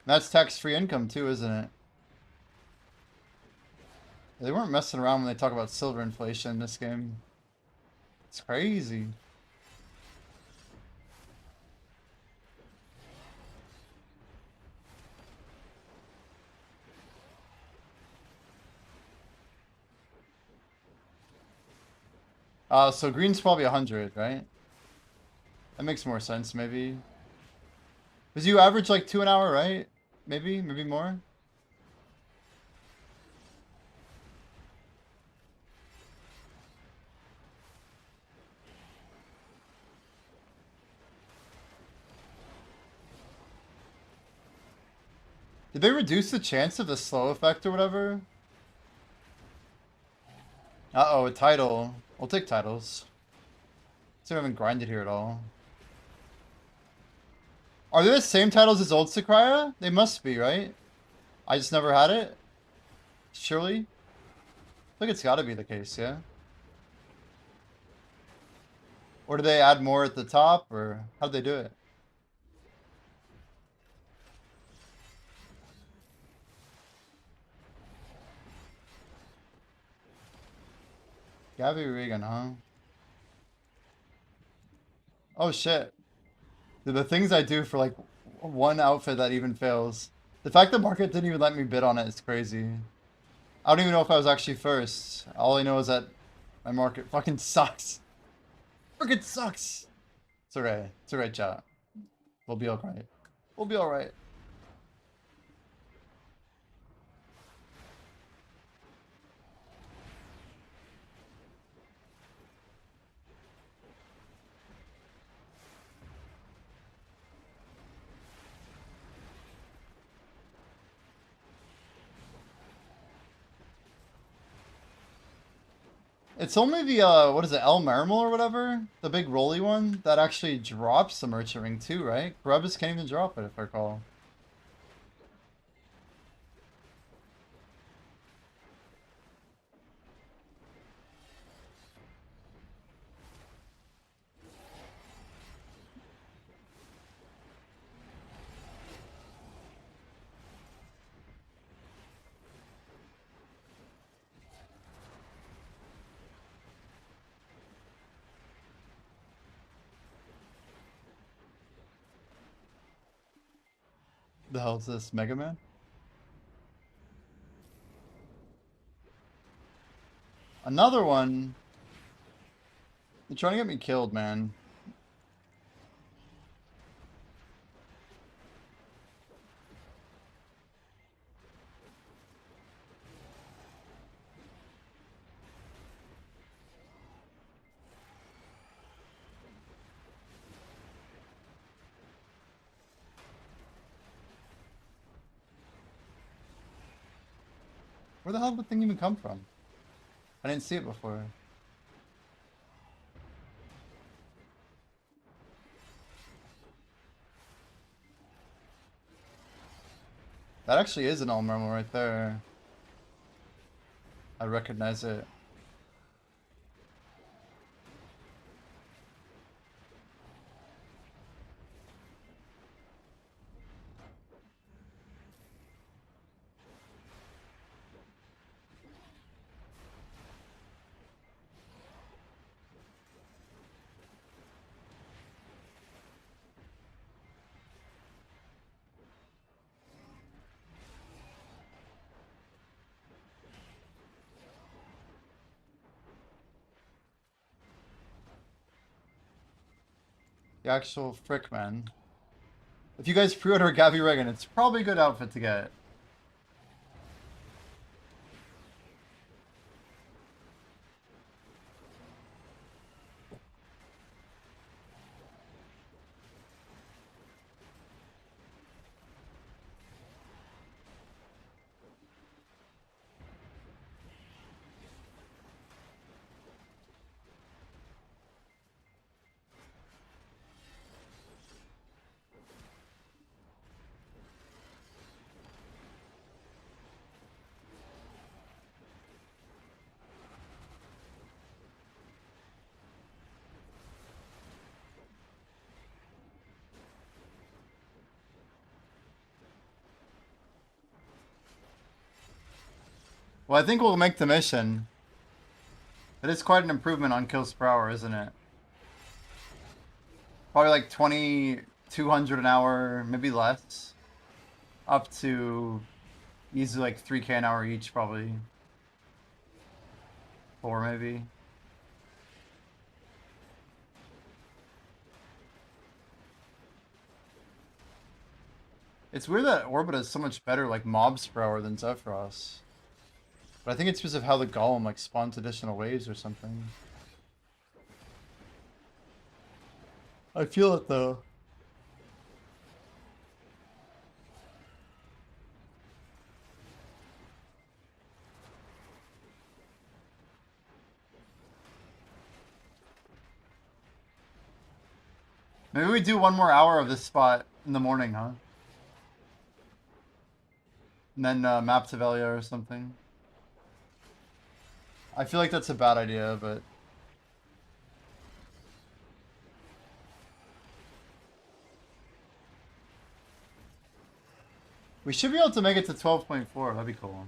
That's tax-free income too, isn't it? They weren't messing around when they talk about silver inflation in this game. It's crazy. So green's probably 100, right? That makes more sense, maybe. Because you average like 2 an hour, right? Maybe more. Did they reduce the chance of the slow effect or whatever? Uh-oh, a title. We'll take titles. So we haven't grinded here at all. Are they the same titles as old Sakurai? They must be, right? I just never had it? Surely? I think it's gotta be the case, yeah? Or do they add more at the top, or how'd they do it? Gabby Regan, huh? Oh shit. The things I do for like one outfit that even fails. The fact the market didn't even let me bid on it is crazy. I don't even know if I was actually first. All I know is that my market fucking sucks. Fucking sucks. It's alright. It's alright, chat. We'll be alright. We'll be alright. It's only the, what is it, El Marmol or whatever? The big rolly one that actually drops the merchant ring too, right? Grubbus can't even drop it if I recall. The hell is this, Mega Man? Another one. They're trying to get me killed, man. Where the hell did the thing even come from? I didn't see it before. That actually is an El Marmol right there. I recognize it. The actual frick, man. If you guys pre-order Gabby Regan, it's probably a good outfit to get. Well, I think we'll make the mission. It is quite an improvement on kills per hour, isn't it? Probably like 2,200 an hour, maybe less. Up to easily like 3K an hour each, probably. 4 maybe. It's weird that Orbita is so much better like mobs per hour than Zephyros. But I think it's because of how the Golem like spawns additional waves or something. I feel it though. Maybe we do one more hour of this spot in the morning, huh? And then map to Velia or something. I feel like that's a bad idea, but... we should be able to make it to 12.4. That'd be cool.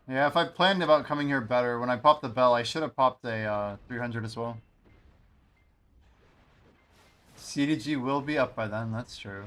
Yeah, if I planned about coming here better, when I popped the bell, I should have popped a 300 as well. CDG will be up by then, that's true.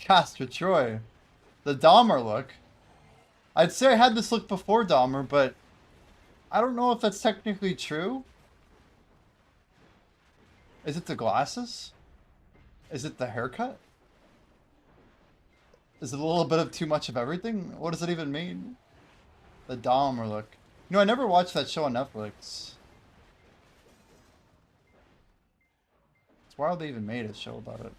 Castor Troy. The Dahmer look. I'd say I had this look before Dahmer, but I don't know if that's technically true. Is it the glasses? Is it the haircut? Is it a little bit of too much of everything? What does it even mean? The Dahmer look. You know, I never watched that show on Netflix. It's wild they even made a show about it.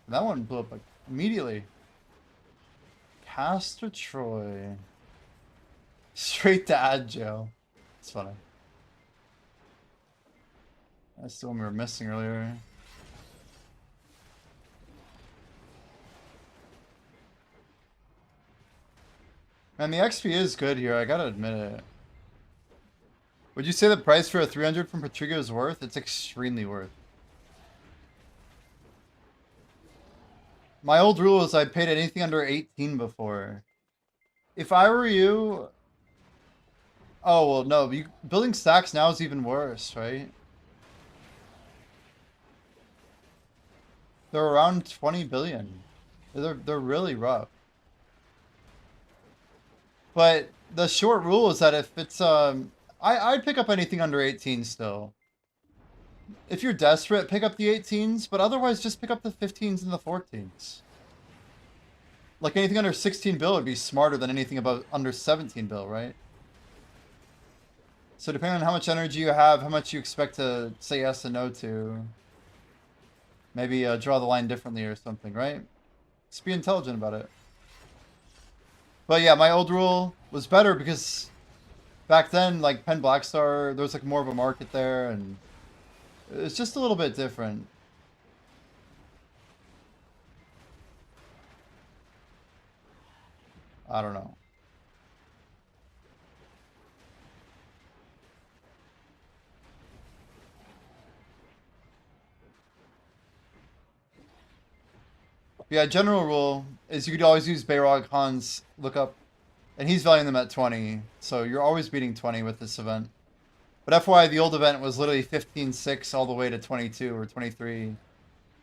That one blew up like immediately. Castor Troy. Straight to ad jail. It's funny. That's the one we were missing earlier. Man, the XP is good here, I gotta admit it. Would you say the price for a 300 from Patriga is worth? It's extremely worth. My old rule is I paid anything under 18 before. If I were you... Oh, well, no. Building stacks now is even worse, right? They're around 20 billion. They're really rough. But the short rule is that if it's... I'd pick up anything under 18 still. If you're desperate, pick up the 18s, but otherwise just pick up the 15s and the 14s. Like anything under 16 bill would be smarter than anything about under 17 bill, right? So depending on how much energy you have, how much you expect to say yes and no to, maybe draw the line differently or something, right? Just be intelligent about it. But yeah, my old rule was better because back then, like Penn Blackstar, there was like more of a market there, and it's just a little bit different. I don't know. Yeah, general rule is you could always use Bayrog Han's lookup, and he's valuing them at 20, so you're always beating 20 with this event. But FYI, the old event was literally 15.6 all the way to 22 or 23.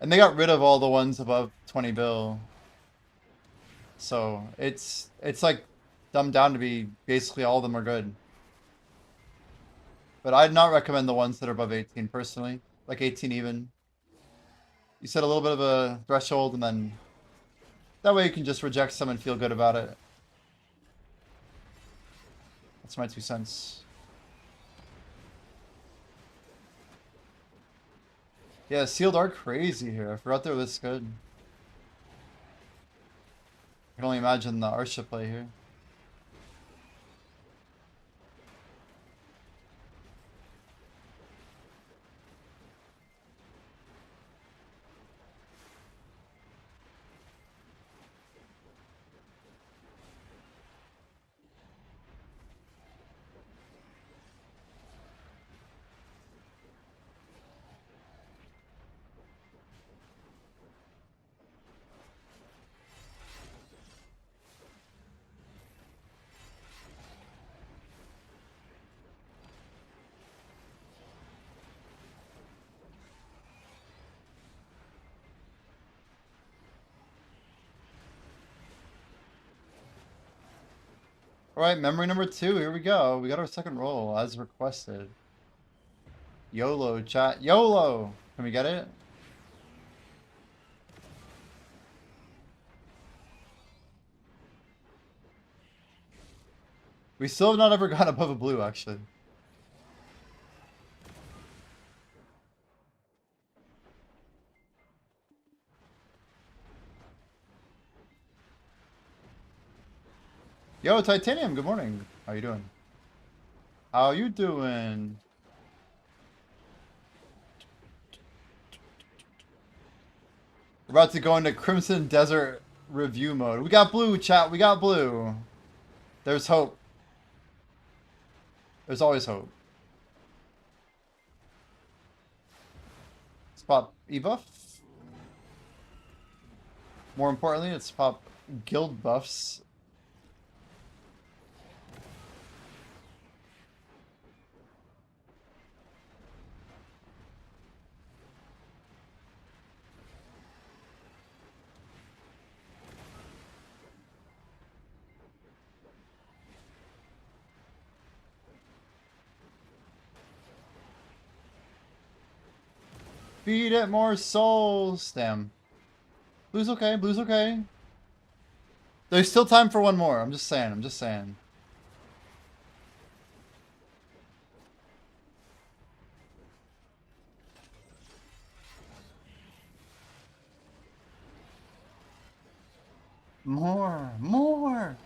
And they got rid of all the ones above 20 bill. So it's like dumbed down to be basically all of them are good. But I'd not recommend the ones that are above 18 personally. Like 18 even. You set a little bit of a threshold and then that way you can just reject some and feel good about it. That's my 2 cents. Yeah, sealed are crazy here. I forgot they were this good. I can only imagine the Arsha play here. Alright, memory number 2, here we go. We got our second roll, as requested. YOLO, chat. YOLO! Can we get it? We still have not ever gone above a blue, actually. Yo, Titanium, good morning. How you doing? How you doing? We're about to go into Crimson Desert review mode. We got blue, chat. We got blue. There's hope. There's always hope. Let's pop E-buff. More importantly, let's pop guild buffs. Feed it more souls. Damn. Blue's okay. Blue's okay. There's still time for one more. I'm just saying. I'm just saying. More. More.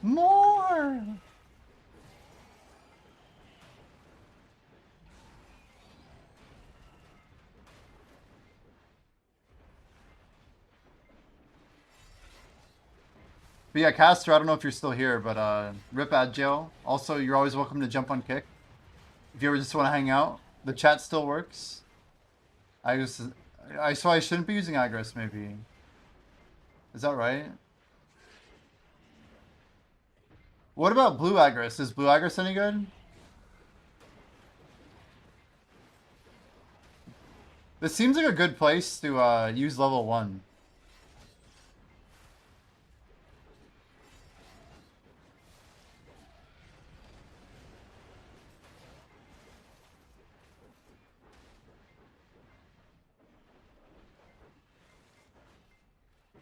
More. But yeah, Caster, I don't know if you're still here, but rip ad jail. Also, you're always welcome to jump on kick. If you ever just want to hang out, the chat still works. So I shouldn't be using Agris, maybe. Is that right? What about blue Agris? Is blue Agris any good? This seems like a good place to use level 1.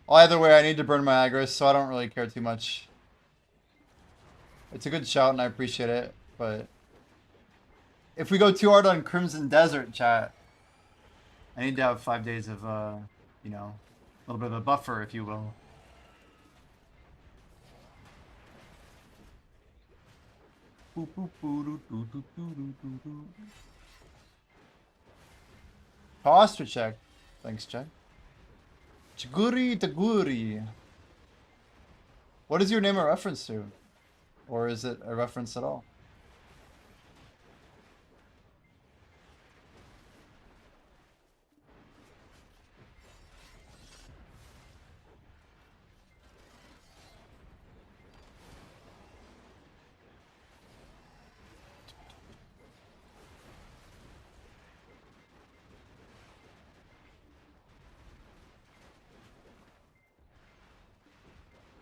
Either way, I need to burn my Agris, so I don't really care too much. It's a good shout, and I appreciate it, but if we go too hard on Crimson Desert, chat, I need to have 5 days of, you know, a little bit of a buffer, if you will. Posture check. Thanks, Jack. Chiguri Taguri. What is your name a reference to? Or is it a reference at all?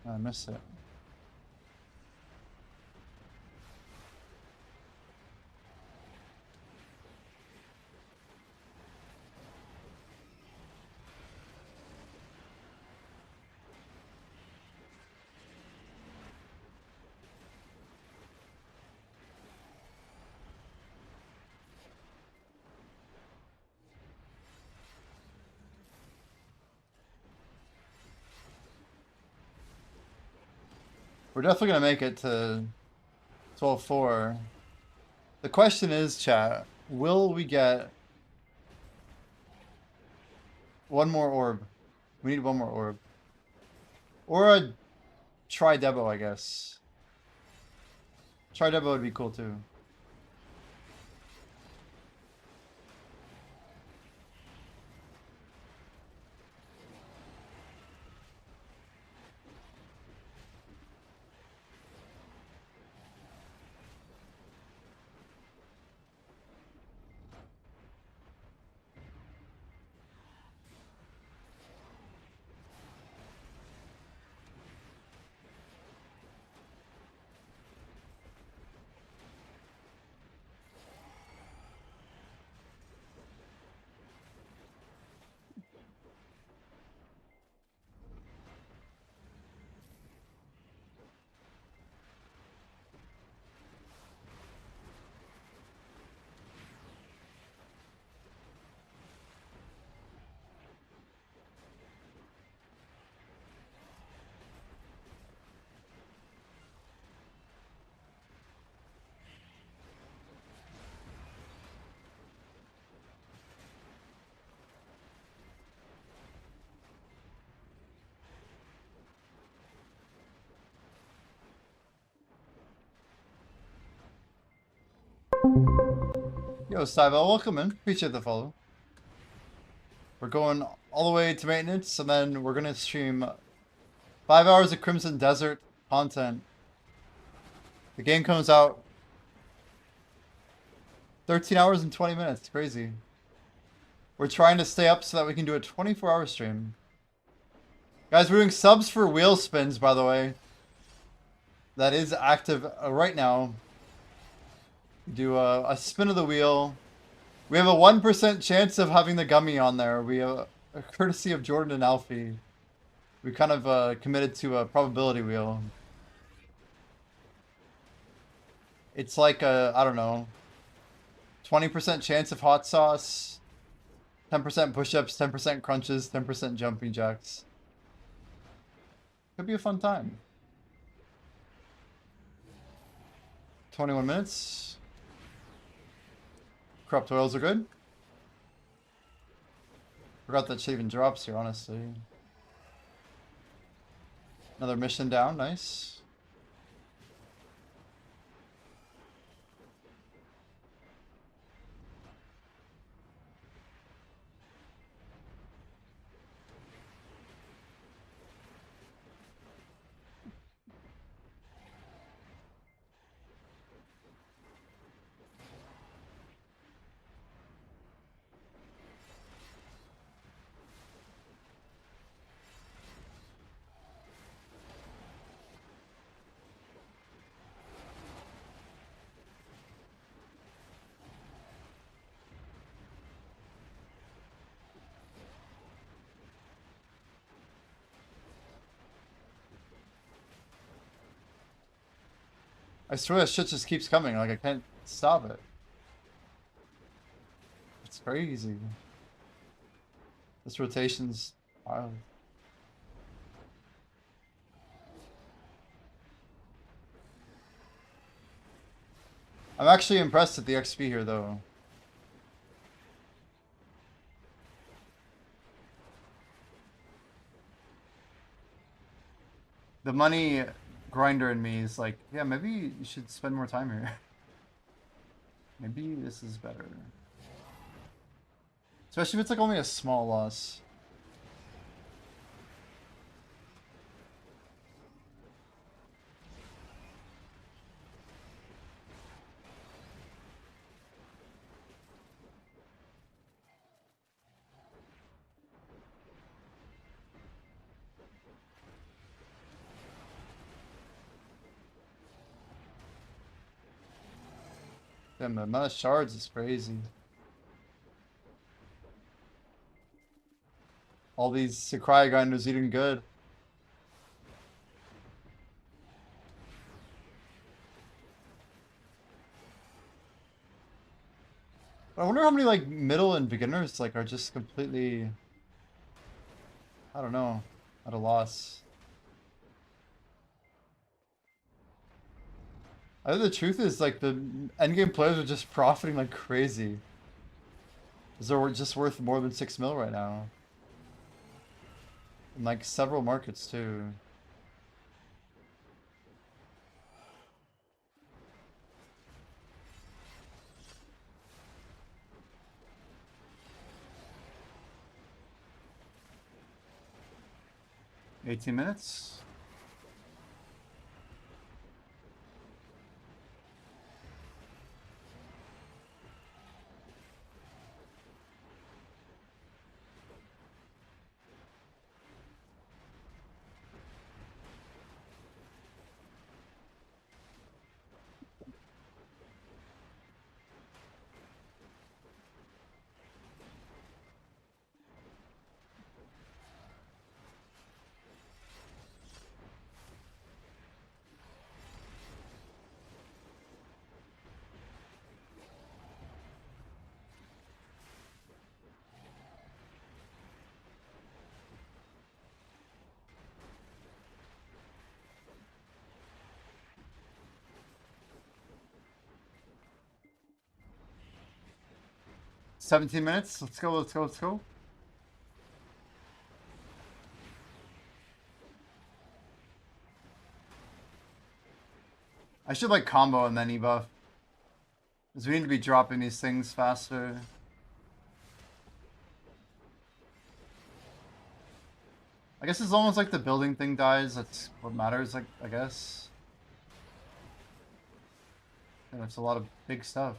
I missed it. We're definitely going to make it to 12-4. The question is, chat, will we get one more orb? We need one more orb. Or a Tri-Debo, I guess. Tri-Debo would be cool too. Yo, Styvel, welcome in. Appreciate the follow. We're going all the way to maintenance, and then we're going to stream 5 hours of Crimson Desert content. The game comes out 13 hours and 20 minutes. Crazy. We're trying to stay up so that we can do a 24-hour stream. Guys, we're doing subs for wheel spins, by the way. That is active right now. Do a spin of the wheel. We have a 1% chance of having the gummy on there. We have a courtesy of Jordan and Alfie. We kind of committed to a probability wheel. It's like a, I don't know, 20% chance of hot sauce, 10% push-ups, 10% crunches, 10% jumping jacks. Could be a fun time. 21 minutes. Corrupt oils are good. Forgot that shit even drops here, honestly. Another mission down, nice. I swear that shit just keeps coming, like I can't stop it. It's crazy. This rotation's wild. I'm actually impressed at the XP here though. The money grinder in me is like, yeah, maybe you should spend more time here. Maybe this is better. Especially if it's like only a small loss. Damn, the amount of shards is crazy. All these Sakurai grinders eating good. I wonder how many like middle and beginners like are just completely, I don't know, at a loss. I think the truth is like the endgame players are just profiting like crazy. Because they're just worth more than 6 mil right now. In like several markets too. $18. $17. Let's go, let's go, let's go. I should like combo and then ebuff. Because we need to be dropping these things faster. I guess as long as like the building thing dies, that's what matters, like, I guess. And that's a lot of big stuff.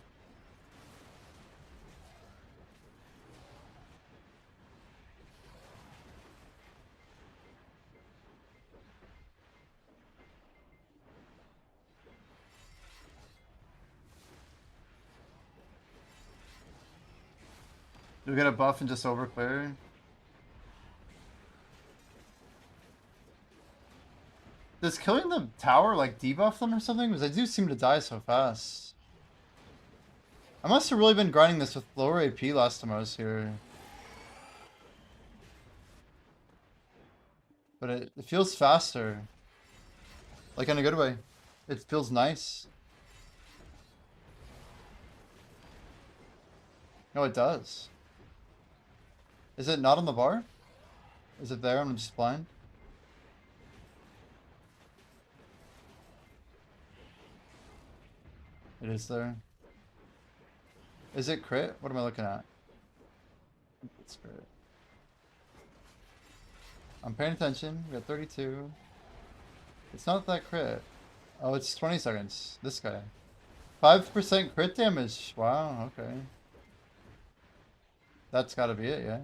Do we get a buff and just over clear? Does killing the tower like debuff them or something? Because they do seem to die so fast. I must have really been grinding this with lower AP last time I was here. But it feels faster. Like in a good way. It feels nice. No, it does. Is it not on the bar? Is it there and I'm just blind? It is there. Is it crit? What am I looking at? It's crit. I'm paying attention. We got 32. It's not that crit. Oh, it's 20 seconds. This guy. 5% crit damage. Wow, okay. That's gotta be it, yeah.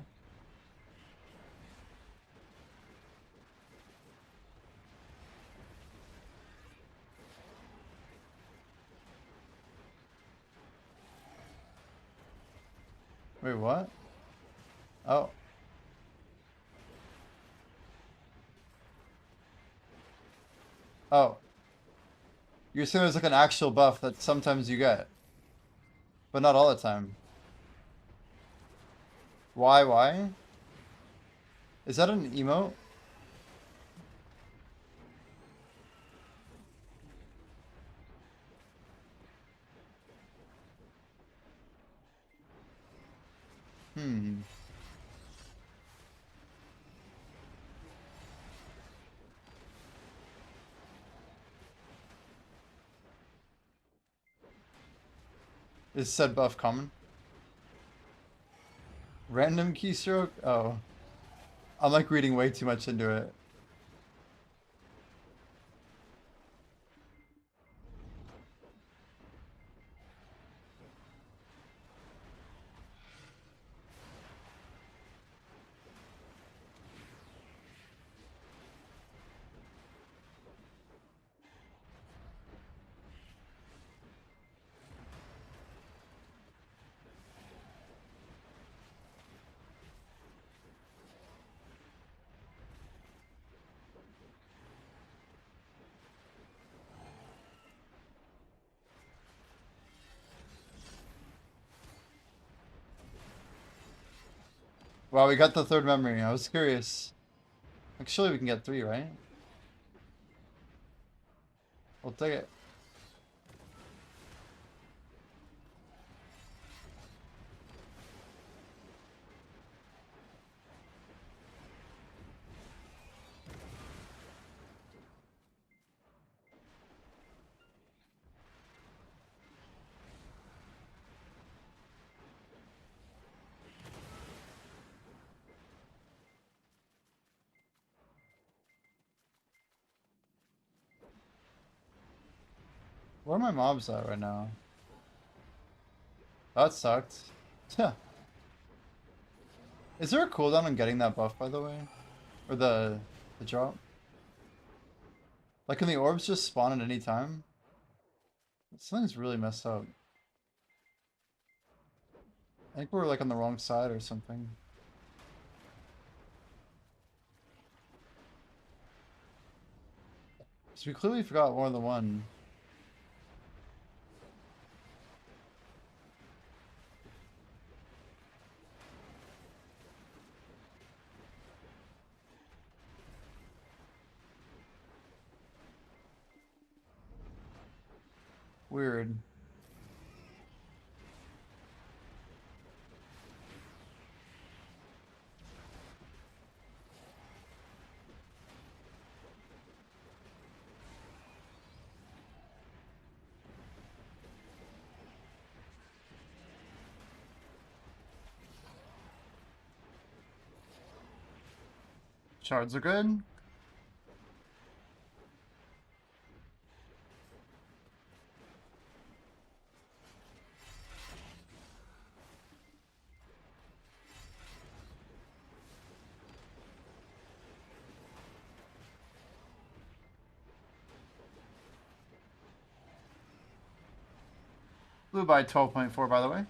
Wait, what? Oh. Oh. You're saying there's like an actual buff that sometimes you get. But not all the time. Why? Is that an emote? Hmm. Is said buff common? Random keystroke? Oh. I'm like reading way too much into it. Wow, we got the third memory. I was curious. Actually, we can get 3, right? We'll take it. Where are my mobs at right now? That sucked. Yeah. Is there a cooldown on getting that buff, by the way? Or the drop? Like, can the orbs just spawn at any time? Something's really messed up. I think we're like on the wrong side or something. So we clearly forgot more than one. Weird. Shards are good. Blue by 12.4, by the way.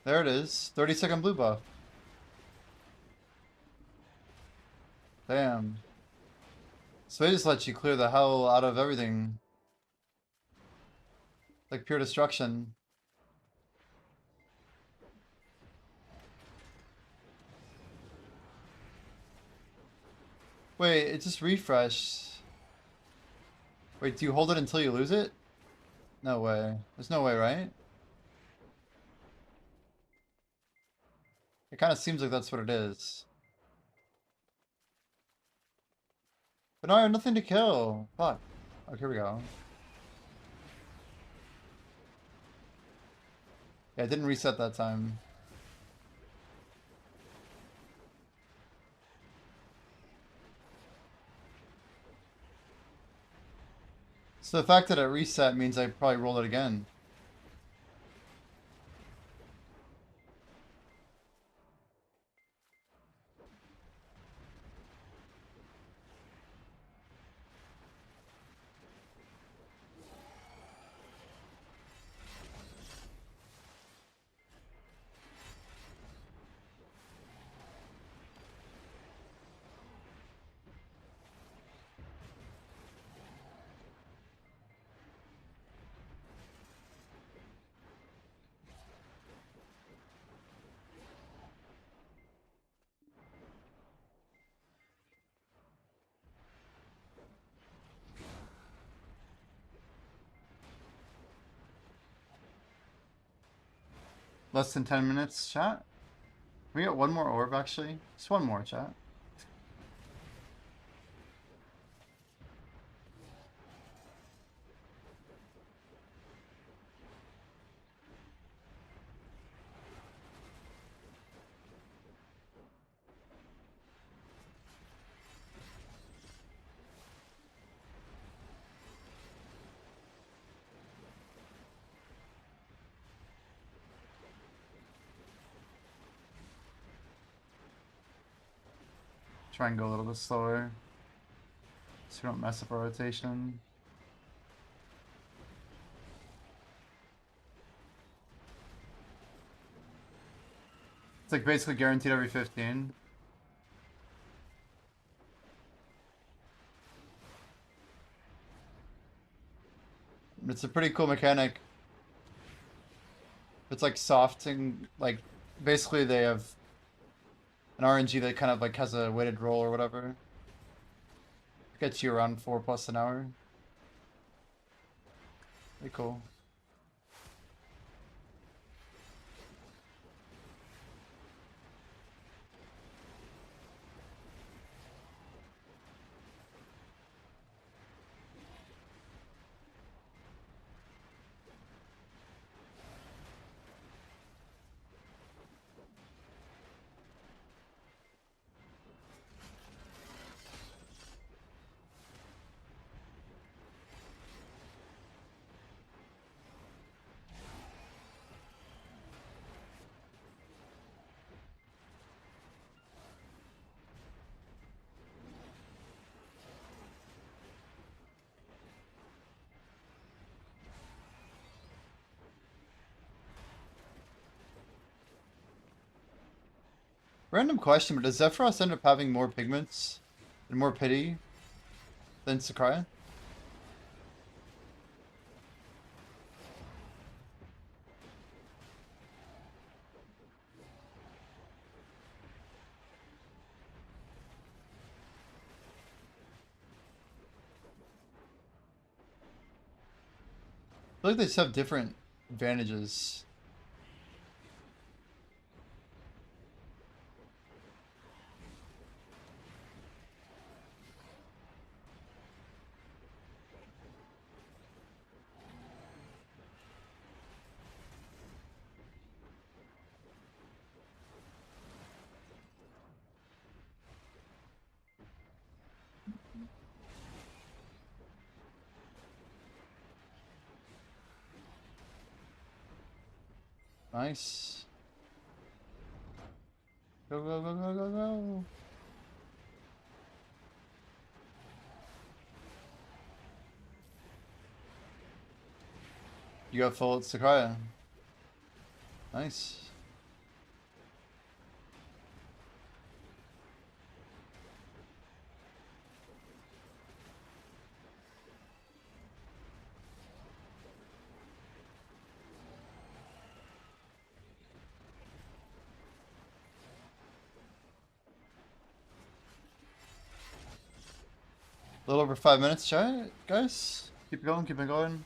There it is. 30-second blue buff. Damn. So they just let you clear the hell out of everything. Like pure destruction. Wait, it just refreshed. Wait, do you hold it until you lose it? No way. There's no way, right? It kind of seems like that's what it is. But no, I have nothing to kill. Fuck. Okay, here we go. Yeah, it didn't reset that time. So the fact that it reset means I probably roll it again. Less than 10 minutes, chat? Can we get one more orb, actually? Just one more, chat. Try and go a little bit slower, so we don't mess up our rotation. It's like basically guaranteed every 15. It's a pretty cool mechanic. It's like soft and like basically they have an RNG that kind of like has a weighted roll or whatever. Gets you around 4+ an hour. Pretty cool. Random question, but does Zephyros end up having more pigments and more pity than Sakurai? I feel like they just have different advantages. Nice. Go, go, go, go, go, go. You got full Sakurai. Nice. A little over 5 minutes, chat, guys. Keep it going, keep it going.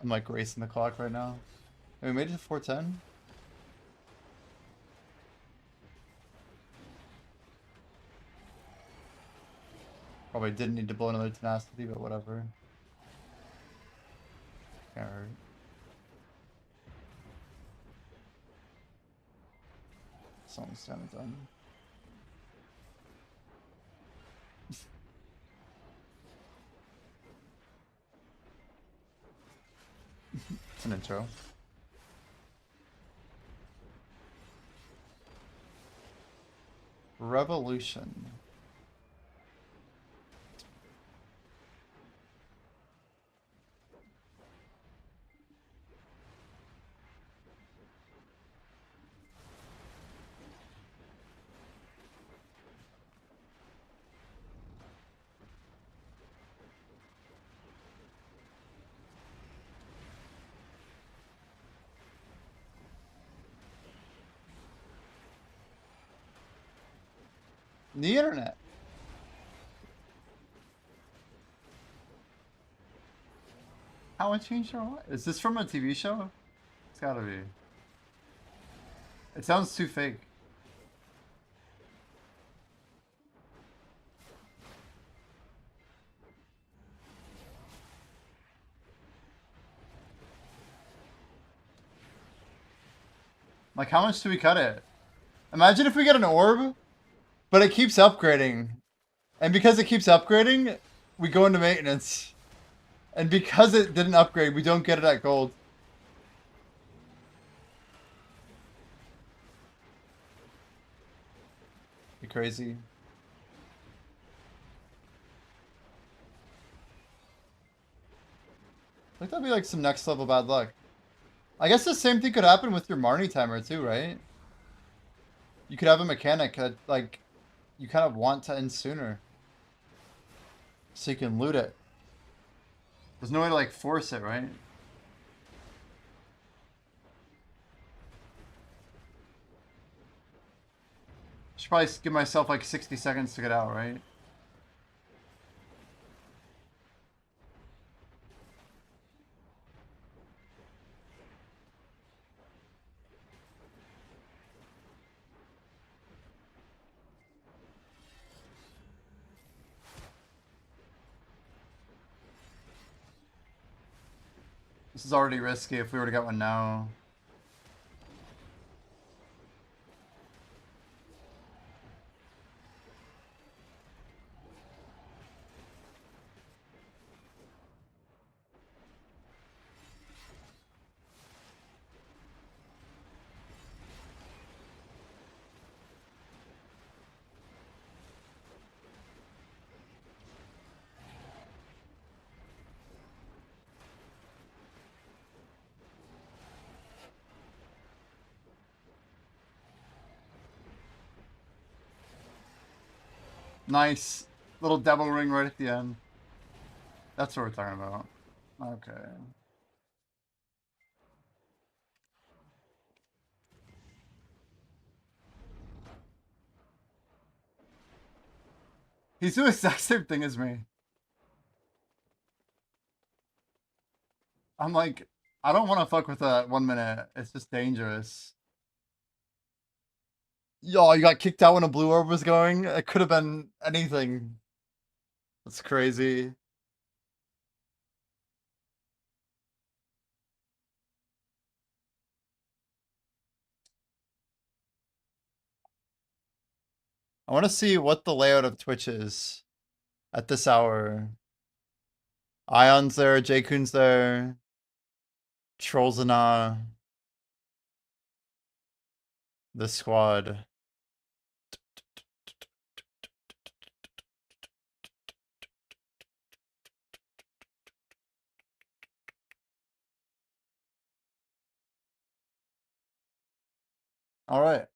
I'm like racing the clock right now. Have we made it to 410? Probably didn't need to blow another tenacity, but whatever. Can't hurt. Something's kind of done. It's an intro. Revolution. The internet. How I changed or what? Is this from a TV show? It's gotta be. It sounds too fake. Like, how much do we cut it? Imagine if we get an orb, but it keeps upgrading. And because it keeps upgrading, we go into maintenance. And because it didn't upgrade, we don't get it at gold. Be crazy. Like, that'd be like some next level bad luck. I guess the same thing could happen with your Marnie timer too, right? You could have a mechanic that, like, you kind of want to end sooner. So you can loot it. There's no way to, like, force it, right? Should probably give myself, like, 60 seconds to get out, right? This is already risky if we were to get one now. Nice. Little devil ring right at the end. That's what we're talking about. Okay. He's doing the exact same thing as me. I'm like, I don't want to fuck with that 1 minute. It's just dangerous. Yo, you got kicked out when a blue orb was going? It could have been anything. That's crazy. I want to see what the layout of Twitch is at this hour. Ion's there, J-Kun's there. Trollsana. The squad. All right.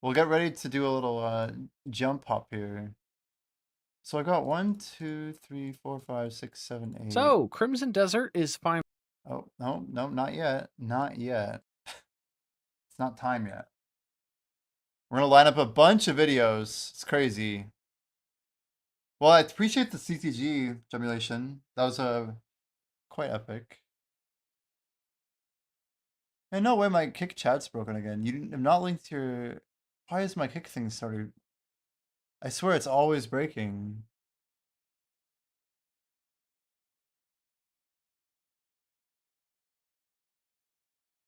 We'll get ready to do a little jump hop here. So I got 1, 2, 3, 4, 5, 6, 7, 8. So, Crimson Desert is fine. Oh, no, not yet. Not yet. It's not time yet. We're gonna line up a bunch of videos. It's crazy. Well, I appreciate the CTG simulation. That was quite epic. And no way my kick chat's broken again. You didn't, I'm not linked to your... Why is my kick thing started? I swear it's always breaking.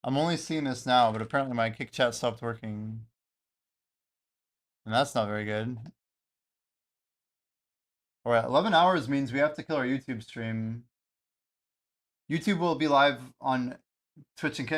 I'm only seeing this now, but apparently my kick chat stopped working. And that's not very good. Alright, 11 hours means we have to kill our YouTube stream. YouTube will be live on Twitch and Kick.